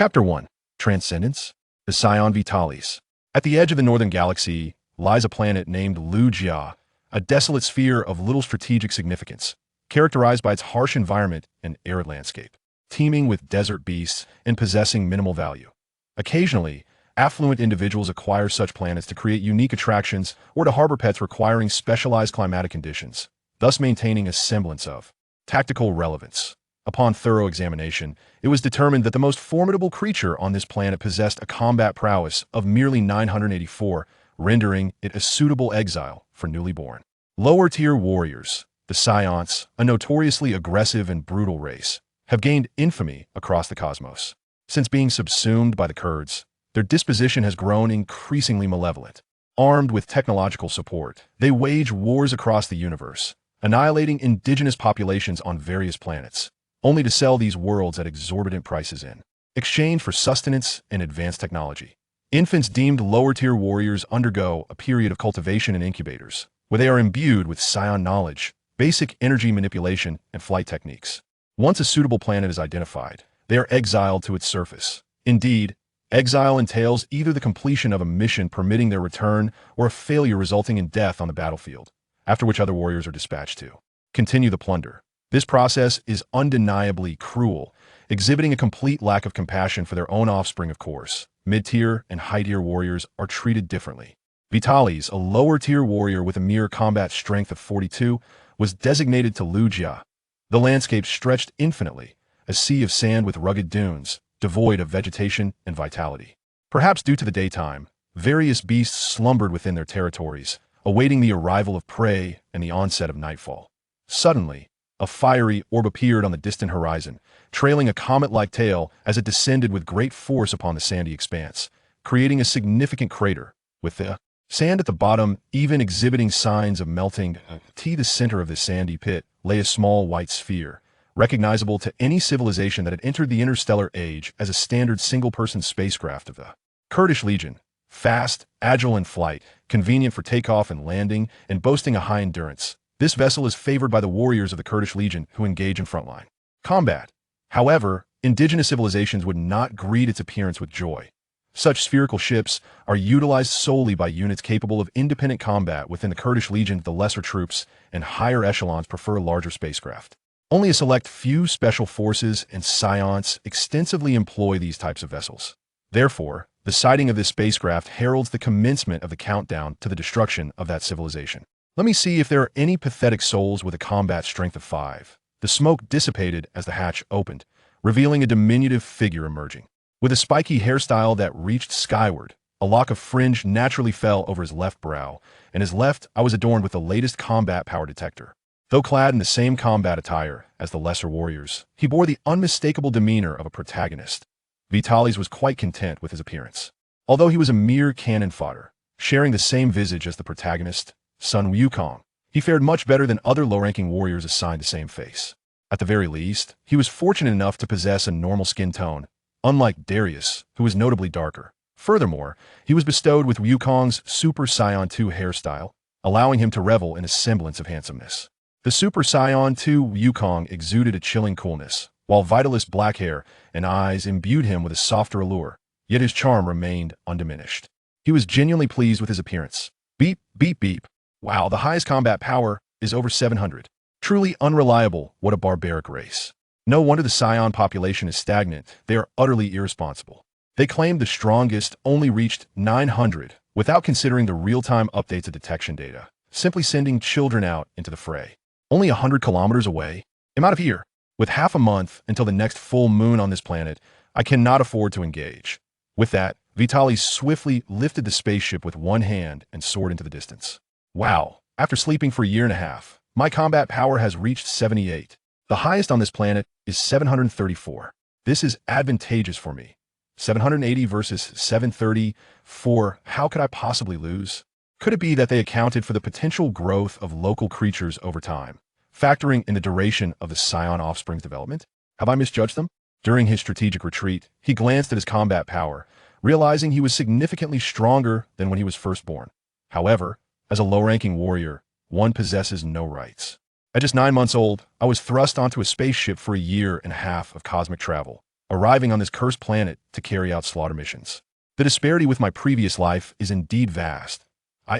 Chapter 1. Transcendence. The Scion Vitalis. At the edge of the northern galaxy lies a planet named Lugia, a desolate sphere of little strategic significance, characterized by its harsh environment and arid landscape, teeming with desert beasts and possessing minimal value. Occasionally, affluent individuals acquire such planets to create unique attractions or to harbor pets requiring specialized climatic conditions, thus maintaining a semblance of tactical relevance. Upon thorough examination, it was determined that the most formidable creature on this planet possessed a combat prowess of merely 984, rendering it a suitable exile for newly born lower-tier warriors. The Saiyans, a notoriously aggressive and brutal race, have gained infamy across the cosmos. Since being subsumed by the Kurds, their disposition has grown increasingly malevolent. Armed with technological support, they wage wars across the universe, annihilating indigenous populations on various planets, only to sell these worlds at exorbitant prices in exchange for sustenance and advanced technology. Infants deemed lower-tier warriors undergo a period of cultivation in incubators, where they are imbued with Saiyan knowledge, basic energy manipulation, and flight techniques. Once a suitable planet is identified, they are exiled to its surface. Indeed, exile entails either the completion of a mission permitting their return or a failure resulting in death on the battlefield, after which other warriors are dispatched to continue the plunder. This process is undeniably cruel, exhibiting a complete lack of compassion for their own offspring, of course. Mid-tier and high-tier warriors are treated differently. Vitalis, a lower-tier warrior with a mere combat strength of 42, was designated to Lugia. The landscape stretched infinitely, a sea of sand with rugged dunes, devoid of vegetation and vitality. Perhaps due to the daytime, various beasts slumbered within their territories, awaiting the arrival of prey and the onset of nightfall. Suddenly, a fiery orb appeared on the distant horizon, trailing a comet-like tail as it descended with great force upon the sandy expanse, creating a significant crater, with the sand at the bottom even exhibiting signs of melting. At the center of this sandy pit lay a small white sphere, recognizable to any civilization that had entered the interstellar age as a standard single-person spacecraft of the Kurdish Legion. Fast, agile in flight, convenient for takeoff and landing, and boasting a high endurance, this vessel is favored by the warriors of the Kurdish Legion who engage in frontline combat. However, indigenous civilizations would not greet its appearance with joy. Such spherical ships are utilized solely by units capable of independent combat within the Kurdish Legion. The lesser troops and higher echelons prefer larger spacecraft. Only a select few special forces and Saiyans extensively employ these types of vessels. Therefore, the sighting of this spacecraft heralds the commencement of the countdown to the destruction of that civilization. Let me see if there are any pathetic souls with a combat strength of 5. The smoke dissipated as the hatch opened, revealing a diminutive figure emerging. With a spiky hairstyle that reached skyward, a lock of fringe naturally fell over his left brow, and his left eye was adorned with the latest combat power detector. Though clad in the same combat attire as the lesser warriors, he bore the unmistakable demeanor of a protagonist. Vitalis was quite content with his appearance. Although he was a mere cannon fodder, sharing the same visage as the protagonist, Sun Wukong, he fared much better than other low-ranking warriors assigned the same face. At the very least, he was fortunate enough to possess a normal skin tone, unlike Darius, who was notably darker. Furthermore, he was bestowed with Wukong's Super Saiyan 2 hairstyle, allowing him to revel in a semblance of handsomeness. The Super Saiyan 2 Wukong exuded a chilling coolness, while Vitalis' black hair and eyes imbued him with a softer allure, yet his charm remained undiminished. He was genuinely pleased with his appearance. Beep, beep, beep. Wow, the highest combat power is over 700. Truly unreliable, what a barbaric race. No wonder the Saiyan population is stagnant, they are utterly irresponsible. They claim the strongest only reached 900, without considering the real-time updates of detection data, simply sending children out into the fray. Only 100 kilometers away? I'm out of here. With half a month until the next full moon on this planet, I cannot afford to engage. With that, Vitalis swiftly lifted the spaceship with one hand and soared into the distance. Wow, after sleeping for a year and a half, my combat power has reached 78. The highest on this planet is 734. This is advantageous for me. 780 versus 734, how could I possibly lose? Could it be that they accounted for the potential growth of local creatures over time, factoring in the duration of the Saiyan offspring's development? Have I misjudged them? During his strategic retreat, he glanced at his combat power, realizing he was significantly stronger than when he was first born. However, as a low-ranking warrior, one possesses no rights. At just 9 months old, I was thrust onto a spaceship for a year and a half of cosmic travel. arriving on this cursed planet to carry out slaughter missions. The disparity with my previous life is indeed vast.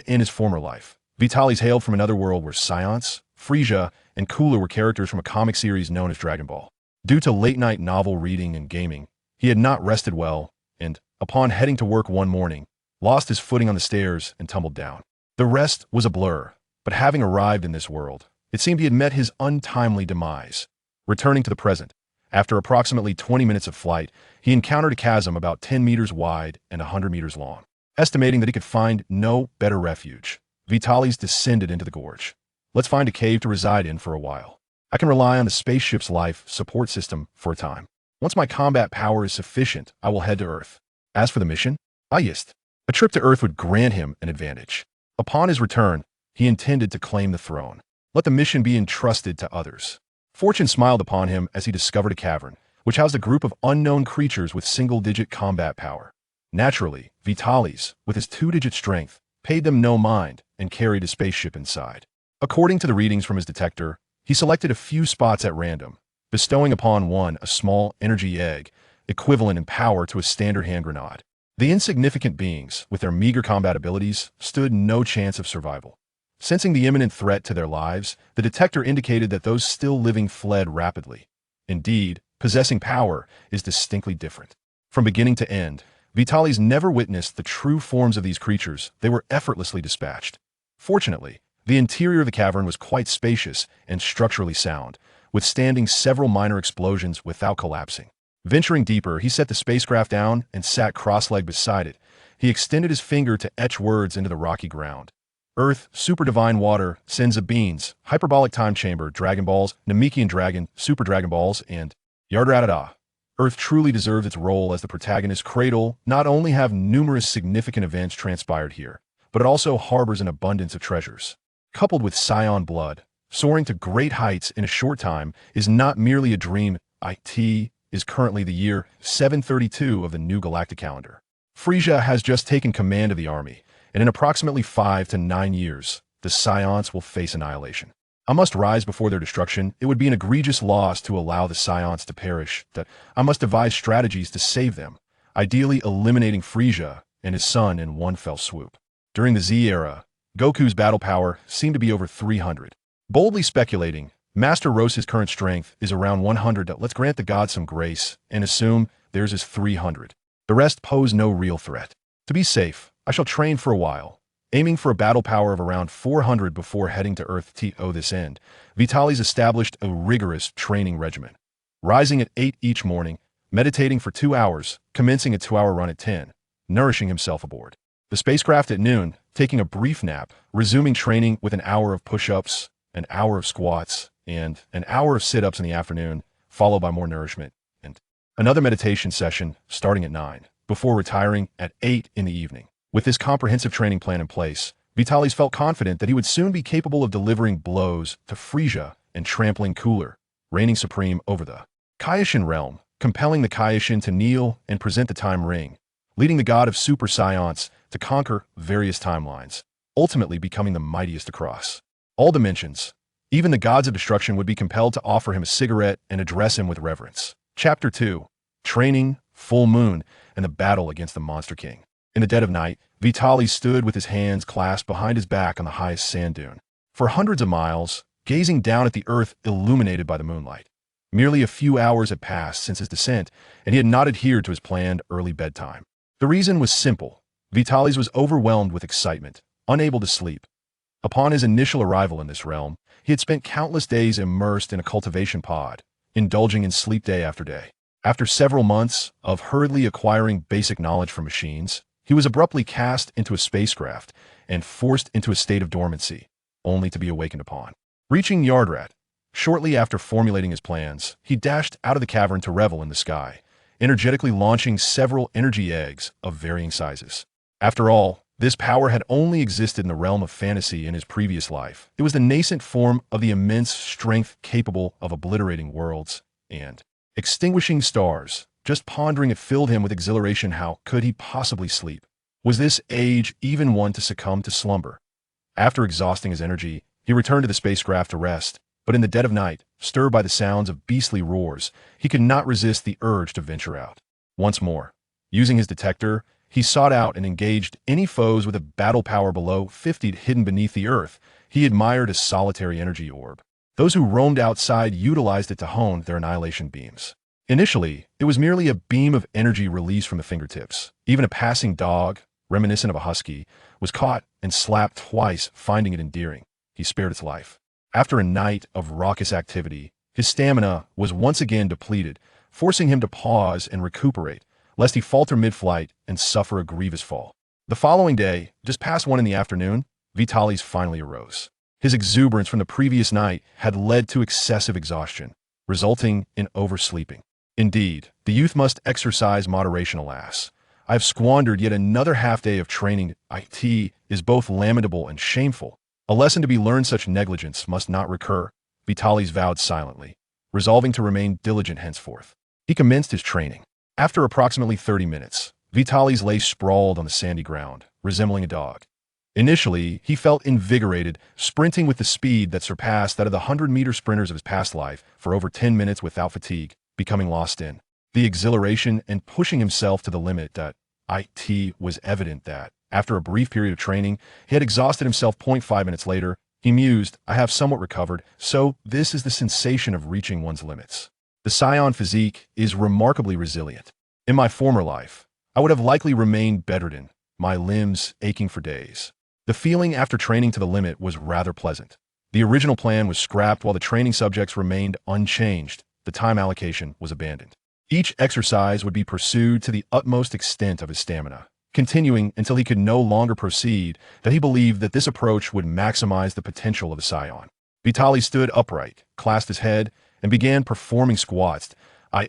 In his former life, Vitalis hailed from another world where Saiyans, Frieza, and Cooler were characters from a comic series known as Dragon Ball. Due to late-night novel reading and gaming, he had not rested well, and, upon heading to work one morning, lost his footing on the stairs and tumbled down. The rest was a blur, but having arrived in this world, it seemed he had met his untimely demise. Returning to the present, after approximately 20 minutes of flight, he encountered a chasm about 10 meters wide and 100 meters long. Estimating that he could find no better refuge, Vitalis descended into the gorge. Let's find a cave to reside in for a while. I can rely on the spaceship's life support system for a time. Once my combat power is sufficient, I will head to Earth. As for the mission, a trip to Earth would grant him an advantage. Upon his return, he intended to claim the throne. Let the mission be entrusted to others. Fortune smiled upon him as he discovered a cavern, which housed a group of unknown creatures with single-digit combat power. Naturally, Vitalis, with his 2-digit strength, paid them no mind and carried a spaceship inside. According to the readings from his detector, he selected a few spots at random, bestowing upon one a small energy egg, equivalent in power to a standard hand grenade. The insignificant beings, with their meager combat abilities, stood no chance of survival. Sensing the imminent threat to their lives, the detector indicated that those still living fled rapidly. Indeed, possessing power is distinctly different. From beginning to end, Vitalis never witnessed the true forms of these creatures. They were effortlessly dispatched. Fortunately, the interior of the cavern was quite spacious and structurally sound, withstanding several minor explosions without collapsing. Venturing deeper, he set the spacecraft down and sat cross-legged beside it. He extended his finger to etch words into the rocky ground. Earth, Super Divine Water, Senza Beans, Hyperbolic Time Chamber, Dragon Balls, Namekian Dragon, Super Dragon Balls, and Yardradada. Earth truly deserves its role as the protagonist cradle. Not only have numerous significant events transpired here, but it also harbors an abundance of treasures. Coupled with Saiyan blood, soaring to great heights in a short time is not merely a dream. It is currently the year 732 of the new galactic calendar. Frieza has just taken command of the army, and in approximately 5 to 9 years, the Saiyans will face annihilation. I must rise before their destruction. It would be an egregious loss to allow the Saiyans to perish. That I must devise strategies to save them, ideally eliminating Frieza and his son in one fell swoop. During the Z era, Goku's battle power seemed to be over 300. Boldly speculating, Master Rose's current strength is around 100. Let's grant the gods some grace and assume theirs is 300. The rest pose no real threat. To be safe, I shall train for a while, aiming for a battle power of around 400 before heading to Earth. To this end, Vitalis established a rigorous training regimen. Rising at 8 each morning, meditating for 2 hours, commencing a 2-hour run at 10, nourishing himself aboard the spacecraft at noon, taking a brief nap, resuming training with an hour of push-ups, an hour of squats, and an hour of sit-ups in the afternoon, followed by more nourishment, and another meditation session starting at 9, before retiring at 8 in the evening. With this comprehensive training plan in place, Vitalis felt confident that he would soon be capable of delivering blows to Frieza and trampling Cooler, reigning supreme over the Kaioshin realm, compelling the Kaioshin to kneel and present the time ring, leading the god of Super Saiyans to conquer various timelines, ultimately becoming the mightiest across all dimensions. Even the gods of destruction would be compelled to offer him a cigarette and address him with reverence. Chapter 2. Training, Full Moon, and the Battle Against the Monster King. In the dead of night, Vitalis stood with his hands clasped behind his back on the highest sand dune. For hundreds of miles, gazing down at the earth illuminated by the moonlight. Merely a few hours had passed since his descent, and he had not adhered to his planned early bedtime. The reason was simple. Vitalis was overwhelmed with excitement, unable to sleep. Upon his initial arrival in this realm, he had spent countless days immersed in a cultivation pod, indulging in sleep day after day. After several months of hurriedly acquiring basic knowledge from machines, he was abruptly cast into a spacecraft and forced into a state of dormancy, only to be awakened upon reaching Yardrat. Shortly after formulating his plans, he dashed out of the cavern to revel in the sky, energetically launching several energy eggs of varying sizes. After all, this power had only existed in the realm of fantasy in his previous life. It was the nascent form of the immense strength capable of obliterating worlds and extinguishing stars. Just pondering it filled him with exhilaration. How could he possibly sleep? Was this age even one to succumb to slumber? After exhausting his energy, he returned to the spacecraft to rest, But in the dead of night, stirred by the sounds of beastly roars, he could not resist the urge to venture out. Once more, using his detector, he sought out and engaged any foes with a battle power below 50 hidden beneath the earth. He admired a solitary energy orb. Those who roamed outside utilized it to hone their annihilation beams. Initially, it was merely a beam of energy released from the fingertips. Even a passing dog, reminiscent of a husky, was caught and slapped twice, finding it endearing. He spared its life. After a night of raucous activity, his stamina was once again depleted, forcing him to pause and recuperate, lest he falter mid-flight and suffer a grievous fall. The following day, just past 1 in the afternoon, Vitalis finally arose. His exuberance from the previous night had led to excessive exhaustion, resulting in oversleeping. Indeed, the youth must exercise moderation, alas. I have squandered yet another half-day of training. It is both lamentable and shameful. A lesson to be learned: such negligence must not recur, Vitalis vowed silently, resolving to remain diligent henceforth. He commenced his training. After approximately 30 minutes, Vitalis lay sprawled on the sandy ground, resembling a dog. Initially, he felt invigorated, sprinting with the speed that surpassed that of the 100-meter sprinters of his past life for over 10 minutes without fatigue, becoming lost in the exhilaration and pushing himself to the limit. It was evident that, after a brief period of training, he had exhausted himself. 5 minutes later, he mused, I have somewhat recovered, so this is the sensation of reaching one's limits. The Saiyan physique is remarkably resilient. In my former life, I would have likely remained bedridden, my limbs aching for days. The feeling after training to the limit was rather pleasant. The original plan was scrapped while the training subjects remained unchanged. The time allocation was abandoned. Each exercise would be pursued to the utmost extent of his stamina, continuing until he could no longer proceed. That he believed that this approach would maximize the potential of the Saiyan. Vitalis stood upright, clasped his head, and began performing squats.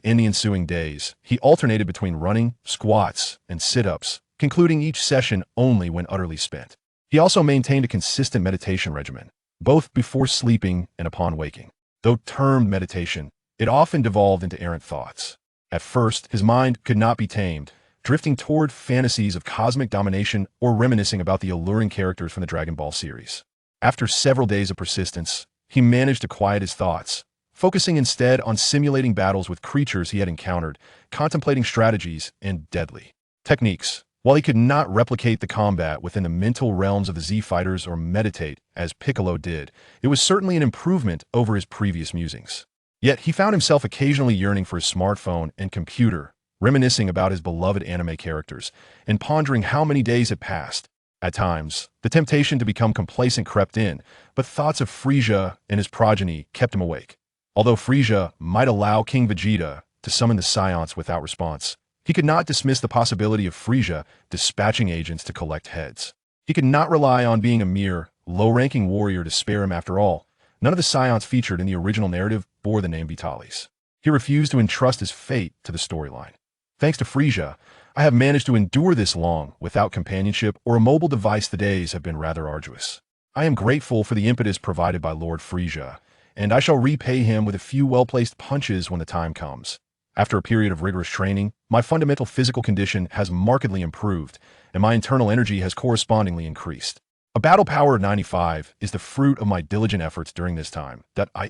In the ensuing days, he alternated between running, squats, and sit-ups, concluding each session only when utterly spent. He also maintained a consistent meditation regimen, both before sleeping and upon waking. Though termed meditation, it often devolved into errant thoughts. At first, his mind could not be tamed, drifting toward fantasies of cosmic domination or reminiscing about the alluring characters from the Dragon Ball series. After several days of persistence, he managed to quiet his thoughts, focusing instead on simulating battles with creatures he had encountered, contemplating strategies and deadly techniques. While he could not replicate the combat within the mental realms of the Z fighters or meditate, as Piccolo did, it was certainly an improvement over his previous musings. Yet he found himself occasionally yearning for his smartphone and computer, reminiscing about his beloved anime characters, and pondering how many days had passed. At times, the temptation to become complacent crept in, but thoughts of Frieza and his progeny kept him awake. Although Frieza might allow King Vegeta to summon the Saiyans without response, he could not dismiss the possibility of Frieza dispatching agents to collect heads. He could not rely on being a mere, low-ranking warrior to spare him. After all, none of the Saiyans featured in the original narrative bore the name Vitalis. He refused to entrust his fate to the storyline. Thanks to Frieza, I have managed to endure this long without companionship or a mobile device. The days have been rather arduous. I am grateful for the impetus provided by Lord Frieza, and I shall repay him with a few well-placed punches when the time comes. After a period of rigorous training, my fundamental physical condition has markedly improved, and my internal energy has correspondingly increased. A battle power of 95 is the fruit of my diligent efforts during this time.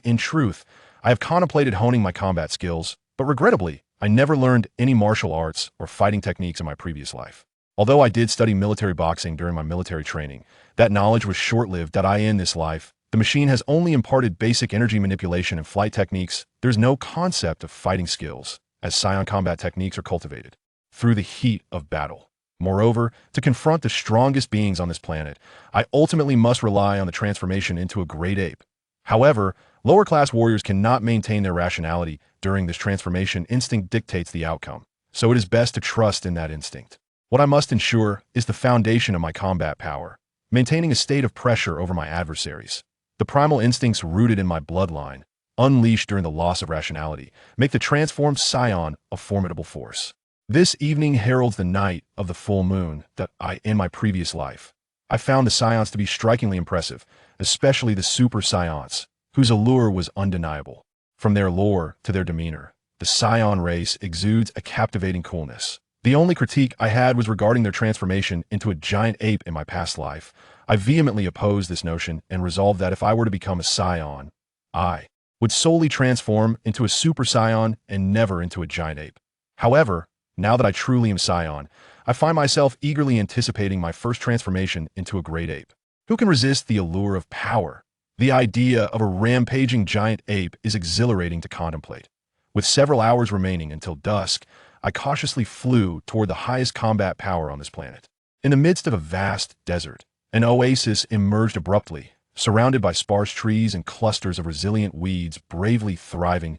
In truth, I have contemplated honing my combat skills, but regrettably, I never learned any martial arts or fighting techniques in my previous life. Although I did study military boxing during my military training, that knowledge was short-lived. In this life, the machine has only imparted basic energy manipulation and flight techniques. There's no concept of fighting skills, as Saiyan combat techniques are cultivated through the heat of battle. Moreover, to confront the strongest beings on this planet, I ultimately must rely on the transformation into a great ape. However, lower-class warriors cannot maintain their rationality during this transformation. Instinct dictates the outcome, so it is best to trust in that instinct. What I must ensure is the foundation of my combat power, maintaining a state of pressure over my adversaries. The primal instincts rooted in my bloodline, unleashed during the loss of rationality, make the transformed Saiyan a formidable force. This evening heralds the night of the full moon. In my previous life, I found the Saiyans to be strikingly impressive, especially the Super Saiyans, whose allure was undeniable. From their lore to their demeanor, the Saiyan race exudes a captivating coolness. The only critique I had was regarding their transformation into a giant ape in my past life. I vehemently opposed this notion and resolved that if I were to become a Saiyan, I would solely transform into a Super Saiyan and never into a giant ape. However, now that I truly am Saiyan, I find myself eagerly anticipating my first transformation into a great ape. Who can resist the allure of power? The idea of a rampaging giant ape is exhilarating to contemplate. With several hours remaining until dusk, I cautiously flew toward the highest combat power on this planet. In the midst of a vast desert, an oasis emerged abruptly, surrounded by sparse trees and clusters of resilient weeds bravely thriving.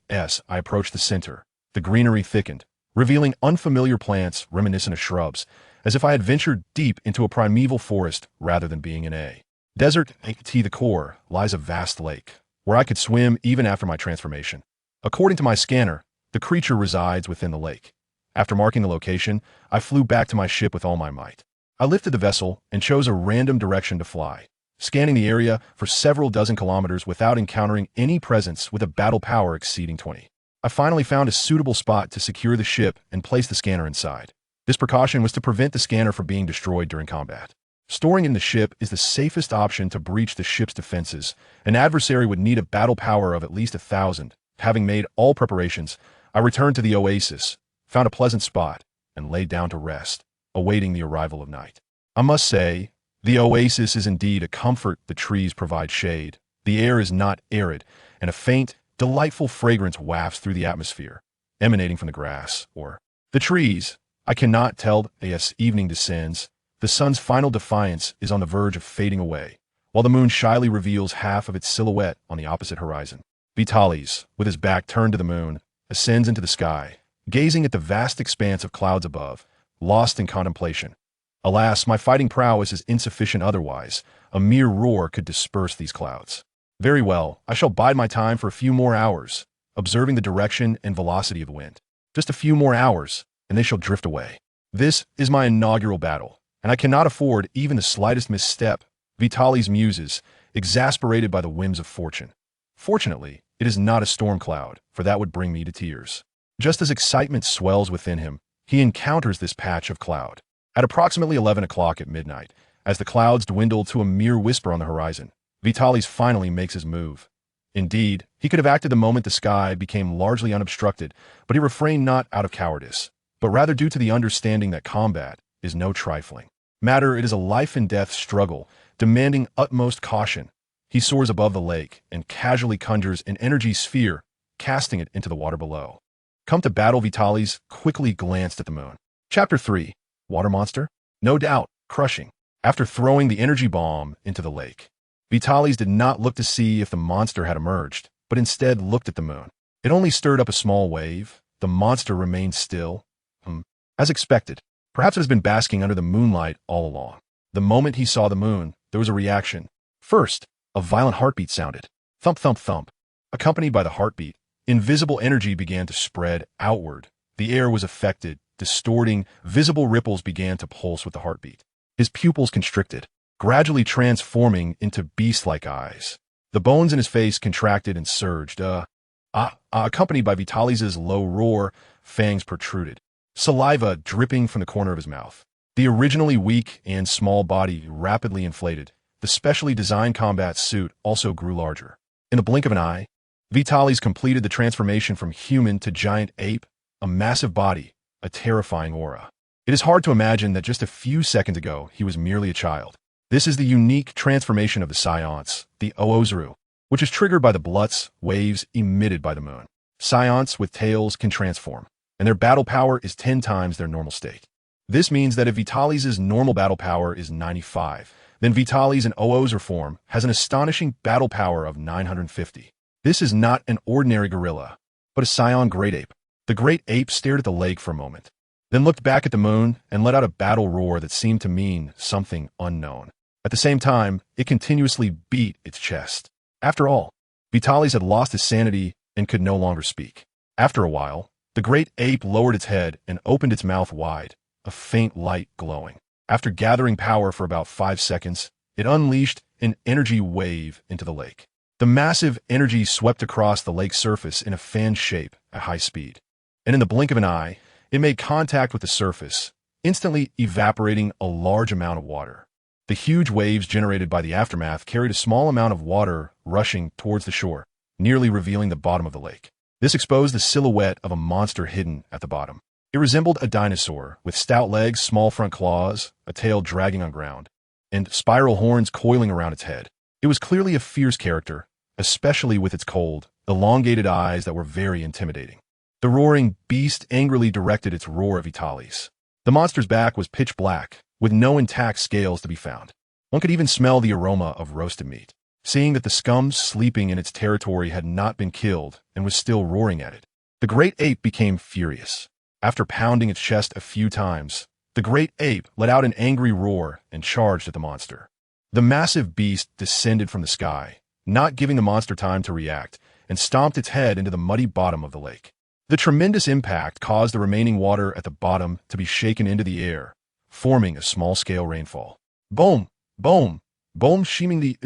As I approached the center, the greenery thickened, revealing unfamiliar plants reminiscent of shrubs, as if I had ventured deep into a primeval forest rather than being in a desert. To the core lies a vast lake, where I could swim even after my transformation. According to my scanner, the creature resides within the lake. After marking the location, I flew back to my ship with all my might. I lifted the vessel and chose a random direction to fly, scanning the area for several dozen kilometers without encountering any presence with a battle power exceeding 20. I finally found a suitable spot to secure the ship and place the scanner inside. This precaution was to prevent the scanner from being destroyed during combat. Storing in the ship is the safest option to breach the ship's defenses. An adversary would need a battle power of at least 1,000. Having made all preparations, I returned to the oasis, found a pleasant spot, and laid down to rest, awaiting the arrival of night. I must say, the oasis is indeed a comfort. The trees provide shade, the air is not arid, and a faint, delightful fragrance wafts through the atmosphere, emanating from the grass or the trees. I cannot tell. As evening descends, the sun's final defiance is on the verge of fading away, while the moon shyly reveals half of its silhouette on the opposite horizon. Vitalis, with his back turned to the moon, ascends into the sky, gazing at the vast expanse of clouds above, lost in contemplation. Alas, my fighting prowess is insufficient otherwise. A mere roar could disperse these clouds. Very well, I shall bide my time for a few more hours, observing the direction and velocity of the wind. Just a few more hours, and they shall drift away. This is my inaugural battle, and I cannot afford even the slightest misstep. Vitalis muses, exasperated by the whims of fortune. Fortunately, it is not a storm cloud, for that would bring me to tears. Just as excitement swells within him, he encounters this patch of cloud. At approximately 11 o'clock at midnight, as the clouds dwindle to a mere whisper on the horizon, Vitalis finally makes his move. Indeed, he could have acted the moment the sky became largely unobstructed, but he refrained not out of cowardice, but rather due to the understanding that combat is no trifling matter. It is a life-and-death struggle, demanding utmost caution. He soars above the lake and casually conjures an energy sphere, casting it into the water below. Come to battle. Vitalis quickly glanced at the moon. Chapter 3. Water Monster? No doubt, crushing. After throwing the energy bomb into the lake, Vitalis did not look to see if the monster had emerged, but instead looked at the moon. It only stirred up a small wave. The monster remained still. As expected, perhaps it has been basking under the moonlight all along. The moment he saw the moon, there was a reaction. First, a violent heartbeat sounded. Thump, thump, thump. Accompanied by the heartbeat, invisible energy began to spread outward. The air was affected, distorting. Visible ripples began to pulse with the heartbeat. His pupils constricted, gradually transforming into beast-like eyes. The bones in his face contracted and surged. Accompanied by Vitalis's low roar, fangs protruded, saliva dripping from the corner of his mouth. The originally weak and small body rapidly inflated. The specially designed combat suit also grew larger. In the blink of an eye, Vitalis completed the transformation from human to giant ape, a massive body, a terrifying aura. It is hard to imagine that just a few seconds ago he was merely a child. This is the unique transformation of the Saiyans, the Oozuru, which is triggered by the Blutz waves emitted by the moon. Saiyans with tails can transform, and their battle power is 10 times their normal state. This means that if Vitalis' normal battle power is 95, then Vitalis in Oozuru form has an astonishing battle power of 950. This is not an ordinary gorilla, but a Saiyan great ape. The great ape stared at the lake for a moment, then looked back at the moon and let out a battle roar that seemed to mean something unknown. At the same time, it continuously beat its chest. After all, Vitalis had lost his sanity and could no longer speak. After a while, the great ape lowered its head and opened its mouth wide, a faint light glowing. After gathering power for about 5 seconds, it unleashed an energy wave into the lake. The massive energy swept across the lake's surface in a fan shape at high speed, and in the blink of an eye, it made contact with the surface, instantly evaporating a large amount of water. The huge waves generated by the aftermath carried a small amount of water rushing towards the shore, nearly revealing the bottom of the lake. This exposed the silhouette of a monster hidden at the bottom. It resembled a dinosaur, with stout legs, small front claws, a tail dragging on ground, and spiral horns coiling around its head. It was clearly a fierce character, especially with its cold, elongated eyes that were very intimidating. The roaring beast angrily directed its roar at Vitalis. The monster's back was pitch black, with no intact scales to be found. One could even smell the aroma of roasted meat. Seeing that the scum sleeping in its territory had not been killed and was still roaring at it, the great ape became furious. After pounding its chest a few times, the great ape let out an angry roar and charged at the monster. The massive beast descended from the sky, not giving the monster time to react, and stomped its head into the muddy bottom of the lake. The tremendous impact caused the remaining water at the bottom to be shaken into the air, forming a small-scale rainfall. Boom! Boom! Boom! Scheming the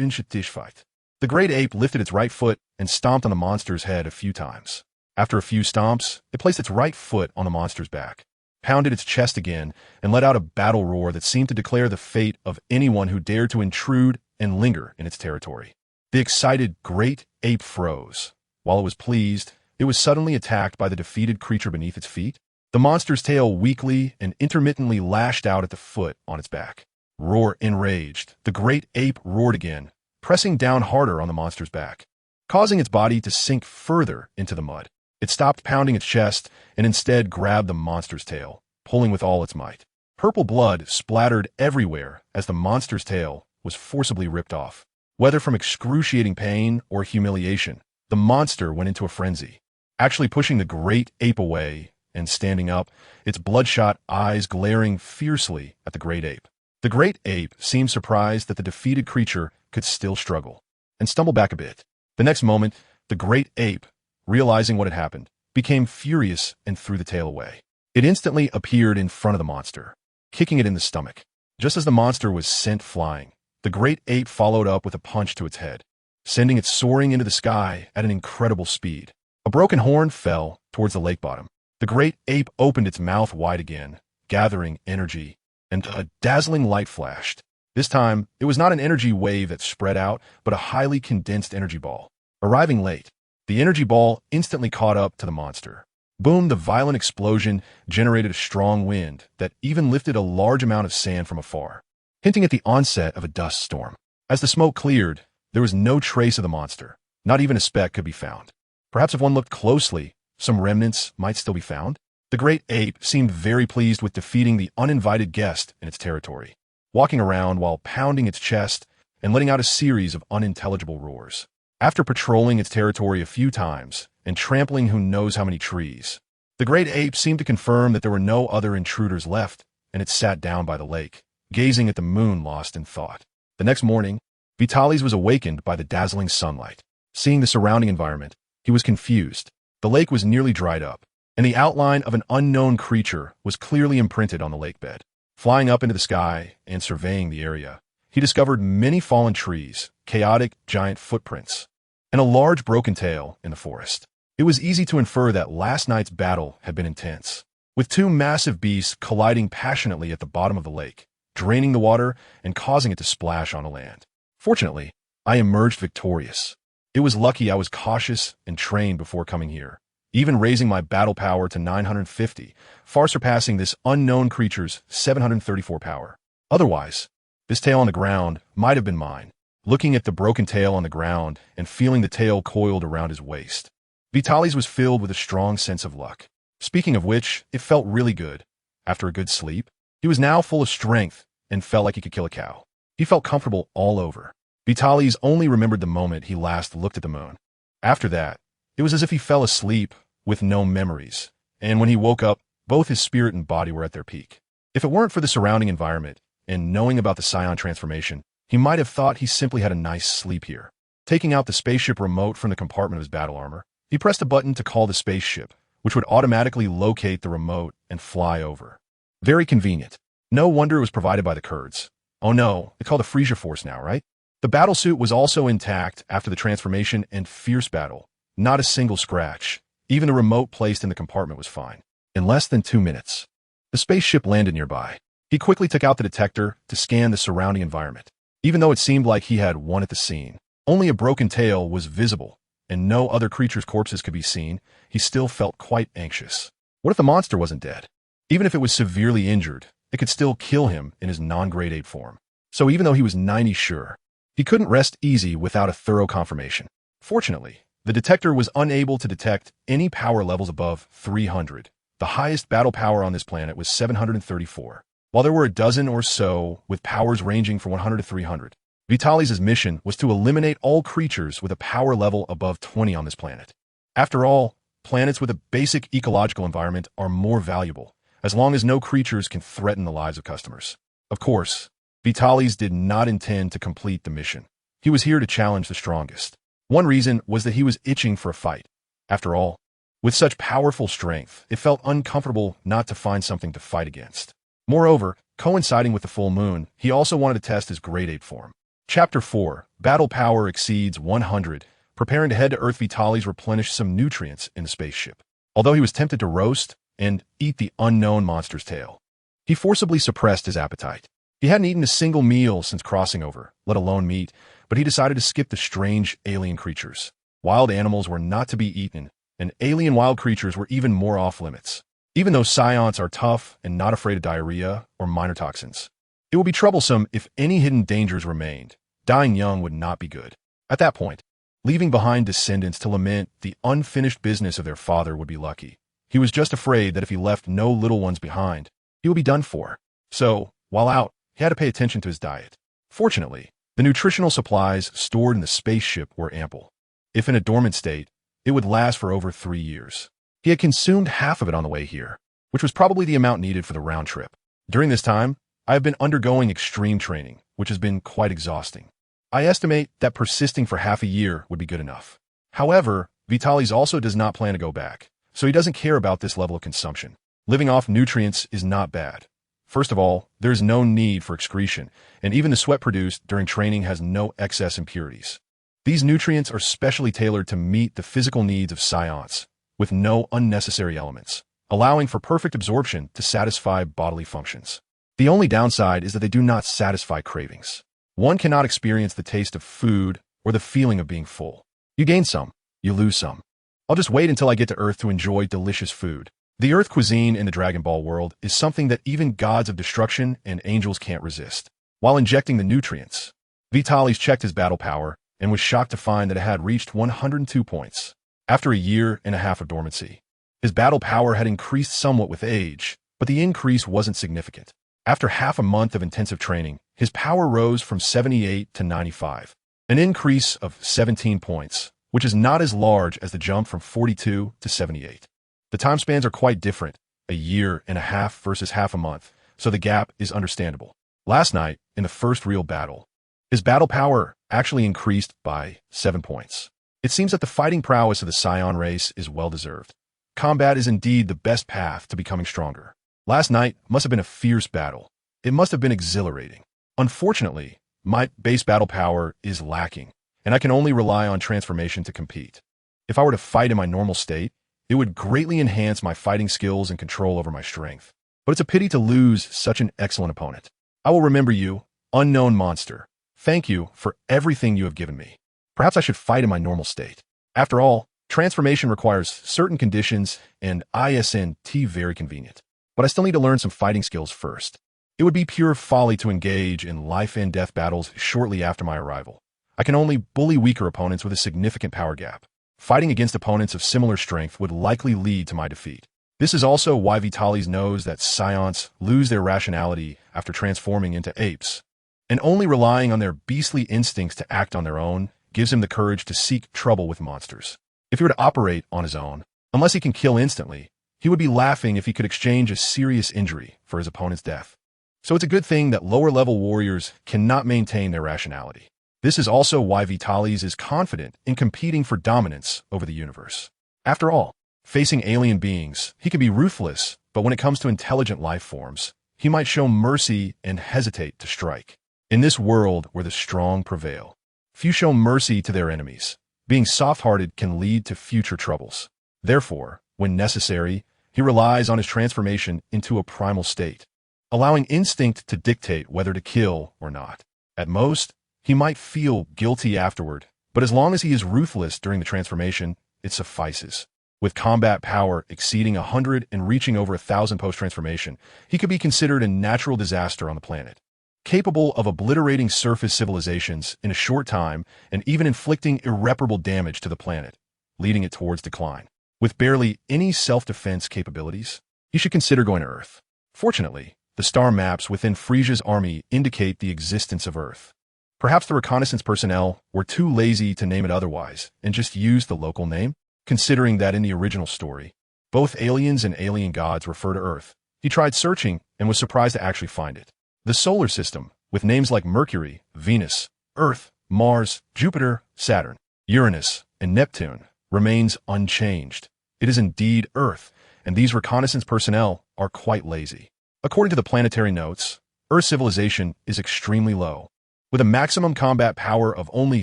fight. The great ape lifted its right foot and stomped on the monster's head a few times. After a few stomps, it placed its right foot on the monster's back, pounded its chest again, and let out a battle roar that seemed to declare the fate of anyone who dared to intrude and linger in its territory. The excited great ape froze. While it was pleased, it was suddenly attacked by the defeated creature beneath its feet. The monster's tail weakly and intermittently lashed out at the foot on its back. Roar enraged, the great ape roared again, pressing down harder on the monster's back, causing its body to sink further into the mud. It stopped pounding its chest and instead grabbed the monster's tail, pulling with all its might. Purple blood splattered everywhere as the monster's tail was forcibly ripped off. Whether from excruciating pain or humiliation, the monster went into a frenzy, actually pushing the great ape away and standing up, its bloodshot eyes glaring fiercely at the great ape. The great ape seemed surprised that the defeated creature could still struggle, and stumbled back a bit. The next moment, the great ape, realizing what had happened, became furious and threw the tail away. It instantly appeared in front of the monster, kicking it in the stomach. Just as the monster was sent flying, the great ape followed up with a punch to its head, sending it soaring into the sky at an incredible speed. A broken horn fell towards the lake bottom. The great ape opened its mouth wide again, gathering energy, and a dazzling light flashed. This time, it was not an energy wave that spread out, but a highly condensed energy ball. Arriving late, the energy ball instantly caught up to the monster. Boom! The violent explosion generated a strong wind that even lifted a large amount of sand from afar, hinting at the onset of a dust storm. As the smoke cleared, there was no trace of the monster. Not even a speck could be found. Perhaps if one looked closely, some remnants might still be found. The great ape seemed very pleased with defeating the uninvited guest in its territory, walking around while pounding its chest and letting out a series of unintelligible roars. After patrolling its territory a few times and trampling who knows how many trees, the great ape seemed to confirm that there were no other intruders left, and it sat down by the lake, gazing at the moon lost in thought. The next morning, Vitalis was awakened by the dazzling sunlight. Seeing the surrounding environment, he was confused. The lake was nearly dried up, and the outline of an unknown creature was clearly imprinted on the lake bed. Flying up into the sky and surveying the area, he discovered many fallen trees, chaotic giant footprints, and a large broken tail in the forest. It was easy to infer that last night's battle had been intense, with two massive beasts colliding passionately at the bottom of the lake, draining the water and causing it to splash onto land. Fortunately, I emerged victorious. It was lucky I was cautious and trained before coming here, even raising my battle power to 950, far surpassing this unknown creature's 734 power. Otherwise, this tail on the ground might have been mine. Looking at the broken tail on the ground and feeling the tail coiled around his waist, Vitalis was filled with a strong sense of luck. Speaking of which, it felt really good. After a good sleep, he was now full of strength and felt like he could kill a cow. He felt comfortable all over. Vitalis only remembered the moment he last looked at the moon. After that, it was as if he fell asleep with no memories, and when he woke up, both his spirit and body were at their peak. If it weren't for the surrounding environment and knowing about the Saiyan transformation, he might have thought he simply had a nice sleep here. Taking out the spaceship remote from the compartment of his battle armor, he pressed a button to call the spaceship, which would automatically locate the remote and fly over. Very convenient. No wonder it was provided by the Kurds. Oh no, it's called the Frisia Force now, right? The battlesuit was also intact after the transformation and fierce battle. Not a single scratch. Even the remote placed in the compartment was fine. In less than 2 minutes, the spaceship landed nearby. He quickly took out the detector to scan the surrounding environment. Even though it seemed like he had won at the scene, only a broken tail was visible, and no other creature's corpses could be seen, he still felt quite anxious. What if the monster wasn't dead? Even if it was severely injured, it could still kill him in his non-grade 8 form. So even though he was 90 sure, he couldn't rest easy without a thorough confirmation. Fortunately, the detector was unable to detect any power levels above 300. The highest battle power on this planet was 734, while there were a dozen or so with powers ranging from 100 to 300. Vitalis' mission was to eliminate all creatures with a power level above 20 on this planet. After all, planets with a basic ecological environment are more valuable, as long as no creatures can threaten the lives of customers. Of course, Vitalis did not intend to complete the mission. He was here to challenge the strongest. One reason was that he was itching for a fight. After all, with such powerful strength, it felt uncomfortable not to find something to fight against. Moreover, coinciding with the full moon, he also wanted to test his grade 8 form. Chapter 4, Battle Power Exceeds 100. Preparing to head to Earth, Vitalis replenished some nutrients in the spaceship. Although he was tempted to roast and eat the unknown monster's tail, he forcibly suppressed his appetite. He hadn't eaten a single meal since crossing over, let alone meat, but he decided to skip the strange alien creatures. Wild animals were not to be eaten, and alien wild creatures were even more off-limits. Even though Saiyans are tough and not afraid of diarrhea or minor toxins, it would be troublesome if any hidden dangers remained. Dying young would not be good. At that point, leaving behind descendants to lament the unfinished business of their father would be lucky. He was just afraid that if he left no little ones behind, he would be done for. So, while out, he had to pay attention to his diet. Fortunately, the nutritional supplies stored in the spaceship were ample. If in a dormant state, it would last for over 3 years. He had consumed half of it on the way here, which was probably the amount needed for the round trip. During this time, I have been undergoing extreme training, which has been quite exhausting. I estimate that persisting for half a year would be good enough. However, Vitalis also does not plan to go back, so he doesn't care about this level of consumption. Living off nutrients is not bad. First of all, there is no need for excretion, and even the sweat produced during training has no excess impurities. These nutrients are specially tailored to meet the physical needs of Saiyans, with no unnecessary elements, allowing for perfect absorption to satisfy bodily functions. The only downside is that they do not satisfy cravings. One cannot experience the taste of food or the feeling of being full. You gain some, you lose some. I'll just wait until I get to Earth to enjoy delicious food. The Earth cuisine in the Dragon Ball world is something that even gods of destruction and angels can't resist. While injecting the nutrients, Vitalis checked his battle power and was shocked to find that it had reached 102 points. After a year and a half of dormancy, his battle power had increased somewhat with age, but the increase wasn't significant. After half a month of intensive training, his power rose from 78 to 95, an increase of 17 points, which is not as large as the jump from 42 to 78. The time spans are quite different, a year and a half versus half a month, so the gap is understandable. Last night, in the first real battle, his battle power actually increased by 7 points. It seems that the fighting prowess of the Saiyan race is well-deserved. Combat is indeed the best path to becoming stronger. Last night must have been a fierce battle. It must have been exhilarating. Unfortunately, my base battle power is lacking, and I can only rely on transformation to compete. If I were to fight in my normal state, it would greatly enhance my fighting skills and control over my strength. But it's a pity to lose such an excellent opponent. I will remember you, unknown monster. Thank you for everything you have given me. Perhaps I should fight in my normal state. After all, transformation requires certain conditions and isn't very convenient. But I still need to learn some fighting skills first. It would be pure folly to engage in life and death battles shortly after my arrival. I can only bully weaker opponents with a significant power gap. Fighting against opponents of similar strength would likely lead to my defeat. This is also why Vitalis knows that Saiyans lose their rationality after transforming into apes, and only relying on their beastly instincts to act on their own gives him the courage to seek trouble with monsters. If he were to operate on his own, unless he can kill instantly, he would be laughing if he could exchange a serious injury for his opponent's death. So it's a good thing that lower-level warriors cannot maintain their rationality. This is also why Vitalis is confident in competing for dominance over the universe. After all, facing alien beings, he can be ruthless, but when it comes to intelligent life forms, he might show mercy and hesitate to strike. In this world where the strong prevail, few show mercy to their enemies. Being soft-hearted can lead to future troubles. Therefore, when necessary, he relies on his transformation into a primal state. allowing instinct to dictate whether to kill or not. At most, he might feel guilty afterward, but as long as he is ruthless during the transformation, it suffices. With combat power exceeding 100 and reaching over 1,000 post-transformation, he could be considered a natural disaster on the planet, capable of obliterating surface civilizations in a short time and even inflicting irreparable damage to the planet, leading it towards decline. With barely any self-defense capabilities, he should consider going to Earth. Fortunately, the star maps within Frisia's army indicate the existence of Earth. Perhaps the reconnaissance personnel were too lazy to name it otherwise and just used the local name, considering that in the original story, both aliens and alien gods refer to Earth. He tried searching and was surprised to actually find it. The solar system, with names like Mercury, Venus, Earth, Mars, Jupiter, Saturn, Uranus, and Neptune, remains unchanged. It is indeed Earth, and these reconnaissance personnel are quite lazy. According to the planetary notes, Earth's civilization is extremely low, with a maximum combat power of only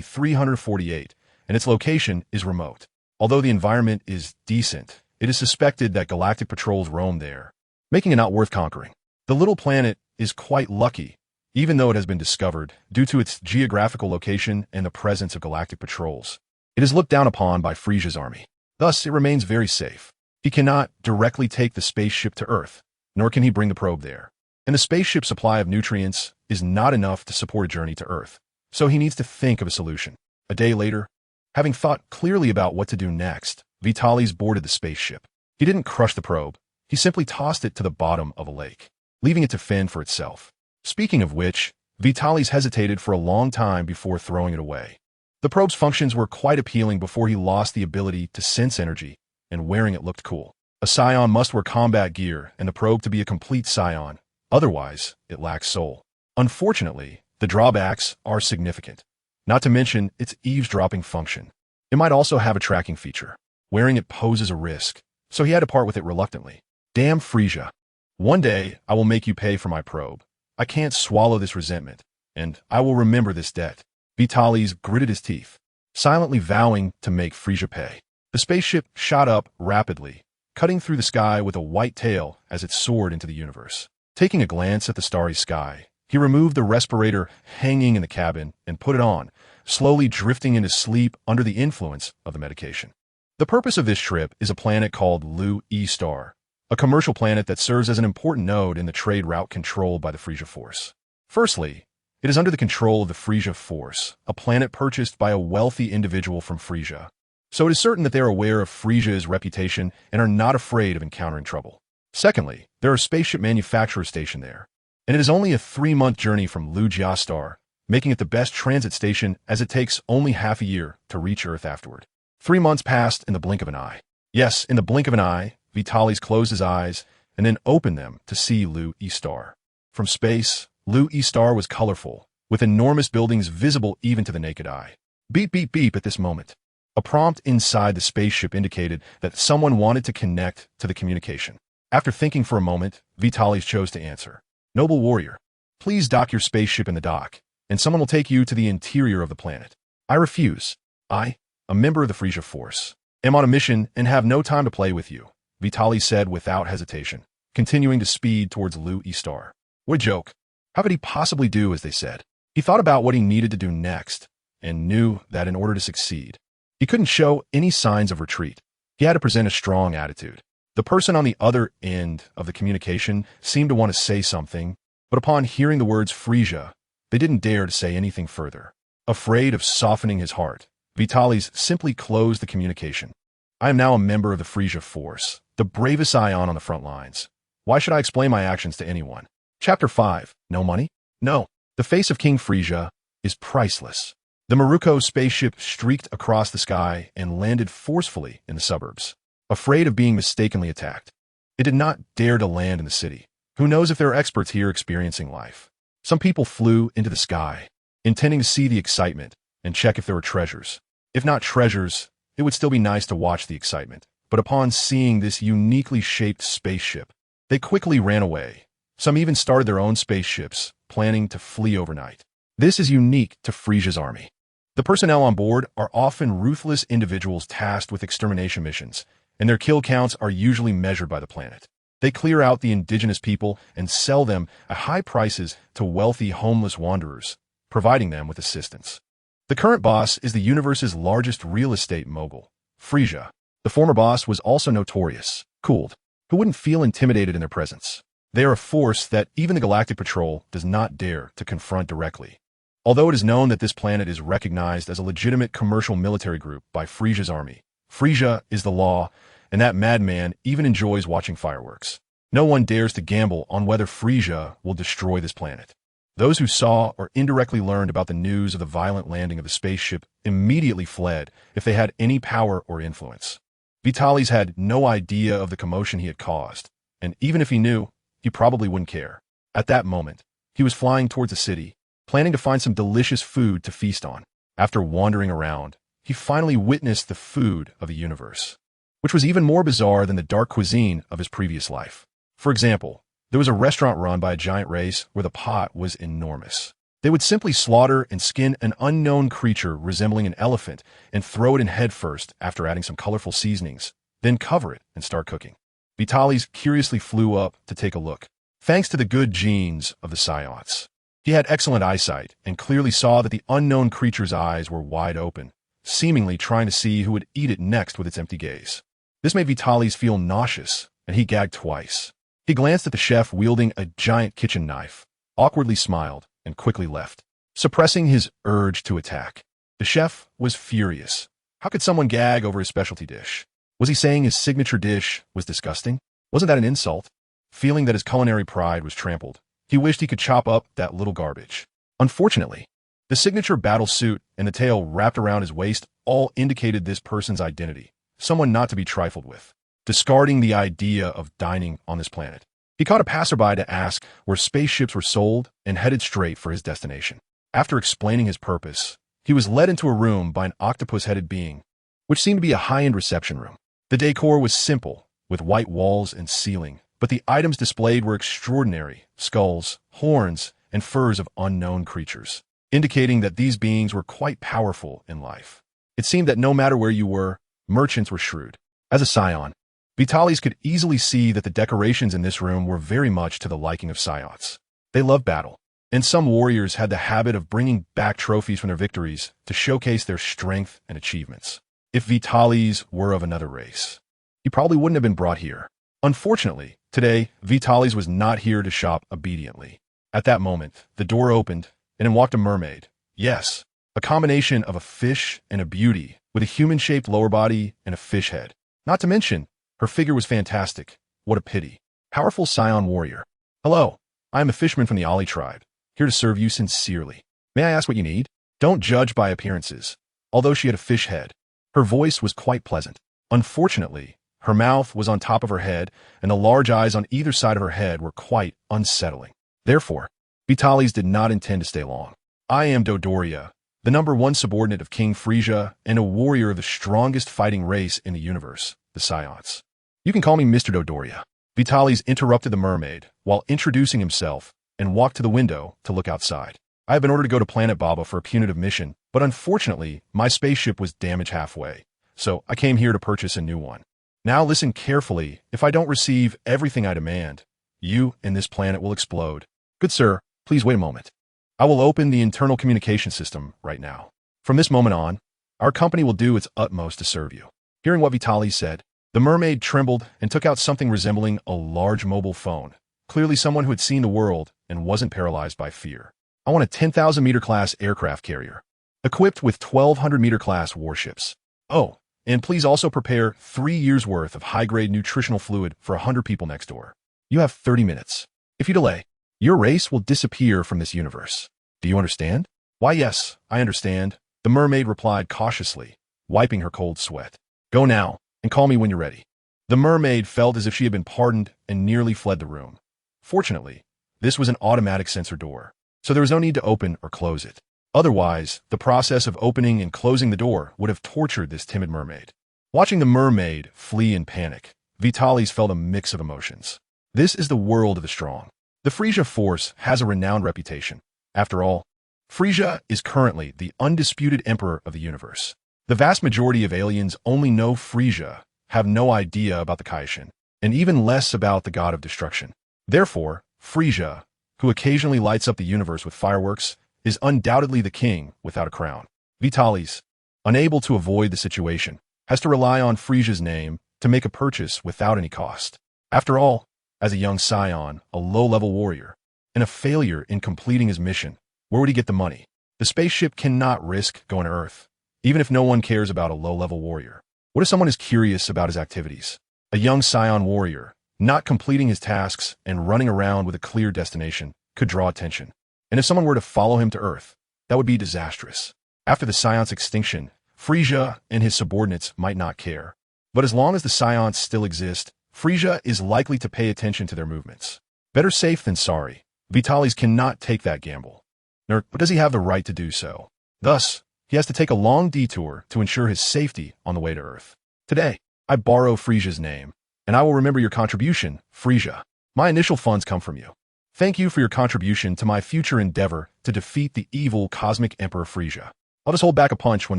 348, and its location is remote. Although the environment is decent, it is suspected that galactic patrols roam there, making it not worth conquering. The little planet is quite lucky, even though it has been discovered, due to its geographical location and the presence of galactic patrols. It is looked down upon by Frisia's army. Thus, it remains very safe. He cannot directly take the spaceship to Earth, nor can he bring the probe there. And the spaceship's supply of nutrients is not enough to support a journey to Earth, so he needs to think of a solution. A day later, having thought clearly about what to do next, Vitalis boarded the spaceship. He didn't crush the probe. He simply tossed it to the bottom of a lake, leaving it to fend for itself. Speaking of which, Vitalis hesitated for a long time before throwing it away. The probe's functions were quite appealing before he lost the ability to sense energy, and wearing it looked cool. A Saiyan must wear combat gear and the probe to be a complete Saiyan. Otherwise, it lacks soul. Unfortunately, the drawbacks are significant, not to mention its eavesdropping function. It might also have a tracking feature. Wearing it poses a risk, so he had to part with it reluctantly. Damn Frisia. One day, I will make you pay for my probe. I can't swallow this resentment, and I will remember this debt. Vitalis gritted his teeth, silently vowing to make Frisia pay. The spaceship shot up rapidly, cutting through the sky with a white tail as it soared into the universe. Taking a glance at the starry sky, he removed the respirator hanging in the cabin and put it on, slowly drifting into sleep under the influence of the medication. The purpose of this trip is a planet called Lu E-Star, a commercial planet that serves as an important node in the trade route controlled by the Frisia Force. Firstly, it is under the control of the Frisia Force, a planet purchased by a wealthy individual from Frisia. So it is certain that they are aware of Frisia's reputation and are not afraid of encountering trouble. Secondly, there are spaceship manufacturers stationed there, and it is only a 3-month journey from Lu E-Star, making it the best transit station as it takes only half a year to reach Earth afterward. 3 months passed in the blink of an eye. Yes, in the blink of an eye, Vitalis closed his eyes and then opened them to see Lu E-Star. From space, Lu E-Star was colorful, with enormous buildings visible even to the naked eye. Beep, beep, beep at this moment. A prompt inside the spaceship indicated that someone wanted to connect to the communication. After thinking for a moment, Vitalis chose to answer. Noble warrior, please dock your spaceship in the dock, and someone will take you to the interior of the planet. I refuse. I, a member of the Frisia Force, am on a mission and have no time to play with you, Vitalis said without hesitation, continuing to speed towards Lu E-Star. What a joke. How could he possibly do as they said? He thought about what he needed to do next, and knew that in order to succeed, he couldn't show any signs of retreat. He had to present a strong attitude. The person on the other end of the communication seemed to want to say something, but upon hearing the words Frisia, they didn't dare to say anything further. Afraid of softening his heart, Vitalis simply closed the communication. I am now a member of the Frisia Force, the bravest Saiyan on the front lines. Why should I explain my actions to anyone? Chapter 5. No money? No. The face of King Frisia is priceless. The Maruko spaceship streaked across the sky and landed forcefully in the suburbs. Afraid of being mistakenly attacked, it did not dare to land in the city. Who knows if there are experts here experiencing life? Some people flew into the sky, intending to see the excitement and check if there were treasures. If not treasures, it would still be nice to watch the excitement. But upon seeing this uniquely shaped spaceship, they quickly ran away. Some even started their own spaceships, planning to flee overnight. This is unique to Frisia's army. The personnel on board are often ruthless individuals tasked with extermination missions, and their kill counts are usually measured by the planet. They clear out the indigenous people and sell them at high prices to wealthy homeless wanderers, providing them with assistance. The current boss is the universe's largest real estate mogul, Frisia. The former boss was also notorious, cooled, who wouldn't feel intimidated in their presence. They are a force that even the Galactic Patrol does not dare to confront directly. Although it is known that this planet is recognized as a legitimate commercial military group by Frisia's army, Frisia is the law, and that madman even enjoys watching fireworks. No one dares to gamble on whether Frisia will destroy this planet. Those who saw or indirectly learned about the news of the violent landing of the spaceship immediately fled if they had any power or influence. Vitalis had no idea of the commotion he had caused, and even if he knew, he probably wouldn't care. At that moment, he was flying towards the city, planning to find some delicious food to feast on. After wandering around, he finally witnessed the food of the universe, which was even more bizarre than the dark cuisine of his previous life. For example, there was a restaurant run by a giant race where the pot was enormous. They would simply slaughter and skin an unknown creature resembling an elephant and throw it in headfirst after adding some colorful seasonings, then cover it and start cooking. Vitalis curiously flew up to take a look. Thanks to the good genes of the Saiyans, he had excellent eyesight and clearly saw that the unknown creature's eyes were wide open, seemingly trying to see who would eat it next with its empty gaze. This made Vitalis feel nauseous, and he gagged twice. He glanced at the chef wielding a giant kitchen knife, awkwardly smiled, and quickly left, suppressing his urge to attack. The chef was furious. How could someone gag over his specialty dish? Was he saying his signature dish was disgusting? Wasn't that an insult? Feeling that his culinary pride was trampled, he wished he could chop up that little garbage. Unfortunately, the signature battle suit and the tail wrapped around his waist all indicated this person's identity, someone not to be trifled with. Discarding the idea of dining on this planet, he caught a passerby to ask where spaceships were sold and headed straight for his destination. After explaining his purpose, he was led into a room by an octopus-headed being, which seemed to be a high-end reception room. The decor was simple, with white walls and ceiling, but the items displayed were extraordinary: skulls, horns, and furs of unknown creatures, indicating that these beings were quite powerful in life. It seemed that no matter where you were, merchants were shrewd. As a Saiyan, Vitalis could easily see that the decorations in this room were very much to the liking of Saiyans. They loved battle, and some warriors had the habit of bringing back trophies from their victories to showcase their strength and achievements. If Vitalis were of another race, he probably wouldn't have been brought here. Unfortunately, today, Vitalis was not here to shop obediently. At that moment, the door opened, and in walked a mermaid. Yes, a combination of a fish and a beauty, with a human-shaped lower body and a fish head. Not to mention, her figure was fantastic. What a pity. Powerful Saiyan warrior. Hello, I am a fisherman from the Ali tribe, here to serve you sincerely. May I ask what you need? Don't judge by appearances. Although she had a fish head, her voice was quite pleasant. Unfortunately, her mouth was on top of her head, and the large eyes on either side of her head were quite unsettling. Therefore, Vitalis did not intend to stay long. I am Dodoria, the #1 subordinate of King Frisia and a warrior of the strongest fighting race in the universe, the Saiyans. You can call me Mr. Dodoria. Vitalis interrupted the mermaid while introducing himself and walked to the window to look outside. I have been ordered to go to Planet Baba for a punitive mission, but unfortunately, my spaceship was damaged halfway, so I came here to purchase a new one. Now listen carefully. If I don't receive everything I demand, you and this planet will explode. Good sir, please wait a moment. I will open the internal communication system right now. From this moment on, our company will do its utmost to serve you. Hearing what Vitalis said, the mermaid trembled and took out something resembling a large mobile phone, clearly someone who had seen the world and wasn't paralyzed by fear. I want a 10,000-meter class aircraft carrier, equipped with 1,200-meter class warships. Oh, and please also prepare 3 years' worth of high-grade nutritional fluid for 100 people next door. You have 30 minutes. If you delay, your race will disappear from this universe. Do you understand? Why, yes, I understand, the mermaid replied cautiously, wiping her cold sweat. Go now, and call me when you're ready. The mermaid felt as if she had been pardoned and nearly fled the room. Fortunately, this was an automatic sensor door, so there was no need to open or close it. Otherwise, the process of opening and closing the door would have tortured this timid mermaid. Watching the mermaid flee in panic, Vitalis felt a mix of emotions. This is the world of the strong. The Frisia force has a renowned reputation. After all, Frisia is currently the undisputed emperor of the universe. The vast majority of aliens only know Frisia, have no idea about the Kaishin, and even less about the god of destruction. Therefore, Frisia, who occasionally lights up the universe with fireworks, is undoubtedly the king without a crown. Vitalis, unable to avoid the situation, has to rely on Frisia's name to make a purchase without any cost. After all, as a young Saiyan, a low-level warrior, and a failure in completing his mission, where would he get the money? The spaceship cannot risk going to Earth, even if no one cares about a low-level warrior. What if someone is curious about his activities? A young Saiyan warrior, not completing his tasks and running around with a clear destination, could draw attention. And if someone were to follow him to Earth, that would be disastrous. After the Saiyans' extinction, Frisia and his subordinates might not care. But as long as the Saiyans still exist, Frisia is likely to pay attention to their movements. Better safe than sorry. Vitalis cannot take that gamble. Nor does he have the right to do so. Thus, he has to take a long detour to ensure his safety on the way to Earth. Today, I borrow Frisia's name, and I will remember your contribution, Frisia. My initial funds come from you. Thank you for your contribution to my future endeavor to defeat the evil cosmic emperor Frisia. I'll just hold back a punch when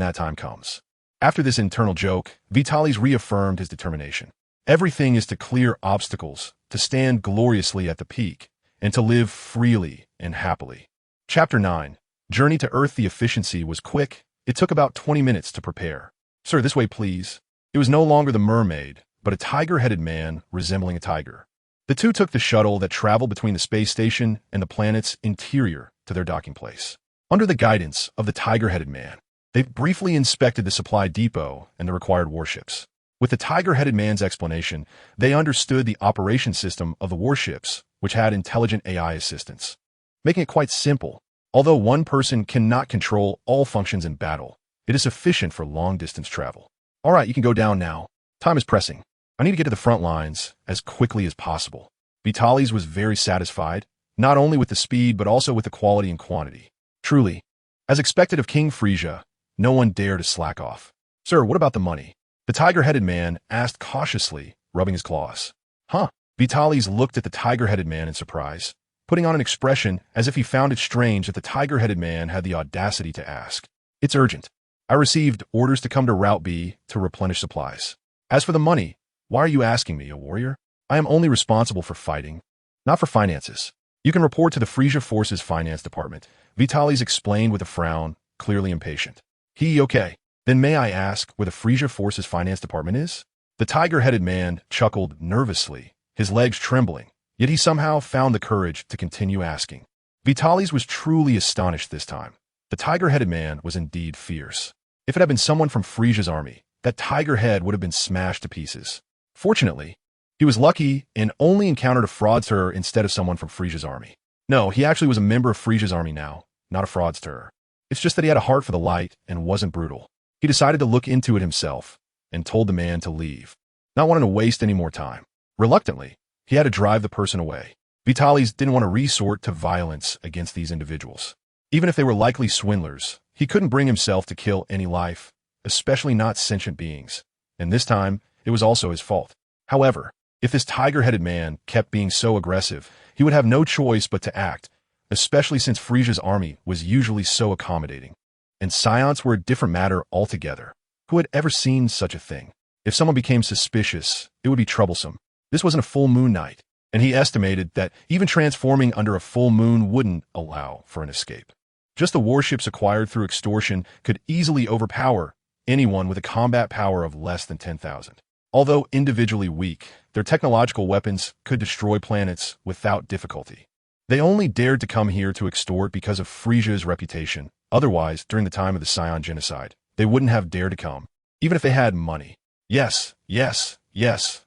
that time comes. After this internal joke, Vitalis reaffirmed his determination. Everything is to clear obstacles, to stand gloriously at the peak, and to live freely and happily. Chapter 9. Journey to Earth. The efficiency was quick. It took about 20 minutes to prepare. Sir, this way, please. It was no longer the mermaid, but a tiger-headed man resembling a tiger. The two took the shuttle that traveled between the space station and the planet's interior to their docking place. Under the guidance of the tiger-headed man, they briefly inspected the supply depot and the required warships. With the tiger-headed man's explanation, they understood the operation system of the warships, which had intelligent AI assistance. Making it quite simple, although one person cannot control all functions in battle, it is sufficient for long-distance travel. All right, you can go down now. Time is pressing. I need to get to the front lines as quickly as possible. Vitalis was very satisfied, not only with the speed but also with the quality and quantity. Truly, as expected of King Frisia, no one dared to slack off. Sir, what about the money? The tiger-headed man asked cautiously, rubbing his claws. Huh? Vitalis looked at the tiger-headed man in surprise, putting on an expression as if he found it strange that the tiger-headed man had the audacity to ask. It's urgent. I received orders to come to Route B to replenish supplies. As for the money, why are you asking me, a warrior? I am only responsible for fighting, not for finances. You can report to the Frisia Forces Finance Department, Vitalis explained with a frown, clearly impatient. Okay. Then may I ask where the Frisia Forces Finance Department is? The tiger-headed man chuckled nervously, his legs trembling, yet he somehow found the courage to continue asking. Vitalis was truly astonished this time. The tiger-headed man was indeed fierce. If it had been someone from Frisia's army, that tiger head would have been smashed to pieces. Fortunately, he was lucky and only encountered a fraudster instead of someone from Frisia's army. No, he actually was a member of Frisia's army now, not a fraudster. It's just that he had a heart for the light and wasn't brutal. He decided to look into it himself and told the man to leave, not wanting to waste any more time. Reluctantly, he had to drive the person away. Vitalis didn't want to resort to violence against these individuals. Even if they were likely swindlers, he couldn't bring himself to kill any life, especially not sentient beings. And this time, it was also his fault. However, if this tiger-headed man kept being so aggressive, he would have no choice but to act, especially since Frisia's army was usually so accommodating. And Saiyans were a different matter altogether. Who had ever seen such a thing? If someone became suspicious, it would be troublesome. This wasn't a full moon night, and he estimated that even transforming under a full moon wouldn't allow for an escape. Just the warships acquired through extortion could easily overpower anyone with a combat power of less than 10,000. Although individually weak, their technological weapons could destroy planets without difficulty. They only dared to come here to extort because of Frisia's reputation. Otherwise, during the time of the Saiyan genocide, they wouldn't have dared to come, even if they had money. Yes.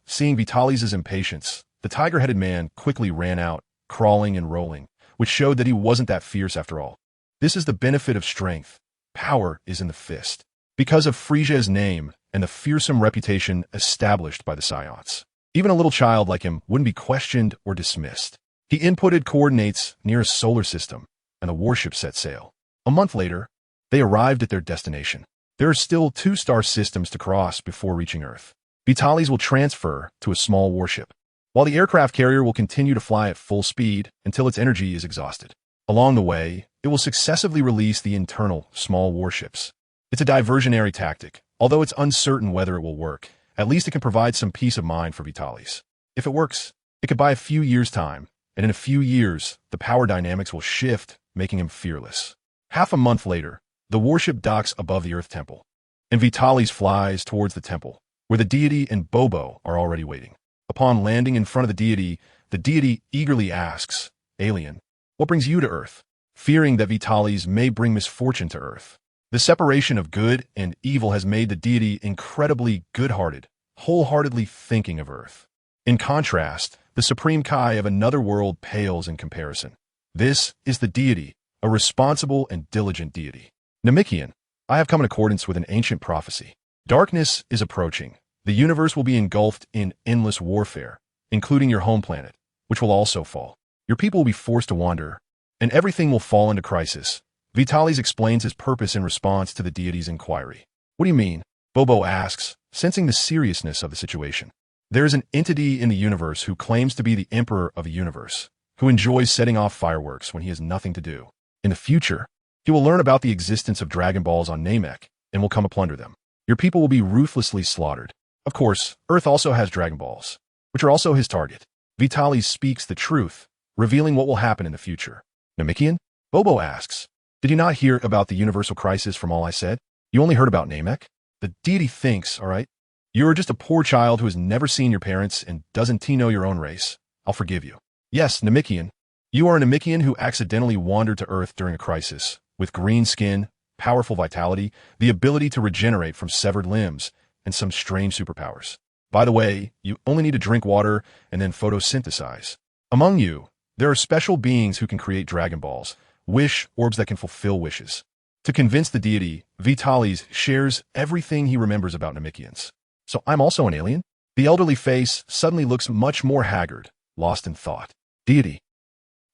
Seeing Vitalis' impatience, the tiger-headed man quickly ran out, crawling and rolling, which showed that he wasn't that fierce after all. This is the benefit of strength. Power is in the fist. Because of Frisia's name and the fearsome reputation established by the Saiyans, even a little child like him wouldn't be questioned or dismissed. He inputted coordinates near a solar system, and the warship set sail. A month later, they arrived at their destination. There are still 2 star systems to cross before reaching Earth. Vitalis will transfer to a small warship, while the aircraft carrier will continue to fly at full speed until its energy is exhausted. Along the way, it will successively release the internal, small warships. It's a diversionary tactic, although it's uncertain whether it will work. At least it can provide some peace of mind for Vitalis. If it works, it could buy a few years' time, and in a few years, the power dynamics will shift, making him fearless. Half a month later, the warship docks above the Earth Temple, and Vitalis flies towards the temple, where the deity and Bobo are already waiting. Upon landing in front of the deity eagerly asks, "Alien, what brings you to Earth?" Fearing that Vitalis may bring misfortune to Earth. The separation of good and evil has made the deity incredibly good-hearted, wholeheartedly thinking of Earth. In contrast, the supreme Kai of another world pales in comparison. This is the deity, a responsible and diligent deity. Namekian, I have come in accordance with an ancient prophecy. Darkness is approaching. The universe will be engulfed in endless warfare, including your home planet, which will also fall. Your people will be forced to wander, and everything will fall into crisis. Vitalis explains his purpose in response to the deity's inquiry. What do you mean? Bobo asks, sensing the seriousness of the situation. There is an entity in the universe who claims to be the emperor of a universe, who enjoys setting off fireworks when he has nothing to do. In the future, he will learn about the existence of Dragon Balls on Namek and will come to plunder them. Your people will be ruthlessly slaughtered. Of course, Earth also has Dragon Balls, which are also his target. Vitalis speaks the truth, revealing what will happen in the future. Namekian? Bobo asks, did you not hear about the universal crisis from all I said? You only heard about Namek? The deity thinks, all right, you are just a poor child who has never seen your parents and doesn't know your own race. I'll forgive you. Yes, Namekian. You are a Namekian who accidentally wandered to Earth during a crisis, with green skin, powerful vitality, the ability to regenerate from severed limbs, and some strange superpowers. By the way, you only need to drink water and then photosynthesize. Among you, there are special beings who can create Dragon Balls, wish orbs that can fulfill wishes. To convince the deity, Vitalis shares everything he remembers about Namekians. So I'm also an alien? The elderly face suddenly looks much more haggard, lost in thought. Deity.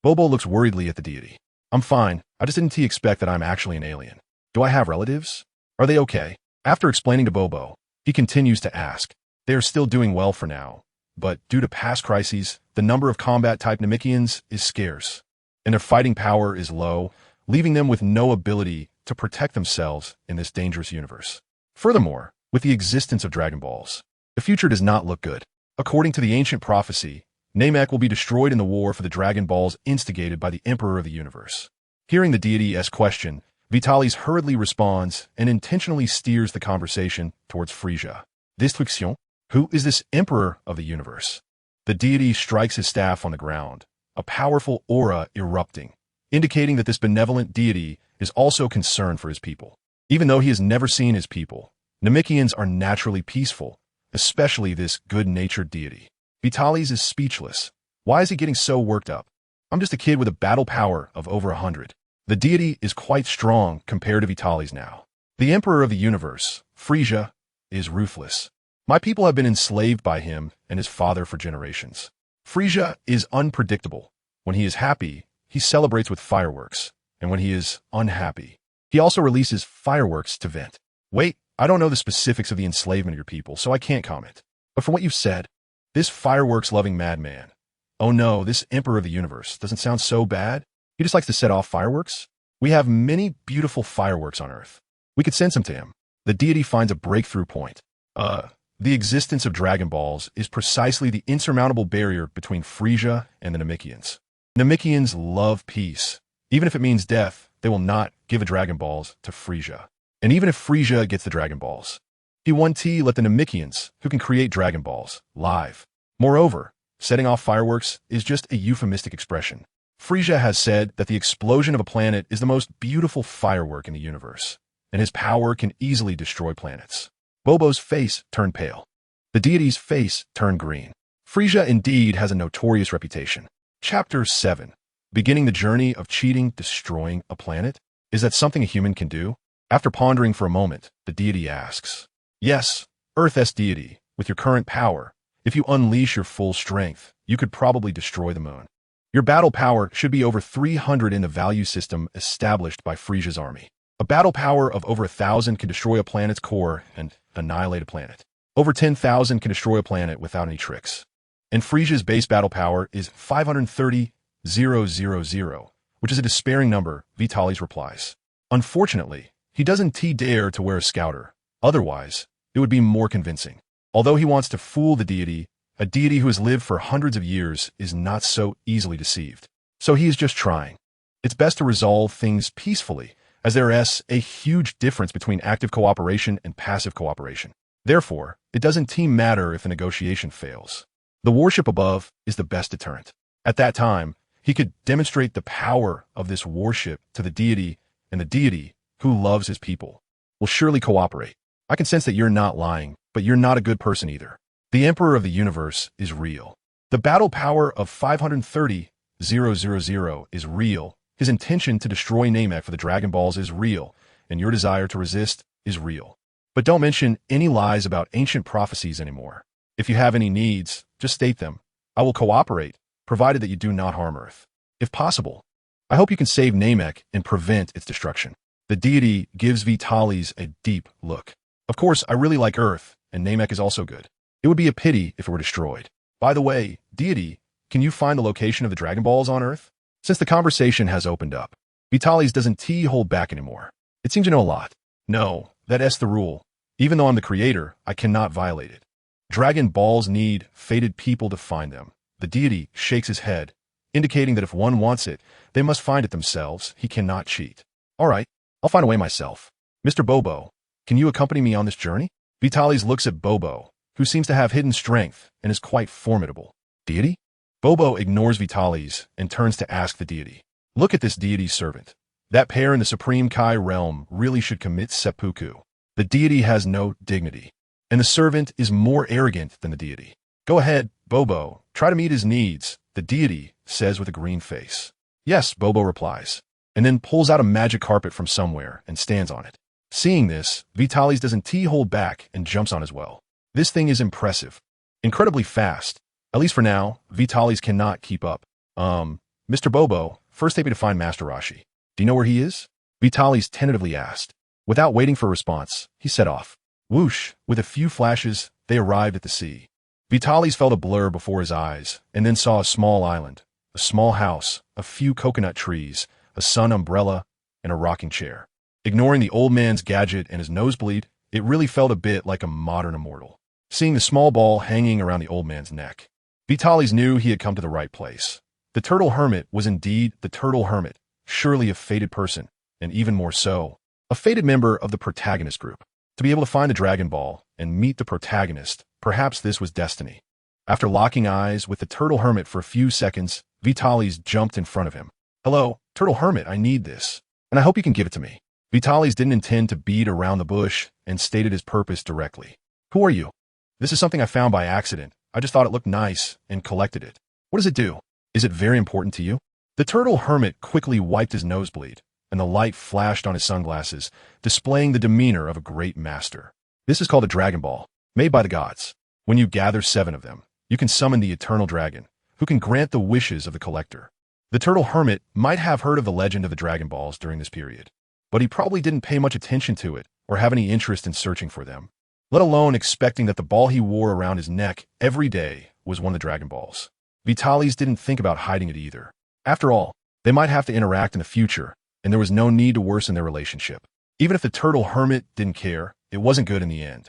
Bobo looks worriedly at the deity. I'm fine. I just didn't expect that I'm actually an alien. Do I have relatives? Are they okay? After explaining to Bobo, he continues to ask. They are still doing well for now, but due to past crises, the number of combat-type Namekians is scarce, and their fighting power is low, leaving them with no ability to protect themselves in this dangerous universe. Furthermore, with the existence of Dragon Balls, the future does not look good. According to the ancient prophecy, Namek will be destroyed in the war for the Dragon Balls instigated by the Emperor of the Universe. Hearing the deity's question, Vitalis hurriedly responds and intentionally steers the conversation towards Frisia. Destruction? Who is this Emperor of the Universe? The deity strikes his staff on the ground, a powerful aura erupting, indicating that this benevolent deity is also concerned for his people. Even though he has never seen his people, Namekians are naturally peaceful, especially this good-natured deity. Vitalis is speechless. Why is he getting so worked up? I'm just a kid with a battle power of over 100. The deity is quite strong compared to Vitalis now. The Emperor of the Universe, Frisia, is ruthless. My people have been enslaved by him and his father for generations. Frisia is unpredictable. When he is happy, he celebrates with fireworks, and when he is unhappy, he also releases fireworks to vent. Wait, I don't know the specifics of the enslavement of your people, so I can't comment. But from what you've said, this fireworks-loving madman, oh no, this Emperor of the Universe, doesn't sound so bad. He just likes to set off fireworks? We have many beautiful fireworks on Earth. We could send some to him. The deity finds a breakthrough point. The existence of Dragon Balls is precisely the insurmountable barrier between Frisia and the Namekians. Namekians love peace. Even if it means death, they will not give a Dragon Balls to Frisia. And even if Frisia gets the Dragon Balls, he won't let the Namekians, who can create Dragon Balls, live. Moreover, setting off fireworks is just a euphemistic expression. Frisia has said that the explosion of a planet is the most beautiful firework in the universe, and his power can easily destroy planets. Bobo's face turned pale. The deity's face turned green. Frisia indeed has a notorious reputation. Chapter 7. Beginning the journey of cheating, destroying a planet? Is that something a human can do? After pondering for a moment, the deity asks, yes, Earth's deity, with your current power, if you unleash your full strength, you could probably destroy the moon. Your battle power should be over 300 in the value system established by Frisia's army. A battle power of over 1,000 can destroy a planet's core and annihilate a planet. Over 10,000 can destroy a planet without any tricks. And Frisia's base battle power is 530,000, which is a despairing number, Vitalis replies. Unfortunately, he doesn't dare to wear a scouter. Otherwise, it would be more convincing. Although he wants to fool the deity, A deity who has lived for hundreds of years is not so easily deceived. So he is just trying. It's best to resolve things peacefully, as there is a huge difference between active cooperation and passive cooperation. Therefore, it doesn't matter if a negotiation fails. The worship above is the best deterrent. At that time, he could demonstrate the power of this worship to the deity, and the deity, who loves his people, will surely cooperate. I can sense that you're not lying, but you're not a good person either. The Emperor of the Universe is real. The battle power of 530,000 is real. His intention to destroy Namek for the Dragon Balls is real, and your desire to resist is real. But don't mention any lies about ancient prophecies anymore. If you have any needs, just state them. I will cooperate, provided that you do not harm Earth. If possible, I hope you can save Namek and prevent its destruction. The deity gives Vitalis a deep look. Of course, I really like Earth, and Namek is also good. It would be a pity if it were destroyed. By the way, deity, can you find the location of the Dragon Balls on Earth? Since the conversation has opened up, Vitalis doesn't hold back anymore. It seems to know a lot. No, that's the rule. Even though I'm the creator, I cannot violate it. Dragon Balls need fated people to find them. The deity shakes his head, indicating that if one wants it, they must find it themselves. He cannot cheat. All right, I'll find a way myself. Mr. Bobo, can you accompany me on this journey? Vitalis looks at Bobo, who seems to have hidden strength and is quite formidable. Deity? Bobo ignores Vitalis and turns to ask the deity. Look at this deity's servant. That pair in the Supreme Kai realm really should commit seppuku. The deity has no dignity, and the servant is more arrogant than the deity. Go ahead, Bobo, try to meet his needs, the deity says with a green face. Yes, Bobo replies, and then pulls out a magic carpet from somewhere and stands on it. Seeing this, Vitalis doesn't hold back and jumps on as well. This thing is impressive. Incredibly fast. At least for now, Vitalis cannot keep up. Mr. Bobo, first take me to find Master Rashi. Do you know where he is? Vitalis tentatively asked. Without waiting for a response, he set off. Whoosh, with a few flashes, they arrived at the sea. Vitalis felt a blur before his eyes, and then saw a small island, a small house, a few coconut trees, a sun umbrella, and a rocking chair. Ignoring the old man's gadget and his nosebleed, it really felt a bit like a modern immortal. Seeing the small ball hanging around the old man's neck, Vitalis knew he had come to the right place. The Turtle Hermit was indeed the Turtle Hermit, surely a fated person, and even more so, a fated member of the protagonist group. To be able to find the Dragon Ball and meet the protagonist, perhaps this was destiny. After locking eyes with the Turtle Hermit for a few seconds, Vitalis jumped in front of him. Hello, Turtle Hermit, I need this, and I hope you can give it to me. Vitalis didn't intend to beat around the bush and stated his purpose directly. Who are you? This is something I found by accident. I just thought it looked nice and collected it. What does it do? Is it very important to you? The Turtle Hermit quickly wiped his nosebleed, and the light flashed on his sunglasses, displaying the demeanor of a great master. This is called a Dragon Ball, made by the gods. When you gather 7 of them, you can summon the Eternal Dragon, who can grant the wishes of the collector. The Turtle Hermit might have heard of the legend of the Dragon Balls during this period, but he probably didn't pay much attention to it or have any interest in searching for them, let alone expecting that the ball he wore around his neck every day was one of the Dragon Balls. Vitalis didn't think about hiding it either. After all, they might have to interact in the future, and there was no need to worsen their relationship. Even if the Turtle Hermit didn't care, it wasn't good in the end.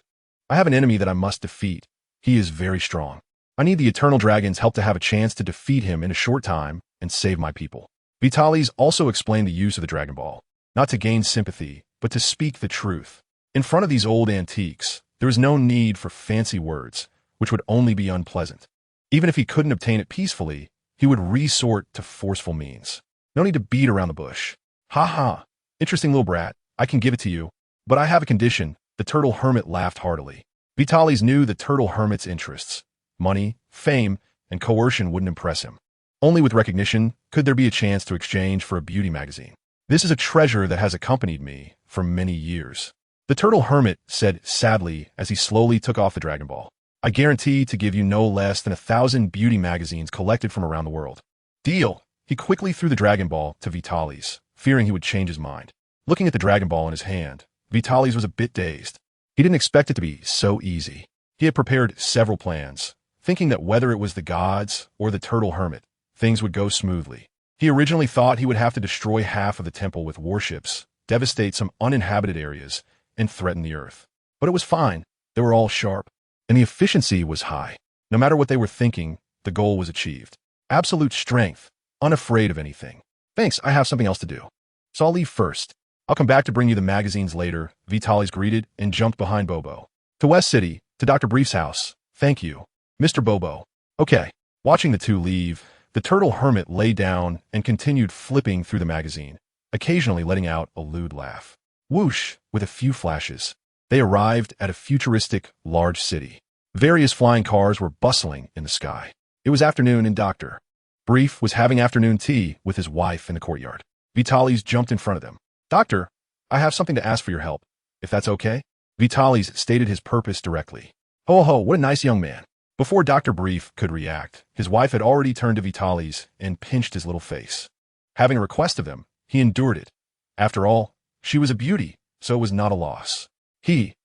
I have an enemy that I must defeat. He is very strong. I need the Eternal Dragon's help to have a chance to defeat him in a short time and save my people. Vitalis also explained the use of the Dragon Ball, not to gain sympathy, but to speak the truth. In front of these old antiques, there is no need for fancy words, which would only be unpleasant. Even if he couldn't obtain it peacefully, he would resort to forceful means. No need to beat around the bush. Ha ha, interesting little brat, I can give it to you, but I have a condition. The Turtle Hermit laughed heartily. Vitalis knew the Turtle Hermit's interests. Money, fame, and coercion wouldn't impress him. Only with recognition could there be a chance to exchange for a beauty magazine. This is a treasure that has accompanied me for many years. The Turtle Hermit said sadly as he slowly took off the Dragon Ball. I guarantee to give you no less than 1,000 beauty magazines collected from around the world. Deal! He quickly threw the Dragon Ball to Vitalis, fearing he would change his mind. Looking at the Dragon Ball in his hand, Vitalis was a bit dazed. He didn't expect it to be so easy. He had prepared several plans, thinking that whether it was the gods or the Turtle Hermit, things would go smoothly. He originally thought he would have to destroy half of the temple with warships, devastate some uninhabited areas, and threaten the earth. But it was fine. They were all sharp, and the efficiency was high. No matter what they were thinking, the goal was achieved. Absolute strength, unafraid of anything. Thanks, I have something else to do. So I'll leave first. I'll come back to bring you the magazines later, Vitalis greeted and jumped behind Bobo. To West City, to Dr. Brief's house. Thank you, Mr. Bobo. Okay. Watching the two leave, the turtle hermit lay down and continued flipping through the magazine, occasionally letting out a lewd laugh. Whoosh, with a few flashes. They arrived at a futuristic, large city. Various flying cars were bustling in the sky. It was afternoon and Dr. Brief was having afternoon tea with his wife in the courtyard. Vitalis jumped in front of them. Doctor, I have something to ask for your help, if that's okay? Vitalis stated his purpose directly. Ho ho, what a nice young man. Before Dr. Brief could react, his wife had already turned to Vitalis and pinched his little face. Having a request of him, he endured it. After all, she was a beauty, so it was not a loss.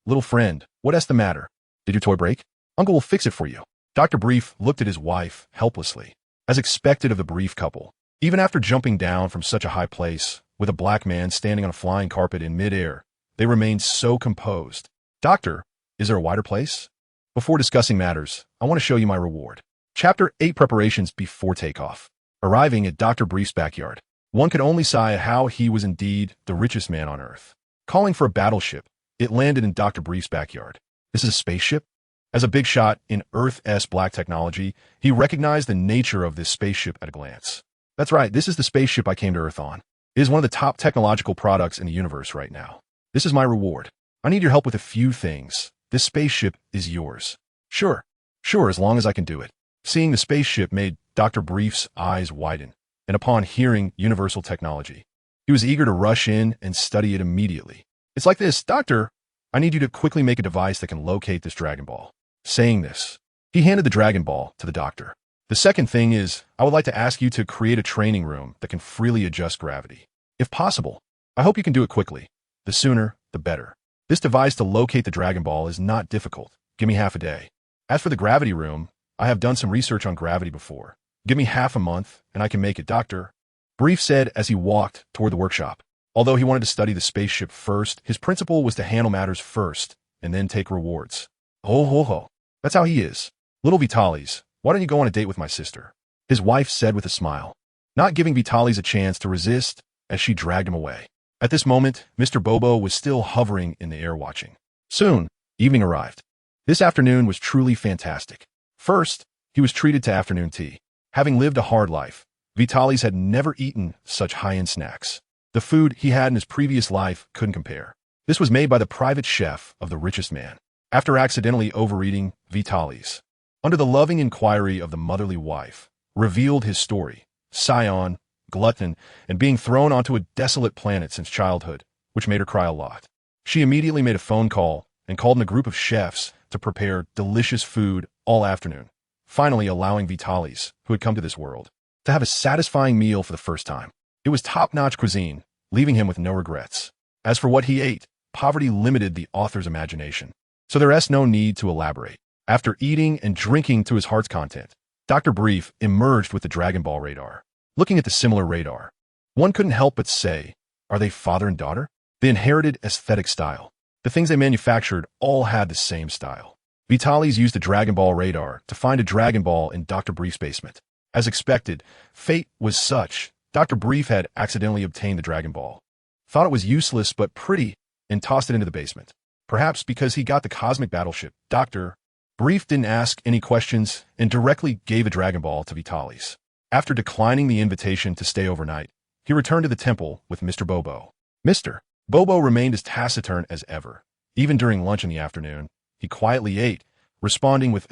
Little friend, what's the matter? Did your toy break? Uncle will fix it for you. Dr. Brief looked at his wife helplessly. As expected of the Brief couple, even after jumping down from such a high place, with a black man standing on a flying carpet in midair, they remained so composed. Doctor, is there a wider place? Before discussing matters, I want to show you my reward. Chapter 8 Preparations Before Takeoff. Arriving at Dr. Brief's backyard, one could only sigh how he was indeed the richest man on Earth. Calling for a battleship, it landed in Dr. Brief's backyard. This is a spaceship? As a big shot in Earth's black technology, he recognized the nature of this spaceship at a glance. That's right, this is the spaceship I came to Earth on. It is one of the top technological products in the universe right now. This is my reward. I need your help with a few things. This spaceship is yours. Sure, as long as I can do it. Seeing the spaceship made Dr. Brief's eyes widen, and upon hearing universal technology, he was eager to rush in and study it immediately. It's like this, Doctor, I need you to quickly make a device that can locate this Dragon Ball. Saying this, he handed the Dragon Ball to the doctor. The second thing is, I would like to ask you to create a training room that can freely adjust gravity. If possible, I hope you can do it quickly. The sooner, the better. This device to locate the Dragon Ball is not difficult. Give me half a day. As for the gravity room, I have done some research on gravity before. Give me half a month, and I can make it, Doctor. Brief said as he walked toward the workshop. Although he wanted to study the spaceship first, his principle was to handle matters first, and then take rewards. Ho. That's how he is. Little Vitalis, why don't you go on a date with my sister? His wife said with a smile, not giving Vitalis a chance to resist as she dragged him away. At this moment, Mr. Bobo was still hovering in the air watching. Soon, evening arrived. This afternoon was truly fantastic. First, he was treated to afternoon tea. Having lived a hard life, Vitalis had never eaten such high-end snacks. The food he had in his previous life couldn't compare. This was made by the private chef of the richest man. After accidentally overeating, Vitalis, under the loving inquiry of the motherly wife, revealed his story, Saiyan, glutton, and being thrown onto a desolate planet since childhood, which made her cry a lot. She immediately made a phone call and called in a group of chefs to prepare delicious food all afternoon, finally allowing Vitalis, who had come to this world, to have a satisfying meal for the first time. It was top-notch cuisine, leaving him with no regrets. As for what he ate, poverty limited the author's imagination, so there's no need to elaborate. After eating and drinking to his heart's content, Dr. Brief emerged with the Dragon Ball radar. Looking at the similar radar, one couldn't help but say, are they father and daughter? They inherited aesthetic style. The things they manufactured all had the same style. Vitalis used the Dragon Ball radar to find a Dragon Ball in Dr. Brief's basement. As expected, fate was such. Dr. Brief had accidentally obtained the Dragon Ball, thought it was useless but pretty, and tossed it into the basement. Perhaps because he got the cosmic battleship, Dr. Brief didn't ask any questions and directly gave a Dragon Ball to Vitalis. After declining the invitation to stay overnight, he returned to the temple with Mr. Bobo. Mr. Bobo remained as taciturn as ever. Even during lunch in the afternoon, he quietly ate, responding with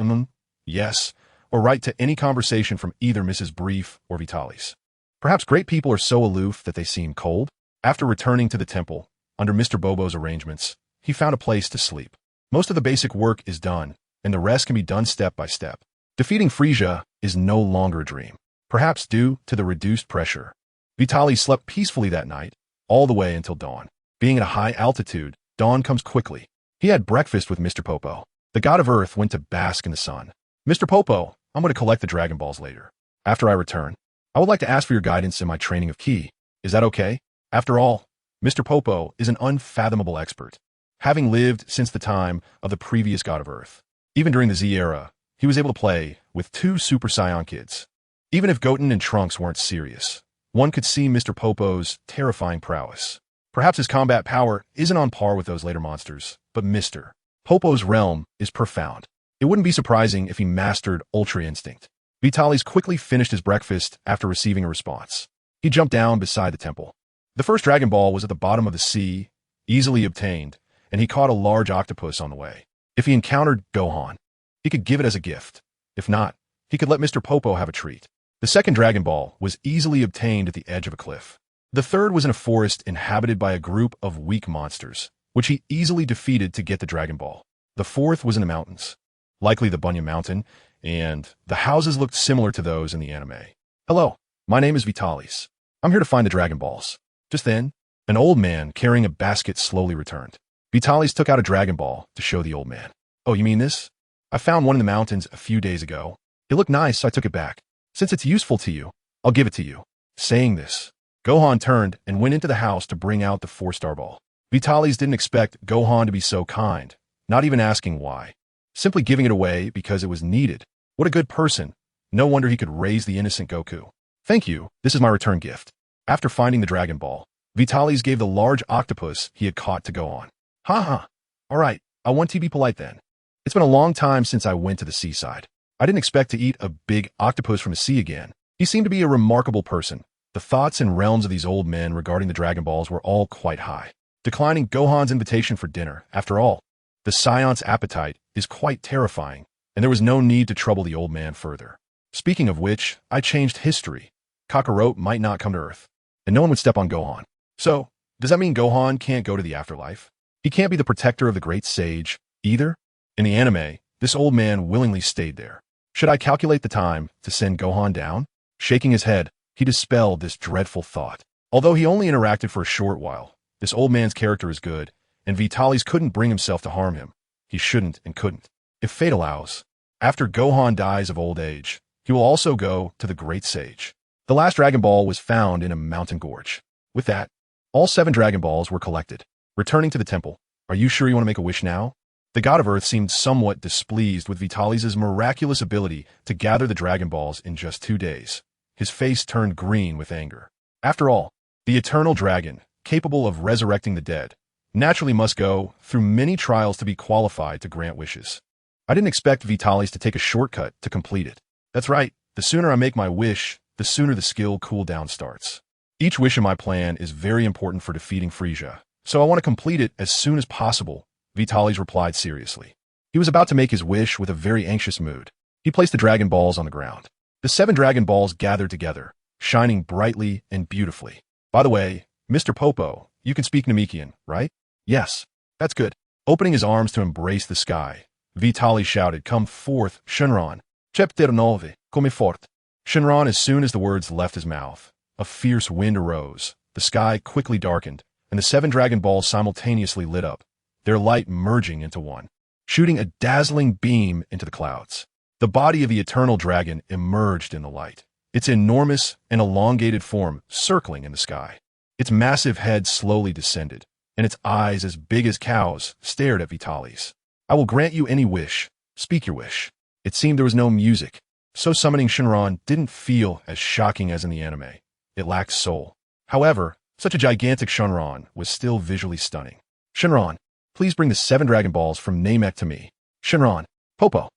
yes, or right to any conversation from either Mrs. Brief or Vitalis. Perhaps great people are so aloof that they seem cold. After returning to the temple, under Mr. Bobo's arrangements, he found a place to sleep. Most of the basic work is done, and the rest can be done step by step. Defeating Frisia is no longer a dream, perhaps due to the reduced pressure. Vitalis slept peacefully that night, all the way until dawn. Being at a high altitude, dawn comes quickly. He had breakfast with Mr. Popo. The god of Earth went to bask in the sun. Mr. Popo, I'm going to collect the Dragon Balls later. After I return, I would like to ask for your guidance in my training of Ki. Is that okay? After all, Mr. Popo is an unfathomable expert, having lived since the time of the previous god of Earth. Even during the Z era, he was able to play with two Super Saiyan kids. Even if Goten and Trunks weren't serious, one could see Mr. Popo's terrifying prowess. Perhaps his combat power isn't on par with those later monsters, but Mr. Popo's realm is profound. It wouldn't be surprising if he mastered Ultra Instinct. Vitalis quickly finished his breakfast after receiving a response. He jumped down beside the temple. The first Dragon Ball was at the bottom of the sea, easily obtained, and he caught a large octopus on the way. If he encountered Gohan, he could give it as a gift. If not, he could let Mr. Popo have a treat. The second Dragon Ball was easily obtained at the edge of a cliff. The third was in a forest inhabited by a group of weak monsters, which he easily defeated to get the Dragon Ball. The fourth was in the mountains, likely the Bunya Mountain, and the houses looked similar to those in the anime. Hello, my name is Vitalis. I'm here to find the Dragon Balls. Just then, an old man carrying a basket slowly returned. Vitalis took out a Dragon Ball to show the old man. Oh, you mean this? I found one in the mountains a few days ago. It looked nice, so I took it back. Since it's useful to you, I'll give it to you. Saying this, Gohan turned and went into the house to bring out the 4-star ball. Vitalis didn't expect Gohan to be so kind, not even asking why. Simply giving it away because it was needed. What a good person. No wonder he could raise the innocent Goku. Thank you, this is my return gift. After finding the Dragon Ball, Vitalis gave the large octopus he had caught to Gohan. Ha. Alright, I want to be polite then. It's been a long time since I went to the seaside. I didn't expect to eat a big octopus from the sea again. He seemed to be a remarkable person. The thoughts and realms of these old men regarding the Dragon Balls were all quite high. Declining Gohan's invitation for dinner, after all, the Saiyans' appetite is quite terrifying, and there was no need to trouble the old man further. Speaking of which, I changed history. Kakarot might not come to Earth, and no one would step on Gohan. So, does that mean Gohan can't go to the afterlife? He can't be the protector of the great sage, either? In the anime, this old man willingly stayed there. Should I calculate the time to send Gohan down? Shaking his head, he dispelled this dreadful thought. Although he only interacted for a short while, this old man's character is good, and Vitalis couldn't bring himself to harm him. He shouldn't and couldn't. If fate allows, after Gohan dies of old age, he will also go to the great sage. The last Dragon Ball was found in a mountain gorge. With that, all 7 Dragon Balls were collected. Returning to the temple, are you sure you want to make a wish now? The god of Earth seemed somewhat displeased with Vitalis' miraculous ability to gather the Dragon Balls in just 2 days. His face turned green with anger. After all, the eternal dragon, capable of resurrecting the dead, naturally must go through many trials to be qualified to grant wishes. I didn't expect Vitalis to take a shortcut to complete it. That's right, the sooner I make my wish, the sooner the skill cooldown starts. Each wish in my plan is very important for defeating Frieza, so I want to complete it as soon as possible, Vitalis replied seriously. He was about to make his wish with a very anxious mood. He placed the Dragon Balls on the ground. The 7 Dragon Balls gathered together, shining brightly and beautifully. By the way, Mr. Popo, you can speak Namekian, right? Yes, that's good. Opening his arms to embrace the sky, Vitalis shouted, "Come forth, Shenron. Chepternove, come fort." Shenron, as soon as the words left his mouth, a fierce wind arose, the sky quickly darkened, and the 7 Dragon Balls simultaneously lit up, their light merging into one, shooting a dazzling beam into the clouds. The body of the eternal dragon emerged in the light, its enormous and elongated form circling in the sky. Its massive head slowly descended, and its eyes as big as cows stared at Vitalis. "I will grant you any wish. Speak your wish." It seemed there was no music, so summoning Shenron didn't feel as shocking as in the anime. It lacked soul. However, such a gigantic Shenron was still visually stunning. "Shenron, please bring the 7 Dragon Balls from Namek to me." "Shenron, Popo,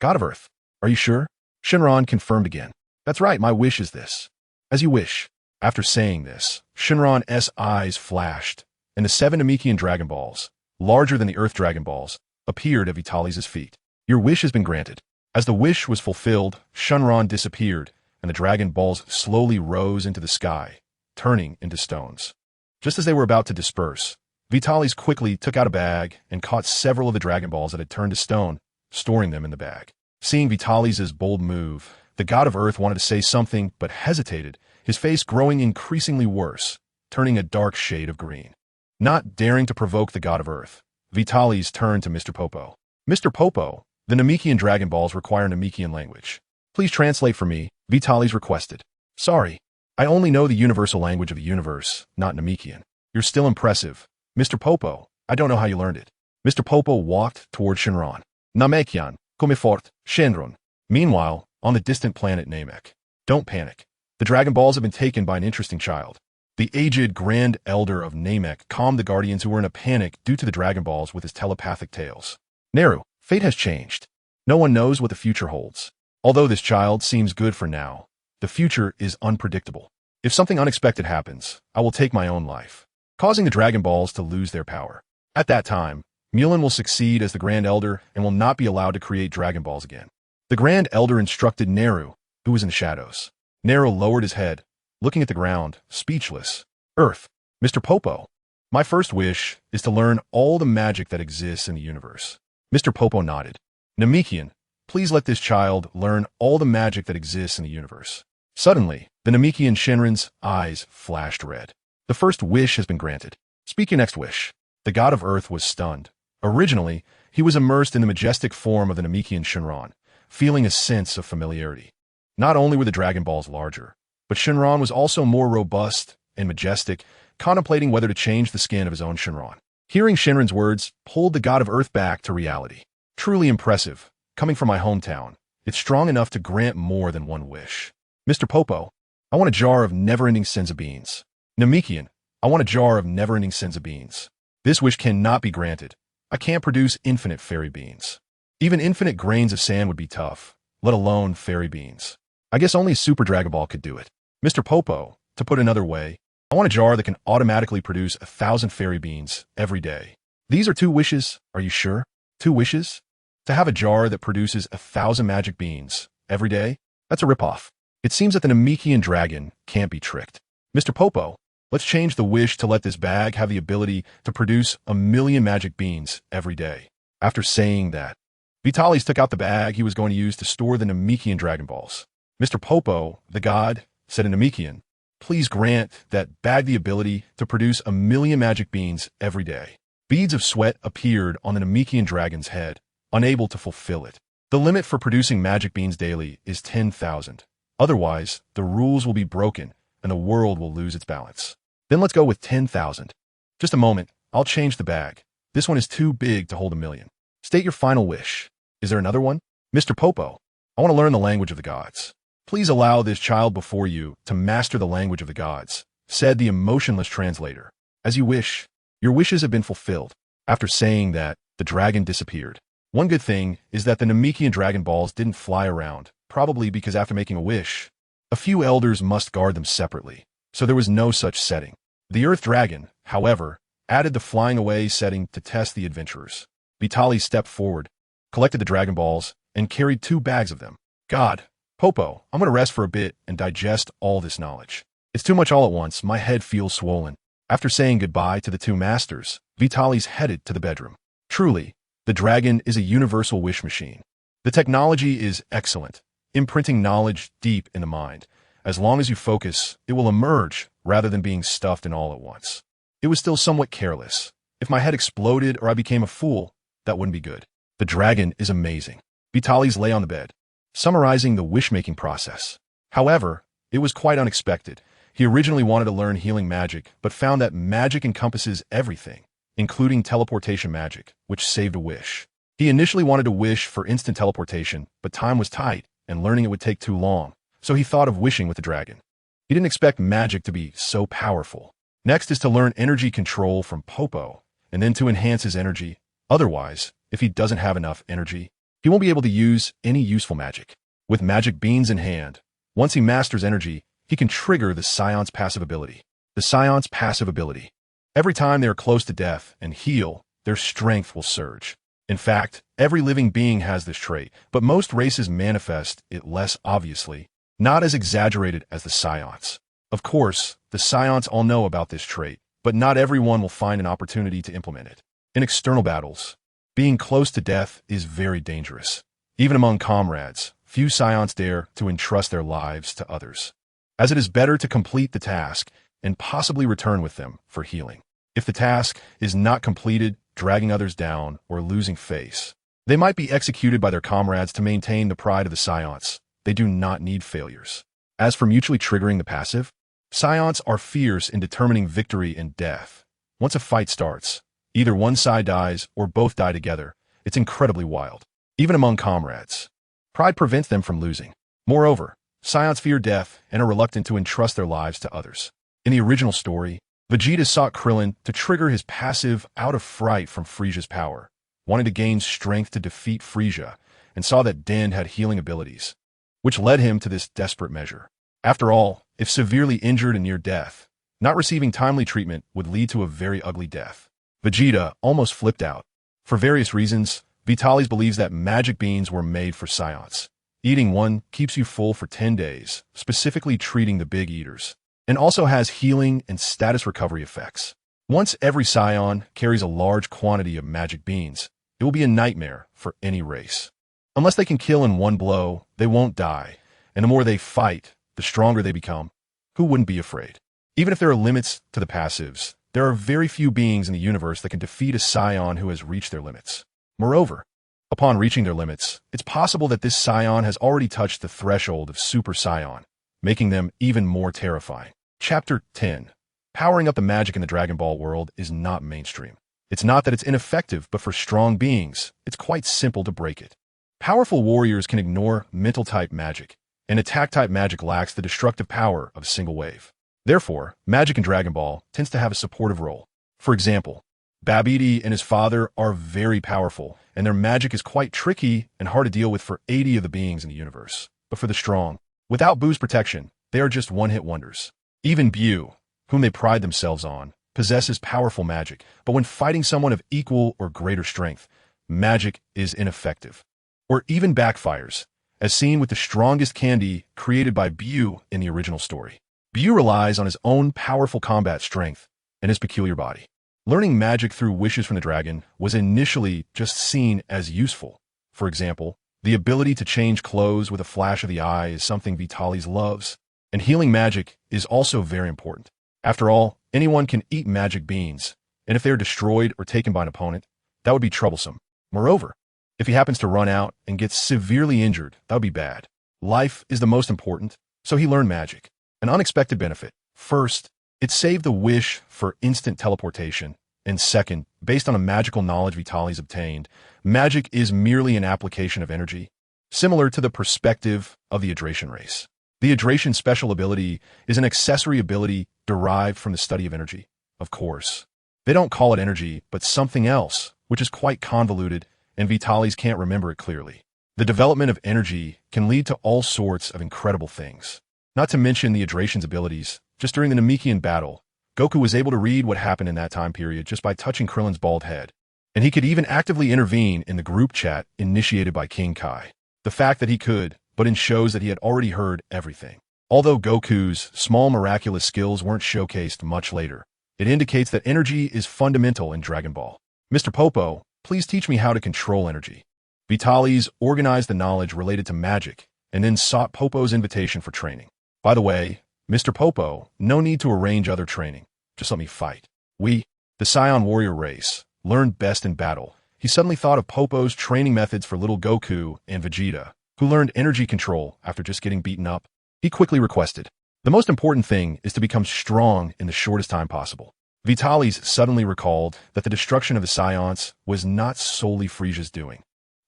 God of Earth, are you sure?" Shenron confirmed again. "That's right, my wish is this." "As you wish." After saying this, Shenron's eyes flashed, and the 7 Namekian Dragon Balls, larger than the Earth Dragon Balls, appeared at Vitalis' feet. "Your wish has been granted." As the wish was fulfilled, Shenron disappeared, and the Dragon Balls slowly rose into the sky, turning into stones. Just as they were about to disperse, Vitalis quickly took out a bag and caught several of the Dragon Balls that had turned to stone, storing them in the bag. Seeing Vitalis' bold move, the god of Earth wanted to say something but hesitated, his face growing increasingly worse, turning a dark shade of green. Not daring to provoke the god of Earth, Vitalis turned to Mr. Popo. "Mr. Popo, the Namekian Dragon Balls require Namekian language. Please translate for me," Vitalis requested. "Sorry, I only know the universal language of the universe, not Namekian." "You're still impressive. Mr. Popo, I don't know how you learned it." Mr. Popo walked toward Shenron. "Namekian, Come fort, Shenron. Meanwhile, on the distant planet Namek. Don't panic. The Dragon Balls have been taken by an interesting child. The aged Grand Elder of Namek calmed the Guardians who were in a panic due to the Dragon Balls with his telepathic tales. Neru, fate has changed. No one knows what the future holds. Although this child seems good for now, the future is unpredictable. If something unexpected happens, I will take my own life, causing the Dragon Balls to lose their power. At that time, Mulan will succeed as the Grand Elder and will not be allowed to create Dragon Balls again. The Grand Elder instructed Neru, who was in the shadows. Neru lowered his head, looking at the ground, speechless. Earth, Mr. Popo. My first wish is to learn all the magic that exists in the universe. Mr. Popo nodded. Namekian, please let this child learn all the magic that exists in the universe. Suddenly, the Namekian Shenron's eyes flashed red. The first wish has been granted. Speak your next wish. The god of Earth was stunned. Originally, he was immersed in the majestic form of the Namekian Shenron, feeling a sense of familiarity. Not only were the Dragon Balls larger, but Shenron was also more robust and majestic, contemplating whether to change the skin of his own Shenron. Hearing Shenron's words pulled the god of Earth back to reality. Truly impressive. Coming from my hometown, it's strong enough to grant more than one wish. Mr. Popo, I want a jar of never-ending senza beans. Namekian, I want a jar of never-ending senza beans. This wish cannot be granted. I can't produce infinite fairy beans. Even infinite grains of sand would be tough, let alone fairy beans. I guess only a Super Dragon Ball could do it. Mr. Popo, to put another way, I want a jar that can automatically produce 1,000 fairy beans every day. These are 2 wishes, are you sure? 2 wishes? To have a jar that produces 1,000 magic beans every day? That's a ripoff. It seems that the Namekian dragon can't be tricked. Mr. Popo, let's change the wish to let this bag have the ability to produce 1,000,000 magic beans every day. After saying that, Vitalis took out the bag he was going to use to store the Namekian Dragon Balls. Mr. Popo, the god, said in Namekian, please grant that bag the ability to produce 1,000,000 magic beans every day. Beads of sweat appeared on the Namekian dragon's head, unable to fulfill it. The limit for producing magic beans daily is 10,000. Otherwise, the rules will be broken and the world will lose its balance. Then let's go with 10,000. Just a moment, I'll change the bag. This one is too big to hold 1,000,000. State your final wish. Is there another one? Mr. Popo, I want to learn the language of the gods. Please allow this child before you to master the language of the gods, said the emotionless translator. As you wish. Your wishes have been fulfilled. After saying that, the dragon disappeared. One good thing is that the Namekian Dragon Balls didn't fly around, probably because after making a wish, a few elders must guard them separately, so there was no such setting. The Earth Dragon, however, added the flying away setting to test the adventurers. Vitalis stepped forward, collected the Dragon Balls, and carried 2 bags of them. God, Popo, I'm going to rest for a bit and digest all this knowledge. It's too much all at once, my head feels swollen. After saying goodbye to the 2 masters, Vitalis headed to the bedroom. Truly, the dragon is a universal wish machine. The technology is excellent, imprinting knowledge deep in the mind. As long as you focus, it will emerge rather than being stuffed in all at once. It was still somewhat careless. If my head exploded or I became a fool, that wouldn't be good. The dragon is amazing. Vitalis lay on the bed, summarizing the wish-making process. However, it was quite unexpected. He originally wanted to learn healing magic, but found that magic encompasses everything, including teleportation magic, which saved a wish. He initially wanted to wish for instant teleportation, but time was tight, and learning it would take too long, so he thought of wishing with the dragon. He didn't expect magic to be so powerful. Next is to learn energy control from Popo, and then to enhance his energy. Otherwise, if he doesn't have enough energy, he won't be able to use any useful magic. With magic beans in hand, once he masters energy, he can trigger the Saiyans' passive ability. The Saiyans' passive ability. Every time they are close to death and heal, their strength will surge. In fact, every living being has this trait, but most races manifest it less obviously, not as exaggerated as the Saiyans. Of course, the Saiyans all know about this trait, but not everyone will find an opportunity to implement it. In external battles, being close to death is very dangerous. Even among comrades, few Saiyans dare to entrust their lives to others, as it is better to complete the task and possibly return with them for healing. If the task is not completed, dragging others down or losing face, they might be executed by their comrades to maintain the pride of the Saiyans. They do not need failures. As for mutually triggering the passive, Saiyans are fierce in determining victory and death. Once a fight starts, either one side dies or both die together. It's incredibly wild. even among comrades. Pride prevents them from losing. Moreover, Saiyans fear death and are reluctant to entrust their lives to others. In the original story, Vegeta sought Krillin to trigger his passive out of fright from Frieza's power, wanting to gain strength to defeat Frieza, and saw that Den had healing abilities, which led him to this desperate measure. After all, if severely injured and near death, not receiving timely treatment would lead to a very ugly death. Vegeta almost flipped out. For various reasons, Vitalis believes that magic beans were made for Saiyans. Eating one keeps you full for 10 days, specifically treating the big eaters, and also has healing and status recovery effects. Once every Saiyan carries a large quantity of magic beans, it will be a nightmare for any race. Unless they can kill in one blow, they won't die, and the more they fight, the stronger they become. Who wouldn't be afraid? Even if there are limits to the passives, there are very few beings in the universe that can defeat a Saiyan who has reached their limits. Moreover, upon reaching their limits, it's possible that this Saiyan has already touched the threshold of Super Saiyan, making them even more terrifying. Chapter 10. Powering up the magic in the Dragon Ball world is not mainstream. It's not that it's ineffective, but for strong beings, it's quite simple to break it. Powerful warriors can ignore mental-type magic, and attack-type magic lacks the destructive power of a single wave. Therefore, magic in Dragon Ball tends to have a supportive role. For example, Babidi and his father are very powerful, and their magic is quite tricky and hard to deal with for 80 of the beings in the universe. But for the strong, without Buu's protection, they are just one-hit wonders. Even Bu, whom they pride themselves on, possesses powerful magic, but when fighting someone of equal or greater strength, magic is ineffective, or even backfires, as seen with the strongest candy created by Bu in the original story. Bu relies on his own powerful combat strength and his peculiar body. Learning magic through wishes from the dragon was initially just seen as useful. For example, the ability to change clothes with a flash of the eye is something Vitalis loves, and healing magic is also very important. After all, anyone can eat magic beans, and if they are destroyed or taken by an opponent, that would be troublesome. Moreover, if he happens to run out and gets severely injured, that would be bad. Life is the most important, so he learned magic. An unexpected benefit. First, it saved the wish for instant teleportation, and second, based on a magical knowledge Vitalis obtained, magic is merely an application of energy, similar to the perspective of the hydration race. The hydration special ability is an accessory ability derived from the study of energy. Of course, they don't call it energy, but something else, which is quite convoluted, and Vitalis can't remember it clearly. The development of energy can lead to all sorts of incredible things. Not to mention the hydration's abilities. Just during the Namekian battle, Goku was able to read what happened in that time period just by touching Krillin's bald head, and he could even actively intervene in the group chat initiated by King Kai. The fact that he could, but shows that he had already heard everything. Although Goku's small miraculous skills weren't showcased much later, it indicates that energy is fundamental in Dragon Ball. Mr. Popo, please teach me how to control energy. Vitalis organized the knowledge related to magic, and then sought Popo's invitation for training. By the way, Mr. Popo, no need to arrange other training. Just let me fight. We, the Saiyan warrior race, learned best in battle. He suddenly thought of Popo's training methods for little Goku and Vegeta, who learned energy control after just getting beaten up. He quickly requested, "The most important thing is to become strong in the shortest time possible." Vitalis suddenly recalled that the destruction of the Saiyans was not solely Frieza's doing.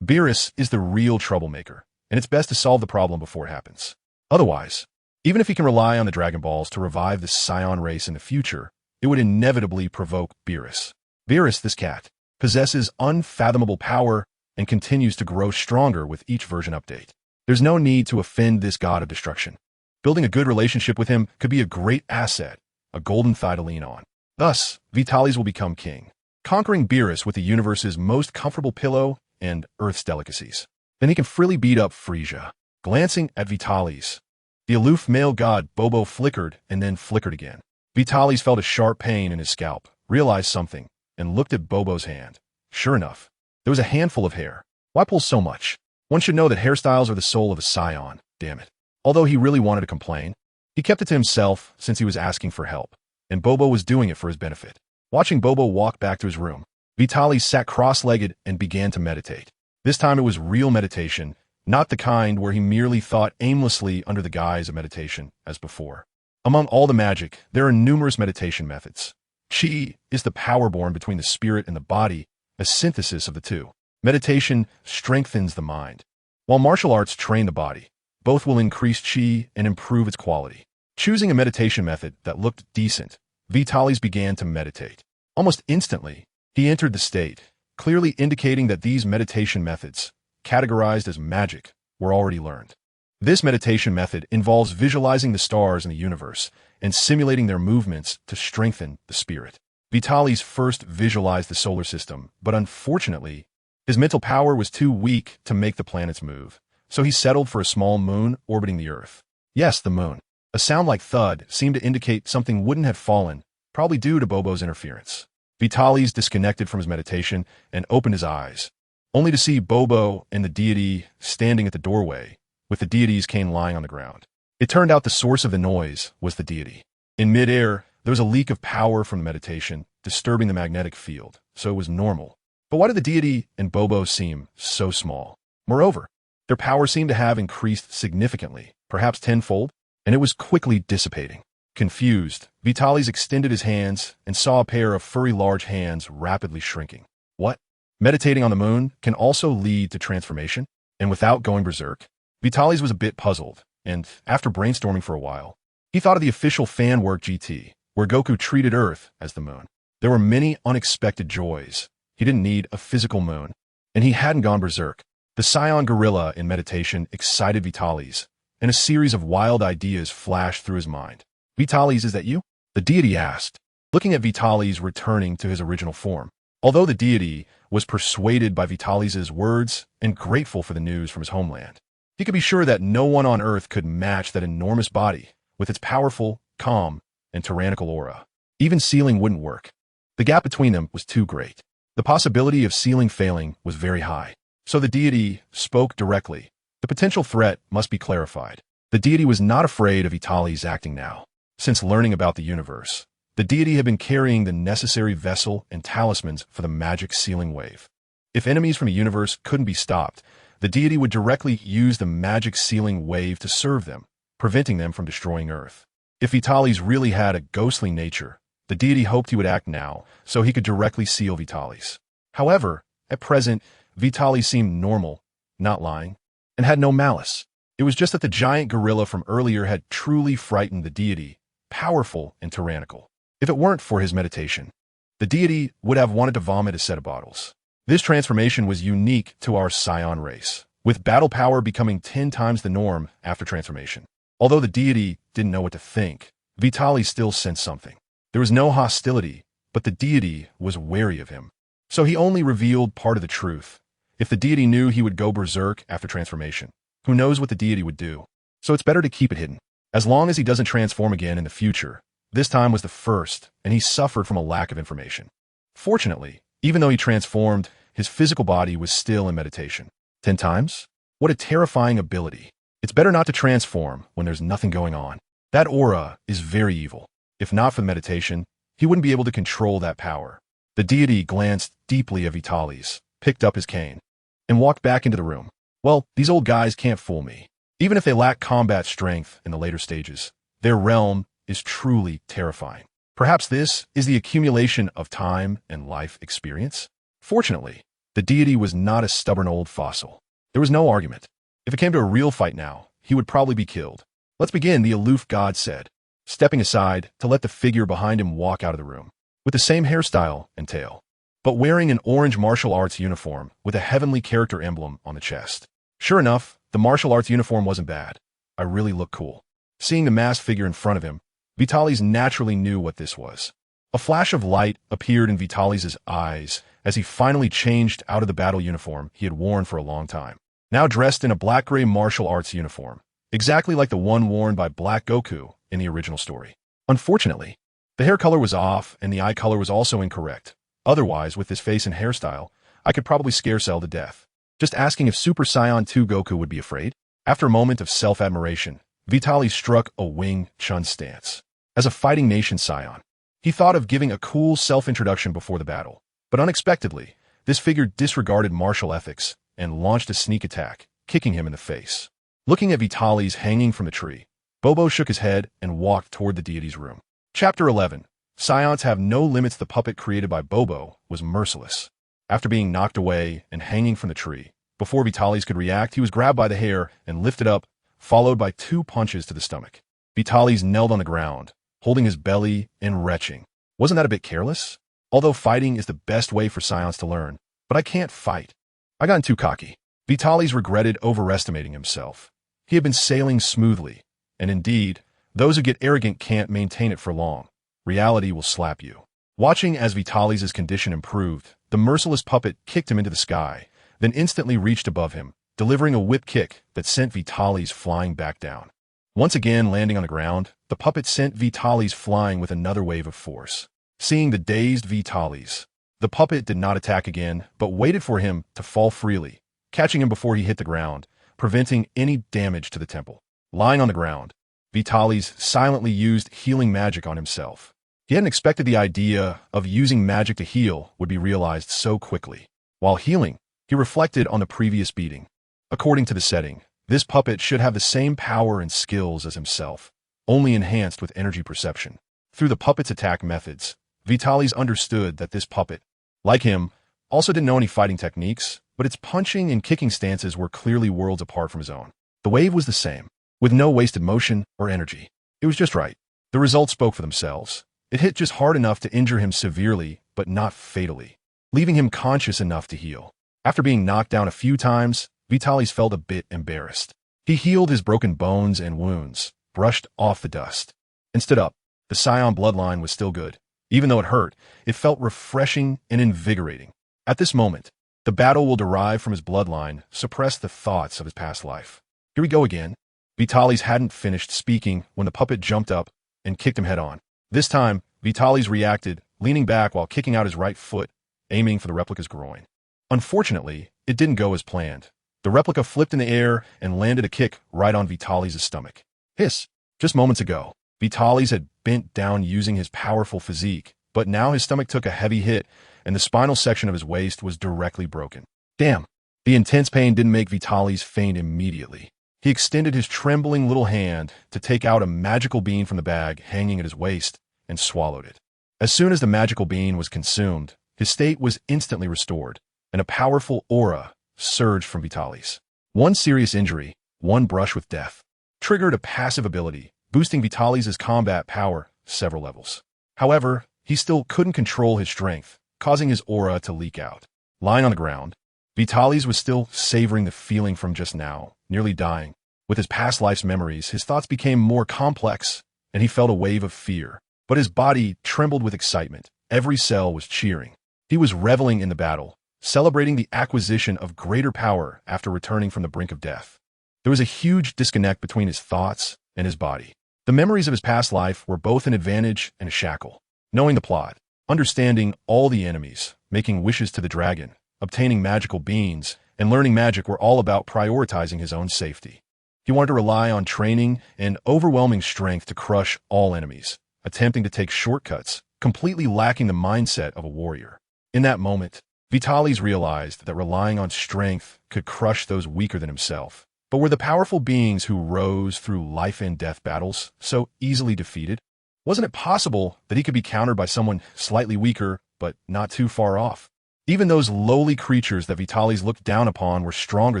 Beerus is the real troublemaker, and it's best to solve the problem before it happens. Otherwise, even if he can rely on the Dragon Balls to revive the Saiyan race in the future, it would inevitably provoke Beerus. Beerus, this cat, possesses unfathomable power and continues to grow stronger with each version update. There's no need to offend this god of destruction. Building a good relationship with him could be a great asset, a golden thigh to lean on. Thus, Vitalis will become king, conquering Beerus with the universe's most comfortable pillow and Earth's delicacies. Then he can freely beat up Frieza. Glancing at Vitalis, the aloof male god Bobo flickered and then flickered again. Vitalis felt a sharp pain in his scalp, realized something, and looked at Bobo's hand. Sure enough, there was a handful of hair. Why pull so much? One should know that hairstyles are the soul of a Saiyan, damn it. Although he really wanted to complain, he kept it to himself since he was asking for help, and Bobo was doing it for his benefit. Watching Bobo walk back to his room, Vitalis sat cross-legged and began to meditate. This time it was real meditation, not the kind where he merely thought aimlessly under the guise of meditation, as before. Among all the magic, there are numerous meditation methods. Chi is the power born between the spirit and the body, a synthesis of the two. Meditation strengthens the mind, while martial arts train the body. Both will increase chi and improve its quality. Choosing a meditation method that looked decent, Vitalis began to meditate. Almost instantly, he entered the state, clearly indicating that these meditation methods, categorized as magic, were already learned. This meditation method involves visualizing the stars in the universe and simulating their movements to strengthen the spirit. Vitalis first visualized the solar system, but unfortunately, his mental power was too weak to make the planets move, so he settled for a small moon orbiting the Earth. Yes, the moon. A sound like thud seemed to indicate something wouldn't have fallen, probably due to Bobo's interference. Vitalis disconnected from his meditation and opened his eyes, only to see Bobo and the deity standing at the doorway, with the deity's cane lying on the ground. It turned out the source of the noise was the deity. In midair, there was a leak of power from the meditation, disturbing the magnetic field, so it was normal. But why did the deity and Bobo seem so small? Moreover, their power seemed to have increased significantly, perhaps tenfold, and it was quickly dissipating. Confused, Vitalis extended his hands and saw a pair of furry large hands rapidly shrinking. What? Meditating on the moon can also lead to transformation? And without going berserk? Vitalis was a bit puzzled, and after brainstorming for a while, he thought of the official fan work GT, where Goku treated Earth as the moon. There were many unexpected joys. He didn't need a physical moon, and he hadn't gone berserk. The Saiyan gorilla in meditation excited Vitalis, and a series of wild ideas flashed through his mind. Vitalis, is that you? The deity asked, looking at Vitalis returning to his original form. Although the deity was persuaded by Vitalis' words and grateful for the news from his homeland, he could be sure that no one on Earth could match that enormous body with its powerful, calm, and tyrannical aura. Even sealing wouldn't work. The gap between them was too great. The possibility of sealing failing was very high. So the deity spoke directly. The potential threat must be clarified. The deity was not afraid of Vitalis acting now. Since learning about the universe, the deity had been carrying the necessary vessel and talismans for the magic sealing wave. If enemies from the universe couldn't be stopped, the deity would directly use the magic sealing wave to serve them, preventing them from destroying Earth. If Vitalis really had a ghostly nature, the deity hoped he would act now so he could directly seal Vitalis. However, at present, Vitalis seemed normal, not lying, and had no malice. It was just that the giant gorilla from earlier had truly frightened the deity, powerful and tyrannical. If it weren't for his meditation, the deity would have wanted to vomit a set of bottles. This transformation was unique to our Saiyan race, with battle power becoming 10 times the norm after transformation. Although the deity didn't know what to think, Vitalis still sensed something. There was no hostility, but the deity was wary of him. So he only revealed part of the truth. If the deity knew he would go berserk after transformation, who knows what the deity would do? So it's better to keep it hidden. As long as he doesn't transform again in the future, this time was the first, and he suffered from a lack of information. Fortunately, even though he transformed, his physical body was still in meditation. 10 times? What a terrifying ability. It's better not to transform when there's nothing going on. That aura is very evil. If not for the meditation, he wouldn't be able to control that power. The deity glanced deeply at Vitalis, picked up his cane, and walked back into the room. Well, these old guys can't fool me. Even if they lack combat strength in the later stages, their realm is truly terrifying. Perhaps this is the accumulation of time and life experience? Fortunately, the deity was not a stubborn old fossil. There was no argument. If it came to a real fight now, he would probably be killed. Let's begin, the aloof god said, stepping aside to let the figure behind him walk out of the room, with the same hairstyle and tail, but wearing an orange martial arts uniform with a heavenly character emblem on the chest. Sure enough, the martial arts uniform wasn't bad. I really look cool. Seeing the masked figure in front of him, Vitalis naturally knew what this was. A flash of light appeared in Vitalis' eyes as he finally changed out of the battle uniform he had worn for a long time. Now dressed in a black-gray martial arts uniform, exactly like the one worn by Black Goku in the original story. Unfortunately, the hair color was off and the eye color was also incorrect. Otherwise, with this face and hairstyle, I could probably scare Cell to death. Just asking if Super Saiyan 2 Goku would be afraid? After a moment of self-admiration, Vitalis struck a Wing Chun stance. As a fighting nation Saiyan, he thought of giving a cool self-introduction before the battle. But unexpectedly, this figure disregarded martial ethics and launched a sneak attack, kicking him in the face. Looking at Vitalis hanging from the tree, Bobo shook his head and walked toward the deity's room. Chapter 11. Saiyans have no limits. The puppet created by Bobo was merciless. After being knocked away and hanging from the tree, before Vitalis could react, he was grabbed by the hair and lifted up, followed by 2 punches to the stomach. Vitalis knelt on the ground, holding his belly and retching. Wasn't that a bit careless? Although fighting is the best way for Saiyans to learn, but I can't fight. I got too cocky. Vitalis regretted overestimating himself. He had been sailing smoothly, and indeed, those who get arrogant can't maintain it for long. Reality will slap you. Watching as Vitalis' condition improved, the merciless puppet kicked him into the sky, then instantly reached above him, delivering a whip kick that sent Vitalis flying back down. Once again landing on the ground, the puppet sent Vitalis flying with another wave of force. Seeing the dazed Vitalis, the puppet did not attack again, but waited for him to fall freely, catching him before he hit the ground, preventing any damage to the temple. Lying on the ground, Vitalis silently used healing magic on himself. He hadn't expected the idea of using magic to heal would be realized so quickly. While healing, he reflected on the previous beating. According to the setting, this puppet should have the same power and skills as himself, only enhanced with energy perception. Through the puppet's attack methods, Vitalis understood that this puppet, like him, also didn't know any fighting techniques, but its punching and kicking stances were clearly worlds apart from his own. The wave was the same, with no wasted motion or energy. It was just right. The results spoke for themselves. It hit just hard enough to injure him severely, but not fatally, leaving him conscious enough to heal. After being knocked down a few times, Vitalis felt a bit embarrassed. He healed his broken bones and wounds, brushed off the dust, and stood up. The Saiyan bloodline was still good. Even though it hurt, it felt refreshing and invigorating. At this moment, the battle will derive from his bloodline, suppress the thoughts of his past life. Here we go again. Vitalis hadn't finished speaking when the puppet jumped up and kicked him head-on. This time, Vitalis reacted, leaning back while kicking out his right foot, aiming for the replica's groin. Unfortunately, it didn't go as planned. The replica flipped in the air and landed a kick right on Vitalis' stomach. Hiss! Just moments ago, Vitalis had bent down using his powerful physique, but now his stomach took a heavy hit and the spinal section of his waist was directly broken. Damn! The intense pain didn't make Vitalis faint immediately. He extended his trembling little hand to take out a magical bean from the bag hanging at his waist and swallowed it. As soon as the magical bean was consumed, his state was instantly restored, and a powerful aura surged from Vitalis. One serious injury, one brush with death, triggered a passive ability, boosting Vitalis' combat power several levels. However, he still couldn't control his strength, causing his aura to leak out. Lying on the ground, Vitalis was still savoring the feeling from just now, nearly dying. With his past life's memories, his thoughts became more complex, and he felt a wave of fear. But his body trembled with excitement. Every cell was cheering. He was reveling in the battle, celebrating the acquisition of greater power after returning from the brink of death. There was a huge disconnect between his thoughts and his body. The memories of his past life were both an advantage and a shackle. Knowing the plot, understanding all the enemies, making wishes to the dragon, obtaining magical beans, and learning magic were all about prioritizing his own safety. He wanted to rely on training and overwhelming strength to crush all enemies, attempting to take shortcuts, completely lacking the mindset of a warrior. In that moment, Vitalis realized that relying on strength could crush those weaker than himself. But were the powerful beings who rose through life and death battles so easily defeated? Wasn't it possible that he could be countered by someone slightly weaker, but not too far off? Even those lowly creatures that Vitalis looked down upon were stronger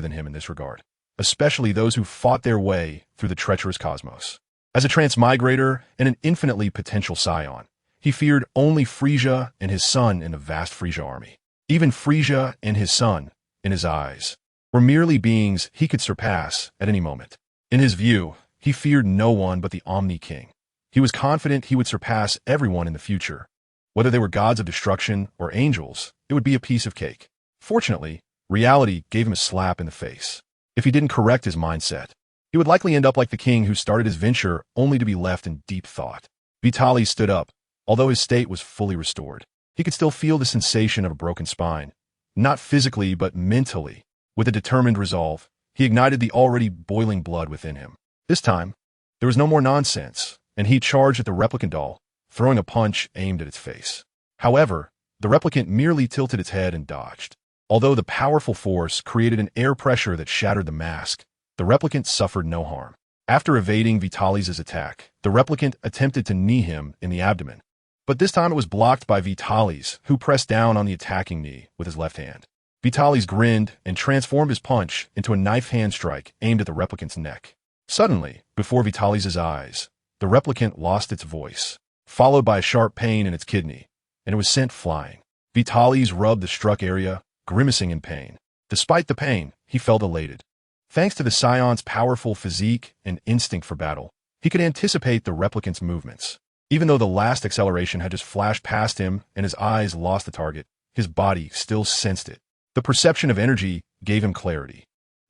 than him in this regard, especially those who fought their way through the treacherous cosmos. As a transmigrator and an infinitely potential Saiyan, he feared only Frisia and his son in the vast Frisia army. Even Frisia and his son, in his eyes, were merely beings he could surpass at any moment. In his view, he feared no one but the Omni King. He was confident he would surpass everyone in the future. Whether they were gods of destruction or angels, it would be a piece of cake. Fortunately, reality gave him a slap in the face. If he didn't correct his mindset, he would likely end up like the king who started his venture only to be left in deep thought. Vitalis stood up. Although his state was fully restored, he could still feel the sensation of a broken spine. Not physically, but mentally. With a determined resolve, he ignited the already boiling blood within him. This time, there was no more nonsense, and he charged at the replicant doll, throwing a punch aimed at its face. However, the replicant merely tilted its head and dodged. Although the powerful force created an air pressure that shattered the mask, the replicant suffered no harm. After evading Vitalis' attack, the replicant attempted to knee him in the abdomen. But this time it was blocked by Vitalis, who pressed down on the attacking knee with his left hand. Vitalis grinned and transformed his punch into a knife hand strike aimed at the replicant's neck. Suddenly, before Vitalis' eyes, the replicant lost its voice, followed by a sharp pain in its kidney, and it was sent flying. Vitalis rubbed the struck area, grimacing in pain. Despite the pain, he felt elated. Thanks to the Saiyans' powerful physique and instinct for battle, he could anticipate the replicant's movements. Even though the last acceleration had just flashed past him and his eyes lost the target, his body still sensed it. The perception of energy gave him clarity.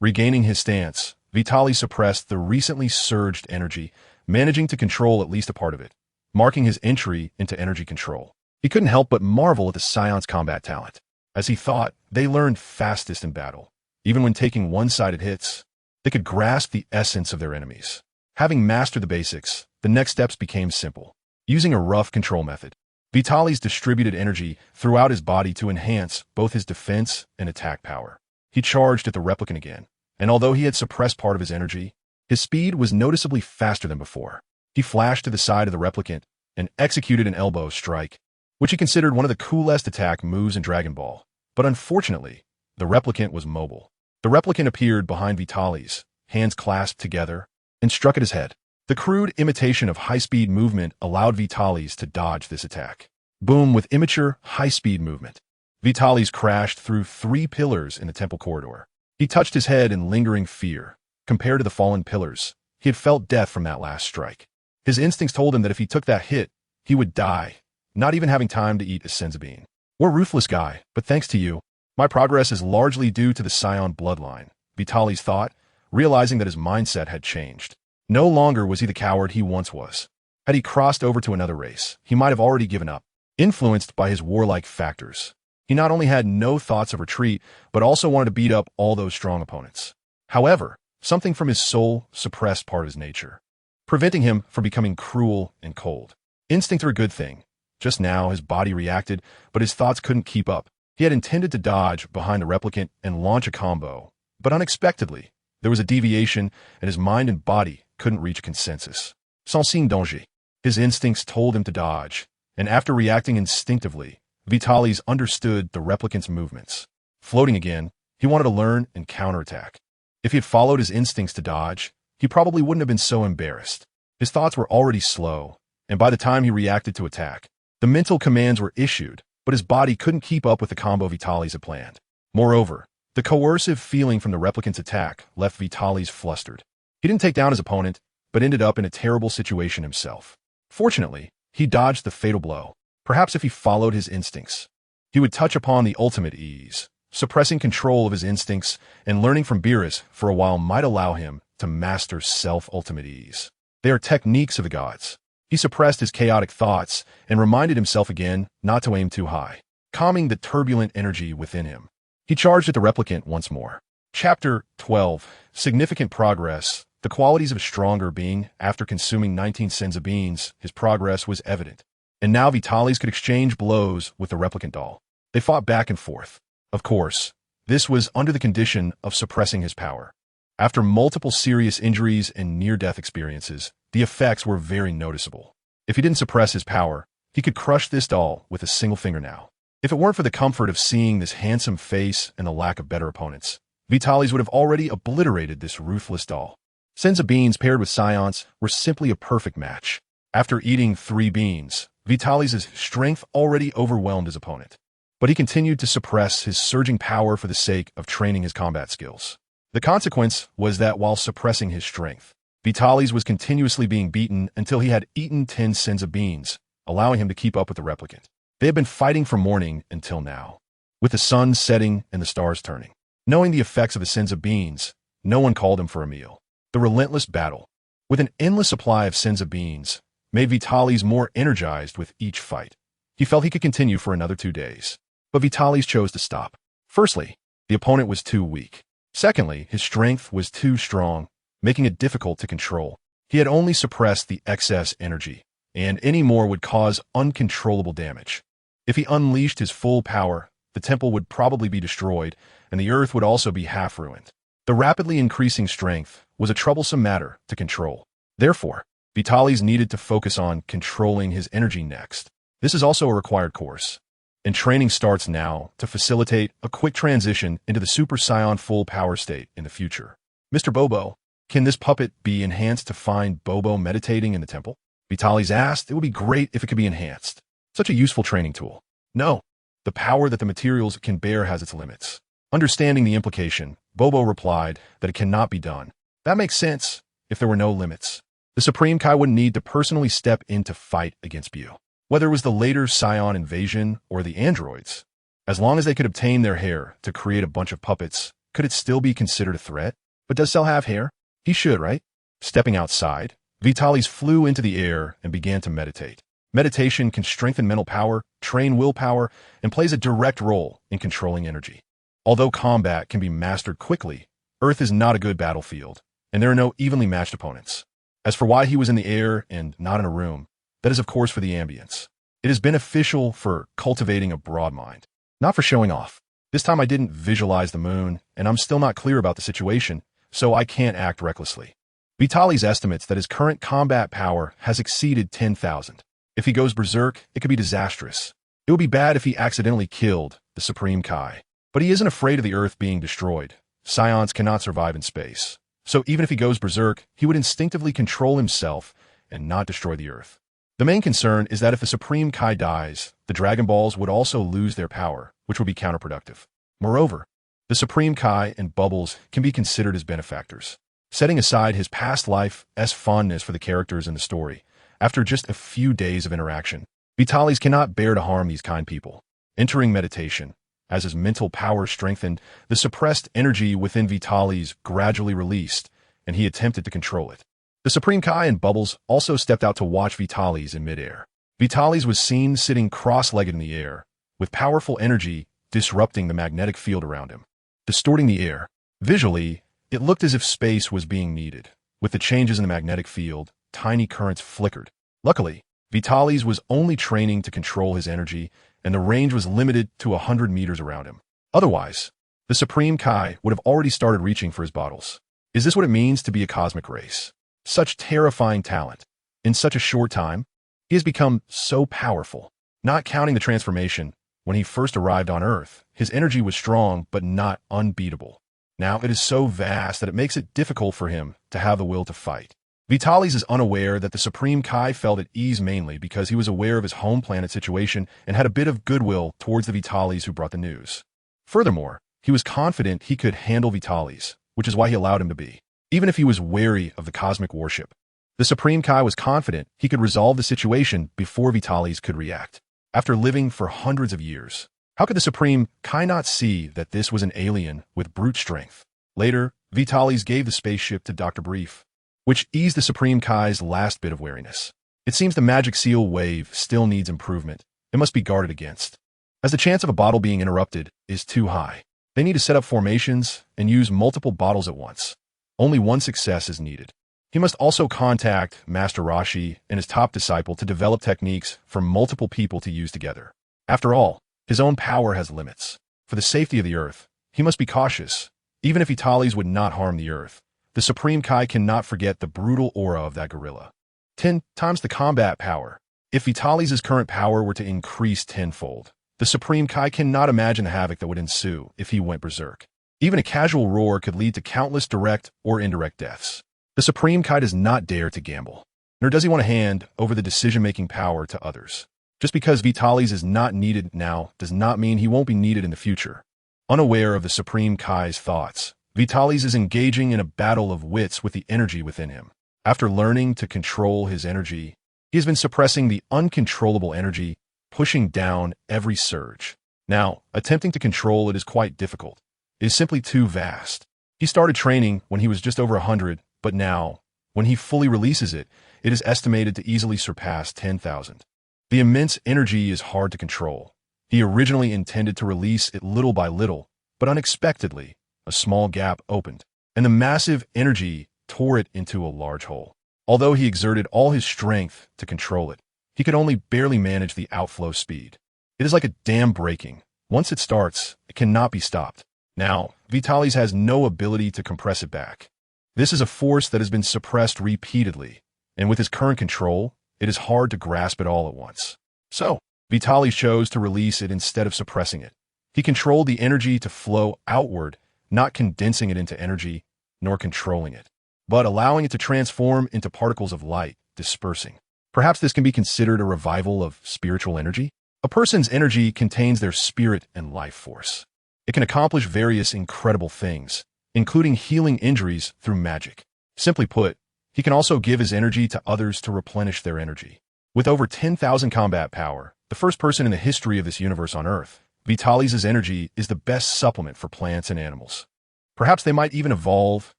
Regaining his stance, Vitalis suppressed the recently surged energy, managing to control at least a part of it, marking his entry into energy control. He couldn't help but marvel at the Saiyans' combat talent. As he thought, they learned fastest in battle. Even when taking one-sided hits, they could grasp the essence of their enemies. Having mastered the basics, the next steps became simple. Using a rough control method, Vitalis distributed energy throughout his body to enhance both his defense and attack power. He charged at the replicant again, and although he had suppressed part of his energy, his speed was noticeably faster than before. He flashed to the side of the replicant and executed an elbow strike, which he considered one of the coolest attack moves in Dragon Ball. But unfortunately, the replicant was mobile. The replicant appeared behind Vitalis, hands clasped together, and struck at his head. The crude imitation of high-speed movement allowed Vitalis to dodge this attack. Boom! With immature, high-speed movement, Vitalis crashed through 3 pillars in the temple corridor. He touched his head in lingering fear. Compared to the fallen pillars, he had felt death from that last strike. His instincts told him that if he took that hit, he would die, not even having time to eat a senzu bean. We're a ruthless guy, but thanks to you, my progress is largely due to the Saiyan bloodline, Vitalis thought, realizing that his mindset had changed. No longer was he the coward he once was. Had he crossed over to another race, he might have already given up. Influenced by his warlike factors, he not only had no thoughts of retreat, but also wanted to beat up all those strong opponents. However, something from his soul suppressed part of his nature, preventing him from becoming cruel and cold. Instincts are a good thing. Just now, his body reacted, but his thoughts couldn't keep up. He had intended to dodge behind the replicant and launch a combo, but unexpectedly, there was a deviation, and his mind and body couldn't reach a consensus. Sans signe danger. His instincts told him to dodge, and after reacting instinctively, Vitalis understood the replicant's movements. Floating again, he wanted to learn and counterattack. If he had followed his instincts to dodge, he probably wouldn't have been so embarrassed. His thoughts were already slow, and by the time he reacted to attack, the mental commands were issued, but his body couldn't keep up with the combo Vitalis had planned. Moreover, the coercive feeling from the replicant's attack left Vitalis flustered. He didn't take down his opponent, but ended up in a terrible situation himself. Fortunately, he dodged the fatal blow. Perhaps if he followed his instincts, he would touch upon the ultimate ease. Suppressing control of his instincts and learning from Beerus for a while might allow him to master self-ultimate ease. They are techniques of the gods. He suppressed his chaotic thoughts and reminded himself again not to aim too high, calming the turbulent energy within him. He charged at the replicant once more. Chapter 12. Significant progress. The qualities of a stronger being. After consuming 19 senzu beans, his progress was evident. And now Vitalis could exchange blows with the replicant doll. They fought back and forth. Of course, this was under the condition of suppressing his power. After multiple serious injuries and near-death experiences, the effects were very noticeable. If he didn't suppress his power, he could crush this doll with a single finger now. If it weren't for the comfort of seeing this handsome face and the lack of better opponents, Vitalis would have already obliterated this ruthless doll. Senzu beans paired with Saiyans were simply a perfect match. After eating 3 beans, Vitalis' strength already overwhelmed his opponent. But he continued to suppress his surging power for the sake of training his combat skills. The consequence was that while suppressing his strength, Vitalis was continuously being beaten until he had eaten 10 senzu beans, allowing him to keep up with the replicant. They had been fighting from morning until now, with the sun setting and the stars turning. Knowing the effects of the senzu beans, no one called him for a meal. The relentless battle, with an endless supply of senzu beans, made Vitalis more energized with each fight. He felt he could continue for another 2 days. But Vitalis chose to stop. Firstly, the opponent was too weak. Secondly, his strength was too strong, making it difficult to control. He had only suppressed the excess energy, and any more would cause uncontrollable damage. If he unleashed his full power, the temple would probably be destroyed, and the earth would also be half ruined. The rapidly increasing strength was a troublesome matter to control. Therefore, Vitalis needed to focus on controlling his energy next. This is also a required course, and training starts now to facilitate a quick transition into the Super Saiyan full power state in the future. Mr. Bobo, can this puppet be enhanced to find Bobo meditating in the temple? Vitalis asked. It would be great if it could be enhanced. Such a useful training tool. No, the power that the materials can bear has its limits. Understanding the implication, Bobo replied that it cannot be done. That makes sense if there were no limits. The Supreme Kai wouldn't need to personally step in to fight against Bu. Whether it was the later Saiyan invasion or the androids, as long as they could obtain their hair to create a bunch of puppets, could it still be considered a threat? But does Cell have hair? He should, right? Stepping outside, Vitalis flew into the air and began to meditate. Meditation can strengthen mental power, train willpower, and plays a direct role in controlling energy. Although combat can be mastered quickly, Earth is not a good battlefield, and there are no evenly matched opponents. As for why he was in the air and not in a room, that is of course for the ambience. It is beneficial for cultivating a broad mind, not for showing off. This time I didn't visualize the moon, and I'm still not clear about the situation, so I can't act recklessly. Vitalis estimates that his current combat power has exceeded 10,000. If he goes berserk, it could be disastrous. It would be bad if he accidentally killed the Supreme Kai. But he isn't afraid of the Earth being destroyed. Saiyans cannot survive in space. So even if he goes berserk, he would instinctively control himself and not destroy the Earth. The main concern is that if the Supreme Kai dies, the Dragon Balls would also lose their power, which would be counterproductive. Moreover, the Supreme Kai and Bubbles can be considered as benefactors. Setting aside his past life's fondness for the characters in the story, after just a few days of interaction, Vitalis cannot bear to harm these kind people. Entering meditation, as his mental power strengthened, the suppressed energy within Vitalis gradually released, and he attempted to control it. The Supreme Kai and Bubbles also stepped out to watch Vitalis in midair. Vitalis was seen sitting cross-legged in the air, with powerful energy disrupting the magnetic field around him, distorting the air. Visually, it looked as if space was being kneaded. With the changes in the magnetic field, tiny currents flickered. Luckily, Vitalis was only training to control his energy, and the range was limited to 100 meters around him. Otherwise, the Supreme Kai would have already started reaching for his bottles. Is this what it means to be a cosmic race? Such terrifying talent. In such a short time, he has become so powerful. Not counting the transformation, when he first arrived on Earth, his energy was strong but not unbeatable. Now it is so vast that it makes it difficult for him to have the will to fight. Vitalis is unaware that the Supreme Kai felt at ease mainly because he was aware of his home planet situation and had a bit of goodwill towards the Vitalis who brought the news. Furthermore, he was confident he could handle Vitalis, which is why he allowed him to be, even if he was wary of the cosmic warship. The Supreme Kai was confident he could resolve the situation before Vitalis could react. After living for hundreds of years, how could the Supreme Kai not see that this was an alien with brute strength? Later, Vitalis gave the spaceship to Dr. Brief, which eased the Supreme Kai's last bit of wariness. It seems the magic seal wave still needs improvement. It must be guarded against, as the chance of a bottle being interrupted is too high. They need to set up formations and use multiple bottles at once. Only one success is needed. He must also contact Master Rashi and his top disciple to develop techniques for multiple people to use together. After all, his own power has limits. For the safety of the Earth, he must be cautious. Even if Vitalis would not harm the Earth, the Supreme Kai cannot forget the brutal aura of that gorilla. 10 times the combat power. If Vitalis' current power were to increase tenfold, the Supreme Kai cannot imagine the havoc that would ensue if he went berserk. Even a casual roar could lead to countless direct or indirect deaths. The Supreme Kai does not dare to gamble, nor does he want to hand over the decision-making power to others. Just because Vitalis is not needed now does not mean he won't be needed in the future. Unaware of the Supreme Kai's thoughts, Vitalis is engaging in a battle of wits with the energy within him. After learning to control his energy, he has been suppressing the uncontrollable energy, pushing down every surge. Now, attempting to control it is quite difficult. It is simply too vast. He started training when he was just over 100, but now, when he fully releases it, it is estimated to easily surpass 10,000. The immense energy is hard to control. He originally intended to release it little by little, but unexpectedly, a small gap opened, and the massive energy tore it into a large hole. Although he exerted all his strength to control it, he could only barely manage the outflow speed. It is like a dam breaking. Once it starts, it cannot be stopped. Now, Vitalis has no ability to compress it back. This is a force that has been suppressed repeatedly, and with his current control, it is hard to grasp it all at once. So, Vitalis chose to release it instead of suppressing it. He controlled the energy to flow outward, not condensing it into energy, nor controlling it, but allowing it to transform into particles of light, dispersing. Perhaps this can be considered a revival of spiritual energy? A person's energy contains their spirit and life force. It can accomplish various incredible things, including healing injuries through magic. Simply put, he can also give his energy to others to replenish their energy. With over 10,000 combat power, the first person in the history of this universe on Earth, Vitalis' energy is the best supplement for plants and animals. Perhaps they might even evolve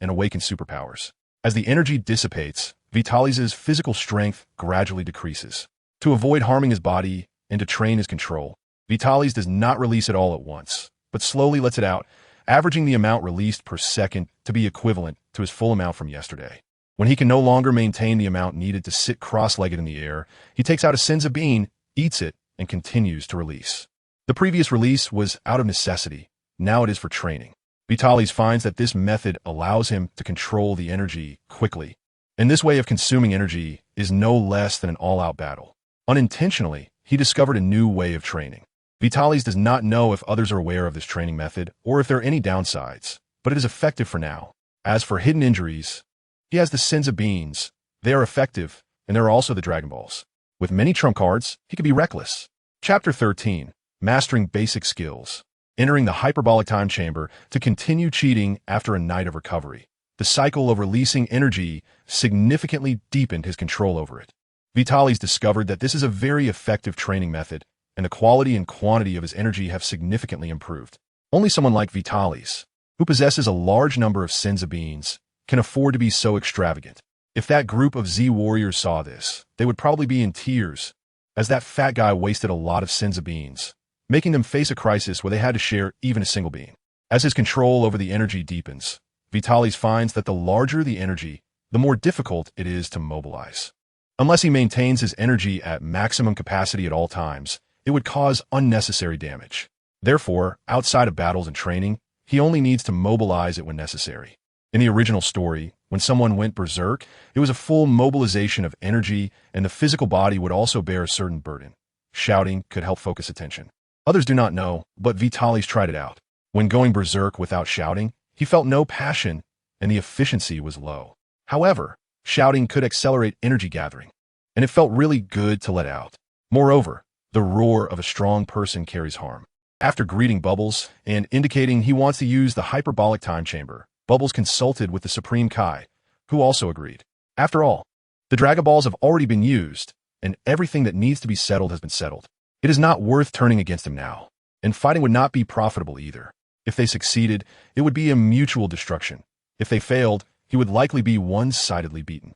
and awaken superpowers. As the energy dissipates, Vitalis' physical strength gradually decreases. To avoid harming his body and to train his control, Vitalis does not release it all at once, but slowly lets it out, averaging the amount released per second to be equivalent to his full amount from yesterday. When he can no longer maintain the amount needed to sit cross-legged in the air, he takes out a senza bean, eats it, and continues to release. The previous release was out of necessity. Now it is for training. Vitalis finds that this method allows him to control the energy quickly. And this way of consuming energy is no less than an all-out battle. Unintentionally, he discovered a new way of training. Vitalis does not know if others are aware of this training method or if there are any downsides, but it is effective for now. As for hidden injuries, he has the senza beans. They are effective, and there are also the Dragon Balls. With many trump cards, he can be reckless. Chapter 13. Mastering Basic Skills. Entering the hyperbolic time chamber to continue cheating after a night of recovery. The cycle of releasing energy significantly deepened his control over it. Vitalis discovered that this is a very effective training method, and the quality and quantity of his energy have significantly improved. Only someone like Vitalis, who possesses a large number of senza beans, can afford to be so extravagant. If that group of Z warriors saw this, they would probably be in tears, as that fat guy wasted a lot of senza beans, making them face a crisis where they had to share even a single bean. As his control over the energy deepens, Vitalis finds that the larger the energy, the more difficult it is to mobilize. Unless he maintains his energy at maximum capacity at all times, it would cause unnecessary damage. Therefore, outside of battles and training, he only needs to mobilize it when necessary. In the original story, when someone went berserk, it was a full mobilization of energy, and the physical body would also bear a certain burden. Shouting could help focus attention. Others do not know, but Vitalis tried it out. When going berserk without shouting, he felt no passion, and the efficiency was low. However, shouting could accelerate energy gathering, and it felt really good to let out. Moreover, the roar of a strong person carries harm. After greeting Bubbles and indicating he wants to use the hyperbolic time chamber, Bubbles consulted with the Supreme Kai, who also agreed. After all, the Dragon Balls have already been used, and everything that needs to be settled has been settled. It is not worth turning against him now, and fighting would not be profitable either. If they succeeded, it would be a mutual destruction. If they failed, he would likely be one-sidedly beaten.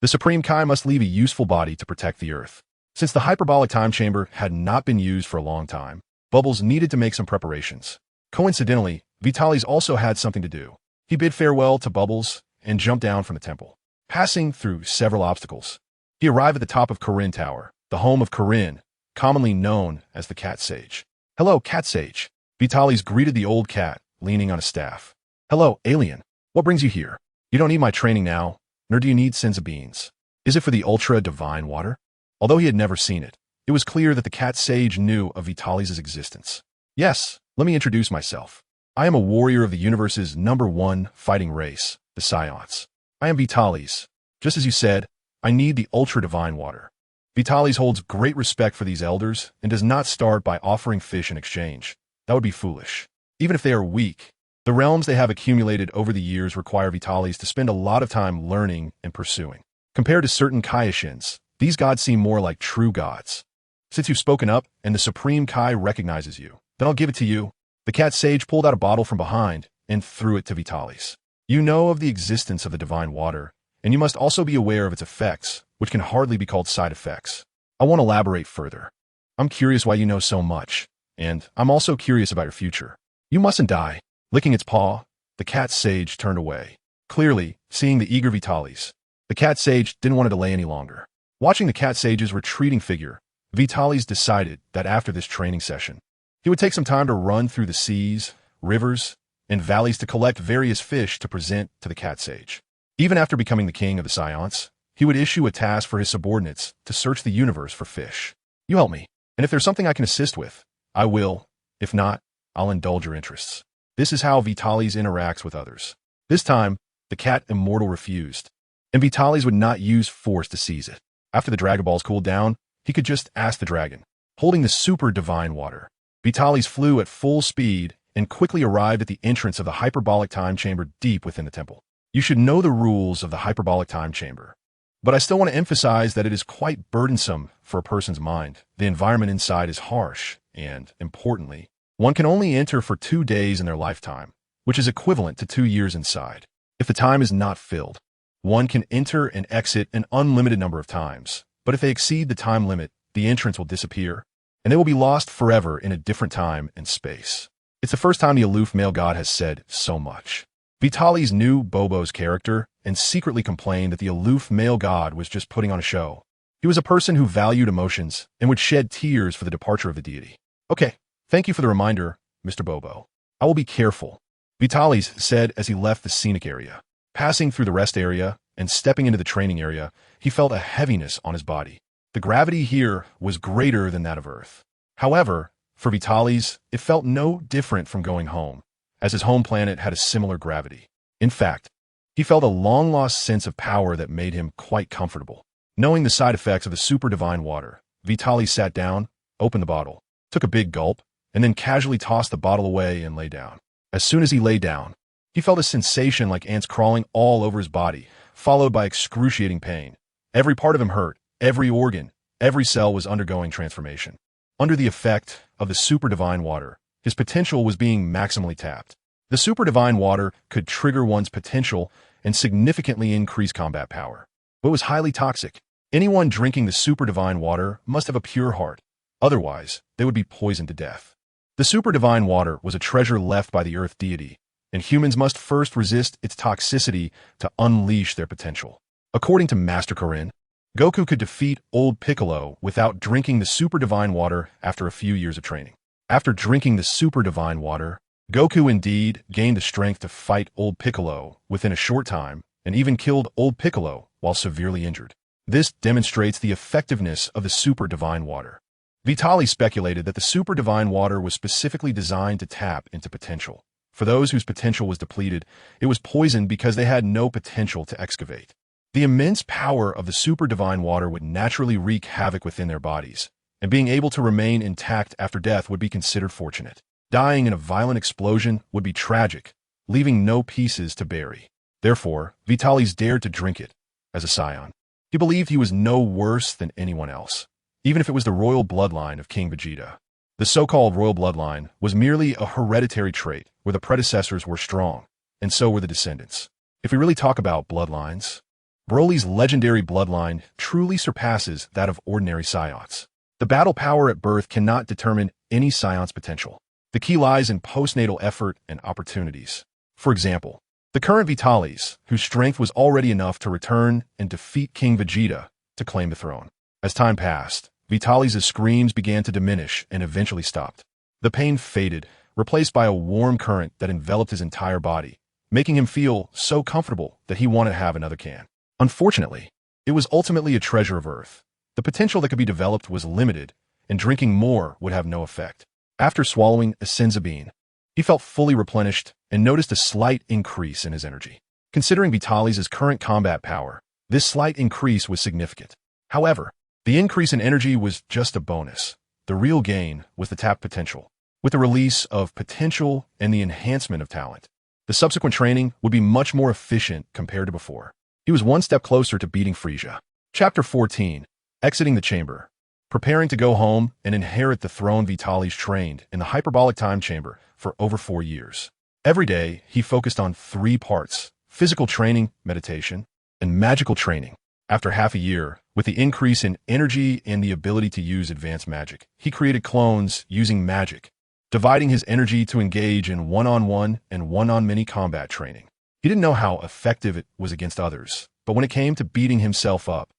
The Supreme Kai must leave a useful body to protect the Earth. Since the hyperbolic time chamber had not been used for a long time, Bubbles needed to make some preparations. Coincidentally, Vitalis also had something to do. He bid farewell to Bubbles and jumped down from the temple. Passing through several obstacles, he arrived at the top of Corinne Tower, the home of Corinne, commonly known as the Cat Sage. "Hello, Cat Sage." Vitalis greeted the old cat, leaning on a staff. "Hello, alien. What brings you here? You don't need my training now, nor do you need senza beans. Is it for the ultra-divine water?" Although he had never seen it, it was clear that the Cat Sage knew of Vitalis' existence. "Yes, let me introduce myself. I am a warrior of the universe's #1 fighting race, the Saiyans. I am Vitalis. Just as you said, I need the ultra-divine water." Vitalis holds great respect for these elders and does not start by offering fish in exchange. That would be foolish. Even if they are weak, the realms they have accumulated over the years require Vitalis to spend a lot of time learning and pursuing. Compared to certain Kaiashins, these gods seem more like true gods. "Since you've spoken up and the Supreme Kai recognizes you, then I'll give it to you." The Cat Sage pulled out a bottle from behind and threw it to Vitalis. "You know of the existence of the divine water, and you must also be aware of its effects, which can hardly be called side effects. I won't elaborate further. I'm curious why you know so much, and I'm also curious about your future. You mustn't die." Licking its paw, the Cat Sage turned away. Clearly, seeing the eager Vitalis, the Cat Sage didn't want to delay any longer. Watching the Cat Sage's retreating figure, Vitalis decided that after this training session, he would take some time to run through the seas, rivers, and valleys to collect various fish to present to the Cat Sage. Even after becoming the king of the Saiyans, he would issue a task for his subordinates to search the universe for fish. "You help me. And if there's something I can assist with, I will. If not, I'll indulge your interests. This is how Vitalis interacts with others. This time, the cat immortal refused, and Vitalis would not use force to seize it. After the Dragon Balls cooled down, he could just ask the dragon. Holding the super divine water, Vitalis flew at full speed and quickly arrived at the entrance of the hyperbolic time chamber deep within the temple. You should know the rules of the hyperbolic time chamber, but I still want to emphasize that it is quite burdensome for a person's mind. The environment inside is harsh, and, importantly, one can only enter for 2 days in their lifetime, which is equivalent to 2 years inside. If the time is not filled, one can enter and exit an unlimited number of times, but if they exceed the time limit, the entrance will disappear, and they will be lost forever in a different time and space. It's the first time the aloof male god has said so much. Vitalis knew Bobo's character and secretly complained that the aloof male god was just putting on a show. He was a person who valued emotions and would shed tears for the departure of the deity. Okay, thank you for the reminder, Mr. Bobo. I will be careful, Vitalis said as he left the scenic area. Passing through the rest area and stepping into the training area, he felt a heaviness on his body. The gravity here was greater than that of Earth. However, for Vitalis, it felt no different from going home, as his home planet had a similar gravity. In fact, he felt a long-lost sense of power that made him quite comfortable. Knowing the side effects of the super divine water, Vitalis sat down, opened the bottle, took a big gulp, and then casually tossed the bottle away and lay down. As soon as he lay down, he felt a sensation like ants crawling all over his body, followed by excruciating pain. Every part of him hurt, every organ, every cell was undergoing transformation. Under the effect of the super divine water, his potential was being maximally tapped. The super divine water could trigger one's potential and significantly increase combat power. But it was highly toxic. Anyone drinking the super divine water must have a pure heart. Otherwise, they would be poisoned to death. The super divine water was a treasure left by the Earth deity, and humans must first resist its toxicity to unleash their potential. According to Master Korin, Goku could defeat old Piccolo without drinking the super divine water after a few years of training. After drinking the super divine water, Goku indeed gained the strength to fight old Piccolo within a short time and even killed old Piccolo while severely injured. This demonstrates the effectiveness of the super divine water. Vitalis speculated that the super divine water was specifically designed to tap into potential. For those whose potential was depleted, it was poisoned because they had no potential to excavate. The immense power of the super divine water would naturally wreak havoc within their bodies, and being able to remain intact after death would be considered fortunate. Dying in a violent explosion would be tragic, leaving no pieces to bury. Therefore, Vitalis dared to drink it as a Saiyan. He believed he was no worse than anyone else, even if it was the royal bloodline of King Vegeta. The so-called royal bloodline was merely a hereditary trait where the predecessors were strong, and so were the descendants. If we really talk about bloodlines, Broly's legendary bloodline truly surpasses that of ordinary Saiyans. The battle power at birth cannot determine any Saiyan's potential. The key lies in postnatal effort and opportunities. For example, the current Vitalis, whose strength was already enough to return and defeat King Vegeta to claim the throne. As time passed, Vitalis' screams began to diminish and eventually stopped. The pain faded, replaced by a warm current that enveloped his entire body, making him feel so comfortable that he wanted to have another can. Unfortunately, it was ultimately a treasure of Earth. The potential that could be developed was limited, and drinking more would have no effect. After swallowing a senzu bean, he felt fully replenished and noticed a slight increase in his energy. Considering Vitalis' current combat power, this slight increase was significant. However, the increase in energy was just a bonus. The real gain was the tapped potential. With the release of potential and the enhancement of talent, the subsequent training would be much more efficient compared to before. He was one step closer to beating Frieza. Chapter 14. Exiting the chamber. Preparing to go home and inherit the throne, Vitalis trained in the hyperbolic time chamber for over 4 years. Every day, he focused on 3 parts: physical training, meditation, and magical training. After half a year, with the increase in energy and the ability to use advanced magic, he created clones using magic, dividing his energy to engage in one-on-one and one-on-many combat training. He didn't know how effective it was against others, but when it came to beating himself up,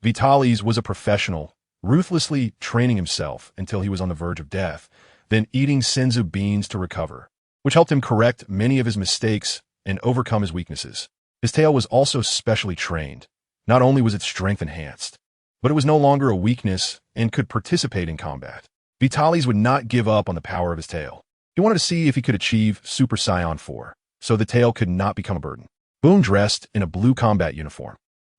Vitalis was a professional, ruthlessly training himself until he was on the verge of death, then eating senzu beans to recover, which helped him correct many of his mistakes and overcome his weaknesses. His tail was also specially trained. Not only was its strength enhanced, but it was no longer a weakness and could participate in combat. Vitalis would not give up on the power of his tail. He wanted to see if he could achieve Super Saiyan 4, so the tail could not become a burden. Boom dressed in a blue combat uniform.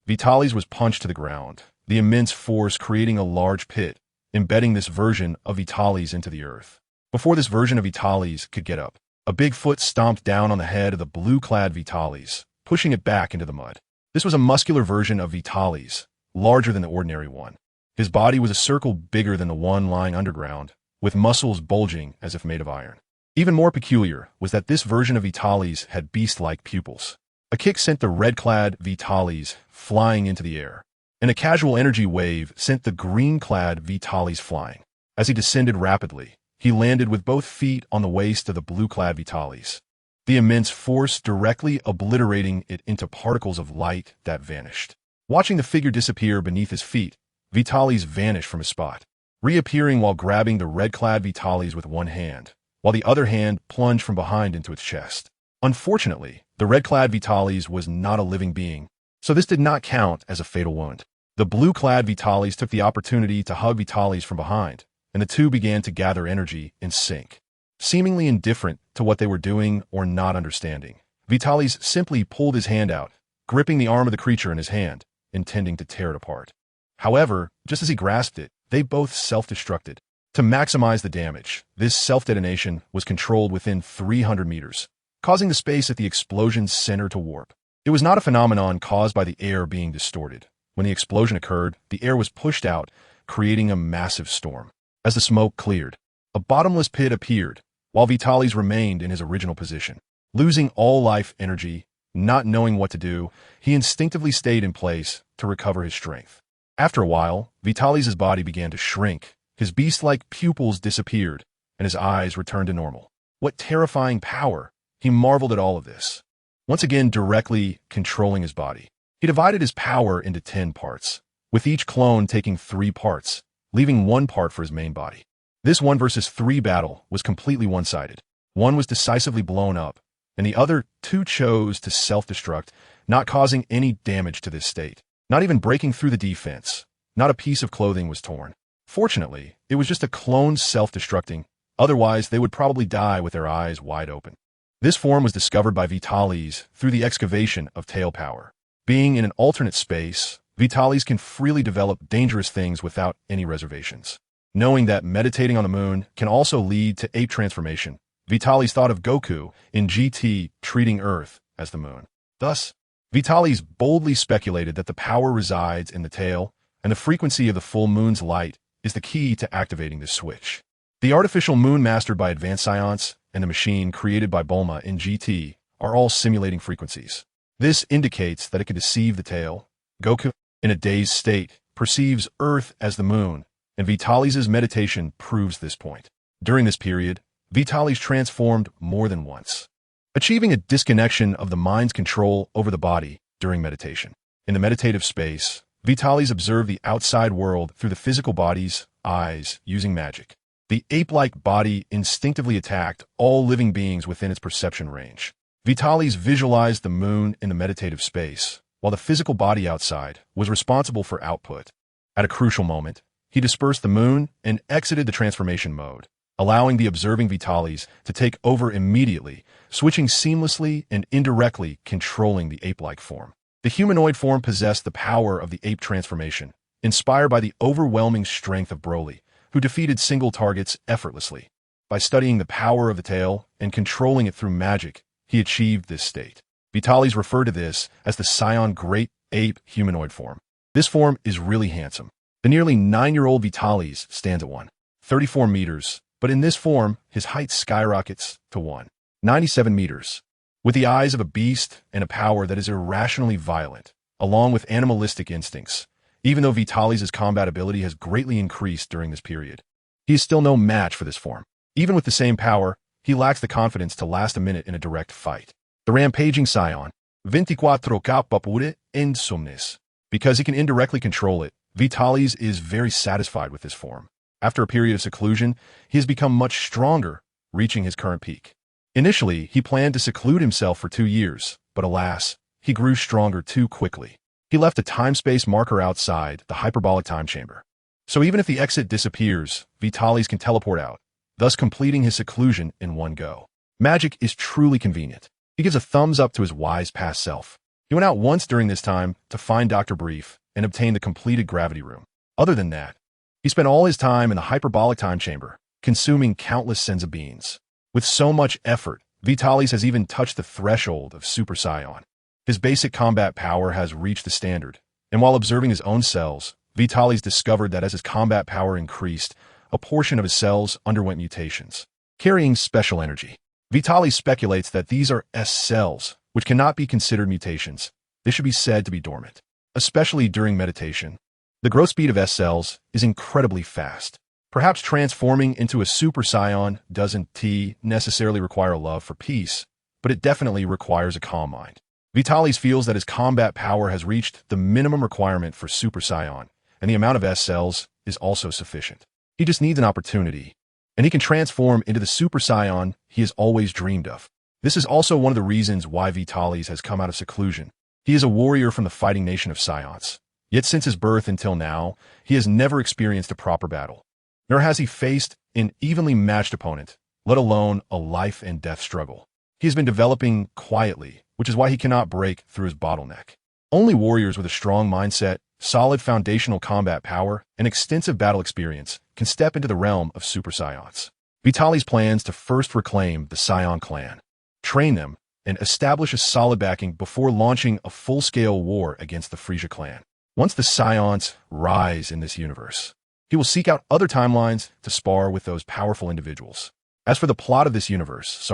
Vitalis was punched to the ground, the immense force creating a large pit, embedding this version of Vitalis into the earth. Before this version of Vitalis could get up, a big foot stomped down on the head of the blue-clad Vitalis, pushing it back into the mud. This was a muscular version of Vitalis, larger than the ordinary one. His body was a circle bigger than the one lying underground, with muscles bulging as if made of iron. Even more peculiar was that this version of Vitalis had beast-like pupils. A kick sent the red-clad Vitalis flying into the air, and a casual energy wave sent the green-clad Vitalis flying. As he descended rapidly, he landed with both feet on the waist of the blue-clad Vitalis, the immense force directly obliterating it into particles of light that vanished. Watching the figure disappear beneath his feet, Vitalis vanished from his spot, reappearing while grabbing the red-clad Vitalis with one hand, while the other hand plunged from behind into its chest. Unfortunately, the red-clad Vitalis was not a living being, so this did not count as a fatal wound. The blue-clad Vitalis took the opportunity to hug Vitalis from behind, and the two began to gather energy in sync. Seemingly indifferent to what they were doing or not understanding, Vitalis simply pulled his hand out, gripping the arm of the creature in his hand, intending to tear it apart. However, just as he grasped it, they both self-destructed. To maximize the damage, this self-detonation was controlled within 300 meters, causing the space at the explosion's center to warp. It was not a phenomenon caused by the air being distorted. When the explosion occurred, the air was pushed out, creating a massive storm. As the smoke cleared, a bottomless pit appeared, while Vitalis remained in his original position. Losing all life energy, not knowing what to do, he instinctively stayed in place to recover his strength. After a while, Vitalis' body began to shrink, his beast-like pupils disappeared, and his eyes returned to normal. What terrifying power! He marveled at all of this. Once again directly controlling his body, he divided his power into 10 parts, with each clone taking 3 parts, leaving 1 part for his main body. This 1 versus 3 battle was completely one-sided. One was decisively blown up, and the other 2 chose to self-destruct, not causing any damage to this state. Not even breaking through the defense. Not a piece of clothing was torn. Fortunately, it was just a clone self-destructing, otherwise they would probably die with their eyes wide open. This form was discovered by Vitalis through the excavation of tail power. Being in an alternate space, Vitalis can freely develop dangerous things without any reservations. Knowing that meditating on the moon can also lead to ape transformation, Vitalis thought of Goku in GT treating Earth as the moon. Thus, Vitalis boldly speculated that the power resides in the tail, and the frequency of the full moon's light is the key to activating this switch. The artificial moon mastered by advanced Saiyans and the machine created by Bulma in GT are all simulating frequencies. This indicates that it can deceive the tail. Goku, in a dazed state, perceives Earth as the moon, and Vitalis' meditation proves this point. During this period, Vitalis transformed more than once, achieving a disconnection of the mind's control over the body during meditation. In the meditative space, Vitalis observed the outside world through the physical body's eyes using magic. The ape-like body instinctively attacked all living beings within its perception range. Vitalis visualized the moon in the meditative space, while the physical body outside was responsible for output. At a crucial moment, he dispersed the moon and exited the transformation mode, allowing the observing Vitalis to take over immediately, switching seamlessly and indirectly controlling the ape-like form. The humanoid form possessed the power of the ape transformation, inspired by the overwhelming strength of Broly, who defeated single targets effortlessly. By studying the power of the tail and controlling it through magic, he achieved this state. Vitalis referred to this as the Saiyan Great Ape humanoid form. This form is really handsome. The nearly 9-year-old Vitalis stands at 1.34 meters, but in this form, his height skyrockets to 1.97 meters. With the eyes of a beast and a power that is irrationally violent, along with animalistic instincts, even though Vitalis' combat ability has greatly increased during this period, he is still no match for this form. Even with the same power, he lacks the confidence to last a minute in a direct fight. The rampaging Saiyan, 24 capa pure insomnis. Because he can indirectly control it, Vitalis is very satisfied with this form. After a period of seclusion, he has become much stronger, reaching his current peak. Initially, he planned to seclude himself for 2 years, but alas, he grew stronger too quickly. He left a time-space marker outside the hyperbolic time chamber. So even if the exit disappears, Vitalis can teleport out, thus completing his seclusion in one go. Magic is truly convenient. He gives a thumbs up to his wise past self. He went out once during this time to find Dr. Brief and obtain the completed gravity room. Other than that, he spent all his time in the hyperbolic time chamber, consuming countless senzu beans. With so much effort, Vitalis has even touched the threshold of Super Saiyan. His basic combat power has reached the standard, and while observing his own cells, Vitalis discovered that as his combat power increased, a portion of his cells underwent mutations, carrying special energy. Vitalis speculates that these are S cells, which cannot be considered mutations. They should be said to be dormant. Especially during meditation, the growth speed of S cells is incredibly fast. Perhaps transforming into a Super Saiyan doesn't necessarily require a love for peace, but it definitely requires a calm mind. Vitalis feels that his combat power has reached the minimum requirement for Super Saiyan, and the amount of S cells is also sufficient. He just needs an opportunity, and he can transform into the Super Saiyan he has always dreamed of. This is also one of the reasons why Vitalis has come out of seclusion. He is a warrior from the fighting nation of Saiyans. Yet since his birth until now, he has never experienced a proper battle, nor has he faced an evenly matched opponent, let alone a life and death struggle. He has been developing quietly, which is why he cannot break through his bottleneck. Only warriors with a strong mindset, solid foundational combat power, and extensive battle experience can step into the realm of Super Saiyans. Vitalis plans to first reclaim the Saiyan clan, train them, and establish a solid backing before launching a full-scale war against the Frieza clan. Once the Saiyans rise in this universe, he will seek out other timelines to spar with those powerful individuals. As for the plot of this universe,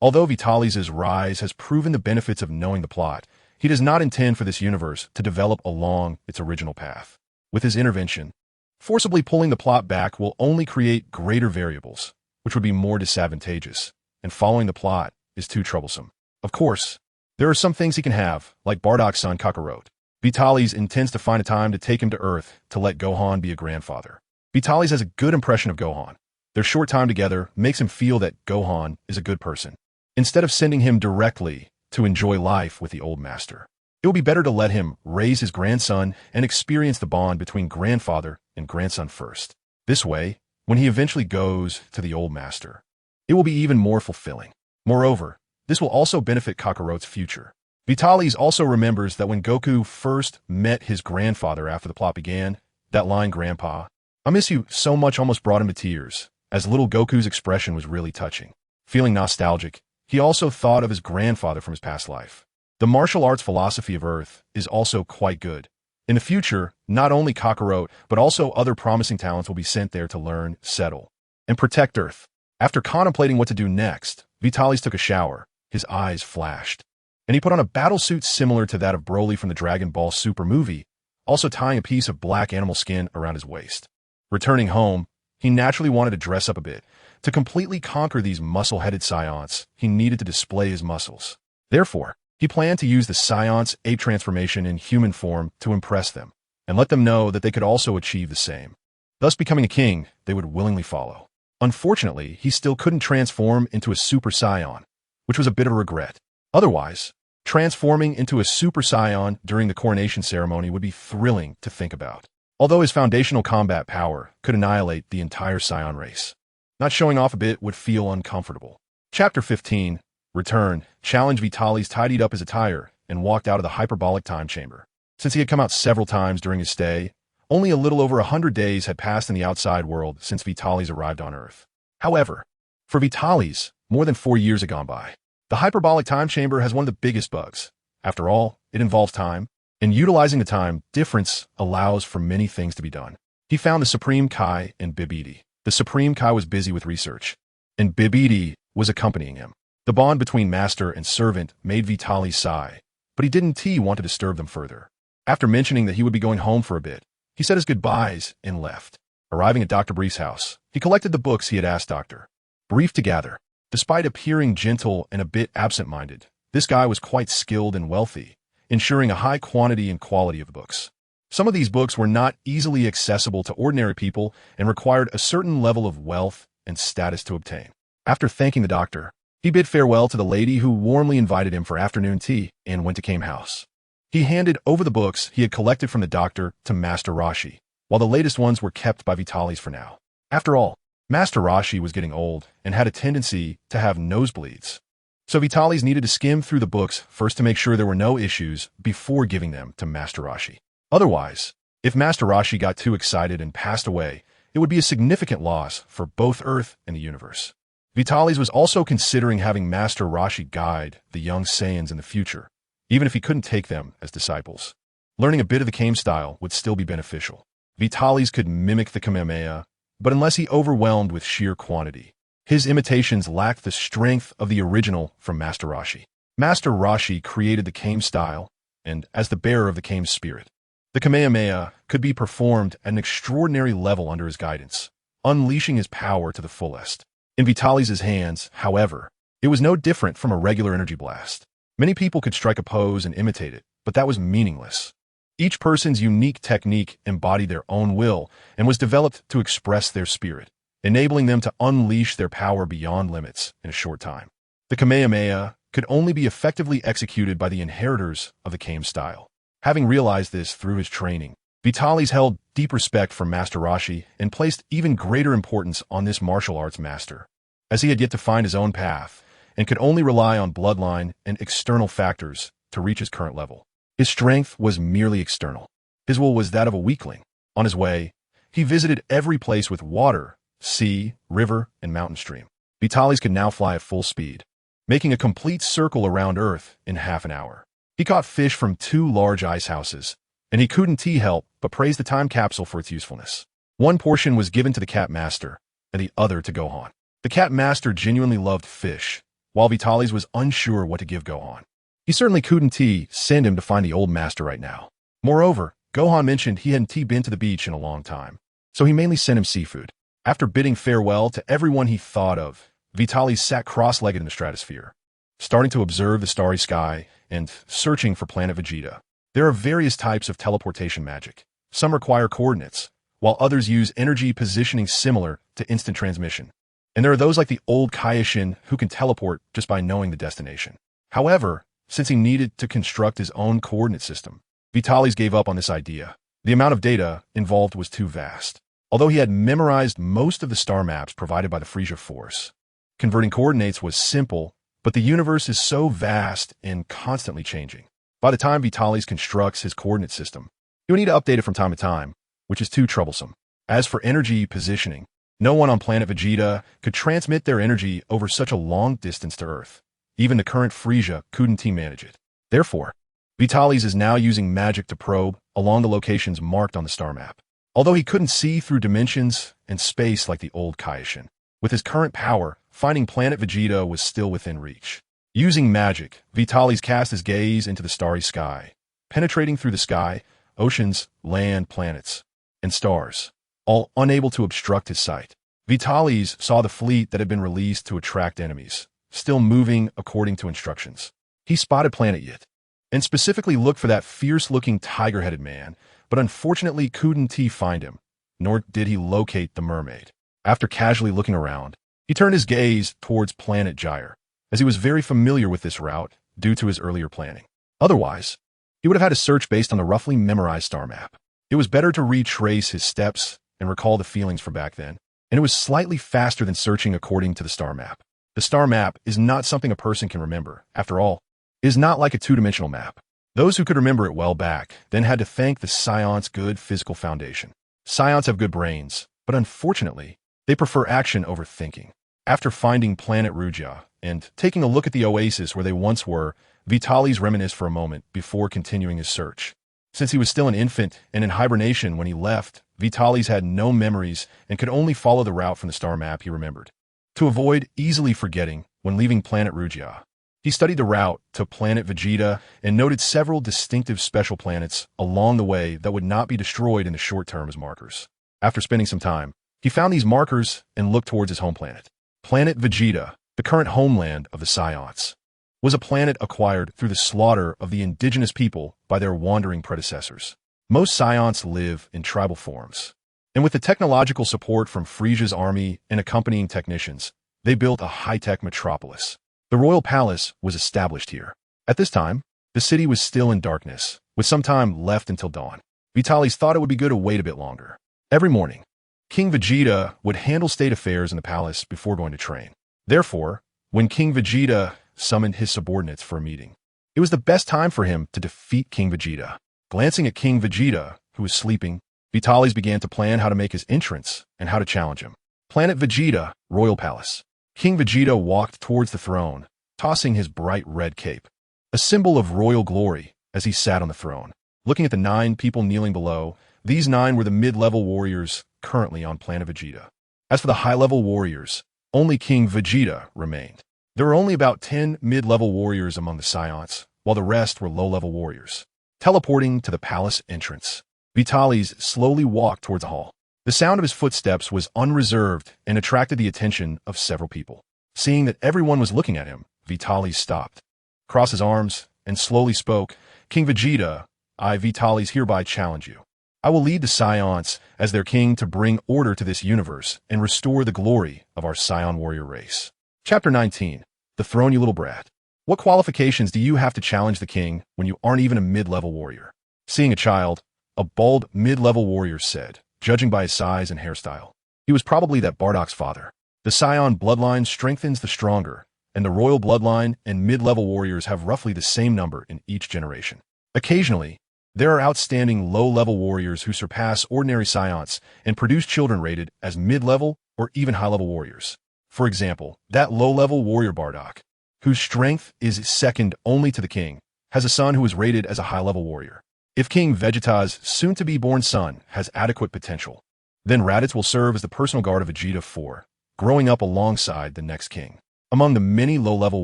although Vitalis' rise has proven the benefits of knowing the plot, he does not intend for this universe to develop along its original path. With his intervention, forcibly pulling the plot back will only create greater variables, which would be more disadvantageous, and following the plot is too troublesome. Of course, there are some things he can have, like Bardock's son Kakarot. Vitalis intends to find a time to take him to Earth to let Gohan be a grandfather. Vitalis has a good impression of Gohan. Their short time together makes him feel that Gohan is a good person. Instead of sending him directly to enjoy life with the old master, it will be better to let him raise his grandson and experience the bond between grandfather and grandson first. This way, when he eventually goes to the old master, it will be even more fulfilling. Moreover, this will also benefit Kakarot's future. Vitalis also remembers that when Goku first met his grandfather after the plot began, that line, "Grandpa, I miss you so much," almost brought him to tears, as little Goku's expression was really touching. Feeling nostalgic, he also thought of his grandfather from his past life. The martial arts philosophy of Earth is also quite good. In the future, not only Kakarot, but also other promising talents will be sent there to learn, settle, and protect Earth. After contemplating what to do next, Vitalis took a shower. His eyes flashed, and he put on a battle suit similar to that of Broly from the Dragon Ball Super movie, also tying a piece of black animal skin around his waist. Returning home, he naturally wanted to dress up a bit. To completely conquer these muscle-headed Saiyans, he needed to display his muscles. Therefore, he planned to use the Saiyans' ape transformation in human form to impress them, and let them know that they could also achieve the same. Thus becoming a king, they would willingly follow. Unfortunately, he still couldn't transform into a Super Saiyan, which was a bit of a regret. Otherwise, transforming into a Super Saiyan during the coronation ceremony would be thrilling to think about. Although his foundational combat power could annihilate the entire Saiyan race, not showing off a bit would feel uncomfortable. Chapter 15, Return. Challenge. Vitalis tidied up his attire and walked out of the hyperbolic time chamber. Since he had come out several times during his stay, only a little over 100 days had passed in the outside world since Vitalis arrived on Earth. However, for Vitalis, more than 4 years had gone by. The hyperbolic time chamber has one of the biggest bugs. After all, it involves time, and utilizing the time difference allows for many things to be done. He found the Supreme Kai and Bibidi. The Supreme Kai was busy with research, and Bibidi was accompanying him. The bond between master and servant made Vitalis sigh, but he didn't want to disturb them further. After mentioning that he would be going home for a bit, he said his goodbyes and left. Arriving at Dr. Brief's house, he collected the books he had asked Dr. Brief to gather. Despite appearing gentle and a bit absent-minded, this guy was quite skilled and wealthy, ensuring a high quantity and quality of the books. Some of these books were not easily accessible to ordinary people and required a certain level of wealth and status to obtain. After thanking the doctor, he bid farewell to the lady who warmly invited him for afternoon tea and went to Kame House. He handed over the books he had collected from the doctor to Master Rashi, while the latest ones were kept by Vitalis for now. After all, Master Rashi was getting old and had a tendency to have nosebleeds. So Vitalis needed to skim through the books first to make sure there were no issues before giving them to Master Rashi. Otherwise, if Master Rashi got too excited and passed away, it would be a significant loss for both Earth and the universe. Vitalis was also considering having Master Rashi guide the young Saiyans in the future, even if he couldn't take them as disciples. Learning a bit of the Kame style would still be beneficial. Vitalis could mimic the Kamehameha, but unless he overwhelmed with sheer quantity, his imitations lacked the strength of the original from Master Rashi. Master Rashi created the Kame style, and as the bearer of the Kame spirit, the Kamehameha could be performed at an extraordinary level under his guidance, unleashing his power to the fullest. In Vitalis' hands, however, it was no different from a regular energy blast. Many people could strike a pose and imitate it, but that was meaningless. Each person's unique technique embodied their own will and was developed to express their spirit, enabling them to unleash their power beyond limits in a short time. The Kamehameha could only be effectively executed by the inheritors of the Kame style. Having realized this through his training, Vitalis held deep respect for Master Rashi and placed even greater importance on this martial arts master, as he had yet to find his own path and could only rely on bloodline and external factors to reach his current level. His strength was merely external. His will was that of a weakling. On his way, he visited every place with water, sea, river, and mountain stream. Vitalis could now fly at full speed, making a complete circle around Earth in half an hour. He caught fish from 2 large ice houses, and he couldn't help but praise the time capsule for its usefulness. One portion was given to the Cat Master, and the other to Gohan. The Cat Master genuinely loved fish, while Vitalis was unsure what to give Gohan. He certainly couldn't send him to find the old master right now. Moreover, Gohan mentioned he hadn't been to the beach in a long time, so he mainly sent him seafood. After bidding farewell to everyone he thought of, Vitalis sat cross-legged in the stratosphere, starting to observe the starry sky and searching for planet Vegeta. There are various types of teleportation magic. Some require coordinates, while others use energy positioning similar to instant transmission. And there are those like the old Kaioshin who can teleport just by knowing the destination. However, since he needed to construct his own coordinate system, Vitalis gave up on this idea. The amount of data involved was too vast. Although he had memorized most of the star maps provided by the Frisia Force, converting coordinates was simple, but the universe is so vast and constantly changing. By the time Vitalis constructs his coordinate system, he would need to update it from time to time, which is too troublesome. As for energy positioning, no one on planet Vegeta could transmit their energy over such a long distance to Earth. Even the current Frisia couldn't manage it. Therefore, Vitalis is now using magic to probe along the locations marked on the star map. Although he couldn't see through dimensions and space like the old Kaioshin, with his current power, finding planet Vegeta was still within reach. Using magic, Vitalis cast his gaze into the starry sky, penetrating through the sky, oceans, land, planets, and stars, all unable to obstruct his sight. Vitalis saw the fleet that had been released to attract enemies, still moving according to instructions. He spotted Planet Yit, and specifically looked for that fierce-looking tiger-headed man, but unfortunately couldn't find him, nor did he locate the mermaid. After casually looking around, he turned his gaze towards Planet Gyre, as he was very familiar with this route due to his earlier planning. Otherwise, he would have had to search based on the roughly memorized star map. It was better to retrace his steps and recall the feelings from back then, and it was slightly faster than searching according to the star map. The star map is not something a person can remember. After all, it is not like a two-dimensional map. Those who could remember it well back then had to thank the Saiyans' good physical foundation. Saiyans have good brains, but unfortunately, they prefer action over thinking. After finding Planet Ruja and taking a look at the oasis where they once were, Vitalis reminisced for a moment before continuing his search. Since he was still an infant and in hibernation when he left, Vitalis had no memories and could only follow the route from the star map he remembered. To avoid easily forgetting when leaving Planet Ruja, he studied the route to Planet Vegeta and noted several distinctive special planets along the way that would not be destroyed in the short term as markers. After spending some time, he found these markers and looked towards his home planet. Planet Vegeta, the current homeland of the Saiyans, was a planet acquired through the slaughter of the indigenous people by their wandering predecessors. Most Saiyans live in tribal forms, and with the technological support from Frisia's army and accompanying technicians, they built a high-tech metropolis. The royal palace was established here. At this time, the city was still in darkness, with some time left until dawn. Vitalis thought it would be good to wait a bit longer. Every morning, King Vegeta would handle state affairs in the palace before going to train. Therefore, when King Vegeta summoned his subordinates for a meeting, it was the best time for him to defeat King Vegeta. Glancing at King Vegeta, who was sleeping, Vitalis began to plan how to make his entrance and how to challenge him. Planet Vegeta, Royal Palace. King Vegeta walked towards the throne, tossing his bright red cape, a symbol of royal glory, as he sat on the throne. Looking at the 9 people kneeling below, these 9 were the mid-level warriors currently on Planet Vegeta. As for the high-level warriors, only King Vegeta remained. There were only about 10 mid-level warriors among the Saiyans, while the rest were low-level warriors. Teleporting to the palace entrance, Vitalis slowly walked towards the hall. The sound of his footsteps was unreserved and attracted the attention of several people. Seeing that everyone was looking at him, Vitalis stopped, crossed his arms, and slowly spoke, "King Vegeta, I, Vitalis, hereby challenge you. I will lead the Saiyans as their king to bring order to this universe and restore the glory of our Saiyan warrior race." Chapter 19. The Throne, You Little Brat. What qualifications do you have to challenge the king when you aren't even a mid-level warrior? Seeing a child, a bald mid-level warrior said, judging by his size and hairstyle. He was probably that Bardock's father. The Saiyan bloodline strengthens the stronger, and the royal bloodline and mid-level warriors have roughly the same number in each generation. Occasionally, there are outstanding low-level warriors who surpass ordinary Saiyans and produce children rated as mid-level or even high-level warriors. For example, that low-level warrior Bardock, whose strength is second only to the king, has a son who is rated as a high-level warrior. If King Vegeta's soon-to-be-born son has adequate potential, then Raditz will serve as the personal guard of Vegeta IV, growing up alongside the next king. Among the many low-level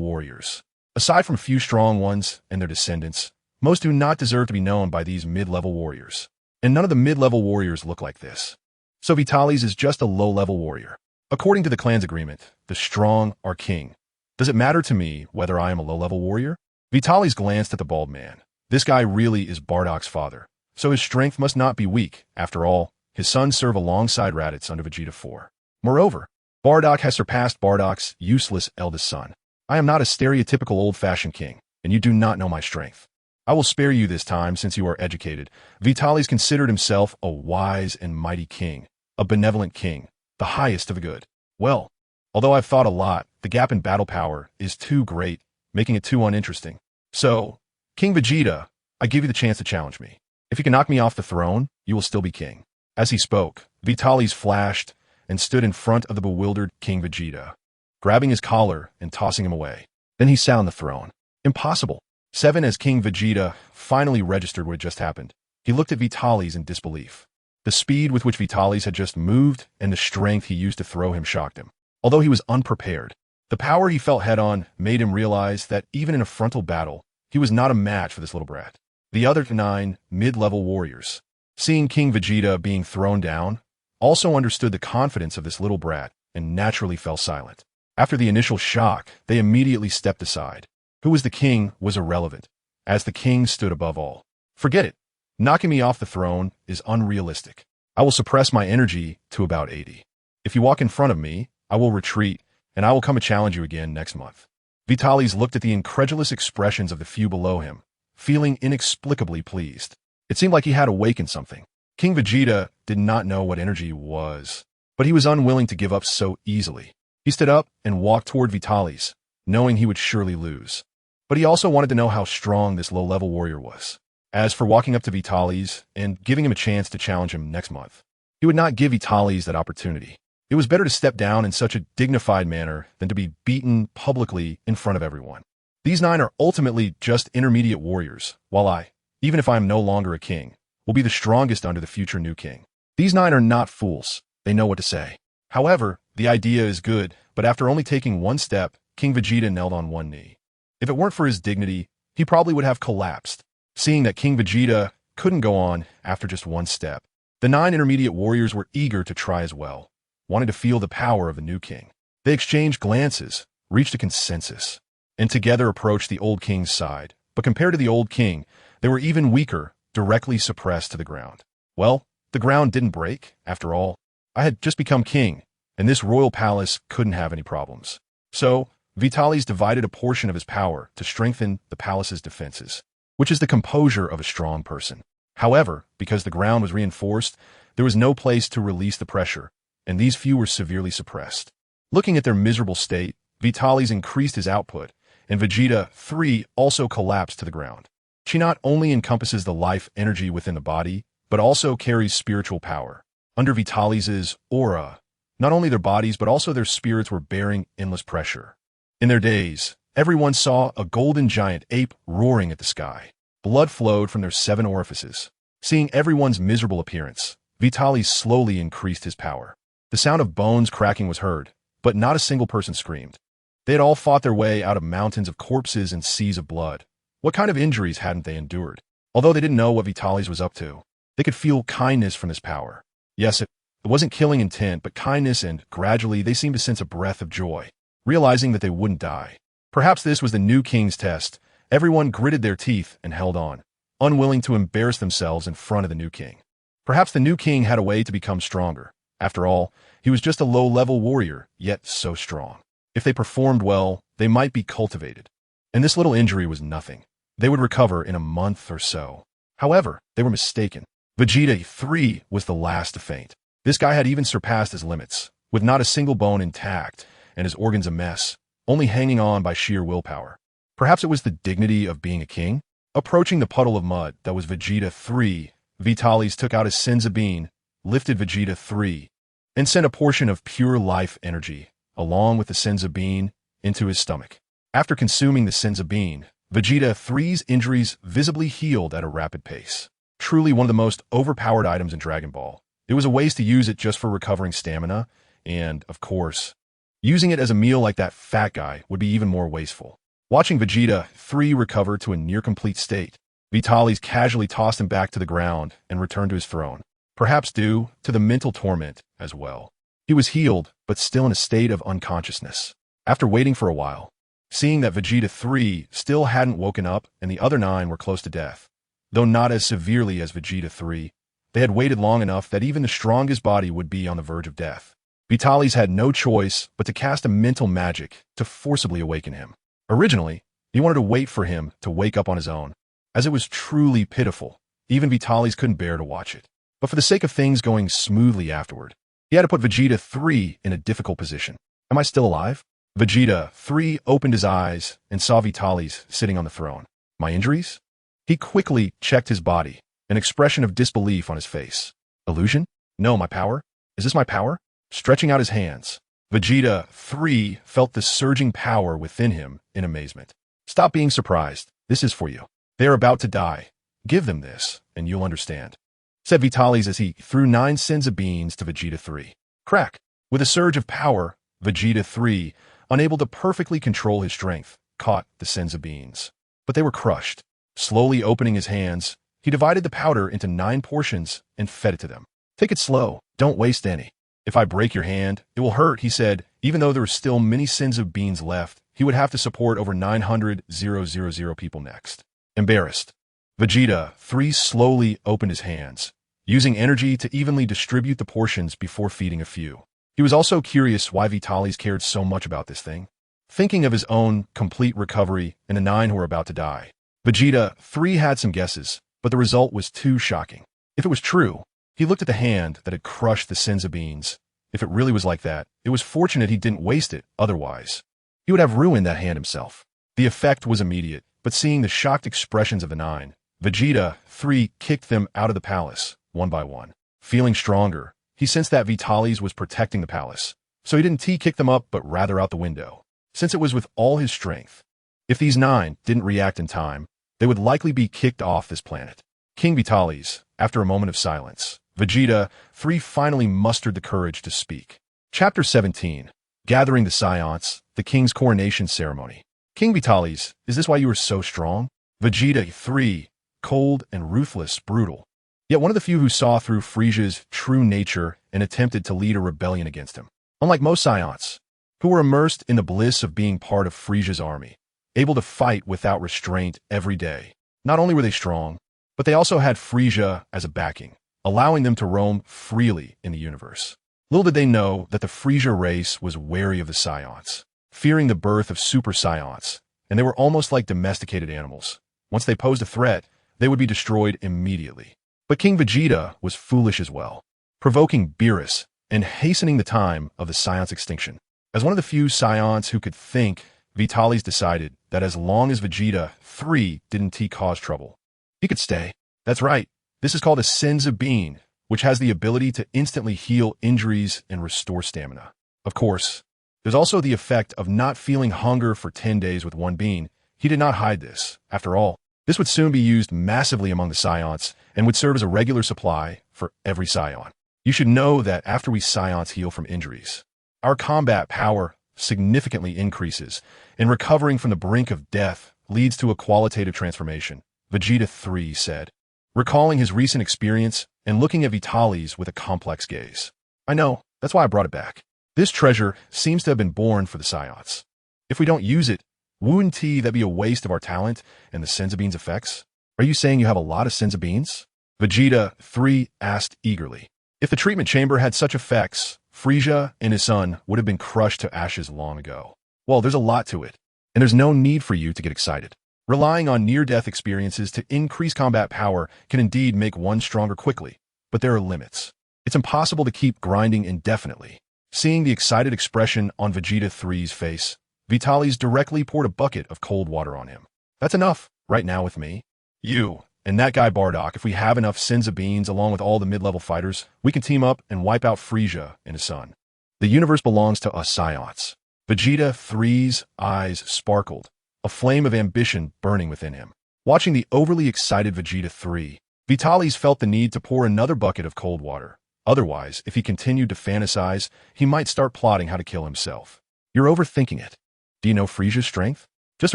warriors, aside from a few strong ones and their descendants, most do not deserve to be known by these mid-level warriors. And none of the mid-level warriors look like this. So Vitalis is just a low-level warrior. According to the clan's agreement, the strong are king. Does it matter to me whether I am a low-level warrior? Vitalis glanced at the bald man. This guy really is Bardock's father, so his strength must not be weak. After all, his sons serve alongside Raditz under Vegeta IV. Moreover, Bardock has surpassed Bardock's useless eldest son. I am not a stereotypical old-fashioned king, and you do not know my strength. I will spare you this time since you are educated. Vitalis considered himself a wise and mighty king, a benevolent king, the highest of the good. Well, although I've thought a lot, the gap in battle power is too great, making it too uninteresting. So, King Vegeta, I give you the chance to challenge me. If you can knock me off the throne, you will still be king. As he spoke, Vitalis flashed and stood in front of the bewildered King Vegeta, grabbing his collar and tossing him away. Then he sat on the throne. Impossible. 7. As King Vegeta finally registered what had just happened, he looked at Vitalis in disbelief. The speed with which Vitalis had just moved and the strength he used to throw him shocked him. Although he was unprepared, the power he felt head-on made him realize that even in a frontal battle, he was not a match for this little brat. The other 9 mid-level warriors, seeing King Vegeta being thrown down, also understood the confidence of this little brat and naturally fell silent. After the initial shock, they immediately stepped aside. Who was the king was irrelevant, as the king stood above all. Forget it. Knocking me off the throne is unrealistic. I will suppress my energy to about 80. If you walk in front of me, I will retreat, and I will come and challenge you again next month. Vitalis looked at the incredulous expressions of the few below him, feeling inexplicably pleased. It seemed like he had awakened something. King Vegeta did not know what energy was, but he was unwilling to give up so easily. He stood up and walked toward Vitalis, knowing he would surely lose. But he also wanted to know how strong this low-level warrior was. As for walking up to Vitalis and giving him a chance to challenge him next month, he would not give Vitalis that opportunity. It was better to step down in such a dignified manner than to be beaten publicly in front of everyone. These 9 are ultimately just intermediate warriors, while I, even if I am no longer a king, will be the strongest under the future new king. These 9 are not fools. They know what to say. However, the idea is good, but after only taking one step, King Vegeta knelt on one knee. If it weren't for his dignity, he probably would have collapsed. Seeing that King Vegeta couldn't go on after just one step, the 9 intermediate warriors were eager to try as well, wanting to feel the power of the new king. They exchanged glances, reached a consensus, and together approached the old king's side. But compared to the old king, they were even weaker, directly suppressed to the ground. Well, the ground didn't break, after all. I had just become king, and this royal palace couldn't have any problems. So, Vitalis divided a portion of his power to strengthen the palace's defenses, which is the composure of a strong person. However, because the ground was reinforced, there was no place to release the pressure, and these few were severely suppressed. Looking at their miserable state, Vitalis increased his output, and Vegeta 3 also collapsed to the ground. She not only encompasses the life energy within the body, but also carries spiritual power. Under Vitalis's aura, not only their bodies but also their spirits were bearing endless pressure. In their days, everyone saw a golden giant ape roaring at the sky. Blood flowed from their 7 orifices. Seeing everyone's miserable appearance, Vitalis slowly increased his power. The sound of bones cracking was heard, but not a single person screamed. They had all fought their way out of mountains of corpses and seas of blood. What kind of injuries hadn't they endured? Although they didn't know what Vitalis was up to, they could feel kindness from this power. Yes, it wasn't killing intent, but kindness, and gradually they seemed to sense a breath of joy, realizing that they wouldn't die. Perhaps this was the new king's test. Everyone gritted their teeth and held on, unwilling to embarrass themselves in front of the new king. Perhaps the new king had a way to become stronger. After all, he was just a low-level warrior, yet so strong. If they performed well, they might be cultivated. And this little injury was nothing. They would recover in a month or so. However, they were mistaken. Vegeta 3 was the last to faint. This guy had even surpassed his limits, with not a single bone intact and his organs a mess, only hanging on by sheer willpower. Perhaps it was the dignity of being a king? Approaching the puddle of mud that was Vegeta 3, Vitalis took out his Senzu Bean, lifted Vegeta 3, and sent a portion of pure life energy, along with the Senzu Bean, into his stomach. After consuming the Senzu Bean, Vegeta 3's injuries visibly healed at a rapid pace. Truly one of the most overpowered items in Dragon Ball. It was a waste to use it just for recovering stamina, and, of course, using it as a meal like that fat guy would be even more wasteful. Watching Vegeta 3 recover to a near-complete state, Vitalis casually tossed him back to the ground and returned to his throne, perhaps due to the mental torment as well. He was healed, but still in a state of unconsciousness. After waiting for a while, seeing that Vegeta 3 still hadn't woken up and the other 9 were close to death, though not as severely as Vegeta 3, they had waited long enough that even the strongest body would be on the verge of death. Vitalis had no choice but to cast a mental magic to forcibly awaken him. Originally, he wanted to wait for him to wake up on his own, as it was truly pitiful. Even Vitalis couldn't bear to watch it. But for the sake of things going smoothly afterward, he had to put Vegeta 3 in a difficult position. Am I still alive? Vegeta 3 opened his eyes and saw Vitalis sitting on the throne. My injuries? He quickly checked his body, an expression of disbelief on his face. Illusion? No, my power? Is this my power? Stretching out his hands, Vegeta 3 felt the surging power within him in amazement. Stop being surprised. This is for you. They are about to die. Give them this, and you'll understand, said Vitalis as he threw 9 Senzu Beans to Vegeta 3. Crack! With a surge of power, Vegeta 3, unable to perfectly control his strength, caught the Senzu Beans. But they were crushed. Slowly opening his hands, he divided the powder into 9 portions and fed it to them. Take it slow. Don't waste any. If I break your hand, it will hurt, he said. Even though there were still many Senzu Beans left, he would have to support over 900,000 people next. Embarrassed, Vegeta 3 slowly opened his hands, using energy to evenly distribute the portions before feeding a few. He was also curious why Vitalis cared so much about this thing. Thinking of his own complete recovery and the 9 who were about to die, Vegeta 3 had some guesses, but the result was too shocking. If it was true, he looked at the hand that had crushed the Senzu Beans. If it really was like that, it was fortunate he didn't waste it, otherwise he would have ruined that hand himself. The effect was immediate, but seeing the shocked expressions of the 9, Vegeta 3 kicked them out of the palace, one by one. Feeling stronger, he sensed that Vitalis was protecting the palace, so he didn't T-kick them up but rather out the window, since it was with all his strength. If these 9 didn't react in time, they would likely be kicked off this planet. King Vitalis, after a moment of silence, Vegeta 3 finally mustered the courage to speak. Chapter 17. Gathering the Saiyans, the king's coronation ceremony. King Vitalis, is this why you are so strong? Vegeta 3, cold and ruthless, brutal. Yet one of the few who saw through Frieza's true nature and attempted to lead a rebellion against him. Unlike most Saiyans, who were immersed in the bliss of being part of Frieza's army, able to fight without restraint every day. Not only were they strong, but they also had Frieza as a backing, allowing them to roam freely in the universe. Little did they know that the Frieza race was wary of the Saiyans, fearing the birth of Super Saiyans, and they were almost like domesticated animals. Once they posed a threat, they would be destroyed immediately. But King Vegeta was foolish as well, provoking Beerus and hastening the time of the Saiyans' extinction. As one of the few Saiyans who could think, Vitalis decided that as long as Vegeta 3 didn't cause trouble, he could stay. That's right, this is called a Senzu Bean, which has the ability to instantly heal injuries and restore stamina. Of course, there's also the effect of not feeling hunger for 10 days with one bean. He did not hide this. After all, this would soon be used massively among the Saiyans and would serve as a regular supply for every Saiyan. You should know that after we Saiyans heal from injuries, our combat power significantly increases, and recovering from the brink of death leads to a qualitative transformation, Vegeta 3 said, recalling his recent experience and looking at Vitalis with a complex gaze. I know, that's why I brought it back. This treasure seems to have been born for the Saiyans. If we don't use it, wouldn't that be a waste of our talent and the Senzu Bean's effects? Are you saying you have a lot of Senzu Beans? Vegeta 3 asked eagerly. If the treatment chamber had such effects, Frieza and his son would have been crushed to ashes long ago. Well, there's a lot to it, and there's no need for you to get excited. Relying on near-death experiences to increase combat power can indeed make one stronger quickly, but there are limits. It's impossible to keep grinding indefinitely. Seeing the excited expression on Vegeta 3's face, Vitalis directly poured a bucket of cold water on him. That's enough, right now with me. You and that guy Bardock, if we have enough Senzu Beans along with all the mid-level fighters, we can team up and wipe out Frieza and his son. The universe belongs to us Saiyans. Vegeta 3's eyes sparkled, a flame of ambition burning within him. Watching the overly excited Vegeta 3, Vitalis felt the need to pour another bucket of cold water. Otherwise, if he continued to fantasize, he might start plotting how to kill himself. You're overthinking it. Do you know Frieza's strength? Just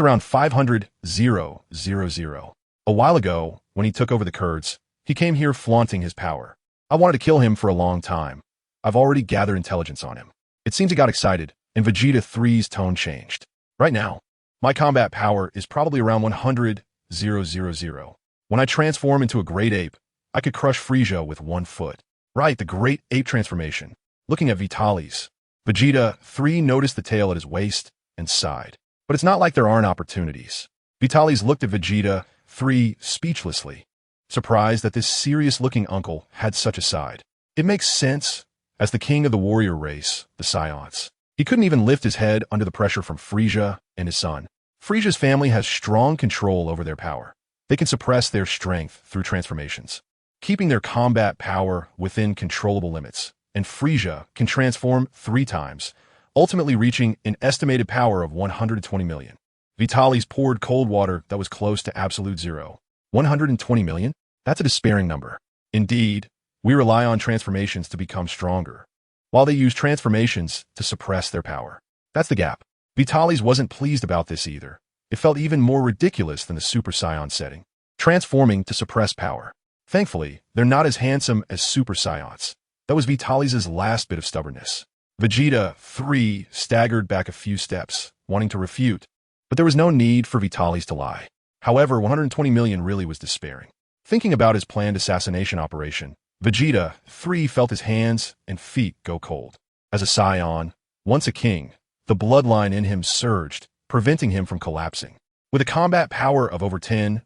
around 500,000. A while ago, when he took over the Kurds, he came here flaunting his power. I wanted to kill him for a long time. I've already gathered intelligence on him. It seems he got excited, and Vegeta 3's tone changed. Right now, my combat power is probably around 100,000. When I transform into a great ape, I could crush Frieza with 1 foot. Right, the great ape transformation. Looking at Vitalis, Vegeta 3 noticed the tail at his waist and sighed. But it's not like there aren't opportunities. Vitalis looked at Vegeta 3 speechlessly, surprised that this serious-looking uncle had such a side. It makes sense. As the king of the warrior race, the Saiyans, he couldn't even lift his head under the pressure from Frieza and his son. Frieza's family has strong control over their power. They can suppress their strength through transformations, keeping their combat power within controllable limits, and Frieza can transform 3 times, ultimately reaching an estimated power of 120 million. Vitalis poured cold water that was close to absolute zero. 120 million? That's a despairing number. Indeed, we rely on transformations to become stronger, while they use transformations to suppress their power. That's the gap. Vitalis wasn't pleased about this either. It felt even more ridiculous than the Super Saiyan setting. Transforming to suppress power. Thankfully, they're not as handsome as Super Saiyans. That was Vitalis' last bit of stubbornness. Vegeta 3 staggered back a few steps, wanting to refute. But there was no need for Vitalis to lie. However, 120 million really was despairing. Thinking about his planned assassination operation, Vegeta 3 felt his hands and feet go cold. As a Saiyan, once a king, the bloodline in him surged, preventing him from collapsing. With a combat power of over 10,000,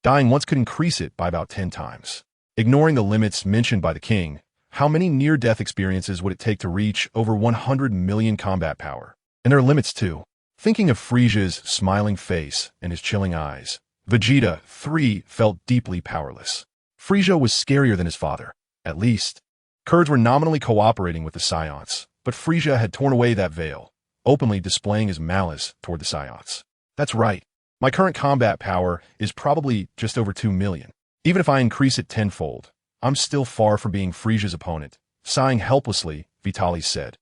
dying once could increase it by about 10 times. Ignoring the limits mentioned by the king, how many near-death experiences would it take to reach over 100 million combat power? And there are limits too. Thinking of Frieza's smiling face and his chilling eyes, Vegeta 3 felt deeply powerless. Frieza was scarier than his father. At least, Kurds were nominally cooperating with the Saiyans, but Frieza had torn away that veil, openly displaying his malice toward the Saiyans. That's right. My current combat power is probably just over 2 million. Even if I increase it tenfold, I'm still far from being Frieza's opponent. Sighing helplessly, Vitalis said.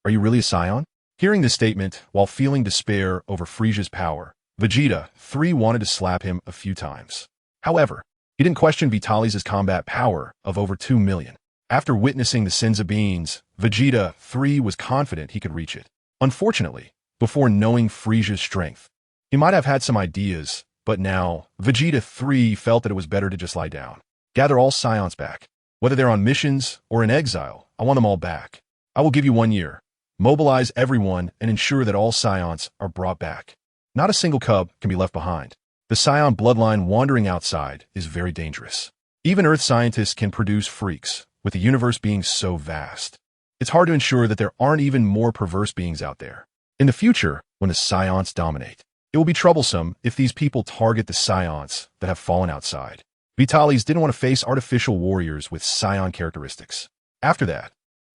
Are you really a Saiyan? Hearing this statement, while feeling despair over Frieza's power, Vegeta 3 wanted to slap him a few times. However, he didn't question Vitalis' combat power of over 2 million. After witnessing the Senzu Beans, Vegeta 3 was confident he could reach it. Unfortunately, before knowing Frieza's strength, he might have had some ideas, but now, Vegeta 3 felt that it was better to just lie down. Gather all Saiyans back. Whether they're on missions or in exile, I want them all back. I will give you 1 year. Mobilize everyone and ensure that all Saiyans are brought back. Not a single cub can be left behind. The Saiyan bloodline wandering outside is very dangerous. Even Earth scientists can produce freaks, with the universe being so vast. It's hard to ensure that there aren't even more perverse beings out there. In the future, when the Saiyans dominate, it will be troublesome if these people target the Saiyans that have fallen outside. Vitalis didn't want to face artificial warriors with Saiyan characteristics. After that,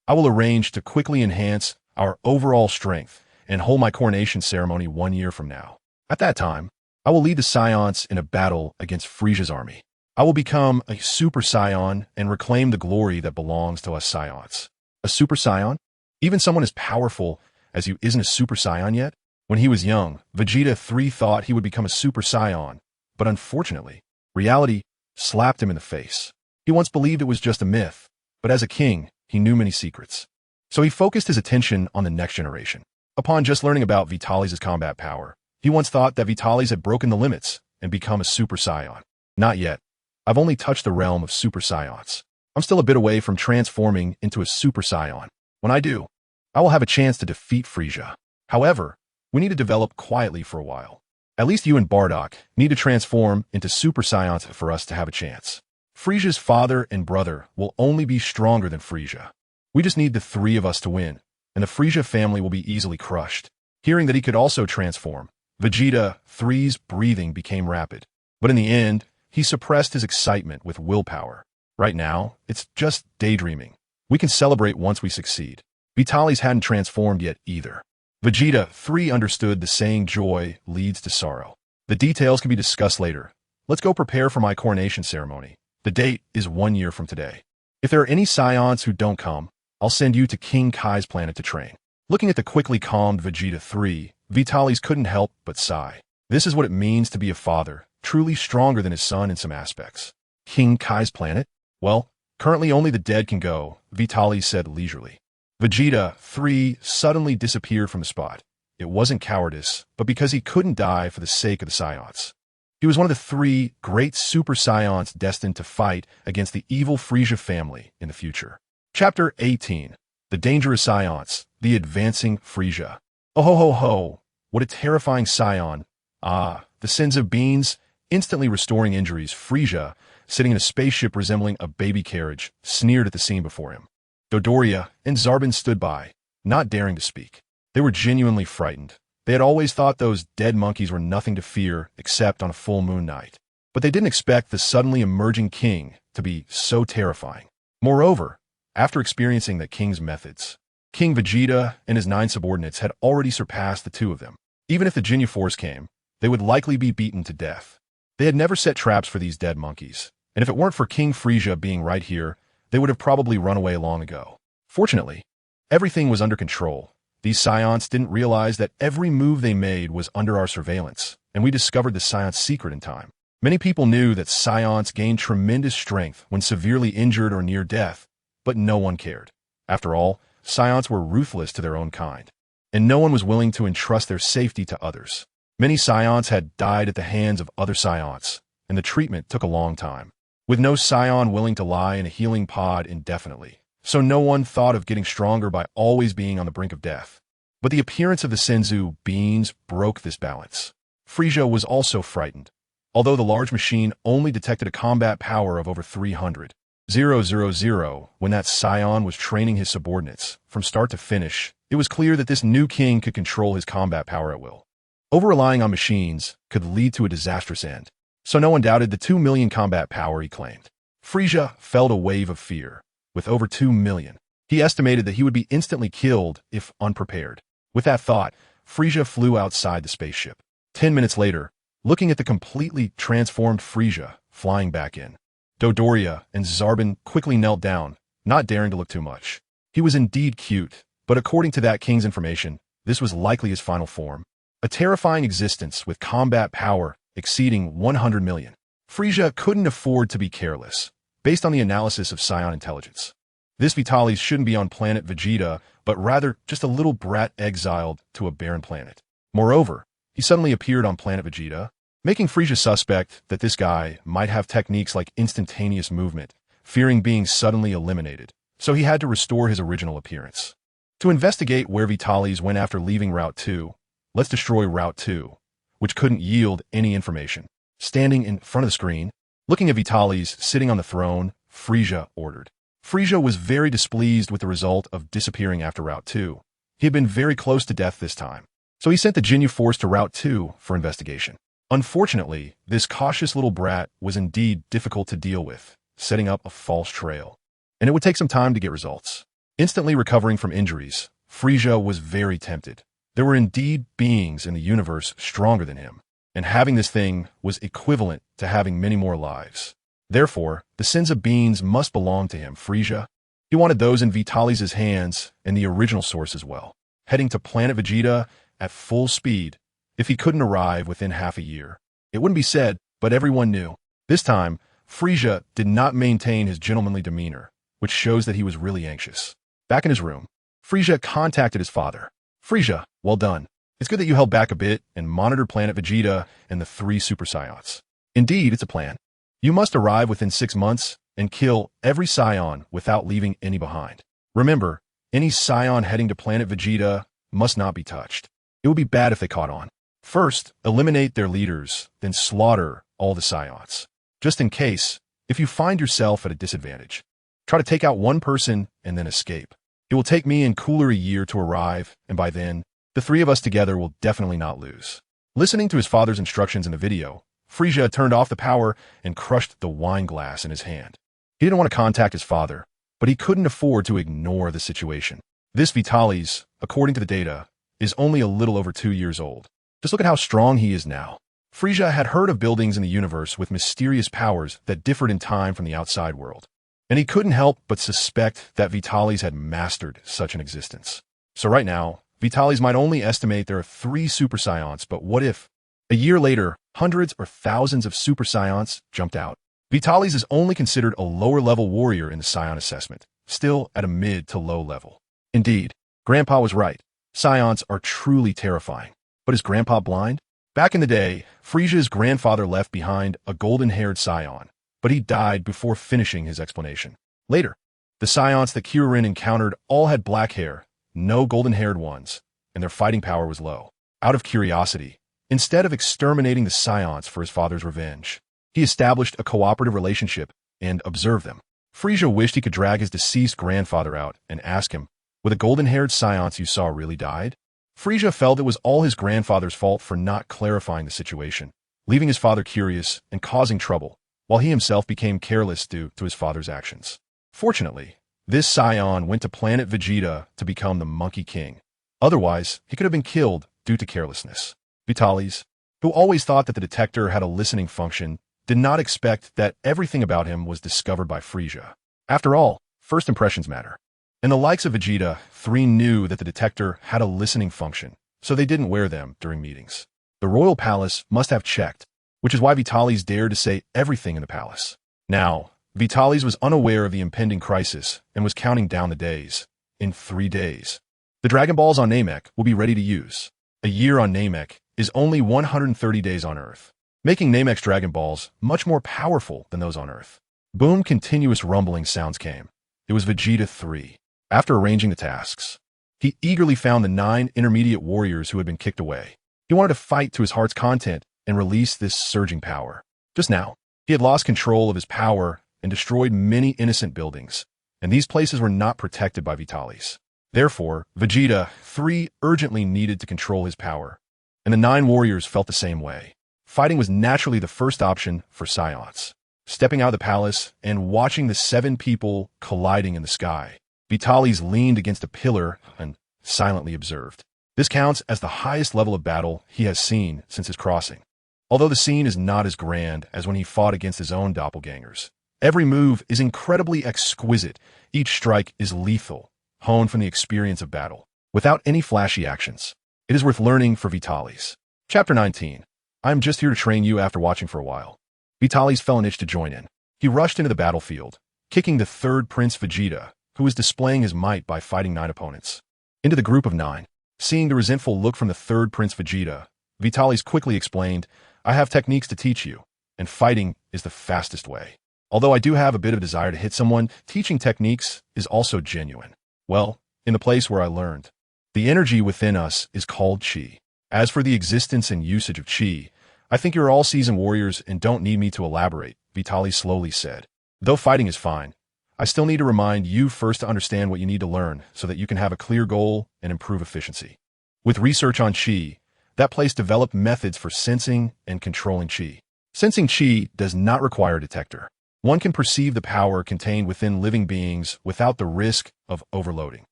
I will arrange to quickly enhance our overall strength and hold my coronation ceremony 1 year from now. At that time, I will lead the Saiyans in a battle against Frisia's army. I will become a Super Saiyan and reclaim the glory that belongs to us Saiyans. A Super Saiyan? Even someone as powerful as you isn't a Super Saiyan yet? When he was young, Vegeta 3 thought he would become a Super Saiyan, but unfortunately, reality slapped him in the face. He once believed it was just a myth, but as a king, he knew many secrets. So he focused his attention on the next generation. Upon just learning about Vitalis' combat power, he once thought that Vitalis had broken the limits and become a Super Saiyan. Not yet. I've only touched the realm of Super Saiyans. I'm still a bit away from transforming into a Super Saiyan. When I do, I will have a chance to defeat Frisia. However, we need to develop quietly for a while. At least you and Bardock need to transform into Super Saiyans for us to have a chance. Frisia's father and brother will only be stronger than Frisia. We just need the 3 of us to win, and the Frisia family will be easily crushed. Hearing that he could also transform, Vegeta 3's breathing became rapid. But in the end, he suppressed his excitement with willpower. Right now, it's just daydreaming. We can celebrate once we succeed. Vitalis hadn't transformed yet either. Vegeta 3 understood the saying joy leads to sorrow. The details can be discussed later. Let's go prepare for my coronation ceremony. The date is 1 year from today. If there are any Saiyans who don't come, I'll send you to King Kai's planet to train. Looking at the quickly calmed Vegeta 3, Vitalis couldn't help but sigh. This is what it means to be a father, truly stronger than his son in some aspects. King Kai's planet? Well, currently only the dead can go, Vitalis said leisurely. Vegeta 3 suddenly disappeared from the spot. It wasn't cowardice, but because he couldn't die for the sake of the Saiyans. He was one of the 3 great Super Saiyans destined to fight against the evil Frisia family in the future. Chapter 18. The Dangerous Saiyans, the Advancing Frisia. Oh ho ho ho, what a terrifying Saiyan. Ah, the sins of beans, instantly restoring injuries. Frisia, sitting in a spaceship resembling a baby carriage, sneered at the scene before him. Dodoria and Zarbin stood by, not daring to speak. They were genuinely frightened. They had always thought those dead monkeys were nothing to fear except on a full moon night. But they didn't expect the suddenly emerging king to be so terrifying. Moreover, after experiencing the king's methods, King Vegeta and his 9 subordinates had already surpassed the 2 of them. Even if the Ginyu Force came, they would likely be beaten to death. They had never set traps for these dead monkeys, and if it weren't for King Frisia being right here, they would have probably run away long ago. Fortunately, everything was under control. These Saiyans didn't realize that every move they made was under our surveillance, and we discovered the Saiyans' secret in time. Many people knew that Saiyans gained tremendous strength when severely injured or near death, but no one cared. After all, Saiyans were ruthless to their own kind, and no one was willing to entrust their safety to others. Many Saiyans had died at the hands of other Saiyans, and the treatment took a long time, with no Saiyan willing to lie in a healing pod indefinitely. So no one thought of getting stronger by always being on the brink of death. But the appearance of the Senzu beings broke this balance. Frisia was also frightened, although the large machine only detected a combat power of over 300. 000. When that Saiyan was training his subordinates, from start to finish, it was clear that this new king could control his combat power at will. Over-relying on machines could lead to a disastrous end, so no one doubted the 2 million combat power he claimed. Frisia felt a wave of fear. With over 2 million, he estimated that he would be instantly killed if unprepared. With that thought, Frisia flew outside the spaceship. 10 minutes later, looking at the completely transformed Frisia flying back in, Dodoria and Zarbin quickly knelt down, not daring to look too much. He was indeed cute, but according to that king's information, this was likely his final form. A terrifying existence with combat power exceeding 100 million. Frisia couldn't afford to be careless, based on the analysis of Saiyan intelligence. This Vitalis shouldn't be on planet Vegeta, but rather just a little brat exiled to a barren planet. Moreover, he suddenly appeared on planet Vegeta, making Frisia suspect that this guy might have techniques like instantaneous movement, fearing being suddenly eliminated, so he had to restore his original appearance. To investigate where Vitalis went after leaving Route 2, let's destroy Route 2, which couldn't yield any information. Standing in front of the screen, looking at Vitalis sitting on the throne, Frieza ordered. Frieza was very displeased with the result of disappearing after Route 2. He had been very close to death this time, so he sent the Jinyu force to Route 2 for investigation. Unfortunately, this cautious little brat was indeed difficult to deal with, setting up a false trail, and it would take some time to get results. Instantly recovering from injuries, Frieza was very tempted. There were indeed beings in the universe stronger than him, and having this thing was equivalent to having many more lives. Therefore, the sins of beings must belong to him, Frieza. He wanted those in Vitalis' hands and the original source as well, heading to planet Vegeta at full speed if he couldn't arrive within half a year. It wouldn't be said, but everyone knew. This time, Frieza did not maintain his gentlemanly demeanor, which shows that he was really anxious. Back in his room, Frieza contacted his father. Frieza, well done. It's good that you held back a bit and monitored planet Vegeta and the 3 Super Saiyans. Indeed, it's a plan. You must arrive within 6 months and kill every Saiyan without leaving any behind. Remember, any Saiyan heading to planet Vegeta must not be touched. It would be bad if they caught on. First, eliminate their leaders, then slaughter all the Saiyans. Just in case, if you find yourself at a disadvantage, try to take out one person and then escape. It will take me and Cooler a year to arrive, and by then, the 3 of us together will definitely not lose. Listening to his father's instructions in the video, Frieza turned off the power and crushed the wine glass in his hand. He didn't want to contact his father, but he couldn't afford to ignore the situation. This Vitalis, according to the data, is only a little over 2 years old. Just look at how strong he is now. Frieza had heard of buildings in the universe with mysterious powers that differed in time from the outside world, and he couldn't help but suspect that Vitalis had mastered such an existence. So right now, Vitalis might only estimate there are 3 Super Saiyans, but what if, a year later, hundreds or thousands of Super Saiyans jumped out? Vitalis is only considered a lower-level warrior in the Saiyan assessment, still at a mid to low level. Indeed, Grandpa was right. Saiyans are truly terrifying. But is Grandpa blind? Back in the day, Frieza's grandfather left behind a golden-haired Saiyan, but he died before finishing his explanation. Later, the Saiyans that Kiririn encountered all had black hair, no golden-haired ones, and their fighting power was low. Out of curiosity, instead of exterminating the Saiyans for his father's revenge, he established a cooperative relationship and observed them. Frieza wished he could drag his deceased grandfather out and ask him, "Were the golden-haired Saiyans you saw really died?" Frieza felt it was all his grandfather's fault for not clarifying the situation, leaving his father curious and causing trouble, while he himself became careless due to his father's actions. Fortunately, this Saiyan went to planet Vegeta to become the Monkey King. Otherwise, he could have been killed due to carelessness. Vitalis, who always thought that the detector had a listening function, did not expect that everything about him was discovered by Frieza. After all, first impressions matter. And the likes of Vegeta, 3 knew that the detector had a listening function, so they didn't wear them during meetings. The royal palace must have checked, which is why Vitalis dared to say everything in the palace. Now, Vitalis was unaware of the impending crisis and was counting down the days. In 3 days, the Dragon Balls on Namek will be ready to use. A year on Namek is only 130 days on Earth, making Namek's Dragon Balls much more powerful than those on Earth. Boom, continuous rumbling sounds came. It was Vegeta 3. After arranging the tasks, he eagerly found the 9 intermediate warriors who had been kicked away. He wanted to fight to his heart's content and release this surging power. Just now, he had lost control of his power and destroyed many innocent buildings, and these places were not protected by Vitalis. Therefore, Vegeta 3 urgently needed to control his power, and the 9 warriors felt the same way. Fighting was naturally the first option for Saiyans. Stepping out of the palace and watching the 7 people colliding in the sky, Vitalis leaned against a pillar and silently observed. This counts as the highest level of battle he has seen since his crossing. Although the scene is not as grand as when he fought against his own doppelgangers, every move is incredibly exquisite. Each strike is lethal, honed from the experience of battle, without any flashy actions. It is worth learning for Vitalis. Chapter 19. I am just here to train you after watching for a while. Vitalis felt an itch to join in. He rushed into the battlefield, kicking the 3rd Prince Vegeta, who was displaying his might by fighting 9 opponents. Into the group of 9. Seeing the resentful look from the 3rd Prince Vegeta, Vitalis quickly explained, "I have techniques to teach you, and fighting is the fastest way. Although I do have a bit of desire to hit someone, teaching techniques is also genuine. Well, in the place where I learned. The energy within us is called Qi. As for the existence and usage of Qi, I think you're all seasoned warriors and don't need me to elaborate, Vitaly slowly said. Though fighting is fine, I still need to remind you first to understand what you need to learn so that you can have a clear goal and improve efficiency. With research on Qi, that place developed methods for sensing and controlling Qi. Sensing Qi does not require a detector. One can perceive the power contained within living beings without the risk of overloading.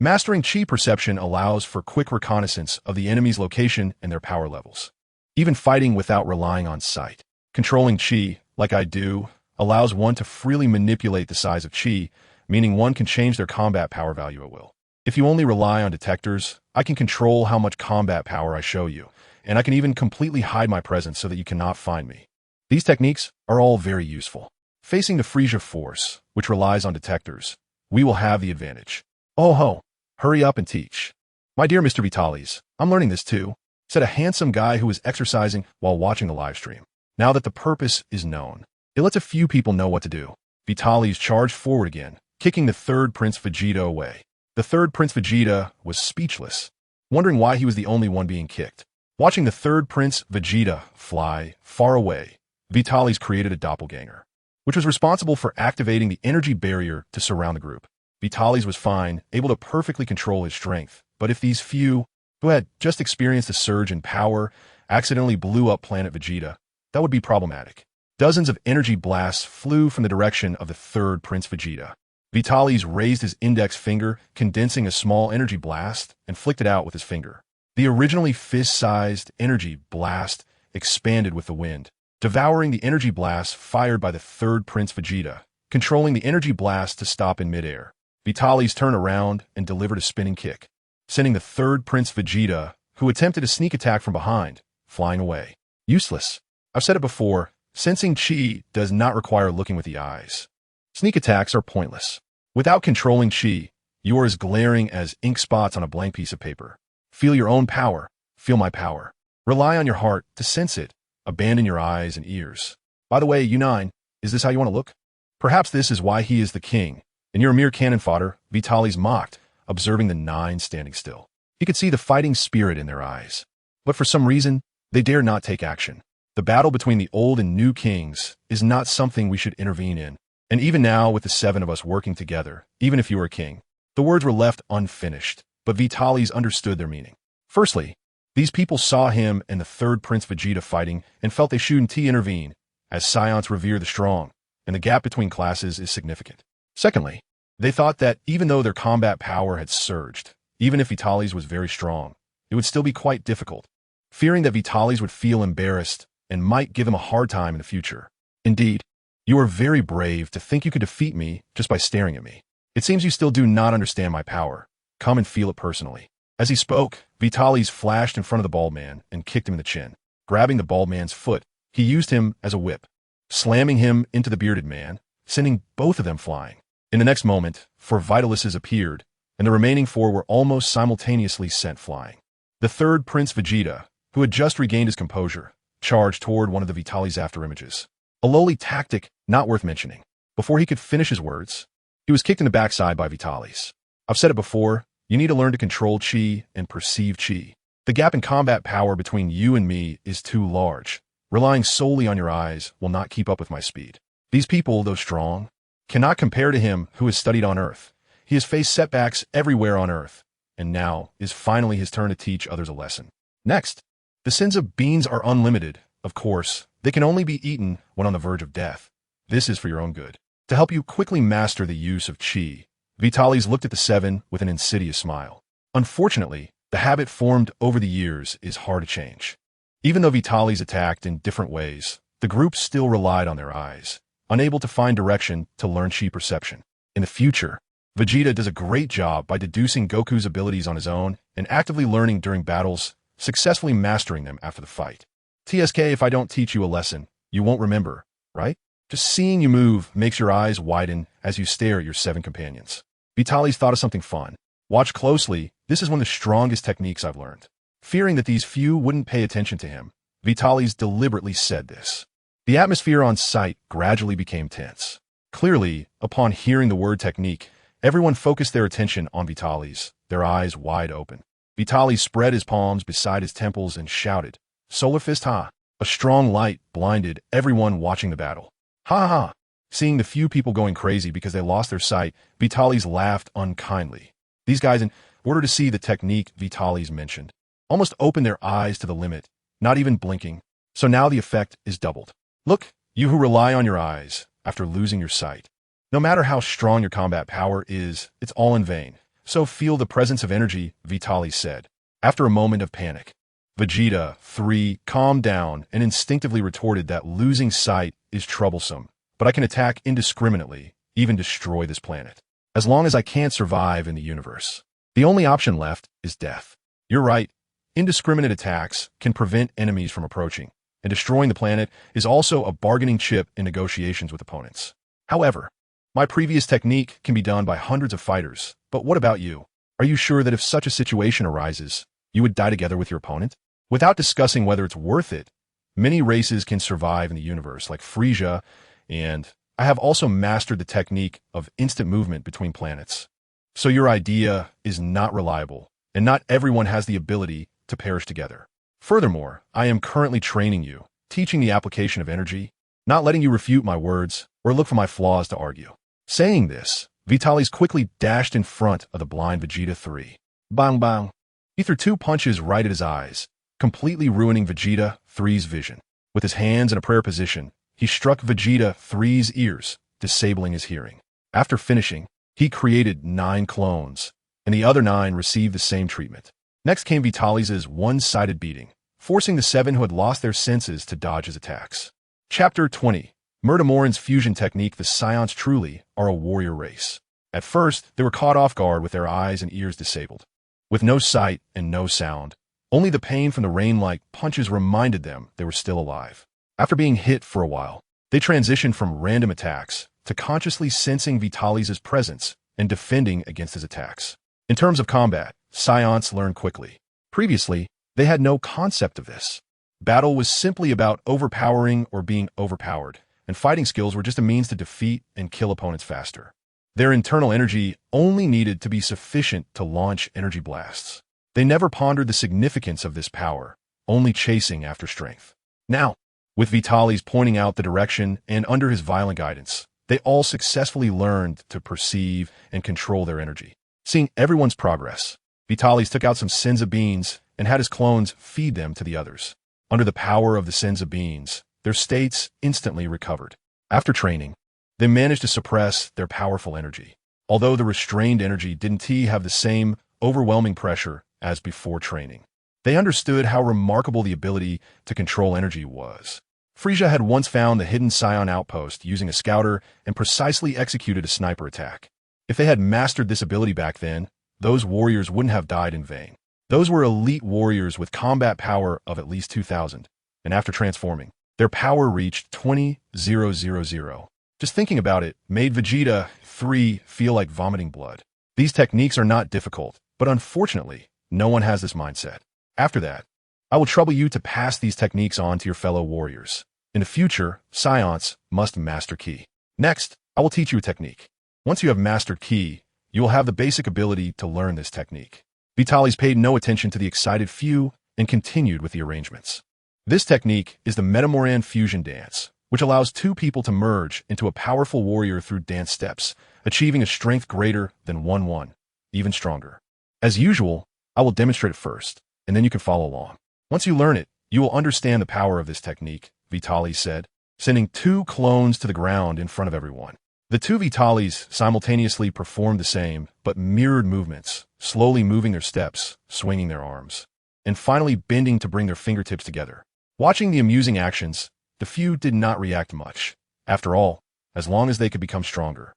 Mastering Qi perception allows for quick reconnaissance of the enemy's location and their power levels. Even fighting without relying on sight. Controlling Qi, like I do, allows one to freely manipulate the size of Qi, meaning one can change their combat power value at will. If you only rely on detectors, I can control how much combat power I show you, and I can even completely hide my presence so that you cannot find me. These techniques are all very useful. Facing the Frisia force, which relies on detectors, we will have the advantage. Oh ho, hurry up and teach. My dear Mr. Vitalis, I'm learning this too, said a handsome guy who was exercising while watching the live stream. Now that the purpose is known, it lets a few people know what to do. Vitalis charged forward again, kicking the third Prince Vegeta away. The third Prince Vegeta was speechless, wondering why he was the only one being kicked. Watching the third Prince Vegeta fly far away, Vitalis created a doppelganger, which was responsible for activating the energy barrier to surround the group. Vitalis was fine, able to perfectly control his strength, but if these few, who had just experienced a surge in power, accidentally blew up planet Vegeta, that would be problematic. Dozens of energy blasts flew from the direction of the third Prince Vegeta. Vitalis raised his index finger, condensing a small energy blast, and flicked it out with his finger. The originally fist-sized energy blast expanded with the wind, devouring the energy blast fired by the third Prince Vegeta, controlling the energy blast to stop in midair. Vitalis turned around and delivered a spinning kick, sending the third Prince Vegeta, who attempted a sneak attack from behind, flying away. Useless. I've said it before, sensing Qi does not require looking with the eyes. Sneak attacks are pointless. Without controlling Qi, you are as glaring as ink spots on a blank piece of paper. Feel your own power. Feel my power. Rely on your heart to sense it. Abandon your eyes and ears. By the way, U9, is this how you want to look? Perhaps this is why he is the king, and you're mere cannon fodder, Vitalis mocked, observing the 9 standing still. He could see the fighting spirit in their eyes. But for some reason, they dare not take action. The battle between the old and new kings is not something we should intervene in. And even now, with the 7 of us working together, even if you were a king, the words were left unfinished, but Vitalis understood their meaning. Firstly, these people saw him and the third Prince Vegeta fighting and felt they shouldn't intervene, as Saiyans revere the strong, and the gap between classes is significant. Secondly, they thought that even though their combat power had surged, even if Vitalis was very strong, it would still be quite difficult, fearing that Vitalis would feel embarrassed and might give him a hard time in the future. Indeed, you are very brave to think you could defeat me just by staring at me. It seems you still do not understand my power. Come and feel it personally. As he spoke, Vitalis flashed in front of the bald man and kicked him in the chin. Grabbing the bald man's foot, he used him as a whip, slamming him into the bearded man, sending both of them flying. In the next moment, 4 Vitalises appeared, and the remaining 4 were almost simultaneously sent flying. The third Prince Vegeta, who had just regained his composure, charged toward one of the Vitalis afterimages. A lowly tactic not worth mentioning. Before he could finish his words, he was kicked in the backside by Vitalis. I've said it before, you need to learn to control Qi and perceive Qi. The gap in combat power between you and me is too large. Relying solely on your eyes will not keep up with my speed. These people, though strong, cannot compare to him who has studied on Earth. He has faced setbacks everywhere on Earth, and now is finally his turn to teach others a lesson. Next, the sins of beans are unlimited. Of course, they can only be eaten when on the verge of death. This is for your own good. To help you quickly master the use of Qi, Vitalis looked at the 7 with an insidious smile. Unfortunately, the habit formed over the years is hard to change. Even though Vitalis attacked in different ways, the group still relied on their eyes, unable to find direction to learn Qi perception. In the future, Vegeta does a great job by deducing Goku's abilities on his own and actively learning during battles, successfully mastering them after the fight. TSK, if I don't teach you a lesson, you won't remember, right? Just seeing you move makes your eyes widen as you stare at your 7 companions. Vitalis thought of something fun. Watch closely, this is one of the strongest techniques I've learned. Fearing that these few wouldn't pay attention to him, Vitalis deliberately said this. The atmosphere on site gradually became tense. Clearly, upon hearing the word technique, everyone focused their attention on Vitalis, their eyes wide open. Vitalis spread his palms beside his temples and shouted, Solar Fist Ha! A A strong light blinded everyone watching the battle. Ha ha ha! Seeing the few people going crazy because they lost their sight, Vitalis laughed unkindly. These guys, in order to see the technique Vitalis mentioned, almost opened their eyes to the limit, not even blinking. So now the effect is doubled. Look, you who rely on your eyes after losing your sight. No matter how strong your combat power is, it's all in vain. So feel the presence of energy, Vitalis said. After a moment of panic, Vegeta 3 calmed down and instinctively retorted that losing sight is troublesome, but I can attack indiscriminately, even destroy this planet. As long as I can't survive in the universe, the only option left is death. You're right. Indiscriminate attacks can prevent enemies from approaching, and destroying the planet is also a bargaining chip in negotiations with opponents. However, my previous technique can be done by hundreds of fighters, but what about you? Are you sure that if such a situation arises, you would die together with your opponent? Without discussing whether it's worth it, many races can survive in the universe, like Frisia, and I have also mastered the technique of instant movement between planets. So your idea is not reliable, and not everyone has the ability to perish together. Furthermore, I am currently training you, teaching the application of energy, not letting you refute my words or look for my flaws to argue. Saying this, Vitalis quickly dashed in front of the blind Vegeta 3. Bang bang. He threw two punches right at his eyes, completely ruining Vegeta 3's vision. With his hands in a prayer position, he struck Vegeta 3's ears, disabling his hearing. After finishing, he created 9 clones, and the other 9 received the same treatment. Next came Vitalis' one-sided beating, forcing the 7 who had lost their senses to dodge his attacks. Chapter 20. Murtamoran's fusion technique. The Saiyans truly are a warrior race. At first, they were caught off guard with their eyes and ears disabled. With no sight and no sound, only the pain from the rain-like punches reminded them they were still alive. After being hit for a while, they transitioned from random attacks to consciously sensing Vitalis' presence and defending against his attacks. In terms of combat, Saiyans learned quickly. Previously, they had no concept of this. Battle was simply about overpowering or being overpowered, and fighting skills were just a means to defeat and kill opponents faster. Their internal energy only needed to be sufficient to launch energy blasts. They never pondered the significance of this power, only chasing after strength. Now, with Vitalis pointing out the direction and under his violent guidance, they all successfully learned to perceive and control their energy. Seeing everyone's progress, Vitalis took out some Senza beans and had his clones feed them to the others. Under the power of the Senza beans, their states instantly recovered. After training, they managed to suppress their powerful energy. Although the restrained energy didn't have the same overwhelming pressure as before training, they understood how remarkable the ability to control energy was. Frisia had once found the hidden Saiyan outpost using a scouter and precisely executed a sniper attack. If they had mastered this ability back then, those warriors wouldn't have died in vain. Those were elite warriors with combat power of at least 2,000, and after transforming, their power reached 20,000. Just thinking about it made Vegeta 3 feel like vomiting blood. These techniques are not difficult, but unfortunately, no one has this mindset. After that, I will trouble you to pass these techniques on to your fellow warriors. In the future, Saiyans must master Ki. Next, I will teach you a technique. Once you have mastered Ki, you will have the basic ability to learn this technique. Vitalis paid no attention to the excited few and continued with the arrangements. This technique is the Metamoran fusion dance, which allows 2 people to merge into a powerful warrior through dance steps, achieving a strength greater than 1-1, even stronger. As usual, I will demonstrate it first, and then you can follow along. Once you learn it, you will understand the power of this technique, Vitalis said, sending 2 clones to the ground in front of everyone. The 2 Vitalis simultaneously performed the same, but mirrored movements, slowly moving their steps, swinging their arms, and finally bending to bring their fingertips together. Watching the amusing actions, the few did not react much. After all, as long as they could become stronger,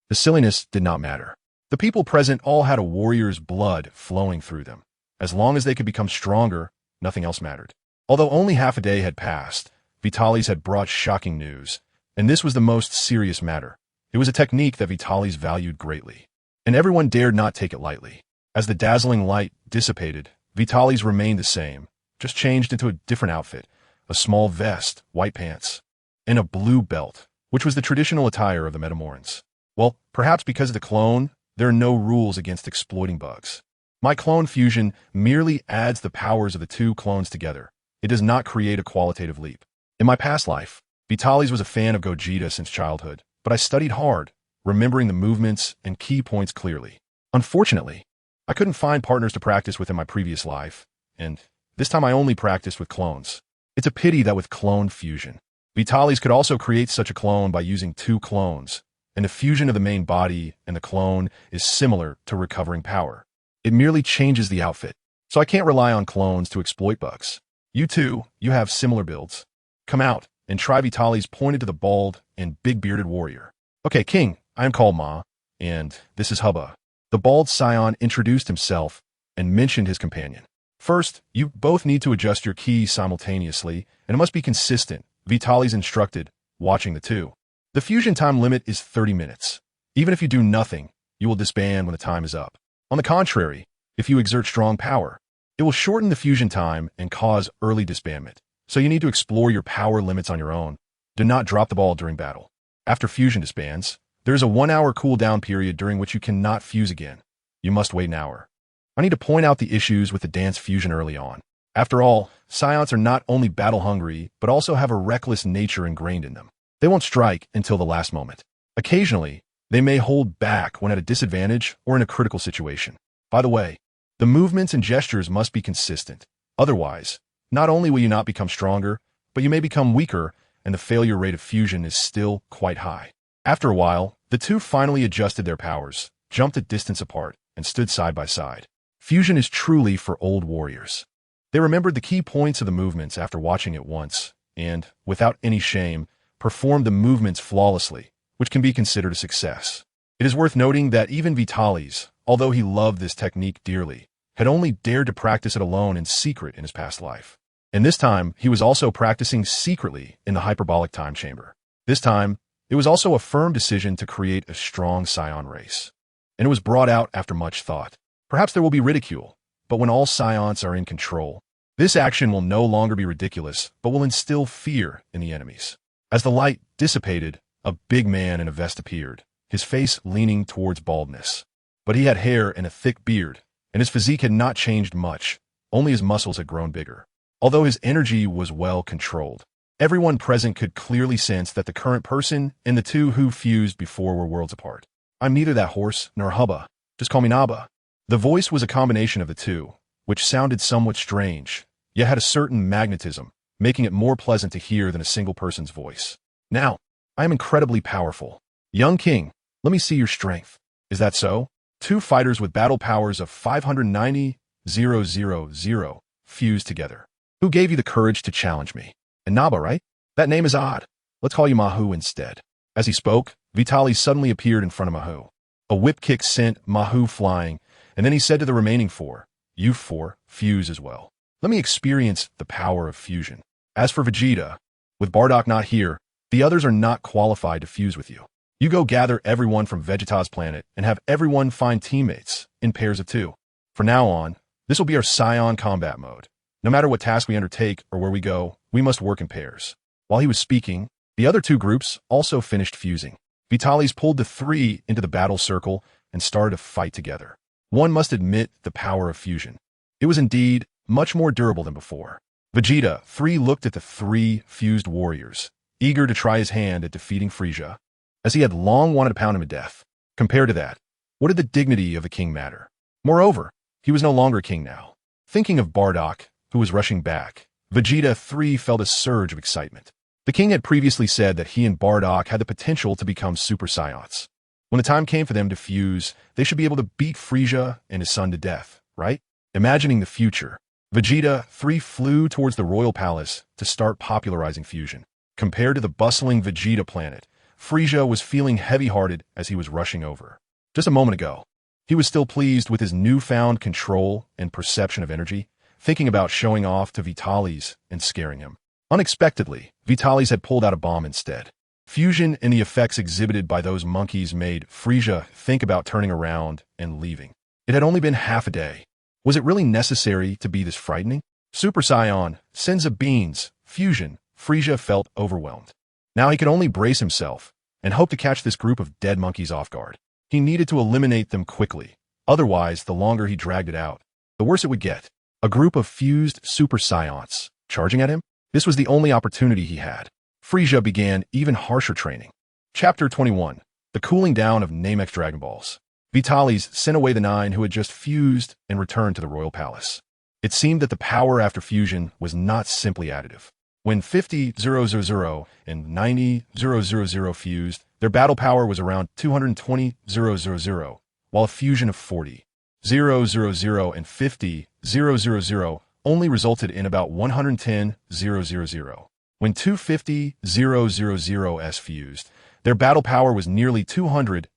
the silliness did not matter. The people present all had a warrior's blood flowing through them. As long as they could become stronger, nothing else mattered. Although only half a day had passed, Vitalis had brought shocking news, and this was the most serious matter. It was a technique that Vitalis valued greatly, and everyone dared not take it lightly. As the dazzling light dissipated, Vitalis remained the same, just changed into a different outfit, a small vest, white pants, and a blue belt, which was the traditional attire of the Metamorans. Well, perhaps because of the clone, there are no rules against exploiting bugs. My clone fusion merely adds the powers of the 2 clones together, it does not create a qualitative leap. In my past life, Vitalis was a fan of Gogeta since childhood, but I studied hard, remembering the movements and key points clearly. Unfortunately, I couldn't find partners to practice with in my previous life, and this time I only practiced with clones. It's a pity that with clone fusion, Vitalis could also create such a clone by using two clones, and the fusion of the main body and the clone is similar to recovering power. It merely changes the outfit, so I can't rely on clones to exploit bugs. You two, you have similar builds. Come out and try. Vitalis pointed to the bald and big-bearded warrior. Okay, King, I am called Ma, and this is Hubba. The bald Saiyan introduced himself and mentioned his companion. First, you both need to adjust your keys simultaneously, and it must be consistent, Vitalis instructed, watching the two. The fusion time limit is 30 minutes. Even if you do nothing, you will disband when the time is up. On the contrary, if you exert strong power, it will shorten the fusion time and cause early disbandment. So you need to explore your power limits on your own. Do not drop the ball during battle. After fusion disbands, there is a 1-hour cooldown period during which you cannot fuse again. You must wait an hour. I need to point out the issues with the dance fusion early on. After all, Saiyans are not only battle-hungry, but also have a reckless nature ingrained in them. They won't strike until the last moment. Occasionally, they may hold back when at a disadvantage or in a critical situation. By the way, the movements and gestures must be consistent. Otherwise, not only will you not become stronger, but you may become weaker, and the failure rate of fusion is still quite high. After a while, the two finally adjusted their powers, jumped a distance apart, and stood side by side. Fusion is truly for old warriors. They remembered the key points of the movements after watching it once, and, without any shame, performed the movements flawlessly, which can be considered a success. It is worth noting that even Vitalis, although he loved this technique dearly, had only dared to practice it alone in secret in his past life. And this time, he was also practicing secretly in the hyperbolic time chamber. This time, it was also a firm decision to create a strong Saiyan race. And it was brought out after much thought. Perhaps there will be ridicule, but when all Saiyans are in control, this action will no longer be ridiculous, but will instill fear in the enemies. As the light dissipated, a big man in a vest appeared, his face leaning towards baldness. But he had hair and a thick beard, and his physique had not changed much, only his muscles had grown bigger. Although his energy was well controlled, everyone present could clearly sense that the current person and the two who fused before were worlds apart. I'm neither that horse nor Hubba. Just call me Naba. The voice was a combination of the two, which sounded somewhat strange, yet had a certain magnetism, making it more pleasant to hear than a single person's voice. Now, I am incredibly powerful. Young King, let me see your strength. Is that so? Two fighters with battle powers of 590,000 fused together. Who gave you the courage to challenge me? And Naba, right? That name is odd. Let's call you Mahu instead. As he spoke, Vitalis suddenly appeared in front of Mahu. A whip kick sent Mahu flying, and then he said to the remaining four, "You four, fuse as well. Let me experience the power of fusion." As for Vegeta, with Bardock not here, the others are not qualified to fuse with you. You go gather everyone from Vegeta's planet and have everyone find teammates in pairs of 2. From now on, this will be our Saiyan combat mode. No matter what task we undertake or where we go, we must work in pairs. While he was speaking, the other 2 groups also finished fusing. Vitalis pulled the 3 into the battle circle and started to fight together. One must admit the power of fusion. It was indeed much more durable than before. Vegeta 3 looked at the 3 fused warriors, eager to try his hand at defeating Frieza, as he had long wanted to pound him to death. Compared to that, what did the dignity of a king matter? Moreover, he was no longer king now. Thinking of Bardock, who was rushing back, Vegeta 3 felt a surge of excitement. The king had previously said that he and Bardock had the potential to become Super Saiyans. When the time came for them to fuse, they should be able to beat Frieza and his son to death, right? Imagining the future, Vegeta 3 flew towards the royal palace to start popularizing fusion. Compared to the bustling Vegeta planet, Frieza was feeling heavy-hearted as he was rushing over. Just a moment ago, he was still pleased with his newfound control and perception of energy, thinking about showing off to Vitalis and scaring him. Unexpectedly, Vitalis had pulled out a bomb instead. Fusion and the effects exhibited by those monkeys made Frieza think about turning around and leaving. It had only been half a day. Was it really necessary to be this frightening? Super Saiyan, Senza Beans, Fusion, Frieza felt overwhelmed. Now he could only brace himself and hope to catch this group of dead monkeys off guard. He needed to eliminate them quickly. Otherwise, the longer he dragged it out, the worse it would get. A group of fused Super Saiyans, Charging at him? This was the only opportunity he had. Frieza began even harsher training. Chapter 21. The cooling down of Namex Dragon Balls. Vitalis sent away the 9 who had just fused and returned to the royal palace. It seemed that the power after fusion was not simply additive. When 50,000 and 90,000 fused, their battle power was around 220,000, while a fusion of 40,000 and 50,000 only resulted in about 110,000. When 250,000s fused, their battle power was nearly 200,000.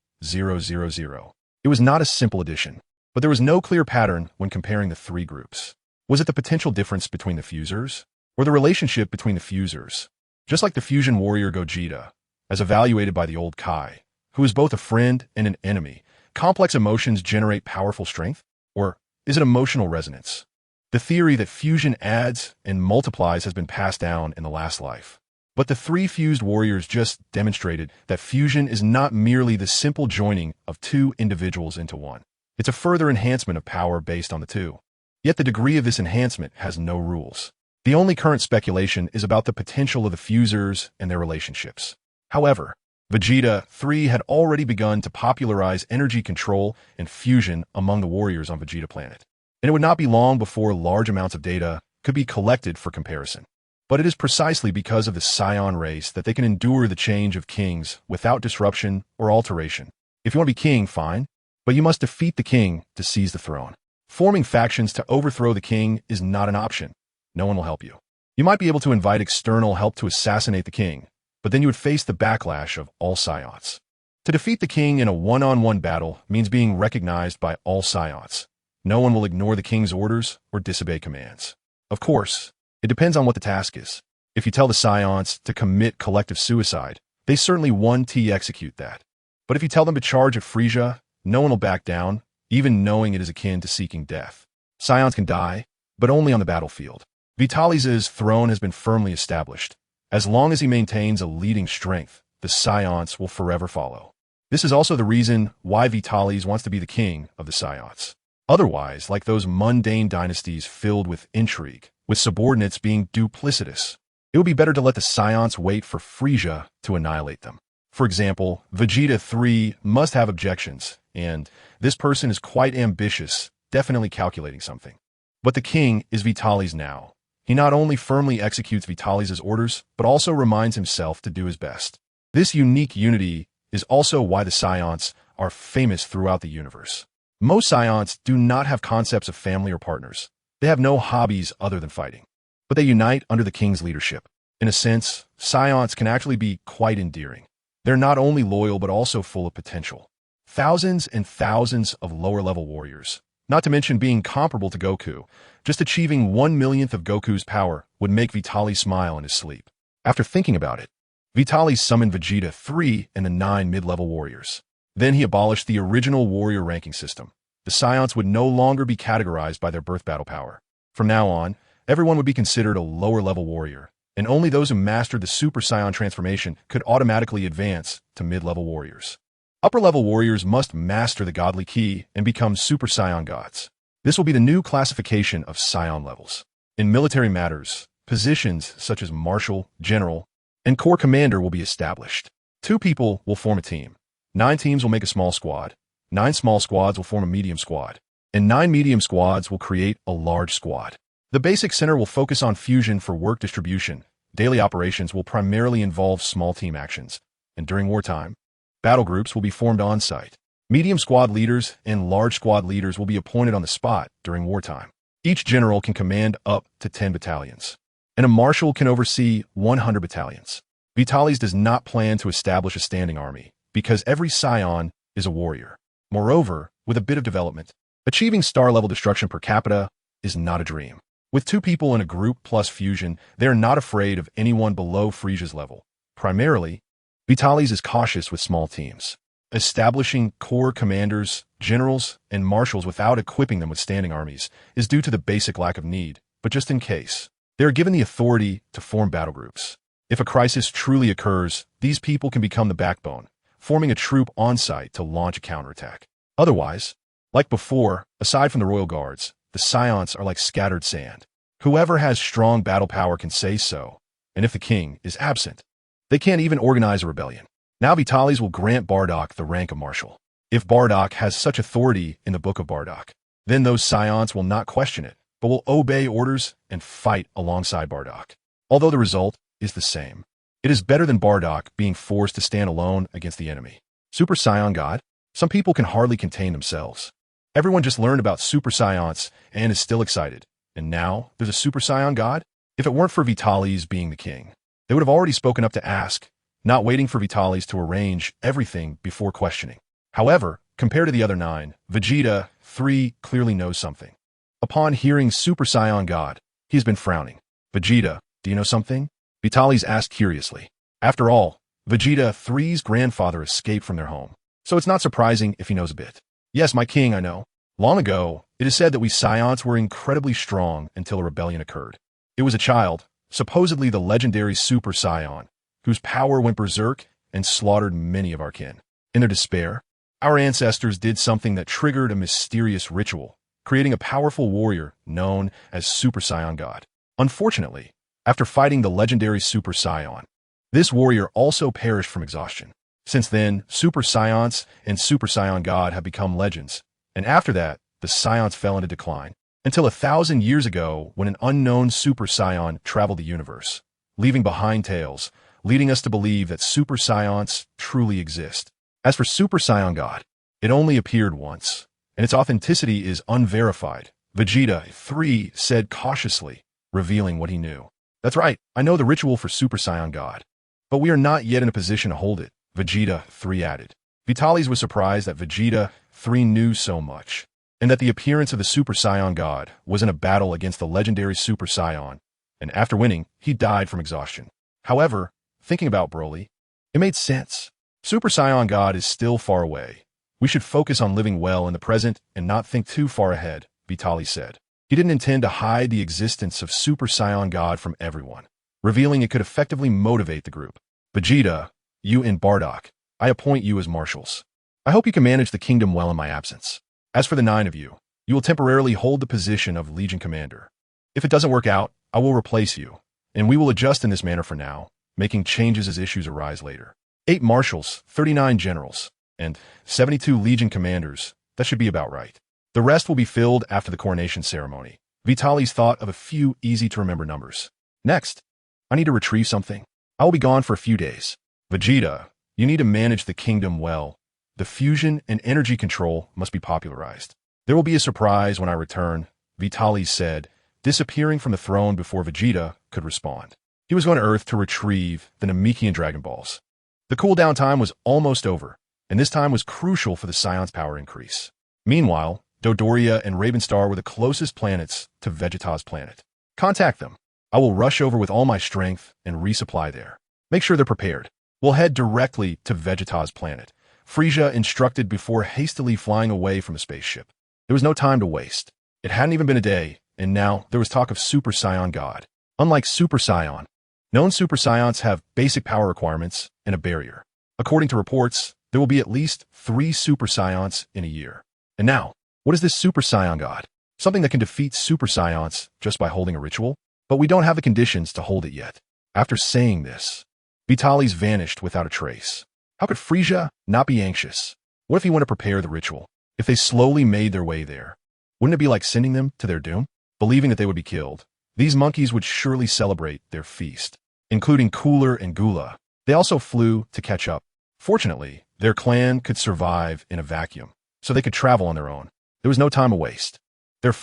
It was not a simple addition, but there was no clear pattern when comparing the three groups. Was it the potential difference between the fusers, or the relationship between the fusers? Just like the fusion warrior Gogeta, as evaluated by the old Kai, who is both a friend and an enemy, complex emotions generate powerful strength? Or is it emotional resonance? The theory that fusion adds and multiplies has been passed down in the last life. But the three fused warriors just demonstrated that fusion is not merely the simple joining of two individuals into one. It's a further enhancement of power based on the two. Yet the degree of this enhancement has no rules. The only current speculation is about the potential of the fusers and their relationships. However, Vegeta 3 had already begun to popularize energy control and fusion among the warriors on Vegeta Planet, and it would not be long before large amounts of data could be collected for comparison. But it is precisely because of the Saiyan race that they can endure the change of kings without disruption or alteration. If you want to be king, fine, but you must defeat the king to seize the throne. Forming factions to overthrow the king is not an option. No one will help you. You might be able to invite external help to assassinate the king, but then you would face the backlash of all Saiyans. To defeat the king in a one-on-one battle means being recognized by all Saiyans. No one will ignore the king's orders or disobey commands. Of course, it depends on what the task is. If you tell the Saiyans to commit collective suicide, they certainly won't execute that. But if you tell them to charge at Frieza, no one will back down, even knowing it is akin to seeking death. Saiyans can die, but only on the battlefield. Vitalis' throne has been firmly established. As long as he maintains a leading strength, the Saiyans will forever follow. This is also the reason why Vitalis wants to be the king of the Saiyans. Otherwise, like those mundane dynasties filled with intrigue, with subordinates being duplicitous, it would be better to let the Saiyans wait for Frieza to annihilate them. For example, Vegeta 3 must have objections, and this person is quite ambitious, definitely calculating something. But the king is Vitalis now. He not only firmly executes Vitalis' orders, but also reminds himself to do his best. This unique unity is also why the Saiyans are famous throughout the universe. Most Saiyans do not have concepts of family or partners. They have no hobbies other than fighting. But they unite under the king's leadership. In a sense, Saiyans can actually be quite endearing. They're not only loyal but also full of potential. Thousands and thousands of lower-level warriors, not to mention being comparable to Goku. Just achieving 1/1,000,000th of Goku's power would make Vitalis smile in his sleep. After thinking about it, Vitalis summoned Vegeta 3 and the 9 mid-level warriors. Then he abolished the original warrior ranking system. The Saiyans would no longer be categorized by their birth battle power. From now on, everyone would be considered a lower-level warrior, and only those who mastered the Super Saiyan transformation could automatically advance to mid-level warriors. Upper-level warriors must master the godly key and become Super Saiyan gods. This will be the new classification of Saiyan levels. In military matters, positions such as Marshal, General, and Corps Commander will be established. 2 people will form a team. 9 teams will make a small squad. 9 small squads will form a medium squad. And 9 medium squads will create a large squad. The basic center will focus on fusion for work distribution. Daily operations will primarily involve small team actions. And during wartime, battle groups will be formed on-site. Medium squad leaders and large squad leaders will be appointed on the spot during wartime. Each general can command up to 10 battalions, and a marshal can oversee 100 battalions. Vitalis does not plan to establish a standing army, because every Saiyan is a warrior. Moreover, with a bit of development, achieving star-level destruction per capita is not a dream. With 2 people in a group plus fusion, they are not afraid of anyone below Frieza's level. Primarily, Vitalis is cautious with small teams. Establishing corps commanders, generals, and marshals without equipping them with standing armies is due to the basic lack of need, but just in case. They are given the authority to form battle groups. If a crisis truly occurs, these people can become the backbone, forming a troop on-site to launch a counterattack. Otherwise, like before, aside from the royal guards, the Saiyans are like scattered sand. Whoever has strong battle power can say so, and if the king is absent, they can't even organize a rebellion. Now Vitalis will grant Bardock the rank of marshal. If Bardock has such authority in the Book of Bardock, then those Saiyans will not question it, but will obey orders and fight alongside Bardock. Although the result is the same. It is better than Bardock being forced to stand alone against the enemy. Super Saiyan God? Some people can hardly contain themselves. Everyone just learned about Super Saiyans and is still excited. And now there's a Super Saiyan God? If it weren't for Vitalis being the king, they would have already spoken up to ask, not waiting for Vitalis to arrange everything before questioning. However, compared to the other 9, Vegeta 3 clearly knows something. Upon hearing Super Saiyan God, he has been frowning. Vegeta, do you know something? Vitalis asked curiously. After all, Vegeta 3's grandfather escaped from their home, so it's not surprising if he knows a bit. Yes, my king, I know. Long ago, it is said that we Saiyans were incredibly strong until a rebellion occurred. It was a child, supposedly the legendary Super Saiyan, whose power went berserk and slaughtered many of our kin. In their despair, our ancestors did something that triggered a mysterious ritual, creating a powerful warrior known as Super Saiyan God. Unfortunately, after fighting the legendary Super Saiyan, this warrior also perished from exhaustion. Since then, Super Saiyans and Super Saiyan God have become legends, and after that, the Saiyans fell into decline, until 1,000 years ago when an unknown Super Saiyan traveled the universe, leaving behind tales, leading us to believe that Super Saiyans truly exist. As for Super Saiyan God, it only appeared once, and its authenticity is unverified, Vegeta 3 said cautiously, revealing what he knew. That's right, I know the ritual for Super Saiyan God, but we are not yet in a position to hold it, Vegeta 3 added. Vitalis was surprised that Vegeta 3 knew so much, and that the appearance of the Super Saiyan God was in a battle against the legendary Super Saiyan, and after winning, he died from exhaustion. However, thinking about Broly, it made sense. Super Saiyan God is still far away. We should focus on living well in the present and not think too far ahead, Vitalis said. He didn't intend to hide the existence of Super Saiyan God from everyone, revealing it could effectively motivate the group. Vegeta, you and Bardock, I appoint you as marshals. I hope you can manage the kingdom well in my absence. As for the 9 of you, you will temporarily hold the position of Legion Commander. If it doesn't work out, I will replace you, and we will adjust in this manner for now, making changes as issues arise later. 8 marshals, 39 generals, and 72 Legion commanders, that should be about right. The rest will be filled after the coronation ceremony. Vitalis thought of a few easy-to-remember numbers. Next, I need to retrieve something. I will be gone for a few days. Vegeta, you need to manage the kingdom well. The fusion and energy control must be popularized. There will be a surprise when I return, Vitalis said, disappearing from the throne before Vegeta could respond. He was going to Earth to retrieve the Namekian Dragon Balls. The cooldown time was almost over, and this time was crucial for the Saiyans' power increase. Meanwhile, Dodoria and Ravenstar were the closest planets to Vegeta's planet. Contact them. I will rush over with all my strength and resupply there. Make sure they're prepared. We'll head directly to Vegeta's planet, Frieza instructed before hastily flying away from the spaceship. There was no time to waste. It hadn't even been a day, and now there was talk of Super Saiyan God. Unlike Super Saiyan, known Super Saiyans have basic power requirements and a barrier. According to reports, there will be at least 3 Super Saiyans in a year. And now, what is this Super Saiyan God? Something that can defeat Super Saiyans just by holding a ritual? But we don't have the conditions to hold it yet. After saying this, Vitalis vanished without a trace. How could Frieza not be anxious? What if he went to prepare the ritual? If they slowly made their way there, wouldn't it be like sending them to their doom? Believing that they would be killed, these monkeys would surely celebrate their feast, including Cooler and Gula. They also flew to catch up. Fortunately, their clan could survive in a vacuum, so they could travel on their own. There was no time to waste. Their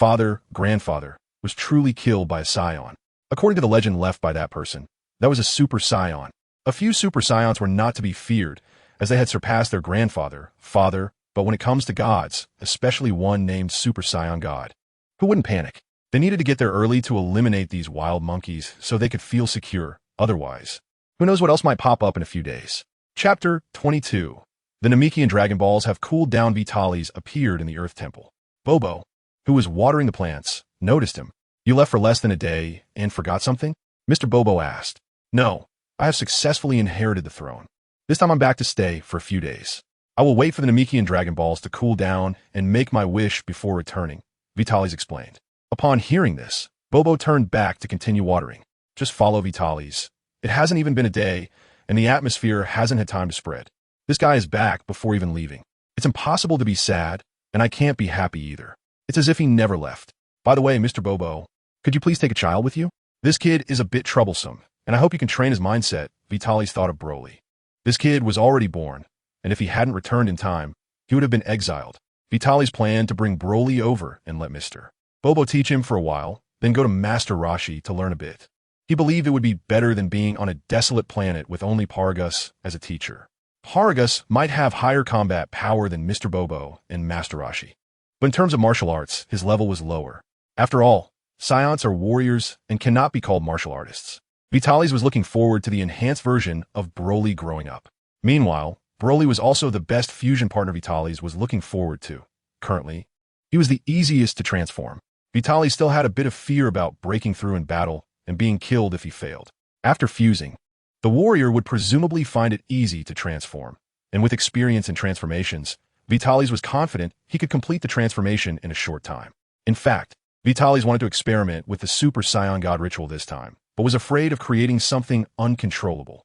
grandfather, was truly killed by a Saiyan. According to the legend left by that person, that was a Super Saiyan. A few Super Saiyans were not to be feared, as they had surpassed their grandfather, but when it comes to gods, especially one named Super Saiyan God, who wouldn't panic? They needed to get there early to eliminate these wild monkeys so they could feel secure. Otherwise, who knows what else might pop up in a few days. Chapter 22. The Namekian Dragon Balls have cooled down. Vitalis appeared in the Earth Temple. Bobo, who was watering the plants, noticed him. You left for less than a day and forgot something? Mr. Bobo asked. No, I have successfully inherited the throne. This time I'm back to stay for a few days. I will wait for the Namekian Dragon Balls to cool down and make my wish before returning, Vitalis explained. Upon hearing this, Bobo turned back to continue watering. Just follow Vitalis. It hasn't even been a day, and the atmosphere hasn't had time to spread. This guy is back before even leaving. It's impossible to be sad, and I can't be happy either. It's as if he never left. By the way, Mr. Bobo, could you please take a child with you? This kid is a bit troublesome, and I hope you can train his mindset, Vitalis thought of Broly. This kid was already born, and if he hadn't returned in time, he would have been exiled. Vitalis planned to bring Broly over and let Mr. Bobo teach him for a while, then go to Master Roshi to learn a bit. He believed it would be better than being on a desolate planet with only Paragus as a teacher. Paragus might have higher combat power than Mr. Bobo and Master Roshi, but in terms of martial arts, his level was lower. After all, Saiyans are warriors and cannot be called martial artists. Vitalis was looking forward to the enhanced version of Broly growing up. Meanwhile, Broly was also the best fusion partner Vitalis was looking forward to. Currently, he was the easiest to transform. Vitalis still had a bit of fear about breaking through in battle and being killed if he failed. After fusing, the warrior would presumably find it easy to transform, and with experience in transformations, Vitalis was confident he could complete the transformation in a short time. In fact, Vitalis wanted to experiment with the Super Saiyan God ritual this time, but was afraid of creating something uncontrollable.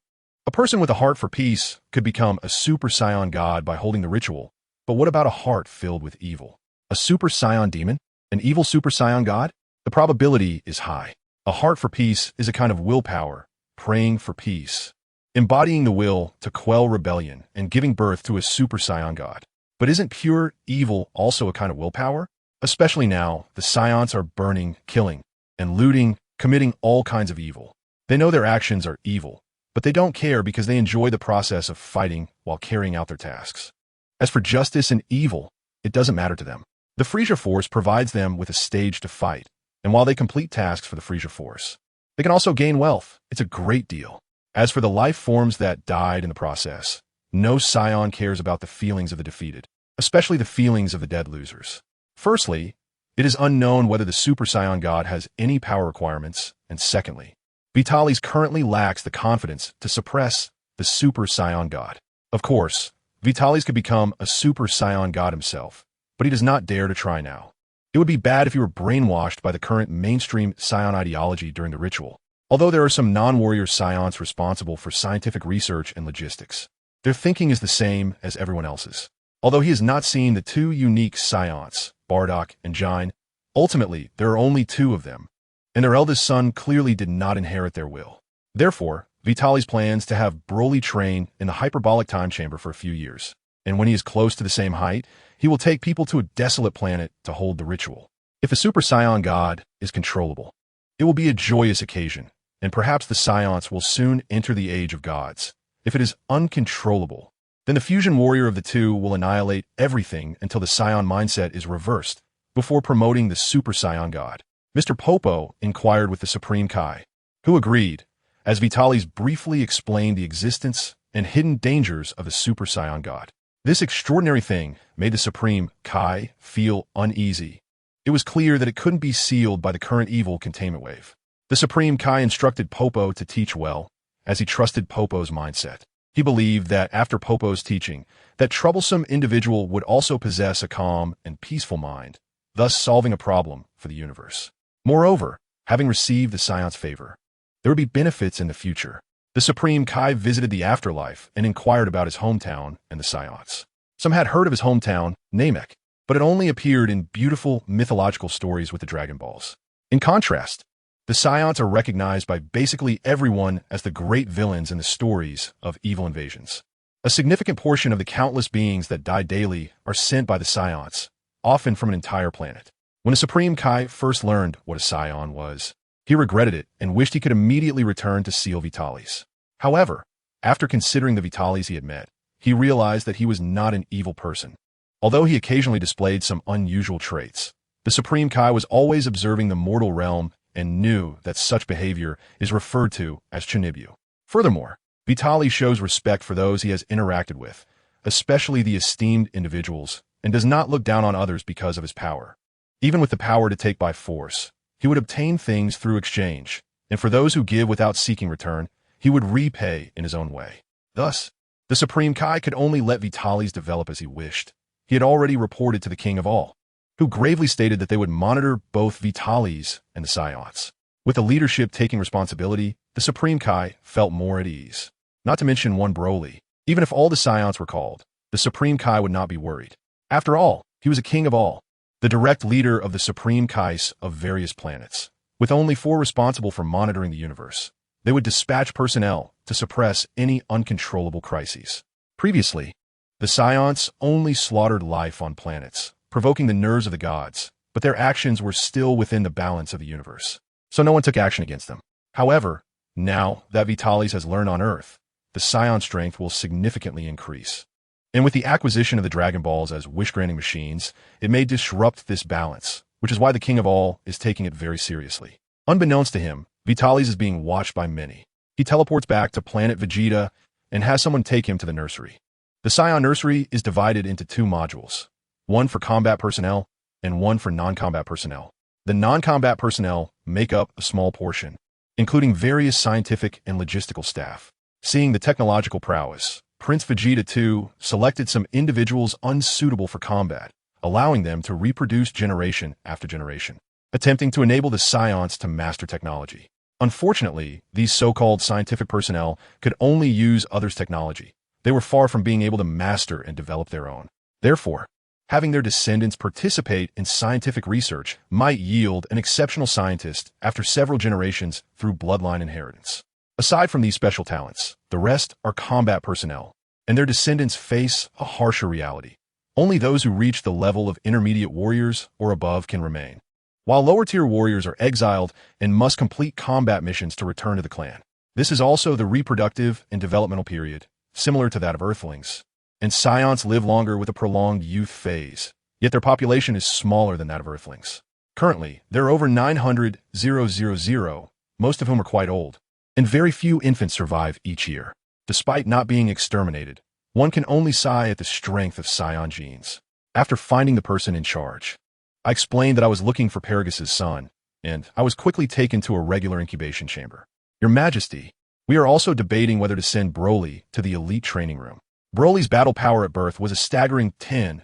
A person with a heart for peace could become a Super Saiyan God by holding the ritual, but what about a heart filled with evil? A Super Saiyan demon? An evil Super Saiyan God? The probability is high. A heart for peace is a kind of willpower, praying for peace, embodying the will to quell rebellion and giving birth to a Super Saiyan God. But isn't pure evil also a kind of willpower? Especially now, the Saiyans are burning, killing, and looting, committing all kinds of evil. They know their actions are evil, but they don't care because they enjoy the process of fighting while carrying out their tasks. As for justice and evil, it doesn't matter to them. The Frieza Force provides them with a stage to fight, and while they complete tasks for the Frieza Force, they can also gain wealth. It's a great deal. As for the life forms that died in the process, no Saiyan cares about the feelings of the defeated, especially the feelings of the dead losers. Firstly, it is unknown whether the Super Saiyan God has any power requirements, and secondly, Vitalis currently lacks the confidence to suppress the Super Saiyan God. Of course, Vitalis could become a Super Saiyan God himself, but he does not dare to try now. It would be bad if he were brainwashed by the current mainstream Saiyan ideology during the ritual. Although there are some non-warrior Saiyans responsible for scientific research and logistics, their thinking is the same as everyone else's. Although he has not seen the two unique Saiyans, Bardock and Jain, ultimately there are only two of them, and their eldest son clearly did not inherit their will. Therefore, Vitalis plans to have Broly train in the hyperbolic time chamber for a few years, and when he is close to the same height, he will take people to a desolate planet to hold the ritual. If a Super Saiyan God is controllable, it will be a joyous occasion, and perhaps the Saiyans will soon enter the age of gods. If it is uncontrollable, then the fusion warrior of the two will annihilate everything until the Saiyan mindset is reversed before promoting the Super Saiyan God. Mr. Popo inquired with the Supreme Kai, who agreed, as Vitalis briefly explained the existence and hidden dangers of the Super Saiyan God. This extraordinary thing made the Supreme Kai feel uneasy. It was clear that it couldn't be sealed by the current evil containment wave. The Supreme Kai instructed Popo to teach well, as he trusted Popo's mindset. He believed that after Popo's teaching, that troublesome individual would also possess a calm and peaceful mind, thus solving a problem for the universe. Moreover, having received the Saiyans' favor, there would be benefits in the future. The Supreme Kai visited the afterlife and inquired about his hometown and the Saiyans. Some had heard of his hometown, Namek, but it only appeared in beautiful mythological stories with the Dragon Balls. In contrast, the Saiyans are recognized by basically everyone as the great villains in the stories of evil invasions. A significant portion of the countless beings that die daily are sent by the Saiyans, often from an entire planet. When the Supreme Kai first learned what a Saiyan was, he regretted it and wished he could immediately return to seal Vitalis. However, after considering the Vitalis he had met, he realized that he was not an evil person. Although he occasionally displayed some unusual traits, the Supreme Kai was always observing the mortal realm and knew that such behavior is referred to as Chunibyu. Furthermore, Vitalis shows respect for those he has interacted with, especially the esteemed individuals, and does not look down on others because of his power. Even with the power to take by force, he would obtain things through exchange, and for those who give without seeking return, he would repay in his own way. Thus, the Supreme Kai could only let Vitalis develop as he wished. He had already reported to the King of All, who gravely stated that they would monitor both Vitalis and the Saiyans. With the leadership taking responsibility, the Supreme Kai felt more at ease. Not to mention one Broly. Even if all the Saiyans were called, the Supreme Kai would not be worried. After all, he was a king of all, the direct leader of the Supreme Kais of various planets. With only 4 responsible for monitoring the universe, they would dispatch personnel to suppress any uncontrollable crises. Previously, the Saiyans only slaughtered life on planets, provoking the nerves of the gods, but their actions were still within the balance of the universe, so no one took action against them. However, now that Vitalis has learned on Earth, the Saiyan strength will significantly increase. And with the acquisition of the Dragon Balls as wish-granting machines, it may disrupt this balance, which is why the King of All is taking it very seriously. Unbeknownst to him, Vitalis is being watched by many. He teleports back to planet Vegeta and has someone take him to the nursery. The Saiyan nursery is divided into 2 modules, one for combat personnel and one for non-combat personnel. The non-combat personnel make up a small portion, including various scientific and logistical staff. Seeing the technological prowess, Prince Vegeta II selected some individuals unsuitable for combat, allowing them to reproduce generation after generation, attempting to enable the Saiyans to master technology. Unfortunately, these so-called scientific personnel could only use others' technology. They were far from being able to master and develop their own. Therefore, having their descendants participate in scientific research might yield an exceptional scientist after several generations through bloodline inheritance. Aside from these special talents, the rest are combat personnel, and their descendants face a harsher reality. Only those who reach the level of intermediate warriors or above can remain, while lower-tier warriors are exiled and must complete combat missions to return to the clan. This is also the reproductive and developmental period, similar to that of Earthlings, and Saiyans live longer with a prolonged youth phase, yet their population is smaller than that of Earthlings. Currently, there are over 900,000, most of whom are quite old, and very few infants survive each year. Despite not being exterminated, one can only sigh at the strength of Saiyan genes. After finding the person in charge, I explained that I was looking for Paragus' son, and I was quickly taken to a regular incubation chamber. Your Majesty, we are also debating whether to send Broly to the elite training room. Broly's battle power at birth was a staggering 10,000.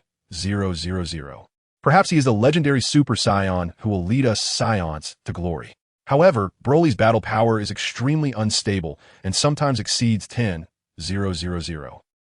Perhaps he is the legendary Super Saiyan who will lead us Saiyans to glory. However, Broly's battle power is extremely unstable and sometimes exceeds 10,000.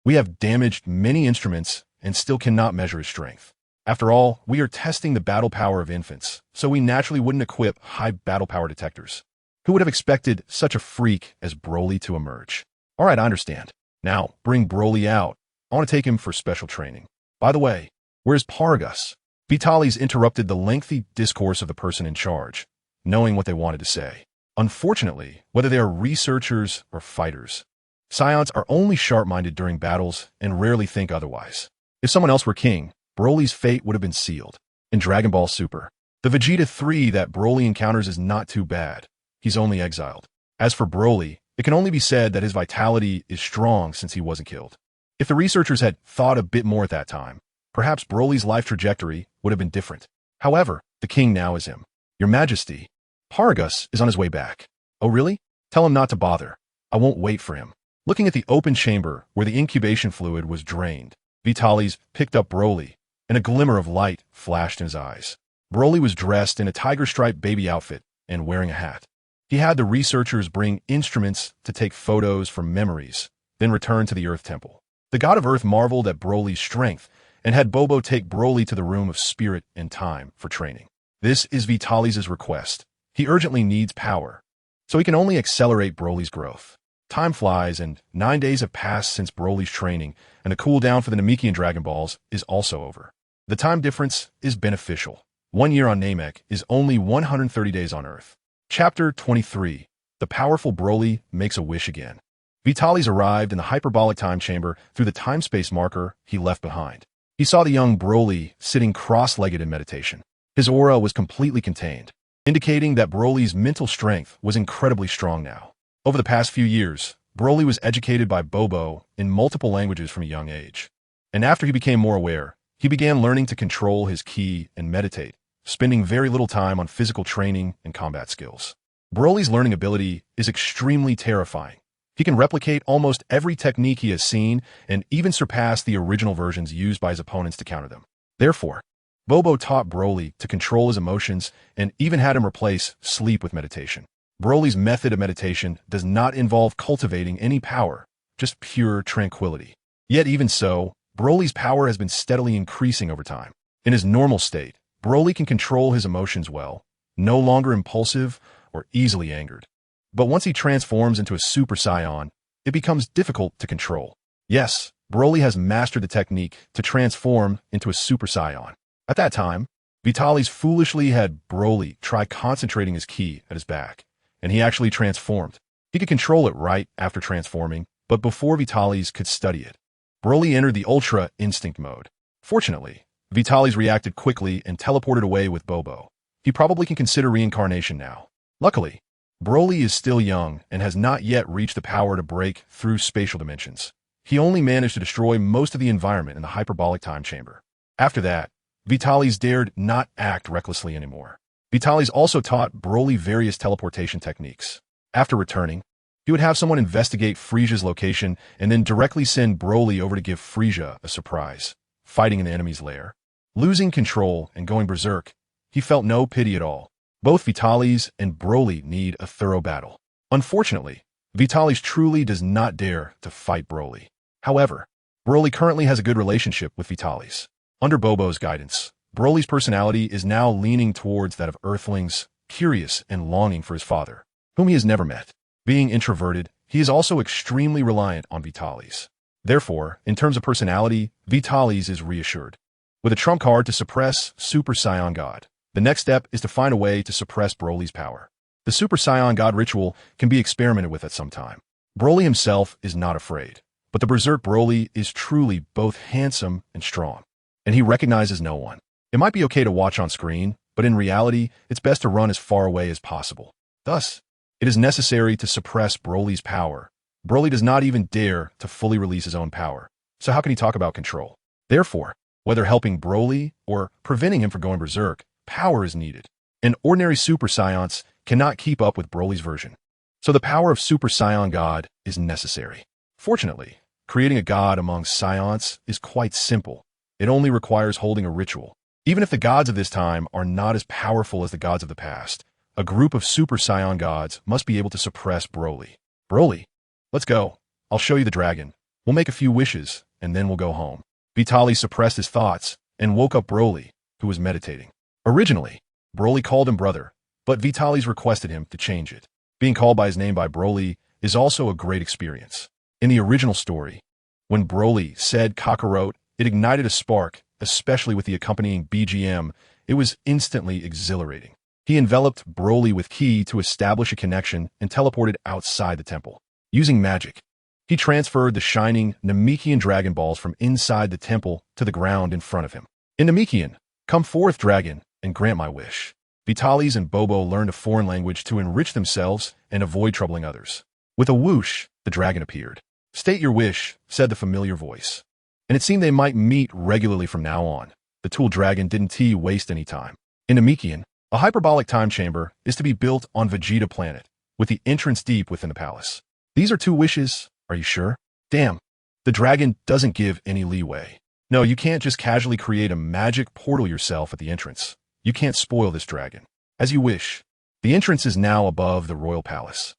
We have damaged many instruments and still cannot measure his strength. After all, we are testing the battle power of infants, so we naturally wouldn't equip high battle power detectors. Who would have expected such a freak as Broly to emerge? All right, I understand. Now, bring Broly out. I want to take him for special training. By the way, where's Paragus? Vitalis interrupted the lengthy discourse of the person in charge, knowing what they wanted to say. Unfortunately, whether they are researchers or fighters, Saiyans are only sharp-minded during battles and rarely think otherwise. If someone else were king, Broly's fate would have been sealed. In Dragon Ball Super, the Vegeta 3 that Broly encounters is not too bad. He's only exiled. As for Broly, it can only be said that his vitality is strong since he wasn't killed. If the researchers had thought a bit more at that time, perhaps Broly's life trajectory would have been different. However, the king now is him. Your Majesty, Paragus is on his way back. Oh really? Tell him not to bother. I won't wait for him. Looking at the open chamber where the incubation fluid was drained, Vitalis picked up Broly, and a glimmer of light flashed in his eyes. Broly was dressed in a tiger-striped baby outfit and wearing a hat. He had the researchers bring instruments to take photos for memories, then return to the Earth Temple. The god of Earth marveled at Broly's strength and had Bobo take Broly to the room of spirit and time for training. This is Vitalis' request. He urgently needs power, so he can only accelerate Broly's growth. Time flies, and 9 days have passed since Broly's training, and the cooldown for the Namekian Dragon Balls is also over. The time difference is beneficial. 1 year on Namek is only 130 days on Earth. Chapter 23. The powerful Broly makes a wish again. Vitalis arrived in the hyperbolic time chamber through the time-space marker he left behind. He saw the young Broly sitting cross-legged in meditation. His aura was completely contained, indicating that Broly's mental strength was incredibly strong now. Over the past few years, Broly was educated by Bobo in multiple languages from a young age. And after he became more aware, he began learning to control his ki and meditate, spending very little time on physical training and combat skills. Broly's learning ability is extremely terrifying. He can replicate almost every technique he has seen and even surpass the original versions used by his opponents to counter them. Therefore, Bobo taught Broly to control his emotions and even had him replace sleep with meditation. Broly's method of meditation does not involve cultivating any power, just pure tranquility. Yet even so, Broly's power has been steadily increasing over time. In his normal state, Broly can control his emotions well, no longer impulsive or easily angered. But once he transforms into a Super Saiyan, it becomes difficult to control. Yes, Broly has mastered the technique to transform into a Super Saiyan. At that time, Vitalis foolishly had Broly try concentrating his ki at his back, and he actually transformed. He could control it right after transforming, but before Vitalis could study it, Broly entered the Ultra Instinct mode. Fortunately, Vitalis reacted quickly and teleported away with Bobo. He probably can consider reincarnation now. Luckily, Broly is still young and has not yet reached the power to break through spatial dimensions. He only managed to destroy most of the environment in the hyperbolic time chamber. After that, Vitalis dared not act recklessly anymore. Vitalis also taught Broly various teleportation techniques. After returning, he would have someone investigate Frieza's location and then directly send Broly over to give Frieza a surprise, fighting in the enemy's lair. Losing control and going berserk, he felt no pity at all. Both Vitalis and Broly need a thorough battle. Unfortunately, Vitalis truly does not dare to fight Broly. However, Broly currently has a good relationship with Vitalis. Under Bobo's guidance, Broly's personality is now leaning towards that of Earthlings, curious and longing for his father, whom he has never met. Being introverted, he is also extremely reliant on Vitalis. Therefore, in terms of personality, Vitalis is reassured. With a trump card to suppress Super Saiyan God, the next step is to find a way to suppress Broly's power. The Super Saiyan God ritual can be experimented with at some time. Broly himself is not afraid, but the Berserk Broly is truly both handsome and strong, and he recognizes no one. It might be okay to watch on screen, but in reality, it's best to run as far away as possible. Thus, it is necessary to suppress Broly's power. Broly does not even dare to fully release his own power, so how can he talk about control? Therefore, whether helping Broly or preventing him from going berserk, power is needed. And ordinary Super Saiyans cannot keep up with Broly's version. So the power of Super Saiyan God is necessary. Fortunately, creating a god among Saiyans is quite simple. It only requires holding a ritual. Even if the gods of this time are not as powerful as the gods of the past, a group of Super Saiyan gods must be able to suppress Broly. Broly, let's go. I'll show you the dragon. We'll make a few wishes, and then we'll go home. Vitalis suppressed his thoughts and woke up Broly, who was meditating. Originally, Broly called him brother, but Vitalis requested him to change it. Being called by his name by Broly is also a great experience. In the original story, when Broly said Kakarot, it ignited a spark, especially with the accompanying BGM. It was instantly exhilarating. He enveloped Broly with ki to establish a connection and teleported outside the temple. Using magic, he transferred the shining Namekian Dragon Balls from inside the temple to the ground in front of him. In Namekian, come forth, dragon, and grant my wish. Vitalis and Bobo learned a foreign language to enrich themselves and avoid troubling others. With a whoosh, the dragon appeared. State your wish, said the familiar voice. And it seemed they might meet regularly from now on. The tool dragon didn't waste any time. In Namekian, a hyperbolic time chamber is to be built on Vegeta planet, with the entrance deep within the palace. These are 2 wishes, are you sure? Damn, the dragon doesn't give any leeway. No, you can't just casually create a magic portal yourself at the entrance. You can't spoil this dragon. As you wish. The entrance is now above the royal palace.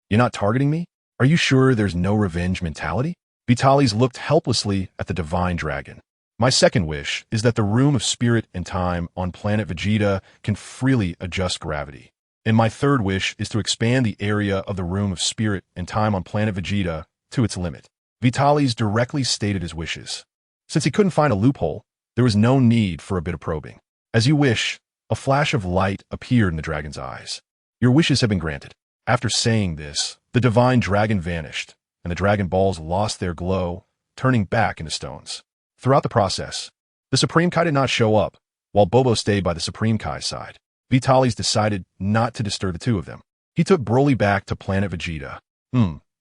You're not targeting me? Are you sure there's no revenge mentality? Vitalis looked helplessly at the divine dragon. My second wish is that the room of spirit and time on planet Vegeta can freely adjust gravity. And my third wish is to expand the area of the room of spirit and time on planet Vegeta to its limit. Vitalis directly stated his wishes. Since he couldn't find a loophole, there was no need for a bit of probing. As you wish, a flash of light appeared in the dragon's eyes. Your wishes have been granted. After saying this, the divine dragon vanished, and the Dragon Balls lost their glow, turning back into stones. Throughout the process, the Supreme Kai did not show up, while Bobo stayed by the Supreme Kai's side. Vitalis decided not to disturb the 2 of them. He took Broly back to planet Vegeta.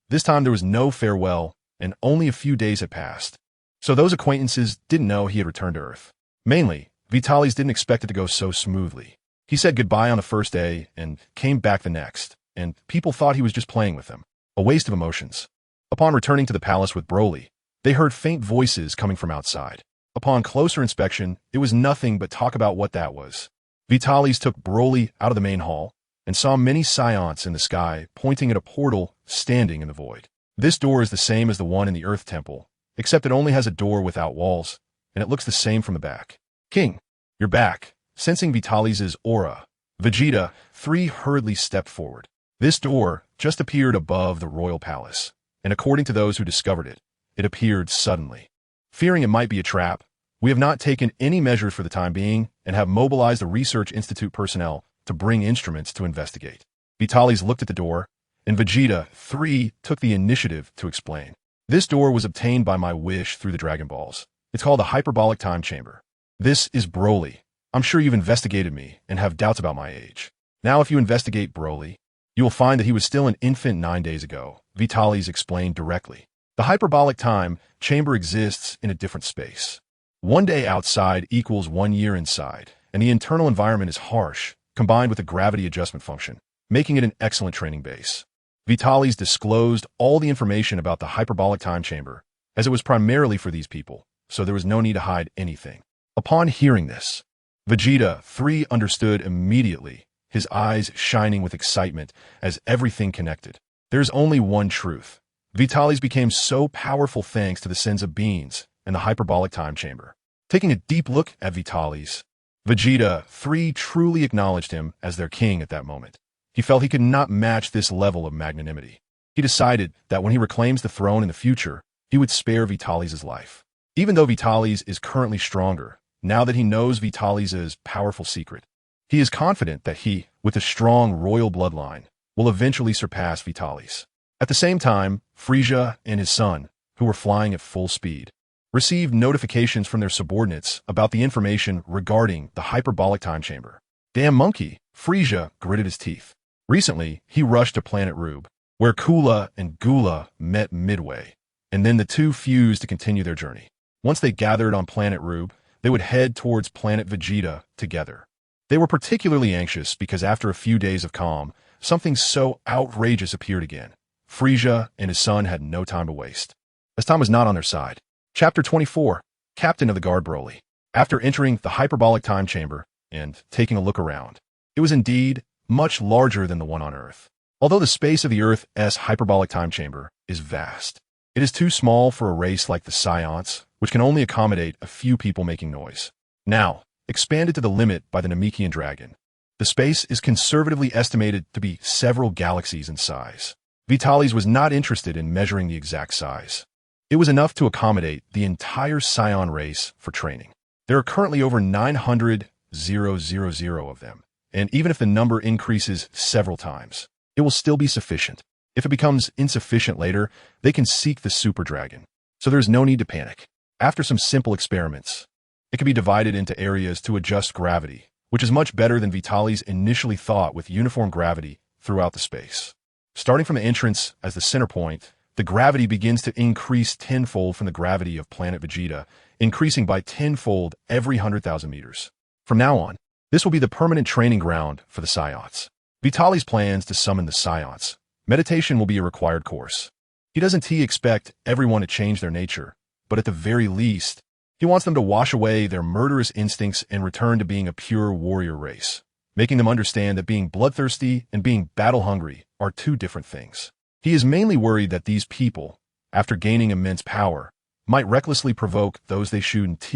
This time there was no farewell, and only a few days had passed. So those acquaintances didn't know he had returned to Earth. Mainly, Vitalis didn't expect it to go so smoothly. He said goodbye on the first day and came back the next, and people thought he was just playing with them. A waste of emotions. Upon returning to the palace with Broly, they heard faint voices coming from outside. Upon closer inspection, it was nothing but talk about what that was. Vitalis took Broly out of the main hall and saw many Saiyans in the sky pointing at a portal standing in the void. This door is the same as the one in the Earth Temple, except it only has a door without walls, and it looks the same from the back. King, you're back. Sensing Vitalis' aura, Vegeta 3 hurriedly stepped forward. This door just appeared above the royal palace, and according to those who discovered it, it appeared suddenly. Fearing it might be a trap, we have not taken any measures for the time being and have mobilized the Research Institute personnel to bring instruments to investigate. Vitalis looked at the door, and Vegeta 3 took the initiative to explain. This door was obtained by my wish through the Dragon Balls. It's called a hyperbolic time chamber. This is Broly. I'm sure you've investigated me and have doubts about my age. Now if you investigate Broly, you will find that he was still an infant 9 days ago, Vitalis explained directly. The hyperbolic time chamber exists in a different space. 1 day outside equals 1 year inside, and the internal environment is harsh, combined with a gravity adjustment function, making it an excellent training base. Vitalis disclosed all the information about the hyperbolic time chamber, as it was primarily for these people, so there was no need to hide anything. Upon hearing this, Vegeta 3 understood immediately, his eyes shining with excitement as everything connected. There's only one truth. Vitalis became so powerful thanks to the Senza beans and the hyperbolic time chamber. Taking a deep look at Vitalis, Vegeta 3 truly acknowledged him as their king at that moment. He felt he could not match this level of magnanimity. He decided that when he reclaims the throne in the future, he would spare Vitalis' life. Even though Vitalis is currently stronger, now that he knows Vitalis' powerful secret, he is confident that he, with a strong royal bloodline, will eventually surpass Vitalis. At the same time, Frieza and his son, who were flying at full speed, received notifications from their subordinates about the information regarding the hyperbolic time chamber. Damn monkey, Frieza gritted his teeth. Recently, he rushed to planet Rube, where Kula and Gula met midway, and then the two fused to continue their journey. Once they gathered on planet Rube, they would head towards planet Vegeta together. They were particularly anxious because after a few days of calm, something so outrageous appeared again. Frieza and his son had no time to waste, as time was not on their side. Chapter 24, Captain of the Guard Broly. After entering the hyperbolic time chamber and taking a look around, it was indeed much larger than the one on Earth. Although the space of the Earth's hyperbolic time chamber is vast, it is too small for a race like the Saiyans, which can only accommodate a few people making noise. Now, expanded to the limit by the Namekian dragon, the space is conservatively estimated to be several galaxies in size. Vitalis was not interested in measuring the exact size. It was enough to accommodate the entire Saiyan race for training. There are currently over 900,000 of them, and even if the number increases several times, it will still be sufficient. If it becomes insufficient later, they can seek the Super Dragon, so there's no need to panic. After some simple experiments, it can be divided into areas to adjust gravity, which is much better than Vitalis initially thought with uniform gravity throughout the space. Starting from the entrance as the center point, the gravity begins to increase tenfold from the gravity of planet Vegeta, increasing by tenfold every 100,000 meters. From now on, this will be the permanent training ground for the Saiyans. Vitalis plans to summon the Saiyans. Meditation will be a required course. He doesn't expect everyone to change their nature, but at the very least, he wants them to wash away their murderous instincts and return to being a pure warrior race, making them understand that being bloodthirsty and being battle-hungry are two different things. He is mainly worried that these people, after gaining immense power, might recklessly provoke those they shouldn't,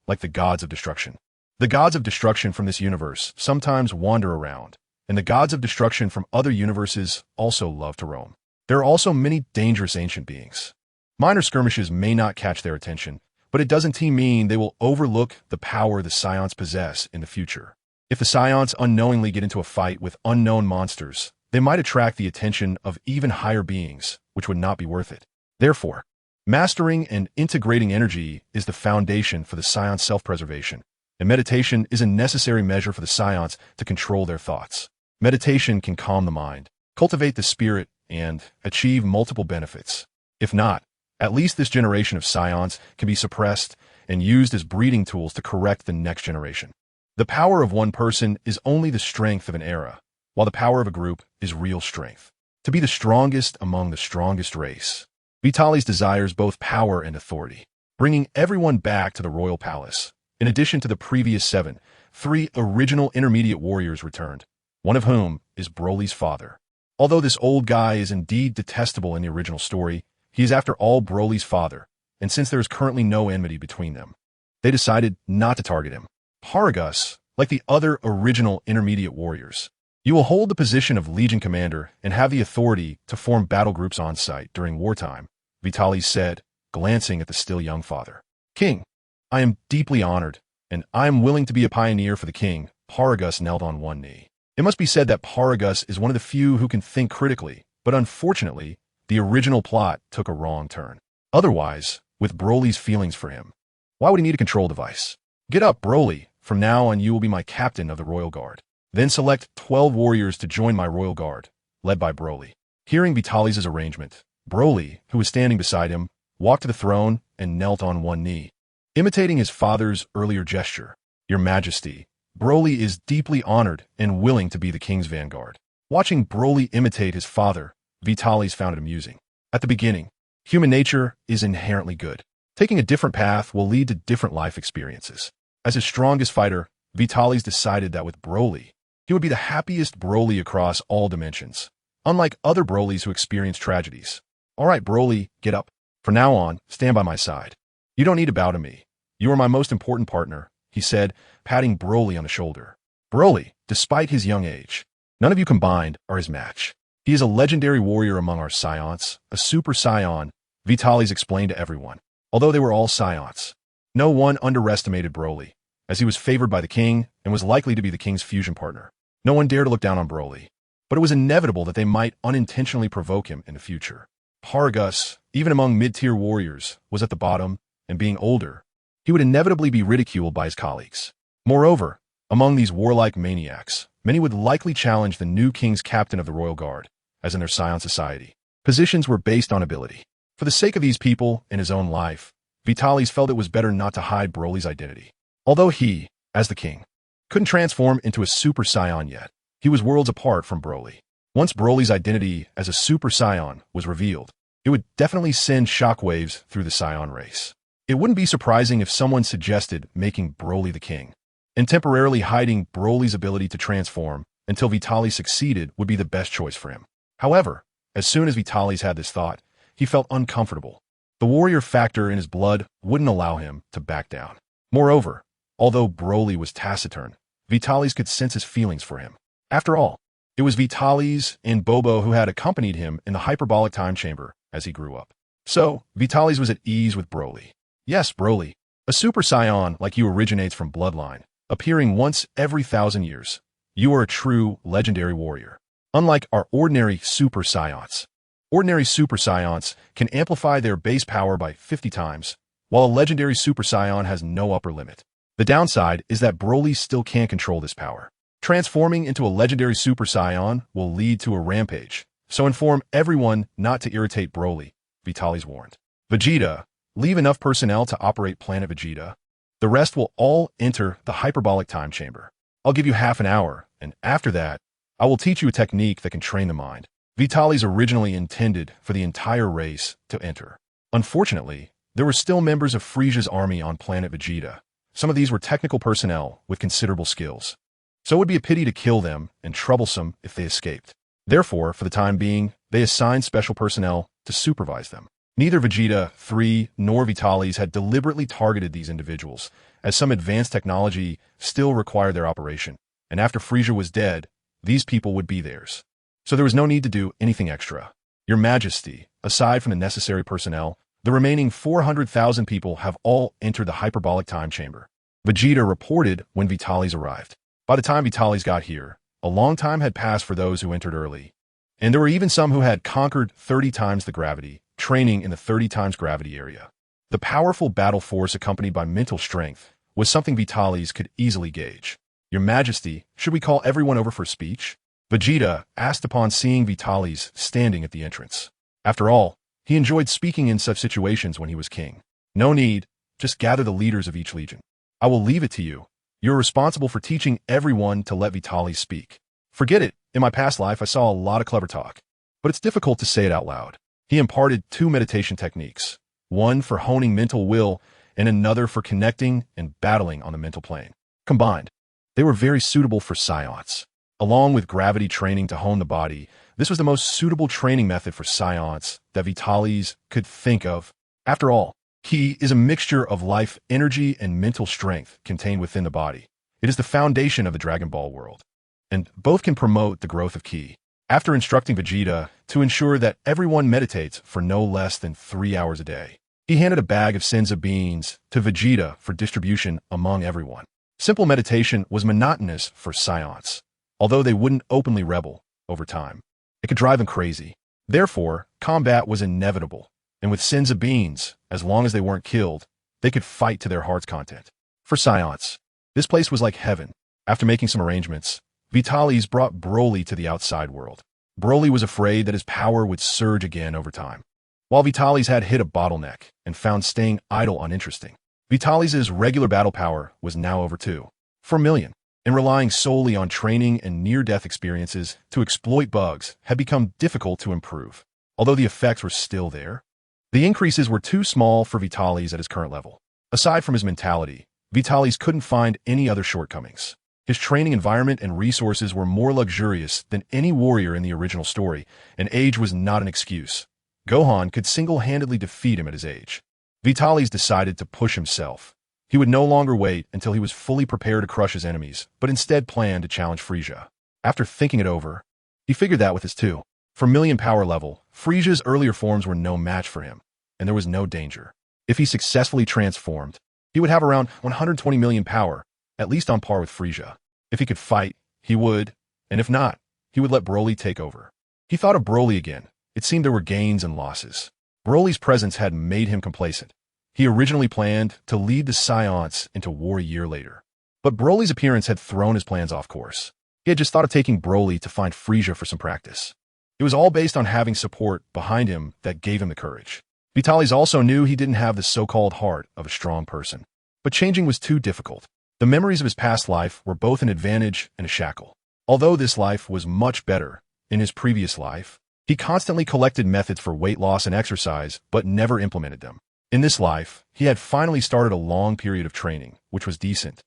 like the gods of destruction. The gods of destruction from this universe sometimes wander around, and the gods of destruction from other universes also love to roam. There are also many dangerous ancient beings. Minor skirmishes may not catch their attention, but it doesn't mean they will overlook the power the Saiyans possess in the future. If the Saiyans unknowingly get into a fight with unknown monsters, they might attract the attention of even higher beings, which would not be worth it. Therefore, mastering and integrating energy is the foundation for the Saiyan self-preservation, and meditation is a necessary measure for the Saiyans to control their thoughts. Meditation can calm the mind, cultivate the spirit, and achieve multiple benefits. If not, at least this generation of Saiyans can be suppressed and used as breeding tools to correct the next generation. The power of one person is only the strength of an era, while the power of a group is real strength. To be the strongest among the strongest race, Vitalis desires both power and authority. bringing everyone back to the royal palace. In addition to the previous 7, 3 original intermediate warriors returned, one of whom is Broly's father. Although this old guy is indeed detestable in the original story, he is after all Broly's father, and since there is currently no enmity between them, they decided not to target him. Paragus, like the other original intermediate warriors, you will hold the position of Legion Commander and have the authority to form battle groups on site during wartime, Vitalis said, glancing at the still young father. King, I am deeply honored, and I am willing to be a pioneer for the king. Paragus knelt on one knee. It must be said that Paragus is one of the few who can think critically, but unfortunately, the original plot took a wrong turn. Otherwise, with Broly's feelings for him, why would he need a control device? Get up, Broly. From now on you will be my captain of the Royal Guard. Then select 12 warriors to join my Royal Guard, led by Broly. Hearing Vitalis' arrangement, Broly, who was standing beside him, walked to the throne and knelt on one knee, imitating his father's earlier gesture. Your Majesty, Broly is deeply honored and willing to be the king's vanguard. Watching Broly imitate his father, Vitalis found it amusing. At the beginning, human nature is inherently good. Taking a different path will lead to different life experiences. As his strongest fighter, Vitalis decided that with Broly, he would be the happiest Broly across all dimensions, unlike other Brolys who experience tragedies. All right, Broly, get up. From now on, stand by my side. You don't need to bow to me. You are my most important partner, he said, patting Broly on the shoulder. Broly, despite his young age, none of you combined are his match. He is a legendary warrior among our Saiyans, a Super Saiyan, Vitalis explained to everyone. Although they were all Saiyans, no one underestimated Broly, as he was favored by the king and was likely to be the king's fusion partner. No one dared to look down on Broly, but it was inevitable that they might unintentionally provoke him in the future. Paragus, even among mid-tier warriors, was at the bottom, and being older, he would inevitably be ridiculed by his colleagues. Moreover, among these warlike maniacs, many would likely challenge the new king's captain of the Royal Guard, as in their Saiyan society. Positions were based on ability. For the sake of these people and his own life, Vitalis felt it was better not to hide Broly's identity. Although he, as the king, couldn't transform into a Super Saiyan yet, he was worlds apart from Broly. Once Broly's identity as a Super Saiyan was revealed, it would definitely send shockwaves through the Saiyan race. It wouldn't be surprising if someone suggested making Broly the king, and temporarily hiding Broly's ability to transform until Vitalis succeeded would be the best choice for him. However, as soon as Vitalis had this thought, he felt uncomfortable. The warrior factor in his blood wouldn't allow him to back down. Moreover, although Broly was taciturn, Vitalis could sense his feelings for him. After all, it was Vitalis and Bobo who had accompanied him in the hyperbolic time chamber as he grew up. So, Vitalis was at ease with Broly. Yes, Broly, a Super Saiyan like you originates from bloodline, appearing once every 1,000 years. You are a true legendary warrior. Unlike our ordinary Super Saiyans. Ordinary Super Saiyans can amplify their base power by 50 times, while a legendary Super Saiyan has no upper limit. The downside is that Broly still can't control this power. Transforming into a legendary Super Saiyan will lead to a rampage, so inform everyone not to irritate Broly, Vitalis warned. Vegeta, leave enough personnel to operate Planet Vegeta. The rest will all enter the hyperbolic time chamber. I'll give you half an hour, and after that, I will teach you a technique that can train the mind. Vitalis originally intended for the entire race to enter. Unfortunately, there were still members of Frisia's army on planet Vegeta. Some of these were technical personnel with considerable skills, so it would be a pity to kill them and troublesome if they escaped. Therefore, for the time being, they assigned special personnel to supervise them. Neither Vegeta 3 nor Vitalis had deliberately targeted these individuals, as some advanced technology still required their operation, and after Frisia was dead, these people would be theirs. So there was no need to do anything extra. Your Majesty, aside from the necessary personnel, the remaining 400,000 people have all entered the hyperbolic time chamber. Vegeta reported when Vitalis arrived. By the time Vitalis got here, a long time had passed for those who entered early, and there were even some who had conquered 30 times the gravity, training in the 30 times gravity area. The powerful battle force accompanied by mental strength was something Vitalis could easily gauge. Your Majesty, should we call everyone over for speech? Vegeta asked upon seeing Vitalis standing at the entrance. After all, he enjoyed speaking in such situations when he was king. No need, just gather the leaders of each legion. I will leave it to you. You're responsible for teaching everyone to let Vitalis speak. Forget it, in my past life I saw a lot of clever talk, but it's difficult to say it out loud. He imparted 2 meditation techniques. one for honing mental will and another for connecting and battling on the mental plane. Combined, they were very suitable for Saiyans. Along with gravity training to hone the body, this was the most suitable training method for Saiyans that Vitalis could think of. After all, Ki is a mixture of life, energy, and mental strength contained within the body. It is the foundation of the Dragon Ball world, and both can promote the growth of Ki. After instructing Vegeta to ensure that everyone meditates for no less than 3 hours a day, he handed a bag of Senza beans to Vegeta for distribution among everyone. Simple meditation was monotonous for Saiyans, although they wouldn't openly rebel over time. It could drive them crazy. Therefore, combat was inevitable, and with Senza beans, as long as they weren't killed, they could fight to their heart's content. For Saiyans, this place was like heaven. After making some arrangements, Vitalis brought Broly to the outside world. Broly was afraid that his power would surge again over time. While Vitalis had hit a bottleneck and found staying idle uninteresting, Vitalis' regular battle power was now over 2,400,000, and relying solely on training and near-death experiences to exploit bugs had become difficult to improve. Although the effects were still there, the increases were too small for Vitalis at his current level. Aside from his mentality, Vitalis couldn't find any other shortcomings. His training environment and resources were more luxurious than any warrior in the original story, and age was not an excuse. Gohan could single-handedly defeat him at his age. Vitalis decided to push himself. He would no longer wait until he was fully prepared to crush his enemies, but instead planned to challenge Frieza. After thinking it over, he figured that with his 2,400,000 power level, Frieza's earlier forms were no match for him, and there was no danger. If he successfully transformed, he would have around 120,000,000 power, at least on par with Frieza. If he could fight, he would, and if not, he would let Broly take over. He thought of Broly again. It seemed there were gains and losses. Broly's presence had made him complacent. He originally planned to lead the Saiyans into war a year later. But Broly's appearance had thrown his plans off course. He had just thought of taking Broly to find Frieza for some practice. It was all based on having support behind him that gave him the courage. Vitalis also knew he didn't have the so-called heart of a strong person. But changing was too difficult. The memories of his past life were both an advantage and a shackle. Although this life was much better, in his previous life, he constantly collected methods for weight loss and exercise, but never implemented them. In this life, he had finally started a long period of training, which was decent.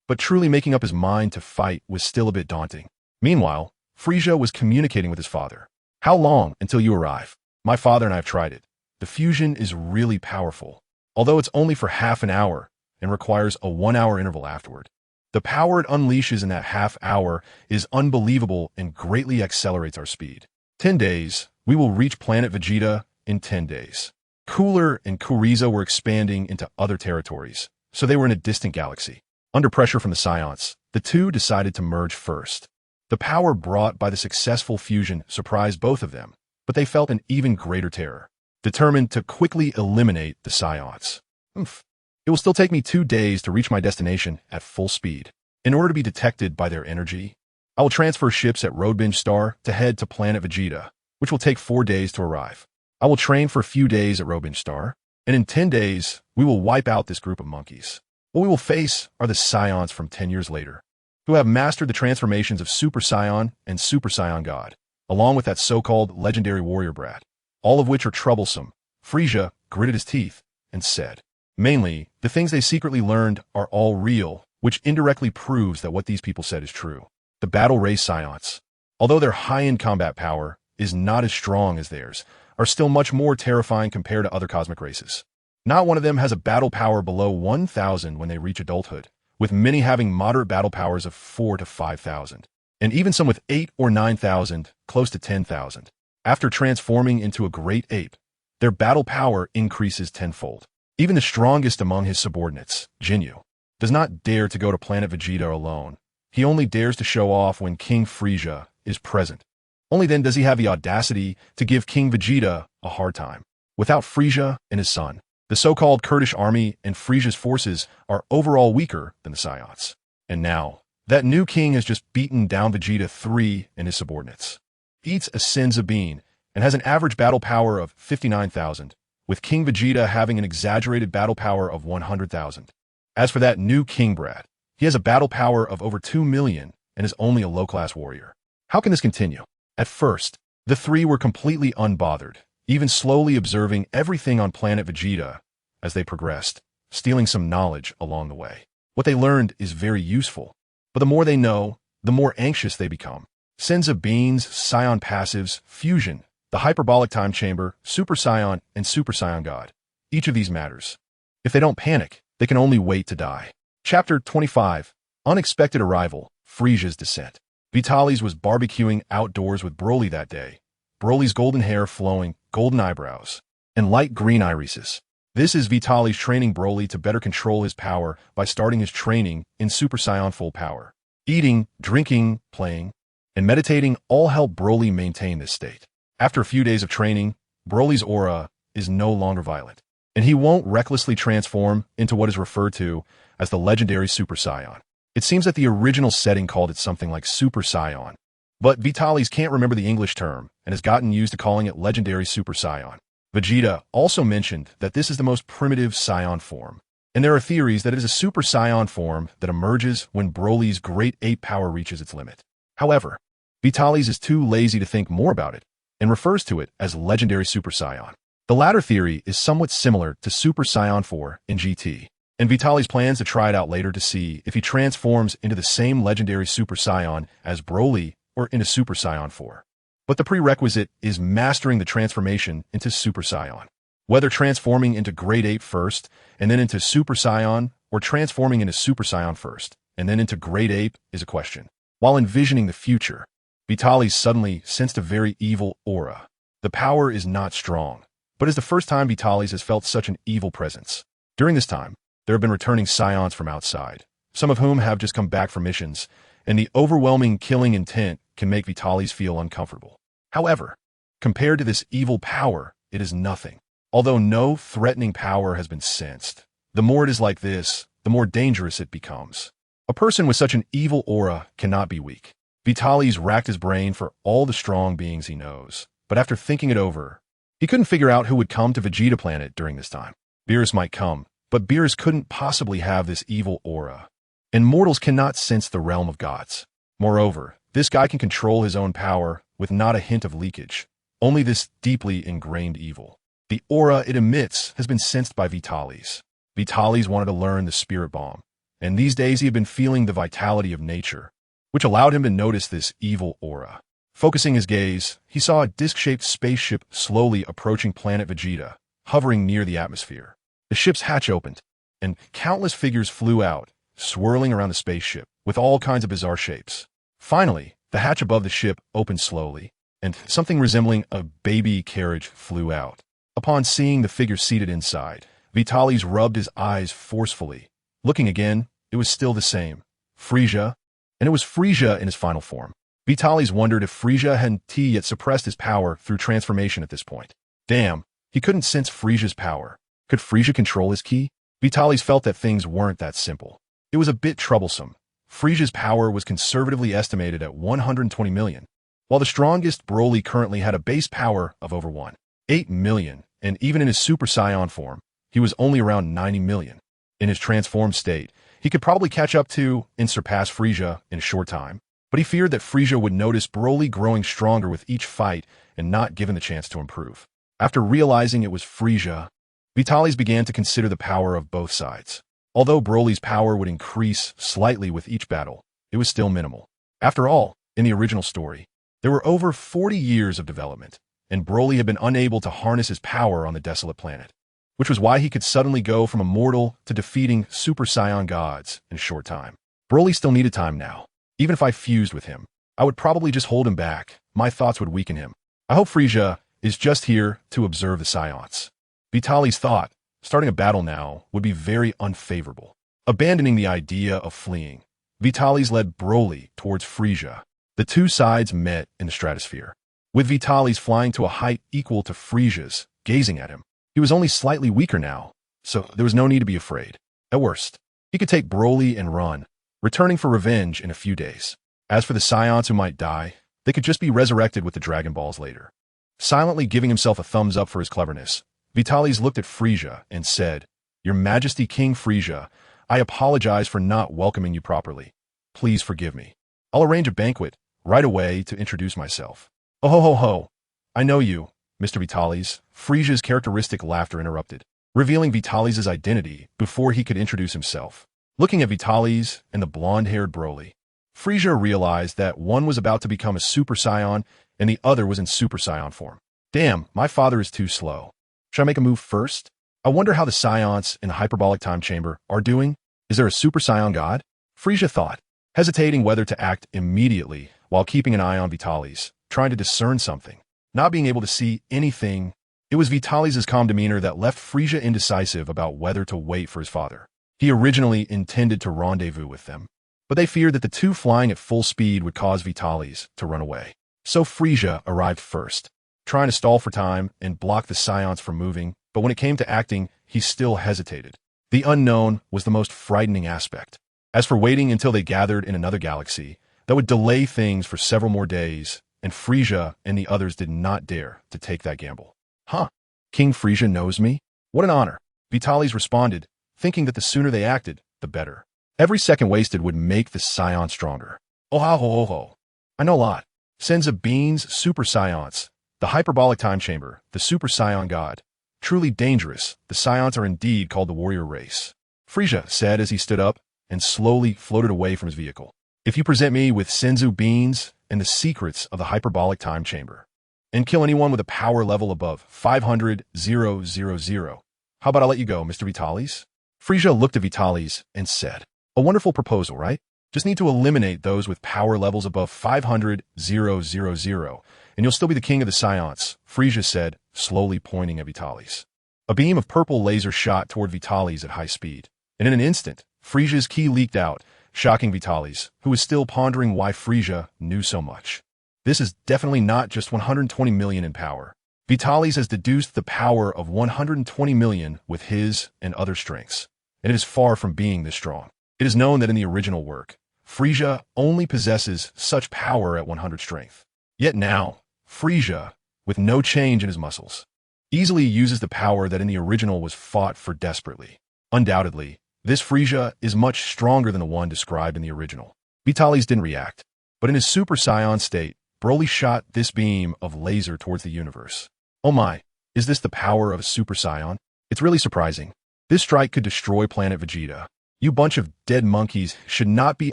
But truly making up his mind to fight was still a bit daunting. Meanwhile, Frieza was communicating with his father. "How long until you arrive? My father and I have tried it. The fusion is really powerful, although it's only for half an hour and requires a 1-hour interval afterward. The power it unleashes in that half hour is unbelievable and greatly accelerates our speed. 10 days, we will reach planet Vegeta in 10 days. Cooler and Kuriza were expanding into other territories, so they were in a distant galaxy. Under pressure from the Saiyans, the two decided to merge first. The power brought by the successful fusion surprised both of them, but they felt an even greater terror, determined to quickly eliminate the Saiyans. It will still take me 2 days to reach my destination at full speed. In order to be detected by their energy, I will transfer ships at Roadbinge Star to head to planet Vegeta, which will take 4 days to arrive. I will train for a few days at Roadbinge Star, and in 10 days, we will wipe out this group of monkeys. What we will face are the Saiyans from 10 years later, who have mastered the transformations of Super Saiyan and Super Saiyan God, along with that so-called legendary warrior brat, all of which are troublesome." Frieza gritted his teeth and said, "Mainly, the things they secretly learned are all real, which indirectly proves that what these people said is true. The battle race Saiyans, although their high-end combat power is not as strong as theirs, are still much more terrifying compared to other cosmic races. Not one of them has a battle power below 1,000 when they reach adulthood, with many having moderate battle powers of 4,000 to 5,000, and even some with 8,000 or 9,000, close to 10,000. After transforming into a great ape, their battle power increases tenfold. Even the strongest among his subordinates, Jinyu, does not dare to go to planet Vegeta alone. He only dares to show off when King Frieza is present. Only then does he have the audacity to give King Vegeta a hard time. Without Frieza and his son, the so-called Kurdish army and Frieza's forces are overall weaker than the Saiyans. And now, that new king has just beaten down Vegeta 3 and his subordinates. He eats a Senza bean and has an average battle power of 59,000, with King Vegeta having an exaggerated battle power of 100,000. As for that new king brat, he has a battle power of over 2 million and is only a low-class warrior. How can this continue? At first, the three were completely unbothered, even slowly observing everything on planet Vegeta as they progressed, stealing some knowledge along the way. What they learned is very useful, but the more they know, the more anxious they become. Sins of beings, Saiyan passives, fusion, the hyperbolic time chamber, Super Saiyan, and Super Saiyan God. Each of these matters. If they don't panic, they can only wait to die. Chapter 25. Unexpected Arrival, Frisia's Descent. Vitalis was barbecuing outdoors with Broly that day. Broly's golden hair flowing, golden eyebrows, and light green irises. This is Vitalis training Broly to better control his power by starting his training in Super Saiyan full power. Eating, drinking, playing, and meditating all help Broly maintain this state. After a few days of training, Broly's aura is no longer violent, and he won't recklessly transform into what is referred to as the legendary Super Saiyan. It seems that the original setting called it something like Super Saiyan, but Vitalis can't remember the English term and has gotten used to calling it legendary Super Saiyan. Vegeta also mentioned that this is the most primitive Saiyan form, and there are theories that it is a Super Saiyan form that emerges when Broly's great ape power reaches its limit. However, Vitalis is too lazy to think more about it and refers to it as legendary Super Saiyan. The latter theory is somewhat similar to Super Saiyan 4 in GT, and Vitalis plans to try it out later to see if he transforms into the same legendary Super Saiyan as Broly or into Super Saiyan 4. But the prerequisite is mastering the transformation into Super Saiyan. Whether transforming into Great Ape first and then into Super Saiyan, or transforming into Super Saiyan first and then into Great Ape is a question. While envisioning the future, Vitalis suddenly sensed a very evil aura. The power is not strong, but it's the first time Vitalis has felt such an evil presence. During this time, there have been returning Saiyans from outside, some of whom have just come back from missions, and the overwhelming killing intent can make Vitalis feel uncomfortable. However, compared to this evil power, it is nothing. Although no threatening power has been sensed, the more it is like this, the more dangerous it becomes. A person with such an evil aura cannot be weak. Vitalis racked his brain for all the strong beings he knows, but after thinking it over, he couldn't figure out who would come to Vegeta Planet during this time. Beerus might come, but Beerus couldn't possibly have this evil aura, and mortals cannot sense the realm of gods. Moreover, this guy can control his own power with not a hint of leakage, only this deeply ingrained evil. The aura it emits has been sensed by Vitalis. Vitalis wanted to learn the spirit bomb, and these days he had been feeling the vitality of nature, which allowed him to notice this evil aura. Focusing his gaze, he saw a disc-shaped spaceship slowly approaching planet Vegeta, hovering near the atmosphere. The ship's hatch opened, and countless figures flew out, swirling around the spaceship, with all kinds of bizarre shapes. Finally, the hatch above the ship opened slowly, and something resembling a baby carriage flew out. Upon seeing the figure seated inside, Vitalis rubbed his eyes forcefully. Looking again, it was still the same. Frieza, and it was Frieza in his final form. Vitalis wondered if Frieza hadn't yet suppressed his power through transformation at this point. Damn, he couldn't sense Frieza's power. Could Frieza control his ki? Vitalis felt that things weren't that simple. It was a bit troublesome. Frieza's power was conservatively estimated at 120 million, while the strongest Broly currently had a base power of over 1.8 million, and even in his Super Saiyan form, he was only around 90 million. In his transformed state, he could probably catch up to and surpass Frieza in a short time, but he feared that Frieza would notice Broly growing stronger with each fight and not given the chance to improve. After realizing it was Frieza, Vitalis began to consider the power of both sides. Although Broly's power would increase slightly with each battle, it was still minimal. After all, in the original story, there were over 40 years of development, and Broly had been unable to harness his power on the desolate planet, which was why he could suddenly go from a mortal to defeating Super Saiyan gods in a short time. Broly still needed time now. Even if I fused with him, I would probably just hold him back. My thoughts would weaken him. I hope Frieza is just here to observe the Saiyans. Vitalis thought starting a battle now would be very unfavorable. Abandoning the idea of fleeing, Vitalis led Broly towards Frieza. The two sides met in the stratosphere, with Vitalis flying to a height equal to Frieza's, gazing at him. He was only slightly weaker now, so there was no need to be afraid. At worst, he could take Broly and run, returning for revenge in a few days. As for the Saiyans who might die, they could just be resurrected with the Dragon Balls later. Silently giving himself a thumbs up for his cleverness, Vitalis looked at Frieza and said, "Your Majesty King Frieza, I apologize for not welcoming you properly. Please forgive me. I'll arrange a banquet right away to introduce myself." "Oh ho ho ho. I know you, Mr. Vitalis." Frieza's characteristic laughter interrupted. revealing Vitalis' identity before he could introduce himself. Looking at Vitalis and the blonde-haired Broly, Frieza realized that one was about to become a Super Saiyan and the other was in Super Saiyan form. Damn, my father is too slow. Should I make a move first? I wonder how the Saiyans in the hyperbolic time chamber are doing. Is there a Super Saiyan god? Frieza thought, hesitating whether to act immediately while keeping an eye on Vitalis, trying to discern something. Not being able to see anything, it was Vitalis' calm demeanor that left Frieza indecisive about whether to wait for his father. He originally intended to rendezvous with them, but they feared that the two flying at full speed would cause Vitalis to run away. So Frieza arrived first, trying to stall for time and block the Saiyans from moving, but when it came to acting, he still hesitated. The unknown was the most frightening aspect. As for waiting until they gathered in another galaxy, that would delay things for several more days, and Frieza and the others did not dare to take that gamble. Huh? King Frieza knows me? What an honor. Vitalis responded, thinking that the sooner they acted, the better. Every second wasted would make the Saiyan stronger. Oh ho ho ho. I know a lot. Senza Beans, Super Saiyans, the hyperbolic time chamber, the Super Saiyan god. Truly dangerous, the Saiyans are indeed called the warrior race. Frieza said as he stood up and slowly floated away from his vehicle. If you present me with Senzu Beans and the secrets of the hyperbolic time chamber, and kill anyone with a power level above 500,000, how about I let you go, Mr. Vitalis? Frieza looked at Vitalis and said, a wonderful proposal, right? Just need to eliminate those with power levels above 500,000, and you'll still be the king of the Saiyans, Frieza said, slowly pointing at Vitalis. A beam of purple laser shot toward Vitalis at high speed, and in an instant, Frieza's ki leaked out, shocking Vitalis, who was still pondering why Frieza knew so much. This is definitely not just 120 million in power. Vitalis has deduced the power of 120 million with his and other strengths, and it is far from being this strong. It is known that in the original work, Frieza only possesses such power at 100 strength. Yet now, Frieza, with no change in his muscles, easily uses the power that in the original was fought for desperately. Undoubtedly, this Frieza is much stronger than the one described in the original. Vitalis didn't react, but in his Super Saiyan state, Broly shot this beam of laser towards the universe. Oh my, is this the power of a Super Saiyan? It's really surprising. This strike could destroy planet Vegeta. You bunch of dead monkeys should not be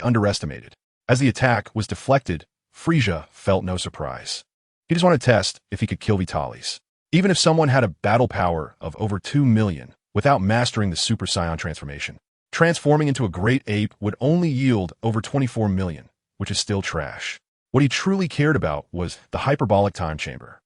underestimated. As the attack was deflected, Frieza felt no surprise. He just wanted to test if he could kill Vitalis. Even if someone had a battle power of over 2 million without mastering the Super Saiyan transformation, transforming into a great ape would only yield over 24 million, which is still trash. What he truly cared about was the hyperbolic time chamber.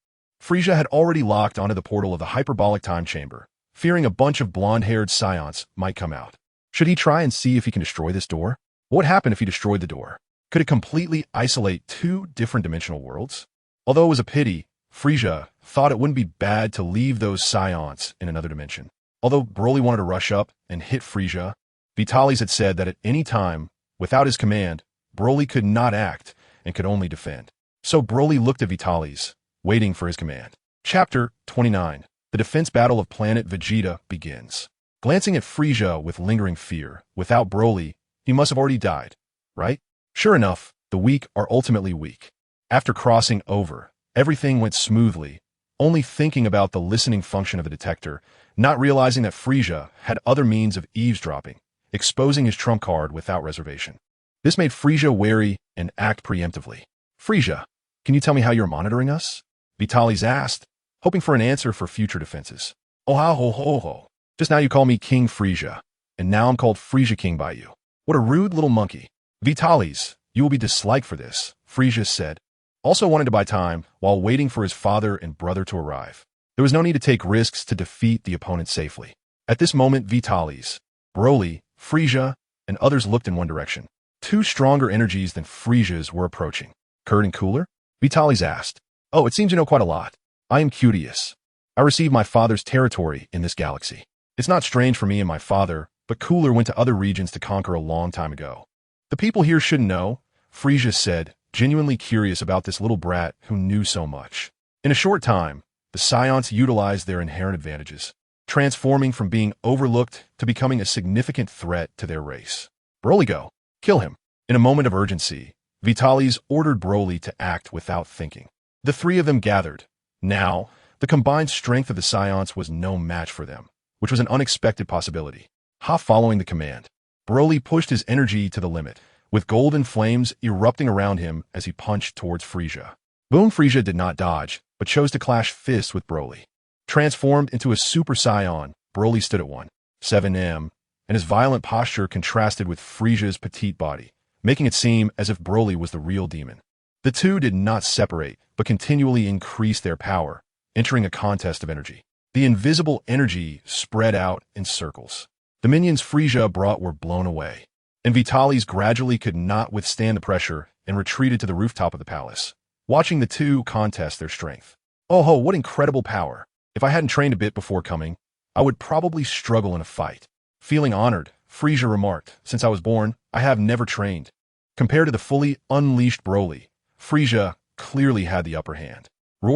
Frieza had already locked onto the portal of the hyperbolic time chamber, fearing a bunch of blonde-haired Saiyans might come out. Should he try and see if he can destroy this door? What would happen if he destroyed the door? Could it completely isolate two different dimensional worlds? Although it was a pity, Frieza thought it wouldn't be bad to leave those Saiyans in another dimension. Although Broly wanted to rush up and hit Frieza, Vitalis had said that at any time, without his command, Broly could not act and could only defend. So Broly looked at Vitalis, waiting for his command. Chapter 29. The defense battle of planet Vegeta begins. Glancing at Frieza with lingering fear, without Broly, he must have already died, right? Sure enough, the weak are ultimately weak. After crossing over, everything went smoothly, only thinking about the listening function of the detector, not realizing that Frieza had other means of eavesdropping, exposing his trump card without reservation. This made Frieza wary and act preemptively. Frieza, can you tell me how you're monitoring us? Vitalis asked, hoping for an answer for future defenses. Oh ho ho ho ho. Just now you call me King Frieza, and now I'm called Frieza King by you. What a rude little monkey. Vitalis, you will be disliked for this, Frieza said, also wanting to buy time while waiting for his father and brother to arrive. There was no need to take risks to defeat the opponent safely. At this moment, Vitalis, Broly, Frieza, and others looked in one direction. Two stronger energies than Frieza's were approaching. Curd and Cooler? Vitalis asked. Oh, it seems you know quite a lot. I am curious. I received my father's territory in this galaxy. It's not strange for me and my father, but Cooler went to other regions to conquer a long time ago. The people here shouldn't know, Frieza said, genuinely curious about this little brat who knew so much. In a short time, the Saiyans utilized their inherent advantages, transforming from being overlooked to becoming a significant threat to their race. Broly, go. Kill him. In a moment of urgency, Vitalis ordered Broly to act without thinking. The three of them gathered. Now, the combined strength of the Saiyans was no match for them. which was an unexpected possibility. Following the command, Broly pushed his energy to the limit, with golden flames erupting around him as he punched towards Frieza. Boom! Frieza did not dodge, but chose to clash fists with Broly. Transformed into a Super Saiyan, Broly stood at 1.7 m, and his violent posture contrasted with Frieza's petite body, making it seem as if Broly was the real demon. The two did not separate, but continually increased their power, entering a contest of energy. The invisible energy spread out in circles. The minions Frieza brought were blown away, and Vitalis gradually could not withstand the pressure and retreated to the rooftop of the palace, watching the two contest their strength. Oh, what incredible power! If I hadn't trained a bit before coming, I would probably struggle in a fight. Feeling honored, Frieza remarked, since I was born, I have never trained. Compared to the fully unleashed Broly, Frieza clearly had the upper hand.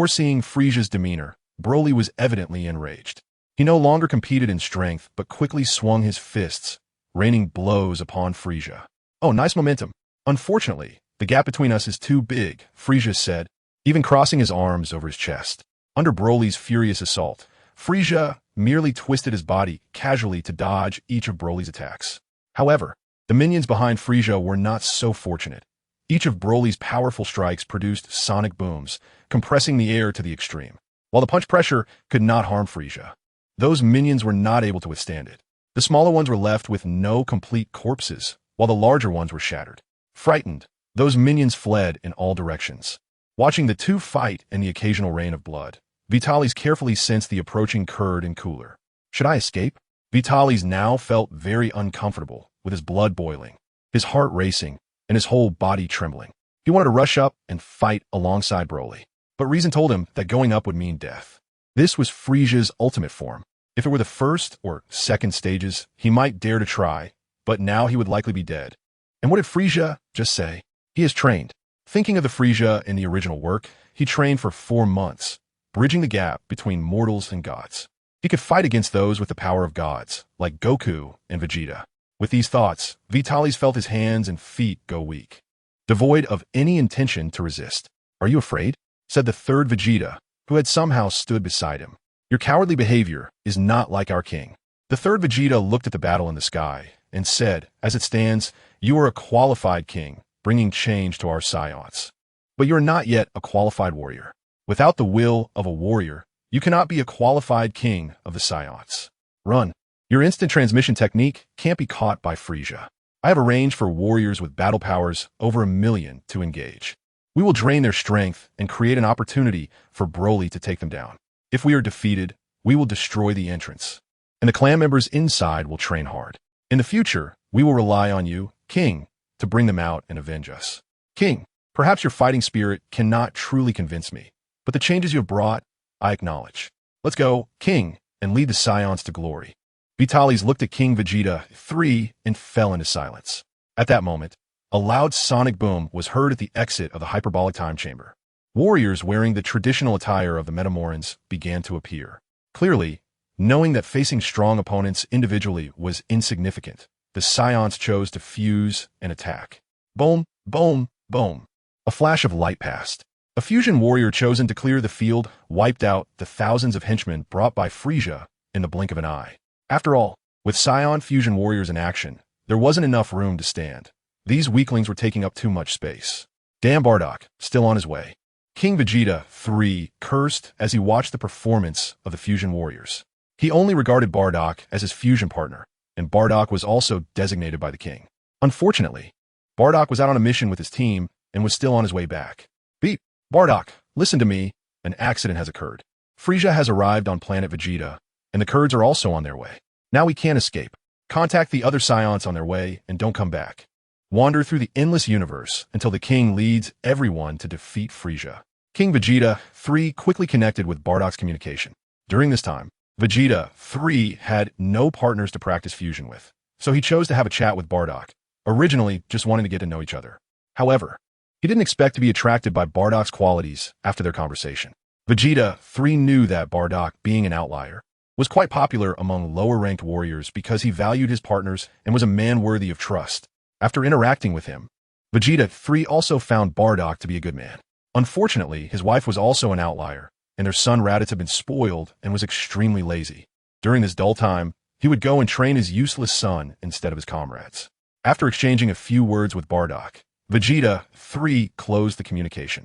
Seeing Frieza's demeanor, Broly was evidently enraged. He no longer competed in strength, but quickly swung his fists, raining blows upon Frieza. Oh, nice momentum. Unfortunately, the gap between us is too big, Frieza said, even crossing his arms over his chest. Under Broly's furious assault, Frieza merely twisted his body casually to dodge each of Broly's attacks. However, the minions behind Frieza were not so fortunate. Each of Broly's powerful strikes produced sonic booms, compressing the air to the extreme. While the punch pressure could not harm Frieza, those minions were not able to withstand it. The smaller ones were left with no complete corpses, while the larger ones were shattered. Frightened, those minions fled in all directions. Watching the two fight and the occasional rain of blood, Vitalis carefully sensed the approaching curd and cooler. Should I escape? Vitalis now felt very uncomfortable, with his blood boiling, his heart racing, and his whole body trembling. He wanted to rush up and fight alongside Broly, but reason told him that going up would mean death. This was Frieza's ultimate form. If it were the first or second stages, he might dare to try, but now he would likely be dead. And what did Frieza just say? He is trained. Thinking of the Frieza in the original work, he trained for 4 months, bridging the gap between mortals and gods. He could fight against those with the power of gods, like Goku and Vegeta. With these thoughts, Vitalis felt his hands and feet go weak, devoid of any intention to resist. Are you afraid? Said the third Vegeta, who had somehow stood beside him. Your cowardly behavior is not like our king. The third Vegeta looked at the battle in the sky and said, as it stands, you are a qualified king, bringing change to our Saiyans. But you are not yet a qualified warrior. Without the will of a warrior, you cannot be a qualified king of the Saiyans. Run. Your instant transmission technique can't be caught by Frieza. I have arranged for warriors with battle powers over 1 million to engage. We will drain their strength and create an opportunity for Broly to take them down. If we are defeated, we will destroy the entrance, and the clan members inside will train hard. In the future, we will rely on you, King, to bring them out and avenge us. King, perhaps your fighting spirit cannot truly convince me, but the changes you have brought, I acknowledge. Let's go, King, and lead the Saiyans to glory. Vitalis looked at King Vegeta 3 and fell into silence. At that moment, a loud sonic boom was heard at the exit of the hyperbolic time chamber. Warriors wearing the traditional attire of the Metamorans began to appear. Clearly, knowing that facing strong opponents individually was insignificant, the Saiyans chose to fuse and attack. Boom, boom, boom. A flash of light passed. A fusion warrior chosen to clear the field wiped out the thousands of henchmen brought by Frieza in the blink of an eye. After all, with Saiyan fusion warriors in action, there wasn't enough room to stand. These weaklings were taking up too much space. Damn Bardock, still on his way. King Vegeta 3 cursed as he watched the performance of the fusion warriors. He only regarded Bardock as his fusion partner, and Bardock was also designated by the king. Unfortunately, Bardock was out on a mission with his team and was still on his way back. Beep! Bardock, listen to me. An accident has occurred. Frieza has arrived on planet Vegeta, and the Kurds are also on their way. Now we can't escape. Contact the other Saiyans on their way and don't come back. Wander through the endless universe until the king leads everyone to defeat Frieza. King Vegeta 3 quickly connected with Bardock's communication. During this time, Vegeta 3 had no partners to practice fusion with, so he chose to have a chat with Bardock, originally just wanting to get to know each other. However, he didn't expect to be attracted by Bardock's qualities after their conversation. Vegeta 3 knew that Bardock, being an outlier, was quite popular among lower-ranked warriors because he valued his partners and was a man worthy of trust. After interacting with him, Vegeta 3 also found Bardock to be a good man. Unfortunately, his wife was also an outlier, and their son Raditz had been spoiled and was extremely lazy. During this dull time, he would go and train his useless son instead of his comrades. After exchanging a few words with Bardock, Vegeta 3 closed the communication.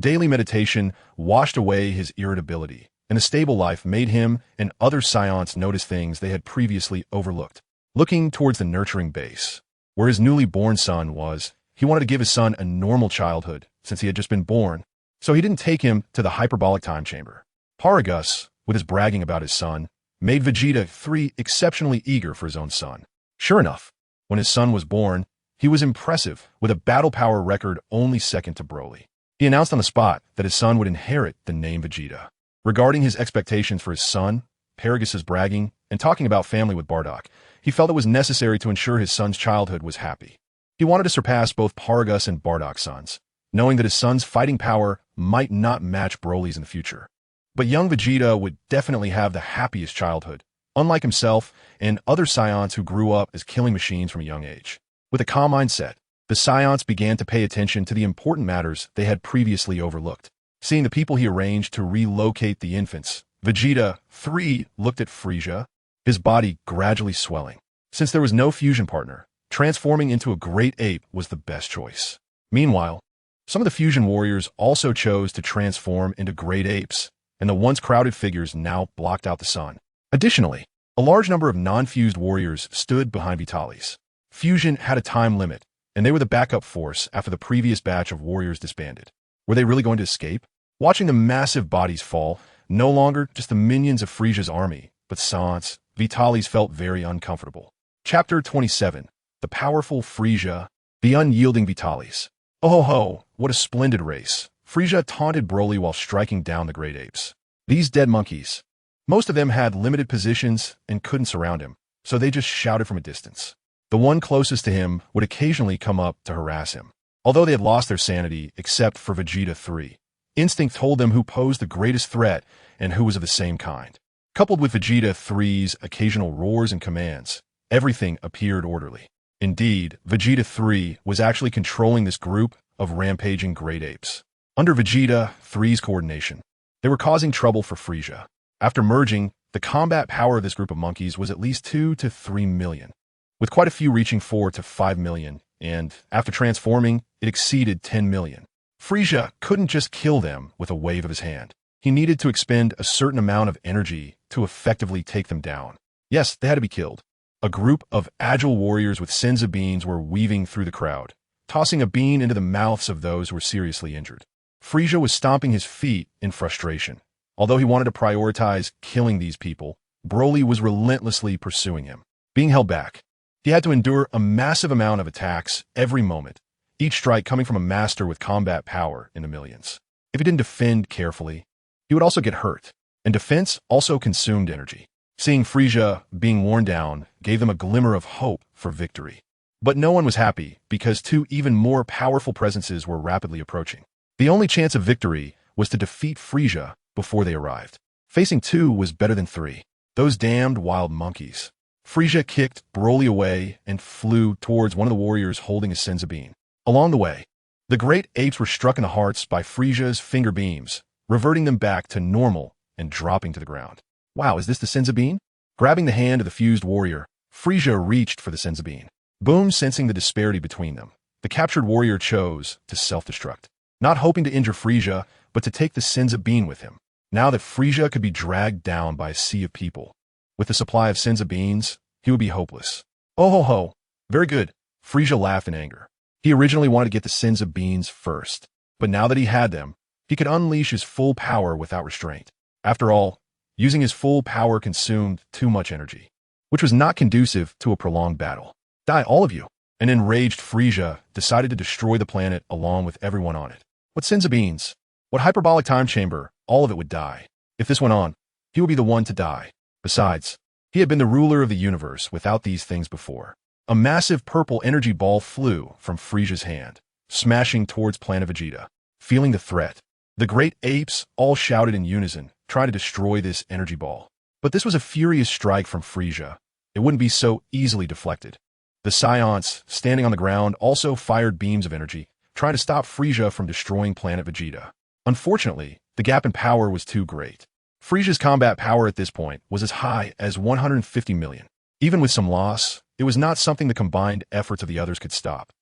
Daily meditation washed away his irritability, and a stable life made him and other Saiyans notice things they had previously overlooked. Looking towards the nurturing base, where his newly born son was, he wanted to give his son a normal childhood since he had just been born, so he didn't take him to the hyperbolic time chamber. Paragus, with his bragging about his son, made Vegeta 3 exceptionally eager for his own son. Sure enough, when his son was born, he was impressive, with a battle power record only second to Broly. He announced on the spot that his son would inherit the name Vegeta. Regarding his expectations for his son, Paragus's bragging, and talking about family with Bardock, he felt it was necessary to ensure his son's childhood was happy. He wanted to surpass both Paragus and Bardock's sons, knowing that his son's fighting power might not match Broly's in the future. But young Vegeta would definitely have the happiest childhood, unlike himself and other Saiyans who grew up as killing machines from a young age. With a calm mindset, the Saiyans began to pay attention to the important matters they had previously overlooked. Seeing the people he arranged to relocate the infants, Vegeta 3 looked at Frieza, his body gradually swelling. Since there was no fusion partner, transforming into a great ape was the best choice. Meanwhile, some of the fusion warriors also chose to transform into great apes, and the once crowded figures now blocked out the sun. Additionally, a large number of non-fused warriors stood behind Vitalis. Fusion had a time limit, and they were the backup force after the previous batch of warriors disbanded. Were they really going to escape? Watching the massive bodies fall, no longer just the minions of Frieza's army, but Sans, Vitalis felt very uncomfortable. Chapter 27. The Powerful Frieza, the Unyielding Vitalis. Oh ho ho, what a splendid race. Frieza taunted Broly while striking down the great apes. These dead monkeys. Most of them had limited positions and couldn't surround him, so they just shouted from a distance. The one closest to him would occasionally come up to harass him. Although they had lost their sanity, except for Vegeta 3. Instinct told them who posed the greatest threat and who was of the same kind. Coupled with Vegeta 3's occasional roars and commands, everything appeared orderly. Indeed, Vegeta 3 was actually controlling this group of rampaging great apes. Under Vegeta 3's coordination, they were causing trouble for Frieza. After merging, the combat power of this group of monkeys was at least 2 to 3 million, with quite a few reaching 4 to 5 million, and after transforming, it exceeded 10 million. Frieza couldn't just kill them with a wave of his hand. He needed to expend a certain amount of energy to effectively take them down. Yes, they had to be killed. A group of agile warriors with Senzu beans were weaving through the crowd, tossing a bean into the mouths of those who were seriously injured. Frieza was stomping his feet in frustration. Although he wanted to prioritize killing these people, Broly was relentlessly pursuing him. Being held back, he had to endure a massive amount of attacks every moment, each strike coming from a master with combat power in the millions. If he didn't defend carefully, he would also get hurt, and defense also consumed energy. Seeing Frieza being worn down gave them a glimmer of hope for victory. But no one was happy because 2 even more powerful presences were rapidly approaching. The only chance of victory was to defeat Frieza before they arrived. Facing 2 was better than 3. Those damned wild monkeys. Frieza kicked Broly away and flew towards one of the warriors holding a Senzu bean. Along the way, the great apes were struck in the hearts by Frieza's finger beams, reverting them back to normal and dropping to the ground. Wow, is this the Senzu bean? Grabbing the hand of the fused warrior, Frieza reached for the Senzu bean. Boom, sensing the disparity between them, the captured warrior chose to self-destruct, not hoping to injure Frieza, but to take the Senzu bean with him. Now that Frieza could be dragged down by a sea of people, with the supply of Senzu beans, he would be hopeless. Oh ho ho, very good. Frieza laughed in anger. He originally wanted to get the Senzu beans first, but now that he had them, he could unleash his full power without restraint. After all, using his full power consumed too much energy, which was not conducive to a prolonged battle. Die, all of you! An enraged Frieza decided to destroy the planet along with everyone on it. What Senzu beans? What hyperbolic time chamber? All of it would die. If this went on, he would be the one to die. Besides, he had been the ruler of the universe without these things before. A massive purple energy ball flew from Frieza's hand, smashing towards Planet Vegeta. Feeling the threat, the great apes all shouted in unison, trying to destroy this energy ball. But this was a furious strike from Frieza. It wouldn't be so easily deflected. The Saiyans, standing on the ground, also fired beams of energy, trying to stop Frieza from destroying Planet Vegeta. Unfortunately, the gap in power was too great. Frisia's combat power at this point was as high as 150 million. Even with some loss, it was not something the combined efforts of the others could stop.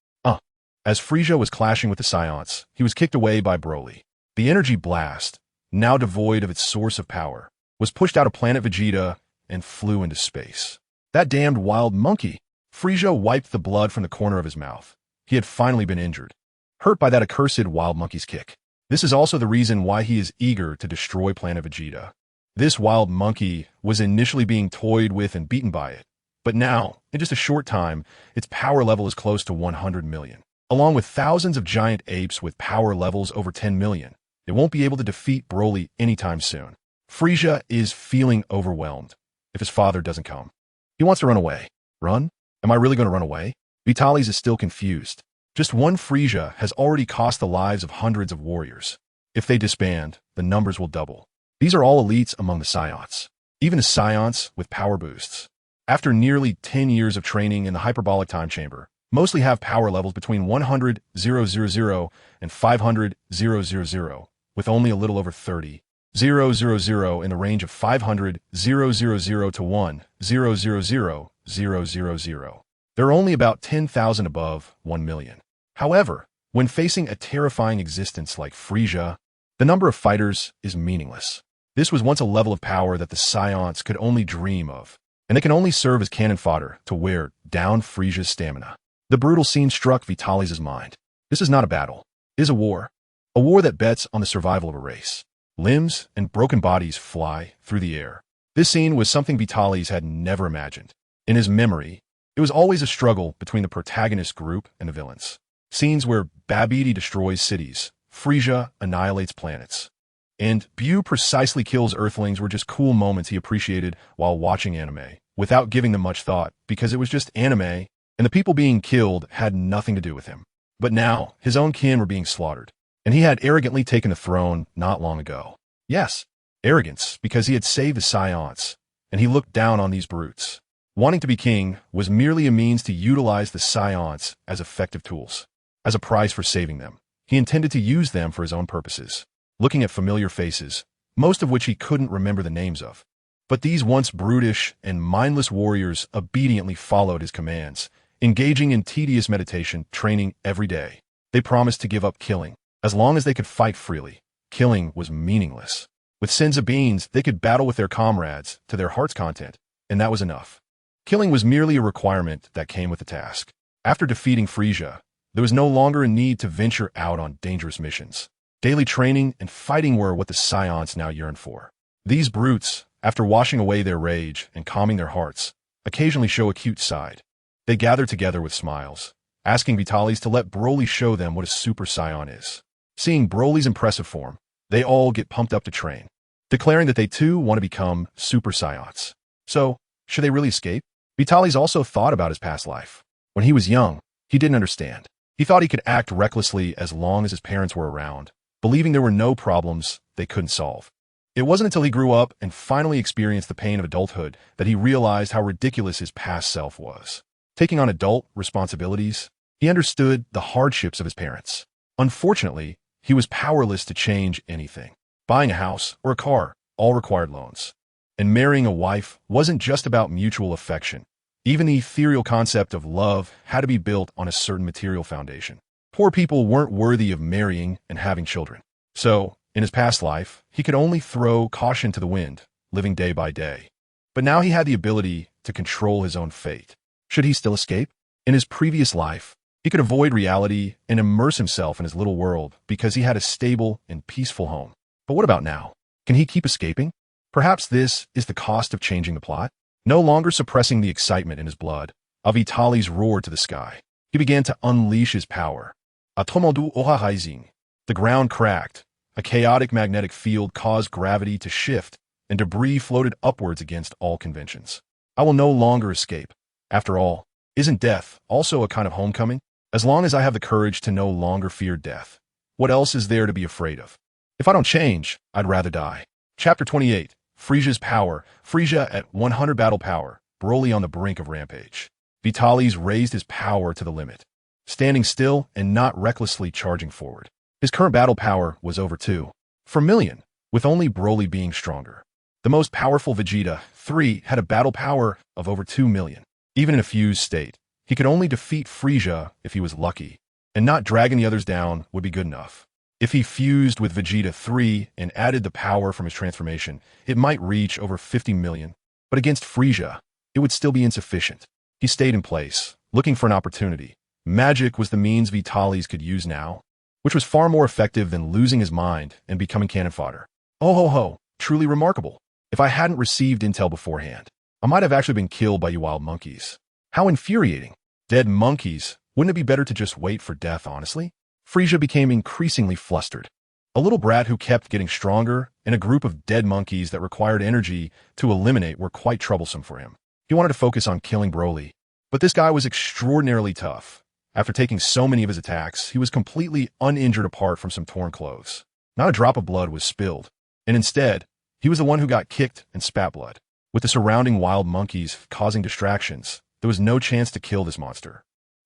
As Frisia was clashing with the Saiyans, he was kicked away by Broly. The energy blast, now devoid of its source of power, was pushed out of planet Vegeta and flew into space. That damned wild monkey! Frisia wiped the blood from the corner of his mouth. He had finally been injured, hurt by that accursed wild monkey's kick. This is also the reason why he is eager to destroy planet Vegeta. This wild monkey was initially being toyed with and beaten by it, but now, in just a short time, its power level is close to 100 million. Along with thousands of giant apes with power levels over 10 million, it won't be able to defeat Broly anytime soon. Frisia is feeling overwhelmed if his father doesn't come. He wants to run away. Run? Am I really going to run away? Vitalis is still confused. Just one Frisia has already cost the lives of hundreds of warriors. If they disband, the numbers will double. These are all elites among the Saiyans. Even the Saiyans with power boosts. After nearly 10 years of training in the hyperbolic time chamber, mostly have power levels between 100,000 and 500,000, with only a little over 30,000 in the range of 500,000 to 1,000,000. There are only about 10,000 above 1 million. However, when facing a terrifying existence like Frisia, the number of fighters is meaningless. This was once a level of power that the Saiyans could only dream of, and it can only serve as cannon fodder to wear down Frisia's stamina. The brutal scene struck Vitalis' mind. This is not a battle. It is a war. A war that bets on the survival of a race. Limbs and broken bodies fly through the air. This scene was something Vitalis had never imagined. In his memory, it was always a struggle between the protagonist group and the villains. Scenes where Babidi destroys cities, Frisia annihilates planets, and Bu precisely kills Earthlings were just cool moments he appreciated while watching anime, without giving them much thought, because it was just anime, and the people being killed had nothing to do with him. But now, his own kin were being slaughtered, and he had arrogantly taken the throne not long ago. Yes, arrogance, because he had saved the Saiyans, and he looked down on these brutes. Wanting to be king was merely a means to utilize the Saiyans as effective tools. As a prize for saving them, he intended to use them for his own purposes. Looking at familiar faces, most of which he couldn't remember the names of. But these once brutish and mindless warriors obediently followed his commands, engaging in tedious meditation training every day. They promised to give up killing. As long as they could fight freely, killing was meaningless. With Senza beans, they could battle with their comrades to their heart's content, and that was enough. Killing was merely a requirement that came with the task. After defeating Frisia, there was no longer a need to venture out on dangerous missions. Daily training and fighting were what the Saiyans now yearned for. These brutes, after washing away their rage and calming their hearts, occasionally show a cute side. They gather together with smiles, asking Vitalis to let Broly show them what a Super Saiyan is. Seeing Broly's impressive form, they all get pumped up to train, declaring that they too want to become Super Saiyans. So, should they really escape? Vitalis also thought about his past life. When he was young, he didn't understand. He thought he could act recklessly as long as his parents were around, believing there were no problems they couldn't solve. It wasn't until he grew up and finally experienced the pain of adulthood that he realized how ridiculous his past self was. Taking on adult responsibilities, he understood the hardships of his parents. Unfortunately, he was powerless to change anything. Buying a house or a car all required loans. And marrying a wife wasn't just about mutual affection. Even the ethereal concept of love had to be built on a certain material foundation. Poor people weren't worthy of marrying and having children. So, in his past life, he could only throw caution to the wind, living day by day. But now he had the ability to control his own fate. Should he still escape? In his previous life, he could avoid reality and immerse himself in his little world because he had a stable and peaceful home. But what about now? Can he keep escaping? Perhaps this is the cost of changing the plot? No longer suppressing the excitement in his blood, Vitalis roared to the sky. He began to unleash his power. Atomodu oha rising. The ground cracked. A chaotic magnetic field caused gravity to shift, and debris floated upwards against all conventions. I will no longer escape. After all, isn't death also a kind of homecoming? As long as I have the courage to no longer fear death, what else is there to be afraid of? If I don't change, I'd rather die. Chapter 28. Frisia's power. Frisia at 100 battle power. Broly on the brink of rampage. Vitalis raised his power to the limit, standing still and not recklessly charging forward. His current battle power was over 2 per million, with only Broly being stronger. The most powerful Vegeta, 3, had a battle power of over 2 million. Even in a fused state, he could only defeat Frieza if he was lucky, and not dragging the others down would be good enough. If he fused with Vegeta 3 and added the power from his transformation, it might reach over 50 million. But against Frieza, it would still be insufficient. He stayed in place, looking for an opportunity. Magic was the means Vitalis could use now, which was far more effective than losing his mind and becoming cannon fodder. Oh ho ho, truly remarkable. If I hadn't received intel beforehand, I might have actually been killed by you wild monkeys. How infuriating. Dead monkeys, wouldn't it be better to just wait for death, honestly? Frieza became increasingly flustered. A little brat who kept getting stronger, and a group of dead monkeys that required energy to eliminate were quite troublesome for him. He wanted to focus on killing Broly, but this guy was extraordinarily tough. After taking so many of his attacks, he was completely uninjured apart from some torn clothes. Not a drop of blood was spilled, and instead, he was the one who got kicked and spat blood. With the surrounding wild monkeys causing distractions, there was no chance to kill this monster,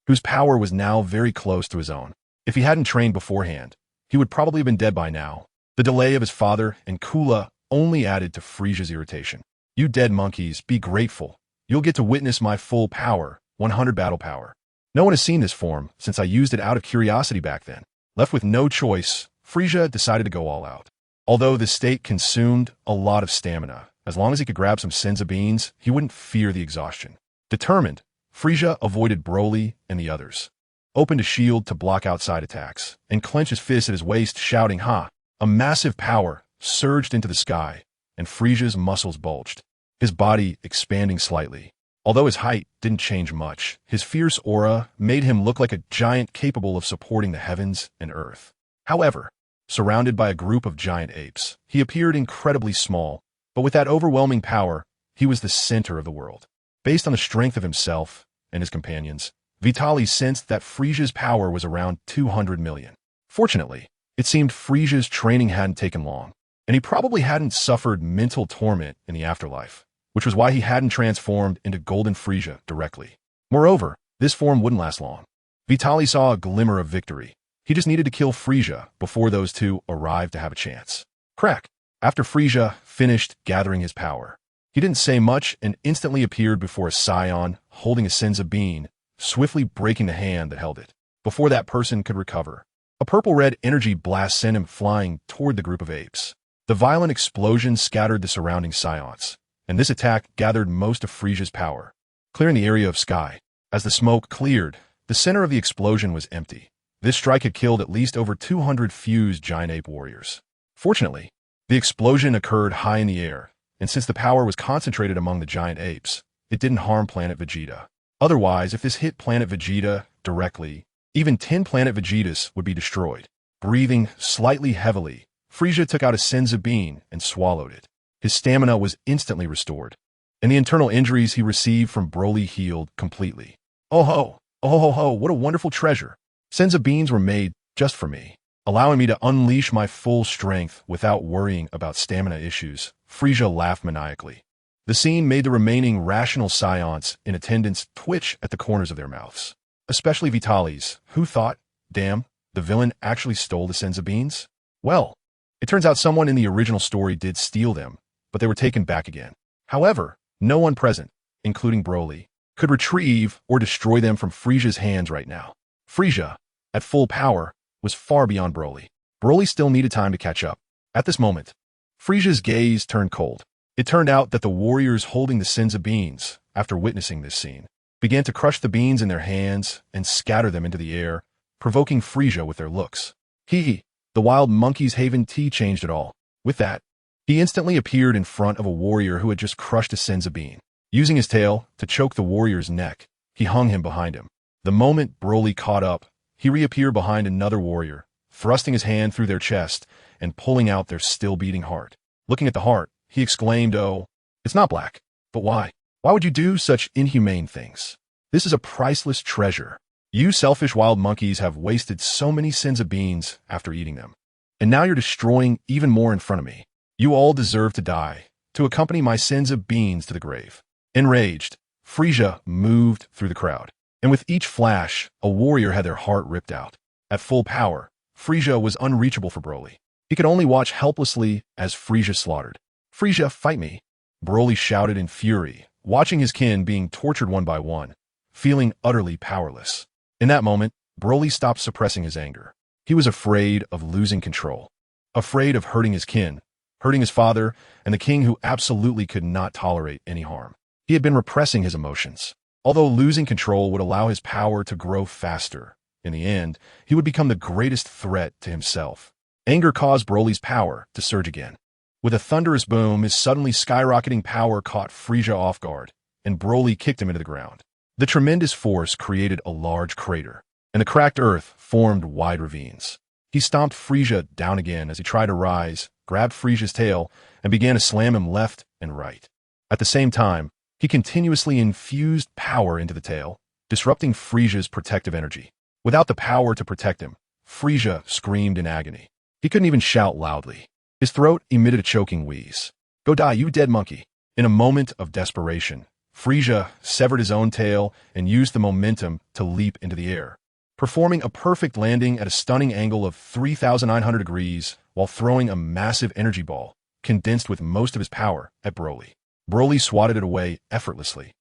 whose power was now very close to his own. If he hadn't trained beforehand, he would probably have been dead by now. The delay of his father and Kula only added to Frieza's irritation. You dead monkeys, be grateful. You'll get to witness my full power, 100 battle power. No one has seen this form since I used it out of curiosity back then. Left with no choice, Frieza decided to go all out. Although this state consumed a lot of stamina, as long as he could grab some senza beans, he wouldn't fear the exhaustion. Determined, Frieza avoided Broly and the others, opened a shield to block outside attacks, and clenched his fist at his waist, shouting, "Ha!" A massive power surged into the sky, and Frieza's muscles bulged, his body expanding slightly. Although his height didn't change much, his fierce aura made him look like a giant capable of supporting the heavens and earth. However, surrounded by a group of giant apes, he appeared incredibly small, but with that overwhelming power, he was the center of the world. Based on the strength of himself and his companions, Vitalis sensed that Frieza's power was around 200 million. Fortunately, it seemed Frieza's training hadn't taken long, and he probably hadn't suffered mental torment in the afterlife, which was why he hadn't transformed into Golden Frieza directly. Moreover, this form wouldn't last long. Vitalis saw a glimmer of victory. He just needed to kill Frieza before those two arrived to have a chance. Crack! After Frieza finished gathering his power, he didn't say much and instantly appeared before a Saiyan holding a senza bean, swiftly breaking the hand that held it. Before that person could recover, a purple-red energy blast sent him flying toward the group of apes. The violent explosion scattered the surrounding Saiyans, and this attack gathered most of Frieza's power, clearing the area of sky. As the smoke cleared, the center of the explosion was empty. This strike had killed at least over 200 fused giant ape warriors. Fortunately, the explosion occurred high in the air, and since the power was concentrated among the giant apes, it didn't harm Planet Vegeta. Otherwise, if this hit Planet Vegeta directly, even 10 Planet Vegetas would be destroyed. Breathing slightly heavily, Frieza took out a senza bean and swallowed it. His stamina was instantly restored, and the internal injuries he received from Broly healed completely. Oh ho, oh ho ho, what a wonderful treasure. Senza beans were made just for me, allowing me to unleash my full strength without worrying about stamina issues. Frieza laughed maniacally. The scene made the remaining rational Saiyans in attendance twitch at the corners of their mouths, especially Vitalis, who thought, damn, the villain actually stole the senza beans? Well, it turns out someone in the original story did steal them, but they were taken back again. However, no one present, including Broly, could retrieve or destroy them from Frieza's hands right now. Frieza, at full power, was far beyond Broly. Broly still needed time to catch up. At this moment, Frieza's gaze turned cold. It turned out that the warriors holding the senza beans, after witnessing this scene, began to crush the beans in their hands and scatter them into the air, provoking Frieza with their looks. Hee, the wild monkey's haven tea changed it all. With that, he instantly appeared in front of a warrior who had just crushed a senza bean. Using his tail to choke the warrior's neck, he hung him behind him. The moment Broly caught up, he reappeared behind another warrior, thrusting his hand through their chest and pulling out their still-beating heart. Looking at the heart, he exclaimed, "Oh, it's not black. But why? Why would you do such inhumane things? This is a priceless treasure. You selfish wild monkeys have wasted so many senza beans after eating them. And now you're destroying even more in front of me. You all deserve to die, to accompany my senza beans to the grave." Enraged, Frieza moved through the crowd, and with each flash, a warrior had their heart ripped out. At full power, Frieza was unreachable for Broly. He could only watch helplessly as Frieza slaughtered. Frieza, fight me! Broly shouted in fury, watching his kin being tortured one by one, feeling utterly powerless. In that moment, Broly stopped suppressing his anger. He was afraid of losing control, afraid of hurting his kin, hurting his father, and the king who absolutely could not tolerate any harm. He had been repressing his emotions. Although losing control would allow his power to grow faster, in the end, he would become the greatest threat to himself. Anger caused Broly's power to surge again. With a thunderous boom, his suddenly skyrocketing power caught Frieza off guard, and Broly kicked him into the ground. The tremendous force created a large crater, and the cracked earth formed wide ravines. He stomped Frieza down again as he tried to rise, grabbed Frieza's tail, and began to slam him left and right. At the same time, he continuously infused power into the tail, disrupting Frieza's protective energy. Without the power to protect him, Frieza screamed in agony. He couldn't even shout loudly. His throat emitted a choking wheeze. "Go die, you dead monkey!" In a moment of desperation, Frieza severed his own tail and used the momentum to leap into the air, performing a perfect landing at a stunning angle of 3,900 degrees while throwing a massive energy ball, condensed with most of his power, at Broly. Broly swatted it away effortlessly.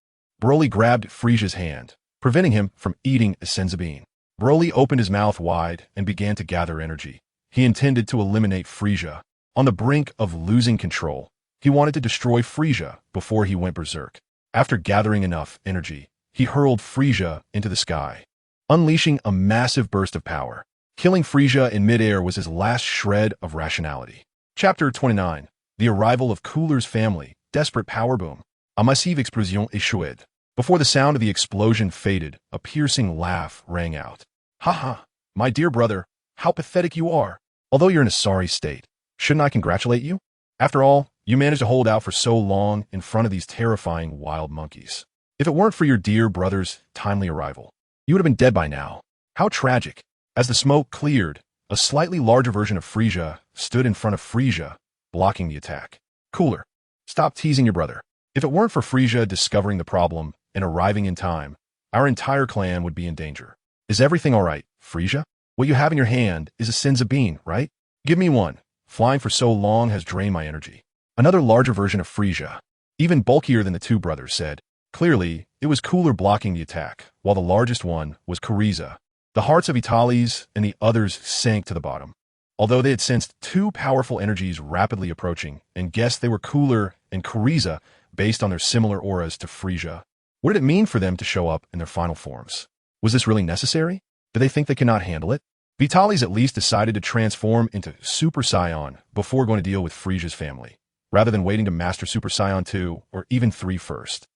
Broly grabbed Frieza's hand, preventing him from eating a senzu bean. Broly opened his mouth wide and began to gather energy. He intended to eliminate Frieza. On the brink of losing control, he wanted to destroy Frieza before he went berserk. After gathering enough energy, he hurled Frieza into the sky, unleashing a massive burst of power. Killing Frieza in midair was his last shred of rationality. Chapter 29. The arrival of Cooler's family. Desperate power boom. A massive explosion échoué. Before the sound of the explosion faded, a piercing laugh rang out. "Ha ha, my dear brother, how pathetic you are. Although you're in a sorry state, shouldn't I congratulate you? After all, you managed to hold out for so long in front of these terrifying wild monkeys. If it weren't for your dear brother's timely arrival, you would have been dead by now. How tragic." As the smoke cleared, a slightly larger version of Frieza stood in front of Frieza, blocking the attack. "Cooler, stop teasing your brother. If it weren't for Frieza discovering the problem and arriving in time, our entire clan would be in danger. Is everything all right, Frieza? What you have in your hand is a senzu bean, right? Give me one. Flying for so long has drained my energy." Another larger version of Frieza, even bulkier than the two brothers, said. Clearly, it was Cooler blocking the attack, while the largest one was Kuriza. The hearts of Italis and the others sank to the bottom. Although they had sensed two powerful energies rapidly approaching and guessed they were Cooler and Kuriza based on their similar auras to Frieza, what did it mean for them to show up in their final forms? Was this really necessary? Did they think they could not handle it? Vitalis at least decided to transform into Super Saiyan before going to deal with Frieza's family, rather than waiting to master Super Saiyan 2 or even 3 first.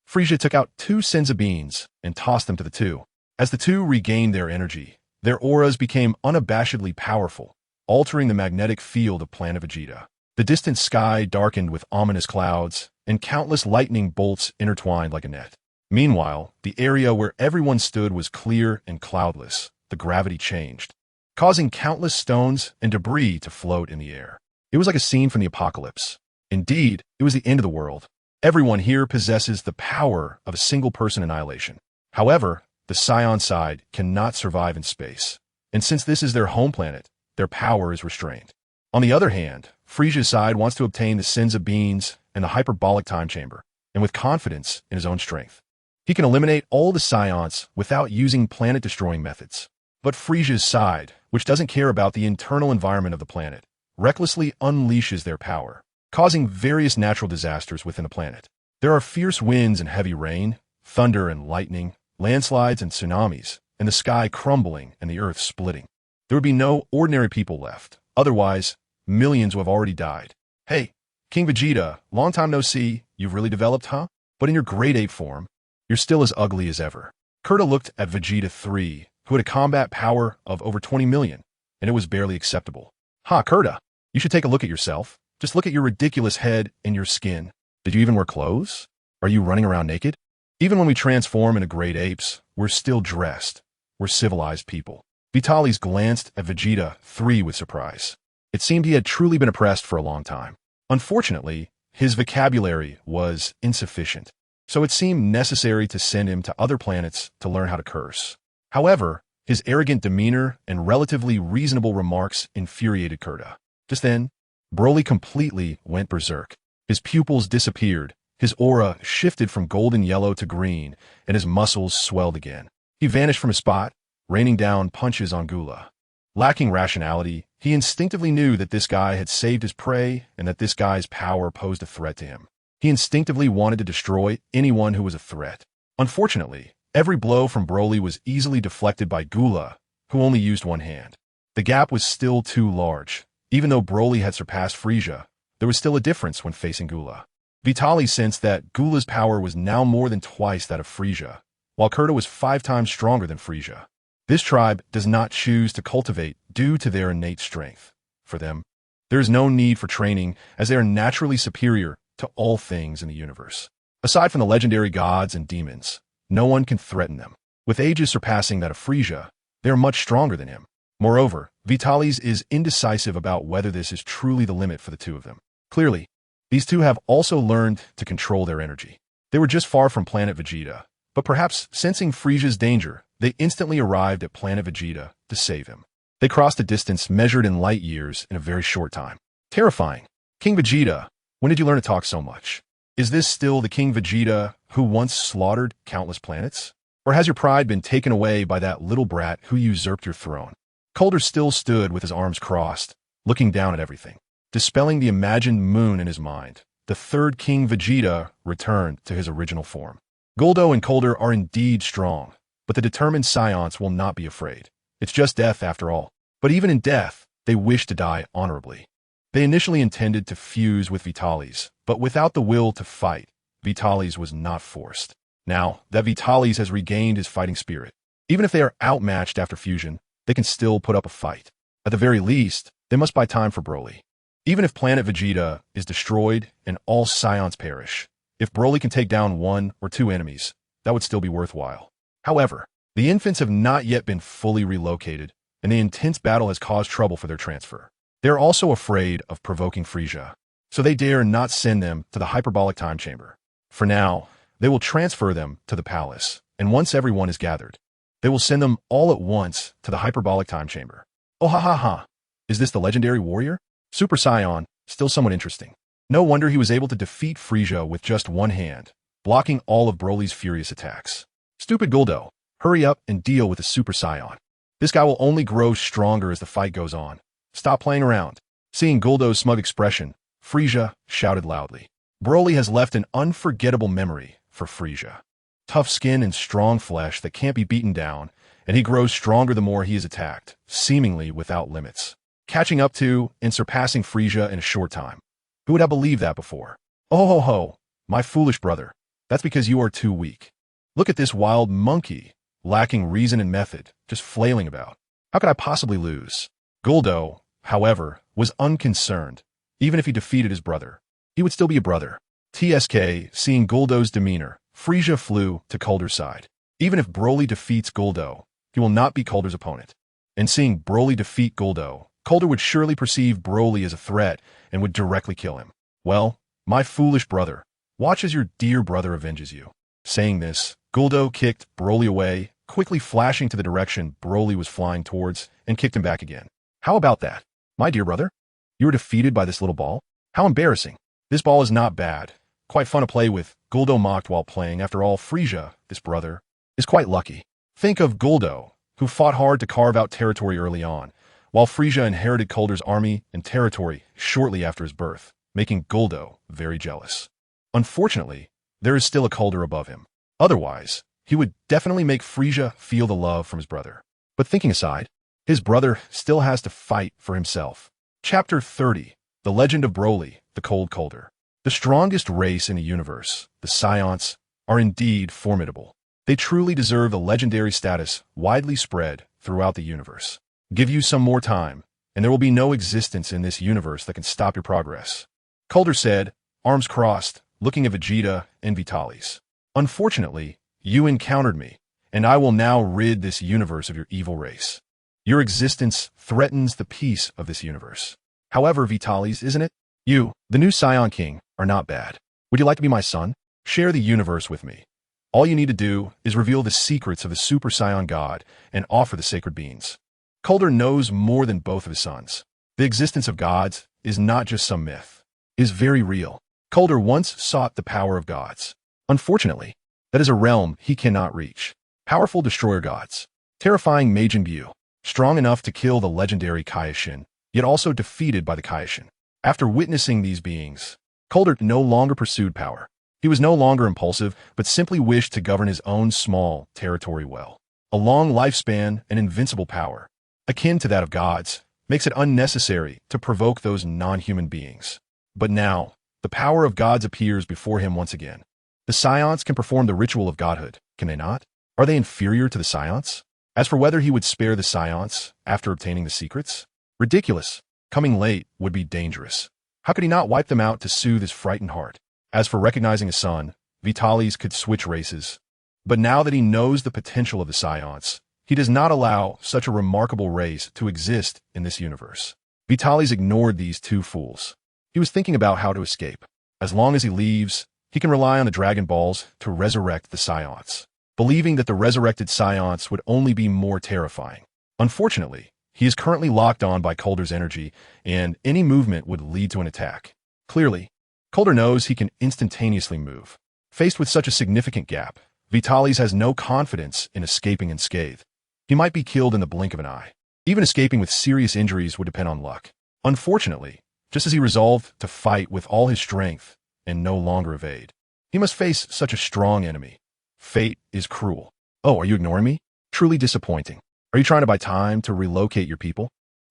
Frieza took out 2 senzu beans and tossed them to the two. As the two regained their energy, their auras became unabashedly powerful, altering the magnetic field of Planet Vegeta. The distant sky darkened with ominous clouds, and countless lightning bolts intertwined like a net. Meanwhile, the area where everyone stood was clear and cloudless. The gravity changed, causing countless stones and debris to float in the air. It was like a scene from the apocalypse. Indeed, it was the end of the world. Everyone here possesses the power of a single person annihilation. However, the Saiyan side cannot survive in space, and since this is their home planet, their power is restrained. On the other hand, Frieza's side wants to obtain the senzu beans and the hyperbolic time chamber, and with confidence in his own strength. He can eliminate all the Saiyans without using planet-destroying methods. But Frieza's side, which doesn't care about the internal environment of the planet, recklessly unleashes their power, causing various natural disasters within the planet. There are fierce winds and heavy rain, thunder and lightning, landslides and tsunamis, and the sky crumbling and the earth splitting. There would be no ordinary people left. Otherwise, millions would have already died. "Hey, King Vegeta, long time no see, you've really developed, huh? But in your grade 8 form, you're still as ugly as ever." Kurta looked at Vegeta 3, who had a combat power of over 20 million, and it was barely acceptable. "Ha, Kurta, you should take a look at yourself. Just look at your ridiculous head and your skin. Did you even wear clothes? Are you running around naked? Even when we transform into great apes, we're still dressed. We're civilized people." Vitalis glanced at Vegeta 3 with surprise. It seemed he had truly been oppressed for a long time. Unfortunately, his vocabulary was insufficient, so it seemed necessary to send him to other planets to learn how to curse. However, his arrogant demeanor and relatively reasonable remarks infuriated Kurta. Just then, Broly completely went berserk. His pupils disappeared, his aura shifted from golden yellow to green, and his muscles swelled again. He vanished from his spot, raining down punches on Gula. Lacking rationality, he instinctively knew that this guy had saved his prey and that this guy's power posed a threat to him. He instinctively wanted to destroy anyone who was a threat. Unfortunately, every blow from Broly was easily deflected by Gula, who only used one hand. The gap was still too large. Even though Broly had surpassed Frieza, there was still a difference when facing Gula. Vitalis sensed that Gula's power was now more than twice that of Frieza, while Kurta was 5 times stronger than Frieza. This tribe does not choose to cultivate due to their innate strength. For them, there is no need for training, as they are naturally superior to all things in the universe. Aside from the legendary gods and demons, no one can threaten them. With ages surpassing that of Frieza, they are much stronger than him. Moreover, Vitalis is indecisive about whether this is truly the limit for the two of them. Clearly, these two have also learned to control their energy. They were just far from planet Vegeta, but perhaps sensing Frieza's danger, they instantly arrived at planet Vegeta to save him. They crossed a distance measured in light years in a very short time. Terrifying. King Vegeta, when did you learn to talk so much? Is this still the King Vegeta who once slaughtered countless planets? Or has your pride been taken away by that little brat who usurped your throne? Calder still stood with his arms crossed, looking down at everything. Dispelling the imagined moon in his mind, the third King Vegeta returned to his original form. Guldo and Calder are indeed strong, but the determined Saiyans will not be afraid. It's just death after all. But even in death, they wish to die honorably. They initially intended to fuse with Vitalis, but without the will to fight, Vitalis was not forced. Now that Vitalis has regained his fighting spirit, even if they are outmatched after fusion, they can still put up a fight. At the very least, they must buy time for Broly. Even if planet Vegeta is destroyed and all Saiyans perish, if Broly can take down 1 or 2 enemies, that would still be worthwhile. However, the infants have not yet been fully relocated, and the intense battle has caused trouble for their transfer. They are also afraid of provoking Frieza, so they dare not send them to the hyperbolic time chamber. For now, they will transfer them to the palace, and once everyone is gathered, they will send them all at once to the hyperbolic time chamber. Oh ha ha ha! Is this the legendary warrior? Super Saiyan, still somewhat interesting. No wonder he was able to defeat Frieza with just one hand, blocking all of Broly's furious attacks. Stupid Guldo, hurry up and deal with the Super Saiyan. This guy will only grow stronger as the fight goes on. Stop playing around. Seeing Guldo's smug expression, Frieza shouted loudly. Broly has left an unforgettable memory for Frieza. Tough skin and strong flesh that can't be beaten down, and he grows stronger the more he is attacked, seemingly without limits. Catching up to and surpassing Frieza in a short time. Who would have believed that before? Oh ho ho, my foolish brother. That's because you are too weak. Look at this wild monkey, lacking reason and method, just flailing about. How could I possibly lose? Guldo, however, was unconcerned. Even if he defeated his brother, he would still be a brother. TSK, seeing Guldo's demeanor, Frieza flew to Calder's side. Even if Broly defeats Guldo, he will not be Calder's opponent. And seeing Broly defeat Guldo, Calder would surely perceive Broly as a threat and would directly kill him. Well, my foolish brother, watch as your dear brother avenges you. Saying this, Guldo kicked Broly away, quickly flashing to the direction Broly was flying towards, and kicked him back again. How about that? My dear brother, you were defeated by this little ball? How embarrassing. This ball is not bad. Quite fun to play with, Guldo mocked while playing. After all, Frieza, this brother, is quite lucky. Think of Guldo, who fought hard to carve out territory early on, while Frieza inherited Calder's army and territory shortly after his birth, making Guldo very jealous. Unfortunately, there is still a Calder above him. Otherwise, he would definitely make Frieza feel the love from his brother. But thinking aside, his brother still has to fight for himself. Chapter 30, The Legend of Broly, the Cold Calder. The strongest race in the universe, the Saiyans, are indeed formidable. They truly deserve the legendary status widely spread throughout the universe. Give you some more time, and there will be no existence in this universe that can stop your progress. Calder said, arms crossed, looking at Vegeta and Vitalis. Unfortunately, you encountered me, and I will now rid this universe of your evil race. Your existence threatens the peace of this universe. However, Vitalis, isn't it? You, the new Saiyan King, are not bad. Would you like to be my son? Share the universe with me. All you need to do is reveal the secrets of the Super Saiyan God and offer the sacred beans. Calder knows more than both of his sons. The existence of gods, is not just some myth. It is very real. Calder once sought the power of gods. Unfortunately, that is a realm he cannot reach. Powerful destroyer gods. Terrifying Majin Buu. Strong enough to kill the legendary Kaioshin, yet also defeated by the Kaioshin. After witnessing these beings, Calder no longer pursued power. He was no longer impulsive, but simply wished to govern his own small territory well. A long lifespan and invincible power, akin to that of gods, makes it unnecessary to provoke those non-human beings. But now, the power of gods appears before him once again. The Saiyans can perform the ritual of godhood, can they not? Are they inferior to the Saiyans? As for whether he would spare the Saiyans after obtaining the secrets? Ridiculous. Coming late would be dangerous. How could he not wipe them out to soothe his frightened heart? As for recognizing his son, Vitalis could switch races. But now that he knows the potential of the Saiyans, he does not allow such a remarkable race to exist in this universe. Vitalis ignored these two fools. He was thinking about how to escape. As long as he leaves, he can rely on the Dragon Balls to resurrect the Saiyans, believing that the resurrected Saiyans would only be more terrifying. Unfortunately, he is currently locked on by Calder's energy, and any movement would lead to an attack. Clearly, Calder knows he can instantaneously move. Faced with such a significant gap, Vitalis has no confidence in escaping unscathed. He might be killed in the blink of an eye. Even escaping with serious injuries would depend on luck. Unfortunately, just as he resolved to fight with all his strength and no longer evade, he must face such a strong enemy. Fate is cruel. Oh, are you ignoring me? Truly disappointing. Are you trying to buy time to relocate your people?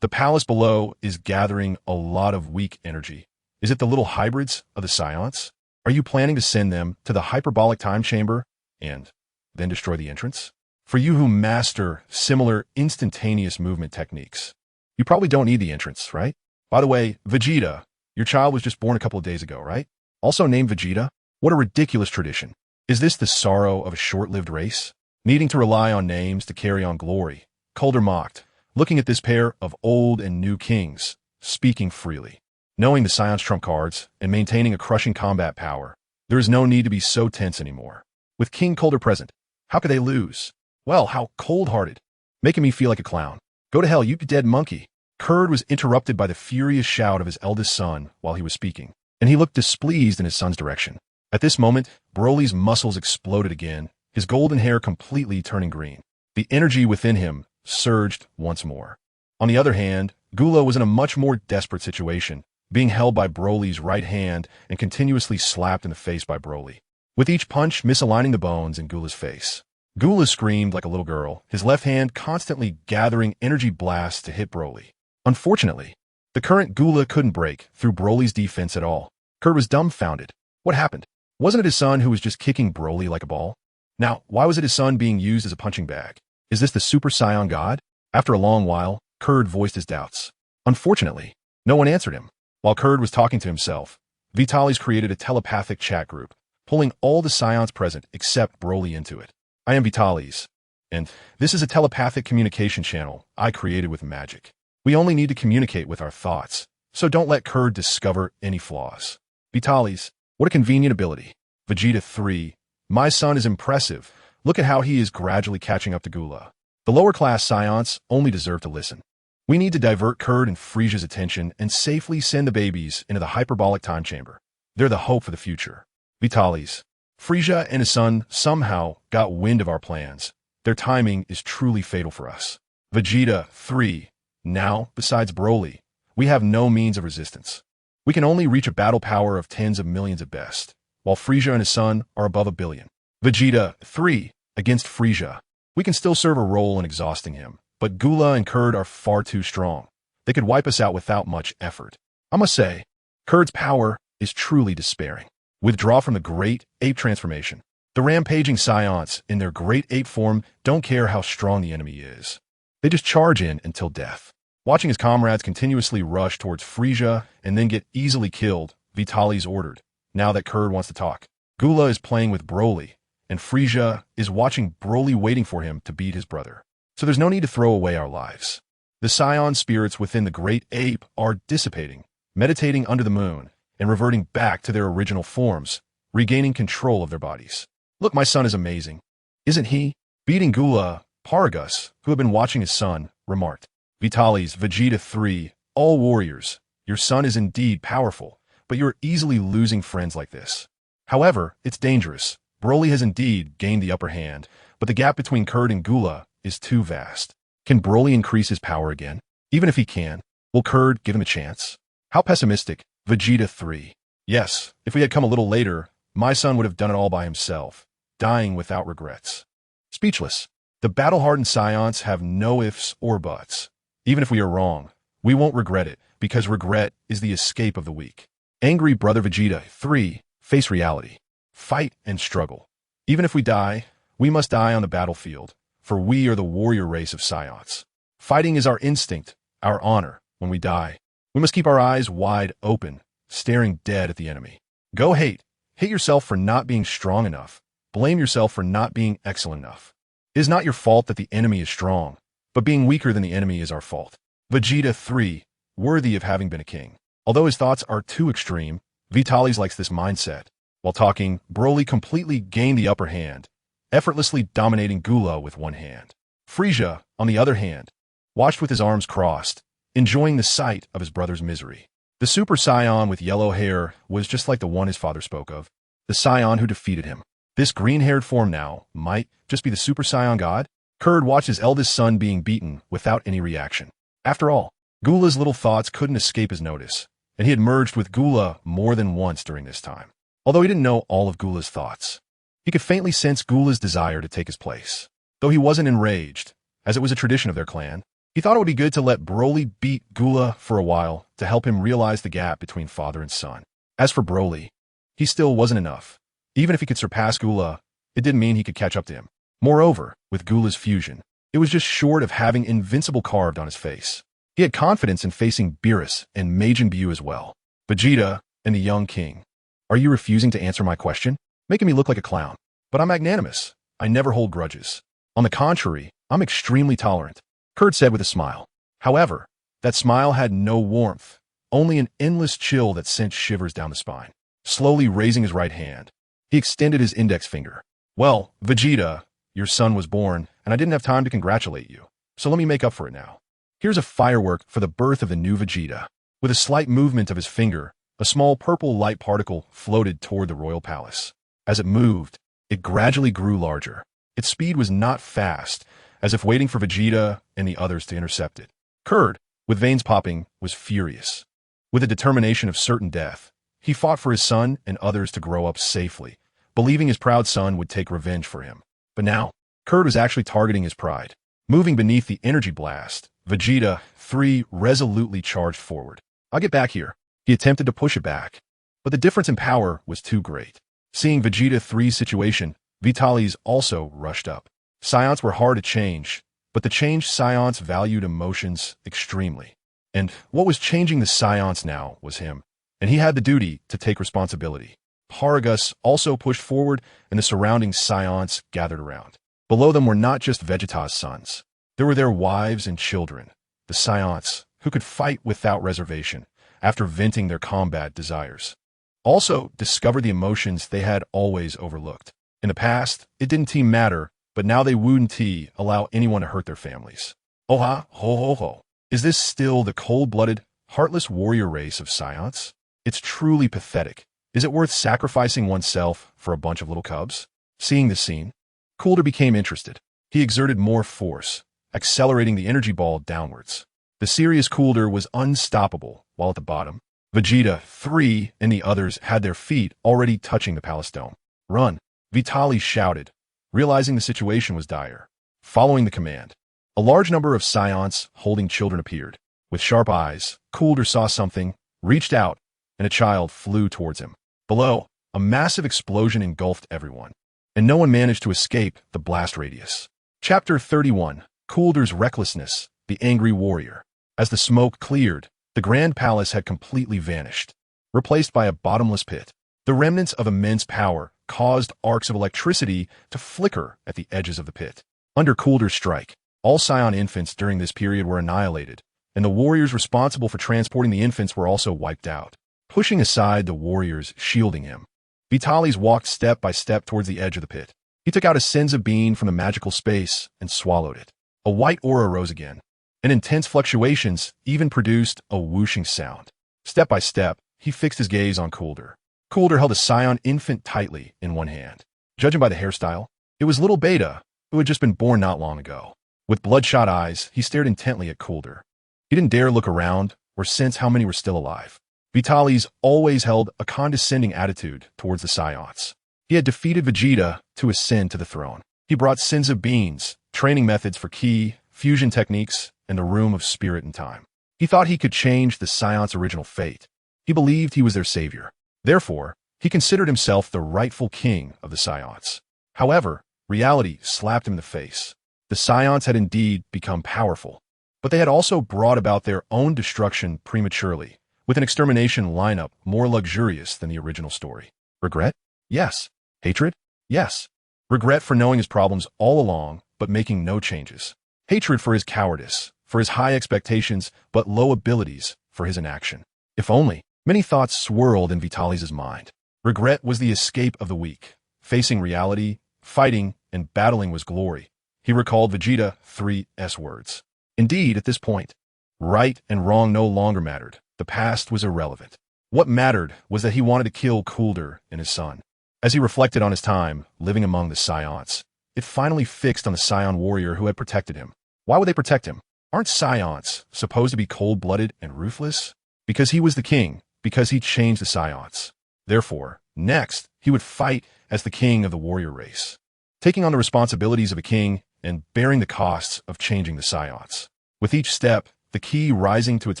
The palace below is gathering a lot of weak energy. Is it the little hybrids of the Saiyans? Are you planning to send them to the hyperbolic time chamber and then destroy the entrance? For you who master similar instantaneous movement techniques, you probably don't need the entrance, right? By the way, Vegeta, your child was just born a couple of days ago, right? Also named Vegeta? What a ridiculous tradition. Is this the sorrow of a short-lived race? Needing to rely on names to carry on glory, Calder mocked, looking at this pair of old and new kings, speaking freely. Knowing the Saiyans' trump cards and maintaining a crushing combat power, there is no need to be so tense anymore. With King Calder present, how could they lose? Well, how cold-hearted. Making me feel like a clown. Go to hell, you dead monkey. Kurd was interrupted by the furious shout of his eldest son while he was speaking, and he looked displeased in his son's direction. At this moment, Broly's muscles exploded again, his golden hair completely turning green. The energy within him surged once more. On the other hand, Gula was in a much more desperate situation, being held by Broly's right hand and continuously slapped in the face by Broly, with each punch misaligning the bones in Gula's face. Gula screamed like a little girl, his left hand constantly gathering energy blasts to hit Broly. Unfortunately, the current Gula couldn't break through Broly's defense at all. Kurd was dumbfounded. What happened? Wasn't it his son who was just kicking Broly like a ball? Now, why was it his son being used as a punching bag? Is this the Super Saiyan God? After a long while, Kurd voiced his doubts. Unfortunately, no one answered him. While Kurd was talking to himself, Vitalis created a telepathic chat group, pulling all the Saiyans present except Broly into it. I am Vitalis, and this is a telepathic communication channel I created with magic. We only need to communicate with our thoughts, so don't let Kurd discover any flaws. Vitalis, what a convenient ability. Vegeta 3, my son is impressive. Look at how he is gradually catching up to Gula. The lower-class Saiyans only deserve to listen. We need to divert Kurd and Frisia's attention and safely send the babies into the hyperbolic time chamber. They're the hope for the future. Vitalis, Frisia and his son somehow got wind of our plans. Their timing is truly fatal for us. Vegeta 3, now, besides Broly, we have no means of resistance. We can only reach a battle power of tens of millions at best, while Frisia and his son are above 1 billion. Vegeta 3, against Frisia. We can still serve a role in exhausting him, but Gula and Kurd are far too strong. They could wipe us out without much effort. I must say, Kurd's power is truly despairing. Withdraw from the Great Ape transformation. The rampaging Saiyans in their Great Ape form don't care how strong the enemy is. They just charge in until death. Watching his comrades continuously rush towards Frisia and then get easily killed, Vitalis ordered. Now that Kurd wants to talk. Gula is playing with Broly, and Frisia is watching Broly waiting for him to beat his brother. So there's no need to throw away our lives. The Saiyan spirits within the Great Ape are dissipating, meditating under the moon, and reverting back to their original forms, regaining control of their bodies. Look, my son is amazing. Isn't he? Beating Gula, Paragus, who had been watching his son, remarked. Vitalis, Vegeta 3, all warriors, Your son is indeed powerful, but you're easily losing friends like this. However, it's dangerous. Broly has indeed gained the upper hand, but the gap between Kurd and Gula is too vast. Can Broly increase his power again? Even if he can, will Kurd give him a chance? How pessimistic? Vegeta 3. Yes, if we had come a little later, my son would have done it all by himself, dying without regrets. Speechless. The battle-hardened Saiyans have no ifs or buts. Even if we are wrong, we won't regret it, because regret is the escape of the weak. Angry brother Vegeta 3. Face reality. Fight and struggle. Even if we die, we must die on the battlefield, for we are the warrior race of Saiyans. Fighting is our instinct, our honor. When we die, we must keep our eyes wide open, staring dead at the enemy. Go hate. Hate yourself for not being strong enough. Blame yourself for not being excellent enough. It is not your fault that the enemy is strong, but being weaker than the enemy is our fault. Vegeta 3. Worthy of having been a king. Although his thoughts are too extreme, Vitalis likes this mindset. While talking, Broly completely gained the upper hand, effortlessly dominating Gula with one hand. Frieza, on the other hand, watched with his arms crossed, enjoying the sight of his brother's misery. The Super Saiyan with yellow hair was just like the one his father spoke of, the Saiyan who defeated him. This green-haired form now might just be the Super Saiyan God? Kurd watched his eldest son being beaten without any reaction. After all, Gula's little thoughts couldn't escape his notice, and he had merged with Gula more than once during this time. Although he didn't know all of Gula's thoughts, he could faintly sense Gula's desire to take his place. Though he wasn't enraged, as it was a tradition of their clan, he thought it would be good to let Broly beat Gula for a while to help him realize the gap between father and son. As for Broly, he still wasn't enough. Even if he could surpass Gula, it didn't mean he could catch up to him. Moreover, with Gula's fusion, it was just short of having invincible carved on his face. He had confidence in facing Beerus and Majin Buu as well. Vegeta and the young king. Are you refusing to answer my question? Making me look like a clown. But I'm magnanimous. I never hold grudges. On the contrary, I'm extremely tolerant, Kurd said with a smile. However, that smile had no warmth, only an endless chill that sent shivers down the spine. Slowly raising his right hand, he extended his index finger. Well, Vegeta, your son was born, and I didn't have time to congratulate you. So let me make up for it now. Here's a firework for the birth of the new Vegeta. With a slight movement of his finger, a small purple light particle floated toward the royal palace. As it moved, it gradually grew larger. Its speed was not fast, as if waiting for Vegeta and the others to intercept it. Kurd, with veins popping, was furious. With a determination of certain death, he fought for his son and others to grow up safely, believing his proud son would take revenge for him. But now, Kurd was actually targeting his pride. Moving beneath the energy blast, Vegeta 3 resolutely charged forward. I'll get back here. He attempted to push it back, but the difference in power was too great. Seeing Vegeta 3's situation, Vitalis also rushed up. Saiyans were hard to change, but the changed Saiyans valued emotions extremely. And what was changing the Saiyans now was him, and he had the duty to take responsibility. Paragus also pushed forward, and the surrounding Saiyans gathered around. Below them were not just Vegeta's sons. There were their wives and children, the Saiyans, who could fight without reservation after venting their combat desires. Also discovered the emotions they had always overlooked. In the past, it didn't matter, but now they wouldn't allow anyone to hurt their families. Oha, ho ho ho. Is this still the cold-blooded, heartless warrior race of Saiyans? It's truly pathetic. Is it worth sacrificing oneself for a bunch of little cubs? Seeing this scene, Coulter became interested. He exerted more force, accelerating the energy ball downwards. The serious Coulter was unstoppable, while at the bottom, Vegeta 3 and the others had their feet already touching the palace dome. Run, Vitalis shouted, realizing the situation was dire. Following the command, a large number of Saiyans holding children appeared. With sharp eyes, Coulter saw something, reached out, and a child flew towards him. Below, a massive explosion engulfed everyone, and no one managed to escape the blast radius. Chapter 31, Coulter's Recklessness, the Angry Warrior. As the smoke cleared, the Grand Palace had completely vanished, replaced by a bottomless pit. The remnants of immense power caused arcs of electricity to flicker at the edges of the pit. Under Coulter's strike, all Saiyan infants during this period were annihilated, and the warriors responsible for transporting the infants were also wiped out. Pushing aside the warriors shielding him, Vitalis walked step by step towards the edge of the pit. He took out a Senza bean from the magical space and swallowed it. A white aura rose again, and intense fluctuations even produced a whooshing sound. Step by step, he fixed his gaze on Coulter. Coulter held a Saiyan infant tightly in one hand. Judging by the hairstyle, it was little Beta, who had just been born not long ago. With bloodshot eyes, he stared intently at Coulter. He didn't dare look around or sense how many were still alive. Vitalis always held a condescending attitude towards the Saiyans. He had defeated Vegeta to ascend to the throne. He brought sins of beans, training methods for ki, fusion techniques, and the room of spirit and time. He thought he could change the Saiyans' original fate. He believed he was their savior. Therefore, he considered himself the rightful king of the Saiyans. However, reality slapped him in the face. The Saiyans had indeed become powerful, but they had also brought about their own destruction prematurely, with an extermination lineup more luxurious than the original story. Regret? Yes. Hatred? Yes. Regret for knowing his problems all along, but making no changes. Hatred for his cowardice, for his high expectations, but low abilities, for his inaction. If only. Many thoughts swirled in Vitalis' mind. Regret was the escape of the weak. Facing reality, fighting, and battling was glory. He recalled Vegeta 3's words. Indeed, at this point, right and wrong no longer mattered. The past was irrelevant. What mattered was that he wanted to kill Coulter and his son. As he reflected on his time living among the Saiyans, it finally fixed on the Saiyan warrior who had protected him. Why would they protect him? Aren't Saiyans supposed to be cold-blooded and ruthless? Because he was the king, because he changed the Saiyans. Therefore, next, he would fight as the king of the warrior race, taking on the responsibilities of a king and bearing the costs of changing the Saiyans. With each step, the ki rising to its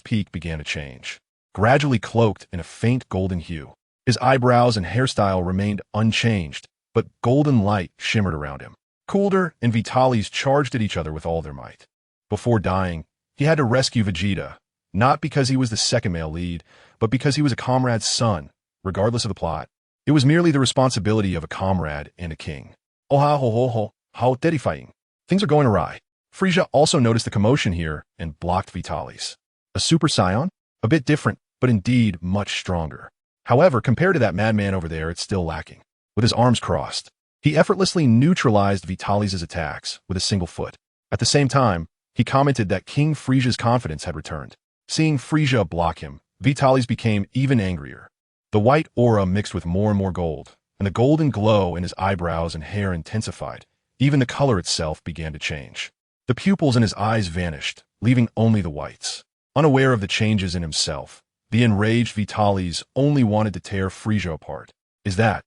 peak began to change, gradually cloaked in a faint golden hue. His eyebrows and hairstyle remained unchanged, but golden light shimmered around him. Coulter and Vitalis charged at each other with all their might. Before dying, he had to rescue Vegeta, not because he was the second male lead, but because he was a comrade's son, regardless of the plot. It was merely the responsibility of a comrade and a king. Oh ha ho ho ho, how terrifying. Things are going awry. Frieza also noticed the commotion here and blocked Vitalis. A Super Saiyan? A bit different, but indeed much stronger. However, compared to that madman over there, it's still lacking. With his arms crossed, he effortlessly neutralized Vitalis' attacks with a single foot. At the same time, he commented that King Frieza's confidence had returned. Seeing Frieza block him, Vitalis became even angrier. The white aura mixed with more and more gold, and the golden glow in his eyebrows and hair intensified. Even the color itself began to change. The pupils in his eyes vanished, leaving only the whites. Unaware of the changes in himself, the enraged Vitalis only wanted to tear Frieza apart. Is that